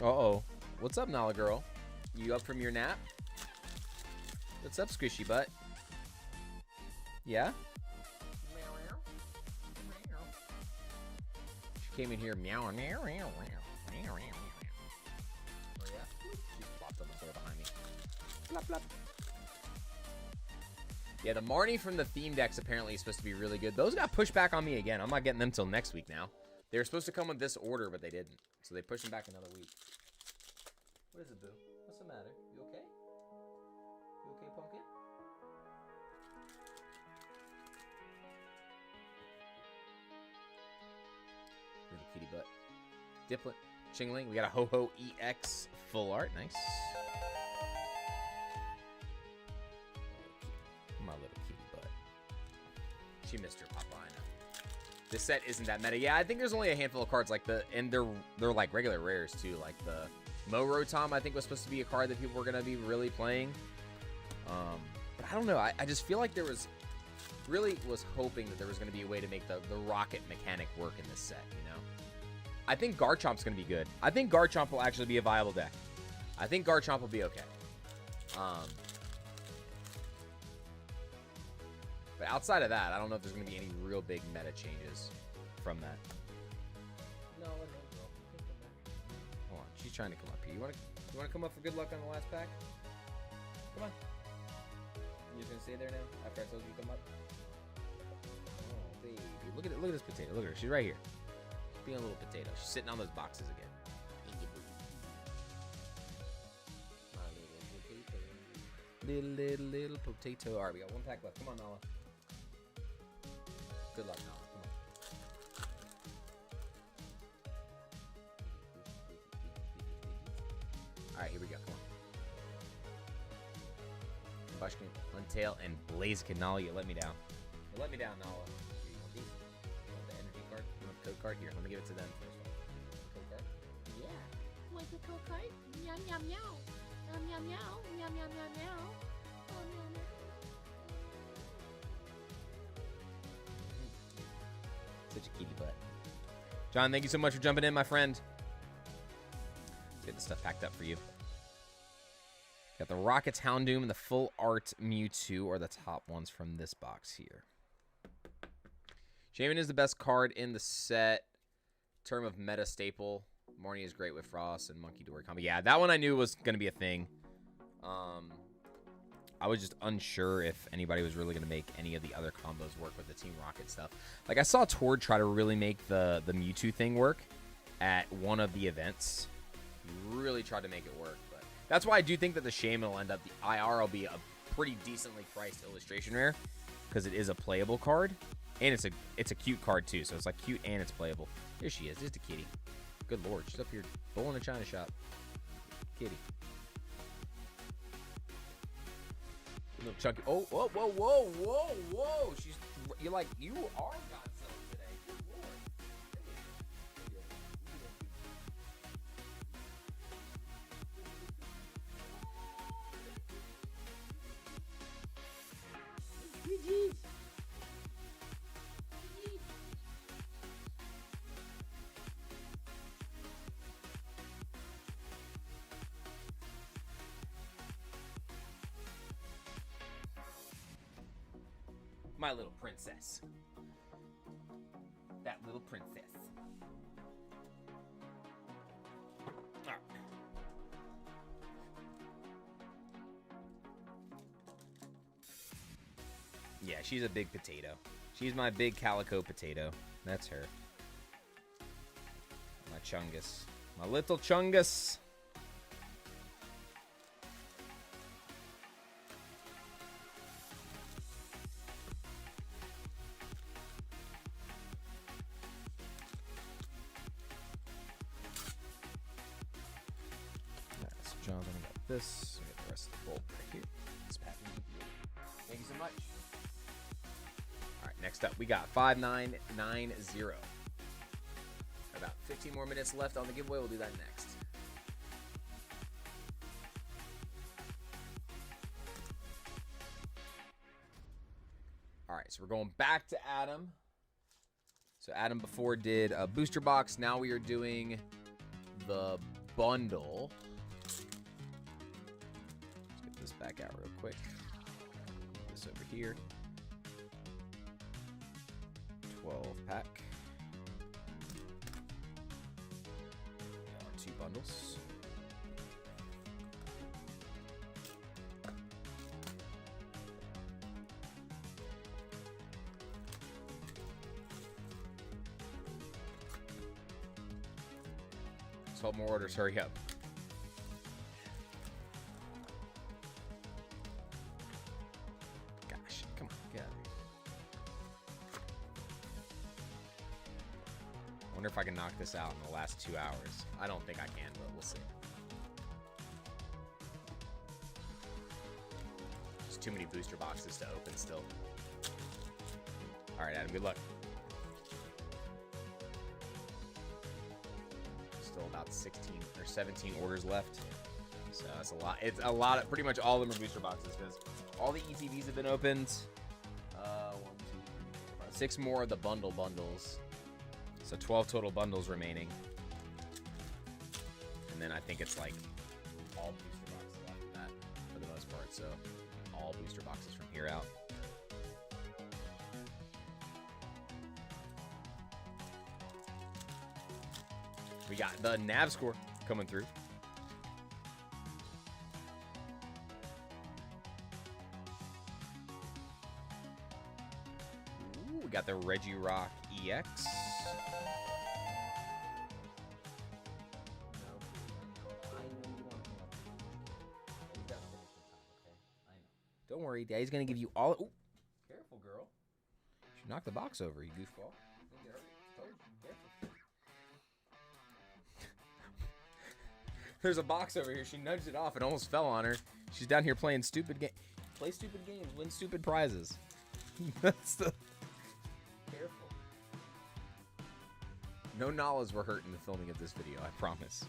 Uh-oh. What's up, Nala girl? You up from your nap? What's up, squishy butt? Yeah? She came in here meowing. Oh, yeah? She flopped on the floor behind me. Blop, blop. Yeah, the Marnie from the theme decks apparently is supposed to be really good. Those got pushed back on me again. I'm not getting them till next week now. They were supposed to come with this order, but they didn't. So they pushed them back another week. What is it, Boo? What's the matter? You okay? You okay, Pumpkin? Little kitty butt. Diplet. Chingling. We got a Ho-Ho EX full art. Nice. My little kitty butt. She missed her papa, I know. This set isn't that meta. Yeah, I think there's only a handful of cards like and they're like regular rares too. Like the Morotom, I think was supposed to be a card that people were gonna be really playing. But I don't know. I just feel like was hoping that there was gonna be a way to make the rocket mechanic work in this set. You know, I think Garchomp's gonna be good. I think Garchomp will actually be a viable deck. I think Garchomp will be okay. But outside of that, I don't know if there's going to be any real big meta changes from that. No, girl. Hold on, she's trying to come up here. You want to come up for good luck on the last pack? Come on. You're just going to stay there now after I told you to come up? Oh, baby. Look at this potato. Look at her. She's right here. She's being a little potato. She's sitting on those boxes again. My little potato. All right, we got one pack left. Come on, Nala. Good luck, Nala. Come on. All right, here we go. Come on. Bushkin, Untail, and Blaziken. Nala, you let me down. You let me down, Nala. Here, you want these? You want the energy card? You want the code card? Here, let me give it to them first. Code card? Yeah. Want the code card? Meow, meow, meow. Meow, meow, meow. Meow, meow, meow, meow. Oh, meow, meow. Such a kitty butt. John, thank you so much for jumping in, my friend. Let's get this stuff packed up for you. Got the Rockets Houndoom and the full art Mewtwo are the top ones from this box here. Shaman is the best card in the set. Term of meta staple. Morning is great with Frost and Monkey Dory combo. Yeah, that one I knew was going to be a thing. I was just unsure if anybody was really going to make any of the other combos work with the Team Rocket stuff. Like, I saw Tord try to really make the Mewtwo thing work at one of the events. He really tried to make it work. But that's why I do think that the Shaman will end up, the IR will be a pretty decently priced illustration rare, because it is a playable card. And it's a cute card, too. So it's like cute and it's playable. Here she is. Just a kitty. Good lord. She's up here bowling a china shop. Kitty. Little chunky. Oh, whoa, whoa, whoa, whoa, whoa. You're like, you are Godzilla today. Good lord. GG's. My little princess. That little princess. All right. Yeah, she's a big potato. She's my big calico potato. That's her. My chungus. My little chungus. That's John. I got this. I got the rest of the bulk right here. This package. Thank you so much. All right, next up we got 5990. About 15 more minutes left on the giveaway. We'll do that next. All right, so we're going back to Adam. So Adam before did a booster box. Now we are doing the bundle. Let's get this back out real quick. Put this over here. 12 pack. Two bundles. Let's hold more orders. Hurry up. Gosh, come on, get out of here. I wonder if I can knock this out in the last 2 hours. I don't think I can, but we'll see. Just too many booster boxes to open still. All right, Adam, good luck. Still about 16 or 17 orders left. So that's a lot. It's a lot of, pretty much all of them are booster boxes because all the ETBs have been opened. 1, 2, 3, 4, 5, 6 more of the bundles. So 12 total bundles remaining. And then I think it's like all booster boxes after that for the most part. So all booster boxes from here out. We got the nav score coming through. Ooh, we got the Regirock EX. Don't worry, Daddy's gonna give you all. Ooh, careful, girl. You knocked the box over, you goofball. There's a box over here. She nudged it off and almost fell on her. She's down here playing stupid games. Play stupid games, win stupid prizes. That's the. Careful. No knowledge were hurt in the filming of this video, I promise.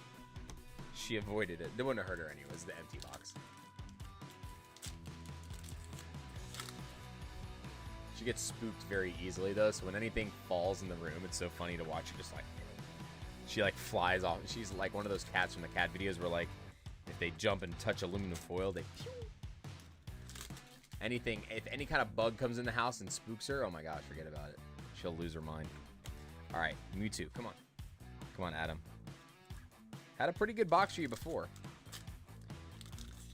She avoided it. It wouldn't have hurt her anyway. It was the empty box. She gets spooked very easily though, so when anything falls in the room, it's so funny to watch her just like. She like flies off. She's like one of those cats from the cat videos where like if they jump and touch aluminum foil, they pew. Anything, if any kind of bug comes in the house and spooks her, oh my gosh, forget about it. She'll lose her mind. All right, Mewtwo, come on. Come on, Adam. Had a pretty good box for you before.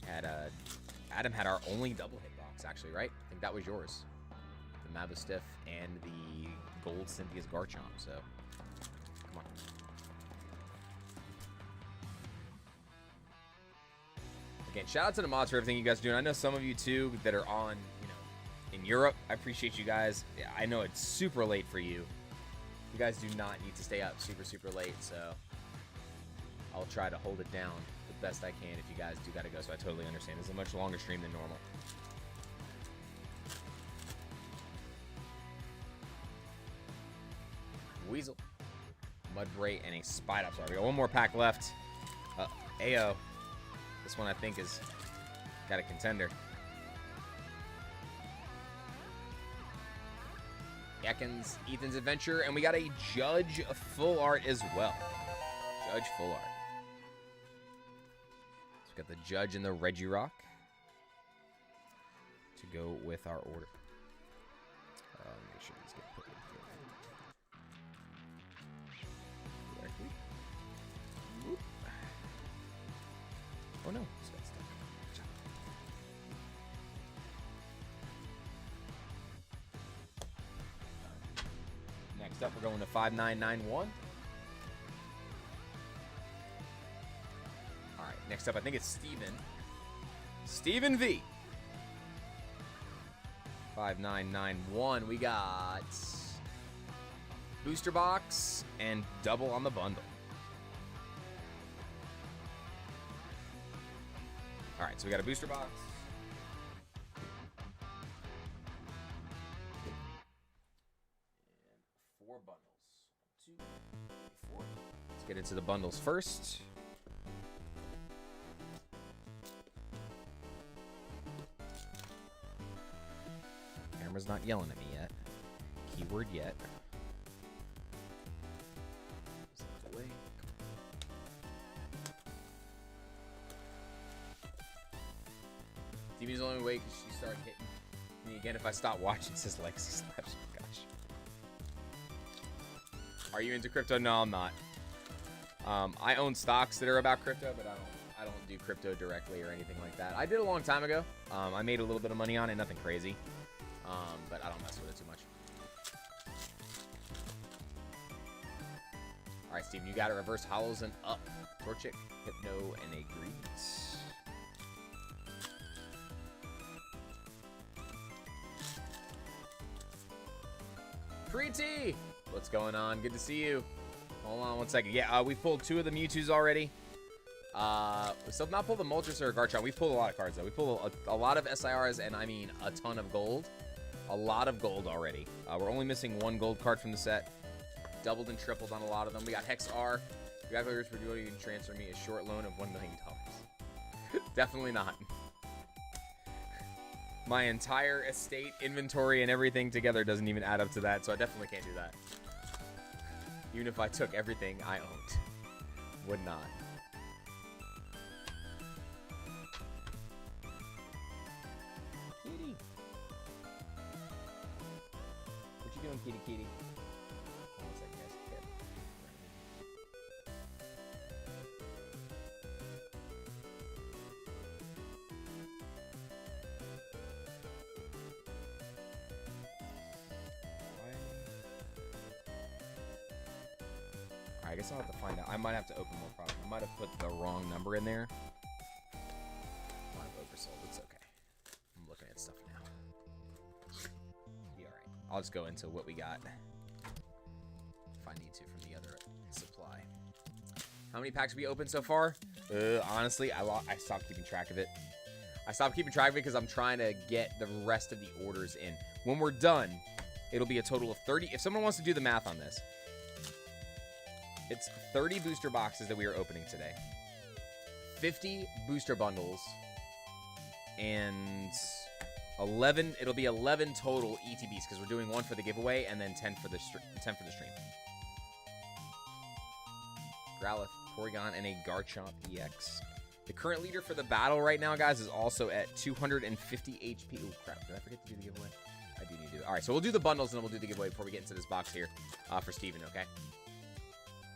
Adam had our only double hit box actually, right? I think that was yours. The Mabustiff and the Gold Cynthia's Garchomp, so come on. Again, shout out to the mods for everything you guys are doing. I know some of you too that are on, you know, in Europe. I appreciate you guys. Yeah, I know it's super late for you. You guys do not need to stay up super late, so I'll try to hold it down the best I can if you guys do gotta go, so I totally understand. It's a much longer stream than normal. Weasel, Mudbray, and a Spidops. We got one more pack left. AO. This one I think is got a contender. Ekans, Ethan's Adventure, and we got a Judge Full Art as well. Judge Full Art. So we got the Judge and the Regirock to go with our order. making sure these get put in correctly. Whoop. Oh no, this got stuck. Good job. Next up, we're going to 5991. All right, next up, I think it's Steven. Steven V. 5991. We got booster box and double on the bundle. All right, so we got a booster box. And 4 bundles. 1, 2, 3, 4. Let's get into the bundles first. Camera's not yelling at me yet. Keyword yet. Away. DB's only way because she started hitting me again if I stop watching, says Legacy Slaps. Oh, gosh. Are you into crypto? No, I'm not. I own stocks that are about crypto, but I don't do crypto directly or anything like that. I did a long time ago. I made a little bit of money on it, nothing crazy. But I don't mess with it too much. All right, Steven, you got a reverse hollows and up. Torchic, Hypno, and a Grease. Preety, what's going on? Good to see you. Hold on one second. Yeah, we pulled 2 of the Mewtwo's already. We still have not pulled the Moltres or Garchomp. We pulled a lot of cards, though. We pulled a lot of SIRs, and I mean a ton of gold. A lot of gold already. We're only missing 1 gold card from the set. Doubled and tripled on a lot of them. We got Hex R. Congratulations for doing. You can transfer me a short loan of $1 million. Definitely not. My entire estate, inventory, and everything together doesn't even add up to that, so I definitely can't do that. Even if I took everything I owned. Would not. Kitty. What you doing, kitty kitty? One second, guys. Okay. I guess I'll have to find out. I might have to open more products. I might have put the wrong number in there. Might have oversold. It's okay. I'm looking at stuff now. Be alright. I'll just go into what we got. If I need to from the other supply. How many packs have we opened so far? Honestly, I stopped keeping track of it. I stopped keeping track of it because I'm trying to get the rest of the orders in. When we're done, it'll be a total of 30. If someone wants to do the math on this, it's 30 booster boxes that we are opening today. 50 booster bundles. And 11, it'll be 11 total ETBs because we're doing 1 for the giveaway and then 10 for the stream. Growlithe, Porygon, and a Garchomp EX. The current leader for the battle right now, guys, is also at 250 HP. Oh, crap. Did I forget to do the giveaway? I do need to do it. All right, so we'll do the bundles and then we'll do the giveaway before we get into this box here for Steven, okay?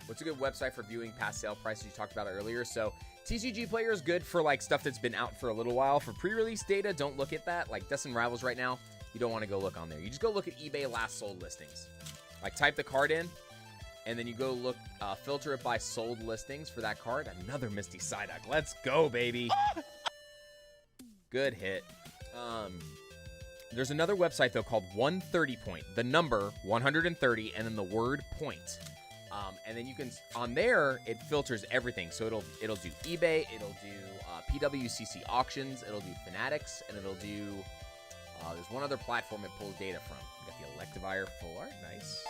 What's a good website for viewing past sale prices? You talked about it earlier. So TCG Player is good for like stuff that's been out for a little while. For pre-release data, don't look at that. Like Destined Rivals right now, you don't want to go look on there. You just go look at eBay last sold listings. Like type the card in, and then you go look, filter it by sold listings for that card. Another Misty Psyduck. Let's go, baby. Good hit. There's another website though called 130 Point. The number 130 and then the word point. And then you can, on there, it filters everything. So it'll do eBay, it'll do PWCC auctions, it'll do Fanatics, and it'll do, there's one other platform it pulls data from. We got the Electivire Full Art, nice.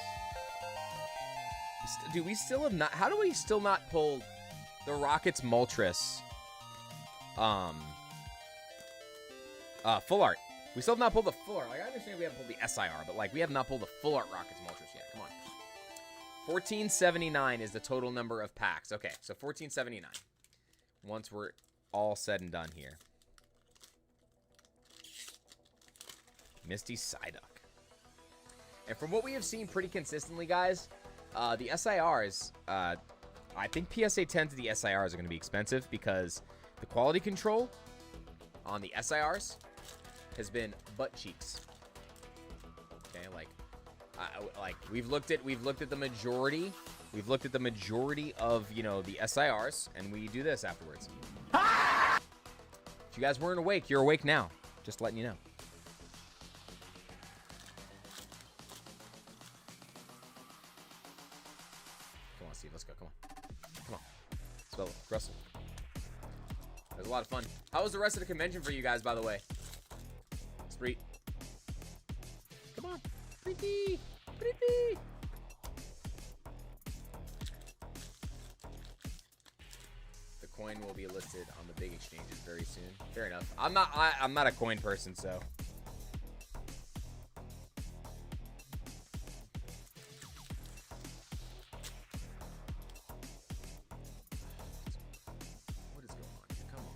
Dude, we still have not, how do we still not pull the Rockets Moltres Full Art? We still have not pulled the Full Art. Like, I understand we haven't pulled the SIR, but like, we have not pulled the Full Art Rockets Moltres yet. Come on. 1479 is the total number of packs. Okay, so 1479. Once we're all said and done here. Misty Psyduck. And from what we have seen pretty consistently, guys, the SIRs, I think PSA 10 to the SIRs are going to be expensive because the quality control on the SIRs has been butt cheeks. Okay, like we've looked at the majority. We've looked at the majority of, you know, the SIRs, and we do this afterwards. If you guys weren't awake, you're awake now. Just letting you know. Come on, Steve. Let's go. Come on. Come on. Spell it. Russell. It was a lot of fun. How was the rest of the convention for you guys, by the way? Spreet. Come on. Pretty. Pretty. The coin will be listed on the big exchanges very soon. Fair enough. I'm not a coin person, so. What is going on here? Come on.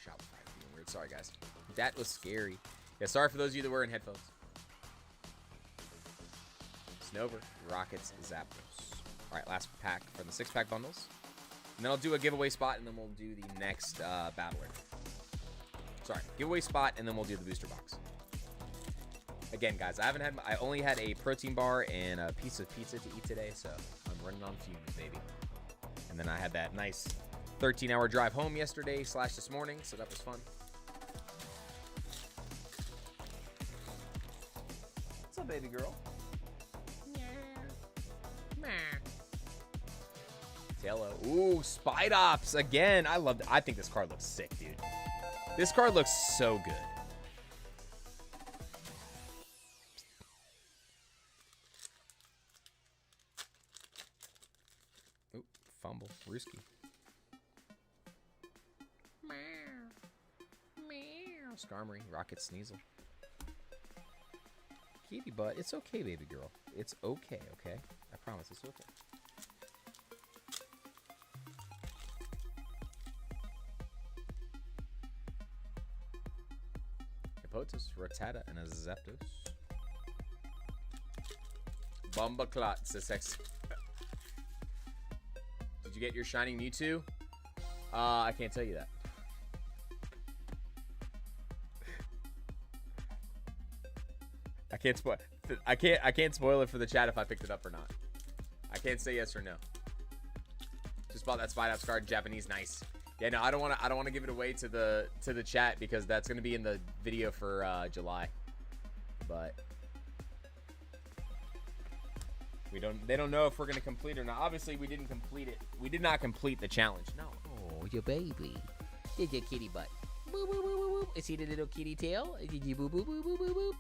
Shopify being weird. Sorry, guys. That was scary. Yeah, sorry for those of you that were in headphones. Snover, Rockets, Zapdos. All right, last pack for the 6-pack bundles. And then I'll do a giveaway spot, and then we'll do the next battler. Sorry, giveaway spot, and then we'll do the booster box. Again, guys, I only had a protein bar and a piece of pizza to eat today, so I'm running on fumes, baby. And then I had that nice 13-hour drive home yesterday / this morning, so that was fun. What's up, baby girl? Hello. Ooh, Spidops again. I think this card looks sick, dude. This card looks so good. Ooh, fumble. Risky. Skarmory. Rocket Sneasel. Kitty butt. It's okay, baby girl. It's okay, okay? I promise it's okay. Hippopotas, Rattata, and a Zapdos. Bumbleclot says sex. Did you get your Shining Mewtwo? I can't tell you that. I can't spoil it for the chat if I picked it up or not. I can't say yes or no. Just bought that Spidops card, Japanese, nice. Yeah, no, I don't want to give it away to the chat because that's going to be in the video for July. But they don't know if we're going to complete it or not. Obviously, we didn't complete it. We did not complete the challenge. No. Oh, your baby. Did your kitty butt. Boo boo boo boo boo. Is he the little kitty tail? Did you boo boo boo boo boo boo?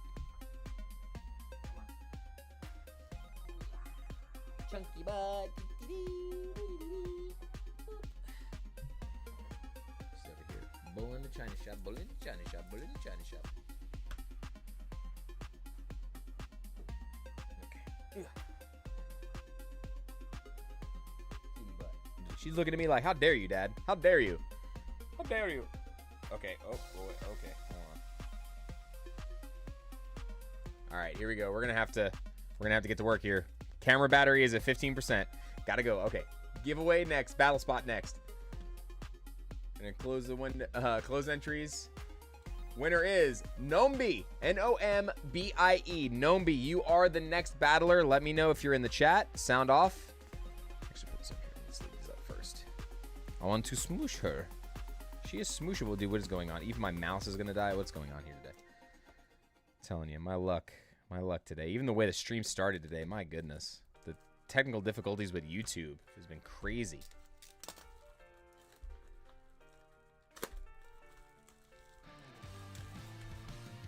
Chunky butt. She's over here. Bull in the China shop, bull in the China shop, bull in the China shop. Okay. She's looking at me like, how dare you, Dad? How dare you? How dare you? Okay. Oh, okay. Hold on. All right, here we go. We're gonna have to get to work here. Camera battery is at 15%. Gotta go. Okay. Giveaway next. Battle spot next. Gonna close the window. Close entries. Winner is Nombi. N-O-M-B-I-E. Nombi, you are the next battler. Let me know if you're in the chat. Sound off. Actually, put this up here. Let's leave these up first. I want to smoosh her. She is smooshable, dude. What is going on? Even my mouse is gonna die. What's going on here today? I'm telling you, my luck. My luck today. Even the way the stream started today, my goodness. The technical difficulties with YouTube has been crazy.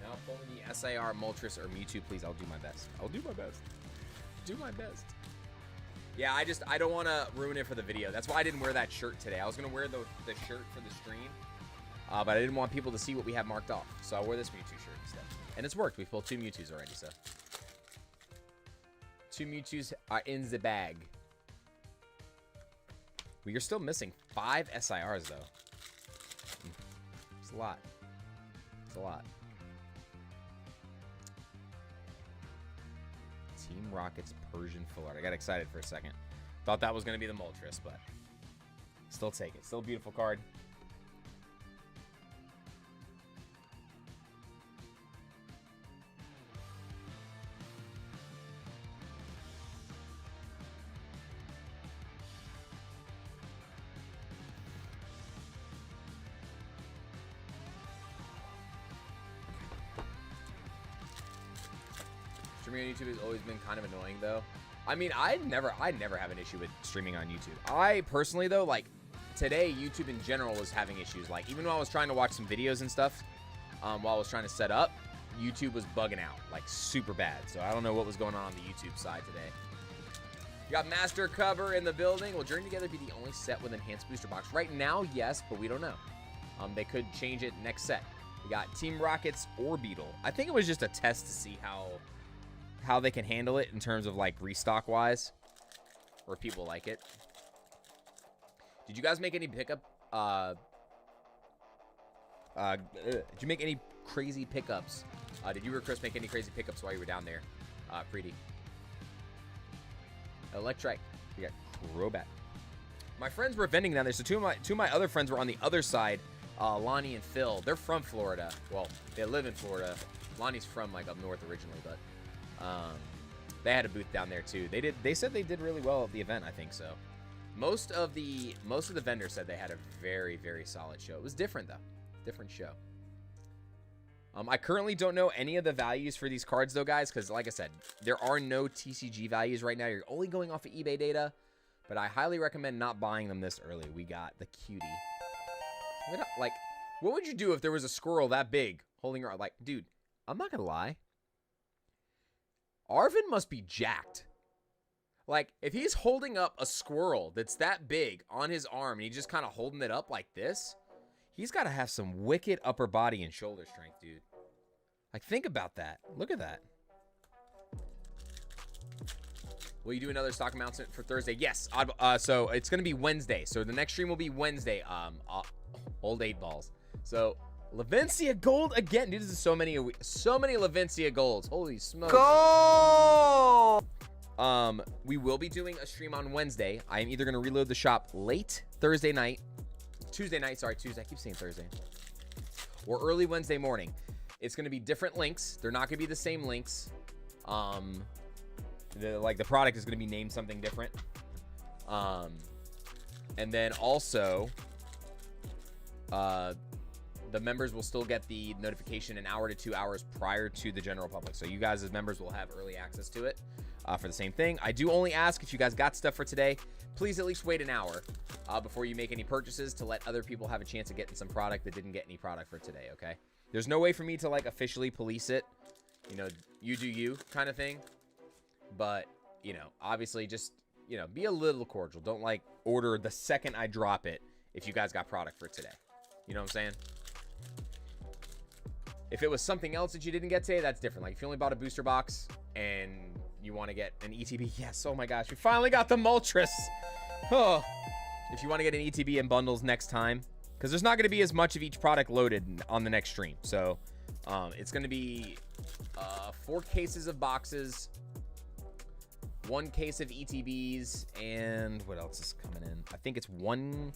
Now pull me SIR, Moltres, or Mewtwo, please. I'll do my best. I'll do my best. Do my best. Yeah, I don't want to ruin it for the video. That's why I didn't wear that shirt today. I was going to wear the shirt for the stream, but I didn't want people to see what we have marked off. So I wore this Mewtwo shirt instead. And it's worked. We've pulled 2 Mewtwo's already, so. 2 Mewtwo's are in the bag. We are still missing 5 SIRs, though. It's a lot. Thanks a lot. Team Rocket's Persian full art. I got excited for a second. Thought that was going to be the Moltres, but still take it. Still a beautiful card. Streaming on YouTube has always been kind of annoying, though. I mean, I never have an issue with streaming on YouTube. I personally, though, like today, YouTube in general was having issues. Like even while I was trying to watch some videos and stuff, while I was trying to set up, YouTube was bugging out like super bad. So I don't know what was going on the YouTube side today. You got Master Cover in the building. Will Journey Together be the only set with enhanced booster box? Right now, yes, but we don't know. They could change it next set. We got Team Rocket's Orbeetle. I think it was just a test to see how they can handle it in terms of like restock wise, or people like it. Did you guys make any pickup? Did you make any crazy pickups? Did you or Chris make any crazy pickups while you were down there? Preety. Electrike. We got Crobat. My friends were vending down there, so two of my other friends were on the other side. Lonnie and Phil. They're from Florida. Well, they live in Florida. Lonnie's from like up north originally, but they had a booth down there too. They said they did really well at the event, I think so. Most of the vendors said they had a very, very solid show. It was different though. Different show. I currently don't know any of the values for these cards though, guys, because like I said, there are no TCG values right now. You're only going off of eBay data, but I highly recommend not buying them this early. We got the cutie. Like, what would you do if there was a squirrel that big holding her? Like, dude, I'm not gonna lie. Arvin must be jacked. Like, if he's holding up a squirrel that's that big on his arm and he's just kind of holding it up like this, he's got to have some wicked upper body and shoulder strength, dude. Like, think about that. Look at that. Will you do another stock announcement for Thursday? Yes. So it's going to be Wednesday. So the next stream will be Wednesday. Old 8 balls. So Levencia Gold again. Dude, this is so many Levencia Golds. Holy smokes. Go! We will be doing a stream on Wednesday. I am either going to reload the shop late Tuesday night. Tuesday. I keep saying Thursday. Or early Wednesday morning. It's going to be different links. They're not going to be the same links. The product is going to be named something different. And then also, the members will still get the notification an hour to 2 hours prior to the general public. So you guys as members will have early access to it for the same thing. I do only ask if you guys got stuff for today, please at least wait an hour before you make any purchases to let other people have a chance of getting some product that didn't get any product for today, okay? There's no way for me to like officially police it. You know, you do you kind of thing. But, you know, obviously just, you know, be a little cordial. Don't like order the second I drop it if you guys got product for today. You know what I'm saying? If it was something else that you didn't get today, that's different. Like if you only bought a booster box and you want to get an ETB, yes, oh my gosh, we finally got the Moltres. Oh, if you want to get an ETB in bundles next time, because there's not going to be as much of each product loaded on the next stream. So it's going to be 4 cases of boxes, 1 case of ETBs, and what else is coming in? I think it's one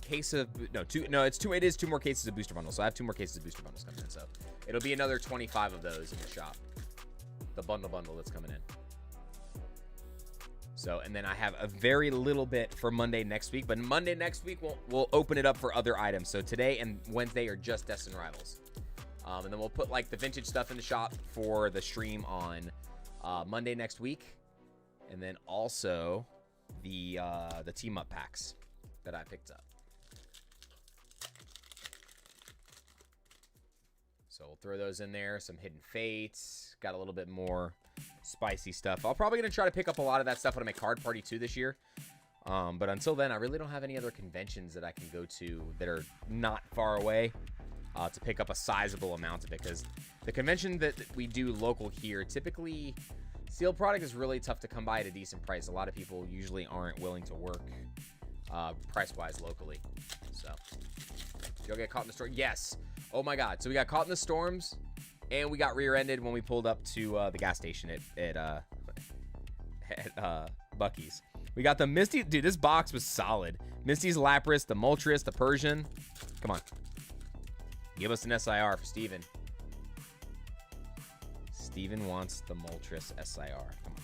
case of it is 2 more cases of booster bundles. So I have 2 more cases of booster bundles coming in. So it'll be another 25 of those in the shop. The bundle that's coming in. So, and then I have a very little bit for Monday next week, but Monday next week we'll open it up for other items. So today and Wednesday are just Destined Rivals. And then we'll put like the vintage stuff in the shop for the stream on Monday next week. And then also the team up packs that I picked up. So we'll throw those in there. Some Hidden Fates. Got a little bit more spicy stuff. I'm probably going to try to pick up a lot of that stuff when I make Card Party 2 this year. But until then, I really don't have any other conventions that I can go to that are not far away to pick up a sizable amount of it. Because the convention that we do local here, typically sealed product is really tough to come by at a decent price. A lot of people usually aren't willing to work price-wise locally. So, did y'all get caught in the storm? Yes. Oh my God. So we got caught in the storms, and we got rear-ended when we pulled up to the gas station at Buc-ee's. We got the Misty. Dude, this box was solid. Misty's Lapras, the Moltres, the Persian. Come on. Give us an SIR for Steven. Steven wants the Moltres SIR. Come on.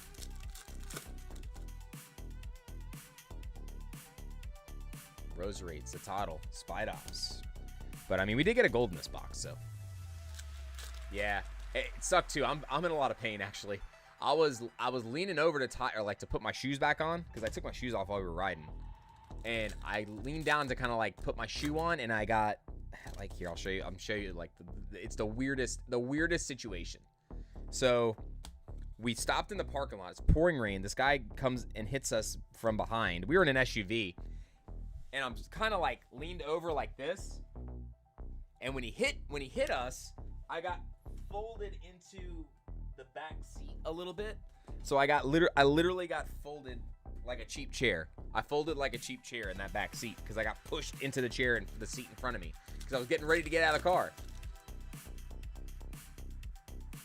Roserade, Zatottle, Spidops. But, I mean, we did get a gold in this box, so. Yeah. It sucked, too. I'm in a lot of pain, actually. I was leaning over to tie, or like to put my shoes back on, because I took my shoes off while we were riding. And I leaned down to kind of like put my shoe on, and I got, like, here, I'll show you. I'm show you, like, it's the weirdest situation. So, we stopped in the parking lot. It's pouring rain. This guy comes and hits us from behind. We were in an SUV. And I'm just kind of like leaned over like this. And when he hit us, I got folded into the back seat a little bit. So I literally got folded like a cheap chair. I folded like a cheap chair in that back seat because I got pushed into the chair and the seat in front of me because I was getting ready to get out of the car.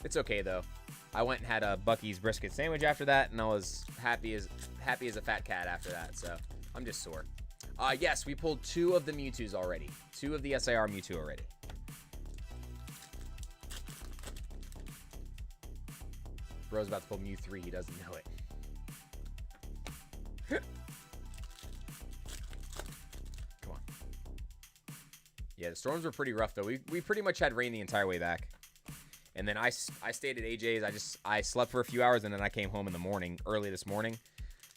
It's okay though. I went and had a Buc-ee's brisket sandwich after that, and I was happy as a fat cat after that. So I'm just sore. Yes, we pulled 2 of the Mewtwo's already. 2 of the SIR Mewtwo already. Bro's about to pull Mew 3. He doesn't know it. Come on. Yeah, the storms were pretty rough, though. We pretty much had rain the entire way back. And then I stayed at AJ's. I slept for a few hours, and then I came home in the morning, early this morning.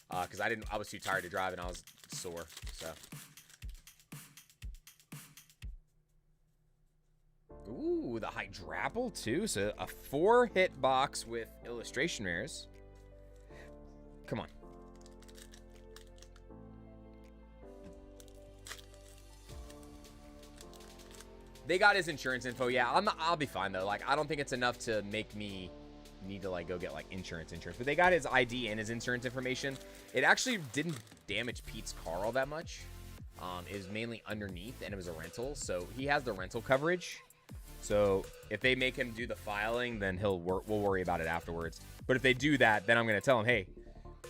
Because I was too tired to drive, and I was sore, so. Ooh, the Hydrapple, too. So, a 4-hit box with illustration rares. Come on. They got his insurance info. Yeah, I'll be fine, though. Like, I don't think it's enough to make me need to like go get like insurance, but they got his ID and his insurance information. It actually didn't damage Pete's car all that much. It was mainly underneath, and it was a rental, so he has the rental coverage. So if they make him do the filing, then we'll worry about it afterwards. But if they do that, then I'm gonna tell him, hey,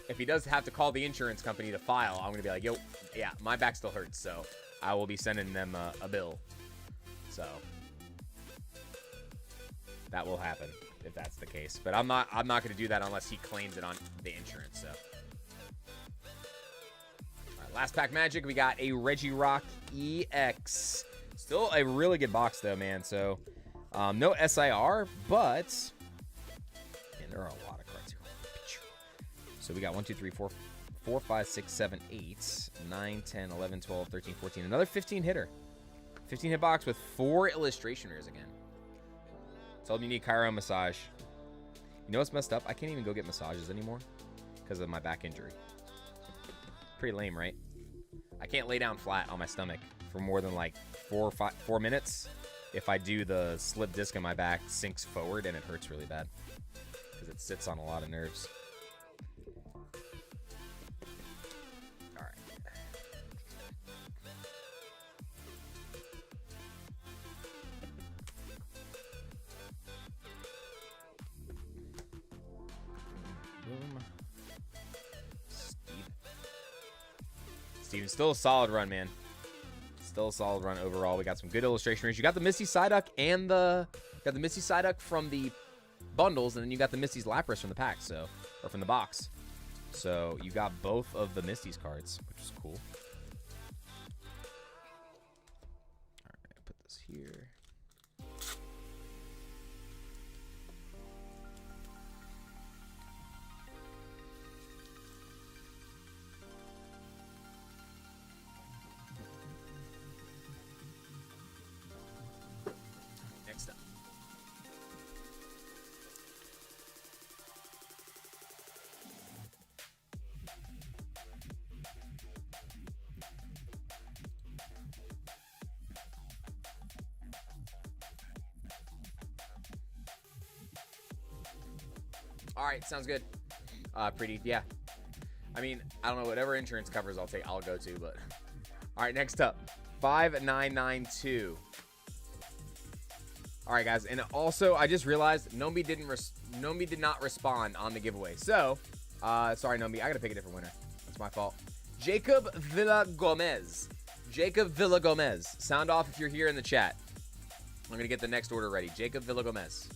if he does have to call the insurance company to file, I'm gonna be like, yo, yeah, my back still hurts, so I will be sending them a bill. So that will happen if that's the case. But I'm not going to do that unless he claims it on the insurance. So, all right, last pack magic. We got a Regirock EX. Still a really good box though, man. So, no SIR, but man, there are a lot of cards here. So we got 1, 2, 3, 4, 5, 6, 7, 8, 9, 10, 11, 12, 13, 14. Another 15 hitter. 15 hit box with 4 illustration rares again. Told me you need Cairo massage. You know what's messed up? I can't even go get massages anymore because of my back injury. Pretty lame, right? I can't lay down flat on my stomach for more than like 4 minutes. If I do, the slip disc in my back sinks forward and it hurts really bad because it sits on a lot of nerves. All right. Steven, still a solid run, man. Still a solid run overall. We got some good illustration rares. You got the Misty Psyduck and got the Misty Psyduck from the bundles, and then you got the Misty's Lapras from the pack, or from the box. So you got both of the Misty's cards, which is cool. All right, put this here. Next up. All right, sounds good. Pretty, yeah. I mean, I don't know, whatever insurance covers I'll go to, but. All right, next up, 5992. All right, guys, and also I just realized Nombi did not respond on the giveaway. So, sorry, Nombi, I gotta pick a different winner. That's my fault. Jacob Villagomez. Jacob Villagomez. Sound off if you're here in the chat. I'm gonna get the next order ready. Jacob Villagomez.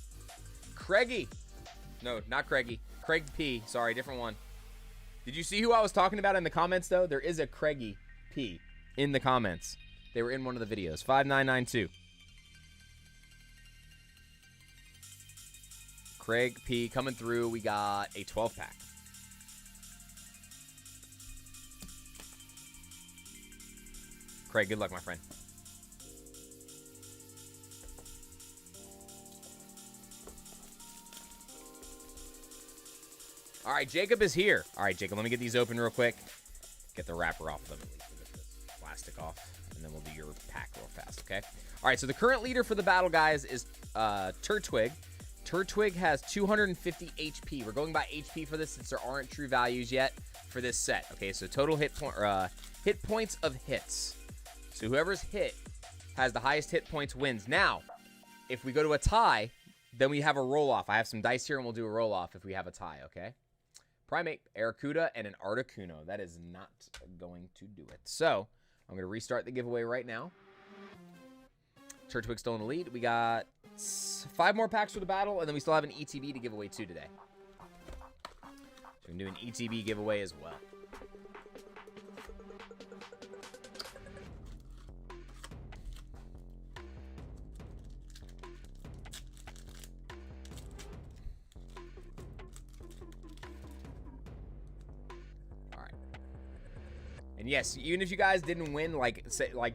Craigie. No, not Craigie. Craig P. Sorry, different one. Did you see who I was talking about in the comments, though? There is a Craigie P in the comments. They were in one of the videos. 5992. Craig P coming through. We got a 12-pack. Craig, good luck, my friend. All right, Jacob is here. All right, Jacob, let me get these open real quick. Get the wrapper off of them, at least. We'll get this plastic off, and then we'll do your pack real fast, okay? All right, so the current leader for the battle, guys, is Turtwig. Turtwig has 250 HP. We're going by HP for this since there aren't true values yet for this set. Okay, so total hit points of hits. So whoever's hit has the highest hit points wins. Now, if we go to a tie, then we have a roll-off. I have some dice here, and we'll do a roll-off if we have a tie, okay? Primate, Aracuda, and an Articuno. That is not going to do it. So, I'm going to restart the giveaway right now. Turtwig still in the lead. We got 5 more packs for the battle, and then we still have an ETB to give away too today. So we can do an ETB giveaway as well. All right. And yes, even if you guys didn't win, like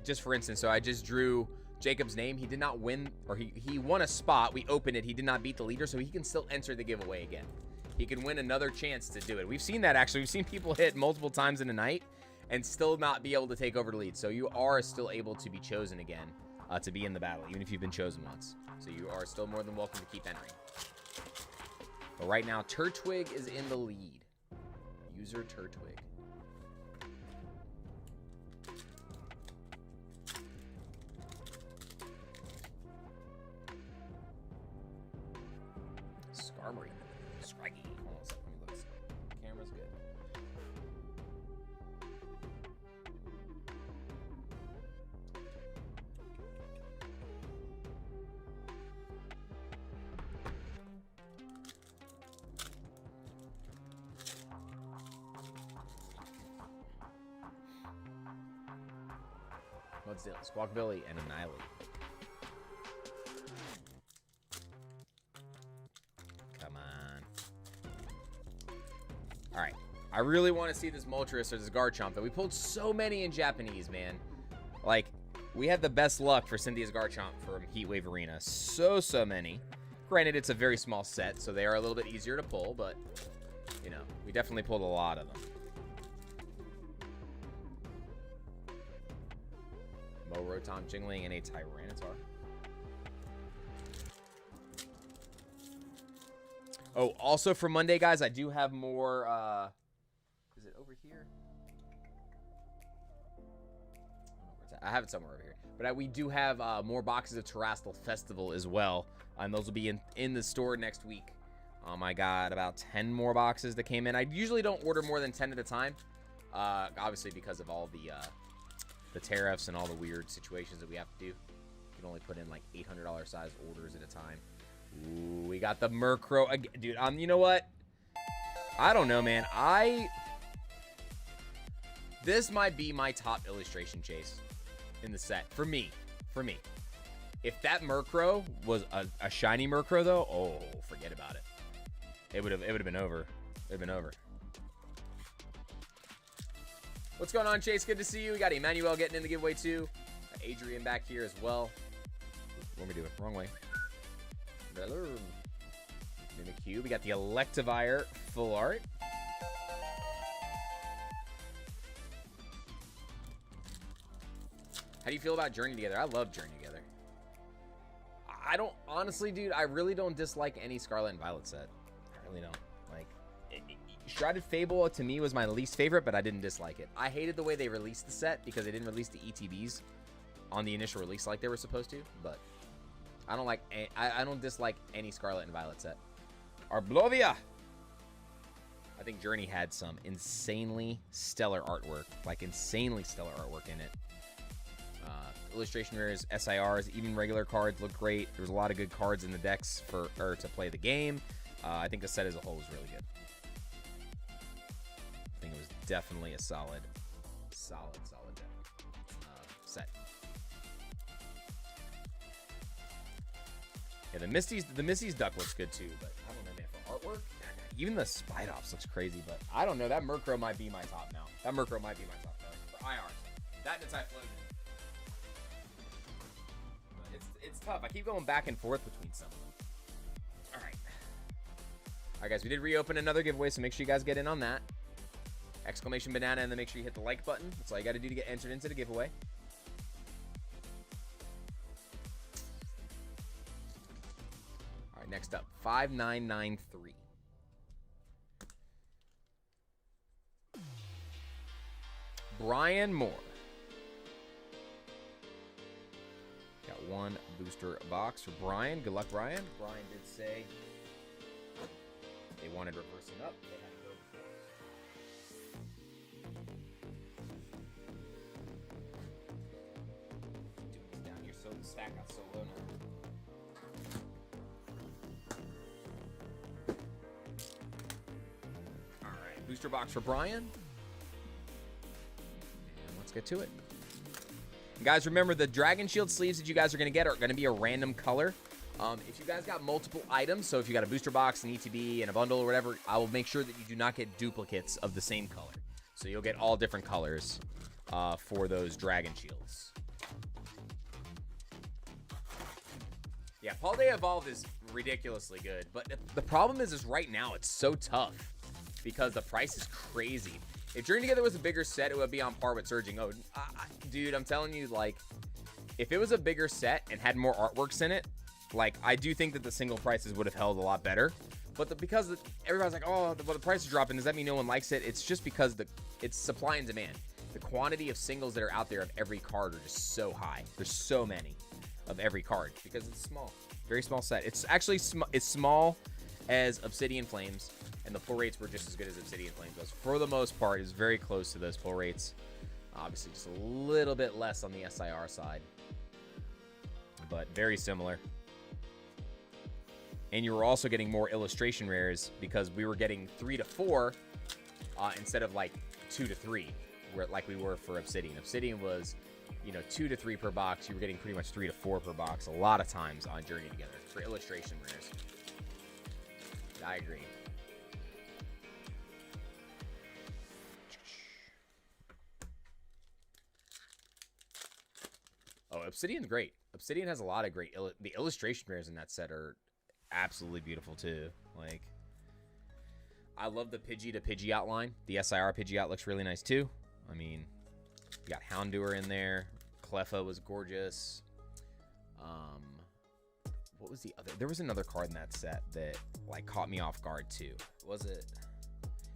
just for instance, so I just drew Jacob's name. He did not win, or he won a spot. We opened it. He did not beat the leader, so he can still enter the giveaway again. He can win another chance to do it. We've seen that, actually. We've seen people hit multiple times in a night and still not be able to take over the lead. So you are still able to be chosen again to be in the battle, even if you've been chosen once. So you are still more than welcome to keep entering. But right now, Turtwig is in the lead. User Turtwig. Skarmory. Scraggy. Hold on a second. Let me look. Camera's good. What's the Squawkbilly and Annihilate. Come on. Alright. I really want to see this Moltres or this Garchomp. That we pulled so many in Japanese, man. Like, we had the best luck for Cynthia's Garchomp from Heatwave Arena. So many. Granted, it's a very small set, so they are a little bit easier to pull, but, you know, we definitely pulled a lot of them. Mo, Rotom, Jingling, and a Tyranitar. Oh, also for Monday, guys, I do have more, is it over here? I have it somewhere over here. But we do have more boxes of Terastal Festival as well. And those will be in the store next week. I got about 10 more boxes that came in. I usually don't order more than 10 at a time. Obviously because of all the tariffs and all the weird situations that we have to do. You can only put in like $800 size orders at a time. Ooh, we got the Murkrow again. Dude, you know what? I don't know, man. This might be my top illustration chase in the set. For me. If that Murkrow was a shiny Murkrow, though, oh, forget about it. It would have been over. It would have been over. What's going on, Chase? Good to see you. We got Emmanuel getting in the giveaway, too. Got Adrian back here as well. What are we doing? Wrong way. Mimikyu. We got the Electivire full art. How do you feel about Journey Together? I love Journey Together. I don't, honestly, dude, I really don't dislike any Scarlet and Violet set. I really don't. Like, Shrouded Fable to me was my least favorite, but I didn't dislike it. I hated the way they released the set because they didn't release the ETBs on the initial release like they were supposed to. But I don't like. I don't dislike any Scarlet and Violet set. Arblovia. I think Journey had some insanely stellar artwork, like insanely stellar artwork in it. Illustration rares, SIRs, even regular cards look great. There was a lot of good cards in the decks to play the game. I think the set as a whole was really good. I think it was definitely a solid deck, set. Yeah, the Misty's duck looks good too, but I don't know, man, for artwork, even the Spidops looks crazy, but I don't know. That Murkrow might be my top now. That Murkrow might be my top now for IRs. That and the Typhlosion. It's tough. I keep going back and forth between some of them. All right, guys, we did reopen another giveaway, so make sure you guys get in on that. Exclamation banana, and then make sure you hit the like button. That's all you got to do to get entered into the giveaway. All right, next up, 5993. Brian Moore. Got one booster box for Brian. Good luck, Brian. Brian did say they wanted reversing up. They had to go before. Doing this down here so the stack got so low now. Alright, booster box for Brian. And let's get to it. Guys, remember the Dragon Shield sleeves that you guys are going to get are going to be a random color. If you guys got multiple items, so if you got a booster box, an ETB, and a bundle or whatever, I will make sure that you do not get duplicates of the same color. So you'll get all different colors for those Dragon Shields. Yeah, Paldea Evolved is ridiculously good, but the problem is right now it's so tough because the price is crazy. If Journey Together was a bigger set, it would be on par with Surging Ode. Dude, I'm telling you, like, if it was a bigger set and had more artworks in it, like, I do think that the single prices would have held a lot better. But because everybody's like, oh, the price is dropping, does that mean no one likes it? It's just because it's supply and demand. The quantity of singles that are out there of every card are just so high. There's so many of every card because it's small. Very small set. It's actually it's small as Obsidian Flames. And the pull rates were just as good as Obsidian Flames was. For the most part, it's very close to those pull rates. Obviously, just a little bit less on the SIR side. But very similar. And you were also getting more illustration rares because we were getting 3 to 4 instead of like 2 to 3, like we were for Obsidian. Obsidian was, 2 to 3 per box. You were getting pretty much 3 to 4 per box a lot of times on Journey Together for illustration rares. I agree. Oh, Obsidian's great. Obsidian has a lot of great... the illustration rares in that set are absolutely beautiful, too. Like, I love the Pidgey to Pidgey outline. The SIR Pidgey out looks really nice, too. I mean, you got Houndour in there. Cleffa was gorgeous. What was the other... There was another card in that set that, like, caught me off guard, too. Was it...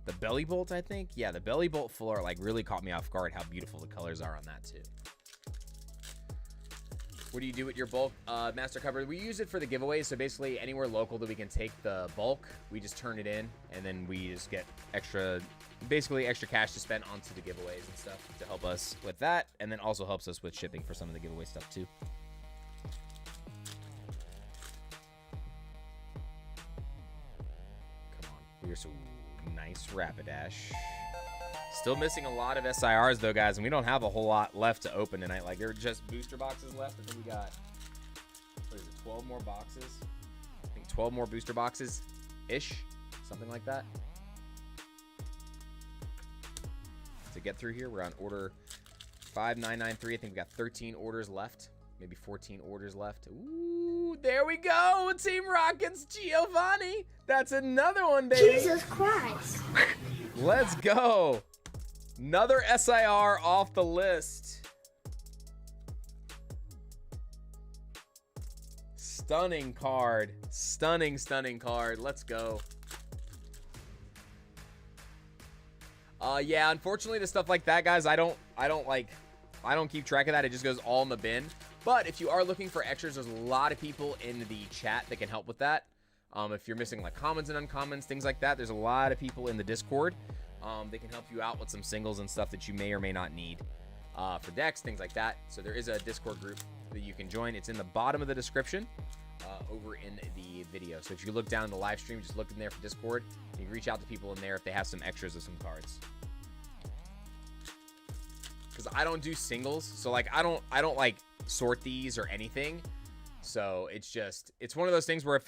the Belly Bolt, I think? Yeah, the Belly Bolt floor, like, really caught me off guard how beautiful the colors are on that, too. What do you do with your bulk master cover? We use it for the giveaways, so basically anywhere local that we can take the bulk, we just turn it in, and then we just get extra cash to spend onto the giveaways and stuff to help us with that, and then also helps us with shipping for some of the giveaway stuff too. Come on, we're so nice Rapidash. Still missing a lot of SIRs, though, guys, and we don't have a whole lot left to open tonight. Like, there are just booster boxes left. I think we got, what is it, 12 more boxes? I think 12 more booster boxes-ish, something like that. To get through here, we're on order 5993. I think we got 13 orders left, maybe 14 orders left. Ooh, there we go, Team Rocket's Giovanni. That's another one, baby. Jesus Christ. Let's go. Another SIR off the list. Stunning card. Stunning card. Let's go. Yeah, unfortunately, the stuff like that, guys, I don't keep track of that. It just goes all in the bin. But if you are looking for extras, there's a lot of people in the chat that can help with that. If you're missing like commons and uncommons, things like that, there's a lot of people in the Discord. They can help you out with some singles and stuff that you may or may not need for decks, things like that. So there is a Discord group that you can join. It's in the bottom of the description over in the video. So if you look down in the live stream, just look in there for Discord. You can reach out to people in there if they have some extras of some cards. Because I don't do singles, so like I don't like sort these or anything. So it's one of those things where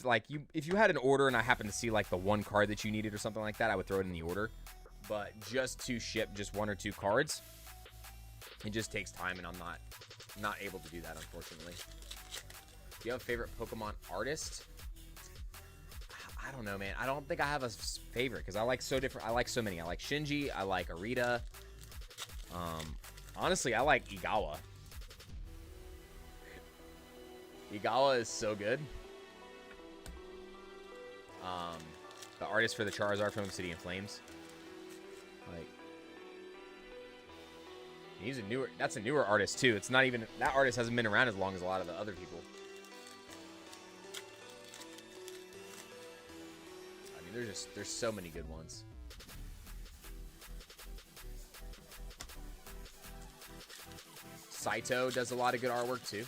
if you had an order and I happen to see like the one card that you needed or something like that, I would throw it in the order. But just to ship just 1 or 2 cards, it just takes time, and I'm not able to do that, unfortunately. Do you have a favorite Pokemon artist? I don't know, man. I don't think I have a favorite because I like so many. I like Shinji. I like Arita. Honestly, I like Igawa. Igawa is so good. The artist for the Charizard from Obsidian Flames. Like, that's a newer artist too. It's not even, that artist hasn't been around as long as a lot of the other people. I mean, there's so many good ones. Saito does a lot of good artwork too.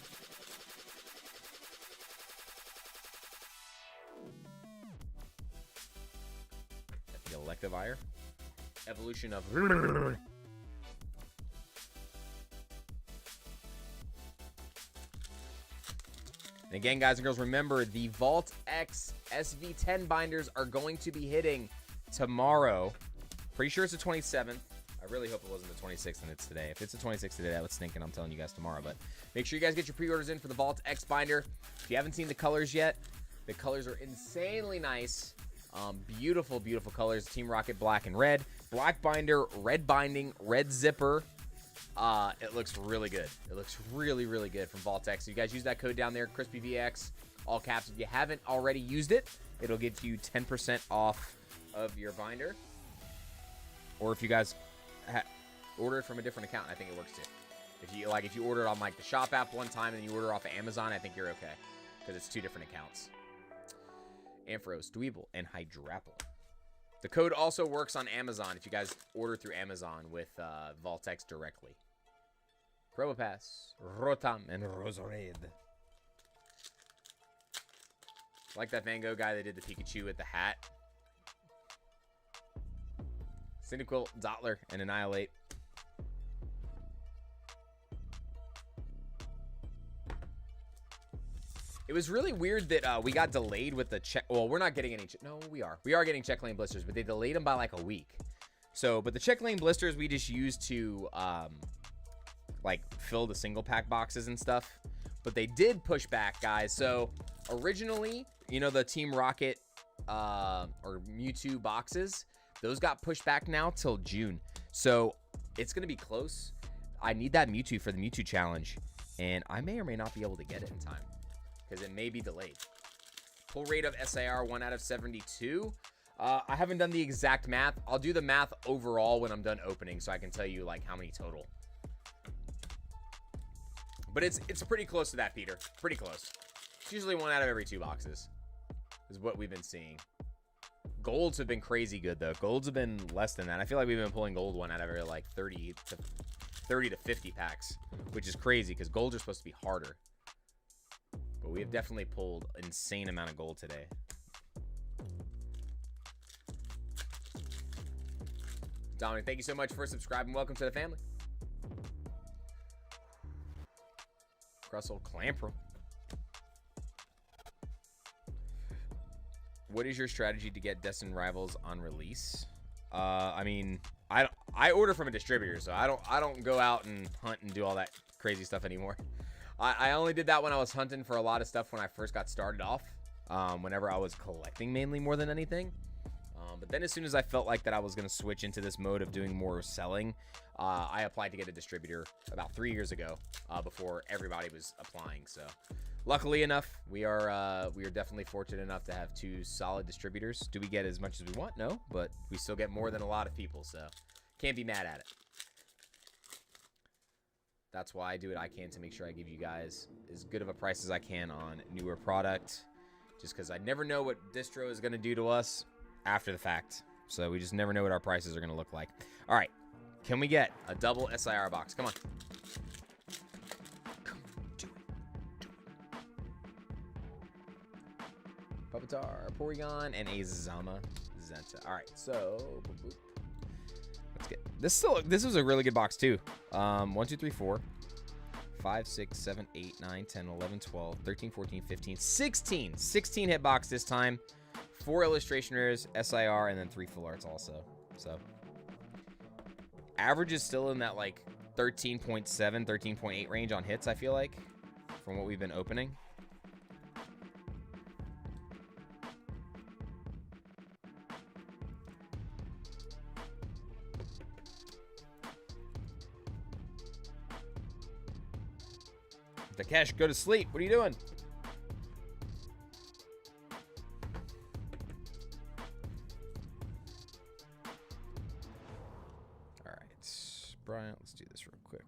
The Electivire. Evolution of... And again, guys and girls, remember the Vault X SV10 binders are going to be hitting tomorrow. Pretty sure it's the 27th. I really hope it wasn't the 26th and it's today. If it's the 26th today, that would stink, and I'm telling you guys tomorrow. But make sure you guys get your pre-orders in for the Vault X binder. If you haven't seen the colors yet, the colors are insanely nice. Beautiful, beautiful colors. Team Rocket black and red. Black binder, red binding, red zipper. It looks really good. It looks really, really good from Vault X. So you guys use that code down there, CHRISPYVX, all caps. If you haven't already used it, it'll get you 10% off of your binder. Or if you guys order it from a different account, I think it works too. If you order it on like the shop app one time and then you order off of Amazon, I think you're okay because it's 2 different accounts. Ampharos, Dweeble, and Hydrapple. The code also works on Amazon if you guys order through Amazon with Voltex directly. Probopass, Rotom, and Roserade. Like that Van Gogh guy that did the Pikachu with the hat. Cyndaquil, Dottler, and Annihilate. It was really weird that we got delayed with the check. Well, we're not getting any. No, we are. We are getting check lane blisters, but they delayed them by like a week. So, but the check lane blisters we just used to like fill the single pack boxes and stuff. But they did push back, guys. So originally, you know, the Team Rocket or Mewtwo boxes, those got pushed back now till June. So it's gonna be close. I need that Mewtwo for the Mewtwo challenge, and I may or may not be able to get it in time, because it may be delayed. Pull rate of SIR 1 out of 72. I haven't done the exact math. I'll do the math overall when I'm done opening, so I can tell you like how many total. But it's pretty close to that, Peter. Pretty close. It's usually 1 out of every 2 boxes is what we've been seeing. Golds have been crazy good though. Golds have been less than that. I feel like we've been pulling gold 1 out of every like 30 to 50 packs, which is crazy because golds are supposed to be harder. But we have definitely pulled an insane amount of gold today. Dominic, thank you so much for subscribing. Welcome to the family. Russell Clamper. What is your strategy to get Destined Rivals on release? I mean, I order from a distributor, so I don't go out and hunt and do all that crazy stuff anymore. I only did that when I was hunting for a lot of stuff when I first got started off, whenever I was collecting mainly more than anything. But then as soon as I felt like that I was going to switch into this mode of doing more selling, I applied to get a distributor about 3 years ago, before everybody was applying. So luckily enough, we are definitely fortunate enough to have 2 solid distributors. Do we get as much as we want? No, but we still get more than a lot of people. So Can't be mad at it. That's why I do what I can to make sure I give you guys as good of a price as I can on newer product. Just because I never know what distro is going to do to us after the fact. So we just never know what our prices are going to look like. All right. Can we get a double SIR box? Come on. Come on, do it. Pupitar, Porygon, and a Zama Zenta. All right. So, boop, boop. Let's get this. This was a really good box too. 1, 2, 3, 4, 5, 6, 7, 8, 9, 10, 11, 12, 13, 14, 15, 16. 16 hit box this time. 4 illustration rares, SIR, and then 3 full arts also. So average is still in that like 13.7, 13.8 range on hits, I feel like, from what we've been opening. Dakesh, go to sleep. What are you doing? All right, Brian, let's do this real quick.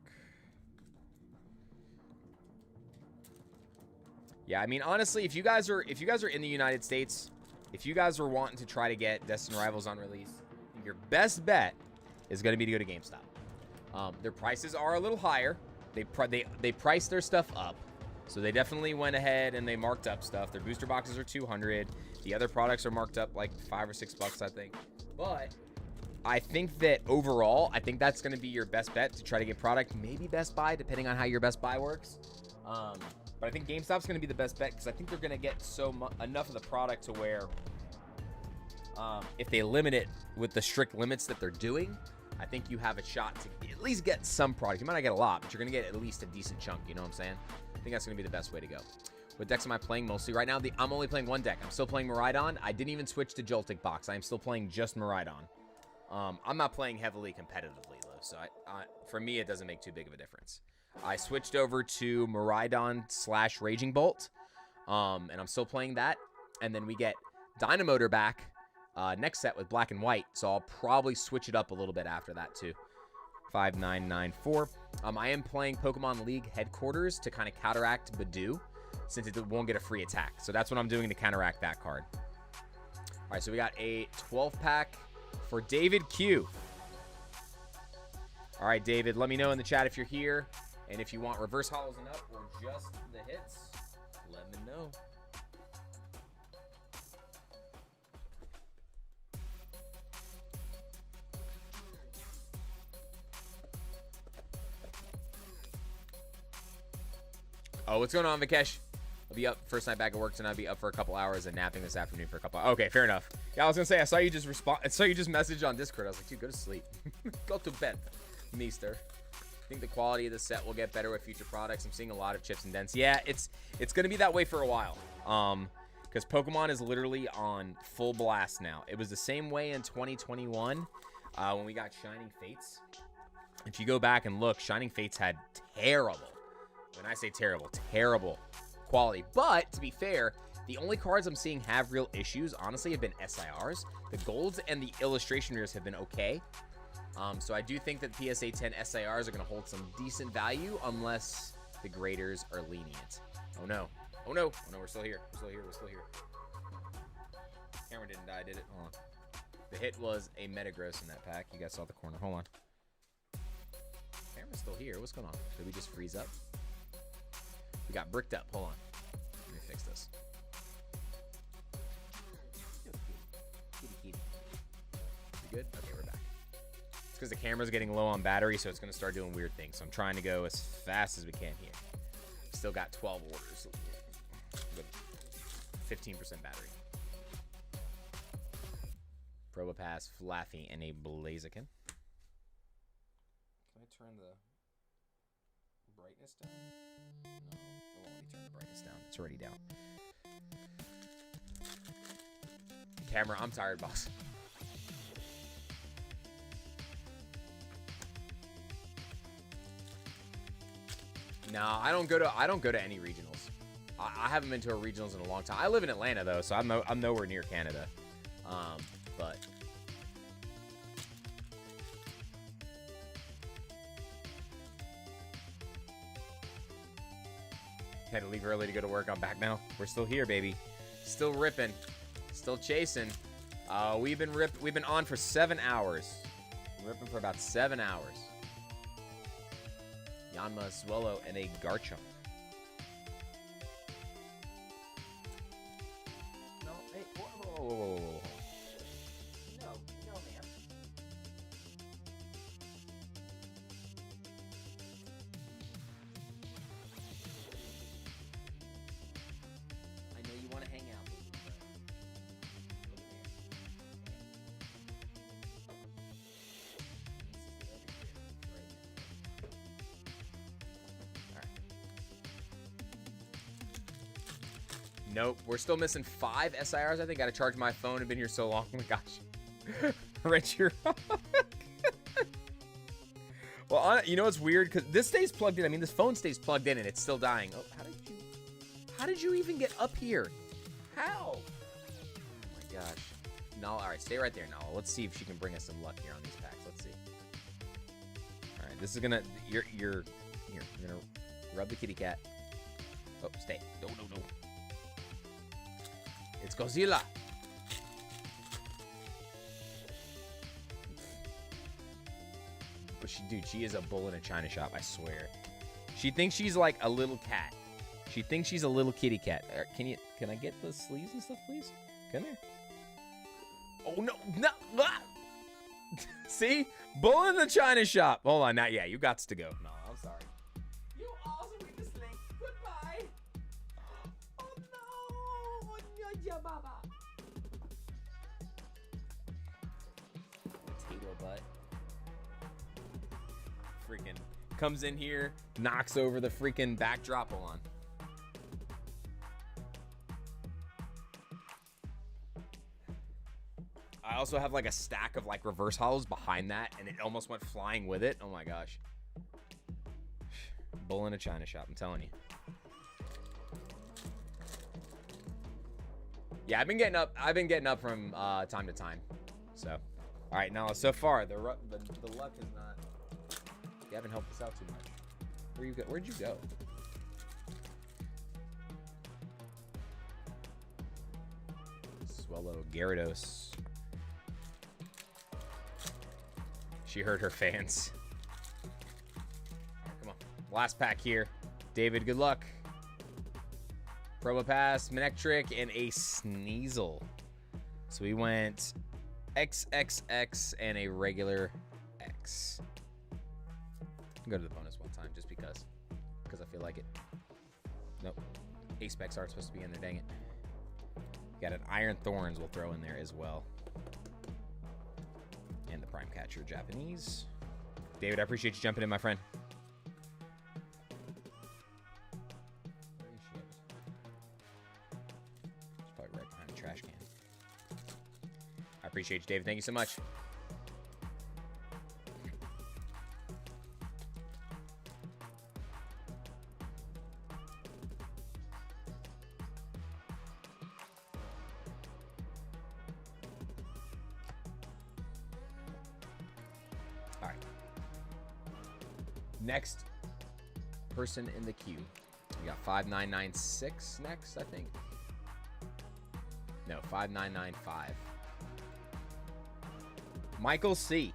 Yeah, I mean, honestly, if you guys are in the United States, if you guys are wanting to try to get Destined Rivals on release, your best bet is going to be to go to GameStop. Their prices are a little higher. They priced their stuff up, so they definitely went ahead and they marked up stuff. Their booster boxes are $200. The other products are marked up like $5 or $6, I think. But I think that overall, I think that's going to be your best bet to try to get product. Maybe Best Buy, depending on how your Best Buy works. But I think GameStop's going to be the best bet because I think they're going to get enough of the product to where if they limit it with the strict limits that they're doing, I think you have a shot to at least get some product. You might not get a lot, but you're going to get at least a decent chunk. You know what I'm saying? I think that's going to be the best way to go. What decks am I playing mostly? Right now, I'm only playing one deck. I'm still playing Miraidon. I didn't even switch to Joltik Box. I am still playing just Miraidon. I'm not playing heavily competitively, though. So for me, it doesn't make too big of a difference. I switched over to Miraidon / Raging Bolt. And I'm still playing that. And then we get Dynamotor back. Next set with black and white, so I'll probably switch it up a little bit after that too. 5994. I am playing Pokemon League Headquarters to kind of counteract Badoo, since it won't get a free attack. So that's what I'm doing to counteract that card. All right, so we got a 12-pack for David Q. All right, David, let me know in the chat if you're here, and if you want reverse hollows and up or just the hits, let me know. Oh, what's going on, Vikesh? I'll be up first night back at work tonight. I'll be up for a couple hours and napping this afternoon for a couple hours. Okay, fair enough. Yeah, I was gonna say I saw you just message on Discord. I was like, dude, go to sleep. Go to bed, Meester. I think the quality of the set will get better with future products. I'm seeing a lot of chips and dents. Yeah, it's gonna be that way for a while. Because Pokemon is literally on full blast now. It was the same way in 2021 when we got Shining Fates. If you go back and look, Shining Fates had terrible. When I say terrible quality. But, to be fair, the only cards I'm seeing have real issues, honestly, have been SIRs. The golds and the illustration rares have been okay. So I do think that PSA 10 SIRs are going to hold some decent value unless the graders are lenient. Oh, no. Oh, no. Oh, no, we're still here. We're still here. Camera didn't die, did it? Hold on. The hit was a Metagross in that pack. You guys saw the corner. Hold on. Camera's still here. What's going on? Did we just freeze up? We got bricked up. Hold on. Let me fix this. You good? Okay, we're back. It's because the camera's getting low on battery, so it's going to start doing weird things. So I'm trying to go as fast as we can here. Still got 12 orders with 15% battery. Probopass, Flaffy, and a Blaziken. Can I turn the brightness down? No, it won't let me turn the brightness down. It's already down. Camera, I'm tired, boss. No, I don't go to any regionals. I haven't been to a regionals in a long time. I live in Atlanta though, so I'm nowhere near Canada. But Had to leave early to go to work. I'm back now. We're still here, baby. Still ripping. Still chasing. We've been on for 7 hours. We're ripping for about 7 hours. Yanma, Swallow, and a Garchomp. No, hey, whoa. No, man. I know you want to hang out. Nope, we're still missing 5 SIRs. I think I gotta charge my phone. I've been here so long. Oh my gosh. Rent your. Well, you know what's weird? Because this stays plugged in. I mean, this phone stays plugged in and it's still dying. Oh, how did you even get up here? How? Oh my gosh. Nala, all right, stay right there, Nala. Let's see if she can bring us some luck here on these packs. Let's see. All right, this is gonna. You're gonna rub the kitty cat. Oh, stay. No. It's Godzilla. But she is a bull in a china shop, I swear. She thinks she's like a little cat. She thinks she's a little kitty cat. Can I get the sleeves and stuff, please? Come here. Oh no. Ah! See? Bull in the china shop. Hold on, not yet. You got to go. No, I'm sorry. You also need to slink. Goodbye. Oh no. Baba. Potato butt. Freaking comes in here, knocks over the freaking backdrop. Hold on. I also have like a stack of like reverse hollows behind that, and it almost went flying with it. Oh my gosh. Bull in a china shop, I'm telling you. Yeah, I've been getting up from time to time. So, all right, now so far the luck is not. You haven't helped us out too much. Where'd you go? Swallow Gyarados. She hurt her fans. All right, come on, last pack here. David, good luck. Probopass, Manectric, and a Sneasel. So we went XXX and a regular X. Go to the bonus one time just because I feel like it. Nope. Ace specs aren't supposed to be in there, dang it. Got an Iron Thorns we'll throw in there as well. And the Prime Catcher Japanese. David, I appreciate you jumping in, my friend. Trash can. I appreciate you, David. Thank you so much. All right. Next person in the queue. We got 5996 next, I think. No, 5995. Michael C.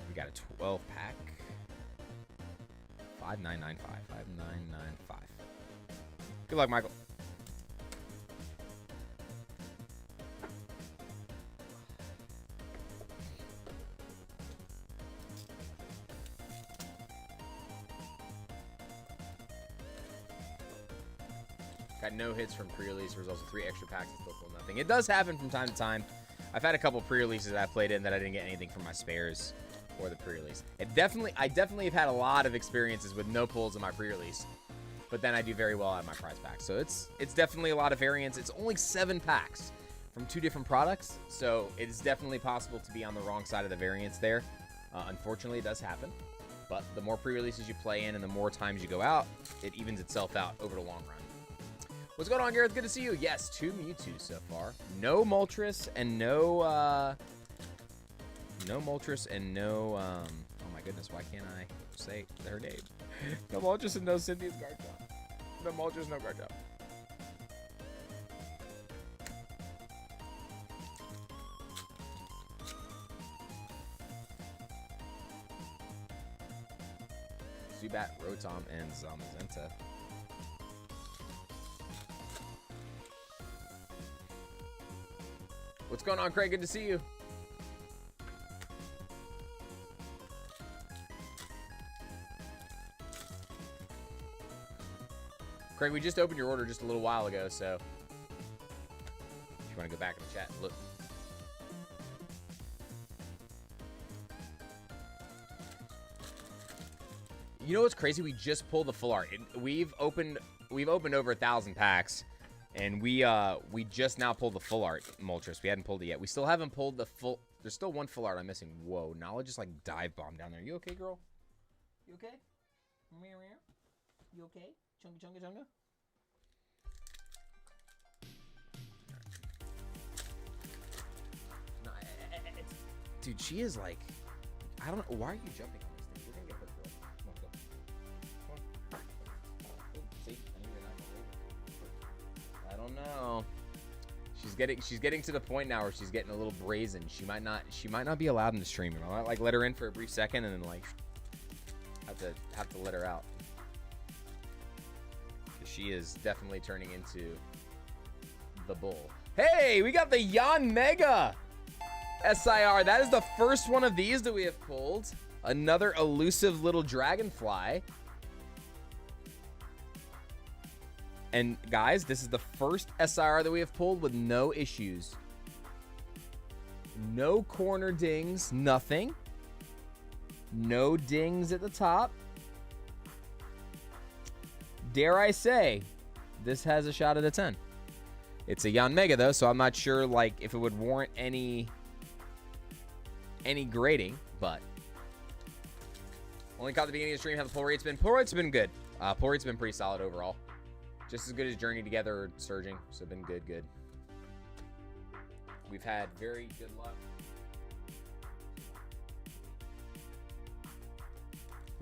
We got a 12 pack. 5995. 5995. Good luck, Michael. Got no hits from pre-release. Results in 3 extra packs and still pull nothing. It does happen from time to time. I've had a couple pre-releases that I played in that I didn't get anything from my spares or the pre-release. I definitely have had a lot of experiences with no pulls in my pre-release, but then I do very well out of my prize pack. So it's definitely a lot of variance. It's only 7 packs from 2 different products, so it is definitely possible to be on the wrong side of the variance there. Unfortunately, it does happen. But the more pre-releases you play in and the more times you go out, it evens itself out over the long run. What's going on, Gareth? Good to see you. Yes, 2 Mewtwo so far. No Moltres and no No Moltres and no, oh my goodness, why can't I say her name? No Moltres and no Cynthia's Garchomp. No Moltres, no Garchomp. Zubat, Rotom, and Zamazenta. What's going on, Craig? Good to see you. Craig, we just opened your order just a little while ago, so if you want to go back in the chat and look. You know what's crazy? We just pulled the full art. We've opened over 1,000 packs, and we just now pulled the full art Moltres. We hadn't pulled it yet. We still haven't pulled the full. There's still one full art I'm missing. Whoa, Knowledge just like dive bomb down there. You okay, girl? You okay? You okay? Chunga chunga chunga. No, dude, she is like, I don't know. Why are you jumping on this thing? You're gonna get hurt, girl. Come on, go. Come on. Oh, see, I knew you were not gonna. I don't know. She's getting to the point now where she's getting a little brazen. She might not be allowed in the stream. I might like let her in for a brief second and then like have to let her out. She is definitely turning into the bull. Hey, we got the Yanmega SIR. That is the first one of these that we have pulled. Another elusive little dragonfly. And guys, this is the first SIR that we have pulled with no issues. No corner dings, nothing. No dings at the top. Dare I say, this has a shot at a 10. It's a Yanmega though, so I'm not sure like if it would warrant any grading, but only caught the beginning of the stream. How the pull rate's been? Pull rate's been good. Pull rate's been pretty solid overall. Just as good as Journey Together or Surging, so been good. We've had very good luck.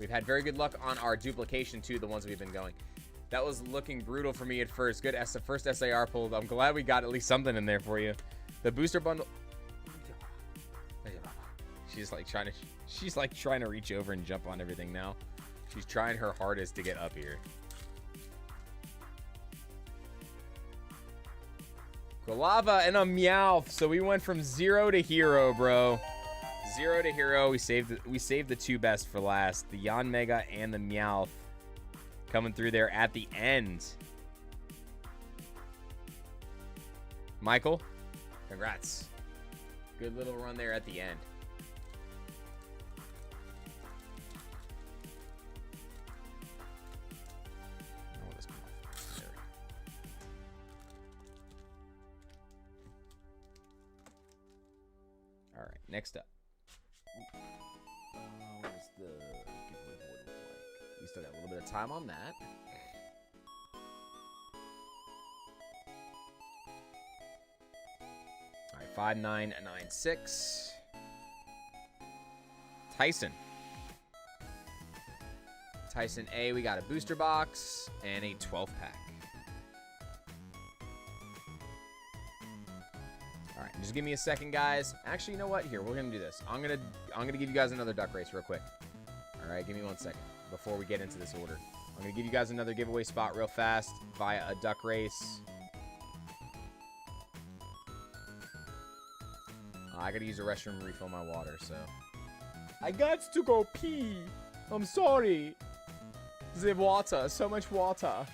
We've had very good luck on our duplication too, the ones we've been going. That was looking brutal for me at first. Good as the first SAR pulled. I'm glad we got at least something in there for you. The booster bundle. She's like trying to reach over and jump on everything now. She's trying her hardest to get up here. Gualava and a Meowth. So we went from 0 to hero, bro. 0 to hero. We saved the two best for last. The Yanmega and the Meowth coming through there at the end. Michael, congrats. Good little run there at the end. All right, next up. What's the giveaway board look like? We still got a little bit of time on that. All right, 5996. Tyson A, we got a booster box and a 12 pack. All right, just give me a second, guys. Actually, you know what? Here, we're gonna do this. I'm gonna give you guys another duck race real quick. All right, give me 1 second before we get into this order. I'm gonna give you guys another giveaway spot real fast via a duck race. I gotta use the restroom to refill my water, so I got to go pee. I'm sorry. The water, so much water.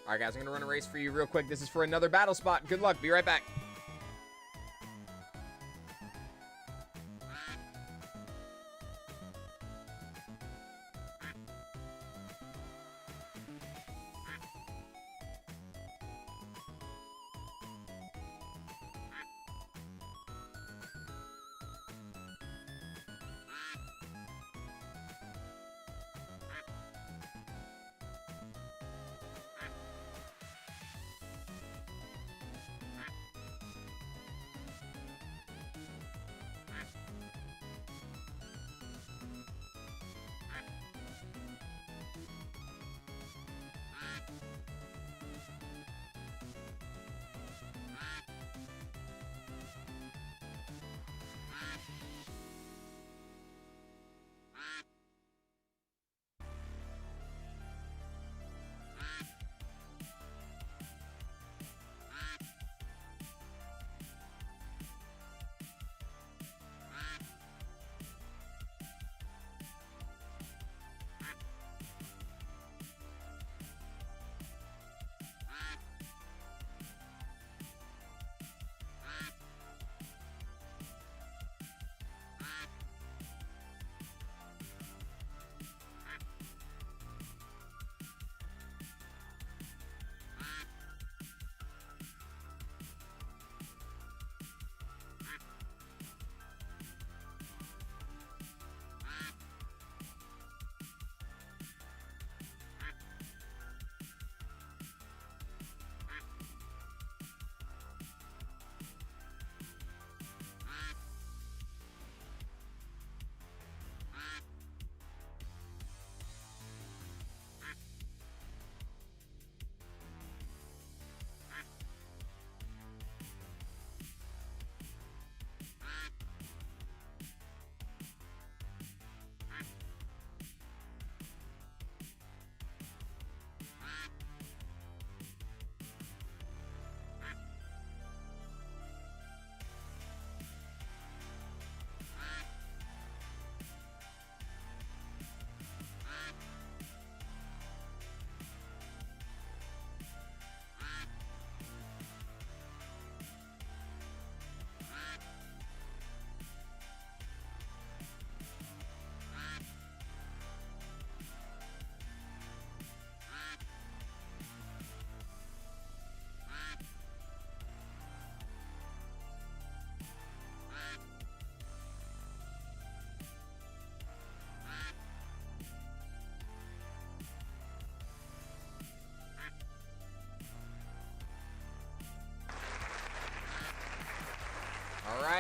All right, guys, I'm going to run a race for you real quick. This is for another battle spot. Good luck. Be right back.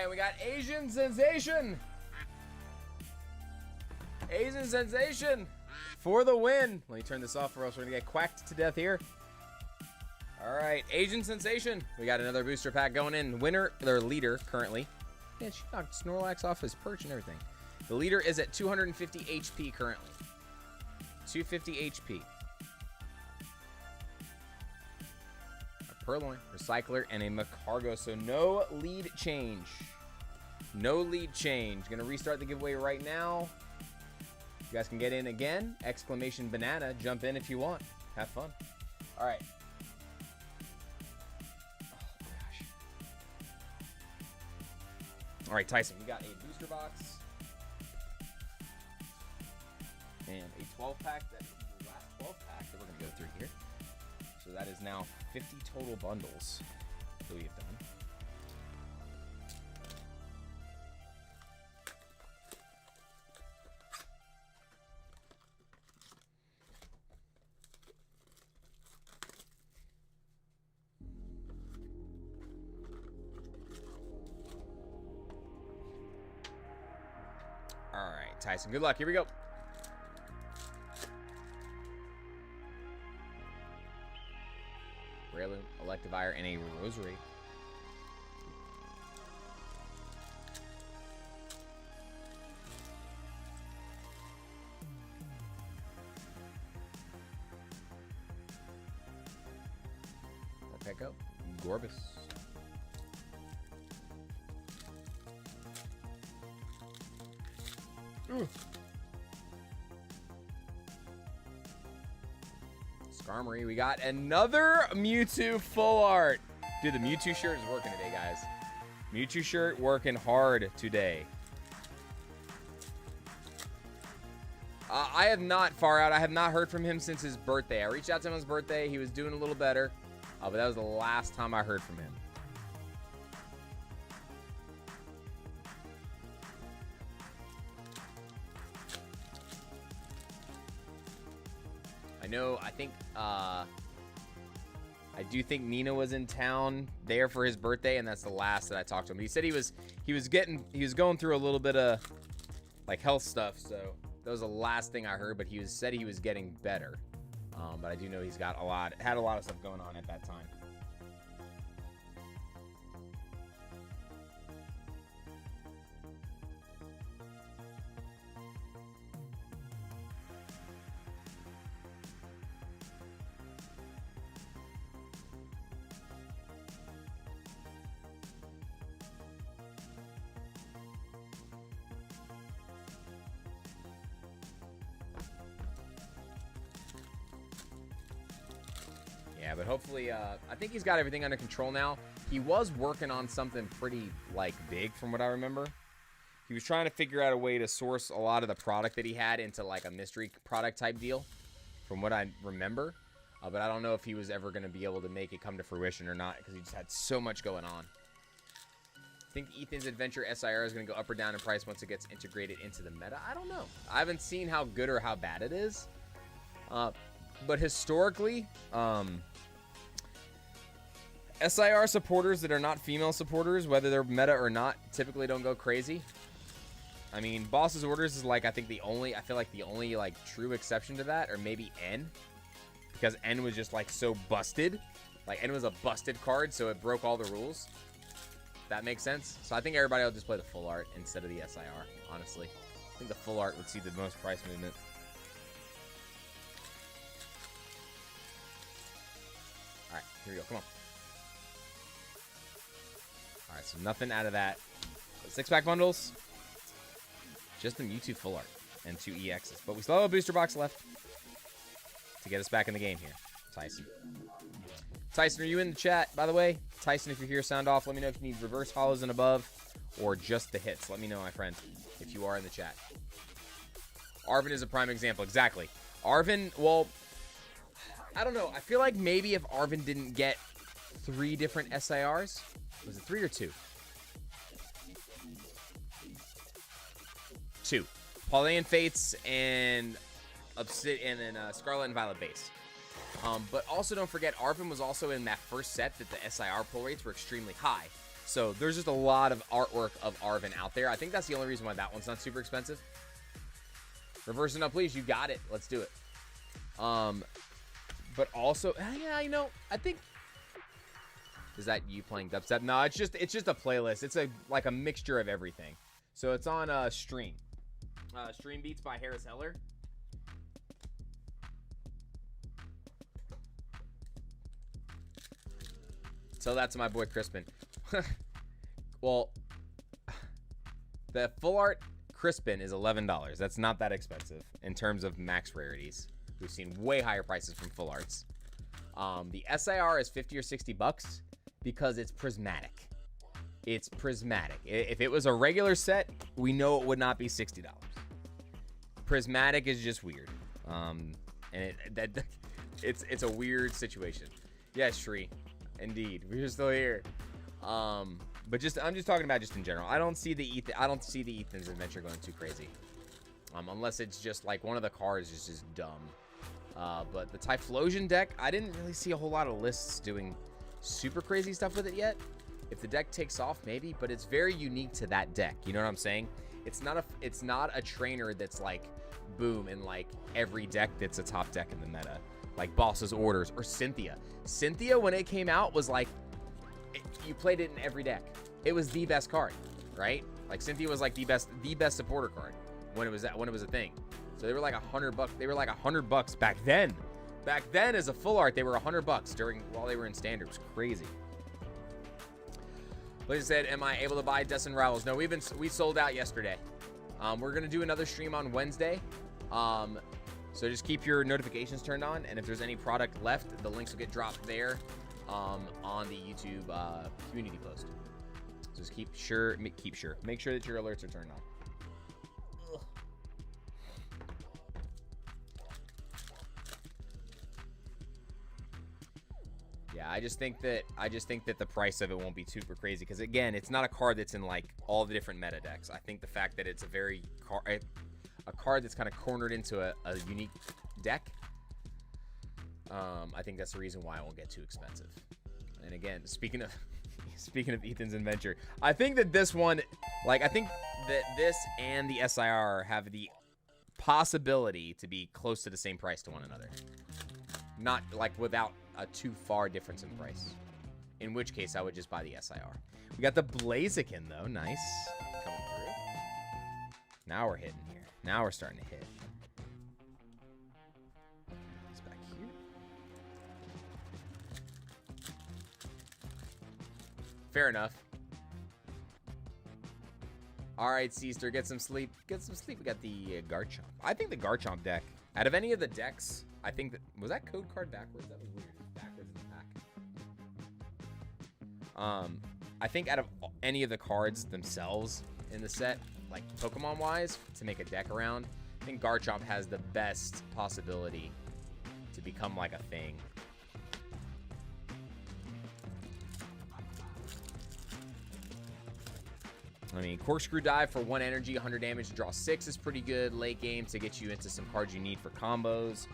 right, we got Asian Sensation. Asian Sensation for the win. Let me turn this off or else we're going to get quacked to death here. All right, Asian Sensation. We got another booster pack going in. Winner, their leader currently. Yeah, she knocked Snorlax off his perch and everything. The leader is at 250 HP currently. 250 HP. A Purloin, Recycler, and a Macargo. So no lead change. No lead change. Gonna restart the giveaway right now. You guys can get in again. Exclamation banana. Jump in if you want. Have fun. All right. Oh, gosh. All right, Tyson, we got a booster box. And a 12-pack. That is the last 12-pack that we're going to go through here. So that is now 50 total bundles that we have done. All right, Tyson, good luck. Here we go. Braylon, Electivire, and a Rosary. Morpeko, Gorbis. Ooh. Skarmory. We got another Mewtwo full art. Dude, the Mewtwo shirt is working today, guys. Mewtwo shirt working hard today. I have not far out. I have not heard from him since his birthday. I reached out to him on his birthday. He was doing a little better. But that was the last time I heard from him. I know, I do think Nina was in town there for his birthday, and that's the last that I talked to him. He said he was going through a little bit of like health stuff, so that was the last thing I heard, but said he was getting better. But I do know he's got had a lot of stuff going on at that time. Yeah, but hopefully, I think he's got everything under control now. He was working on something pretty, like, big from what I remember. He was trying to figure out a way to source a lot of the product that he had into, like, a mystery product type deal, from what I remember. But I don't know if he was ever going to be able to make it come to fruition or not, because he just had so much going on. I think Ethan's Adventure SIR is going to go up or down in price once it gets integrated into the meta. I don't know. I haven't seen how good or how bad it is. But historically, SIR supporters that are not female supporters, whether they're meta or not, typically don't go crazy. I mean, Boss's Orders is like, I feel like the only like true exception to that, or maybe N, because N was just like so busted. Like N was a busted card, so it broke all the rules. If that makes sense. So I think everybody will just play the full art instead of the SIR, honestly. I think the full art would see the most price movement. All right, here we go. Come on. All right, so nothing out of that. 6-pack bundles. Just the Mewtwo full art and 2 EXs. But we still have a booster box left to get us back in the game here. Tyson. Tyson, are you in the chat, by the way? Tyson, if you're here, sound off. Let me know if you need reverse hollows and above or just the hits. Let me know, my friend, if you are in the chat. Arvin is a prime example. Exactly. Arvin, well, I don't know. I feel like maybe if Arvin didn't get 3 different SIRs. Was it 3 or 2? 2. Paulian Fates and Obsidian and then Scarlet and Violet base. But also don't forget, Arvin was also in that first set that the SIR pull rates were extremely high. So there's just a lot of artwork of Arven out there. I think that's the only reason why that one's not super expensive. Reversing up, please. You got it. Let's do it. But also, yeah, you know, I think. Is that you playing dubstep? No, it's just a playlist. It's like a mixture of everything. So it's on Stream. Stream Beats by Harris Heller. So that's my boy Crispin. Well, the full art Crispin is $11. That's not that expensive in terms of max rarities. We've seen way higher prices from full arts. The SIR is 50 or 60 bucks because it's prismatic. It's prismatic. If it was a regular set, we know it would not be $60. Prismatic is just weird. And it's a weird situation. Yes, Shri. Indeed. We're still here. But I'm just talking about just in general. I don't see the Ethan's Adventure going too crazy. Unless it's just like one of the cards is just dumb. But the Typhlosion deck, I didn't really see a whole lot of lists doing super crazy stuff with it yet. If the deck takes off, maybe, but it's very unique to that deck. You know what I'm saying? It's not a trainer that's like boom in like every deck that's a top deck in the meta. Like Boss's Orders or Cynthia. Cynthia, when it came out, was like you played it in every deck. It was the best card, right? Like Cynthia was like the best supporter card when it was a thing. So they were like $100. They were like $100 back then. Back then, as a full art, they were $100 while they were in standard. It was crazy. Blaze said, "Am I able to buy Destined Rivals?" No, we sold out yesterday. We're gonna do another stream on Wednesday. So just keep your notifications turned on, and if there's any product left, the links will get dropped there on the YouTube community post. So just make sure that your alerts are turned on. Yeah, I just think that the price of it won't be super crazy because again, it's not a card that's in like all the different meta decks. I think the fact that it's a card that's kind of cornered into a unique deck. I think that's the reason why it won't get too expensive. And again, speaking of Ethan's Adventure, I think that this one, like I think that this and the SIR have the possibility to be close to the same price to one another. Not like without a too far difference in price. In which case, I would just buy the SIR. We got the Blaziken though, nice. Coming through. Now we're hitting here. Now we're starting to hit. It's back here. Fair enough. All right, Seaster, get some sleep. Get some sleep. We got the Garchomp. I think the Garchomp deck, out of any of the decks, I think that was that code card backwards. That was weird. Backwards in the pack. I think out of any of the cards themselves in the set, like Pokemon wise, to make a deck around, I think Garchomp has the best possibility to become like a thing. I mean, Corkscrew Dive for 1 energy, 100 damage to draw 6 is pretty good. Late game to get you into some cards you need for combos.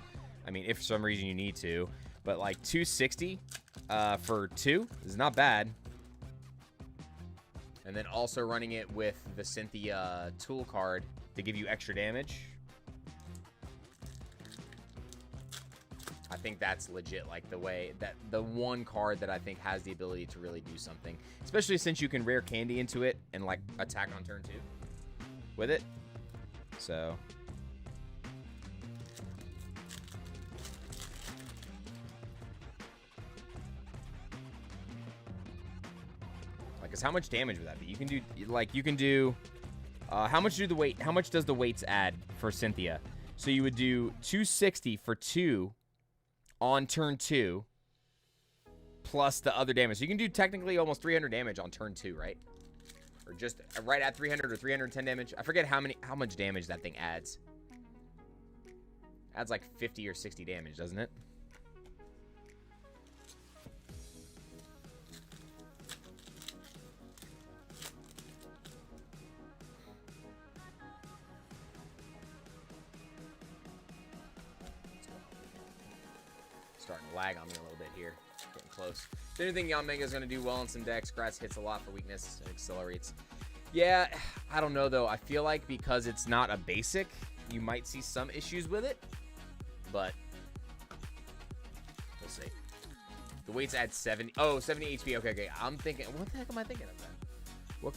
I mean, if for some reason you need to. But like 260 for 2 is not bad. And then also running it with the Cynthia tool card to give you extra damage. I think that's legit, like the way that the one card that I think has the ability to really do something, especially since you can rare candy into it and like attack on turn 2 with it. So like, cause how much damage would that be? You can do how much does the weights add for Cynthia? So you would do 260 for 2 on turn 2 plus the other damage. So you can do technically almost 300 damage on turn 2, right? Or just right at 300 or 310 damage. I forget how much damage that thing adds. Adds like 50 or 60 damage, doesn't it? Starting to lag on me a little bit here. Getting close. The only thing Yanmega is going to do well in some decks, Grass hits a lot for weakness and accelerates. Yeah, I don't know, though. I feel like because it's not a basic, you might see some issues with it. But we'll see. The weights add 70. Oh, 70 HP. Okay. I'm thinking, what the heck am I thinking of then? What?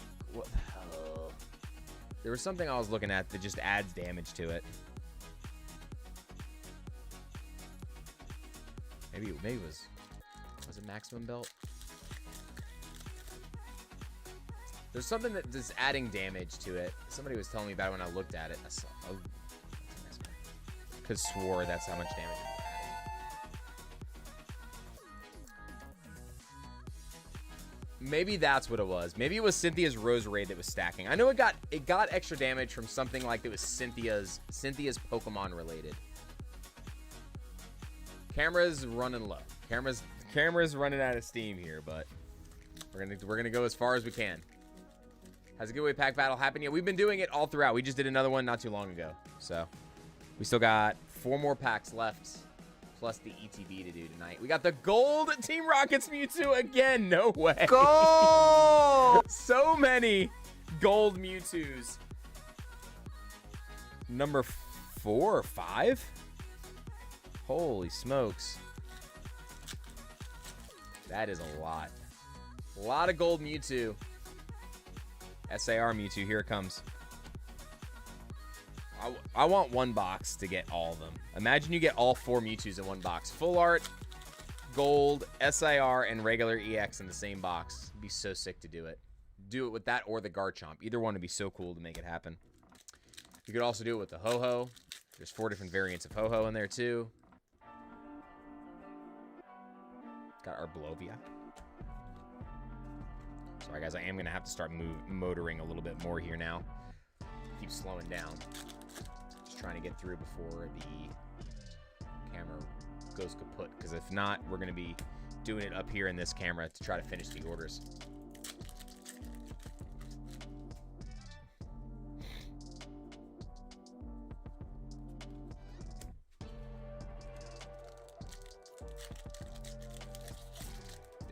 Oh. There was something I was looking at that just adds damage to it. Maybe it was it maximum belt? There's something that is adding damage to it. Somebody was telling me about it when I looked at it. I saw, oh, that's a nice one. Could swore that's how much damage it was adding. Maybe that's what it was. Maybe it was Cynthia's Rose Raid that was stacking. I know it got extra damage from something like it was Cynthia's Pokemon related. Camera's running low. Camera's running out of steam here, but we're gonna go as far as we can. Has a giveaway pack battle happened yet? We've been doing it all throughout. We just did another one not too long ago, so we still got 4 more packs left, plus the ETB to do tonight. We got the gold Team Rocket's Mewtwo again. No way. Gold! So many gold Mewtwo's. Number 4 or 5. Holy smokes. That is a lot. A lot of gold Mewtwo. SAR Mewtwo, here it comes. I want one box to get all of them. Imagine you get all 4 Mewtwo's in one box. Full art, gold, SIR, and regular EX in the same box. It'd be so sick to do it. Do it with that or the Garchomp. Either one would be so cool to make it happen. You could also do it with the Ho-Ho. There's 4 different variants of Ho-Ho in there too. Got our Blovia. Sorry guys, I am going to have to start motoring a little bit more here now. Keep slowing down. Just trying to get through before the camera goes kaput. Because if not, we're going to be doing it up here in this camera to try to finish the orders.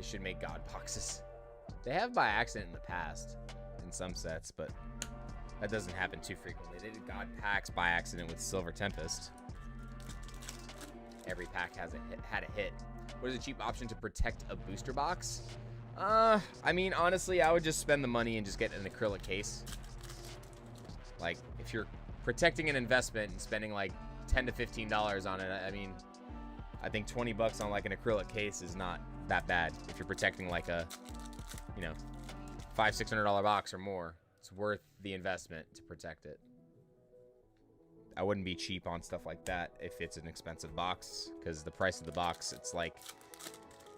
Should make God boxes. They have by accident in the past in some sets, but that doesn't happen too frequently. They did God packs by accident with Silver Tempest. Every pack had a hit. What is a cheap option to protect a booster box? I mean, honestly, I would just spend the money and just get an acrylic case. Like, if you're protecting an investment and spending like $10 to $15 on it, I mean, I think 20 bucks on like an acrylic case is not that bad. If you're protecting like a, you know, $500-600 box or more, it's worth the investment to protect it. I wouldn't be cheap on stuff like that if it's an expensive box, because the price of the box, it's like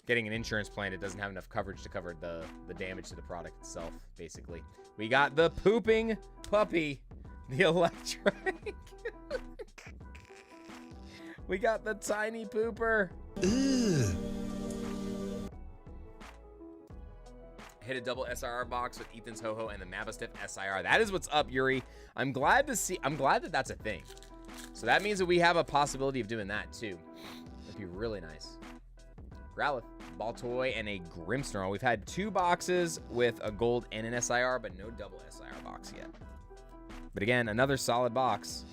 getting an insurance plan. It doesn't have enough coverage to cover the damage to the product itself, basically. We got the pooping puppy, the electric. We got the tiny pooper. Ugh. Hit a double SIR box with Ethan's Ho-Ho and the Mabastiff SIR. That is what's up, Yuri. I'm glad that that's a thing. So that means that we have a possibility of doing that too. That'd be really nice. Growlithe, Baltoy, and a Grimmsnarl. We've had 2 boxes with a gold and an SIR, but no double SIR box yet. But again, another solid box.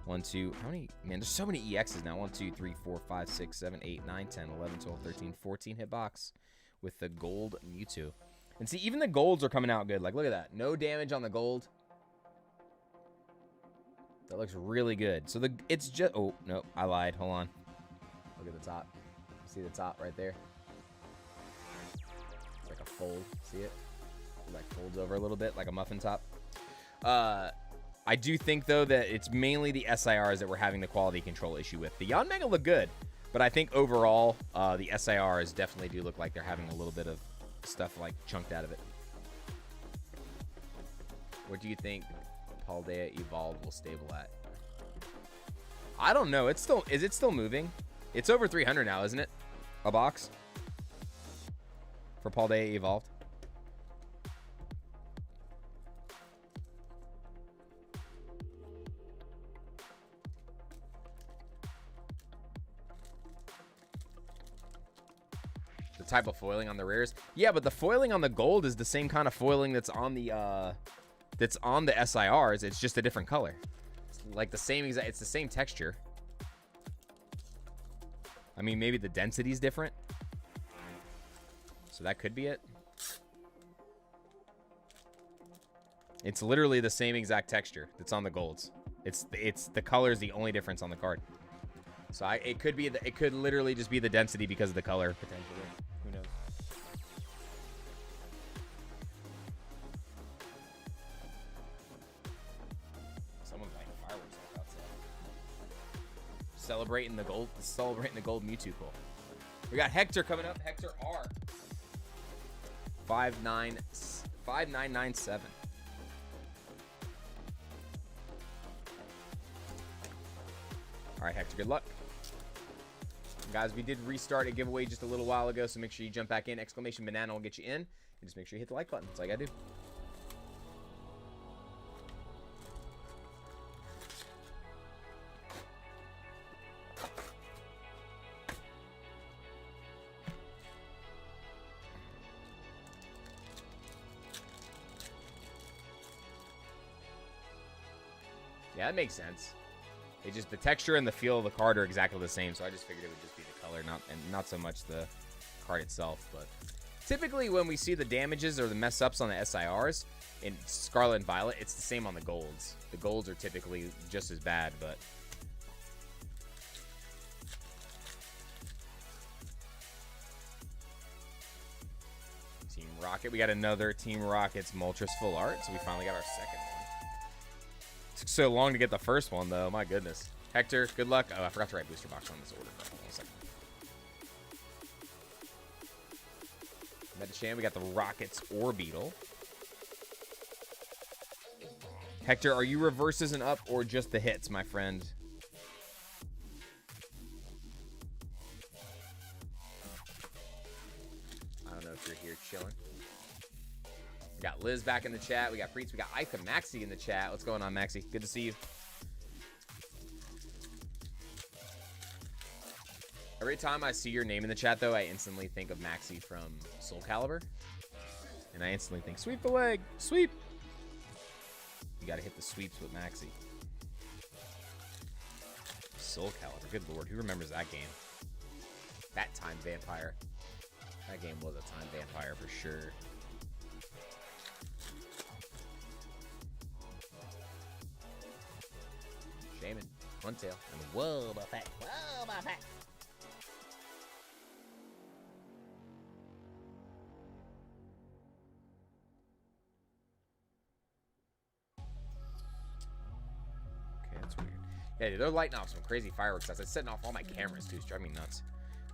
1, 2, how many? Man, there's so many EXs now. 1, 2, 3, 4, 5, 6, 7, 8, 9, 10, 11, 12, 13, 14 hit box with the gold Mewtwo. And see, even the golds are coming out good. Like, look at that. No damage on the gold. That looks really good. So it's just, oh, no, I lied. Hold on. Look at the top. See the top right there? It's like a fold. See it? It like folds over a little bit, like a muffin top. I do think, though, that it's mainly the SIRs that we're having the quality control issue with. The Yanmega look good, but I think overall, the SIRs definitely do look like they're having a little bit of stuff like chunked out of it. What do you think Paldea Evolved will stable at? I don't know. Is it still moving? It's over 300 now, isn't it? A box for Paldea Evolved. The type of foiling on the rares. Yeah, but the foiling on the gold is the same kind of foiling that's on the SIRs. It's just a different color. It's like the same exact. It's the same texture. I mean, maybe the density's different. So that could be it. It's literally the same exact texture that's on the golds. It's the color is the only difference on the card. So it could literally just be the density because of the color potentially. Who knows? Someone's lighting fireworks outside. Celebrating the gold Mewtwo pull. We got Hector coming up. Hector R. 5997. All right, Hector, good luck. Guys, we did restart a giveaway just a little while ago, so make sure you jump back in. Exclamation banana will get you in. And just make sure you hit the like button. That's all you gotta do. Yeah, that makes sense. It just, the texture and the feel of the card are exactly the same, so I just figured it would just be the color, not so much the card itself. But typically when we see the damages or the mess ups on the SIRs in Scarlet and Violet, it's the same on the golds. The golds are typically just as bad, but Team Rocket, we got another Team Rocket's Moltres full art, so we finally got our second one. Took so long to get the first one, though. My goodness. Hector, good luck. Oh, I forgot to write booster box on this order. Hold on a second. Metachan, we got the Rockets Orbeetle. Hector, are you reverses and up or just the hits, my friend? I don't know if you're here chilling. We got Liz back in the chat. We got Preets. We got Ika Maxi in the chat. What's going on, Maxi? Good to see you. Every time I see your name in the chat, though, I instantly think of Maxi from Soul Calibur. And I instantly think, sweep the leg. Sweep. You got to hit the sweeps with Maxi. Soul Calibur. Good lord. Who remembers that game? That Time Vampire. That game was a Time Vampire for sure. Shaman, Huntail, and whoa, my fat. Whoa, my fat. Okay, that's weird. Yeah, dude, they're lighting off some crazy fireworks. That's setting off all my cameras too. It's driving me nuts.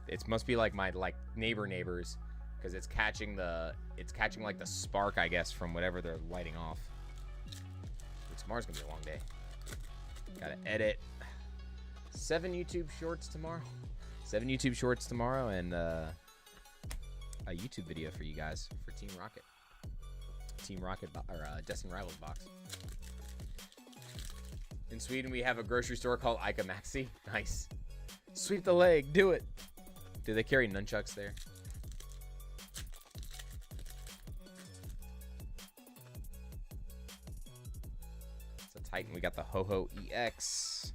It must be like my neighbors, because it's catching like the spark, I guess, from whatever they're lighting off. Dude, tomorrow's gonna be a long day. Gotta edit 7 YouTube shorts tomorrow. 7 YouTube shorts tomorrow, and a YouTube video for you guys for Team Rocket. Team Rocket or Destined Rivals box. In Sweden, we have a grocery store called Ika Maxi. Nice. Sweep the leg. Do it. Do they carry nunchucks there? Titan, we got the Ho-Ho EX.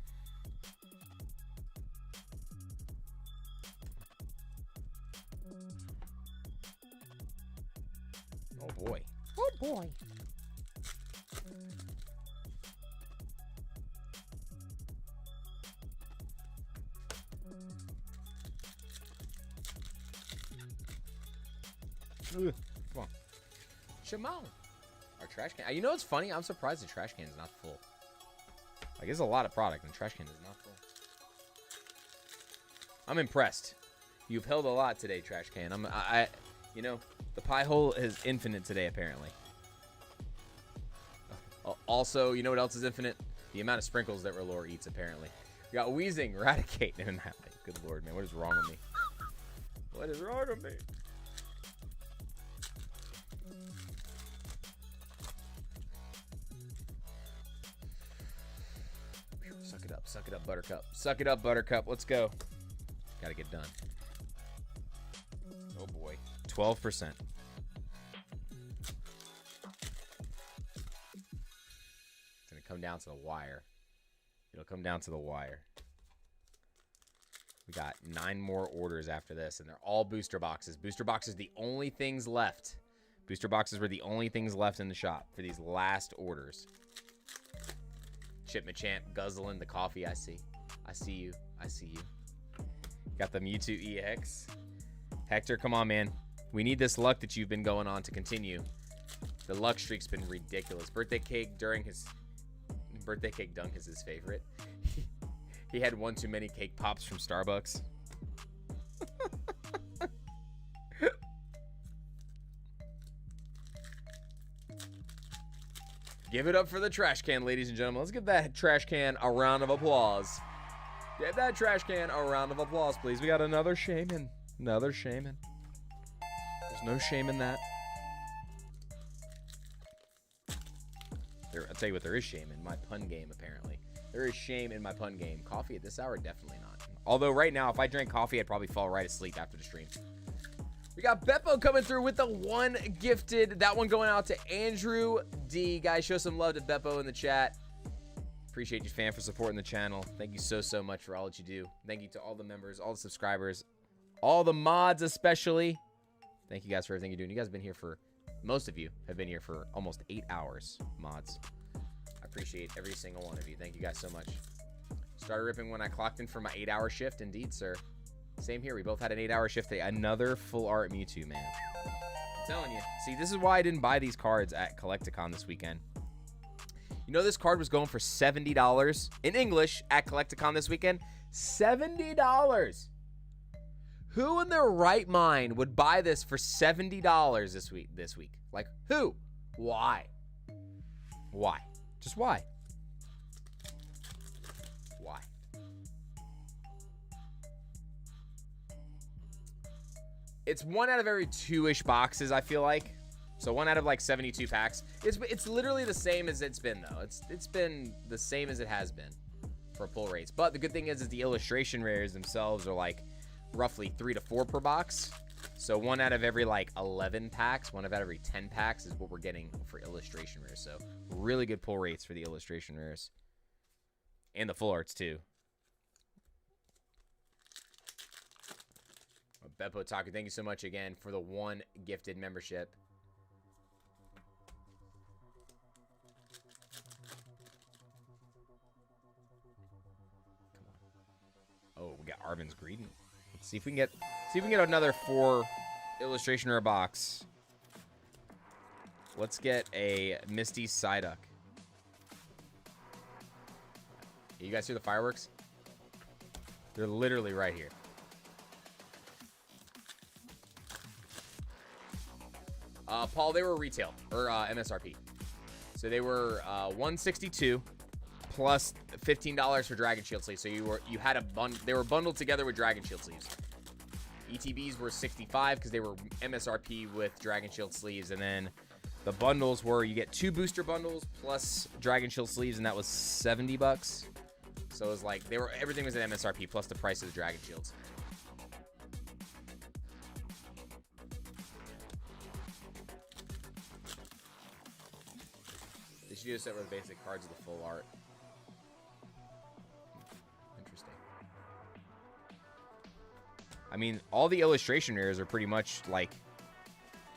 Oh boy. Oh boy. Ugh. Come on. Shimon. Our trash can. You know what's funny? I'm surprised the trash can is not full. Like, there's a lot of product, and the trash can is not full. I'm impressed. You've held a lot today, trash can. You know, the pie hole is infinite today, apparently. Also, you know what else is infinite? The amount of sprinkles that Relore eats, apparently. We got Wheezing, Eradicate, and good lord, man, what is wrong with me? What is wrong with me? Suck it up, Buttercup. Suck it up, Buttercup. Let's go. Gotta get done. Oh boy. 12%. It's going to come down to the wire. It'll come down to the wire. We got 9 more orders after this, and they're all booster boxes. Booster boxes, the only things left. Booster boxes were the only things left in the shop for these last orders. Chip Machamp guzzling the coffee. I see. I see you. I see you. Got the Mewtwo EX. Hector, come on, man. We need this luck that you've been going on to continue. The luck streak's been ridiculous. Birthday cake dunk is his favorite. He had one too many cake pops from Starbucks. Give it up for the trash can, ladies and gentlemen. Let's give that trash can a round of applause. Give that trash can a round of applause, please. We got another shaman. Another shaman. There's no shame in that. I'll tell you what, there is shame in my pun game, apparently. There is shame in my pun game. Coffee at this hour? Definitely not. Although right now, if I drank coffee, I'd probably fall right asleep after the stream. We got Beppo coming through with the 1 gifted. That one going out to Andrew D. Guys, show some love to Beppo in the chat. Appreciate you, fam, for supporting the channel. Thank you so much for all that you do. Thank you to all the members, all the subscribers, all the mods especially. Thank you guys for everything you're doing. You guys have been here for, most of you have been here for almost 8 hours, mods. I appreciate every single one of you. Thank you guys so much. Started ripping when I clocked in for my 8-hour shift. Indeed, sir. Same here. We both had an 8-hour shift today. Another full art Mewtwo, man. I'm telling you. See, this is why I didn't buy these cards at Collecticon this weekend. You know, this card was going for $70 in English at Collecticon this weekend. $70. Who in their right mind would buy this for $70 this week? Like, who? Why? Why? Just why? Why? It's 1 out of every 2-ish boxes, I feel like. So 1 out of like 72 packs. It's literally the same as it's been, though. It's been the same as it has been for pull rates. But the good thing is the illustration rares themselves are like roughly 3 to 4 per box. So 1 out of every like 11 packs, 1 out of every 10 packs is what we're getting for illustration rares. So really good pull rates for the illustration rares. And the full arts too. Beppo Taku, thank you so much again for the 1 gifted membership. Oh, we got Arvin's Greeting. Let's see if we can get another 4 illustration rare box. Let's get a Misty Psyduck. You guys hear the fireworks? They're literally right here. Paul, they were retail or MSRP. So they were $162 plus $15 for Dragon Shield sleeves. So you had a they were bundled together with Dragon Shield sleeves. ETBs were $65 because they were MSRP with Dragon Shield sleeves, and then the bundles were you get 2 booster bundles plus Dragon Shield sleeves, and that was $70. So it was like everything was at MSRP plus the price of the Dragon Shields. They should do a set with the basic cards of the full art. Interesting. I mean, all the illustration rares are pretty much like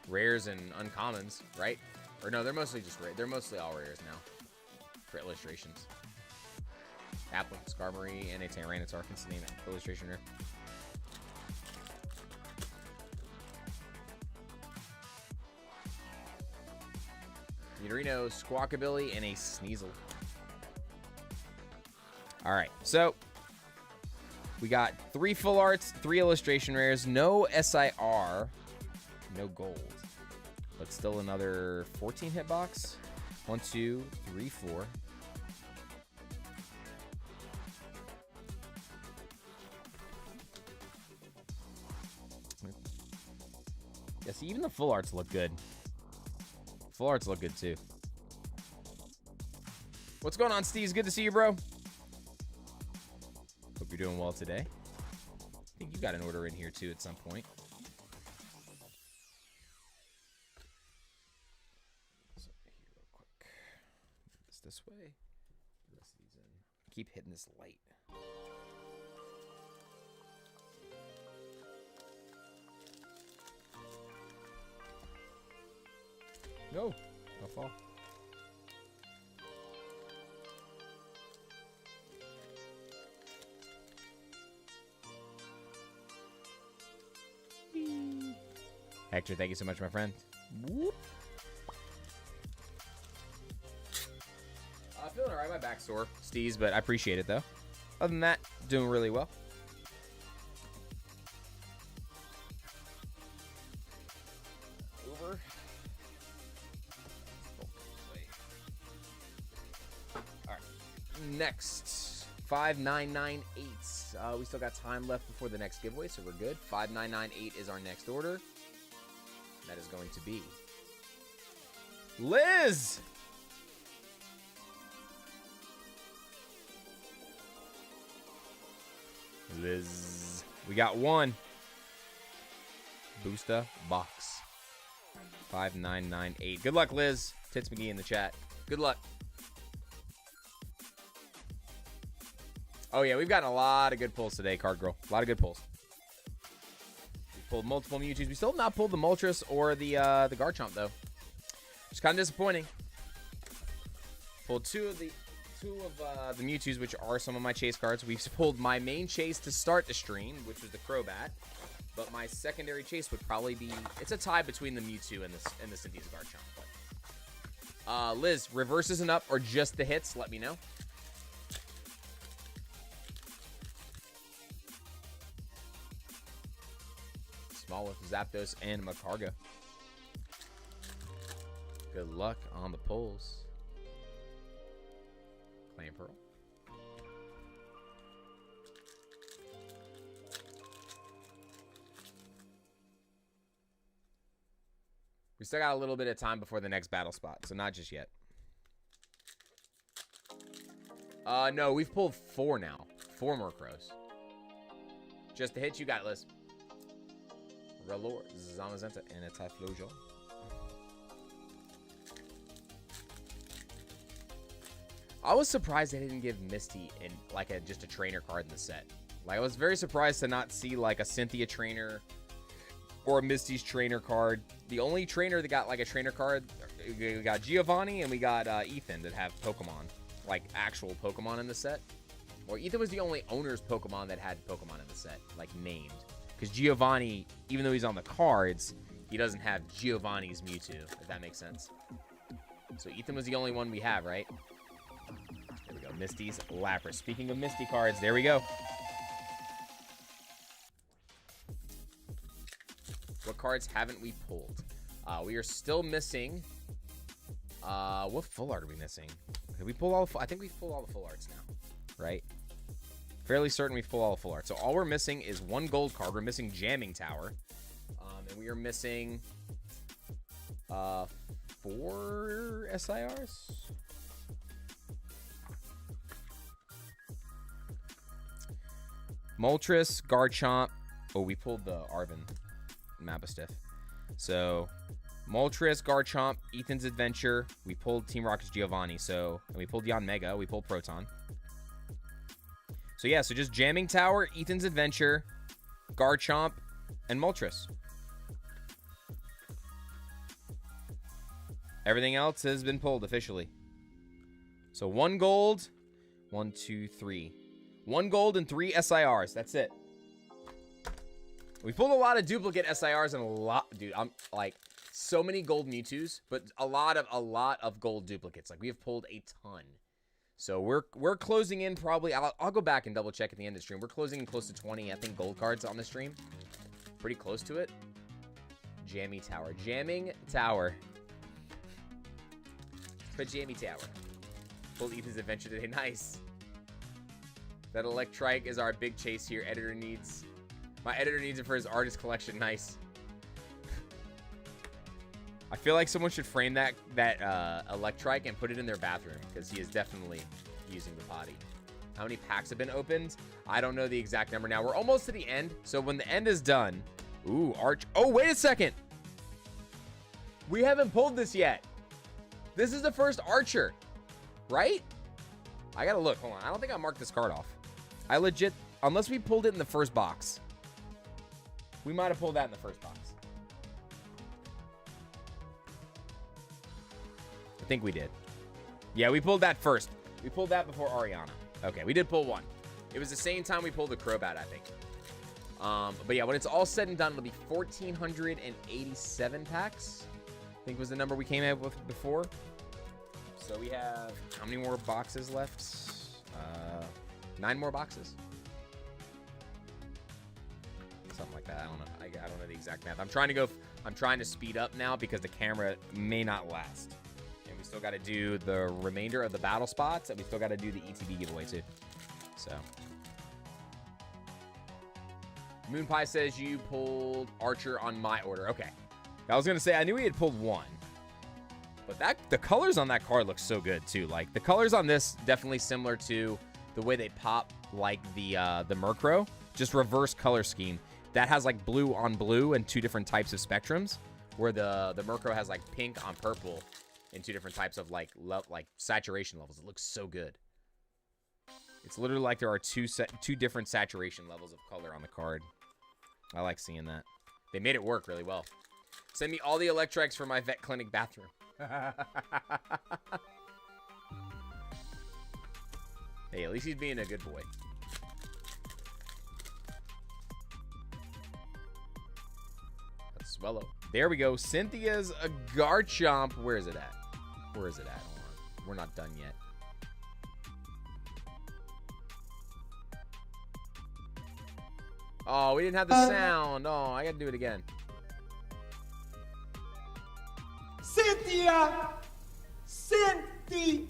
rares and uncommons, right? Or no, they're mostly just rare. They're mostly all rares now for illustrations. Applin, Skarmory, and a Tyranitar Considine illustration rare. Nidorino, Squawkabilly, and a Sneasel. All right, so we got 3 full arts, 3 illustration rares, no SIR, no gold, but still another 14 hit box. 1, 2, 3, 4. Yeah, see, even the full arts look good. Full arts look good too. What's going on, Steve? Good to see you, bro. Hope you're doing well today. I think you got an order in here too at some point. this way. Rest of these in. Keep hitting this light. No, I'll fall. Hector, thank you so much, my friend. Whoop. Feeling alright, my back's sore, Steez, but I appreciate it though. Other than that, doing really well. Over. Alright. Next. 5998. We still got time left before the next giveaway, so we're good. 5998 is our next order. That is going to be Liz! Liz. We got one. Booster box. 5998. Good luck, Liz. Tits McGee in the chat. Good luck. Oh, yeah, we've gotten a lot of good pulls today, Card Girl. A lot of good pulls. We pulled multiple Mewtwo's. We still have not pulled the Moltres or the Garchomp, though. It's kind of disappointing. Pulled two of the Mewtwo's, which are some of my chase cards. We've pulled my main chase to start the stream, which was the Crobat. But my secondary chase would probably be... It's a tie between the Mewtwo and the Synthesis Garchomp. But, Liz, reverses and up or just the hits? Let me know. Small with Zapdos and Makarga. Good luck on the pulls. Claim Pearl. We still got a little bit of time before the next battle spot, so not just yet. No, we've pulled 4 now. 4 more crows. Just to hit, you got Liz. Rellor, Zamazenta, and a Typhlosion. I was surprised they didn't give Misty in like just a trainer card in the set. Like I was very surprised to not see like a Cynthia trainer or a Misty's trainer card. The only trainer that got like a trainer card, we got Giovanni and we got Ethan that have Pokemon, like actual Pokemon in the set. Or Ethan was the only owner's Pokemon that had Pokemon in the set, like named. Because Giovanni, even though he's on the cards, he doesn't have Giovanni's Mewtwo, if that makes sense. So Ethan was the only one we have, right? There we go. Misty's Lapras. Speaking of Misty cards, there we go. What cards haven't we pulled? We are still missing... what full art are we missing? Did we pull all the I think we pulled all the full arts now, right? Fairly certain we've pulled all the full art. So all we're missing is 1 gold card. We're missing Jamming Tower. And we are missing 4 SIRs. Moltres, Garchomp. Oh, we pulled the Arven Mapastiff. So Moltres, Garchomp, Ethan's Adventure. We pulled Team Rocket's Giovanni. So, and we pulled Yon Mega. We pulled Proton. So yeah, so just Jamming Tower, Ethan's Adventure, Garchomp, and Moltres. Everything else has been pulled officially. So 1 gold, 1, 2, 3. 1 gold and 3 SIRs. That's it. We pulled a lot of duplicate SIRs and a lot, dude. I'm like so many gold Mewtwo's, but a lot of gold duplicates. Like we have pulled a ton. So we're closing in probably. I'll go back and double check at the end of the stream. We're closing in close to 20, I think, gold cards on the stream. Pretty close to it. Jamming Tower. Jamming Tower. Pajammy Tower. Pulled Ethan's Adventure today. Nice. That Electrike is our big chase here. Editor needs. My editor needs it for his artist collection. Nice. I feel like someone should frame that Electrike and put it in their bathroom because he is definitely using the potty. How many packs have been opened? I don't know the exact number now. We're almost to the end. So when the end is done... Ooh, Arch... Oh, wait a second. We haven't pulled this yet. This is the first Archer. right? I gotta look. Hold on. I don't think I marked this card off. I legit, unless we pulled it in the first box. We might have pulled that in the first box. I think we did. Yeah, we pulled that first. We pulled that before Ariana. Okay, we did pull one. It was the same time we pulled the Crobat, I think. But yeah, when it's all said and done, it'll be 1,487 packs. I think was the number we came up with before. So we have how many more boxes left? 9 more boxes. Something like that. I don't know. I don't know the exact math. I'm trying to speed up now because the camera may not last. And we still got to do the remainder of the battle spots, and we still got to do the ETB giveaway too. So Moon Pie says you pulled Archer on my order. Okay. I was going to say, I knew he had pulled one. But the colors on that card look so good, too. Like, the colors on this definitely similar to the way they pop, like, the Murkrow. Just reverse color scheme. That has, like, blue on blue and 2 different types of spectrums. Where the Murkrow has, like, pink on purple and 2 different types of, like saturation levels. It looks so good. It's literally like there are two different saturation levels of color on the card. I like seeing that. They made it work really well. Send me all the Electreks for my vet clinic bathroom. Hey, at least he's being a good boy. That's Swellow. There we go. Cynthia's a Garchomp. Where is it at? Where is it at? Hold on. We're not done yet. Oh, we didn't have the sound. Oh, I gotta do it again. Cynthia! Cynthia!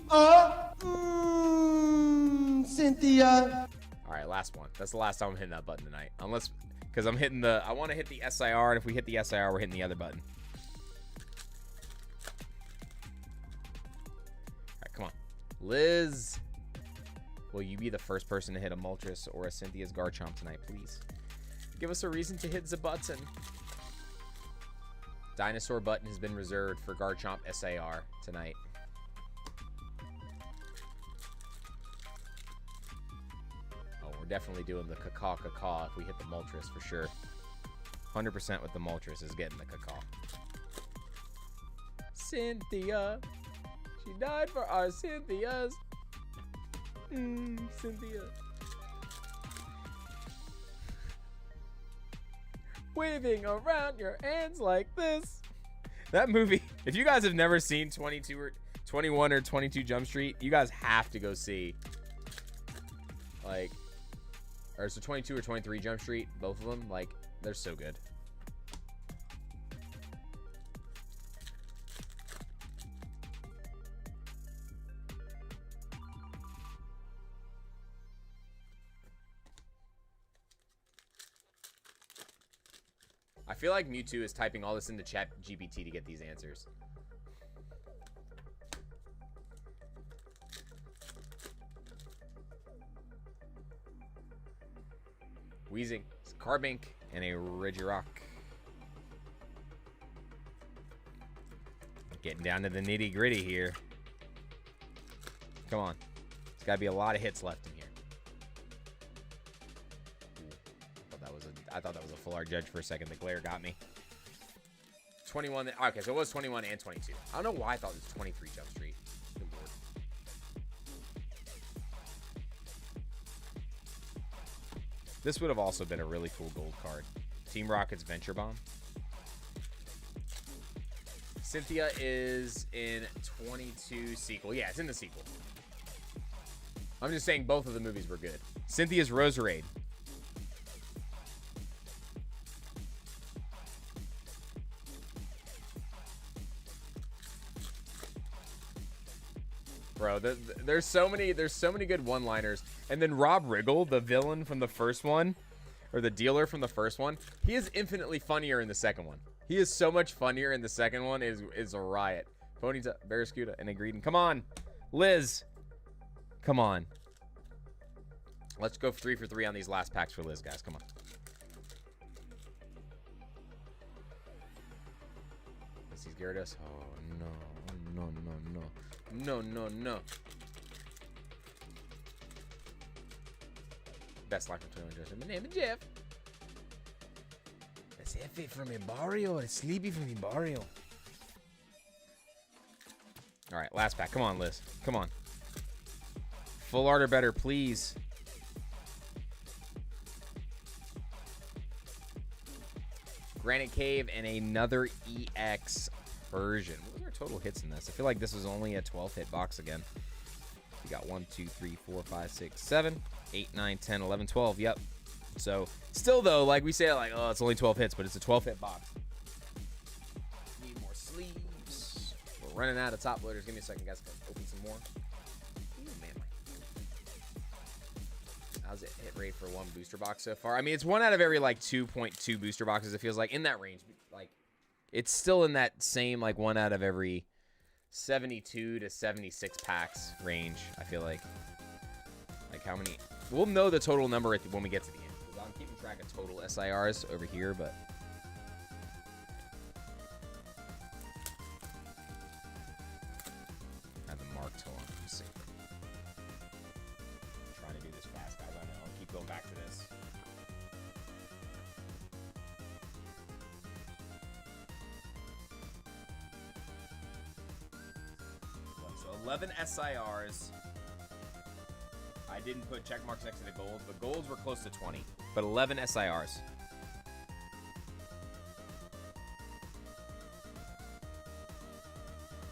Cynthia! All right, last one. That's the last time I'm hitting that button tonight. Unless, because I'm hitting I want to hit the SIR, and if we hit the SIR, we're hitting the other button. All right, come on. Liz, will you be the first person to hit a Moltres or a Cynthia's Garchomp tonight, please? Give us a reason to hit the button. Dinosaur button has been reserved for Garchomp SAR tonight. Oh, we're definitely doing the caw if we hit the Moltres for sure. 100% with the Moltres is getting the caw. Cynthia. She died for our Cynthias. Cynthia. Waving around your hands like this. That movie, if you guys have never seen 22 or 21 or 22 Jump Street, you guys have to go see. Like, or so 22 or 23 Jump Street, both of them, like, they're so good. I feel like Mewtwo is typing all this into ChatGPT to get these answers. Weezing, Carbink, and a Regirock. Getting down to the nitty gritty here. Come on. There's got to be a lot of hits left in here. I thought that was a full art judge for a second. The glare got me. 21. Okay, so it was 21 and 22. I don't know why I thought it was 23 Jump Street. Good lord. This would have also been a really cool gold card. Team Rocket's Venture Bomb. Cynthia is in 22 sequel. Yeah, it's in the sequel. I'm just saying both of the movies were good. Cynthia's Roserade. Bro, there's so many good one-liners. And then Rob Riggle, the villain from the first one, or the dealer from the first one, he is infinitely funnier in the second one. He is so much funnier in the second one. Is a riot. Ponyta, Barraskewda, and a Greedent. Come on, Liz. Come on. Let's go 3 for 3 on these last packs for Liz, guys. Come on. This is Gyarados. Oh no, no, no, no. No, no, no. best line from 21 Justin. My name is Jeff. That's Effie from mi barrio. It's Sleepy from mi barrio. All right, last pack. Come on, Liz. Come on. Full art or better, please. Granite Cave and another EX version. What was our total hits in this? I feel like this was only a 12 hit box again. We got 1, 2, 3, 4, 5, 6, 7, 8, 9, 10, 11, 12. Yep. So still though, like we say, like, oh, it's only 12 hits, but it's a 12 hit box. Need more sleeves. We're running out of top loaders. Give me a second, guys. Open some more. Ooh, man. How's it hit rate for one booster box so far? I mean, it's 1 out of every like 2.2 booster boxes. It feels like in that range. Like it's still in that same like 1 out of every 72 to 76 packs range. I feel like how many? We'll know the total number when we get to the end. I'm keeping track of total SIRs over here, but I have them marked. Hold on, let's see. I'm trying to do this fast, guys. I know. I'll keep going back to this. So 11 SIRs. I didn't put check marks next to the golds, but golds were close to 20. But 11 SIRs.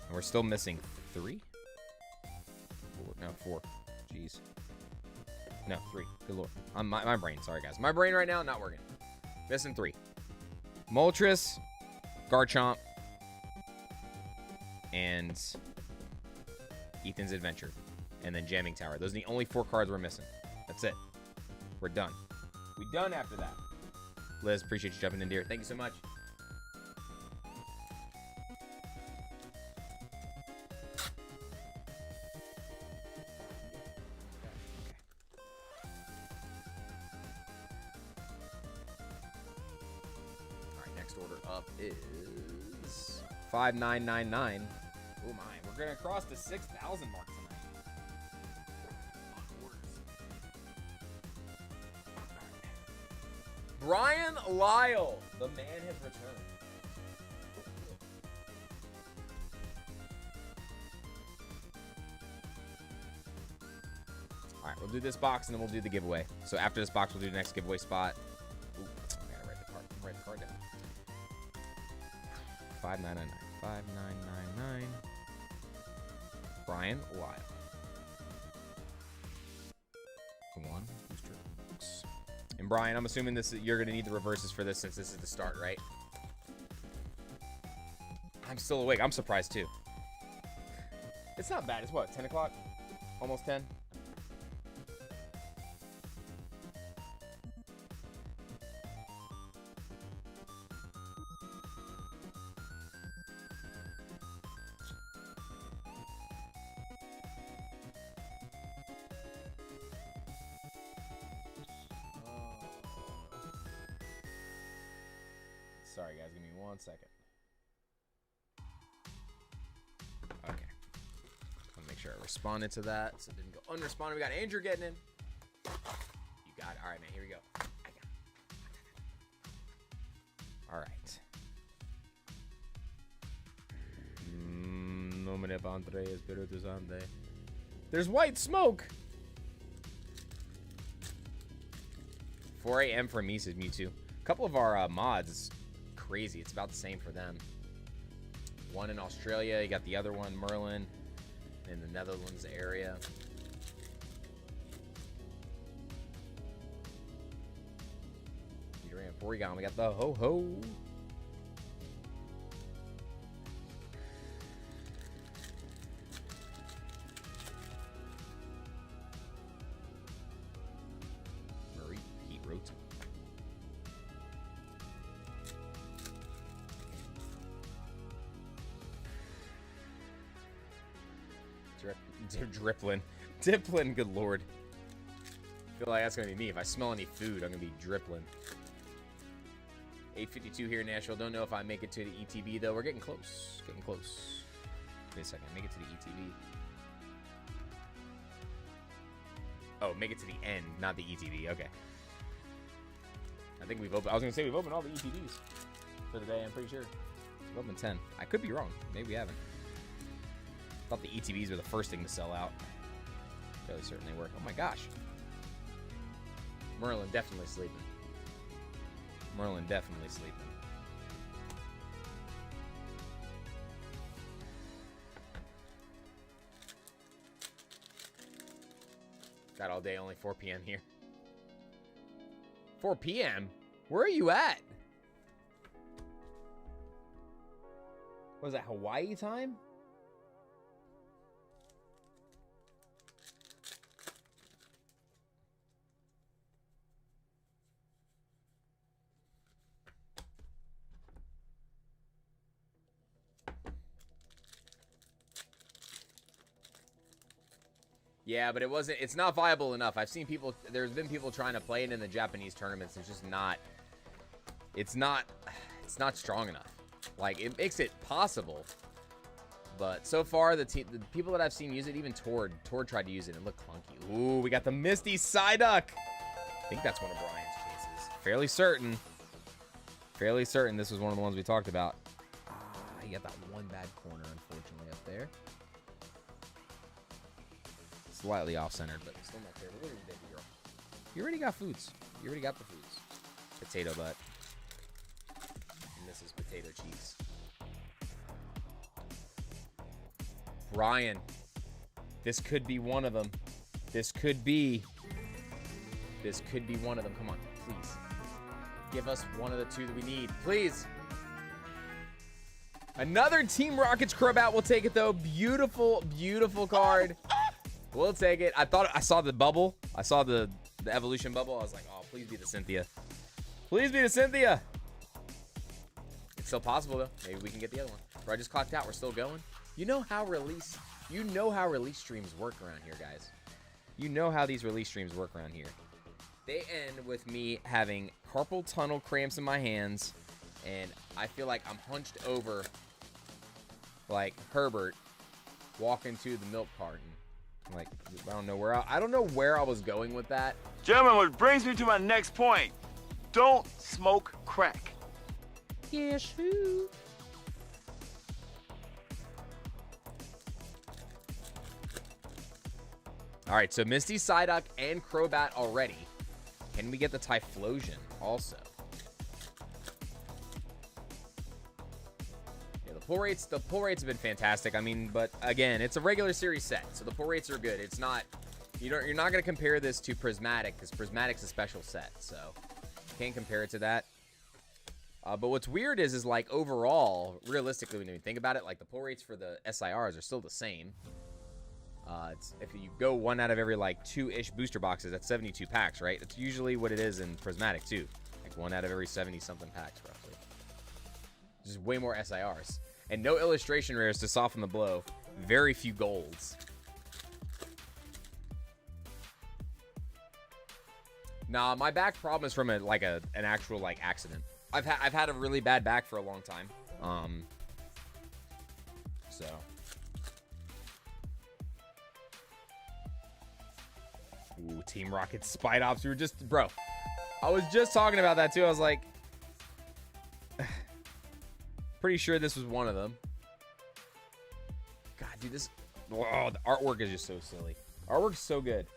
And we're still missing 3? 4, no, 4. Jeez. No, 3. Good lord. My brain. Sorry, guys. My brain right now, not working. Missing 3. Moltres, Garchomp, and Ethan's Adventure. And then Jamming Tower. Those are the only 4 cards we're missing. That's it. We're done. We done after that. Liz, appreciate you jumping in here. Thank you so much. All right, next order up is 5999. Oh my, we're gonna cross the 6,000 mark tonight. Brian Lyle, the man has returned. All right, we'll do this box and then we'll do the giveaway. So after this box, we'll do the next giveaway spot. Ooh, I gotta write the card down. 5999. 5999. Brian Lyle. One booster box. And Brian, I'm assuming you're gonna need the reverses for this since this is the start, right? I'm still awake. I'm surprised too. It's not bad. It's what, 10 o'clock? Almost 10? Sorry, guys. Give me 1 second. Okay. I'll make sure I responded to that so it didn't go unresponded. We got Andrew getting in. You got it. All right, man. Here we go. I got it. All right. Nomine Andre Espiritu Sante. There's white smoke. 4 a.m. for me, says Mewtwo. A couple of our mods, it's crazy. It's about the same for them. One in Australia. You got the other one, Merlin, in the Netherlands area. Porygon. We got the ho-ho. Murray, Heat Root. Driplin, good lord. I feel like that's gonna be me. If I smell any food, I'm gonna be drippling. 8:52 here in Nashville. Don't know if I make it to the ETB though. We're getting close. Getting close. Wait a second. Make it to the ETB. Oh, make it to the end, not the ETB. Okay. I think we've opened. I was gonna say we've opened all the ETBs for the day. I'm pretty sure we've opened 10. I could be wrong. Maybe we haven't. Thought the ETBs were the first thing to sell out. Fairly certain they were. Oh my gosh. Merlin definitely sleeping. Merlin definitely sleeping. Got all day, only 4 p.m. here. 4 p.m.? Where are you at? Was that Hawaii time? Yeah, but it's not viable enough. I've seen people, there's been people trying to play it in the Japanese tournaments. It's just not, it's not strong enough. Like, it makes it possible, but so far, the people that I've seen use it, even Tord tried to use it and it looked clunky. Ooh, we got the Misty Psyduck. I think that's one of Brian's chases. Fairly certain this was one of the ones we talked about. He got that one bad corner, unfortunately, up there. Slightly off-centered, but still not there. Look at your baby girl. You already got foods. You already got the foods. Potato butt. And this is potato cheeks. Brian. This could be one of them. This could be one of them. Come on, please. Give us one of the two that we need. Please. Another Team Rocket's Crobat. We'll take it, though. Beautiful, beautiful card. We'll take it. I saw the bubble. I saw the evolution bubble. I was like, oh, please be the Cynthia. Please be the Cynthia. It's still possible, though. Maybe we can get the other one. Or I just clocked out. We're still going. You know how release streams work around here, guys. You know how these release streams work around here. They end with me having carpal tunnel cramps in my hands, and I feel like I'm hunched over like Herbert walking to the milk carton. Like, I don't know where I was going with that. Gentlemen, which brings me to my next point. Don't smoke crack. Yes, who? All right, so Misty Psyduck and Crobat already. Can we get the Typhlosion also? The pull rates have been fantastic. I mean, but again, it's a regular series set, so the pull rates are good. It's not, you're not going to compare this to Prismatic, because Prismatic's a special set, so can't compare it to that. But what's weird is like overall, realistically, when you think about it, like the pull rates for the SIRs are still the same. If you go 1 out of every like 2-ish booster boxes, that's 72 packs, right? That's usually what it is in Prismatic too, like 1 out of every 70-something packs roughly. Just way more SIRs. And no illustration rares to soften the blow. Very few golds. Nah, my back problem is from an actual like accident. I've had a really bad back for a long time. So. Ooh, Team Rocket Spite Ops. We were just, bro. I was just talking about that too. I was like, pretty sure this was one of them. God, dude, this, oh, the artwork is just so silly. Artwork's so good.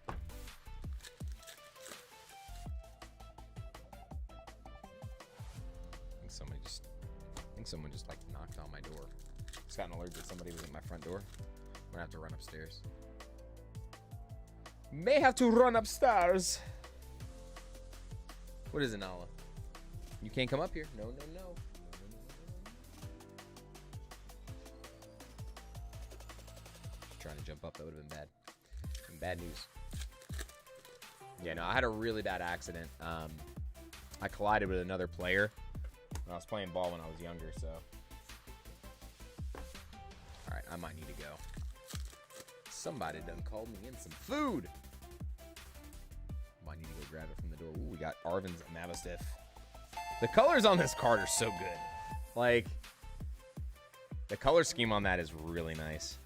I think someone just like knocked on my door. Just got an alert that somebody was at my front door. I'm gonna have to run upstairs. May have to run upstairs. What is it, Nala? You can't come up here. No, no, no. Trying to jump up, that would have been bad. Bad news. Yeah, no, I had a really bad accident. I collided with another player when I was playing ball when I was younger, so. All right, I might need to go. Somebody done called me in some food. Might need to go grab it from the door. Ooh, we got Arvin's Mavistiff. The colors on this card are so good. Like, The color scheme on that is really nice.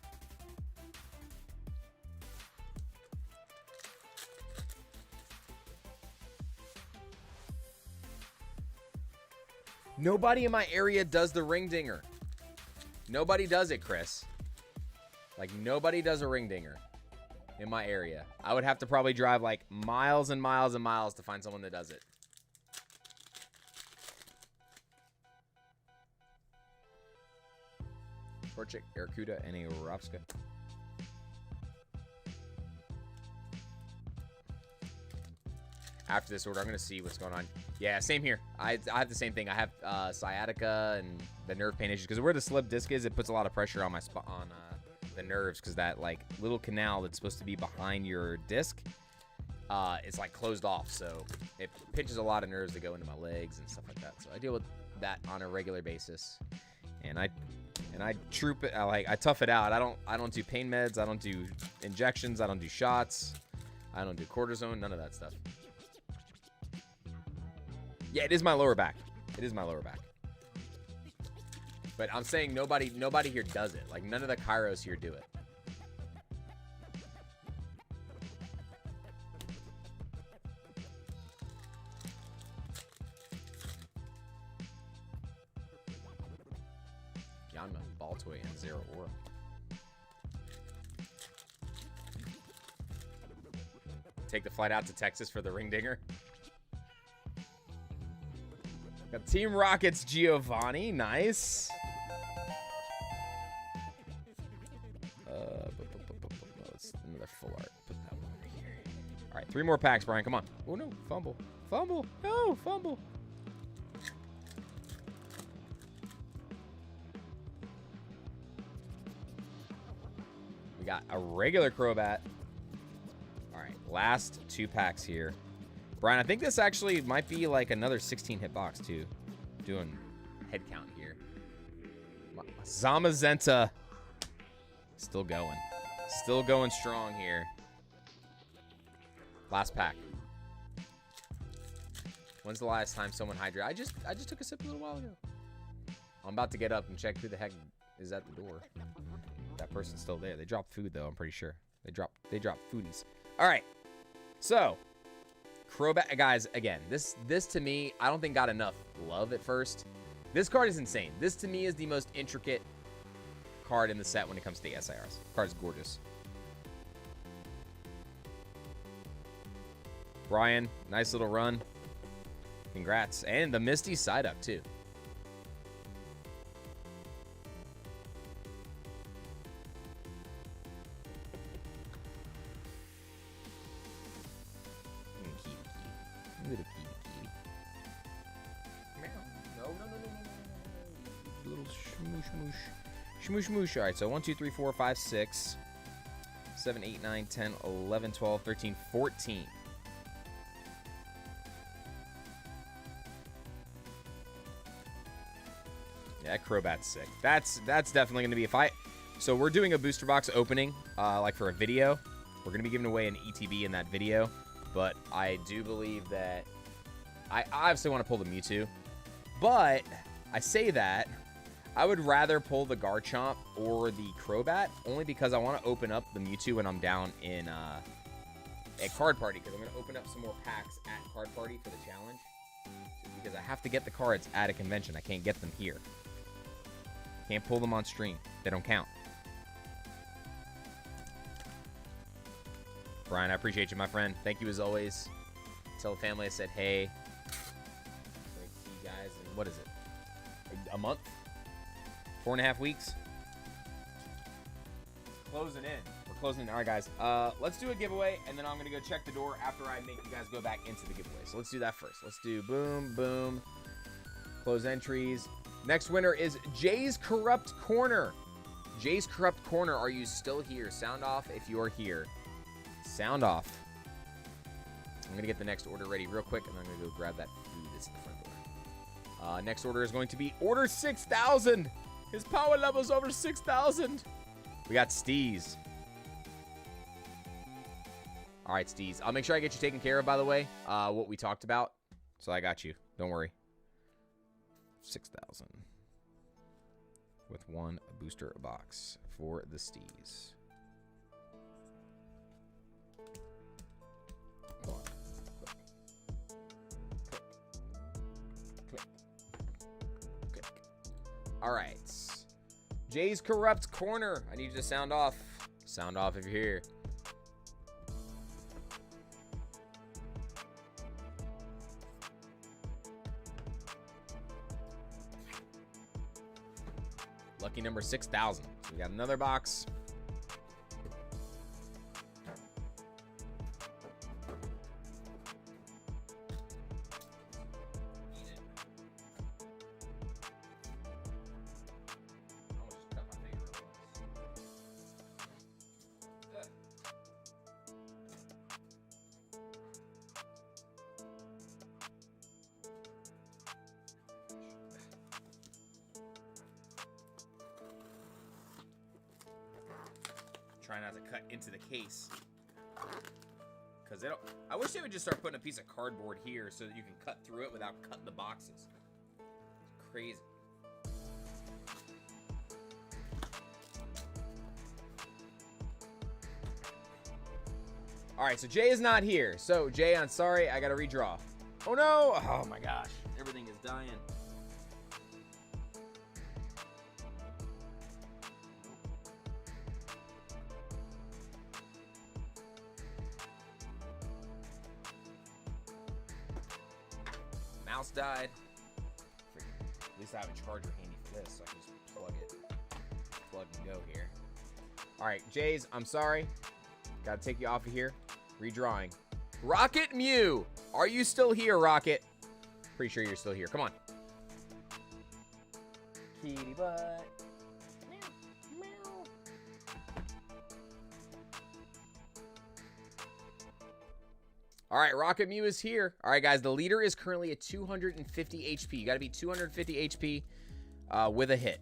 Nobody in my area does the ring dinger. Nobody does it, Chris. Like, nobody does a ring dinger in my area. I would have to probably drive like miles and miles and miles to find someone that does it. Torchic, Aracuda, and a Ropska. After this order, I'm going to see what's going on. Yeah, same here. I have the same thing. I have sciatica and the nerve pain issues. Because where the slip disc is, it puts a lot of pressure on my the nerves. Because that like little canal that's supposed to be behind your disc is like closed off. So it pinches a lot of nerves that go into my legs and stuff like that. So I deal with that on a regular basis. And I troop it. I tough it out. I don't do pain meds. I don't do injections. I don't do shots. I don't do cortisone. None of that stuff. Yeah, it is my lower back. It is my lower back. But I'm saying nobody here does it. Like, none of the Kairos here do it. Yanma, Baltoy, and Zero Aura. Take the flight out to Texas for the ring dinger. Got Team Rocket's Giovanni. Nice. It's another full art. Put that one over here. All right, 3 more packs, Brian. Come on. Oh, no. Fumble. Fumble. No, fumble. We got a regular Crobat. All right, last 2 packs here. Brian, I think this actually might be like another 16 hit box too. Doing head count here. Zamazenta still going. Still going strong here. Last pack. When's the last time someone hydrated? I just took a sip a little while ago. I'm about to get up and check who the heck is at the door. That person's still there. They dropped food though, I'm pretty sure. They dropped foodies. All right. So, Crobat, guys, again, this to me, I don't think got enough love at first. This card is insane. This to me is the most intricate card in the set when it comes to the SIRs. The card's gorgeous. Brian, nice little run. Congrats. And the Misty Psyduck, too. Little kitty. No. Little shmoosh. Shmoosh moosh. All right, so 1, 2, 3, 4, 5, 6, 7, 8, 9, 10, 11, 12, 13, 14. Yeah, Crobat's sick. That's definitely going to be a fight. So we're doing a booster box opening, like for a video. We're going to be giving away an ETB in that video. But I do believe that I obviously want to pull the Mewtwo. But I say that I would rather pull the Garchomp or the Crobat only because I want to open up the Mewtwo when I'm down in at Card Party, because I'm going to open up some more packs at Card Party for the challenge. Because I have to get the cards at a convention. I can't get them here. Can't pull them on stream. They don't count. Brian, I appreciate you, my friend. Thank you as always. Tell the family I said hey. Great to see you guys. And what is it? A month? 4.5 weeks? Closing in. We're closing in. All right, guys. Let's do a giveaway, and then I'm going to go check the door after I make you guys go back into the giveaway. So let's do that first. Let's do boom, boom. Close entries. Next winner is Jay's Corrupt Corner. Jay's Corrupt Corner, are you still here? Sound off if you are here. Sound off. I'm going to get the next order ready real quick, and I'm going to go grab that food that's in the front door. Next order is going to be order 6,000. His power level's over 6,000. We got Steez. All right, Steez. I'll make sure I get you taken care of, by the way, what we talked about. So I got you. Don't worry. 6,000. with 1 booster box for the Stees. Come on. Click. Click. Click. Click. All right. Jay's Corrupt Corner. I need you to sound off. Sound off if you're here. Lucky number 6,000. So we got another box. Try not to cut into the case, because they don't. I wish they would just start putting a piece of cardboard here so that you can cut through it without cutting the boxes. It's crazy. All right, so Jay is not here. So Jay, I'm sorry, I gotta redraw. Oh no! Oh my gosh, everything is dying. Mouse died. At least I have a charger handy for this, so I can just plug and go here. All right, Jays, I'm sorry. Got to take you off of here. Redrawing. Rocket Mew. Are you still here, Rocket? Pretty sure you're still here. Come on. Kitty butt. Meow, meow. All right, Rocket Mew is here. All right, guys, the leader is currently at 250 HP. You got to be 250 HP with a hit.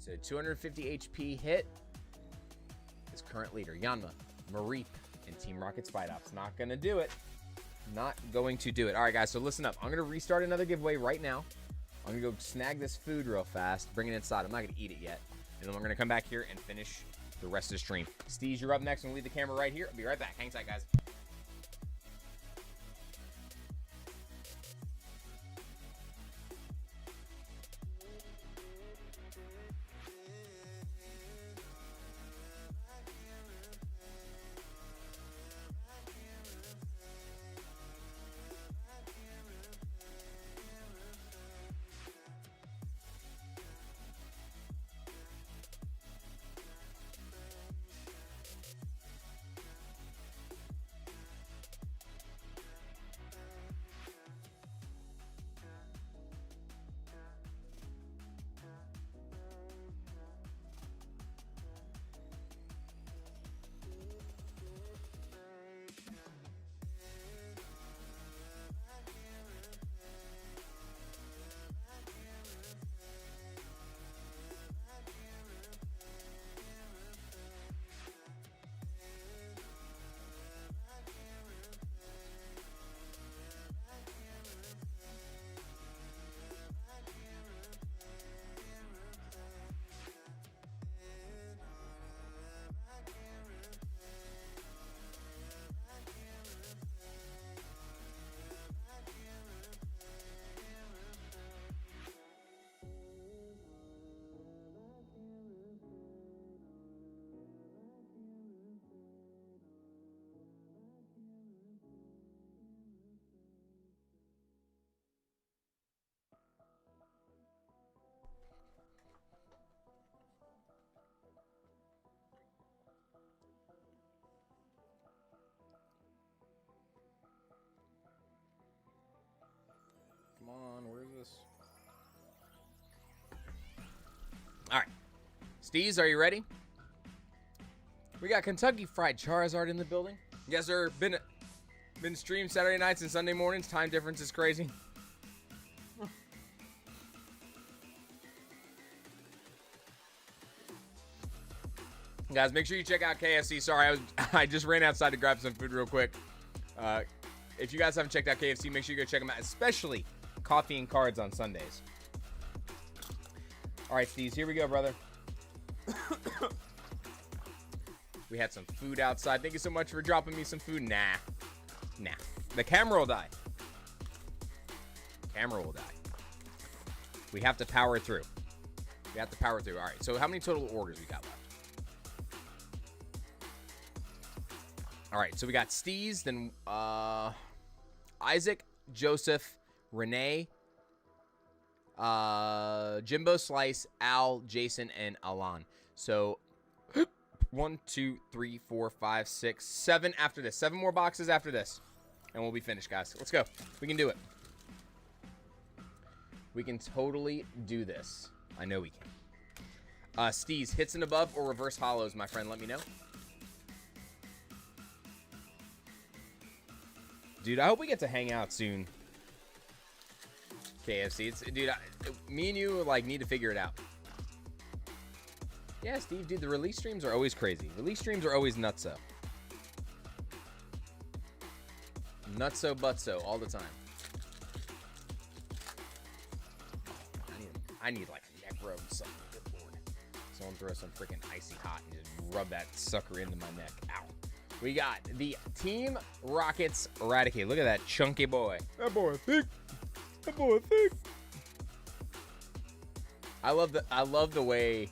So 250 HP hit is current leader. Yanma, Mareep, and Team Rocket Spydops. Not going to do it. Not going to do it. All right, guys, so listen up. I'm going to restart another giveaway right now. I'm going to go snag this food real fast, bring it inside. I'm not going to eat it yet. And then we're going to come back here and finish the rest of the stream. Steve, you're up next. I'm going to leave the camera right here. I'll be right back. Hang tight, guys. Come on, where's this? All right. Steez, are you ready? We got Kentucky Fried Charizard in the building. You guys are been streamed Saturday nights and Sunday mornings. Time difference is crazy. Guys, make sure you check out KFC. Sorry, I just ran outside to grab some food real quick. If you guys haven't checked out KFC, make sure you go check them out, especially coffee and cards on Sundays. All right, Steve, here we go, brother. We had some food outside. Thank you so much for dropping me some food. Nah. The camera will die. Camera will die. We have to power through. All right, so how many total orders we got left? All right, so we got Steez, then Isaac, Joseph, Renee, Jimbo Slice, Al, Jason, and Alan. So 1, 2, 3, 4, 5, 6, 7 after this. 7 more boxes after this. And we'll be finished, guys. Let's go. We can do it. We can totally do this. I know we can. Steez, hits and above or reverse hollows, my friend. Let me know. Dude, I hope we get to hang out soon. KFC. Dude, me and you, like, need to figure it out. Yeah, Steve, dude, the release streams are always crazy. Release streams are always nutso. Nutso butso all the time. I need like a neck rub or something. Good lord. Someone throw some freaking icy hot and just rub that sucker into my neck. Ow. We got the Team Rockets Eradicate. Look at that chunky boy. That boy thick. That boy thick. I love the way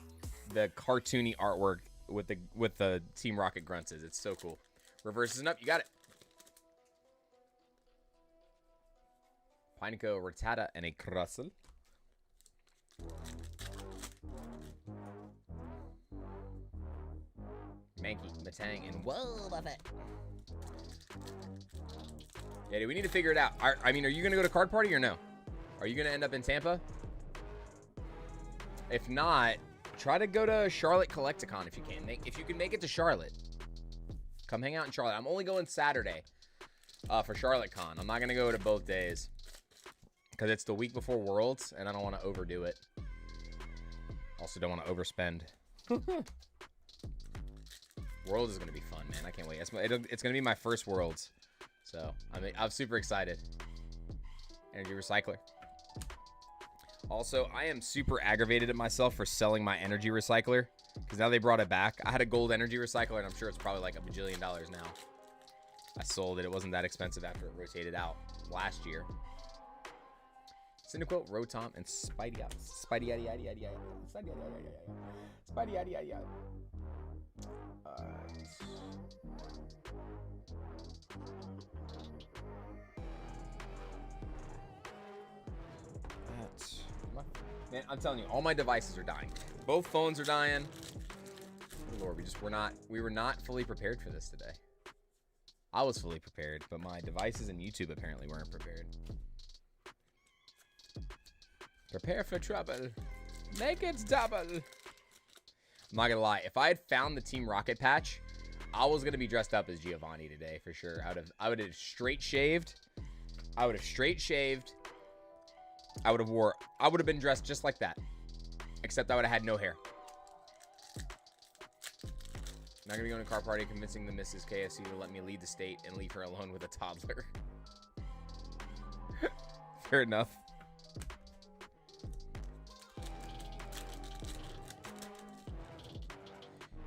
the cartoony artwork with the Team Rocket grunts is. It's so cool. Reverses and up. You got it. Pineco, Rattata, and a Crustle. Mankey, Matang, and Wobbuffet. Yeah, dude, we need to figure it out. I mean, are you going to go to Card Party or no? Are you going to end up in Tampa? If not, try to go to Charlotte Collecticon if you can. If you can make it to Charlotte, come hang out in Charlotte. I'm only going Saturday for Charlotte Con. I'm not going to go to both days because it's the week before Worlds, and I don't want to overdo it. Also, don't want to overspend. Worlds is going to be fun, man. I can't wait. It's going to be my first Worlds. So, I'm super excited. Energy Recycler. Also, I am super aggravated at myself for selling my Energy Recycler. Because now they brought it back. I had a gold Energy Recycler, and I'm sure it's probably like $1 bajillion now. I sold it. It wasn't that expensive after it rotated out last year. Cyndaquil, Rotom, and Spidey out. Spidey yaddy yaddy yaddy yaddy. Spidey yaddy yaddy yaddy. Spidey yaddy yaddy yaddy. Man, I'm telling you, all my devices are dying. Both phones are dying. Oh Lord, we were not fully prepared for this today. I was fully prepared, but my devices and YouTube apparently weren't prepared. Prepare for trouble. Make it double. I'm not gonna lie. If I had found the Team Rocket patch, I was gonna be dressed up as Giovanni today for sure. I would have straight shaved. I would have been dressed just like that. Except I would have had no hair. Not gonna be going to car party convincing the Mrs. KSC to let me lead the state and leave her alone with a toddler. Fair enough.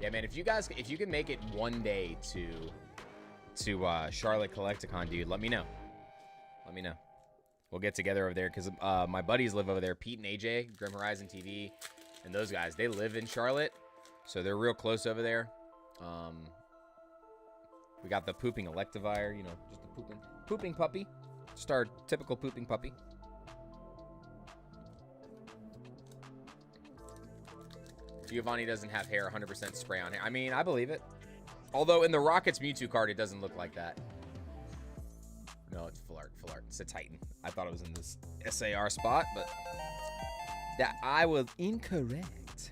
Yeah, man, if you can make it one day to Charlotte Collecticon, dude, let me know. Let me know. We'll get together over there because my buddies live over there. Pete and AJ, Grim Horizon TV, and those guys, they live in Charlotte, so they're real close over there. We got the pooping Electivire, you know, just a pooping puppy, just our typical pooping puppy. Giovanni doesn't have hair, 100% spray on hair. I mean, I believe it. Although in the Rockets Mewtwo card, it doesn't look like that. No, it's full art, full art. It's a Titan. I thought it was in this SAR spot, but that I was incorrect.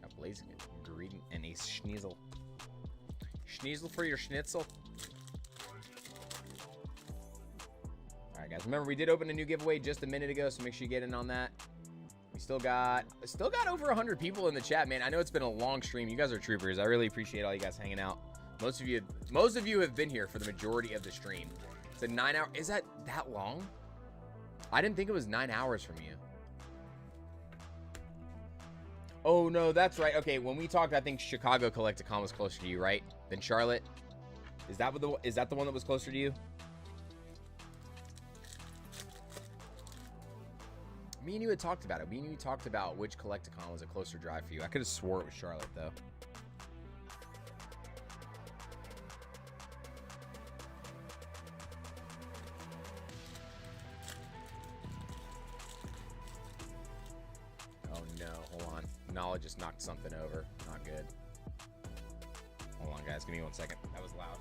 Got blazing greeting and a schnizzle. Schnizzle for your schnitzel. All right, guys. Remember, we did open a new giveaway just a minute ago, so make sure you get in on that. We still got over 100 people in the chat, man. I know it's been a long stream. You guys are troopers. I really appreciate all you guys hanging out Most of you have been here for the majority of the stream. It's a 9 hour. Is that long? I didn't think it was 9 hours from you. Oh no, that's right. Okay, when we talked, I think Chicago Collecticon was closer to you, right? Than Charlotte. Is that the one that was closer to you? Me and you had talked about it. Me and you talked about which Collecticon was a closer drive for you. I could have swore it was Charlotte though. Oh no, hold on. Knowledge just knocked something over. Not good. Hold on, guys. Give me 1 second. That was loud.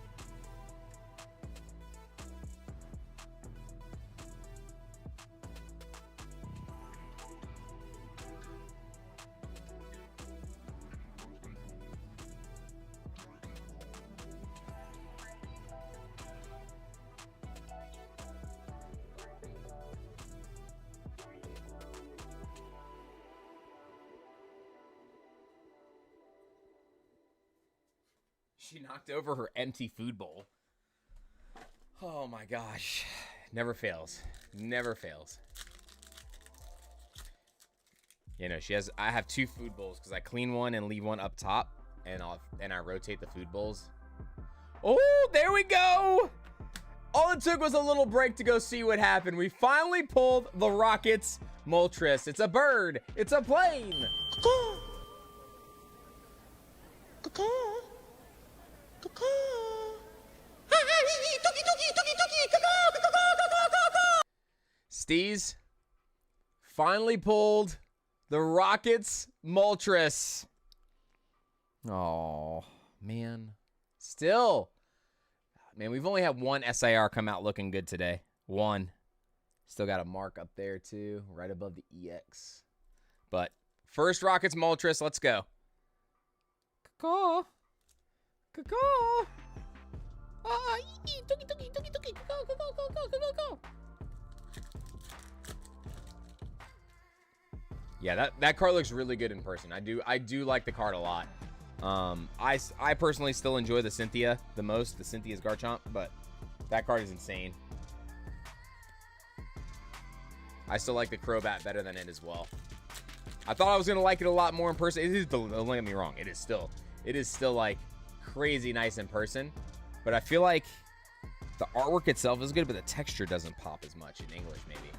She knocked over her empty food bowl. Oh my gosh. Never fails. Never fails. You know, I have 2 food bowls because I clean one and leave one up top, and I rotate the food bowls. Oh, there we go. All it took was a little break to go see what happened. We finally pulled the Rockets Moltres. It's a bird. It's a plane. Steez finally pulled the Rockets Moltres. Oh, man. Still. Man, we've only had one SIR come out looking good today. One. Still got a mark up there, too, right above the EX. But first Rockets Moltres, let's go. Caw. Caw. Ah, tuki, tuki, tuki, tuki. Go. Yeah, that card looks really good in person. I do like the card a lot. I personally still enjoy the Cynthia the most, the Cynthia's Garchomp, but that card is insane. I still like the Crobat better than it as well. I thought I was gonna like it a lot more in person. Don't get me wrong, it is still like crazy nice in person, but I feel like the artwork itself is good, but the texture doesn't pop as much in English, maybe.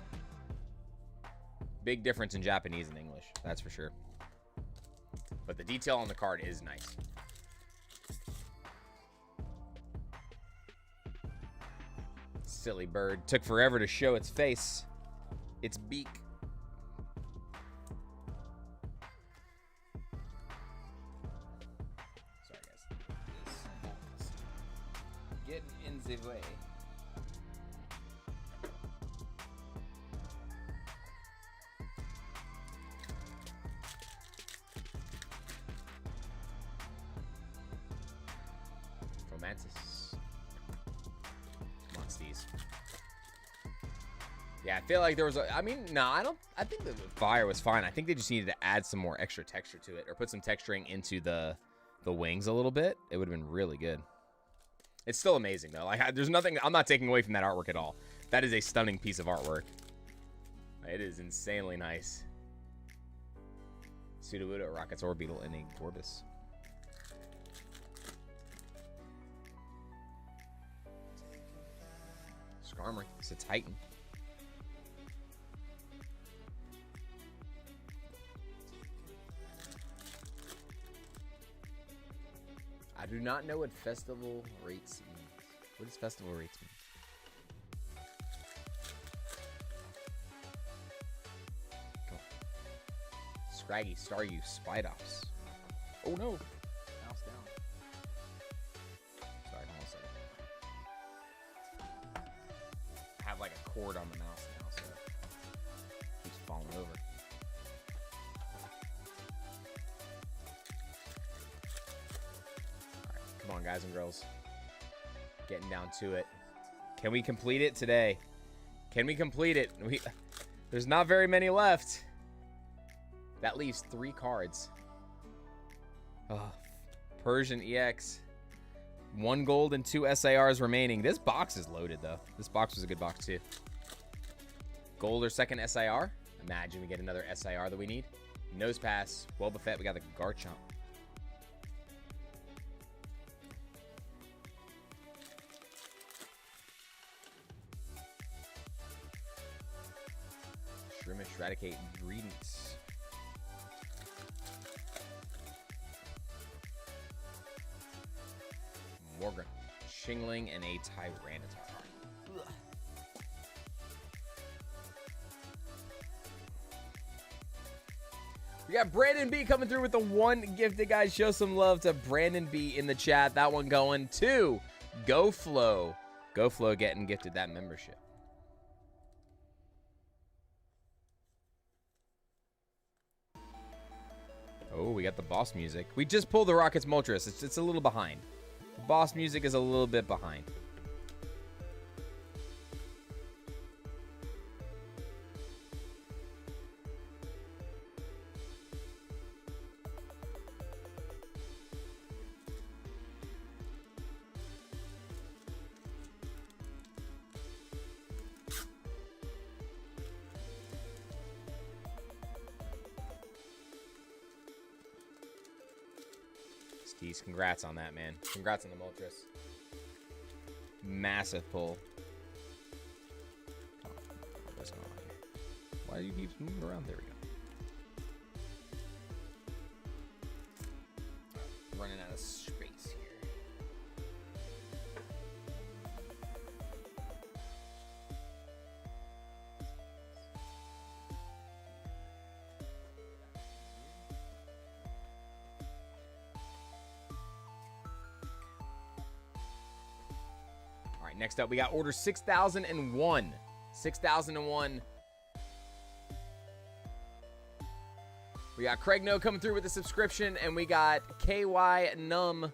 Big difference in Japanese and English, that's for sure. But the detail on the card is nice. Silly bird. Took forever to show its face. Its beak. Sorry, guys. This is getting in the way. Come on, Steez. Yeah, I feel like there was I think the fire was fine. I think they just needed to add some more extra texture to it or put some texturing into the wings a little bit. It would have been really good. It's still amazing, though. Like, there's nothing, I'm not taking away from that artwork at all. That is a stunning piece of artwork. It is insanely nice. Sudowoodo, Rockets Orbeetle, and a Gorbis. Skarmory. It's a Titan. I do not know what festival rates means. What does festival rates mean? Go. Scraggy, Staryu, Spidops. Oh no! Mouse down. Sorry, hold on a second. I have like a cord on the mouse now, so it keeps falling over. Alright, come on, guys and girls. Getting down to it. Can we complete it today? Can we complete it? There's not very many left. That leaves 3 cards. Oh, Persian EX. 1 gold and 2 SARs remaining. This box is loaded, though. This box was a good box, too. Gold or second SIR. Imagine we get another SIR that we need. Nose pass. Boba Fett. We got the Garchomp. Shroomish, Eradicate, Greedence. Morgan, Shingling, and a Tyranitar. Ugh. We got Brandon B coming through with the 1 gifted, guys. Show some love to Brandon B in the chat. That one going to GoFlow. GoFlow getting gifted that membership. Oh, we got the boss music. We just pulled the Rockets Moltres. It's a little behind. The boss music is a little bit behind. Steez, congrats on that, man. Congrats on the Moltres. Massive pull. Oh, what's going on here? Why do you keep moving around? There we go. Running out of space here. Next up, we got order 6001. 6001. We got Craig No coming through with the subscription, and we got KY Numb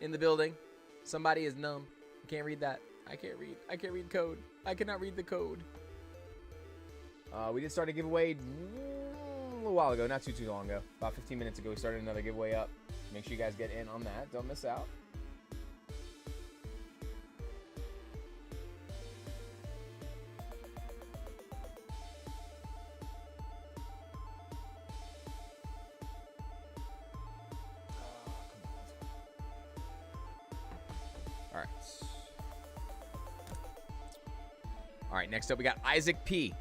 in the building. Somebody is numb. I can't read that. I can't read code. I cannot read the code. We did start a giveaway a little while ago, not too long ago. About 15 minutes ago, we started another giveaway up. Make sure you guys get in on that. Don't miss out. All right, next up we got Isaac P.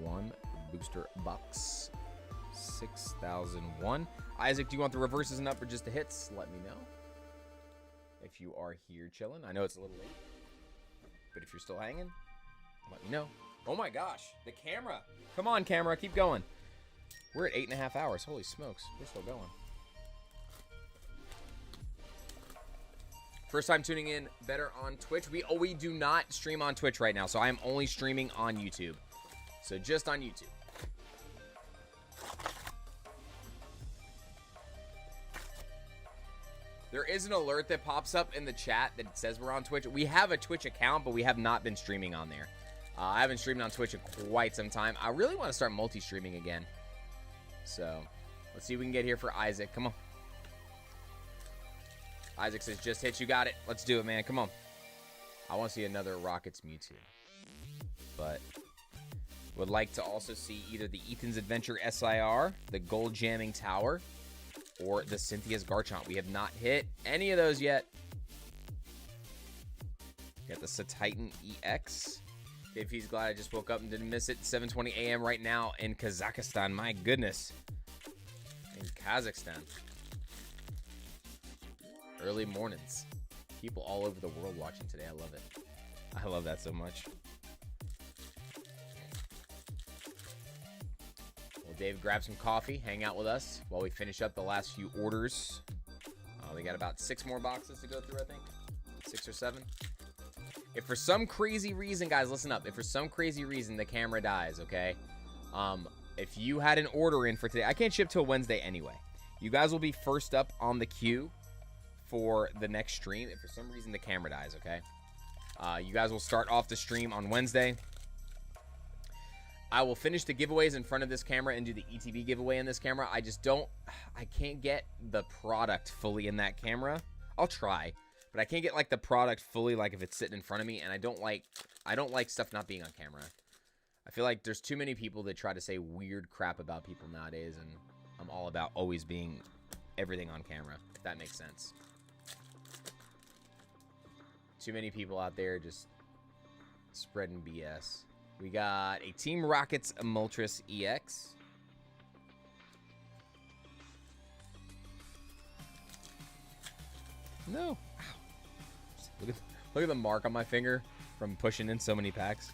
1 booster box. 6001. Isaac, do you want the reverses and up or just the hits? Let me know. If you are here chilling. I know it's a little late. But if you're still hanging, let me know. Oh my gosh, the camera. Come on, camera, keep going. We're at 8.5 hours. Holy smokes, we're still going. First time tuning in, better on Twitch. We do not stream on Twitch right now, so I am only streaming on YouTube. So just on YouTube. There is an alert that pops up in the chat that says we're on Twitch. We have a Twitch account, but we have not been streaming on there. I haven't streamed on Twitch in quite some time. I really want to start multi-streaming again. So let's see if we can get here for Isaac. Come on. Isaac says, just hit, you got it. Let's do it, man. Come on. I want to see another Rockets Mewtwo. But would like to also see either the Ethan's Adventure SIR, the Gold Jamming Tower, or the Cynthia's Garchomp. We have not hit any of those yet. Got the Satitan EX. If he's glad I just woke up and didn't miss it. 7:20 a.m. right now in Kazakhstan. My goodness. In Kazakhstan. Early mornings. People all over the world watching today. I love it. I love that so much. Well, Dave, grab some coffee. Hang out with us while we finish up the last few orders. We got about 6 more boxes to go through, I think. 6 or 7. If for some crazy reason, guys, listen up. If for some crazy reason the camera dies, okay? If you had an order in for today, I can't ship till Wednesday anyway. You guys will be first up on the queue for the next stream if for some reason the camera dies, okay? You guys will start off the stream on Wednesday. I will finish the giveaways in front of this camera and do the ETB giveaway in this camera. I just don't, I can't get the product fully in that camera. I'll try, but I can't get like the product fully like if it's sitting in front of me, and I don't like stuff not being on camera. I feel like there's too many people that try to say weird crap about people nowadays, and I'm all about always being everything on camera, if that makes sense. Too many people out there just spreading BS. We got a Team Rockets Moltres EX. No. Ow. Look at the mark on my finger from pushing in so many packs.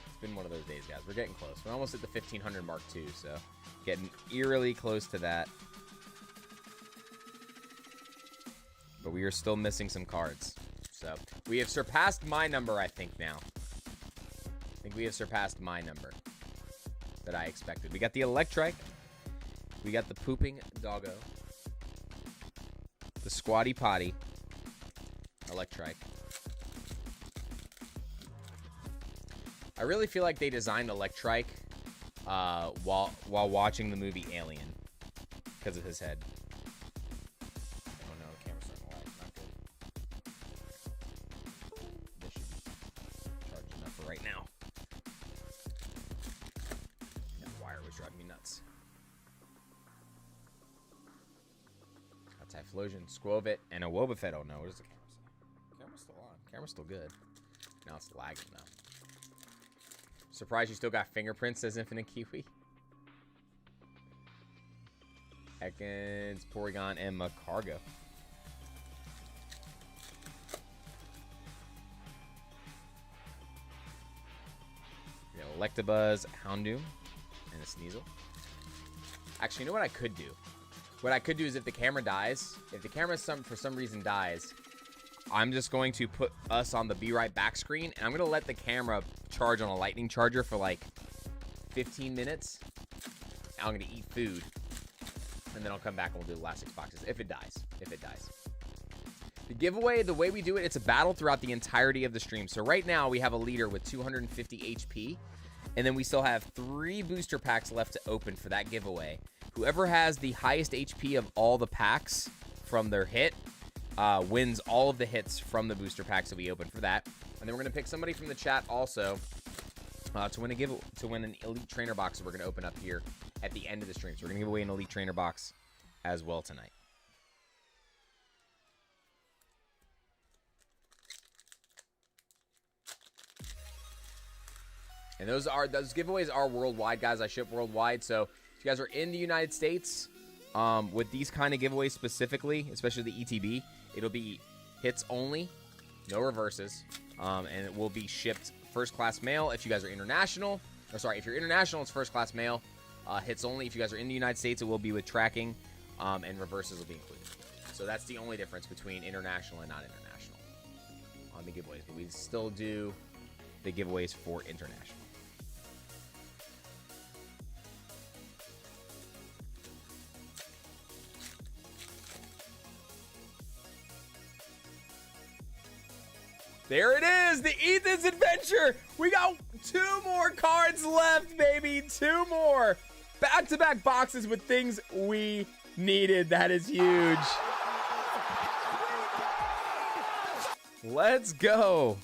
It's been one of those days, guys. We're getting close. We're almost at the 1500 mark too, so getting eerily close to that. But we are still missing some cards. So we have surpassed my number, I think, now. I think we have surpassed my number that I expected. We got the Electrike. We got the Pooping Doggo. The Squatty Potty. Electrike. I really feel like they designed Electrike while watching the movie Alien because of his head. Oh no, the camera's starting to lag. Not good. This should be charged enough for right now. That wire was driving me nuts. Got Typhlosion, Squovit, and a Wobbuffet. Oh no, what is the camera saying? Camera's still on. Camera's still good. Now it's lagging though. Surprised you still got fingerprints, says Infinite Kiwi. Ekans, Porygon, and Macargo. We got Electabuzz, Houndoom, and a Sneasel. Actually, you know what I could do? What I could do is if the camera dies, if the camera for some reason dies, I'm just going to put us on the Be Right Back screen, and I'm going to let the camera charge on a lightning charger for like 15 minutes. I'm going to eat food, and then I'll come back and we'll do the last 6 boxes if it dies. If it dies. The giveaway, the way we do it, it's a battle throughout the entirety of the stream. So right now we have a leader with 250 HP, and then we still have 3 booster packs left to open for that giveaway. Whoever has the highest HP of all the packs from their hit wins all of the hits from the booster packs that we open for that. And then we're going to pick somebody from the chat also to win an Elite Trainer box that we're going to open up here at the end of the stream. So we're going to give away an Elite Trainer box as well tonight. And those giveaways are worldwide, guys. I ship worldwide. So if you guys are in the United States, with these kind of giveaways specifically, especially the ETB, it'll be hits only, no reverses, and it will be shipped first class mail. If you guys are international, or sorry, if you're international, it's first class mail. Hits only. If you guys are in the United States, it will be with tracking, and reverses will be included. So that's the only difference between international and non-international on the giveaways. But we still do the giveaways for international. There it is, the Ethan's Adventure. We got 2 more cards left, baby. 2 more. Back-to-back boxes with things we needed. That is huge. Let's go.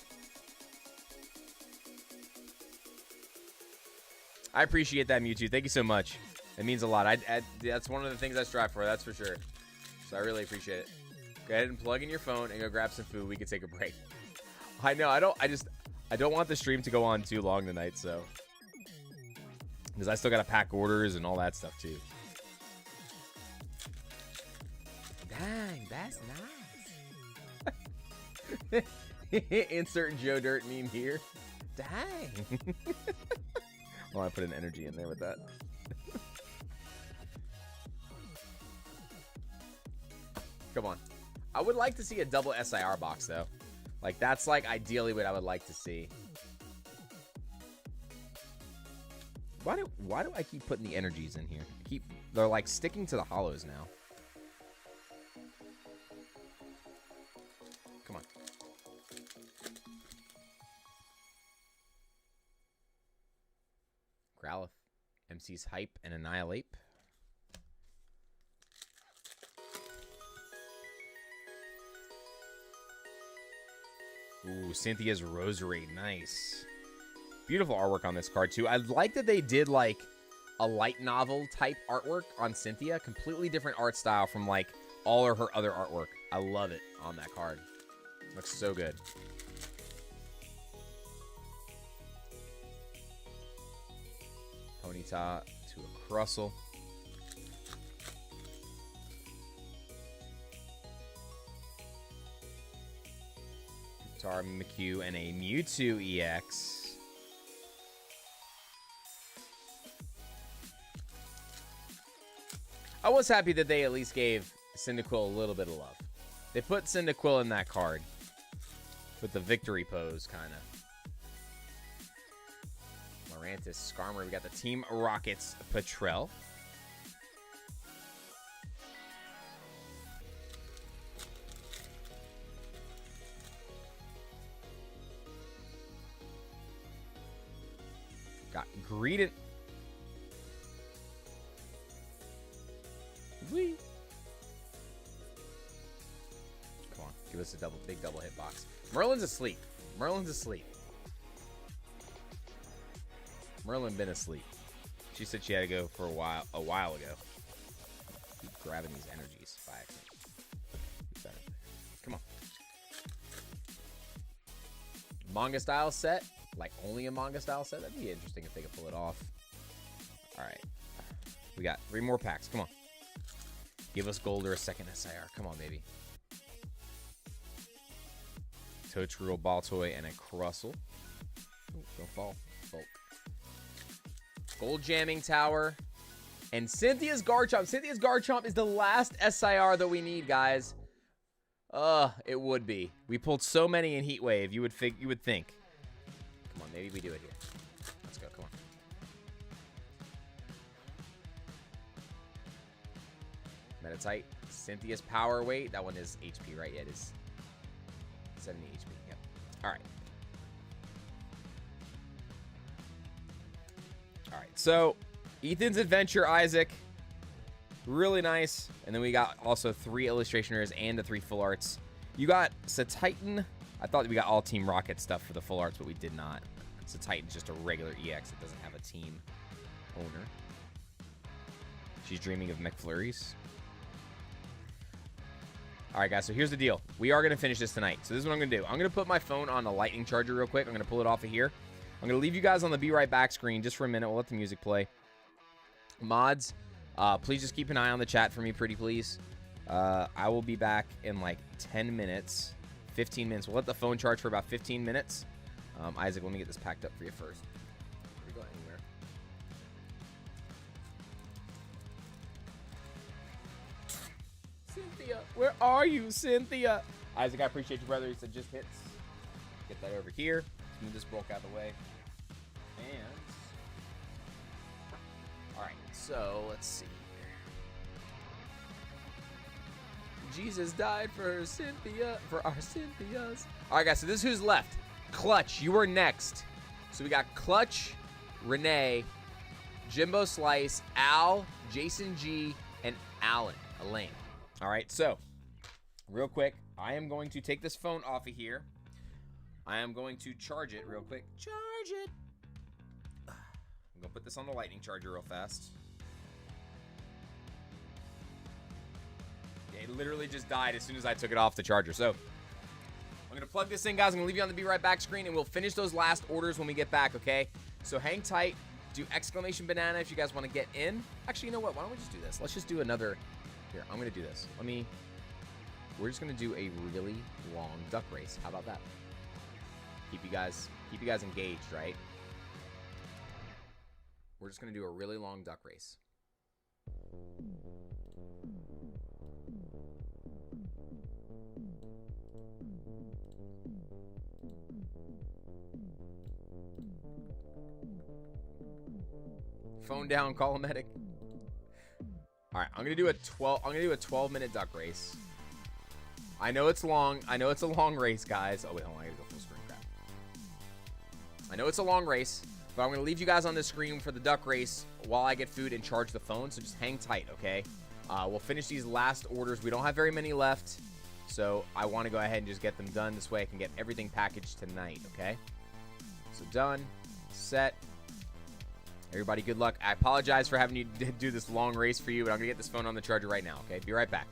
I appreciate that, Mewtwo. Thank you so much. It means a lot. That's one of the things I strive for, that's for sure. So I really appreciate it. Go ahead and plug in your phone and go grab some food. We can take a break. I know, I don't want the stream to go on too long tonight, so. Because I still got to pack orders and all that stuff, too. Dang, that's nice. Insert Joe Dirt meme here. Dang. Well, I put an energy in there with that. Come on. I would like to see a double SIR box, though. Like, that's, like, ideally what I would like to see. Why do I keep putting the energies in here? They're, like, sticking to the hollows now. Come on. Growlithe, MC's Hype, and Annihilate. Ooh, Cynthia's Rosary. Nice. Beautiful artwork on this card, too. I like that they did, like, a light novel type artwork on Cynthia. Completely different art style from, like, all of her other artwork. I love it on that card. Looks so good. Ponyta to a Crustle. McHugh and a Mewtwo EX. I was happy that they at least gave Cyndaquil a little bit of love. They put Cyndaquil in that card with the victory pose, kind of. Morantis, Skarmory. We got the Team Rockets Patrell. Got Greedent. Whee. Come on, give us a big double hit box. Merlin's asleep. Merlin's asleep. Merlin been asleep. She said she had to go for a while ago. Keep grabbing these energies by accident. Come on. Manga style set. Like, only a manga style set? That'd be interesting if they could pull it off. Alright. We got 3 more packs. Come on. Give us gold or a second SIR. Come on, baby. Totoro, Baltoy, and a Crustle. Ooh, don't fall. Bulk. Gold Jamming Tower. And Cynthia's Garchomp. Cynthia's Garchomp is the last SIR that we need, guys. It would be. We pulled so many in Heatwave, you would think. Come on, maybe we do it here. Let's go, come on. Meditite. Cynthia's Power Weight. That one is HP, right? Yeah, it is 70 HP. Yep. All right. All right, so Ethan's Adventure, Isaac. Really nice. And then we got also 3 illustrationers and the 3 full arts. You got Titan. I thought we got all Team Rocket stuff for the full arts, but we did not. So Titan's just a regular EX. It doesn't have a team owner. She's dreaming of McFlurries. All right, guys, so here's the deal. We are going to finish this tonight. So this is what I'm going to do. I'm going to put my phone on a lightning charger real quick. I'm going to pull it off of here. I'm going to leave you guys on the Be Right Back screen just for a minute. We'll let the music play. Mods, please just keep an eye on the chat for me, pretty please. I will be back in like 10 minutes, 15 minutes. We'll let the phone charge for about 15 minutes. Isaac, let me get this packed up for you first. Before we go anywhere. Cynthia, where are you, Cynthia? Isaac, I appreciate you, brother. He said just hits. Get that over here. Move this bulk out of the way. And all right, so let's see. Jesus died for Cynthia, for our Cynthias. All right, guys, so this is who's left. Clutch, you are next. So we got Clutch, Renee, Jimbo Slice, Al, Jason G, and Elaine. All right, so real quick, I am going to take this phone off of here. I am going to charge it real quick. Charge it. I'm going to put this on the lightning charger real fast. Yeah, it literally just died as soon as I took it off the charger. So I'm going to plug this in, guys. I'm going to leave you on the Be Right Back screen, and we'll finish those last orders when we get back, okay? So hang tight. Do exclamation banana if you guys want to get in. Actually, you know what? Why don't we just do this? Let's just do another. Here, I'm going to do this. We're just going to do a really long duck race. How about that? Keep you guys engaged, right? We're just going to do a really long duck race. Phone down, call a medic. All right, I'm going to do a 12-minute duck race. I know it's long. I know it's a long race, guys. Oh, wait, hold on. I got to go full screen. Crap. I know it's a long race. But I'm going to leave you guys on the screen for the duck race while I get food and charge the phone. So just hang tight, okay? We'll finish these last orders. We don't have very many left. So I want to go ahead and just get them done. This way I can get everything packaged tonight, okay? So done. Set. Everybody, good luck. I apologize for having to do this long race for you, but I'm going to get this phone on the charger right now, okay? Be right back.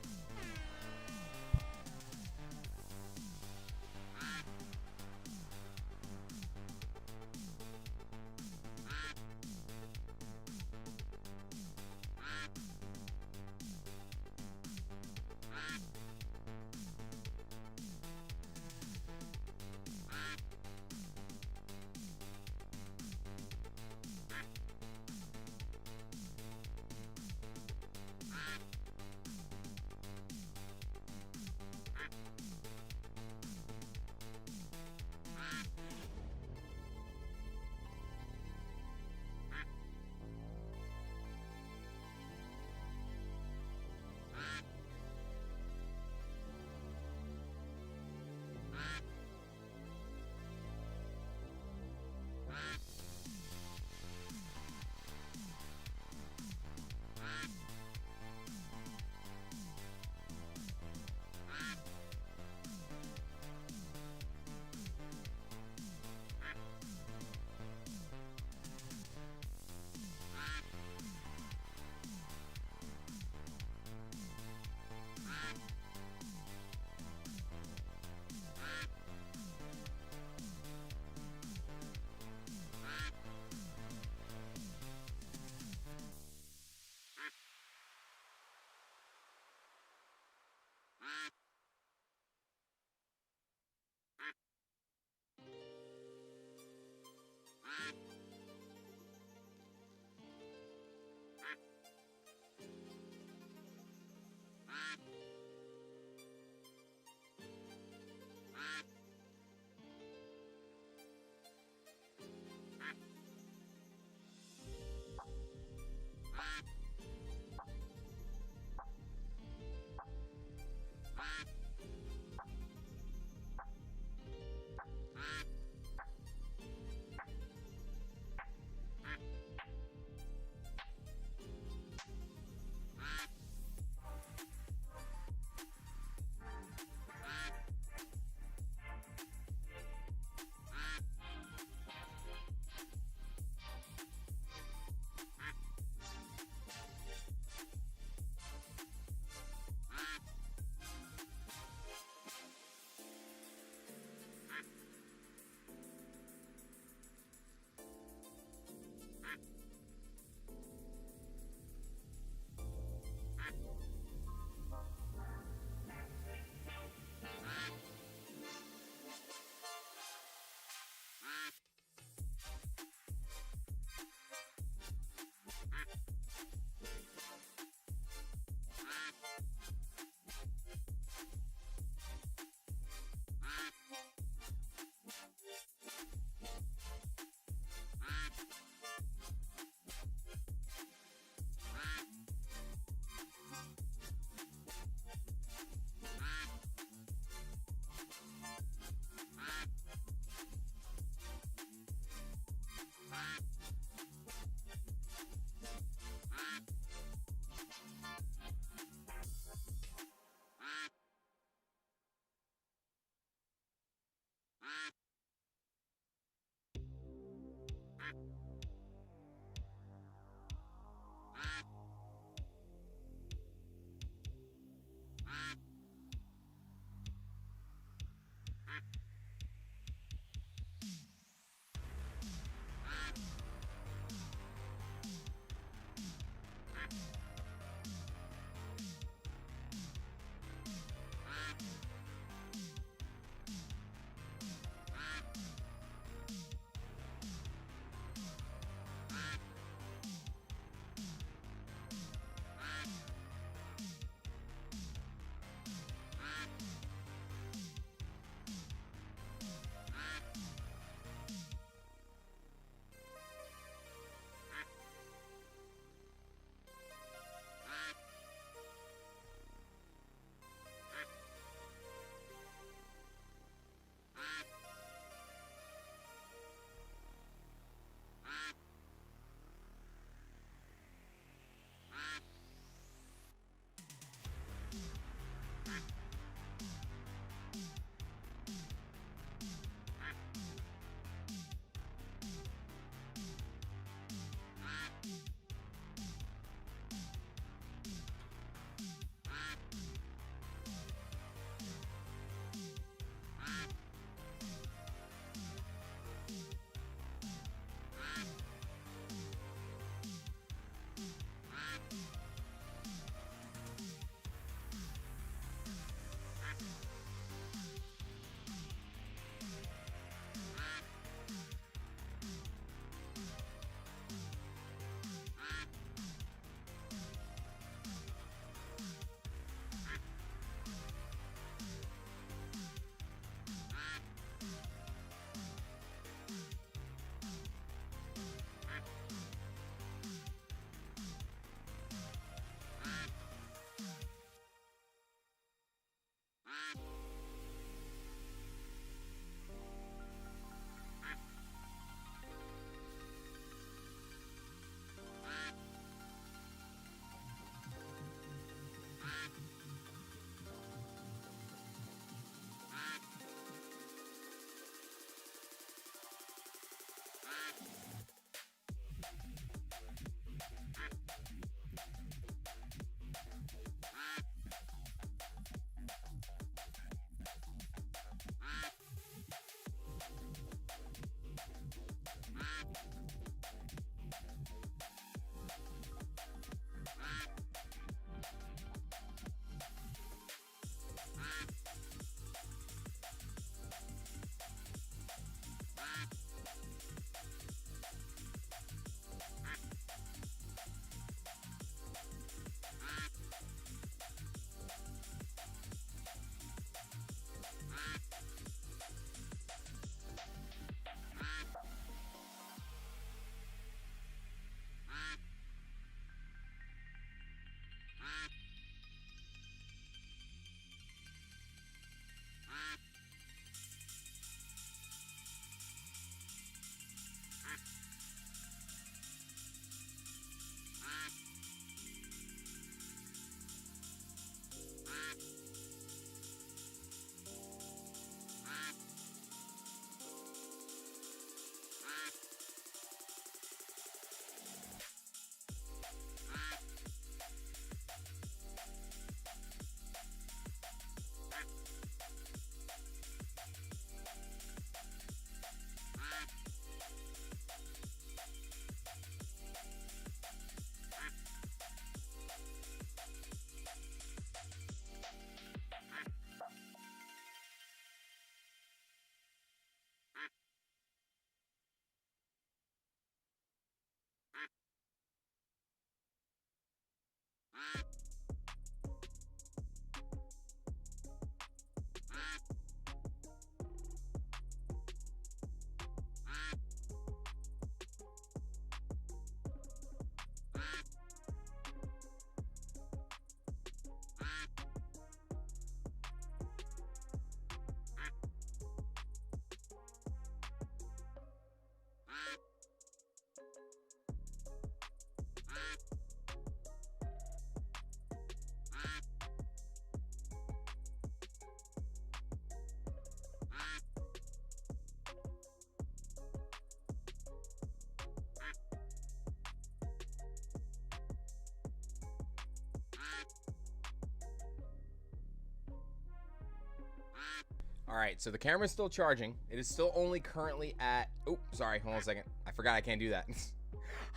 All right, so the camera's still charging. It is still only currently at, oh, sorry, hold on a second. I forgot I can't do that.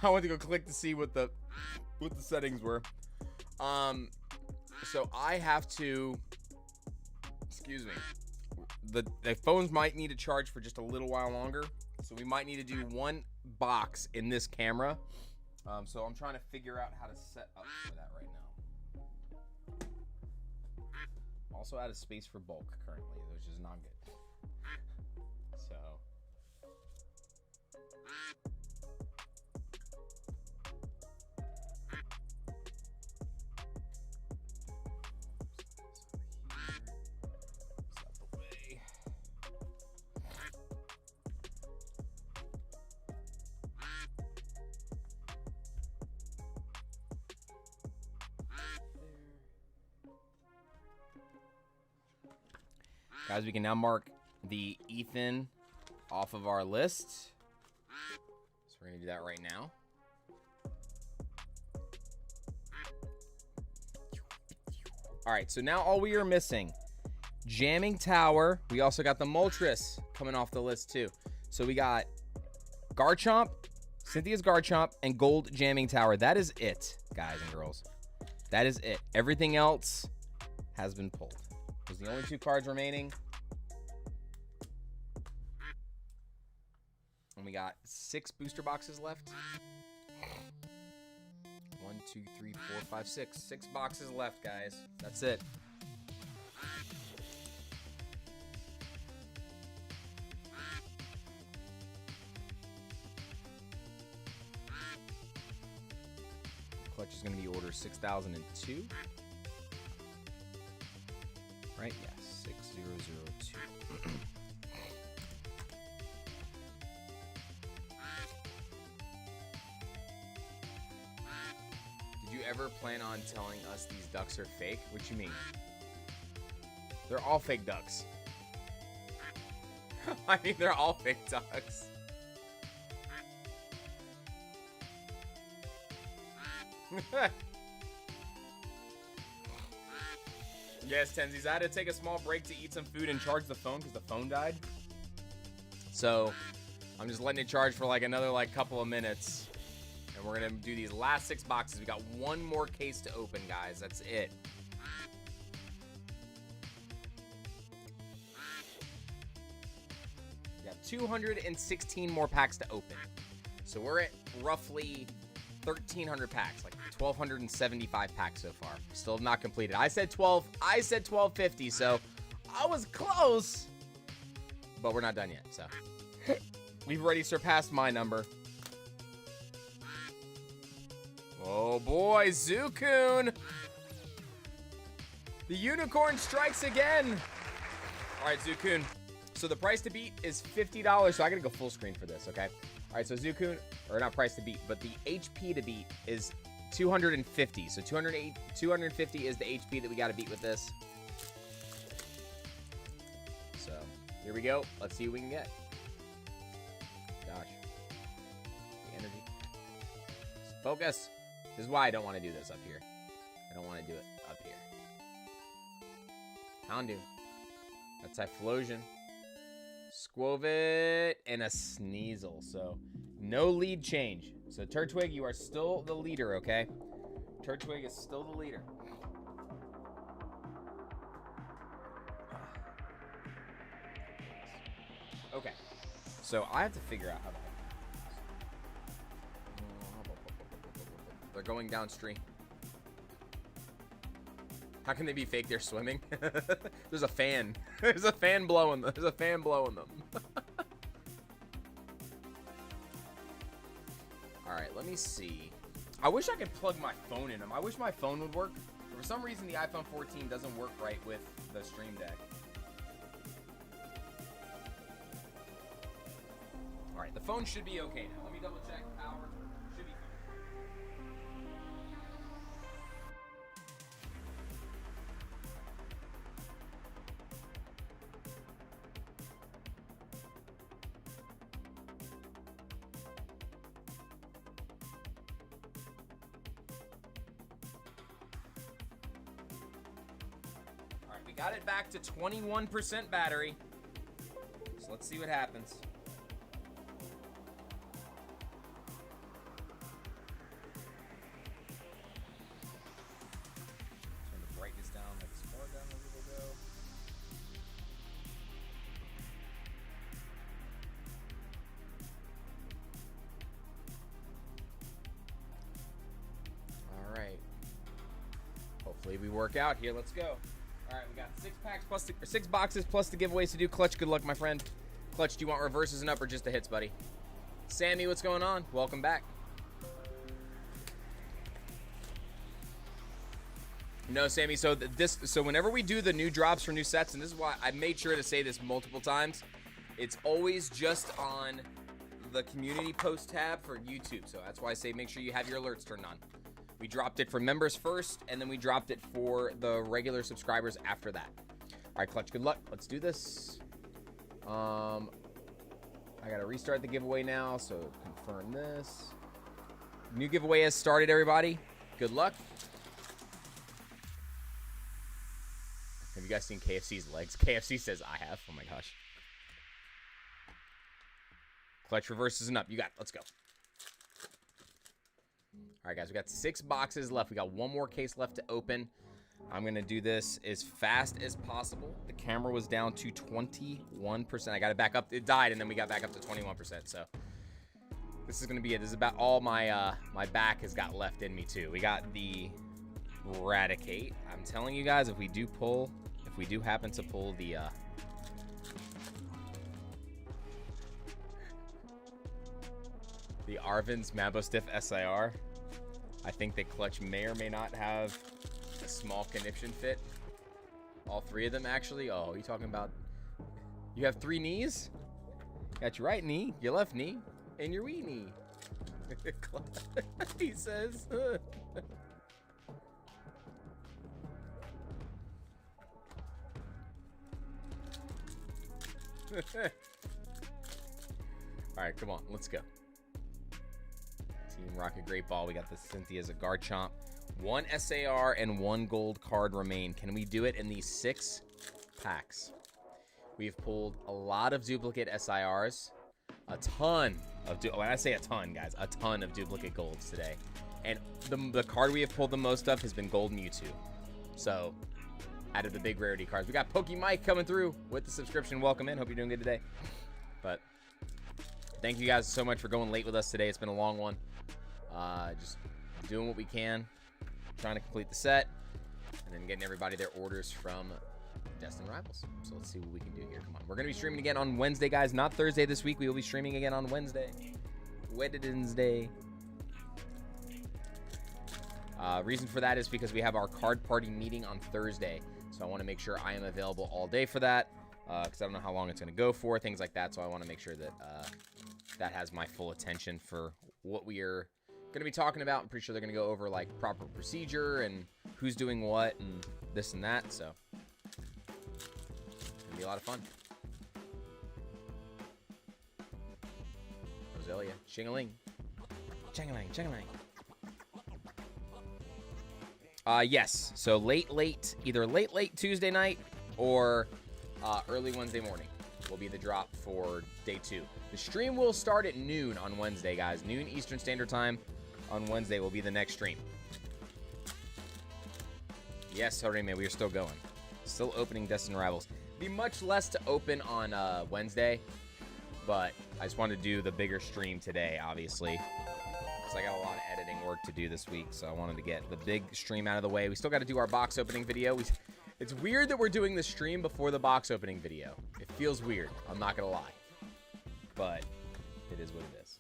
I went to go click to see what the settings were. So I have to, excuse me. The phones might need to charge for just a little while longer. So we might need to do one box in this camera. So I'm trying to figure out how to set up for that right now. Also out of space for bulk currently, which is not good. So. Guys, we can now mark the Ethan off of our list. So we're going to do that right now. All right, so now all we are missing, Jamming Tower. We also got the Moltres coming off the list too. So we got Garchomp, Cynthia's Garchomp, and Gold Jamming Tower. That is it, guys and girls. That is it. Everything else has been pulled. Those are the only 2 cards remaining. And we got 6 booster boxes left. 1, 2, 3, 4, 5, 6. 6 boxes left, guys. That's it. Clutch is going to be order 6002. Right? Yeah, 6002. Did you ever plan on telling us these ducks are fake? What you mean? They're all fake ducks. I mean, they're all fake ducks. Yes, Tenzies, I had to take a small break to eat some food and charge the phone because the phone died. So I'm just letting it charge for like another couple of minutes. And we're going to do these last 6 boxes. We got one more case to open, guys. That's it. We got 216 more packs to open. So we're at roughly 1,300 packs, like 1,275 packs so far. Still not completed. I said 1,250, so I was close. But we're not done yet, so. We've already surpassed my number. Oh boy, Zukun. The unicorn strikes again. All right, Zukun. So the price to beat is $50. So I gotta go full screen for this, okay? All right, so Zukun, or not price to beat, but the HP to beat is 250. So 250 is the HP that we got to beat with this. So here we go. Let's see what we can get. Gosh. The energy. Focus. This is why I don't want to do this up here. I don't want to do it up here. Houndoom. That's Typhlosion. Squovit, and a Sneasel. So, no lead change. So, Turtwig, you are still the leader, okay? Turtwig is still the leader. Okay. So, I have to figure out how to... They're going downstream. How can they be fake? They're swimming. There's a fan. There's a fan blowing them. There's a fan blowing them. All right, let me see. I wish I could plug my phone in them. I wish my phone would work. For some reason, the iPhone 14 doesn't work right with the Stream Deck. All right, the phone should be okay now. Let me double check. Power should be fine. Got it back to 21% battery. So let's see what happens. Turn the brightness down, like more down a little ago. All right. Hopefully we work out here. Let's go. All right, we got 6 packs plus 6 boxes plus the giveaways to do. Clutch, good luck, my friend. Clutch, do you want reverses and up or just the hits, buddy? Sammy, what's going on? Welcome back. No, Sammy. So so whenever we do the new drops for new sets, and this is why I made sure to say this multiple times, it's always just on the community post tab for YouTube. So that's why I say make sure you have your alerts turned on. We dropped it for members first, and then we dropped it for the regular subscribers after that. All right, Clutch, good luck. Let's do this. I got to restart the giveaway now, so confirm this. New giveaway has started, everybody. Good luck. Have you guys seen KFC's legs? KFC says I have. Oh, my gosh. Clutch reverses and up. You got it. Let's go. All right, guys, we got 6 boxes left. We got 1 more case left to open. I'm going to do this as fast as possible. The camera was down to 21%. I got it back up. It died, and then we got back up to 21%. So this is going to be it. This is about all my my back has got left in me, too. We got the Eradicate. I'm telling you guys, if we do happen to pull the... the Arvin's Mambo Stiff SIR, I think that Clutch may or may not have a small conniption fit. All 3 of them, actually. Oh, you talking about... You have 3 knees? Got your right knee, your left knee, and your wee knee. He says. All right, come on. Let's go. Team Rocket Great Ball. We got the Cynthia's a Garchomp. 1 SAR and 1 gold card remain. Can we do it in these 6 packs? We've pulled a lot of duplicate SIRs. A ton of... When I say a ton, guys, a ton of duplicate golds today. And the card we have pulled the most of has been Gold Mewtwo. So, out of the big rarity cards. We got Mike coming through with the subscription. Welcome in. Hope you're doing good today. But thank you guys so much for going late with us today. It's been a long one. Just doing what we can, trying to complete the set, and then getting everybody their orders from Destined Rivals. So let's see what we can do here. Come on. We're going to be streaming again on Wednesday, guys. Not Thursday this week. We will be streaming again on Wednesday. Wednesday. Reason for that is because we have our card party meeting on Thursday. So I want to make sure I am available all day for that, because I don't know how long it's going to go for, things like that. So I want to make sure that that has my full attention for what we are going to be talking about. I'm pretty sure they're going to go over like proper procedure and who's doing what and this and that. So it's going to be a lot of fun. Roselia, Ching-a-ling. Ching-a-ling, Ching-a-ling. Yes. So either late Tuesday night or early Wednesday morning will be the drop for day 2. The stream will start at noon on Wednesday, guys. Noon Eastern Standard Time on Wednesday will be the next stream. Yes, Horime, we are still going. Still opening Destined Rivals. Be much less to open on Wednesday, but I just wanted to do the bigger stream today, obviously, because I got a lot of editing work to do this week, so I wanted to get the big stream out of the way. We still got to do our box opening video. It's weird that we're doing the stream before the box opening video. It feels weird. I'm not going to lie. But it is what it is.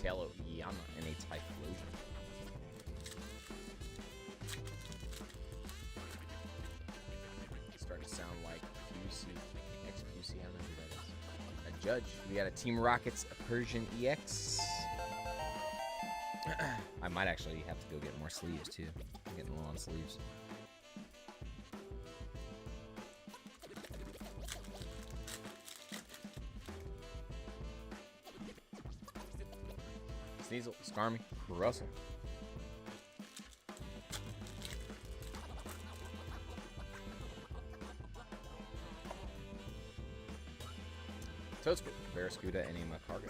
Telo Yama and a Typhlosion. Starting to sound like QC, XQC, I don't know who that is. A Judge. We got a Team Rocket's Persian EX. I might actually have to go get more sleeves too. I'm getting low on sleeves. Sneasel, Skarmy, Russell. Barraskewda, and a Macargo.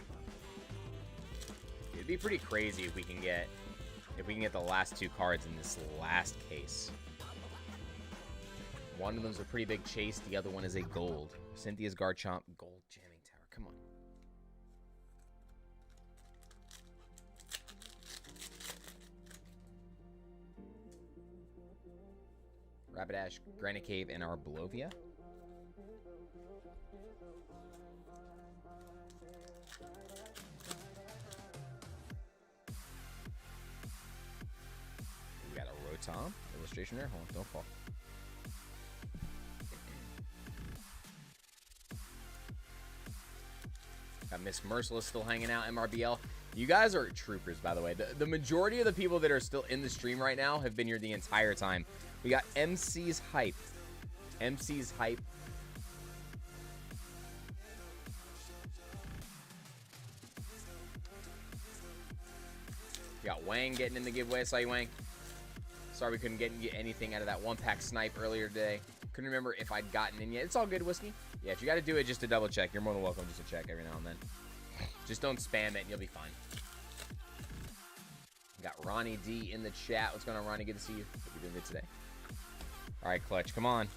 It'd be pretty crazy if we can get the last 2 cards in this last case. One of them's a pretty big chase. The other one is a gold. Cynthia's Garchomp, gold jamming tower. Come on. Rapidash, Granite Cave, and Arblovia. We got a Rotom illustration there. Hold on, don't fall. Got Miss Merciless still hanging out, MRBL. You guys are troopers, by the way. The majority of the people that are still in the stream right now have been here the entire time. We got MC's Hype. MC's Hype. We got Wang getting in the giveaway. I saw you, Wang. Sorry we couldn't get anything out of that 1-pack snipe earlier today. Couldn't remember if I'd gotten in yet. It's all good, Whiskey. Yeah, if you got to do it just to double check, you're more than welcome just to check every now and then. Just don't spam it and you'll be fine. We got Ronnie D in the chat. What's going on, Ronnie? Good to see you. Hope you're doing good today. All right, Clutch, come on.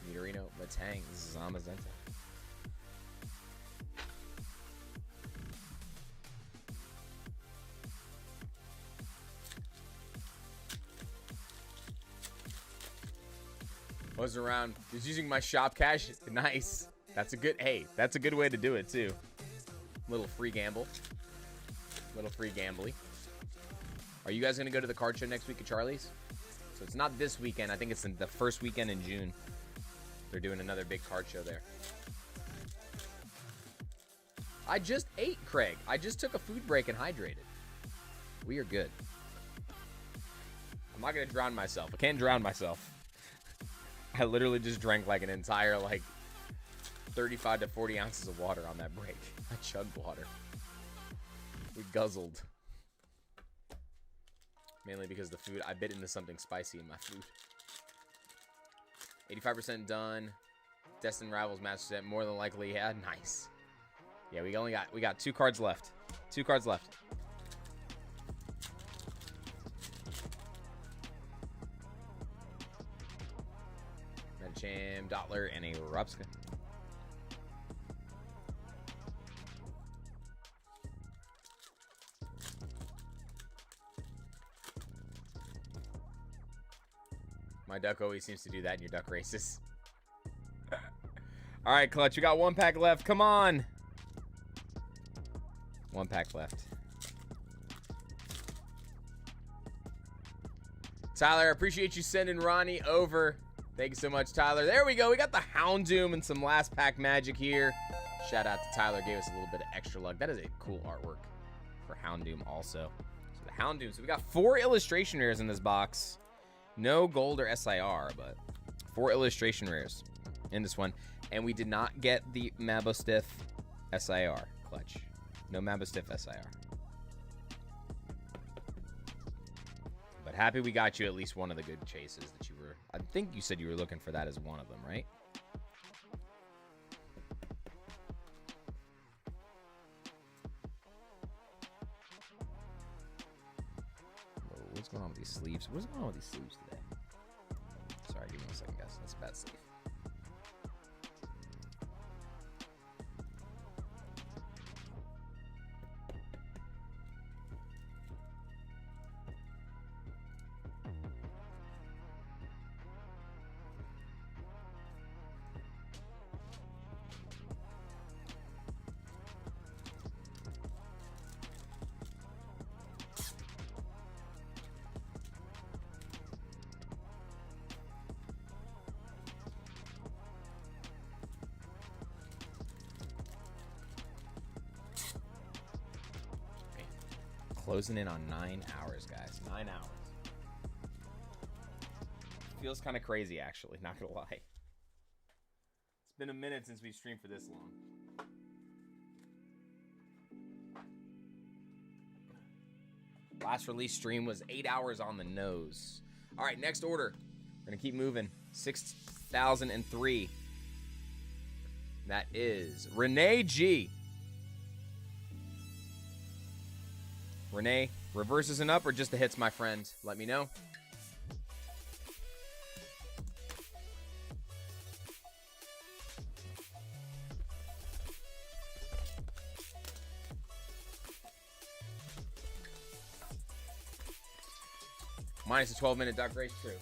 Nidorino, Matang, Zamazenta. Wasn't around. Just using my shop cash. Nice. That's a good. Hey, that's a good way to do it too. Little free gamble. Little free gambly. Are you guys gonna go to the card show next week at Charlie's? So it's not this weekend. I think it's the first weekend in June. They're doing another big card show there. I just ate, Craig. I just took a food break and hydrated. We are good. I'm not gonna drown myself. I can't drown myself. I literally just drank like an entire 35 to 40 ounces of water on that break. I chugged water. We guzzled. Mainly because the food, I bit into something spicy in my food. 85% done. Destined Rivals Master Set, more than likely. Yeah, nice. Yeah, we got 2 cards left. 2 cards left. Medicham, Dottler, and a Rupska. My duck always seems to do that in your duck races. All right, Clutch, we got 1 pack left. Come on. 1 pack left. Tyler, I appreciate you sending Ronnie over. Thank you so much, Tyler. There we go. We got the Houndoom and some last pack magic here. Shout out to Tyler. Gave us a little bit of extra luck. That is a cool artwork for Houndoom also. So the Houndoom. So we got 4 illustration rares in this box. No gold or SIR, but 4 illustration rares in this one. And we did not get the Mabostiff SIR, Clutch. No Mabostiff SIR. But happy we got you at least one of the good chases that you were... I think you said you were looking for that as one of them, right? Whoa, what's going on with these sleeves? What's going on with these sleeves today? Sorry, give me 1 second, guys. That's a bad sleeve. Closing in on 9 hours, guys. 9 hours. Feels kind of crazy, actually. Not gonna lie. It's been a minute since we streamed for this long. Last release stream was 8 hours on the nose. All right, next order. We're gonna keep moving. 6,003. That is Renee G. Renee, reverses and up or just the hits, my friend? Let me know. Minus a 12-minute duck race, true.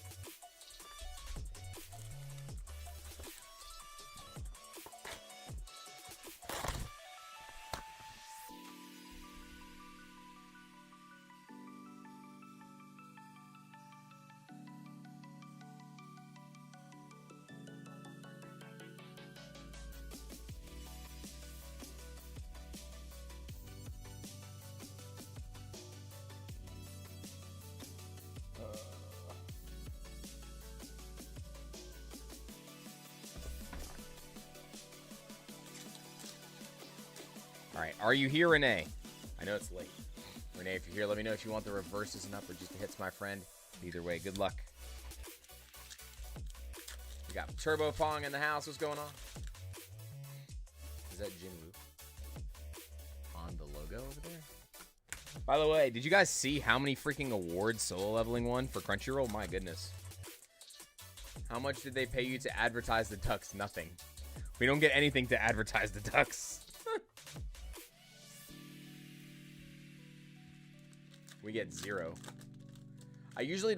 All right, are you here, Renee? I know it's late. Renee, if you're here, let me know if you want the reverses and up or just the hits, my friend. Either way, good luck. We got Turbo Pong in the house. What's going on? Is that Jinwoo on the logo over there? By the way, did you guys see how many freaking awards solo leveling won for Crunchyroll? My goodness. How much did they pay you to advertise the ducks? Nothing. We don't get anything to advertise the ducks. We get 0. I usually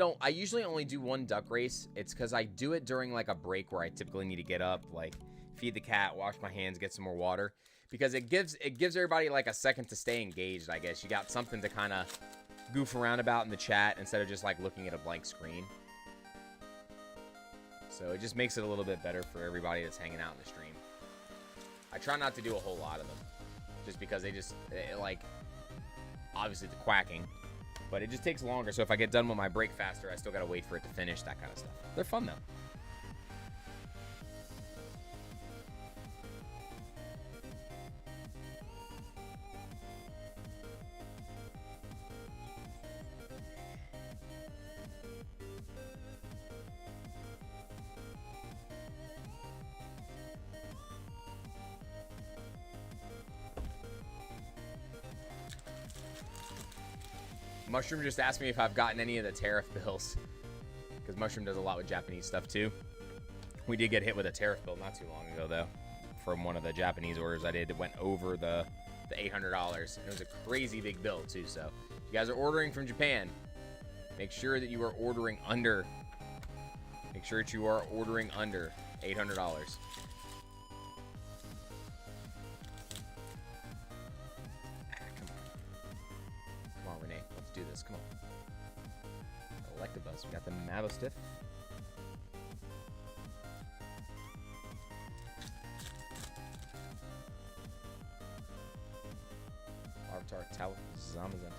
only do one duck race. It's because I do it during like a break where I typically need to get up, like feed the cat, wash my hands, get some more water. Because it gives everybody like a second to stay engaged, I guess. You got something to kind of goof around about in the chat instead of just like looking at a blank screen. So it just makes it a little bit better for everybody that's hanging out in the stream. I try not to do a whole lot of them. Just because like, obviously the quacking. But it just takes longer, so if I get done with my break faster, I still gotta wait for it to finish, that kind of stuff. They're fun, though. Mushroom just asked me if I've gotten any of the tariff bills. Because Mushroom does a lot with Japanese stuff, too. We did get hit with a tariff bill not too long ago, though. From one of the Japanese orders I did. It went over the $800. And it was a crazy big bill, too. So, if you guys are ordering from Japan, make sure that you are ordering under... Make sure that you are ordering under $800. Do this, come on. Electabuzz, we got the Mavostiff. Avatar Tau Zamazan.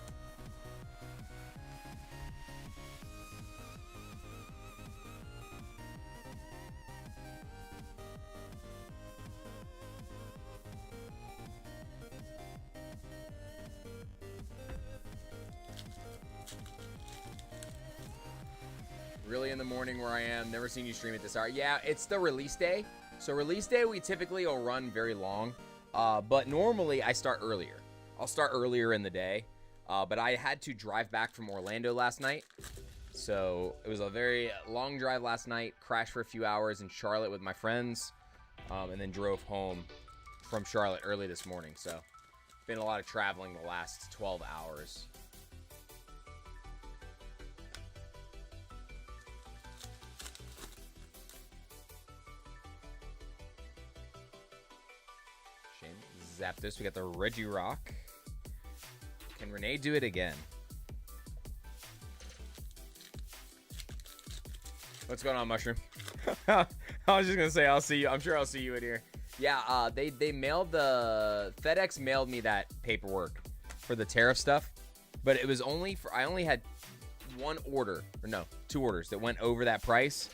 Really in the morning where I am. Never seen you stream at this hour. Yeah, it's the release day. So release day, we typically will run very long. But normally I start earlier. I'll start earlier in the day. But I had to drive back from Orlando last night. So it was a very long drive last night. Crashed for a few hours in Charlotte with my friends. And then drove home from Charlotte early this morning. So been a lot of traveling the last 12 hours. Zapdos, we got the Regirock. Can Renee do it again? What's going on, Mushroom? I was just gonna say I'll see you. I'm sure I'll see you in here. Yeah, they mailed FedEx mailed me that paperwork for the tariff stuff, but it was only for I only had one order, or no, 2 orders that went over that price.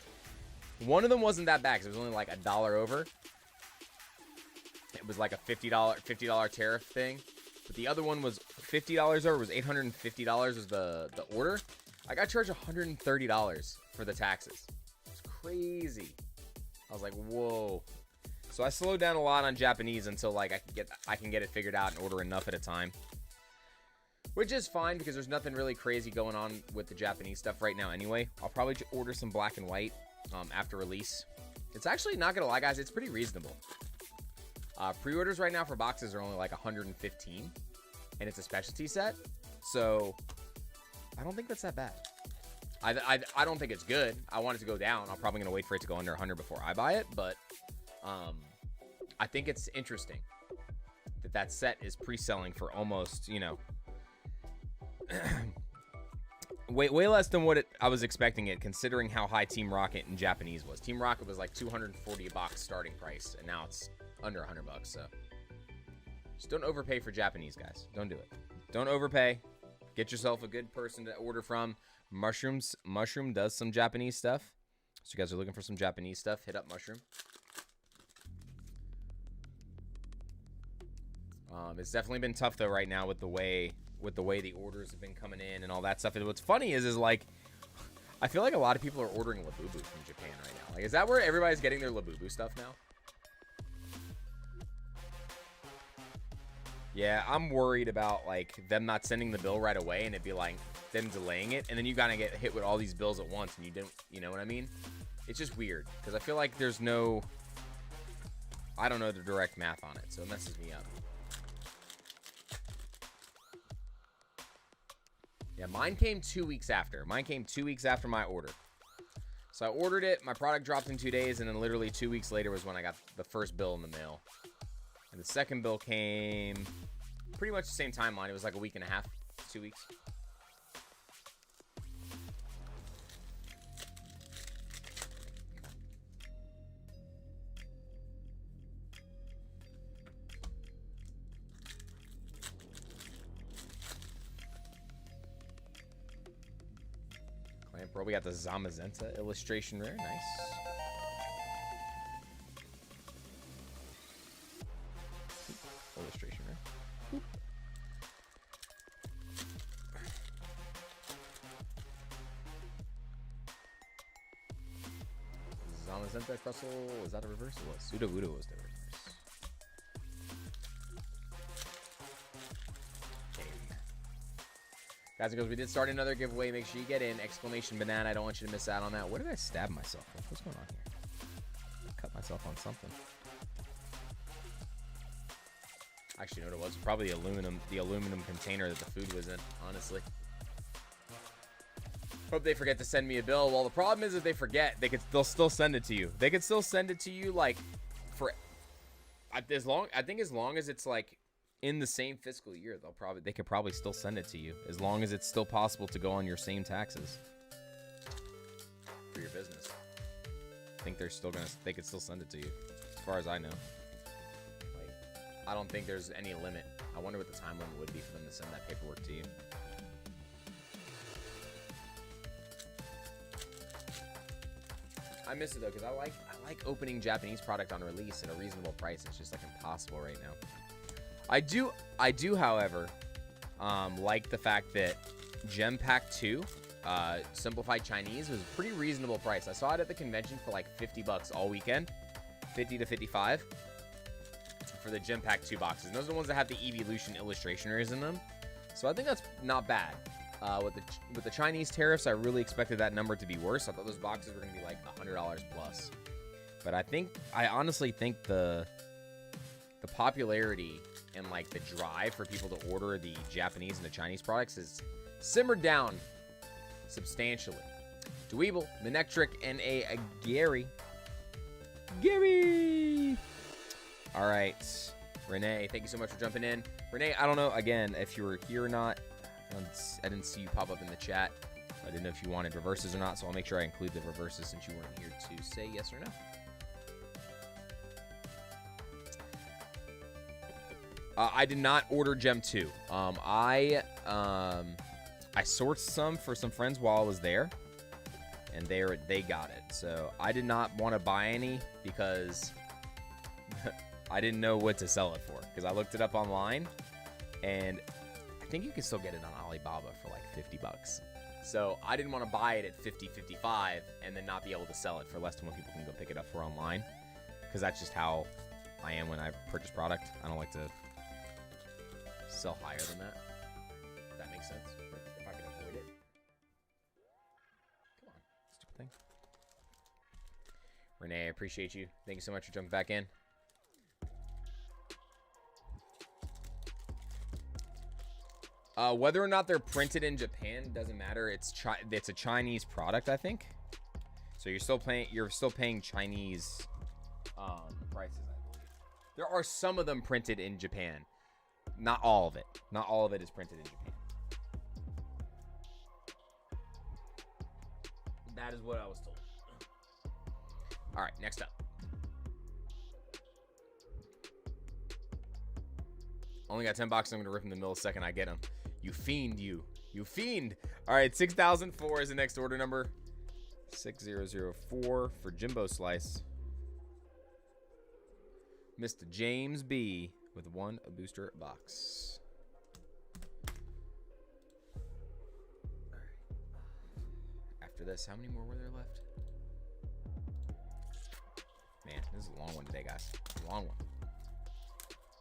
One of them wasn't that bad because it was only like $1 over. It was like a $50 tariff thing, but the other one was $50 over. It was $850 was the order. I got charged $130 for the taxes. crazy. I was like, whoa. So I slowed down a lot on Japanese until like I can get it figured out and order enough at a time. Which is fine because there's nothing really crazy going on with the Japanese stuff right now anyway. I'll probably order some black and white after release. It's actually, not gonna lie guys, it's pretty reasonable. Pre-orders right now for boxes are only like 115, and it's a specialty set, so I don't think that's that bad. I don't think it's good. I want it to go down. I'm probably gonna wait for it to go under 100 before I buy it, but I think it's interesting that set is pre-selling for almost, you know, way less than what I was expecting it, considering how high Team Rocket in Japanese was. Team Rocket was like 240 a box starting price, and now it's under 100 bucks. So just don't overpay for Japanese, guys. Don't do it. Don't overpay. Get yourself a good person to order from. Mushroom does some Japanese stuff. So you guys are looking for some Japanese stuff, hit up Mushroom. It's definitely been tough though right now with the way the orders have been coming in and all that stuff. And what's funny is like, I feel like a lot of people are ordering Labubu from Japan right now. Like, is that where everybody's getting their Labubu stuff now? Yeah, I'm worried about like them not sending the bill right away and it'd be like them delaying it, and then you gotta get hit with all these bills at once and you don't, you know what I mean? It's just weird because I feel like there's no, I don't know the direct math on it, so it messes me up. Yeah, mine came 2 weeks after. Mine came 2 weeks after my order. So I ordered it, my product dropped in 2 days, and then literally 2 weeks later was when I got the first bill in the mail. And the second bill came pretty much the same timeline. It was like a week and a half, 2 weeks. Bro, we got the Zamazenta illustration rare. Nice. Illustration rare. Zamazenta Crustle. Was that a reverse? It was. Sudowoodo was the reverse. Guys and girls, we did start another giveaway. Make sure you get in. Exclamation banana. I don't want you to miss out on that. What did I stab myself with? What's going on here? I cut myself on something. Actually, you know what it was? Probably the aluminum container that the food was in, honestly. Hope they forget to send me a bill. Well, the problem is if they forget, they'll still send it to you. They could still send it to you like for I think as long as it's like in the same fiscal year, they could probably still send it to you as long as it's still possible to go on your same taxes for your business. I think they could still send it to you, as far as I know. Like, I don't think there's any limit. I wonder what the time limit would be for them to send that paperwork to you. I miss it though, because I like opening Japanese product on release at a reasonable price. It's just like impossible right now. I do, however, like the fact that Gem Pack 2, Simplified Chinese, was a pretty reasonable price. I saw it at the convention for like 50 bucks all weekend, 50 to 55 for the Gem Pack 2 boxes. And those are the ones that have the Evolution illustration rares in them. So I think that's not bad. With the Chinese tariffs, I really expected that number to be worse. I thought those boxes were going to be like $100 plus. But I honestly think the popularity and like the drive for people to order the Japanese and the Chinese products is simmered down substantially. Dweeble, Manectric, and a Gary. All right, Renee, thank you so much for jumping in. Renee, I don't know, again, if you were here or not. I didn't see you pop up in the chat. I didn't know if you wanted reverses or not, so I'll make sure I include the reverses since you weren't here to say yes or no. I did not order Gem 2. I sourced some for some friends while I was there, and they got it. So I did not want to buy any because I didn't know what to sell it for. Because I looked it up online, and I think you can still get it on Alibaba for like 50 bucks. So I didn't want to buy it at 50, 55 and then not be able to sell it for less than what people can go pick it up for online. Because that's just how I am when I purchase product. I don't like to sell higher than that. If that makes sense. If I can avoid it. Come on, stupid thing. Renee, I appreciate you. Thank you so much for jumping back in. Whether or not they're printed in Japan doesn't matter. It's a Chinese product, I think. So you're still paying Chinese prices, I believe. There are some of them printed in Japan. Not all of it. Not all of it is printed in Japan. That is what I was told. All right, next up. Only got 10 boxes. I'm going to rip them the millisecond I get them. You fiend, you. You fiend. All right, 6004 is the next order number. 6004 for Jimbo Slice. Mr. James B with one booster box. All right. After this, how many more were there left? Man, this is a long one today, guys. Long one.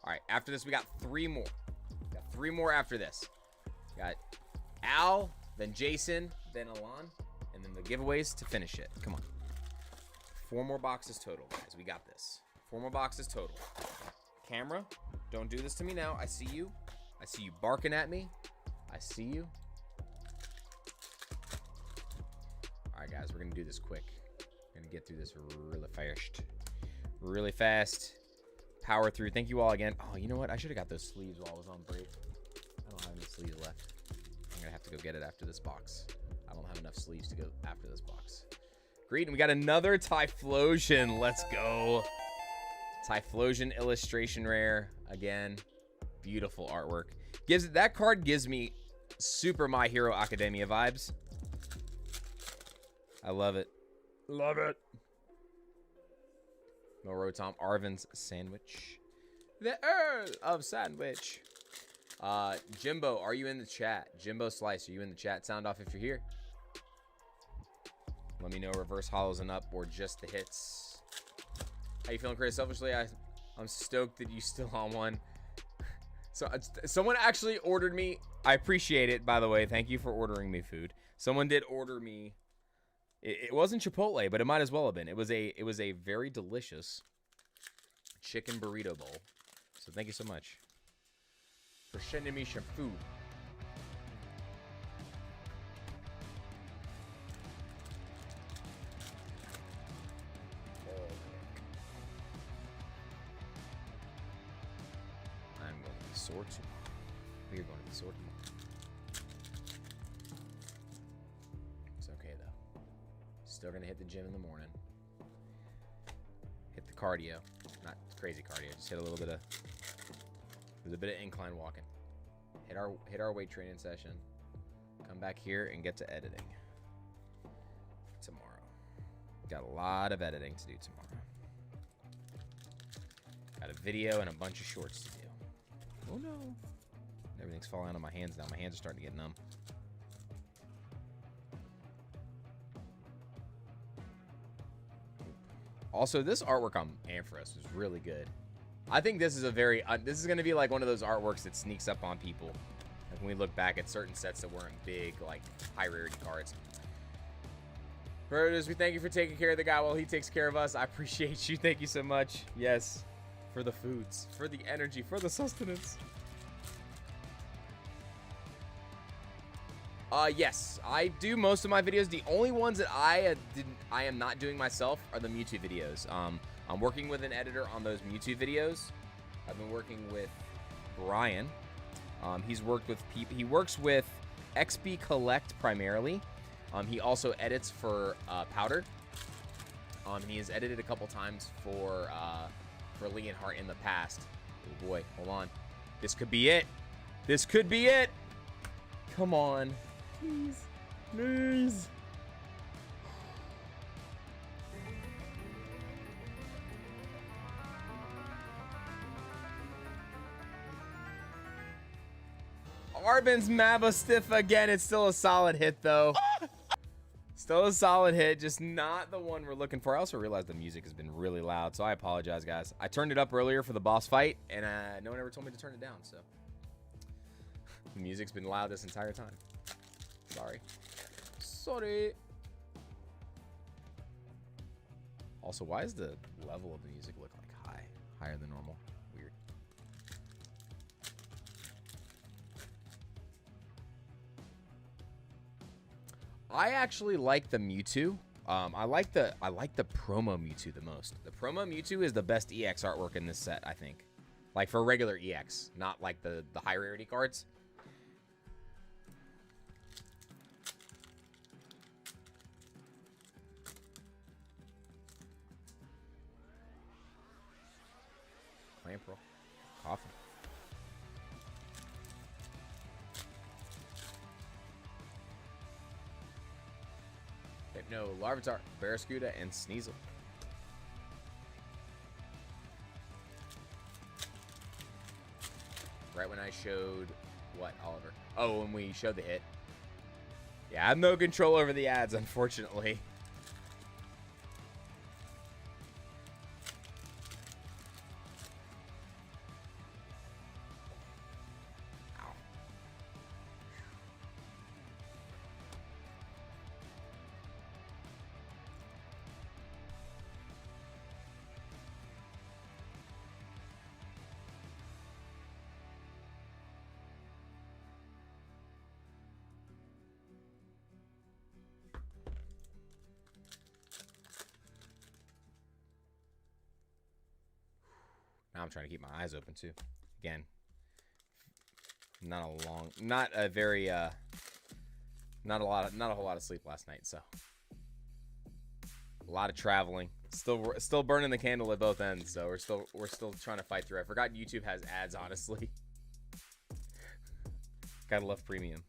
All right, after this, we got 3 more. Got 3 more after this. Got Al, then Jason, then Alon, and then the giveaways to finish it. Come on. 4 more boxes total, guys. We got this. 4 more boxes total. Camera, don't do this to me now. I see you. I see you barking at me. I see you. All right, guys, we're going to do this quick. We're going to get through this really fast. Really fast. Power through. Thank you all again. Oh, you know what? I should have got those sleeves while I was on break. I don't have any sleeves left. I'm going to have to go get it after this box. I don't have enough sleeves to go after this box. Great. And we got another Typhlosion. Let's go. Typhlosion illustration rare. Again, beautiful artwork. That card gives me super My Hero Academia vibes. I love it. Love it. Rotom Arvin's Sandwich. The Earl of Sandwich. Jimbo, are you in the chat? Jimbo Slice, are you in the chat? Sound off if you're here. Let me know reverse hollows and up or just the hits. How you feeling, Chris? Selfishly, I'm stoked that you still on one. So someone actually ordered me. I appreciate it, by the way. Thank you for ordering me food. Someone did order me. It wasn't Chipotle, but it might as well have been. It was a very delicious chicken burrito bowl. So thank you so much for sending me some food. I'm going to the sword tomorrow. We are going to the sword tomorrow. It's okay though. Still gonna hit the gym in the morning. Hit the cardio, not crazy cardio. Just hit a little bit of incline walking. Hit our weight training session. Come back here and get to editing tomorrow. Got a lot of editing to do tomorrow. Got a video and a bunch of shorts to do. Oh no! Everything's falling out of my hands now. My hands are starting to get numb. Also, this artwork on Ampharos is really good. I think this is this is going to be like one of those artworks that sneaks up on people. Like when we look back at certain sets that weren't big, like high rarity cards. Brothers, we thank you for taking care of the guy while he takes care of us. I appreciate you. Thank you so much. Yes, for the foods, for the energy, for the sustenance. Yes, I do most of my videos. The only ones that I am not doing myself are the Mewtwo videos. I'm working with an editor on those Mewtwo videos. I've been working with Brian. He works with XP Collect primarily. He also edits for Powder. He has edited a couple times for Leonhardt in the past. Oh boy, hold on. This could be it. This could be it. Come on. Please. Please. Arbin's Maba Stiff again. It's still a solid hit, though. Still a solid hit, just not the one we're looking for. I also realized the music has been really loud, so I apologize, guys. I turned it up earlier for the boss fight, and no one ever told me to turn it down, so. The music's been loud this entire time. Sorry. Sorry. Also, why does the level of the music look like high? Higher than normal? Weird. I actually like the Mewtwo. I like the promo Mewtwo the most. The promo Mewtwo is the best EX artwork in this set, I think. Like for regular EX, not like the high rarity cards. Clamperl. Coffin. No, Larvitar, Barraskewda, and Sneasel. Right when I showed what, Oliver? Oh, when we showed the hit. Yeah, I have no control over the ads, unfortunately. Now I'm trying to keep my eyes open too. Again, not a whole lot of sleep last night, so a lot of traveling. Still burning the candle at both ends, so we're still trying to fight through. I forgot YouTube has ads, honestly. Gotta love premium.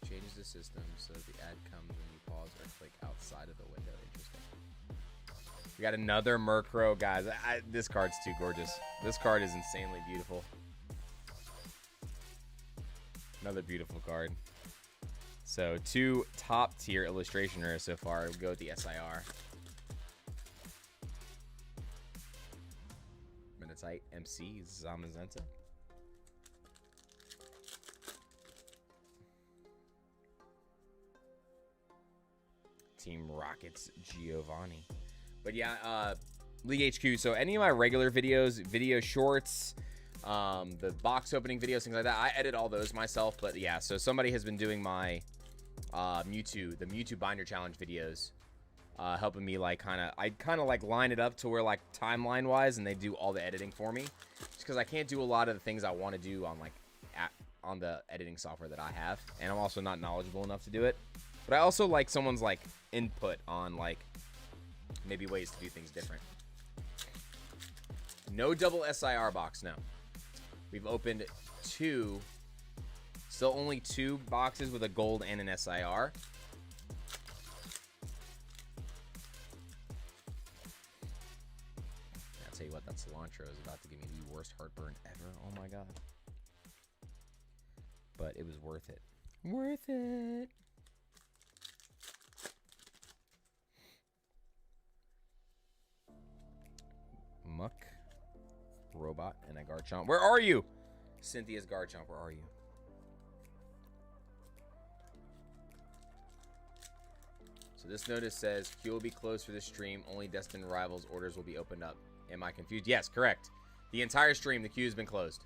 Changes the system so the ad comes when you pause or click outside of the window. Interesting. We got another Murkrow, guys. This card's too gorgeous. This card is insanely beautiful. Another beautiful card. So 2 top tier illustration rares so far. We'll go with the SIR. Minotite, MC, Zamazenta. Team Rockets Giovanni. But yeah, League HQ. So any of my regular videos, video shorts, the box opening videos, things like that, I edit all those myself. But yeah, so somebody has been doing my the Mewtwo Binder Challenge videos, helping me like I kind of like line it up to where like timeline wise, and they do all the editing for me. Just because I can't do a lot of the things I want to do on like on the editing software that I have, and I'm also not knowledgeable enough to do it. But I also like someone's like input on like maybe ways to do things different. No double SIR box, no. We've opened 2. Still only 2 boxes with a gold and an SIR. I'll tell you what, that cilantro is about to give me the worst heartburn ever. Oh my god. But it was worth it. Worth it. Muck, Robot, and a Garchomp. Where are you? Cynthia's Garchomp, where are you? So this notice says, queue will be closed for this stream. Only Destined Rivals orders will be opened up. Am I confused? Yes, correct. The entire stream, the queue has been closed.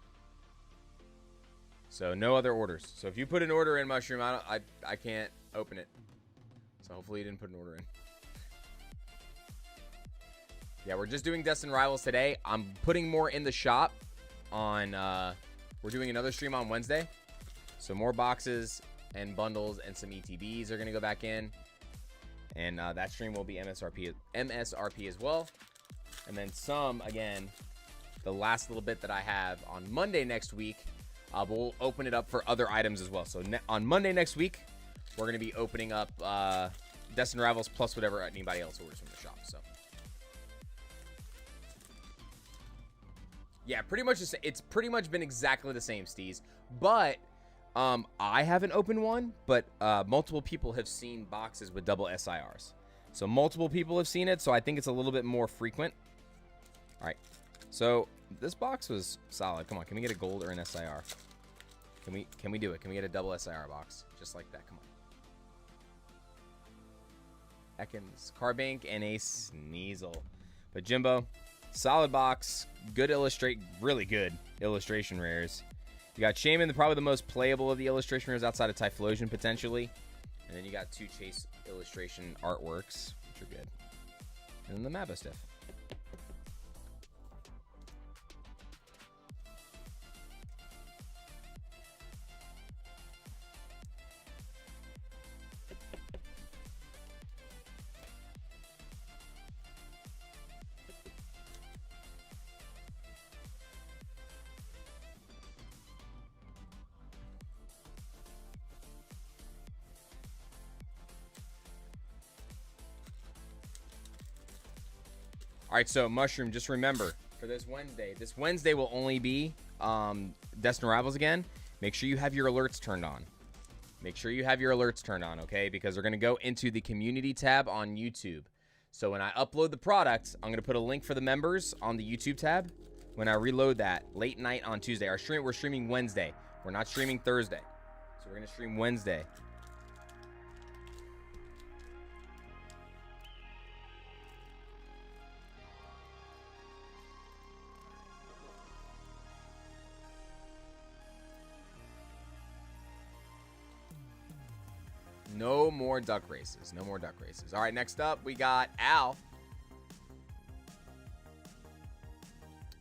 So no other orders. So if you put an order in, Mushroom, I can't open it. So hopefully you didn't put an order in. Yeah, we're just doing Destined Rivals today. I'm putting more in the shop on, we're doing another stream on Wednesday. So more boxes and bundles and some ETBs are going to go back in. And that stream will be MSRP as well. And then some, again, the last little bit that I have on Monday next week, we'll open it up for other items as well. So on Monday next week, we're going to be opening up Destined Rivals plus whatever anybody else orders from the shop. So yeah, pretty much it's pretty much been exactly the same, Steez. But I haven't opened one, but multiple people have seen boxes with double SIRs. So multiple people have seen it, so I think it's a little bit more frequent. All right, so this box was solid. Come on, can we get a gold or an SIR? Can we do it? Can we get a double SIR box just like that? Come on. Ekans, Carbank, and a Sneasel. But Jimbo, solid box, good really good illustration rares. You got Shaman, probably the most playable of the illustration rares outside of Typhlosion potentially. And then you got 2 Chase illustration artworks, which are good. And then the Mabostiff. All right, so Mushroom, just remember, for this Wednesday will only be Destined Rivals again. Make sure you have your alerts turned on. Make sure you have your alerts turned on, okay? Because we're going to go into the community tab on YouTube. So when I upload the product, I'm going to put a link for the members on the YouTube tab. When I reload that late night on Tuesday, we're streaming Wednesday. We're not streaming Thursday. So we're going to stream Wednesday. No more duck races. No more duck races. All right, next up, we got Al.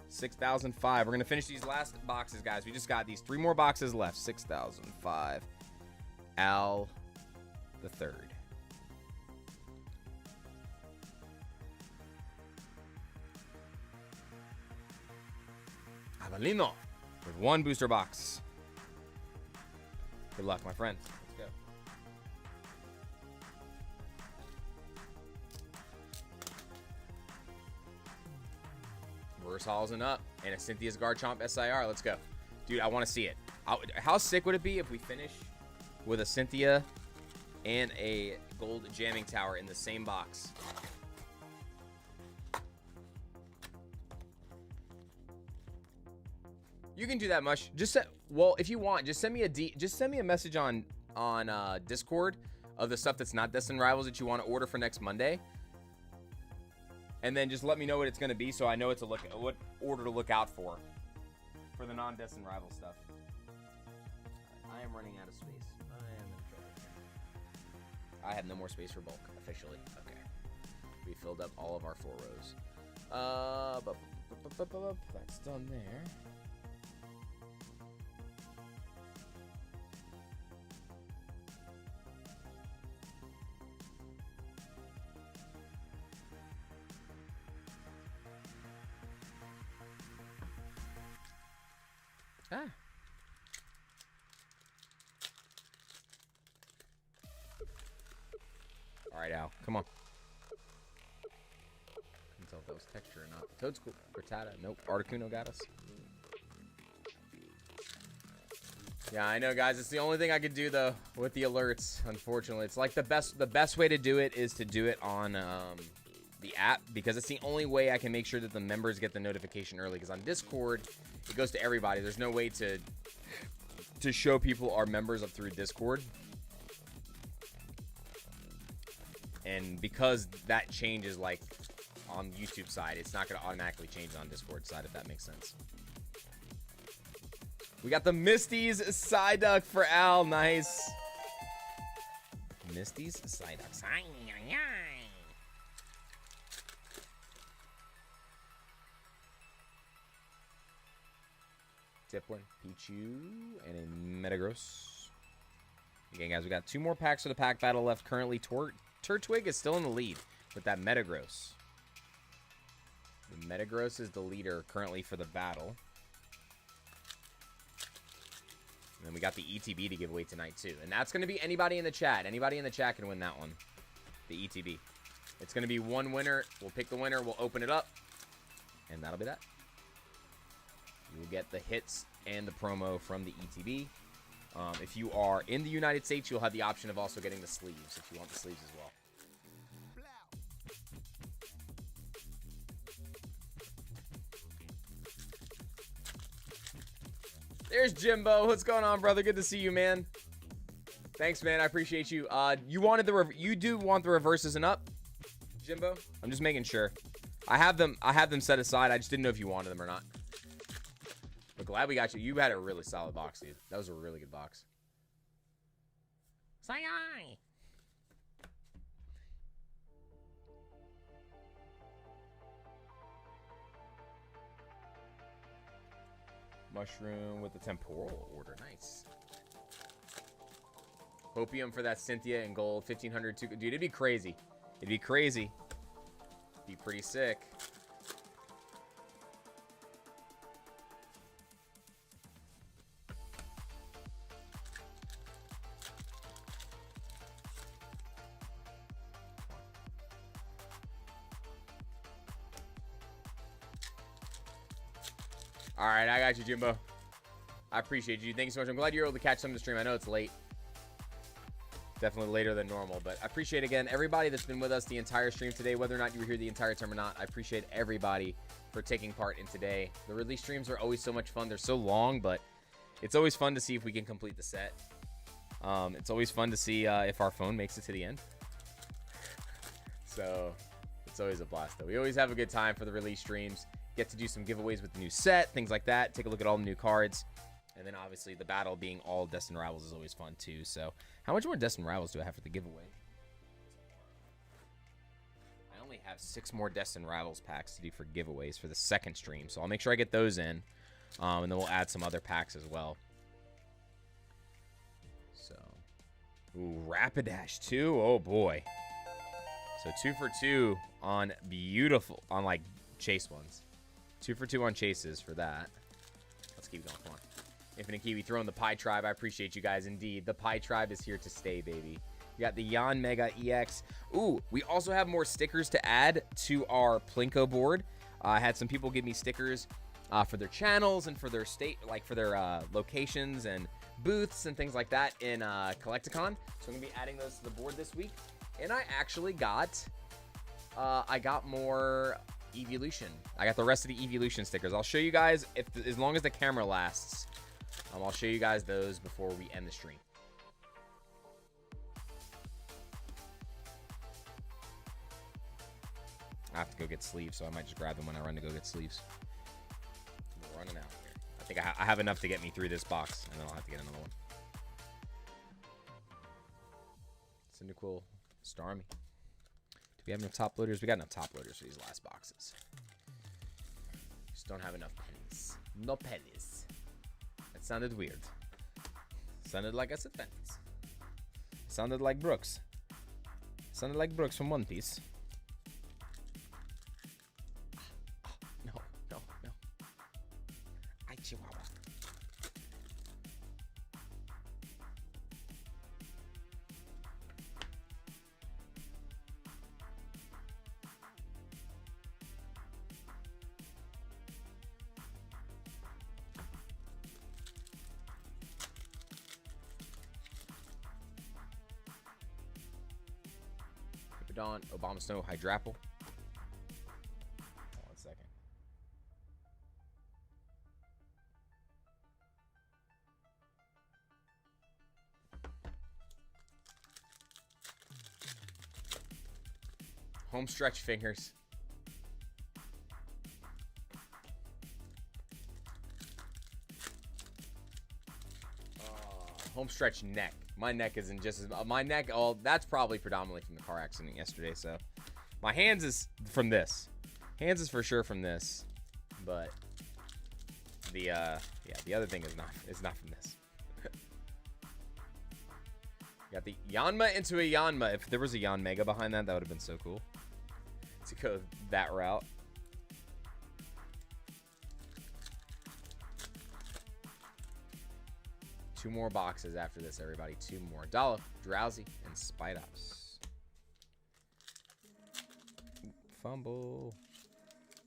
6005. We're going to finish these last boxes, guys. We just got these 3 more boxes left. 6005. Al the third. Avelino with 1 booster box. Good luck, my friend. Let's go. Reverse Halls up, and a Cynthia's Garchomp SIR. Let's go. Dude, I want to see it. How sick would it be if we finish with a Cynthia and a gold jamming tower in the same box? You can do that much. Well, if you want, just send me a message on Discord of the stuff that's not Destined Rivals that you want to order for next Monday. And then just let me know what it's going to be so I know what order to look out for the non-Destined Rival stuff. Right, I am running out of space. I am in trouble. I have no more space for bulk, officially. Okay. We filled up all of our 4 rows. That's done there. Ah. All right, Al. Come on. Couldn't tell if that was texture or not. Toadstool. Frittata. Nope. Articuno got us. Yeah, I know, guys. It's the only thing I could do, though, with the alerts, unfortunately. It's like the best way to do it is to do it on the app, because it's the only way I can make sure that the members get the notification early, because on Discord, it goes to everybody. There's no way to show people our members up through Discord. And because that changes, like, on the YouTube side, it's not going to automatically change on Discord side, if that makes sense. We got the Misty's Psyduck for Al. Nice. Misty's Psyduck. Dipwin, Pichu, and a Metagross. Again, guys, we got 2 more packs for the pack battle left. Currently, Turtwig is still in the lead with that Metagross. The Metagross is the leader currently for the battle. And then we got the ETB to give away tonight, too. And that's going to be anybody in the chat. Anybody in the chat can win that one. The ETB. It's going to be one winner. We'll pick the winner. We'll open it up. And that'll be that. You will get the hits and the promo from the ETB. If you are in the United States, you'll have the option of also getting the sleeves if you want the sleeves as well. There's Jimbo. What's going on, brother? Good to see you, man. Thanks, man. I appreciate you. You do want the reverses and up, Jimbo? I'm just making sure. I have them set aside. I just didn't know if you wanted them or not. But glad we got you. You had a really solid box, dude. That was a really good box. Say hi. Mushroom with the temporal order. Nice. Hopium for that Cynthia in gold. 1,500. Dude, it'd be crazy. It'd be crazy. Be pretty sick. All right, I got you, Jimbo. I appreciate you. Thank you so much. I'm glad you're able to catch some of the stream. I know it's late. Definitely later than normal, but I appreciate, again, everybody that's been with us the entire stream today, whether or not you were here the entire time or not. I appreciate everybody for taking part in today. The release streams are always so much fun. They're so long, but it's always fun to see if we can complete the set. It's always fun to see if our phone makes it to the end. So it's always a blast, though. We always have a good time for the release streams. Get to do some giveaways with the new set, things like that. Take a look at all the new cards. And then, obviously, the battle being all Destined Rivals is always fun, too. So, how much more Destined Rivals do I have for the giveaway? I only have 6 more Destined Rivals packs to do for giveaways for the second stream. So, I'll make sure I get those in. And then we'll add some other packs as well. So, ooh, Rapidash, too. Oh, boy. So, 2 for 2 on beautiful, on, like, chase ones. 2 for 2 on chases for that. Let's keep going. Come on. Infinite Kiwi throwing the Pie Tribe. I appreciate you guys indeed. The Pie Tribe is here to stay, baby. We got the Yan Mega EX. Ooh, we also have more stickers to add to our Plinko board. I had some people give me stickers for their channels and for their state, like for their locations and booths and things like that in Collecticon. So I'm gonna be adding those to the board this week. And I actually got, more Evolution. I got the rest of the Evolution stickers. I'll show you guys as long as the camera lasts. I'll show you guys those before we end the stream. I have to go get sleeves, so I might just grab them when I run to go get sleeves. We're running out here. I think I have enough to get me through this box, and then I'll have to get another one. Cyndaquil, Starmie. Do we have enough top loaders? We got enough top loaders for these last boxes. Just don't have enough pennies. No pennies. That sounded weird. Sounded like I said pennies. Sounded like Brooks. Sounded like Brooks from One Piece. No, no, no. I chihuahua. Don, Obama Snow, Hydrapple. Hold on 1 second. Home stretch fingers. Home stretch neck. My neck isn't just as my neck. Oh, that's probably predominantly from the car accident yesterday. So, my hands is from this. Hands is for sure from this, but the other thing is not from this. Got the Yanma into a Yanma. If there was a Yan Mega behind that, that would have been so cool to go that route. 2 more boxes after this, everybody. 2 more. Dollar, Drowsy, and Spidops. Fumble. All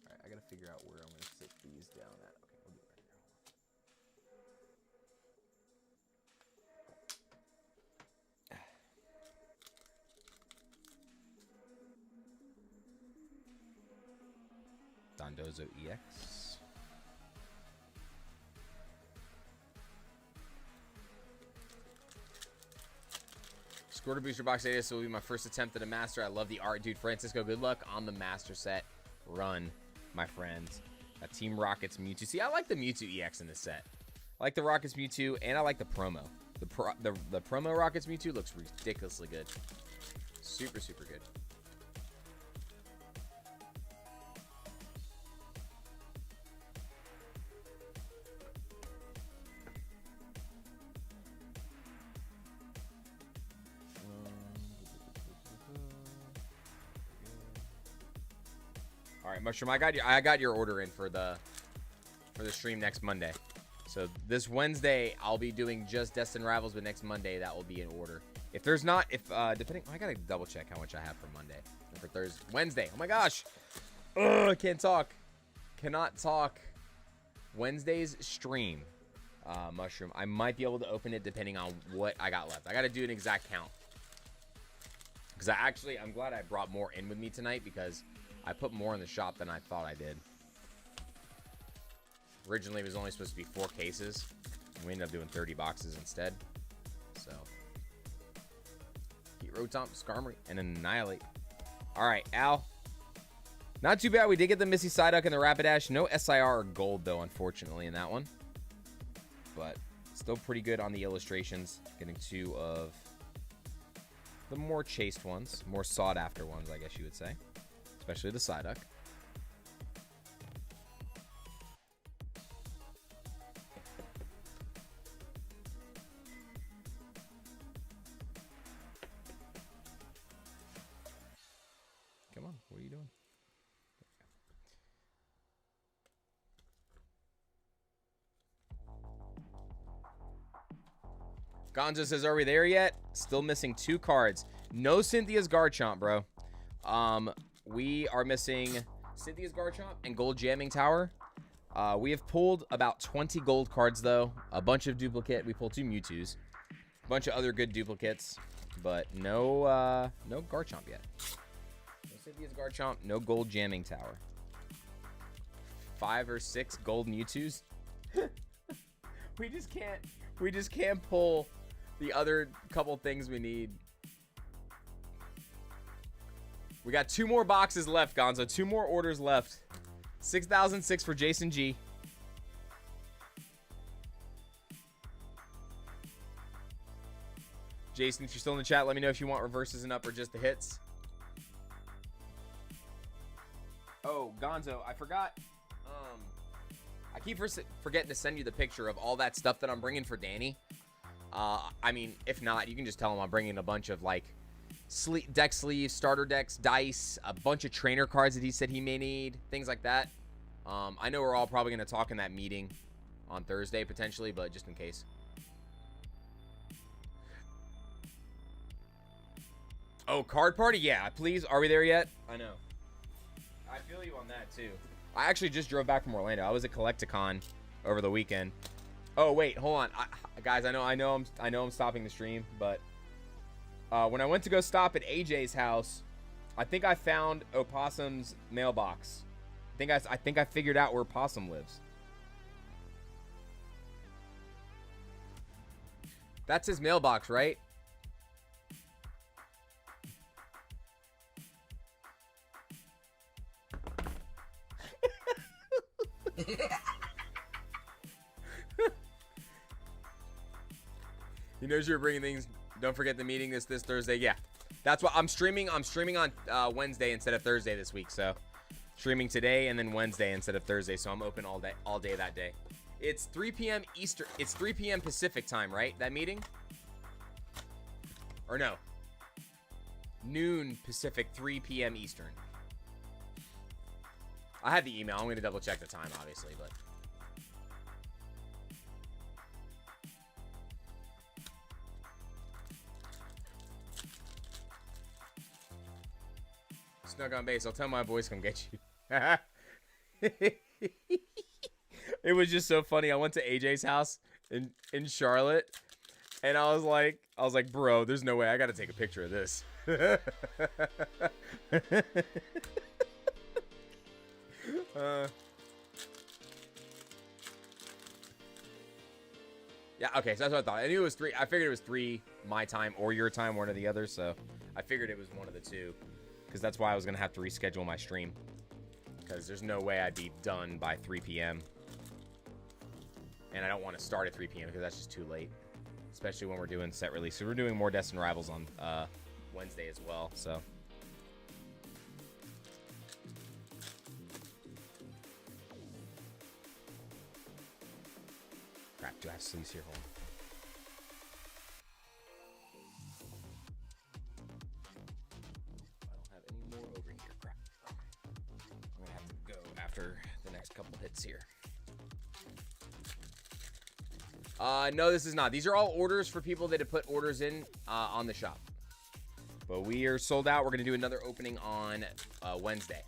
right, I gotta figure out where I'm gonna sit these down at. Okay, we'll do it right here. Dondozo EX. Scored a booster box data. This will be my first attempt at a master. I love the art, dude. Francisco, good luck on the master set run, my friends. Team Rocket's Mewtwo. See, I like the Mewtwo EX in this set. I like the Rocket's Mewtwo, and I like the promo. The promo Rocket's Mewtwo looks ridiculously good. Super, super good. All right, Mushroom, I got your order in for the stream next Monday. So this Wednesday I'll be doing just Destined Rivals, but next Monday that will be in order. If there's not, depending, I gotta double check how much I have for Monday and for Thursday, Wednesday. Oh my gosh, I can't talk, cannot talk. Wednesday's stream, Mushroom. I might be able to open it depending on what I got left. I got to do an exact count because I'm glad I brought more in with me tonight because I put more in the shop than I thought I did. Originally, it was only supposed to be 4 cases. And we ended up doing 30 boxes instead. So, Heat Rotom, Skarmory, and Annihilate. All right, Al. Not too bad. We did get the Missy Psyduck and the Rapidash. No SIR or gold, though, unfortunately, in that one. But still pretty good on the illustrations. Getting 2 of the more chased ones. More sought-after ones, I guess you would say. Especially the Psyduck. Come on, what are you doing? Gonzo says, are we there yet? Still missing 2 cards. No Cynthia's Garchomp, bro. We are missing Cynthia's Garchomp and Gold Jamming Tower. We have pulled about 20 gold cards, though. A bunch of duplicate. We pulled 2 Mewtwo's. A bunch of other good duplicates. But no Garchomp yet. No Cynthia's Garchomp. No Gold Jamming Tower. 5 or 6 gold Mewtwo's. We just can't pull the other couple things we need. We got 2 more boxes left, Gonzo. 2 more orders left. 6,006 for Jason G. Jason, if you're still in the chat, let me know if you want reverses and up or just the hits. Oh, Gonzo, I forgot. I keep forgetting to send you the picture of all that stuff that I'm bringing for Danny. I mean, if not, you can just tell him I'm bringing a bunch of, like, deck sleeves, starter decks, dice, a bunch of trainer cards that he said he may need, things like that. I know we're all probably going to talk in that meeting on Thursday, potentially, but just in case. Oh, card party? Yeah, please. Are we there yet? I know. I feel you on that, too. I actually just drove back from Orlando. I was at Collecticon over the weekend. Oh, wait, hold on. Guys, I know I'm stopping the stream, but when I went to go stop at AJ's house, I think I found Opossum's mailbox. I think I figured out where Possum lives. That's his mailbox, right? He knows you're bringing things. Don't forget the meeting this Thursday. Yeah, that's what I'm streaming. I'm streaming on Wednesday instead of Thursday this week. So streaming today and then Wednesday instead of Thursday. So I'm open all day that day. It's 3 p.m. Eastern. It's 3 p.m. Pacific time, right? That meeting? Or no? Noon Pacific, 3 p.m. Eastern. I had the email. I'm going to double check the time, obviously, but. Snug on base. I'll tell my boys come get you. It was just so funny. I went to AJ's house in Charlotte, and I was like, bro, there's no way. I got to take a picture of this. Yeah, okay, so that's what I thought. I knew it was 3. I figured it was 3 my time or your time, one or the other, so I figured it was one of the two, because that's why I was going to have to reschedule my stream, because there's no way I'd be done by 3 p.m. And I don't want to start at 3 p.m. because that's just too late, especially when we're doing set release. So we're doing more Destined Rivals on Wednesday as well, so. Crap, do I have sleeves here? Hold on. I don't have any more over here. Crap. I'm gonna have to go after the next couple hits here. No, this is not. These are all orders for people that have put orders in on the shop. But we are sold out. We're gonna do another opening on Wednesday.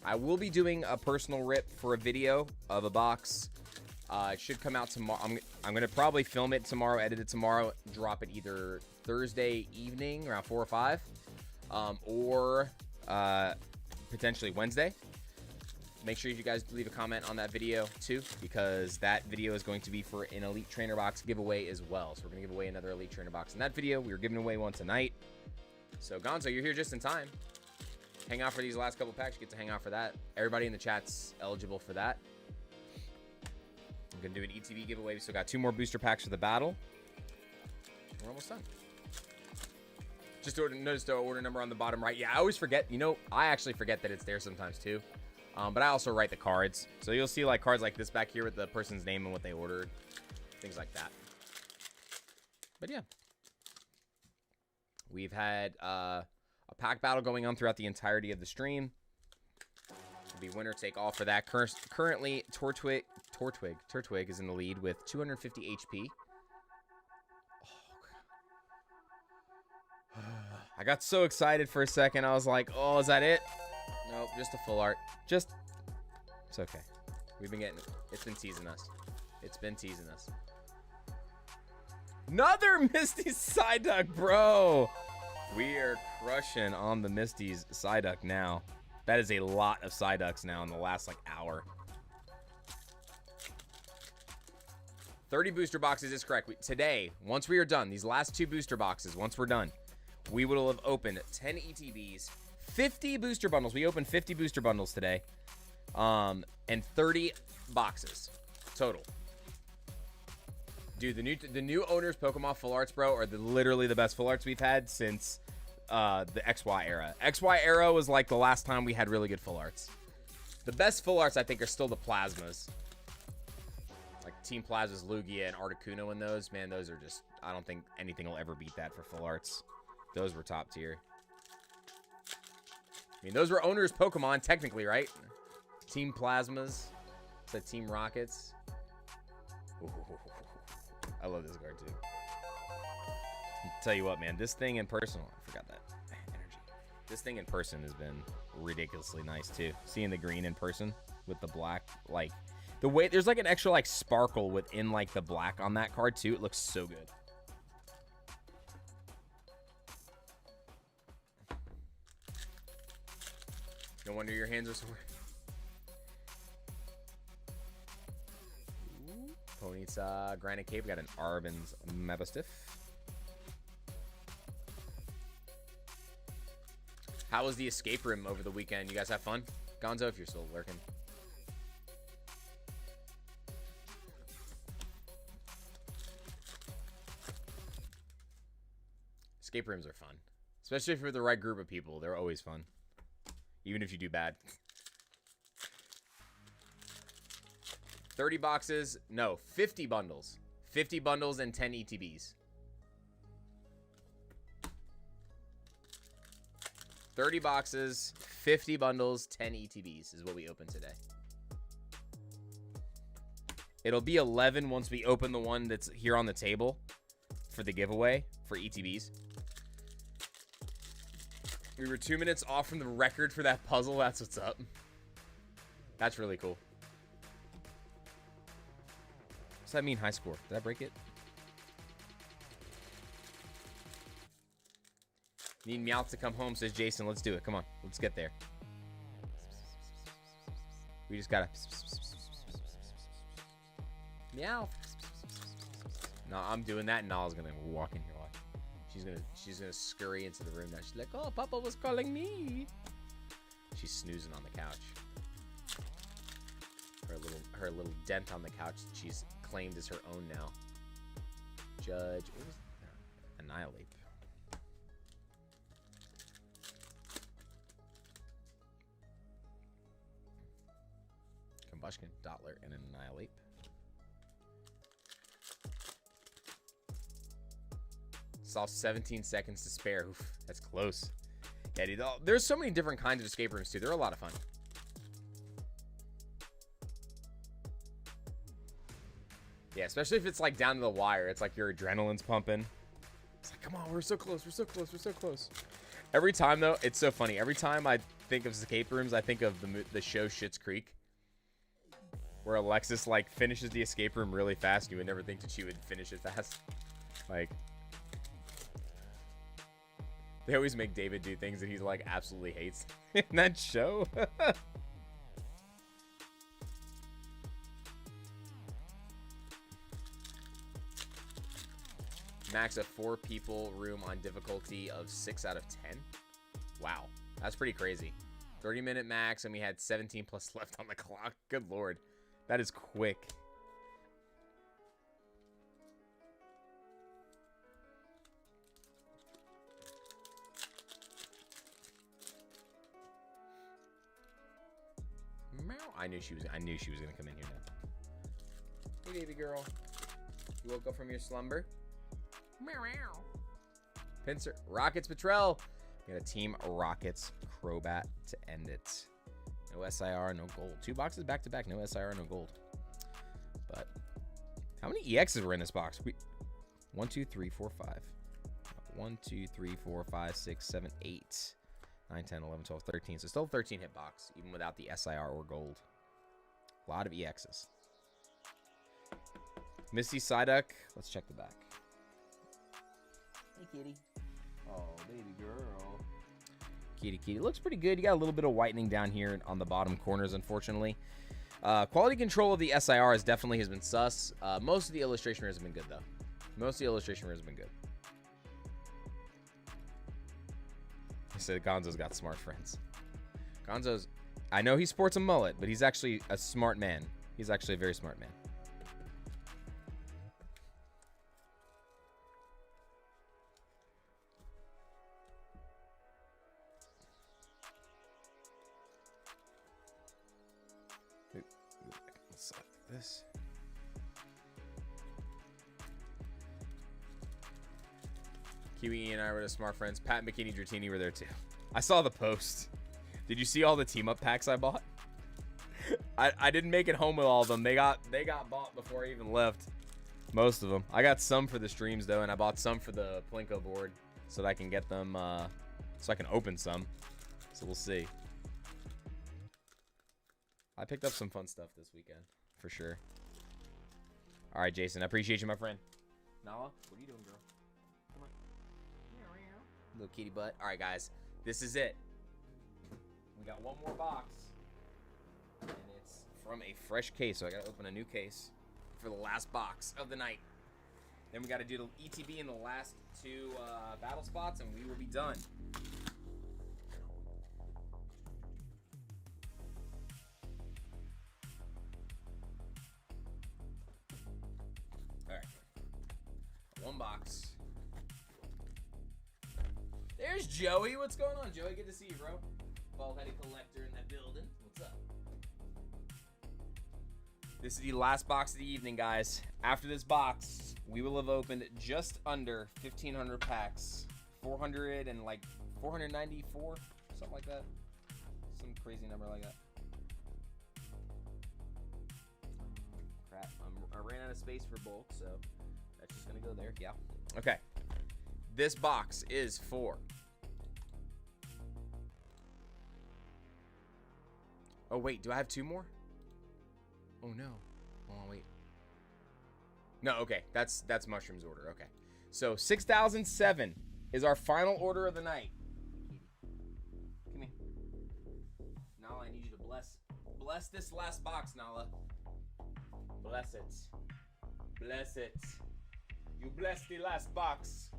I will be doing a personal rip for a video of a box. It should come out tomorrow. I'm going to probably film it tomorrow, edit it tomorrow, drop it either Thursday evening around 4 or 5, or potentially Wednesday. Make sure you guys leave a comment on that video too, because that video is going to be for an Elite Trainer Box giveaway as well. So we're going to give away another Elite Trainer Box in that video. We were giving away one tonight. So Gonzo, you're here just in time. Hang out for these last couple packs. You get to hang out for that. Everybody in the chat's eligible for that. I'm going to do an ETB giveaway. We still got 2 more booster packs for the battle. We're almost done. Just notice the order number on the bottom right. Yeah, I always forget. You know, I actually forget that it's there sometimes too. But I also write the cards. So you'll see like cards like this back here with the person's name and what they ordered. Things like that. But yeah. We've had... a pack battle going on throughout the entirety of the stream. It'll be winner take all for that. Currently, Turtwig is in the lead with 250 HP. Oh, I got so excited for a second. I was like, oh, is that it? Nope, just a full art. It's okay. We've been getting it. It's been teasing us. It's been teasing us. Another Misty Psyduck, bro. We are crushing on the Misty's Psyduck now. That is a lot of Psyducks now in the last, like, hour. 30 booster boxes is correct. Today, once we are done, these last 2 booster boxes, once we're done, we will have opened 10 ETBs, 50 booster bundles. We opened 50 booster bundles today, and 30 boxes total. Dude, the new owners Pokemon Full Arts, bro, are literally the best Full Arts we've had since the XY era. XY era was like the last time we had really good Full Arts. The best Full Arts, I think, are still the Plasmas. Like Team Plasma's Lugia and Articuno and those. Man, those are just... I don't think anything will ever beat that for Full Arts. Those were top tier. I mean, those were owners Pokemon, technically, right? Team Plasmas. It's like Team Rockets. Ooh. I love this card too. I'll tell you what, man, this thing in person, I forgot that energy. This thing in person has been ridiculously nice too. Seeing the green in person with the black, like the way there's like an extra like sparkle within like the black on that card too. It looks so good. No wonder your hands are sore. Ponyta, Granite Cape. We got an Arben's Mebastiff. How was the escape room over the weekend? You guys have fun? Gonzo, if you're still lurking. Escape rooms are fun. Especially if you're with the right group of people. They're always fun. Even if you do bad. 30 boxes. No, 50 bundles. 50 bundles and 10 ETBs. 30 boxes, 50 bundles, 10 ETBs is what we open today. It'll be 11 once we open the one that's here on the table for the giveaway for ETBs. We were 2 minutes off from the record for that puzzle. That's what's up. That's really cool. What's that mean, high score? Did I break it? Need Meowth to come home, says Jason. Let's do it. Come on. Let's get there. We just gotta... Meow. No, I'm doing that, and Nala's gonna walk in here. Watch. She's gonna scurry into the room now. She's like, oh, Papa was calling me. She's snoozing on the couch. Her little dent on the couch she's claimed as her own now. Judge. What was that? Annihilate. Combustion, Dottler, and Annihilate. Saw 17 seconds to spare. Oof, that's close. Yeah, dude, there's so many different kinds of escape rooms, too. They're a lot of fun. Yeah, especially if it's, like, down to the wire. It's like your adrenaline's pumping. It's like, come on, we're so close. We're so close. We're so close. Every time, though, it's so funny. Every time I think of escape rooms, I think of the show Schitt's Creek, where Alexis, like, finishes the escape room really fast. You would never think that she would finish it fast. Like, they always make David do things that he's, like, absolutely hates in that show. Max a 4-people room on difficulty of 6 out of 10. Wow, that's pretty crazy. 30-minute max, and we had 17 plus left on the clock. Good lord, that is quick. I knew she was gonna come in here now. Hey, baby girl, you woke up from your slumber? Meow. Pincer, Rockets Patrol. We got a Team Rockets Crobat to end it. No SIR, no gold. 2 boxes back to back, no SIR, no gold. But how many EXs were in this box? 1, 2, 3, 4, 5. 1, 2, 3, 4, 5, 6, 7, 8, 9, 10, 11, 12, 13. So still 13 hit box, even without the SIR or gold. A lot of EXs. Misty Psyduck. Let's check the back. Hey, kitty. Oh, baby girl. Kitty, kitty. Looks pretty good. You got a little bit of whitening down here on the bottom corners, unfortunately. Quality control of the SIR has definitely been sus. Most of the illustration has been good, though. Most of the illustration has been good. I said Gonzo's got smart friends. Gonzo's... I know he sports a mullet, but he's actually a smart man. He's actually a very smart man. Let's this. Kiwi and I were the smart friends. Pat and Bikini Dratini were there too. I saw the post. Did you see all the team up packs I bought? I didn't make it home with all of them. They got bought before I even left. Most of them. I got some for the streams though, and I bought some for the Plinko board so that I can get them so I can open some. So we'll see. I picked up some fun stuff this weekend for sure. All right, Jason, I appreciate you, my friend. Nala, what are you doing, girl? Come on. Little kitty butt. All right, guys, this is it. We got one more box, and it's from a fresh case, so I gotta open a new case for the last box of the night. Then we gotta do the ETB in the last 2 battle spots, and we will be done. All right, one box. There's Joey. What's going on, Joey? Good to see you, bro. Bald-headed collector in that building. What's up? This is the last box of the evening, guys. After this box, we will have opened just under 1,500 packs. 494, something like that. Some crazy number like that. Crap, I ran out of space for bulk, so that's just gonna go there. Yeah. Okay. This box is for Oh, wait. Do I have 2 more? Oh, no. Hold on, wait. No, okay. That's Mushroom's order. Okay. So 6,007 is our final order of the night. Come here. Nala, I need you to bless this last box, Nala. Bless it. Bless it. You bless the last box.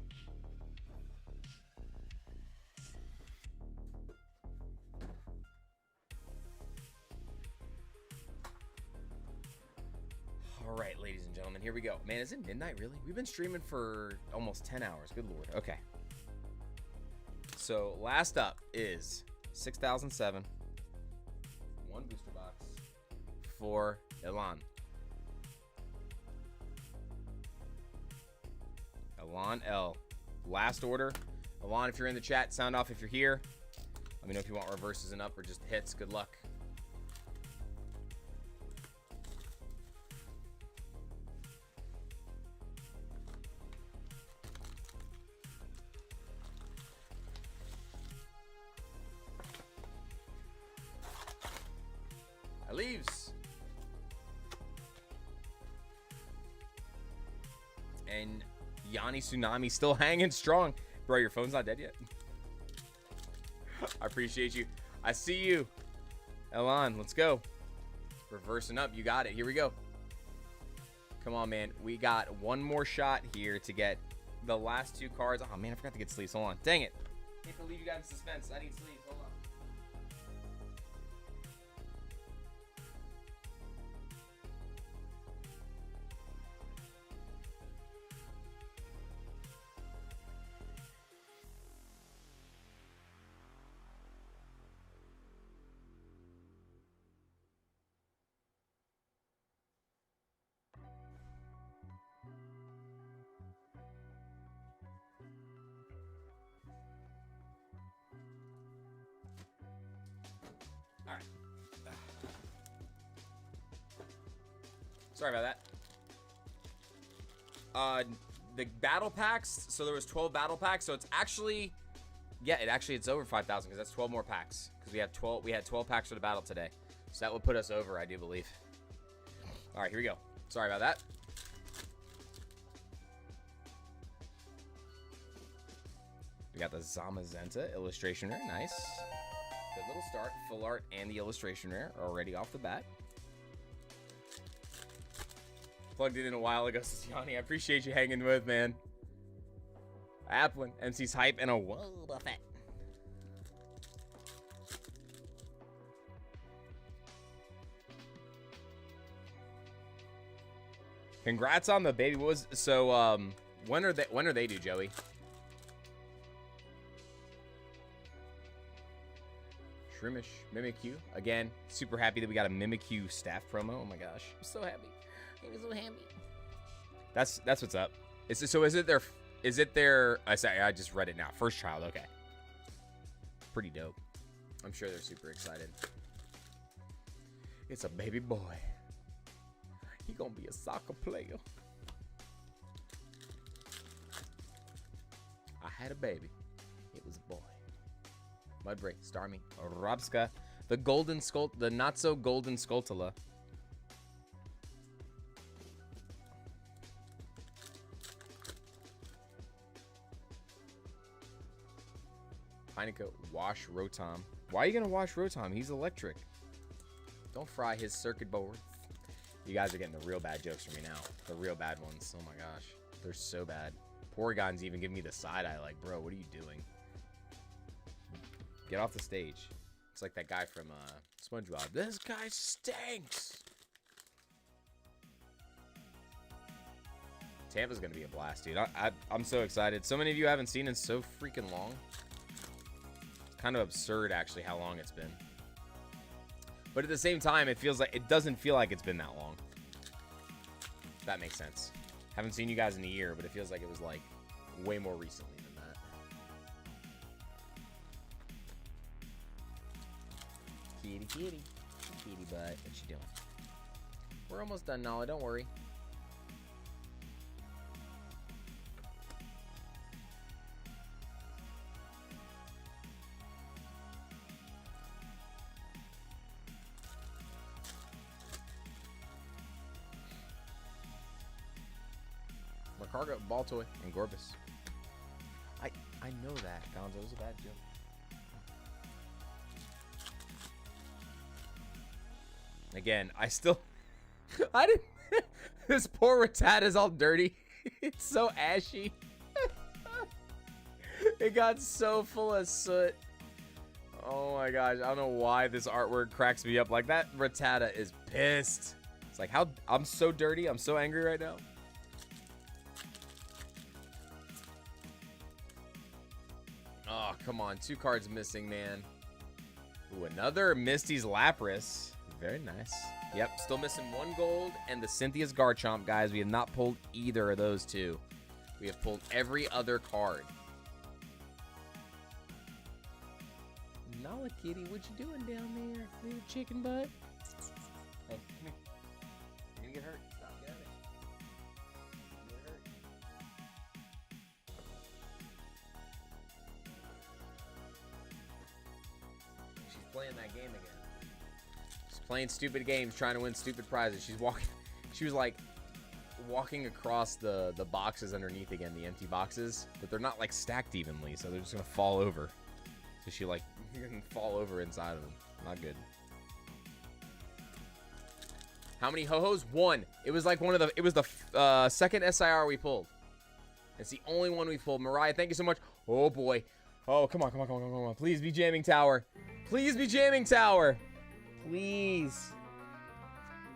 All right, ladies and gentlemen, here we go. Man, is it midnight, really? We've been streaming for almost 10 hours. Good Lord. Okay. So, last up is 6,007. 1 booster box for Elan. Elan L. Last order. Elan, if you're in the chat, sound off if you're here. Let me know if you want reverses and up or just hits. Good luck. Leaves. And Yanni Tsunami still hanging strong. Bro, your phone's not dead yet. I appreciate you. I see you. Elan, let's go. Reversing up. You got it. Here we go. Come on, man. We got one more shot here to get the last 2 cards. Oh, man, I forgot to get sleeves. Hold on. Dang it. Can't believe you guys in suspense. I need sleeves. Hold on. All right. Sorry about that. The battle packs. So there was 12 battle packs. So it's actually, yeah, it's over 5,000 because that's 12 more packs. Because we had 12 packs for the battle today. So that would put us over, I do believe. All right, here we go. Sorry about that. We got the Zamazenta illustration rare. Nice. Good little start. Full art and the illustration rare already off the bat. Plugged it in a while ago, Yanni. I appreciate you hanging with, man. Applin, MC's hype, and a world of it. Congrats on the baby. What was so? When are they due, Joey? Shrimish, Mimikyu. Again, super happy that we got a Mimikyu staff promo. Oh my gosh. I'm so happy. I'm so happy. That's what's up. Is it their I just read it now. First child, okay. Pretty dope. I'm sure they're super excited. It's a baby boy. He gonna be a soccer player. I had a baby. It was a boy. Mudbreak, Starmie, Robska, the golden the not so golden Skulltula. Heineke, wash Rotom. Why are you gonna wash Rotom? He's electric. Don't fry his circuit boards. You guys are getting the real bad jokes from me now. The real bad ones. Oh my gosh. They're so bad. Porygon's even giving me the side eye like, bro, what are you doing? Get off the stage. It's like that guy from SpongeBob. This guy stinks. Tampa's going to be a blast, dude. I'm so excited. So many of you haven't seen it in so freaking long. It's kind of absurd, actually, how long it's been. But at the same time, it doesn't feel like it's been that long. If that makes sense. Haven't seen you guys in a year, but it feels like it was like way more recently than that. Kitty, kitty. Kitty butt. What you doing? We're almost done, Nala. Don't worry. Cargo, Baltoy, and Gorbis. I know that, Gonzo. It was a bad joke. Again, I still... I didn't... This poor Rattata is all dirty. It's so ashy. It got so full of soot. Oh my gosh, I don't know why this artwork cracks me up like that. Rattata is pissed. It's like, how... I'm so dirty. I'm so angry right now. Oh, come on. 2 cards missing, man. Ooh, another Misty's Lapras. Very nice. Yep, still missing 1 gold and the Cynthia's Garchomp, guys. We have not pulled either of those 2. We have pulled every other card. Nala Kitty, what you doing down there? Little chicken butt. Hey, come here. You're gonna get hurt. Stop, get out of there. Get hurt. She's playing that game again. She's playing stupid games, trying to win stupid prizes. She's walking. She was like walking across the boxes underneath again, the empty boxes, but they're not like stacked evenly, so they're just gonna fall over. So she like can fall over inside of them. Not good. How many ho-hos? 1. It was like one of the. It was the second SIR we pulled. It's the only one we pulled. Mariah, thank you so much. Oh boy. Oh, come on, come on, come on, come on. Please be jamming tower. Please be jamming tower. Please.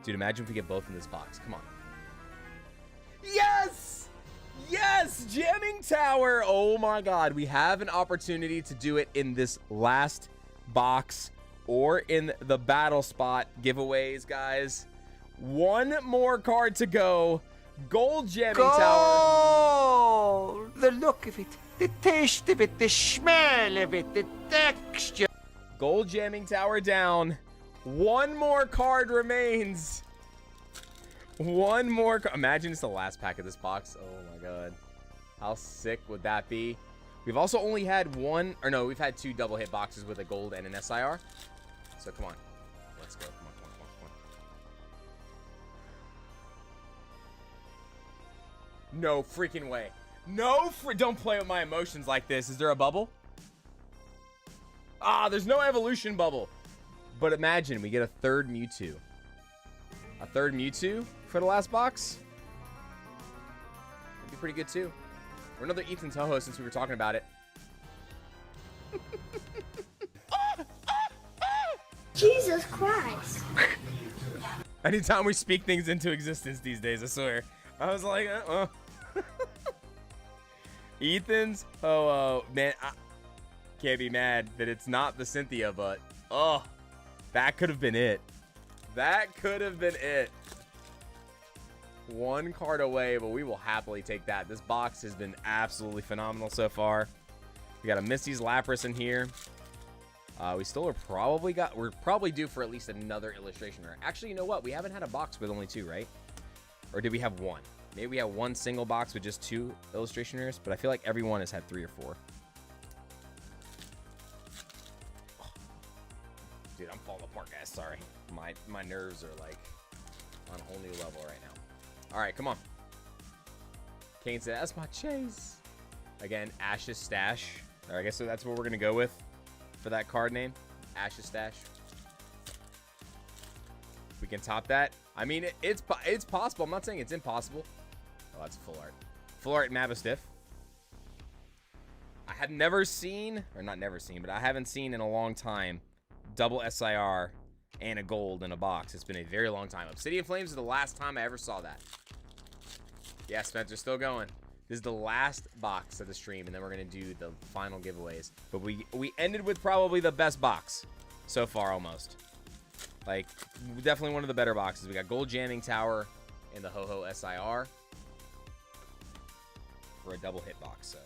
Dude, imagine if we get both in this box. Come on. Yes! Yes! Jamming tower. Oh my god. We have an opportunity to do it in this last box or in the battle spot giveaways, guys. 1 more card to go. Gold jamming tower. The look of it, the taste of it, the smell of it, the texture. Gold jamming tower down. 1 more card remains. 1 more. Imagine it's the last pack of this box. Oh my god. How sick would that be? We've also only had 1, or no, we've had 2 double hit boxes with a gold and an SIR. So come on. Let's go. Come on, come on, come on, come on. No freaking way. No, don't play with my emotions like this. Is there a bubble? Ah, there's no evolution bubble. But imagine we get a 3rd Mewtwo. A 3rd Mewtwo for the last box? That'd be pretty good too. Or another Ethan Toho since we were talking about it. Jesus Christ. Anytime we speak things into existence these days, I swear. I was like, Ethan's man, I can't be mad that it's not the Cynthia, but oh, that could have been it. That could have been it. 1 card away, but we will happily take that. This box has been absolutely phenomenal so far. We got a Misty's Lapras in here. We still are probably we're probably due for at least another illustration rare. Actually, you know what? We haven't had a box with only 2, right? Or did we have 1? Maybe we have 1 single box with just 2 illustration rares, but I feel like everyone has had 3 or 4. Oh. Dude, I'm falling apart, guys. Sorry. My nerves are like on a whole new level right now. All right, come on. Kane said, that's my chase. Again, Ash's Stash. Or I guess so that's what we're going to go with for that card name. Ash's Stash. We can top that. I mean, it's possible. I'm not saying it's impossible. Oh, that's full art. Full art Mavistiff. I have never seen, or not never seen, but I haven't seen in a long time, double SIR and a gold in a box. It's been a very long time. Obsidian Flames is the last time I ever saw that. Yeah, Spencer's still going. This is the last box of the stream, and then we're going to do the final giveaways. But we ended with probably the best box so far, almost. Like, definitely one of the better boxes. We got Gold Jamming Tower and the Ho-Ho SIR for a double hit box, so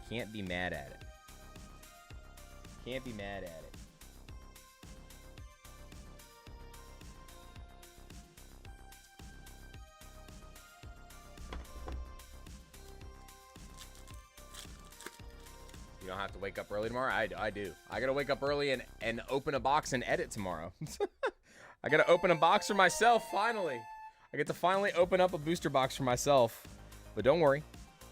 can't be mad at it. Can't be mad at it. You don't have to wake up early tomorrow? I do. I gotta wake up early and open a box and edit tomorrow. I gotta open a box for myself, finally. I get to finally open up a booster box for myself. But don't worry.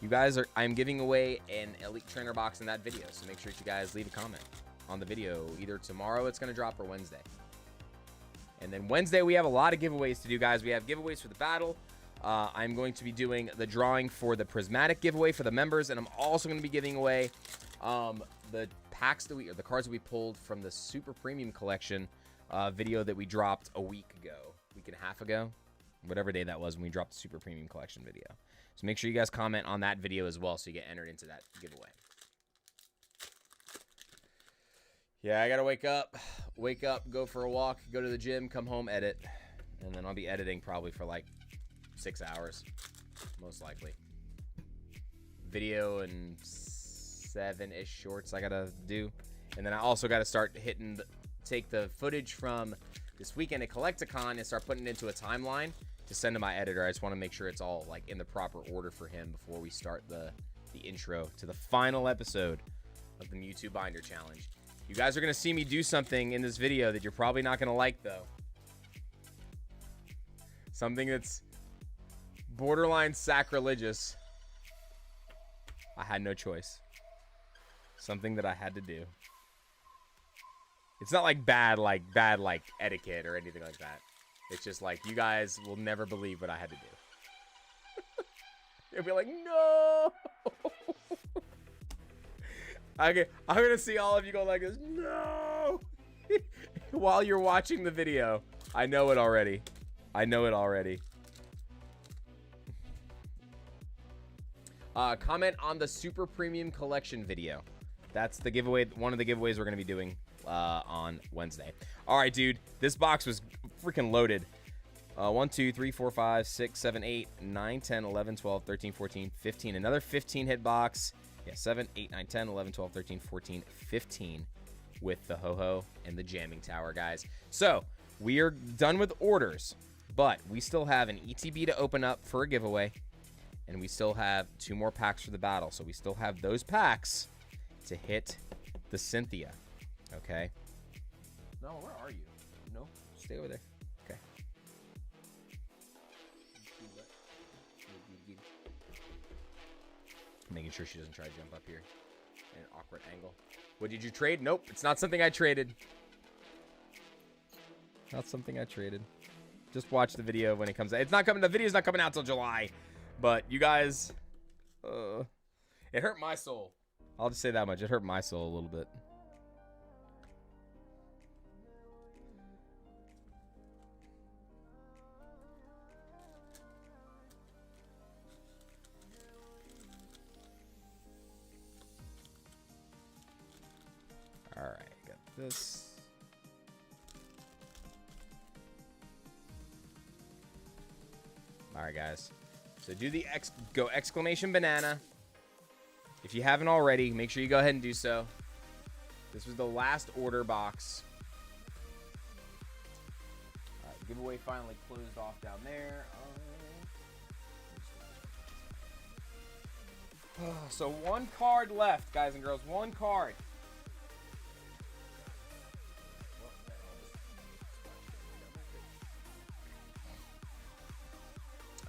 You guys I'm giving away an Elite Trainer box in that video. So make sure that you guys leave a comment on the video. Either tomorrow it's going to drop or Wednesday. And then Wednesday we have a lot of giveaways to do, guys. We have giveaways for the battle. I'm going to be doing the drawing for the prismatic giveaway for the members. And I'm also going to be giving away the packs that the cards that we pulled from the Super Premium Collection video that we dropped a week and a half ago. Whatever day that was when we dropped the Super Premium Collection video. So make sure you guys comment on that video as well so you get entered into that giveaway. Yeah, I gotta wake up, go for a walk, go to the gym, come home, edit. And then I'll be editing probably for like 6 hours, most likely. Video and 7-ish shorts I gotta do. And then I also gotta start take the footage from this weekend at Collecticon and start putting it into a timeline to send to my editor. I just want to make sure it's all like in the proper order for him before we start the intro to the final episode of the Mewtwo Binder Challenge. You guys are going to see me do something in this video that you're probably not going to like, though. Something that's borderline sacrilegious. I had no choice. Something that I had to do. It's not like bad etiquette or anything like that. It's just like, you guys will never believe what I had to do. You'll be like, no! Okay, I'm going to see all of you go like this, no! While you're watching the video. I know it already. Comment on the Super Premium Collection video. That's the giveaway, one of the giveaways we're going to be doing on Wednesday. All right, dude. This box was freaking loaded. 1, 2, 3, 4, 5, 6, 7, 8, 9, 10, 11, 12, 13, 14, 15. Another 15 hit box. Yeah, 7, 8, 9, 10, 11, 12, 13, 14, 15 with the Ho-Ho and the Jamming Tower, guys. So, we are done with orders, but we still have an ETB to open up for a giveaway, and we still have 2 more packs for the battle. So, we still have those packs to hit the Cynthia. Okay. No, where are you? No, stay over there. Okay. Making sure she doesn't try to jump up here in an awkward angle. What did you trade? Nope, it's not something I traded. Not something I traded. Just watch the video when it comes out. It's not coming. The video's not coming out till July. But you guys, it hurt my soul. I'll just say that much. It hurt my soul a little bit. All right, got this. All right, guys. So do the go exclamation banana. If you haven't already, make sure you go ahead and do so. This was the last order box. All right, giveaway finally closed off down there. So 1 card left, guys and girls. 1 card.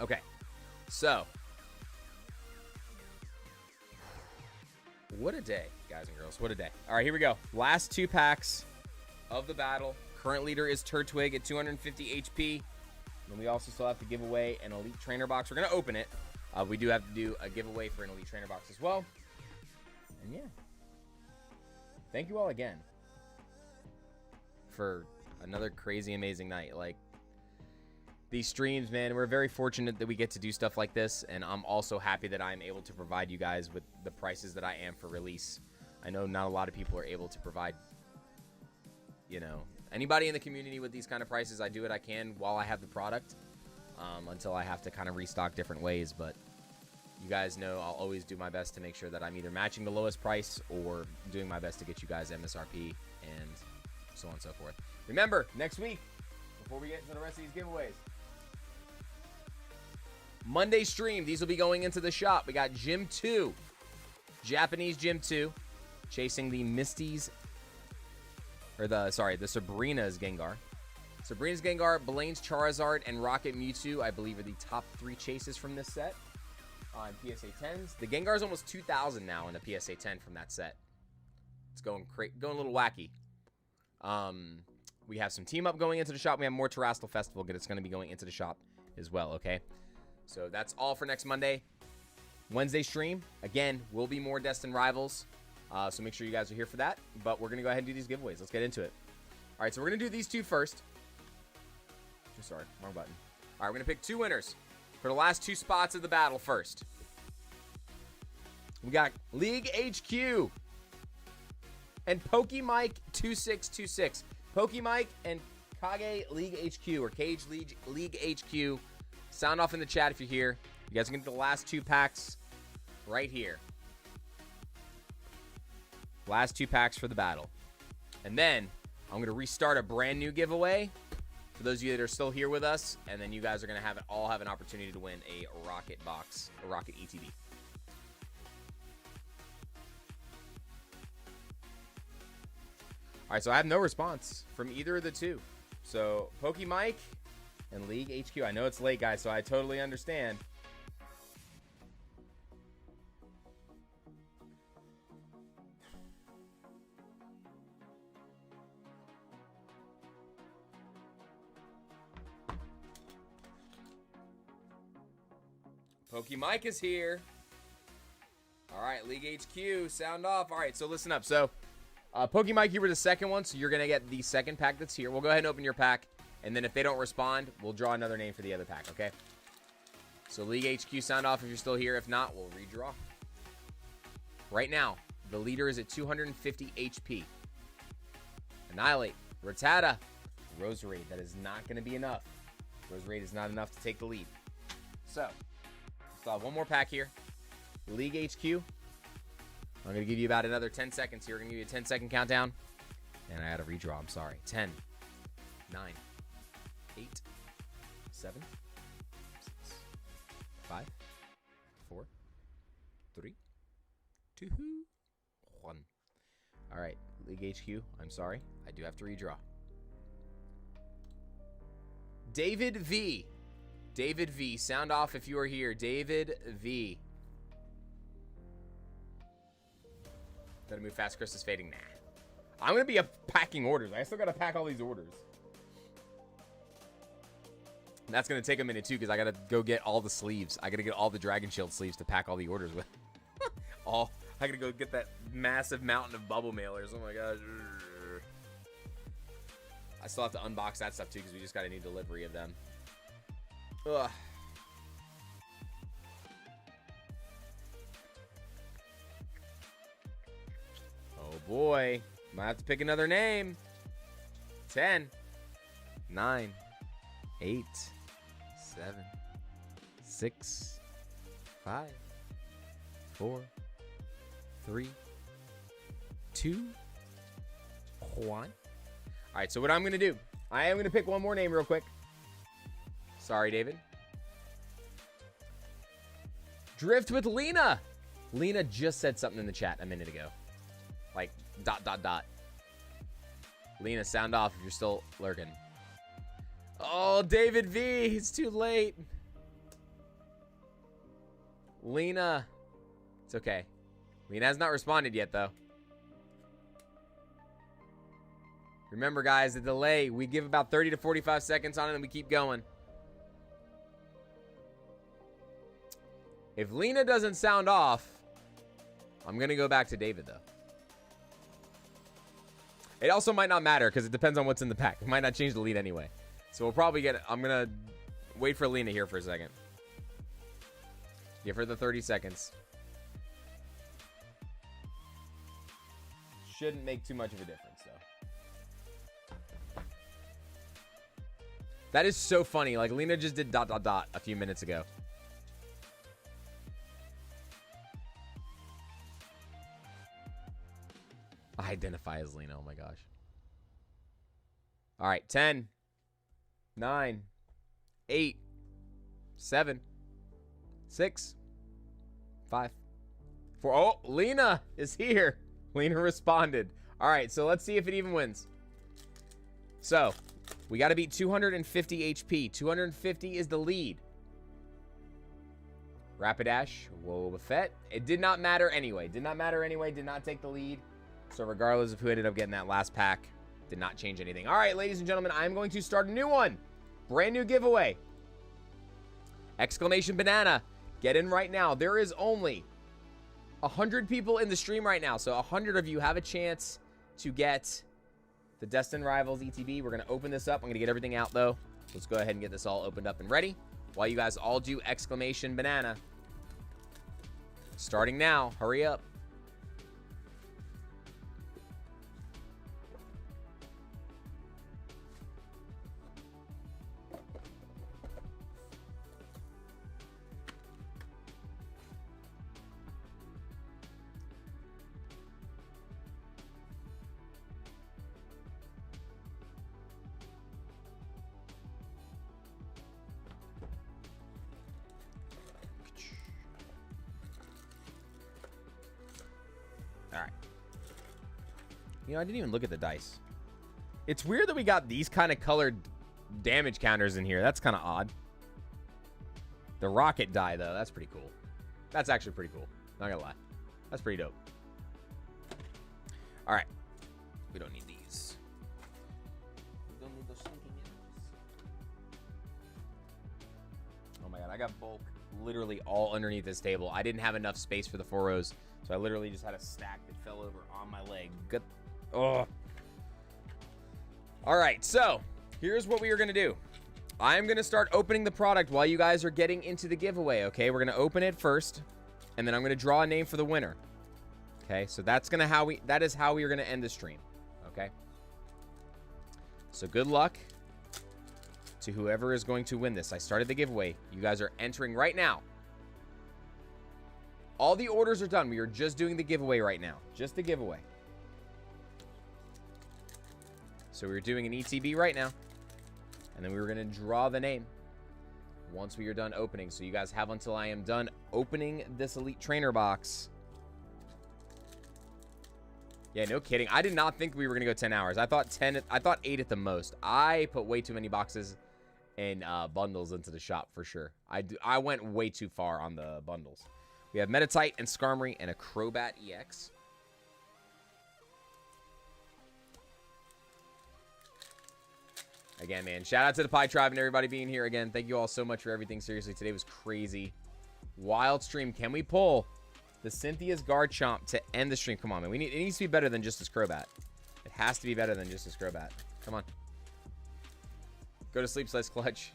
Okay, so what a day, guys and girls. What a day. All right, here we go. Last 2 packs of the battle. Current leader is Turtwig at 250 HP. And we also still have to give away an Elite Trainer box. We're going to open it. We do have to do a giveaway for an Elite Trainer box as well. And yeah. Thank you all again for another crazy, amazing night. Like, these streams, man, we're very fortunate that we get to do stuff like this, and I'm also happy that I'm able to provide you guys with the prices that I am for release. I know not a lot of people are able to provide, you know, anybody in the community with these kind of prices. I do what I can while I have the product, until I have to kind of restock different ways. But you guys know I'll always do my best to make sure that I'm either matching the lowest price or doing my best to get you guys MSRP and so on and so forth. Remember, next week, before we get into the rest of these giveaways, Monday stream, these will be going into the shop. We got Gym 2, Japanese Gym 2, chasing the Misty's, or the Sabrina's Gengar. Sabrina's Gengar, Blaine's Charizard, and Rocket Mewtwo, I believe, are the top 3 chases from this set. on PSA 10s. The Gengar's almost 2,000 now in the PSA 10 from that set. It's going a little wacky. We have some team up going into the shop. We have more Terastal Festival that's going to be going into the shop as well, okay? So that's all for next Monday. Wednesday stream, again, will be more Destined Rivals. So make sure you guys are here for that. But we're going to go ahead and do these giveaways. Let's get into it. All right, so we're going to do these two first. Sorry, wrong button. All right, we're going to pick two winners for the last two spots of the battle first. We got League HQ and PokeMike2626. PokeMike and Kage League HQ or Cage League HQ. Sound off in the chat if you're here. You guys are going to get the last two packs right here. Last two packs for the battle. And then I'm going to restart a brand new giveaway for those of you that are still here with us. And then you guys are going to all have an opportunity to win a Rocket box, a Rocket ETB. All right, so I have no response from either of the two. So, PokeMike and League HQ. I know it's late, guys, so I totally understand. PokeMike is here. All right, League HQ, sound off. All right, so listen up. So, PokeMike, you were the second one, so you're going to get the second pack that's here. We'll go ahead and open your pack, and then if they don't respond, we'll draw another name for the other pack, okay? So, League HQ, sound off if you're still here. If not, we'll redraw. Right now, the leader is at 250 HP. Annihilate, Rattata, Roserade. That is not going to be enough. Roserade is not enough to take the lead. So, still have one more pack here. League HQ. I'm going to give you about another 10 seconds here. We're going to give you a 10-second countdown. And I had a redraw. I'm sorry. 10, 9, 8, 7, 6, 5, 4, 3, 2, 1. All right. League HQ. I'm sorry. I do have to redraw. David V. David V. Sound off if you are here. David V. Gotta move fast. Chris is fading. Nah. I'm gonna be packing orders. I still gotta pack all these orders. And that's gonna take a minute too, because I gotta go get all the sleeves. I gotta get all the Dragon Shield sleeves to pack all the orders with. I gotta go get that massive mountain of bubble mailers. Oh my gosh. I still have to unbox that stuff too, because we just got a new delivery of them. Ugh. Oh boy. Might have to pick another name. 10, 9, 8, 7, 6, 5, 4, 3, 2, 1. Alright, so what I'm going to do, I am going to pick one more name real quick. Sorry, David. Drift with Lena. Lena just said something in the chat a minute ago. Like, ... Lena, sound off if you're still lurking. Oh, David V. It's too late. Lena. It's okay. Lena has not responded yet, though. Remember, guys, the delay. We give about 30 to 45 seconds on it, and we keep going. If Lena doesn't sound off, I'm going to go back to David, though. It also might not matter because it depends on what's in the pack. It might not change the lead anyway. So we'll probably get it. I'm going to wait for Lena here for a second. Give her the 30 seconds. Shouldn't make too much of a difference, though. That is so funny. Like, Lena just did ... a few minutes ago. I identify as Lena. Oh my gosh. All right. 10, 9, 8, 7, 6, 5, 4. Oh, Lena is here. Lena responded. All right. So let's see if it even wins. So we got to beat 250 HP. 250 is the lead. Rapidash, Wobbuffet. It did not matter anyway. Did not matter anyway. Did not take the lead. So regardless of who ended up getting that last pack, did not change anything. All right, ladies and gentlemen, I'm going to start a new one. Brand new giveaway. Exclamation Banana. Get in right now. There is only 100 people in the stream right now. So 100 of you have a chance to get the Destined Rivals ETB. We're going to open this up. I'm going to get everything out, though. Let's go ahead and get this all opened up and ready while you guys all do Exclamation Banana. Starting now. Hurry up. You know, I didn't even look at the dice. It's weird that we got these kind of colored damage counters in here. That's kind of odd. The rocket die, though, that's pretty cool. That's actually pretty cool. Not gonna lie. That's pretty dope. All right. We don't need these. We don't need those stinking enemies. Oh my god, I got bulk literally all underneath this table. I didn't have enough space for the 4 rows, so I literally just had a stack that fell over on my leg. Good. Oh. All right, so here's what we are going to do. I'm going to start opening the product while you guys are getting into the giveaway, okay? We're going to open it first, and then I'm going to draw a name for the winner. Okay, so that is how we are going to end the stream, okay? So good luck to whoever is going to win this. I started the giveaway. You guys are entering right now. All the orders are done. We are just doing the giveaway right now. Just the giveaway. So we're doing an ETB right now. And then we were going to draw the name once we are done opening. So you guys have until I am done opening this Elite Trainer box. Yeah, no kidding. I did not think we were going to go 10 hours. I thought 8 at the most. I put way too many boxes and bundles into the shop for sure. I went way too far on the bundles. We have Metatite and Skarmory and a Crobat EX. Again, man, shout out to the Pi Tribe and everybody being here again. Thank you all so much for everything. Seriously, today was crazy. Wild stream. Can we pull the Cynthia's Garchomp to end the stream? Come on, man. It needs to be better than just this Crobat. It has to be better than just this Crobat. Come on. Go to sleep, Slice Clutch.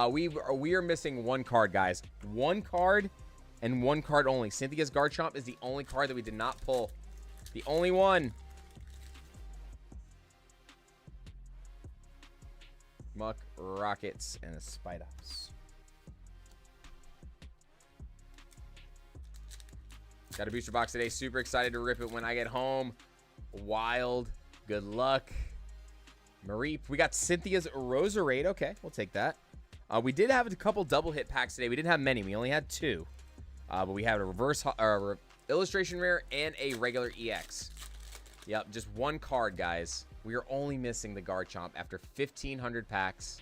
We are missing one card, guys. One card and one card only. Cynthia's Garchomp is the only card that we did not pull. The only one. Muck, Rockets, and a Spidos. Got a booster box today. Super excited to rip it when I get home. Wild. Good luck. Mareep. We got Cynthia's Roserade. Okay, we'll take that. We did have a couple double hit packs today. We didn't have many. We only had 2. But we had a reverse illustration rare and a regular EX. Yep, just one card, guys. We are only missing the Garchomp after 1,500 packs.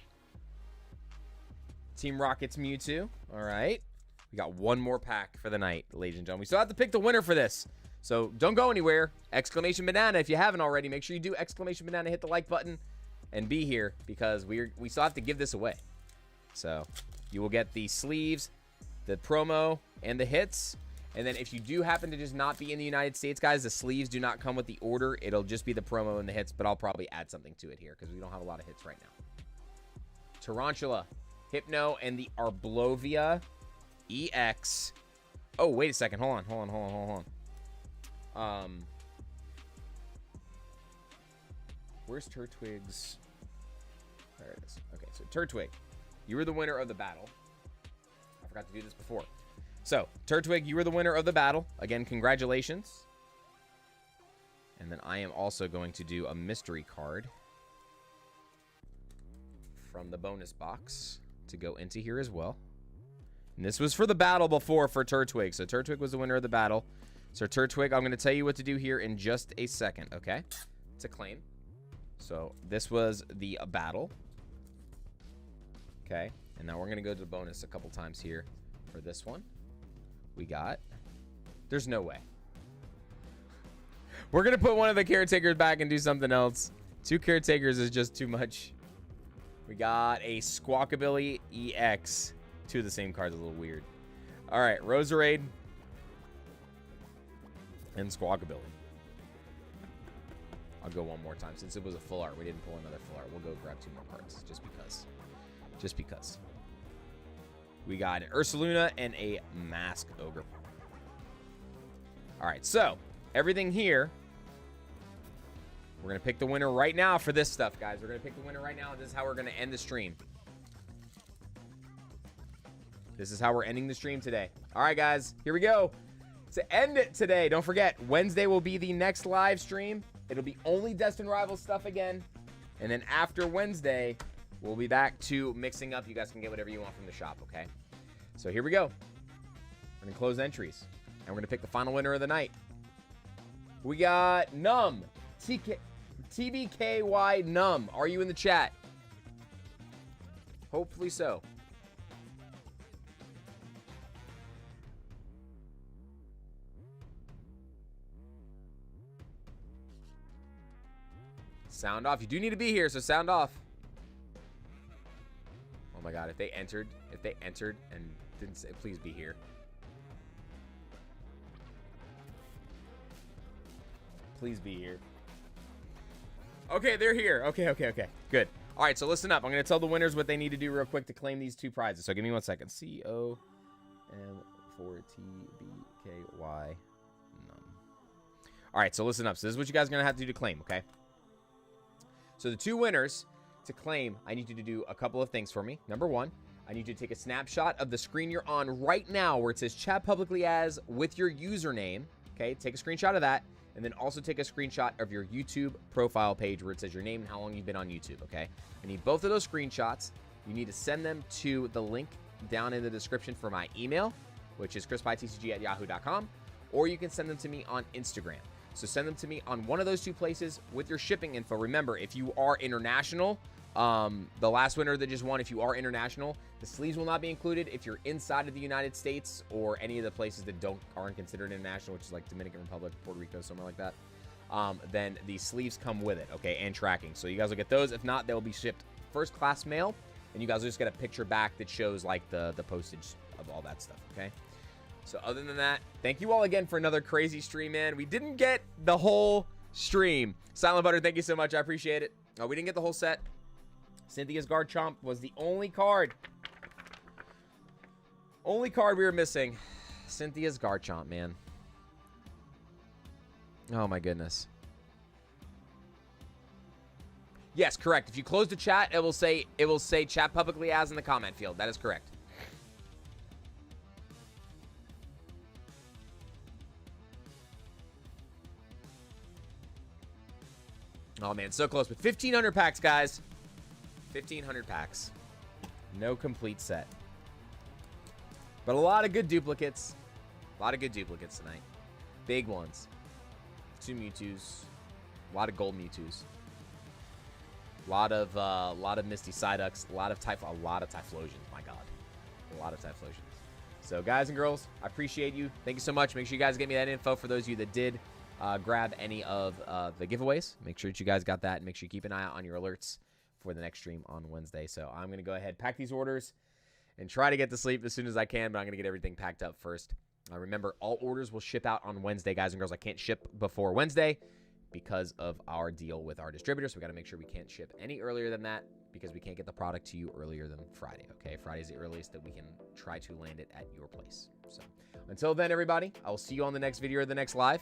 Team Rocket's Mewtwo. All right. We got one more pack for the night, ladies and gentlemen. We still have to pick the winner for this. So don't go anywhere. Exclamation Banana. If you haven't already, make sure you do Exclamation Banana. Hit the like button and be here because we still have to give this away. So you will get the sleeves, the promo, and the hits. And then if you do happen to just not be in the United States, guys, the sleeves do not come with the order. It'll just be the promo and the hits, but I'll probably add something to it here because we don't have a lot of hits right now. Tarantula, Hypno, and the Arblovia EX. Oh, wait a second. Hold on. Where's Turtwig's? There it is. Okay, so Turtwig, you were the winner of the battle. I forgot to do this before. So, Turtwig, you were the winner of the battle. Again, congratulations. And then I am also going to do a mystery card from the bonus box to go into here as well. And this was for the battle before for Turtwig. So, Turtwig was the winner of the battle. So, Turtwig, I'm going to tell you what to do here in just a second, okay? It's a claim. So, this was the battle. Okay. And now we're going to go to the bonus a couple times here. for this one, we got... There's no way. We're going to put one of the caretakers back and do something else. 2 caretakers is just too much. We got a Squawkabilly EX. 2 of the same cards, a little weird. All right, Roserade and Squawkabilly. I'll go one more time. Since it was a full art, we didn't pull another full art. We'll go grab 2 more cards, just because. Just because. We got an Ursaluna and a Mask Ogre. All right, so everything here. We're going to pick the winner right now for this stuff, guys. We're going to pick the winner right now, and this is how we're going to end the stream. This is how we're ending the stream today. All right, guys, here we go. To end it today, don't forget, Wednesday will be the next live stream. It'll be only Destined Rivals stuff again. And then after Wednesday, we'll be back to mixing up. You guys can get whatever you want from the shop, okay? So here we go. We're going to close entries. And we're going to pick the final winner of the night. We got Numb. TBKY Numb. Are you in the chat? Hopefully so. Sound off. You do need to be here, so sound off. Oh my god, if they entered and didn't say, please be here. Please be here. Okay, they're here. Okay. Good. All right, so listen up. I'm going to tell the winners what they need to do real quick to claim these 2 prizes. So give me 1 second. COM4TBKY. Num. All right, so listen up. So this is what you guys are going to have to do to claim, okay? So the 2 winners to claim, I need you to do a couple of things for me. Number 1, I need you to take a snapshot of the screen you're on right now where it says chat publicly as with your username. Okay, take a screenshot of that. And then also take a screenshot of your YouTube profile page where it says your name and how long you've been on YouTube, okay? I need both of those screenshots. You need to send them to the link down in the description for my email, which is CHRISPYTCG@yahoo.com, or you can send them to me on Instagram. So send them to me on one of those 2 places with your shipping info. Remember, if you are international, the last winner that just won, if you are international, the sleeves will not be included. If you're inside of the United States or any of the places that aren't considered international, which is like Dominican Republic, Puerto Rico, somewhere like that, then the sleeves come with it, okay, and tracking. So you guys will get those. If not, they'll be shipped first class mail, and you guys will just get a picture back that shows like the postage of all that stuff, okay? So other than that, thank you all again for another crazy stream, man. We didn't get the whole stream. Silent Butter, thank you so much. I appreciate it. We didn't get the whole set. Cynthia's Garchomp was the only card. Only card we were missing. Cynthia's Garchomp, man. Oh my goodness. Yes, correct. If you close the chat, it will say chat publicly as in the comment field. That is correct. Oh man, so close. But 1,500 packs, guys. 1,500 packs. No complete set. But a lot of good duplicates. A lot of good duplicates tonight. Big ones. 2 Mewtwo's. A lot of gold Mewtwo's. A lot of Misty Psyducks. A lot of Typhlosions. My god. A lot of Typhlosions. So guys and girls, I appreciate you. Thank you so much. Make sure you guys get me that info for those of you that did grab any of the giveaways. Make sure that you guys got that, and make sure you keep an eye out on your alerts for the next stream on Wednesday. So I'm going to go ahead, pack these orders, and try to get to sleep as soon as I can, but I'm going to get everything packed up first. Remember, all orders will ship out on Wednesday, guys and girls. I can't ship before Wednesday because of our deal with our distributor, so we got to make sure we can't ship any earlier than that because we can't get the product to you earlier than Friday, okay? Friday's the earliest that we can try to land it at your place. So until then, everybody, I will see you on the next video or the next live.